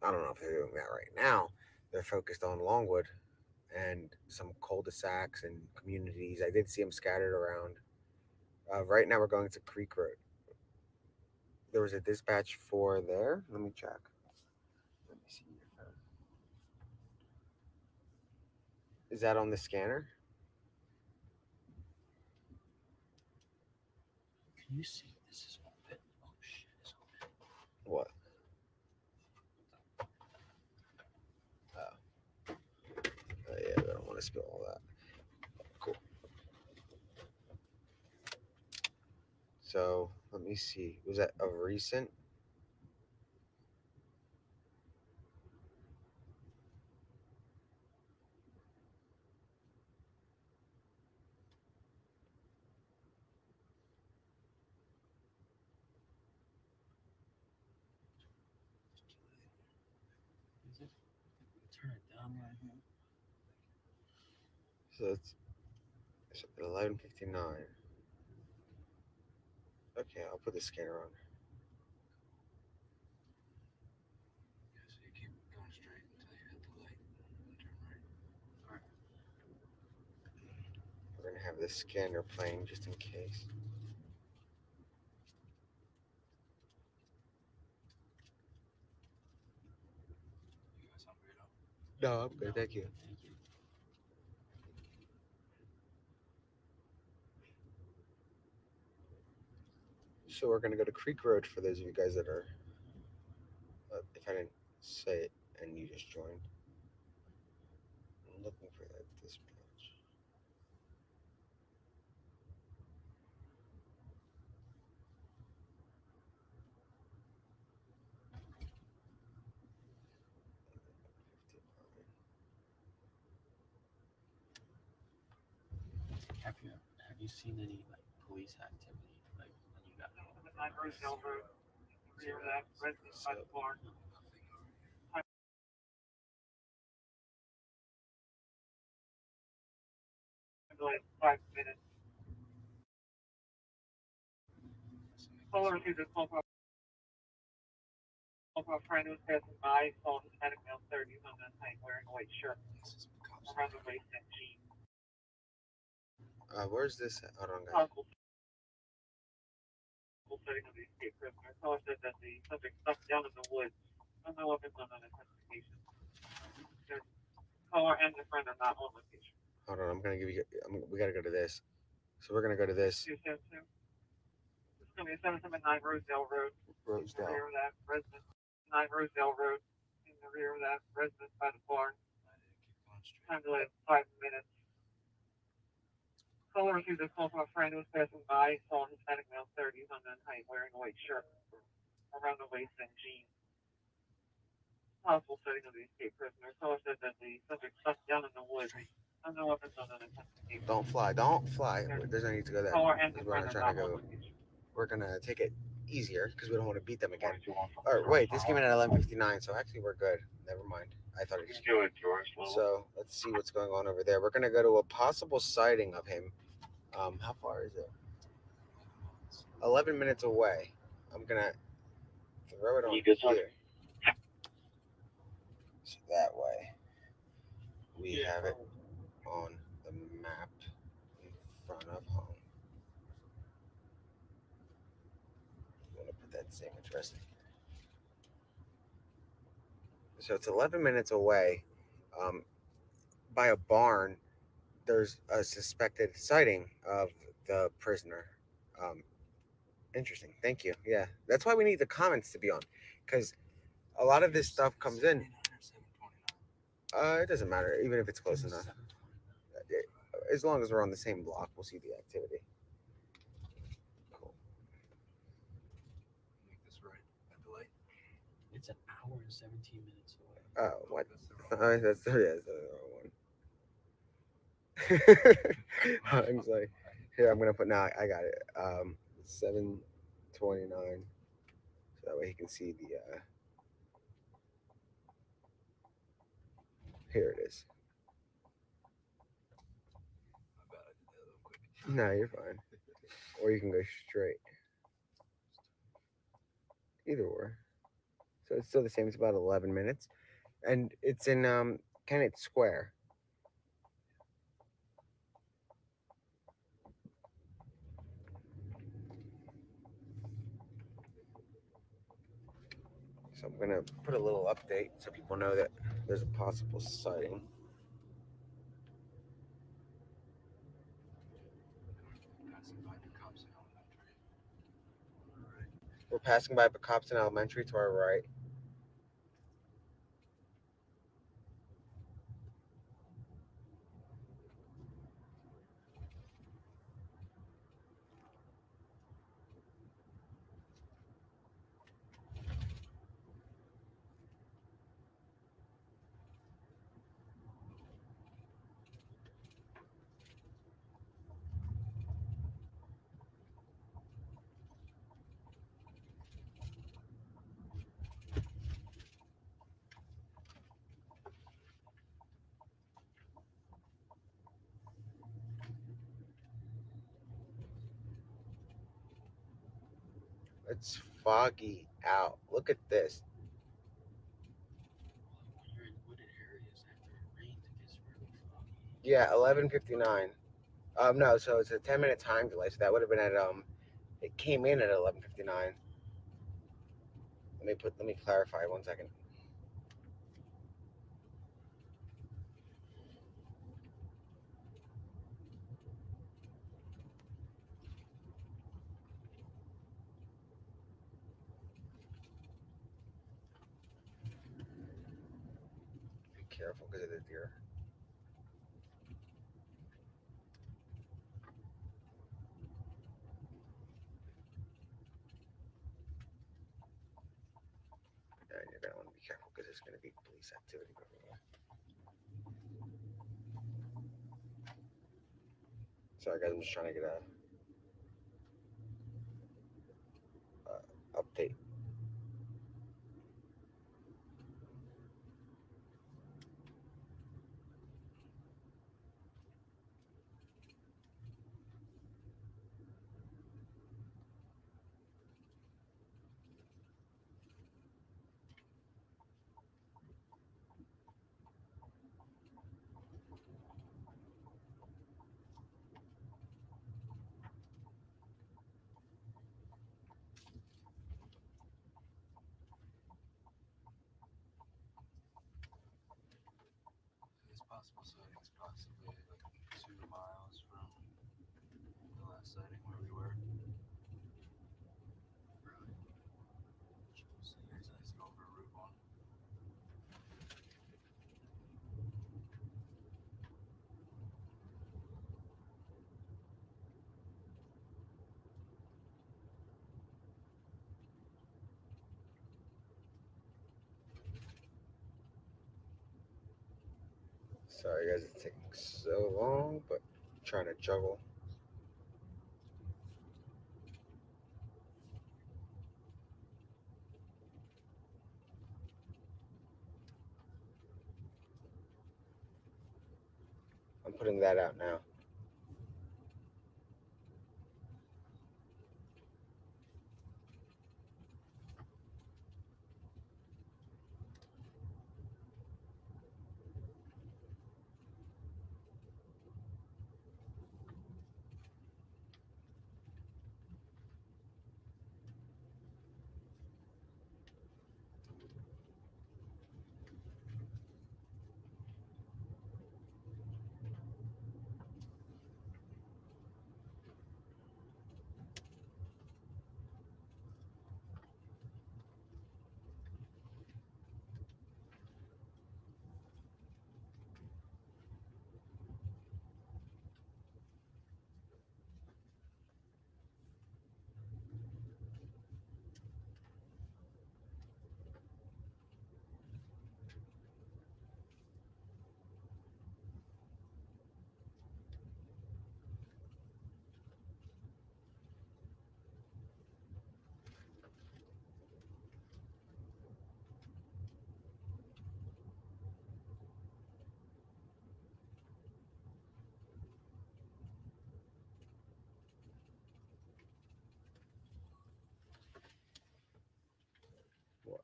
I don't know if they're doing that right now. They're focused on Longwood and some cul-de-sacs and communities. I did see them scattered around. Right now we're going to Creek Road. There was a dispatch for there. Let me check. Let me see your phone. Is that on the scanner? Can you see this is open? Oh shit, it's open. What? Oh. Yeah, I don't want to spill all that. Cool. So let me see. Was that a recent? Is it? Turn it down right here. So it's 11:59. Okay, I'll put the scanner on. Yeah, so you keep going straight until you hit the light and turn right. Alright. We're gonna have the scanner playing just in case. You guys hungry at all? No, I'm good. Thank you. So we're gonna go to Creek Road for those of you guys that are. If I didn't say it and you just joined, I'm looking for that dispatch. Have you seen any like police activity like when you got home? Like 5 minutes. Caller to the phone call friend who's passing by, saw Hispanic male 30s on the night wearing a white shirt around the waist and jeans. Where's this at? Hold on, guys. Possible setting of the escape prisoner. Caller said that the subject stuck down in the woods. No weapons on an investigation. Caller and the friend are not on location. Hold on, I'm gonna give you. We gotta go to this. So we're gonna go to this. 272. This is going to be 779 Rosedale Road. Rosedale. In the rear of that residence. 9 Rosedale Road. In the rear of that residence by the barn. Time delay 5 minutes. Caller received a call from a friend who was passing by, saw a Hispanic male 30s on the height wearing a white shirt around the waist and jeans. Possible setting of the escape prisoner. Caller said that the subject stuck down in the woods. No weapons on an investigation. Don't fly. Don't fly. There's no need to go there. Caller and the We're friend gonna are try to not on go. location. We're gonna take it easier because we don't want to beat them again. Or wait, this came in at 11:59, so actually we're good. Never mind. I thought it just. So let's see what's going on over there. We're gonna go to a possible sighting of him. How far is it? 11 minutes away. I'm gonna throw it on here. So that way we have it on the map in front of home. I'm gonna put that same address. So it's 11 minutes away. By a barn, there's a suspected sighting of the prisoner. Interesting. Thank you. Yeah, that's why we need the comments to be on, because a lot of this stuff comes in. It doesn't matter, even if it's close enough. As long as we're on the same block, we'll see the activity. Cool. Make this right at the light. It's an hour and 17 minutes away. Oh, what? That's the wrong That's the wrong one. I'm just like, here, I'm gonna put now. I got it. 7:29. So that way he can see the. Here it is. My bad, I did that a little quick. No, you're fine. Or you can go straight. Either or. So it's still the same. It's about 11 minutes, and it's in Kennett Square. So I'm gonna put a little update so people know that there's a possible sighting. Passing by the cops in elementary. Alright. We're passing by Pecopson Elementary to our right. It's foggy out. Look at this. You're in wooded areas after it rains, it gets really foggy. Yeah, 11:59. No, so it's a 10-minute time delay. So that would have been at It came in at 11:59. Let me clarify 1 second. Be careful because of the deer. And you're gonna want to be careful because there's gonna be police activity everywhere. Sorry guys, I'm just trying to get a update. It's possible sightings, possibly like 2 miles from the last sighting where we were. Really? We'll see. Let's go over Route 1. Sorry guys, it's taking so long, but I'm trying to juggle. I'm putting that out now. What?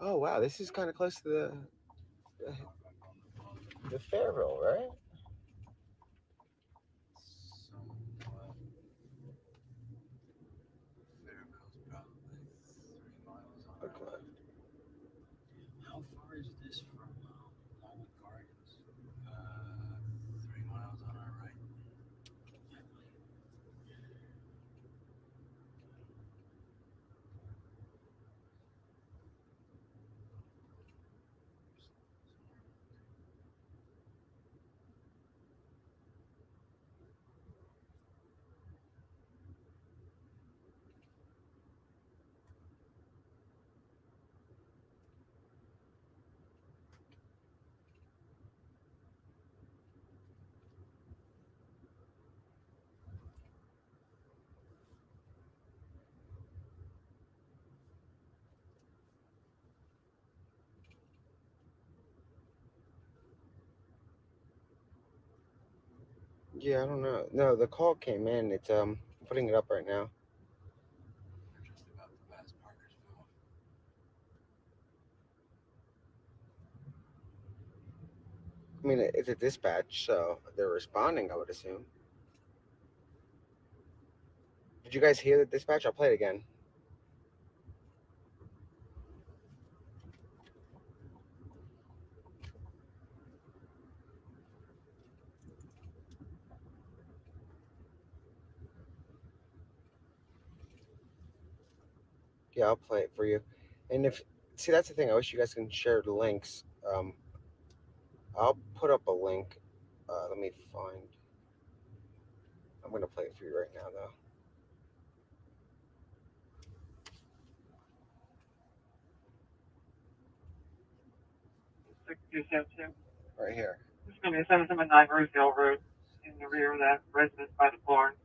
Oh wow, this is kind of close to the Fairville, right? Somewhat. Fairville's probably 3 miles on our Okay. left. How far is this from Longwood Gardens? 3 miles on our right. Yeah, I don't know. No, the call came in. It's putting it up right now. mean, it's a dispatch, so they're responding, I would assume. Did you guys hear the dispatch? I'll play it again. Yeah, I'll play it for you. And if see, that's the thing. I wish you guys can share the links. I'll put up a link. Let me find. I'm gonna play it for you right now, though. 6272. Right here. This is going to be 779 Rosedale Road in the rear of that residence by the barn.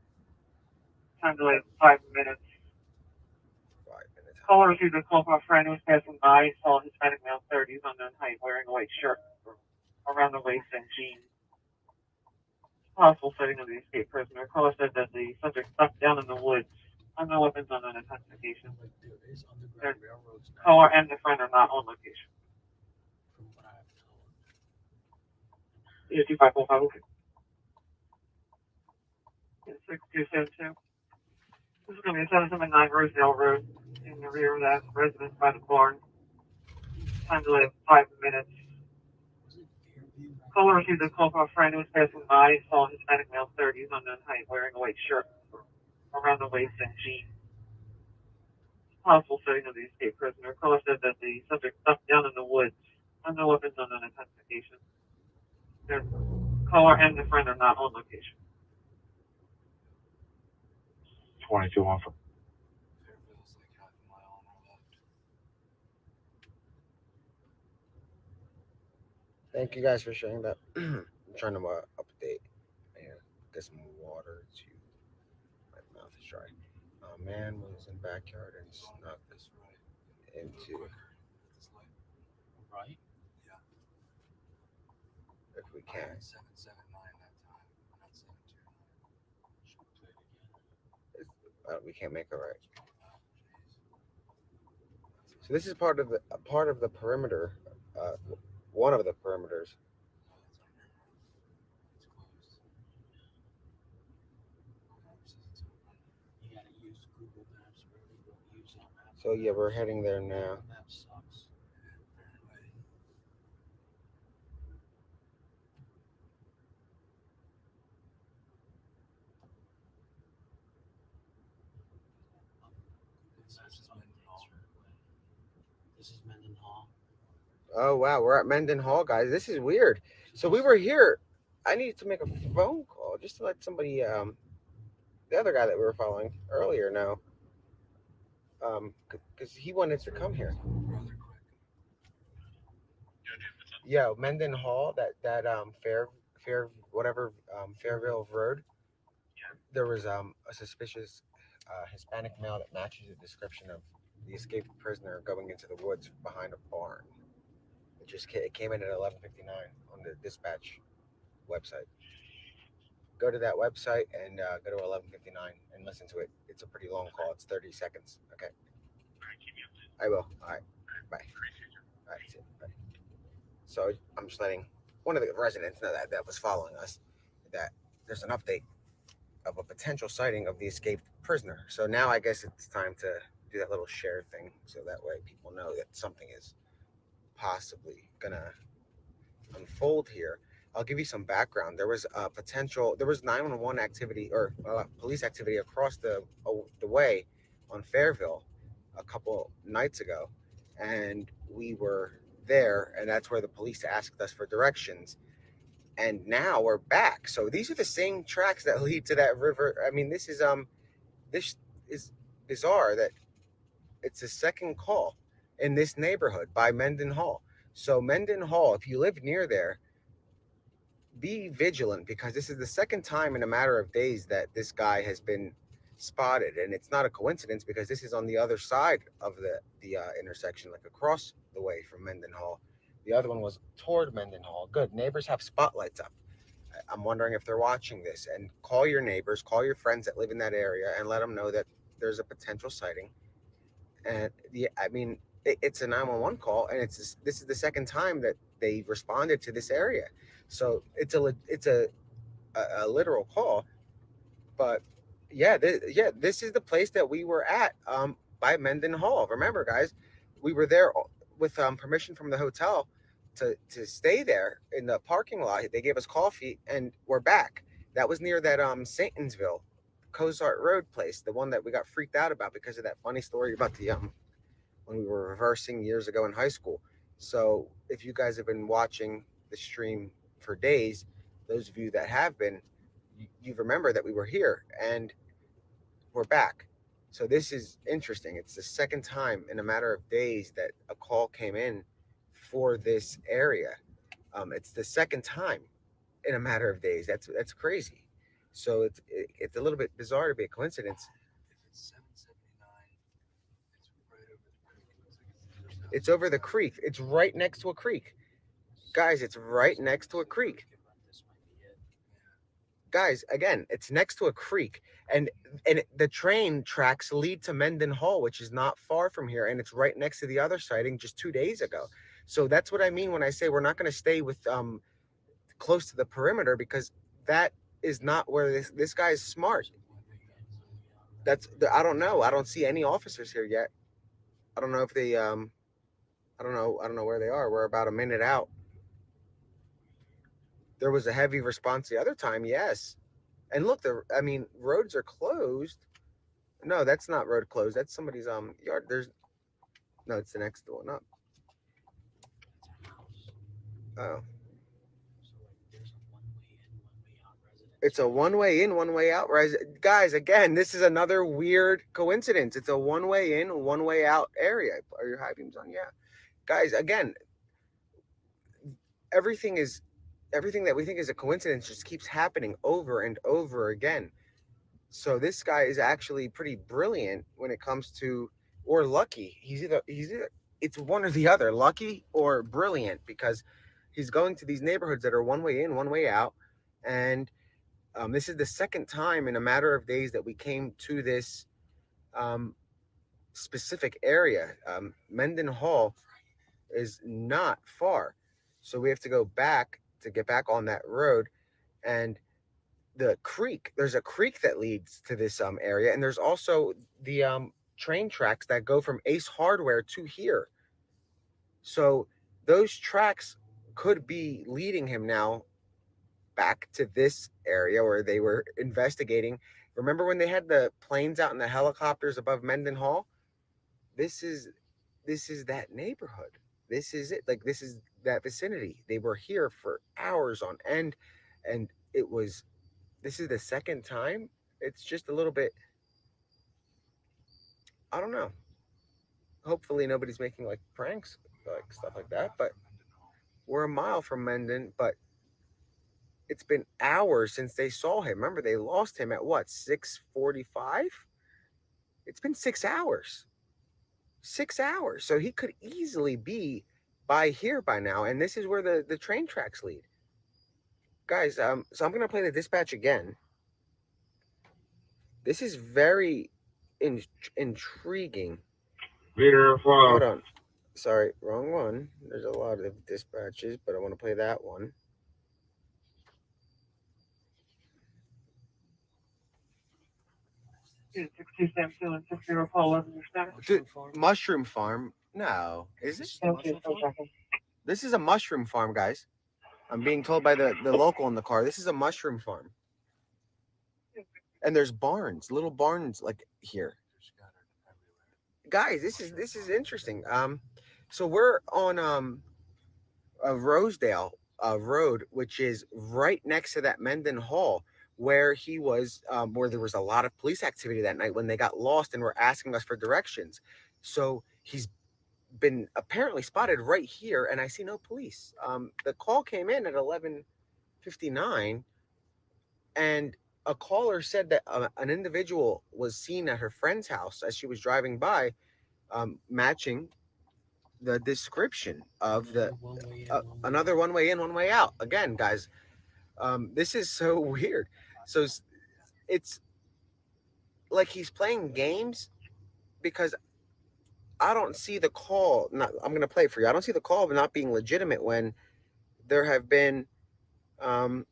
Time delay 5 minutes. 5 minutes. Caller received a call from a friend who was passing by. Saw a Hispanic male 30s, unknown height, wearing a white shirt around the waist and jeans. Possible sighting of the escaped prisoner. Caller said that the subject stuck down in the woods. Unknown weapons, unknown identification. Caller and the friend are not on location. Yeah, 2545, okay. 6272. This is going to be 779 Rosedale Road in the rear of that residence by the barn. Time delay 5 minutes. Caller received a call from a friend who was passing by. Saw a Hispanic male 30s, unknown height, wearing a white shirt around the waist and jeans. Possible sighting of the escaped prisoner. Caller said that the subject stuck down in the woods. Unknown weapons, unknown identification. Their caller and the friend are not on location. 2214. Thank you guys for sharing that. I'm trying to update and get some water to my mouth is dry. A man was in backyard and snuck into. Right? If we can. 779 that time, not 729. Should we play it again? We can't make it right. So this is part of the perimeter. Uh, one of the perimeters. It's closed. You gotta use Google Maps, bro. You don't use our map. So yeah, we're heading there now. Map sucks. This is Mendenhall. Oh wow, we're at Mendenhall, guys. This is weird. So we were here. I needed to make a phone call just to let somebody, the other guy that we were following earlier know, because he wanted to come here. Yeah, Mendenhall, that Fair whatever Fairville Road. There was a suspicious Hispanic male that matches the description of the escaped prisoner going into the woods behind a barn. It came in at 11:59 on the dispatch website. Go to that website and go to 11:59 and listen to it. It's a pretty long call. It's 30 seconds. Okay. I will. All right. Bye. All right. See you. Bye. So I'm just letting one of the residents know that was following us that there's an update of a potential sighting of the escaped prisoner. So now I guess it's time to do that little share thing so that way people know that something is possibly gonna unfold here. I'll give you some background. There was 911 activity or police activity across the way on Fairville a couple nights ago, and we were there, and that's where the police asked us for directions. And now we're back. So these are the same tracks that lead to that river. I mean, this is bizarre that it's a second call in this neighborhood by Mendenhall. So Mendenhall, if you live near there, be vigilant because this is the second time in a matter of days that this guy has been spotted, and it's not a coincidence because this is on the other side of the intersection, like across the way from Mendenhall. The other one was toward Mendenhall. Good neighbors have spotlights up. I'm wondering if they're watching this. And call your neighbors, call your friends that live in that area, and let them know that there's a potential sighting. And I mean, it's a 911 call, and this is the second time that they responded to this area. So it's a literal call. But yeah, this is the place that we were at by Mendenhall. Remember, guys, we were there with permission from the hotel to stay there in the parking lot. They gave us coffee, and we're back. That was near that Saintonsville, Cozart Road place, the one that we got freaked out about because of that funny story about the when we were reversing years ago in high school. So if you guys have been watching the stream for days, those of you that have been, you remember that we were here and we're back. So this is interesting. It's the second time in a matter of days that a call came in for this area. It's the second time in a matter of days. That's crazy. So it's a little bit bizarre to be a coincidence. It's over the creek. It's right next to a creek. Guys, it's right next to a creek. Guys, again, it's next to a creek, and the train tracks lead to Mendenhall, which is not far from here, and it's right next to the other sighting just 2 days ago. So that's what I mean when I say we're not going to stay with close to the perimeter, because that is not where this guy is smart. I don't know. I don't see any officers here yet. I don't know if they I don't know where they are. We're about a minute out. There was a heavy response the other time, yes. And look, I mean, roads are closed. No, that's not road closed. That's somebody's yard. There's no, it's the next one up. Oh, it's a one way in, one way out. Guys, again, this is another weird coincidence. It's a one way in, one way out area. Are your high beams on? Yeah, guys. Again, everything is everything that we think is a coincidence just keeps happening over and over again. So this guy is actually pretty brilliant when it comes to, or lucky. He's either it's one or the other, lucky or brilliant, because he's going to these neighborhoods that are one way in, one way out, and this is the second time in a matter of days that we came to this um, specific area. Mendenhall is not far, so we have to go back to get back on that road, and there's a creek that leads to this area, and there's also the train tracks that go from Ace Hardware to here. So those tracks could be leading him now back to this area where they were investigating. Remember when they had the planes out and the helicopters above Mendenhall? This is that neighborhood. This is it. Like, this is that vicinity. They were here for hours on end, and this is the second time. It's just a little bit, I don't know. Hopefully nobody's making like pranks, like stuff like that. But we're a mile from Menden, but it's been hours since they saw him. Remember, they lost him at what, 6:45? It's been 6 hours. 6 hours. So he could easily be by here by now. And this is where the train tracks lead. Guys, so I'm gonna play the dispatch again. This is very intriguing. Hold on. Sorry, wrong one. There's a lot of dispatches, but I want to play that one. Mushroom farm? No. Is it? This is a mushroom farm, guys. I'm being told by the local in the car. This is a mushroom farm. And there's barns, little barns like here. Guys, this is interesting. So we're on a Rosedale road, which is right next to that Mendenhall, where he was, where there was a lot of police activity that night when they got lost and were asking us for directions. So he's been apparently spotted right here, and I see no police. The call came in at 11:59, and a caller said that an individual was seen at her friend's house as she was driving by, matching the description of the another one way in, one way out. Again, guys, this is so weird. So it's like he's playing games, because I don't see the call. Not, I'm gonna play it for you. I don't see the call of not being legitimate when there have been um,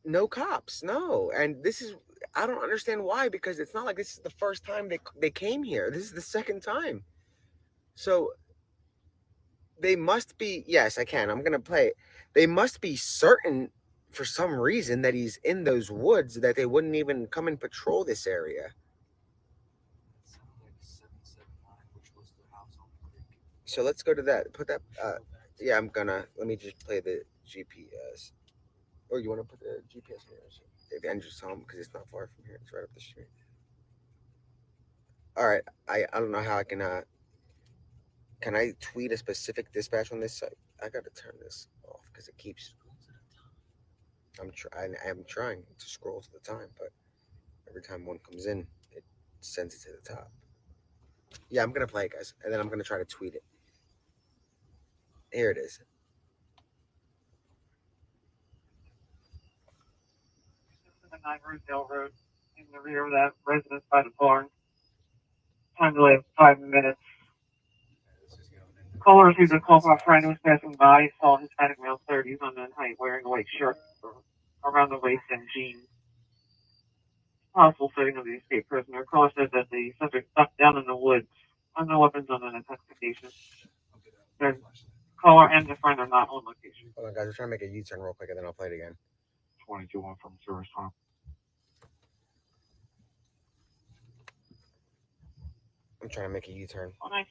no cops, no. And this is, I don't understand why, because it's not like this is the first time they came here. This is the second time. So they must be, yes, I can. I'm gonna play it. They must be certain for some reason that he's in those woods that they wouldn't even come and patrol this area. So let's go to that. Put that. Yeah, I'm gonna. Let me just play the GPS. Or you want to put the GPS here? Maybe Andrew's home because it's not far from here. It's right up the street. All right. I don't know how I can. Can I tweet a specific dispatch on this site? I gotta turn this off because it keeps. I'm trying. I'm trying to scroll to the time, but every time one comes in, it sends it to the top. Yeah, I'm gonna play it, guys, and then I'm gonna try to tweet it. Here it is. 9 Rosedale Road, in the rear of that residence by the barn. Time delay of 5 minutes. Caller received a call from a friend who was passing by. Saw Hispanic male 30s on the height wearing a white shirt around the waist and jeans. Possible sighting of the escaped prisoner. Caller said that the subject ducked down in the woods. No weapons on an investigation. The caller and the friend are not on location. Hold on, guys. We're trying to make a U-turn real quick, and then I'll play it again. 22-1 from service time. I'm trying to make a U-turn. Oh, nice.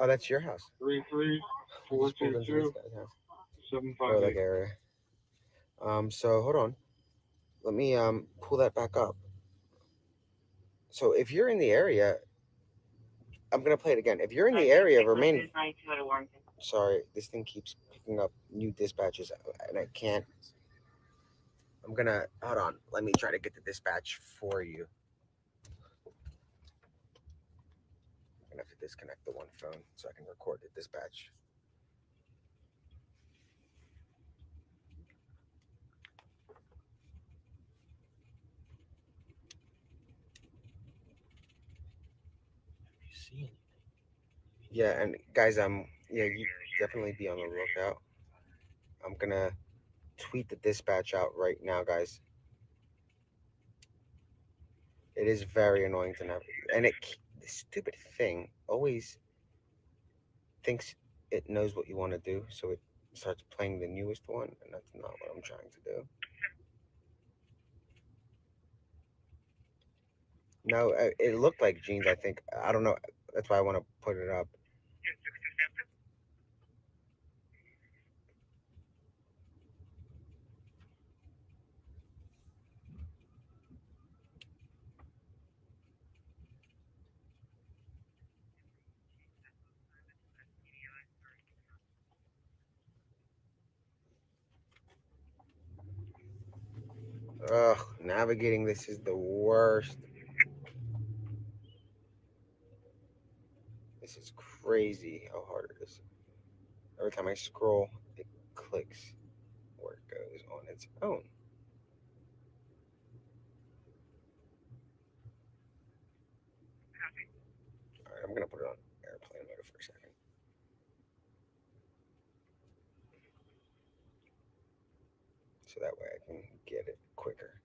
Oh, that's your house. 33422 Or like 758. area. So hold on. Let me pull that back up. So if you're in the area, I'm gonna play it again. If you're in the area, remain. Sorry, this thing keeps picking up new dispatches, and I can't. I'm gonna hold on. Let me try to get the dispatch for you. I'm gonna have to disconnect the one phone so I can record the dispatch. See anything? Yeah, and guys, yeah, you definitely be on the lookout. I'm gonna tweet the dispatch out right now, guys. It is very annoying to never, and this stupid thing always thinks it knows what you want to do, so it starts playing the newest one, and that's not what I'm trying to do. No, it looked like jeans. I think I don't know. That's why I want to put it up. Ugh, navigating this is the worst. This is crazy how hard it is. Every time I scroll, it clicks or it goes on its own. All right, I'm gonna put it on airplane mode for a second, so that way I can get it quicker.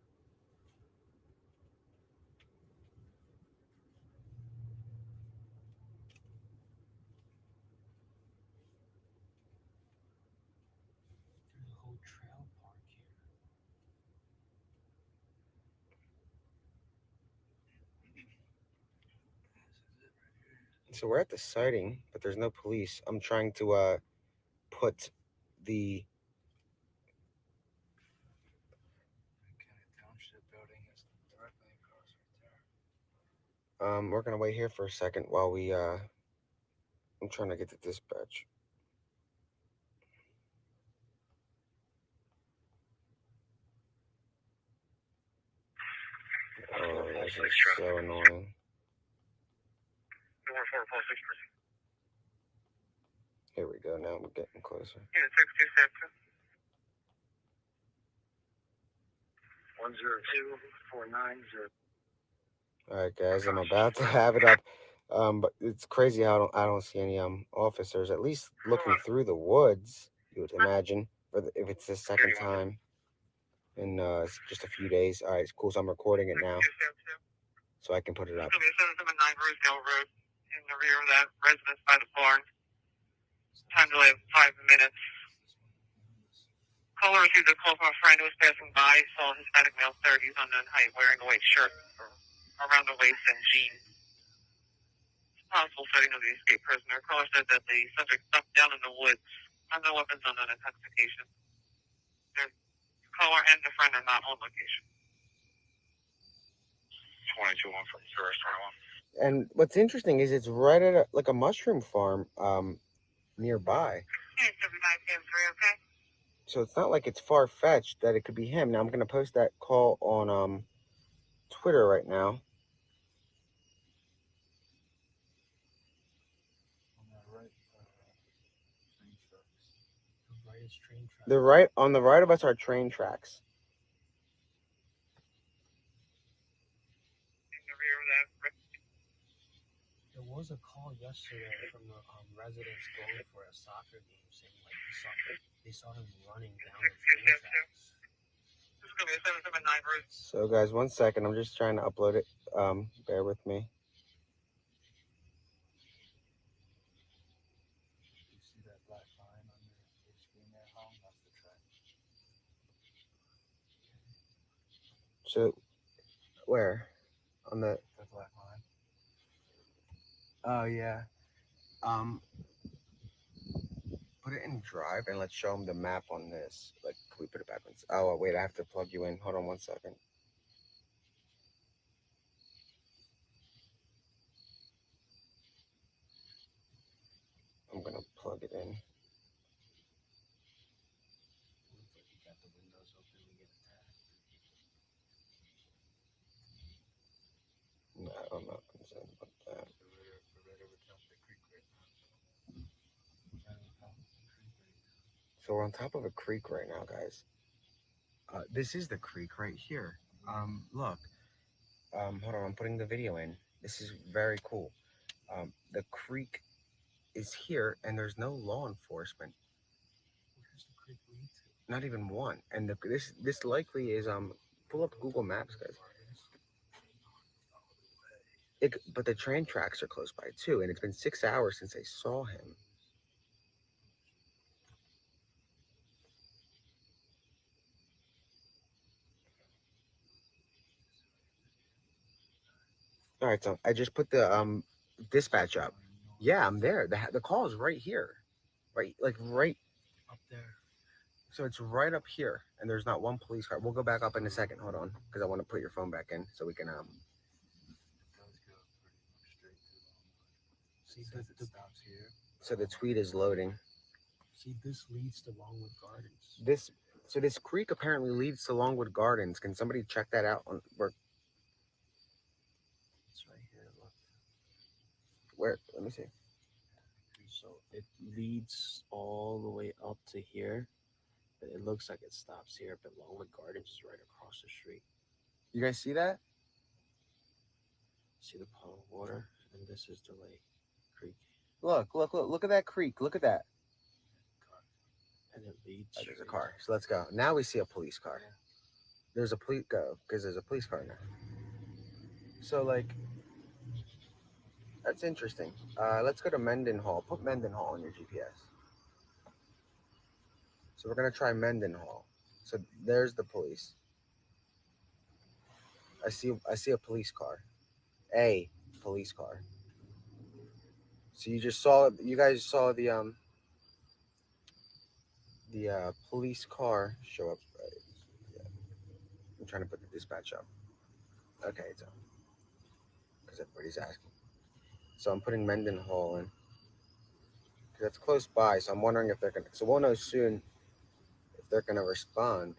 There's a whole trail park here. So we're at the sighting, but there's no police. I'm trying to put the County Township building is directly across right we're gonna wait here for a second while we I'm trying to get the dispatch. Oh, this is so annoying. Here we go. Now we're getting closer. 102 490. All right, guys, I'm about to have it up. But it's crazy how I don't see any officers. At least looking through the woods, you would imagine. If it's the second time in just a few days. All right, cool. So I'm recording it now, so I can put it up. It's going to be 779 Rosedale Road in the rear of that residence by the barn. Time delay of 5 minutes. Caller received a call from a friend who was passing by, saw a Hispanic male 30s on the height wearing a white shirt around the waist and jeans. Possible setting of the escaped prisoner. Caller said that the subject stopped down in the woods. Found no weapons on intoxication. The caller and the friend are not on location. 22-1 from First 21. And what's interesting is it's right at like a mushroom farm nearby. Hey, 79 okay? So it's not like it's far fetched that it could be him. Now I'm gonna post that call on Twitter right now. The right on the right of us are train tracks. In the rear of that. There was a call yesterday from the residents going for a soccer game, saying like they saw him running down the train tracks. This is going to be a 779 route. So guys, 1 second. I'm just trying to upload it. Bear with me. You see that black line on your screen there, Hong? That's the track. So where? On the black line. Oh yeah. Put it in Drive and let's show them the map on this. Like, can we put it back on? Oh wait, I have to plug you in. Hold on 1 second. I'm gonna plug it in. No, I'm not concerned about that. So we're on top of a creek right now, guys. This is the creek right here. Look. Hold on, I'm putting the video in. This is very cool. The creek is here, and there's no law enforcement. Where's the creek lead to? Not even one. And this likely is pull up Google Maps, guys. But the train tracks are close by too, and it's been 6 hours since I saw him. All right, so I just put the dispatch up. Yeah, I'm there. The call is right here, right Up there. So it's right up here, and there's not one police car. We'll go back up in a second. Hold on, because I want to put your phone back in so we can See, the stops here. So the tweet is loading. See, this leads to Longwood Gardens. This creek apparently leads to Longwood Gardens. Can somebody check that out? It's right here. Look. Where? Let me see. So it leads all the way up to here, but it looks like it stops here. But Longwood Gardens is right across the street. You guys see that? See the puddle of water, and this is the lake creek. Look at that creek. Look at that. And it leads. Oh, there's a car. So let's go. Now we see a police car. There's a police go because there's a police car now. So like, that's interesting. Let's go to Mendenhall. Put Mendenhall on your GPS. So we're gonna try Mendenhall. So there's the police. I see a police car. A police car. So you guys saw the police car show up. Yeah. I'm trying to put the dispatch up. Okay, it's on. Because everybody's asking. So I'm putting Mendenhall in. Because that's close by, so I'm wondering if they're gonna. So we'll know soon if they're gonna respond.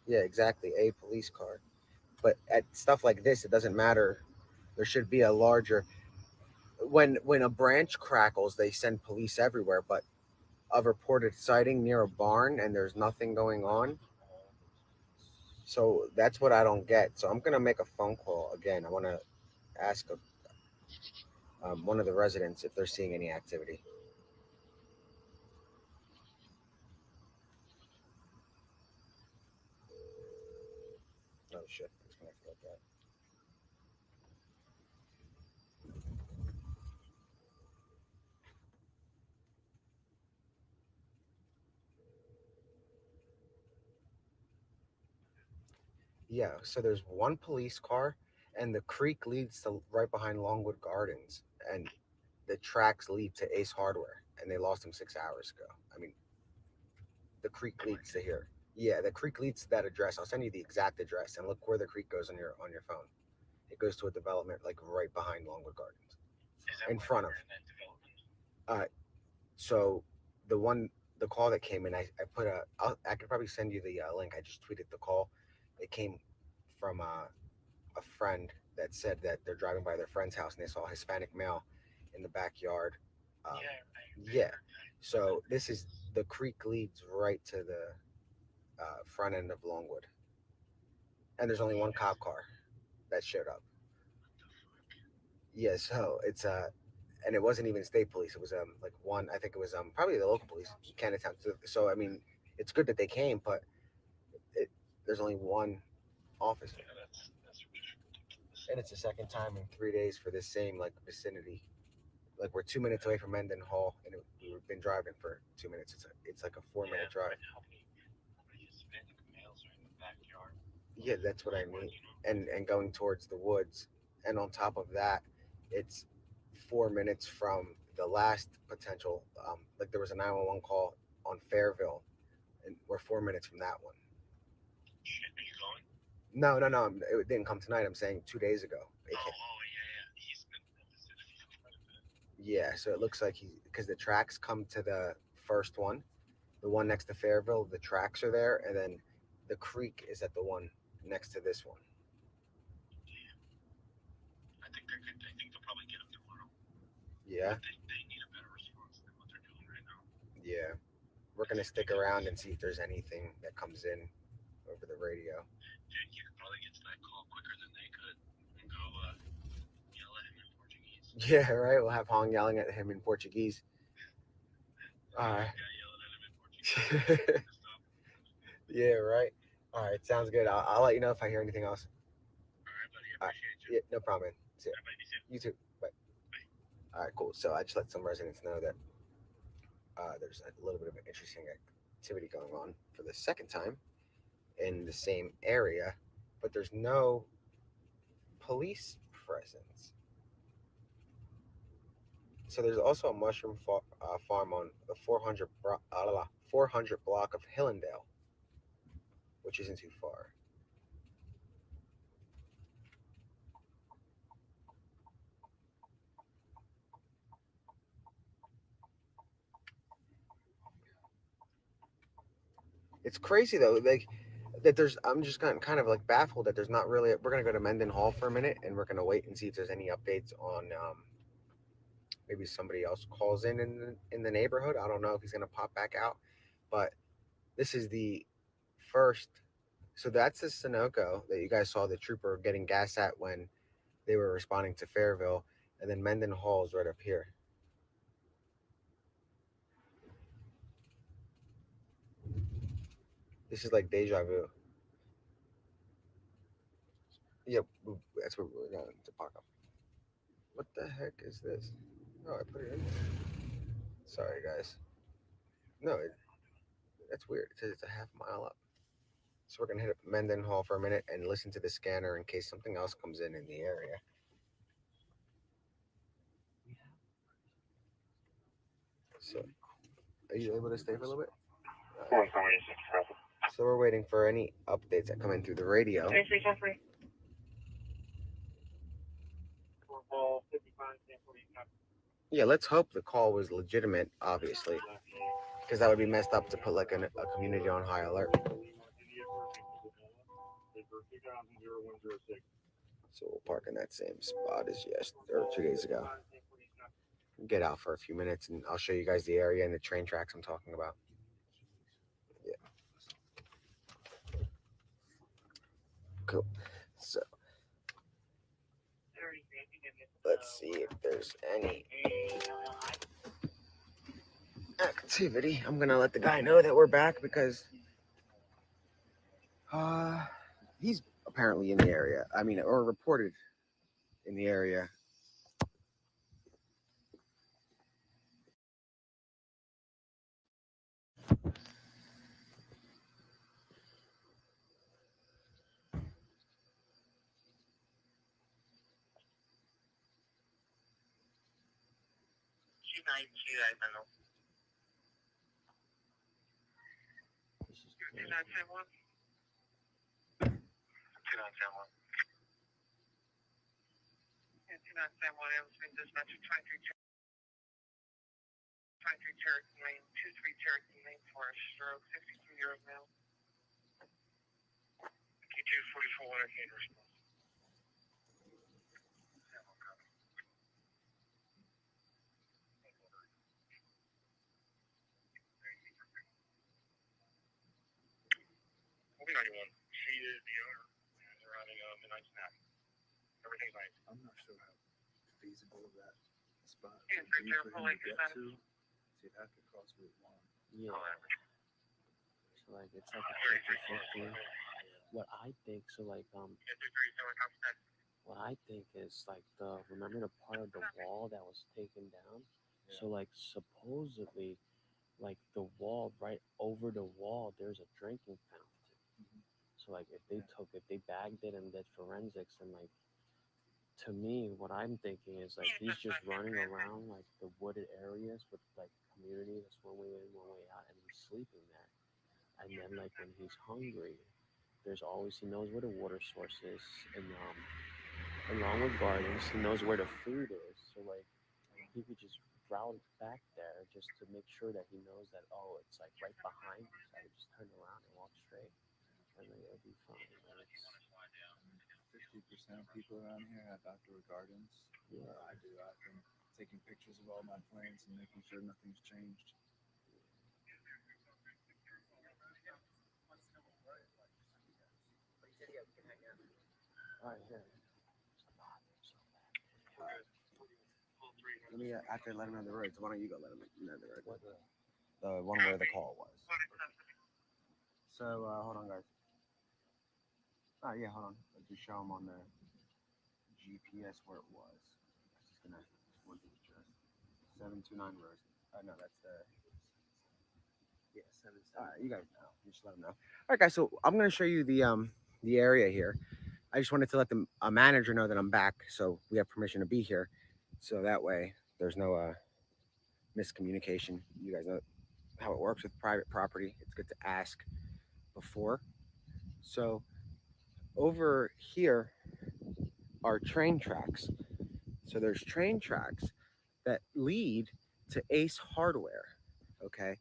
Yeah, exactly. A police car. But at stuff like this, it doesn't matter. There should be a larger. When a branch crackles, they send police everywhere. But a reported sighting near a barn and there's nothing going on. So that's what I don't get. So I'm gonna make a phone call again. I want to ask one of the residents if they're seeing any activity. Oh shit! Disconnected like that. Yeah, so there's one police car, and the creek leads to right behind Longwood Gardens, and the tracks lead to Ace Hardware, and they lost him 6 hours ago. I mean, the creek leads to here. Yeah, the creek leads to that address. I'll send you the exact address, and look where the creek goes on your phone. It goes to a development like right behind Longwood Gardens, in front of. Uh, so the one the call that came in, I put I could probably send you the link. I just tweeted the call. It came from a friend that said that they're driving by their friend's house and they saw a Hispanic male in the backyard. Um, yeah. So this is the creek leads right to the front end of Longwood, and there's only one cop car that showed up. Yeah. So it's and it wasn't even state police. It was like one. I think it was probably the local police, Canada. So I mean, it's good that they came, but it, there's only one officer, and it's the second time in 3 days for this same like vicinity. Like we're 2 minutes away from Mendenhall, and we've been driving for 2 minutes. It's like a 4 minute drive. Yeah, that's what I mean. And going towards the woods, and on top of that, it's 4 minutes from the last potential. Like there was a 911 call on Fairville, and we're 4 minutes from that one. No, no, no. It didn't come tonight. I'm saying 2 days ago. Yeah, so it looks like he because the tracks come to the first one, the one next to Fairville. The tracks are there, and then the creek is at the one next to this one. Yeah, yeah. We're gonna stick around and see if there's anything that comes in over the radio. Yeah, right. We'll have Hong yelling at him in Portuguese. All right. Yeah, right. All right, sounds good. I'll let you know if I hear anything else. All right. Yeah, no problem. Man. See ya. You too. Bye. All right, cool. So I just let some residents know that there's a little bit of an interesting activity going on for the second time in the same area, but there's no police presence. So there's also a mushroom farm on the 400 block of Hillendale, which isn't too far. It's crazy though, like that. There's I'm just kind of like baffled that there's not really. We're gonna go to Mendenhall for a minute, and we're gonna wait and see if there's any updates on maybe somebody else calls in the neighborhood. I don't know if he's gonna pop back out, but this is the first. So that's the Sunoco that you guys saw the trooper getting gas at when they were responding to Fairville, and then Mendenhall is right up here. This is like deja vu. Yep, that's what we're going to park up. What the heck is this? Oh, I put it in there. Sorry, guys. No, that's weird. It says it's a half mile up. So we're gonna hit up Mendenhall for a minute and listen to the scanner in case something else comes in the area. So, are you able to stay for a little bit? So we're waiting for any updates that come in through the radio. Yeah, let's hope the call was legitimate, obviously, because that would be messed up to put like a community on high alert. So we'll park in that same spot as yesterday or 2 days ago. Get out for a few minutes, and I'll show you guys the area and the train tracks I'm talking about. Yeah, cool. So Let's see if there's any activity. I'm gonna let the guy know that we're back because he's apparently in the area. I mean, or reported in the area. This is Two crazy. nine ten one. 2971. Yeah, 2971. It was been dispatched 23 Cherokee Lane, 23 Cherokee Lane for a stroke, 62-year-old male. Q244 1 response. She is the owner. They're running a midnight snack. Everything's nice. I'm not sure how feasible that spot Yeah, would be they're for him pulling to get status. to. So you'd have to cross Route 1. Yeah. So like it's like a 50-50. What I think, so like what I think is like remember the part of the wall that was taken down? Yeah. So like supposedly like the wall right over the wall there's a drinking fountain. So like if they bagged it and did forensics and like to me what I'm thinking is like he's just running around like the wooded areas with like community that's one way in, one way out and he's sleeping there. And then like when he's hungry, there's always he knows where the water source is and along with gardens, he knows where the food is. So like he could just route back there just to make sure that he knows that it's like right behind me. So I could just turn around and walk straight, and then it'll be fine. And it's, 50% of people around here have outdoor gardens. Yeah. I do. I've been taking pictures of all my plants and making sure nothing's changed. all right, here. Let me after let him know the road. So why don't you go let him know the road? What The one where the call was. So hold on, guys. Oh yeah, hold on. I'll just show him on the GPS where it was. Just gonna want the address. 729 Rose. Oh no, that's the. Yeah, 7. All right, you guys know. You just let them know. All right, guys. So I'm gonna show you the area here. I just wanted to let the manager know that I'm back, so we have permission to be here. So that way, there's no miscommunication. You guys know how it works with private property. It's good to ask before. So over here are train tracks. So there's train tracks that lead to Ace Hardware. Okay.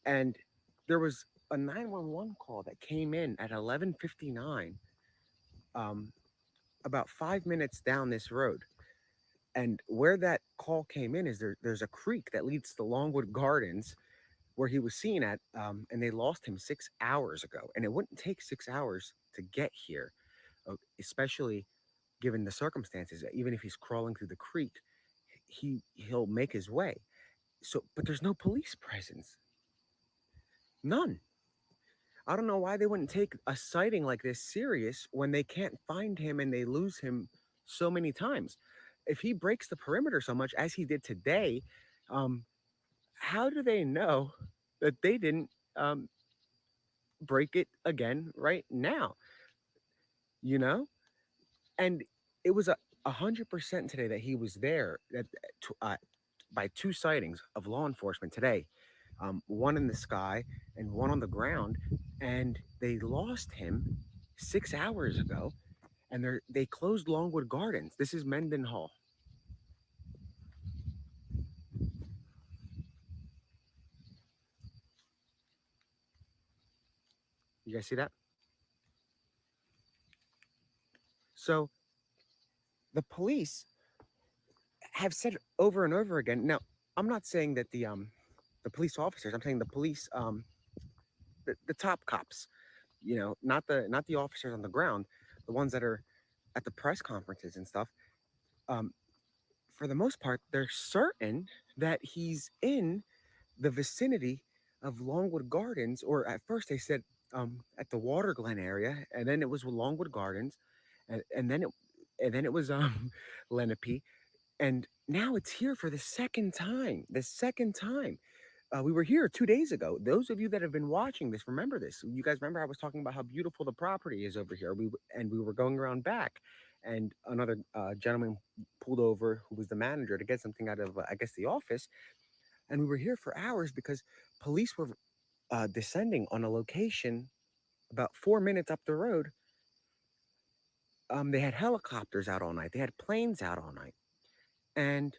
And there was a 911 call that came in at 11:59, about 5 minutes down this road. And where that call came in is there's a creek that leads to Longwood Gardens where he was seen at, and they lost him 6 hours ago. And it wouldn't take 6 hours to get here, especially given the circumstances. Even if he's crawling through the creek, he'll make his way. So, but there's no police presence, none. I don't know why they wouldn't take a sighting like this serious when they can't find him and they lose him so many times. If he breaks the perimeter so much as he did today, how do they know that they didn't break it again right now? You know, and it was 100% today that he was there. That by two sightings of law enforcement today, one in the sky and one on the ground, and they lost him 6 hours ago, and they closed Longwood Gardens. This is Mendenhall. You guys see that? So the police have said over and over again. Now, I'm not saying that the police officers. I'm saying the police, the top cops. You know, not the officers on the ground, the ones that are at the press conferences and stuff. for the most part, they're certain that he's in the vicinity of Longwood Gardens, or at first they said at the Water Glen area, and then it was Longwood Gardens, and then it was Lenape, and now it's here for the second time. The second time. We were here 2 days ago. Those of you that have been watching this, remember this. You guys remember I was talking about how beautiful the property is over here. We were going around back, and another gentleman pulled over who was the manager to get something out of I guess the office, and we were here for hours because police were descending on a location about 4 minutes up the road. They had helicopters out all night. They had planes out all night, and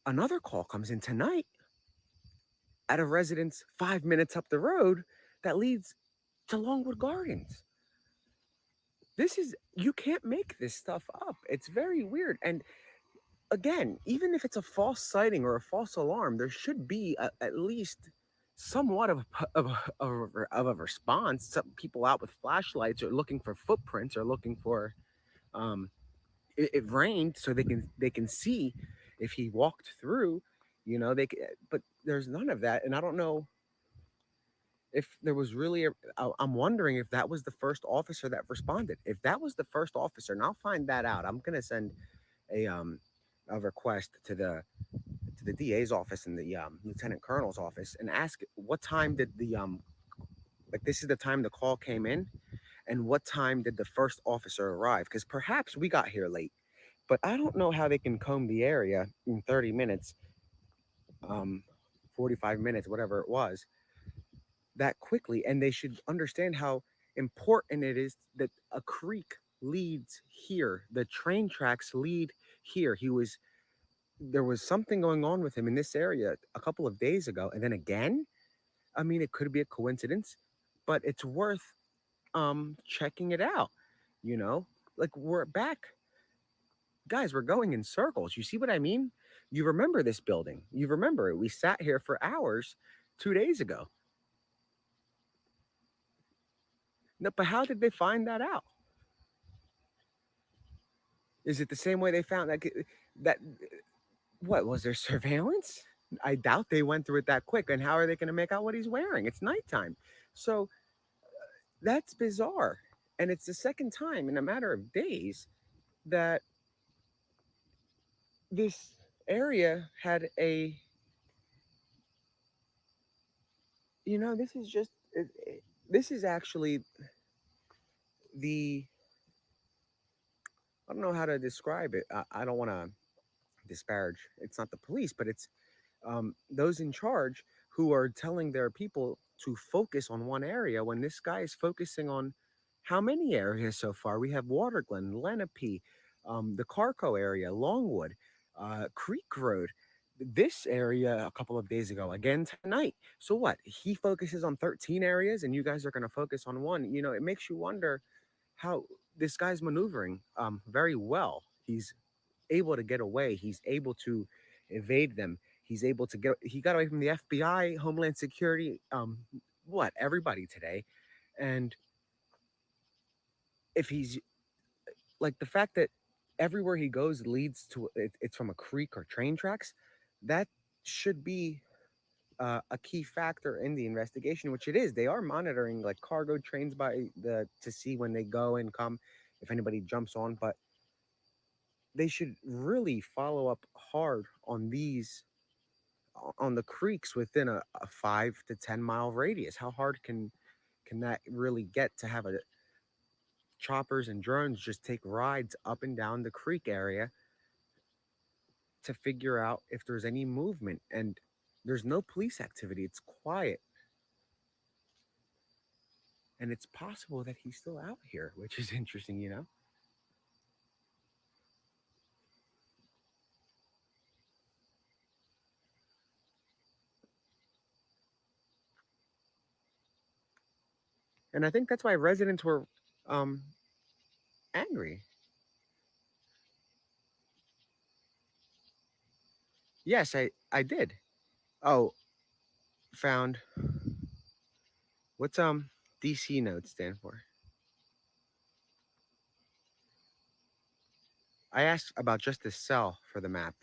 another call comes in tonight at a residence 5 minutes up the road that leads to Longwood Gardens. This is, you can't make this stuff up. It's very weird. And again, even if it's a false sighting or a false alarm, there should be at least somewhat of a response. Some people out with flashlights are looking for footprints or looking for um, it rained so they can see if he walked through. But there's none of that, and I don't know if there was really I'm wondering if that was the first officer that responded. If that was the first officer, and I'll find that out. I'm gonna send a um a request to the DA's office and the lieutenant colonel's office and ask what time did the like this is the time the call came in, and what time did the first officer arrive, because perhaps we got here late, but I don't know how they can comb the area in 30 minutes, um 45 minutes, whatever it was, that quickly. And they should understand how important it is that a creek leads here, the train tracks lead here. There was something going on with him in this area a couple of days ago, and then again. I mean, it could be a coincidence, but it's worth checking it out, you know? Like, we're back, guys, we're going in circles. You see what I mean? You remember this building. You remember it. We sat here for hours 2 days ago. No, but how did they find that out? Is it the same way they found that what was there surveillance? I doubt they went through it that quick. And how are they going to make out what he's wearing? It's nighttime. So that's bizarre. And it's the second time in a matter of days that this area had this is just this is actually the I don't know how to describe it. I don't want to disparage. It's not the police, but it's those in charge who are telling their people to focus on one area when this guy is focusing on how many areas so far? We have Waterglen, Lenape, the Carco area, Longwood, Creek Road. This area a couple of days ago, again tonight. So what? He focuses on 13 areas and you guys are going to focus on one. It makes you wonder how this guy's maneuvering very well. He's able to get away. He's able to evade them. He got away from the FBI, Homeland Security, everybody today. And if he's like the fact that everywhere he goes leads to it's from a creek or train tracks, that should be a key factor in the investigation, which it is. They are monitoring like cargo trains to see when they go and come, if anybody jumps on, but they should really follow up hard on on the creeks within a 5 to 10 mile radius. How hard can that really get to have a choppers and drones just take rides up and down the creek area to figure out if there's any movement? And there's no police activity. It's quiet. And it's possible that he's still out here, which is interesting. And I think that's why residents were um angry. Yes, I did. Oh, found. What's DC notes stand for? I asked about just this cell for the map.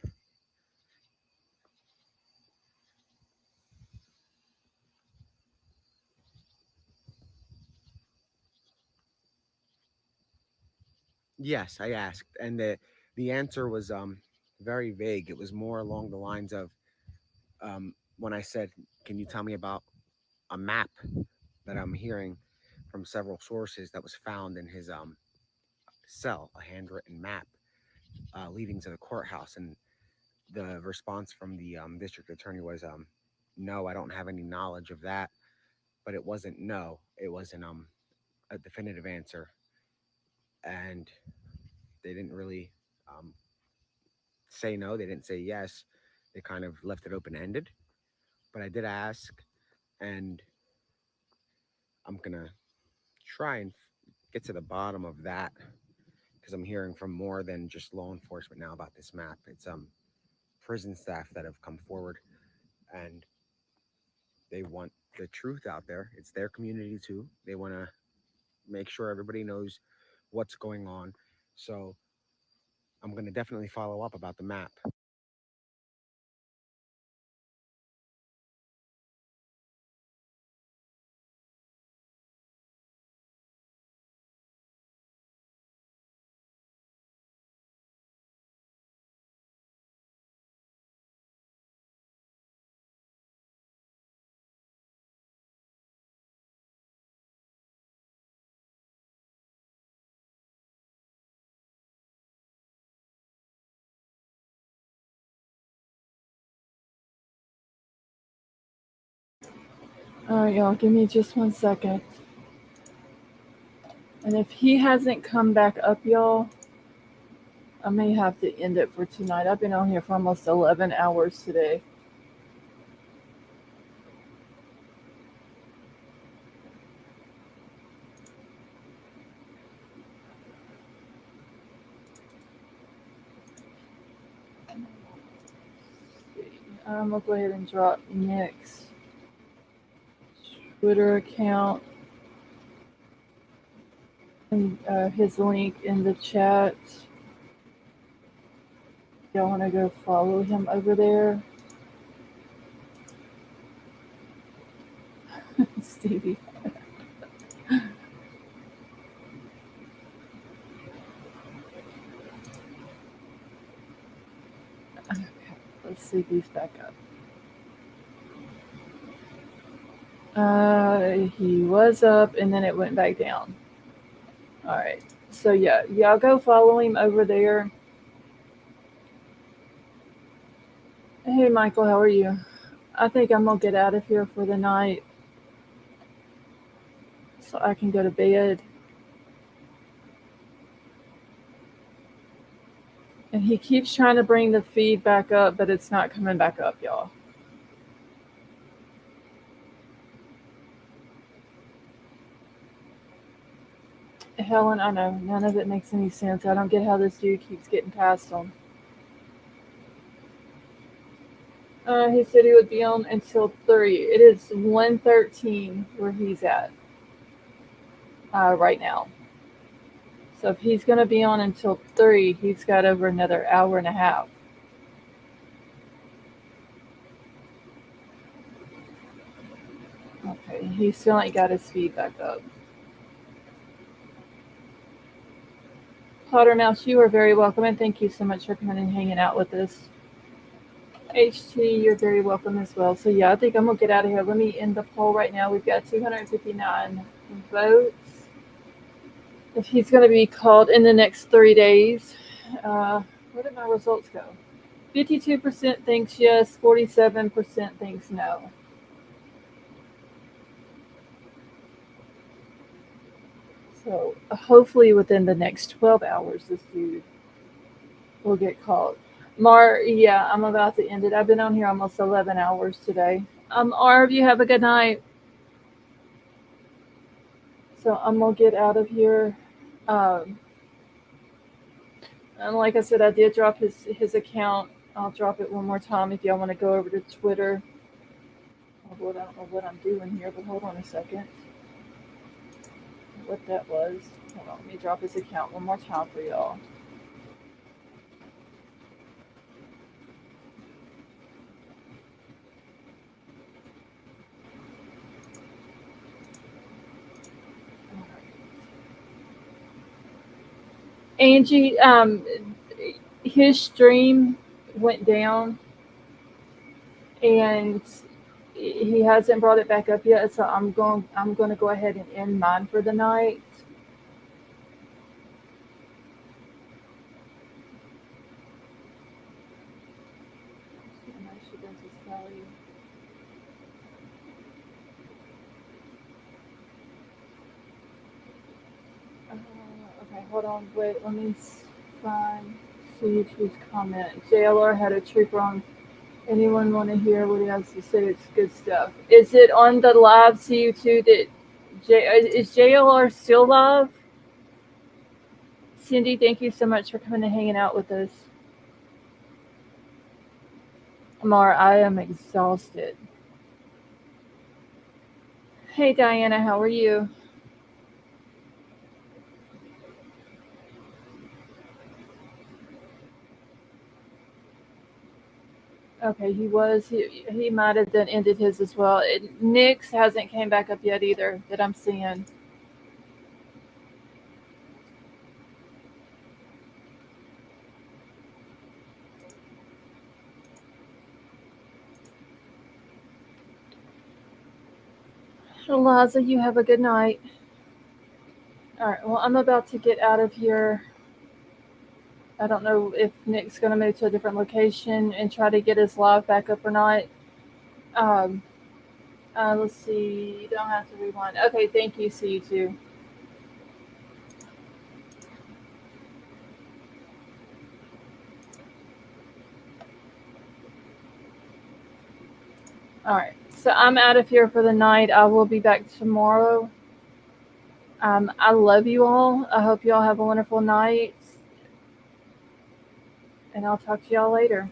Yes, I asked, and the answer was very vague. It was more along the lines of when I said, "Can you tell me about a map that I'm hearing from several sources that was found in his cell, a handwritten map leading to the courthouse?" And the response from the district attorney was, "No, I don't have any knowledge of that." But it wasn't no; it wasn't a definitive answer, and they didn't really um, say no. They didn't say yes. They kind of left it open ended. But I did ask, and I'm gonna try and get to the bottom of that because I'm hearing from more than just law enforcement now about this map. It's prison staff that have come forward, and they want the truth out there. It's their community too. They want to make sure everybody knows what's going on. So I'm going to definitely follow up about the map. All right, y'all, give me just 1 second. And if he hasn't come back up, y'all, I may have to end it for tonight. I've been on here for almost 11 hours today. I'm going to go ahead and drop Nick's Twitter account and his link in the chat. Y'all want to go follow him over there? Stevie. Okay, let's see if he's back up. He was up and then it went back down. All right. So yeah, y'all go follow him over there. Hey Michael, how are you? I think I'm gonna get out of here for the night so I can go to bed. And he keeps trying to bring the feed back up, but it's not coming back up, y'all. Helen, I know, none of it makes any sense. I don't get how this dude keeps getting past them. He said he would be on until 3. It is 1:13 where he's at right now. So if he's going to be on until 3, he's got over another hour and a half. Okay, he still ain't got his feed back up. Potter Mouse, you are very welcome, and thank you so much for coming and hanging out with us. HT, you're very welcome as well. So yeah, I think I'm going to get out of here. Let me end the poll right now. We've got 259 votes. If he's going to be called in the next 3 days, where did my results go? 52% thinks yes, 47% thinks no. So hopefully within the next 12 hours, this dude will get called. Yeah, I'm about to end it. I've been on here almost 11 hours today. Arv, you have a good night. So I'm going to get out of here. And like I said, I did drop his account. I'll drop it one more time if y'all want to go over to Twitter. Oh, Lord, I don't know what I'm doing here, but hold on a second. What that was. Hold on, let me drop his account one more time for y'all. Angie, his stream went down, and he hasn't brought it back up yet. So I'm going to go ahead and end mine for the night. Okay, hold on, wait, let me find CUT's comment. JLR had a trooper on. Anyone want to hear what he has to say? It's good stuff. Is it on the live CU2 that is JLR still live? Cindy, thank you so much for coming and hanging out with us. Amar, I am exhausted. Hey Diana, how are you? Okay, he might have then ended his as well. Nick's hasn't came back up yet either that I'm seeing. Eliza, you have a good night. All right, well, I'm about to get out of here. I don't know if Nick's going to move to a different location and try to get his live back up or not. Let's see. You don't have to rewind. Okay, thank you. See you too. All right, so I'm out of here for the night. I will be back tomorrow. I love you all. I hope you all have a wonderful night. And I'll talk to y'all later.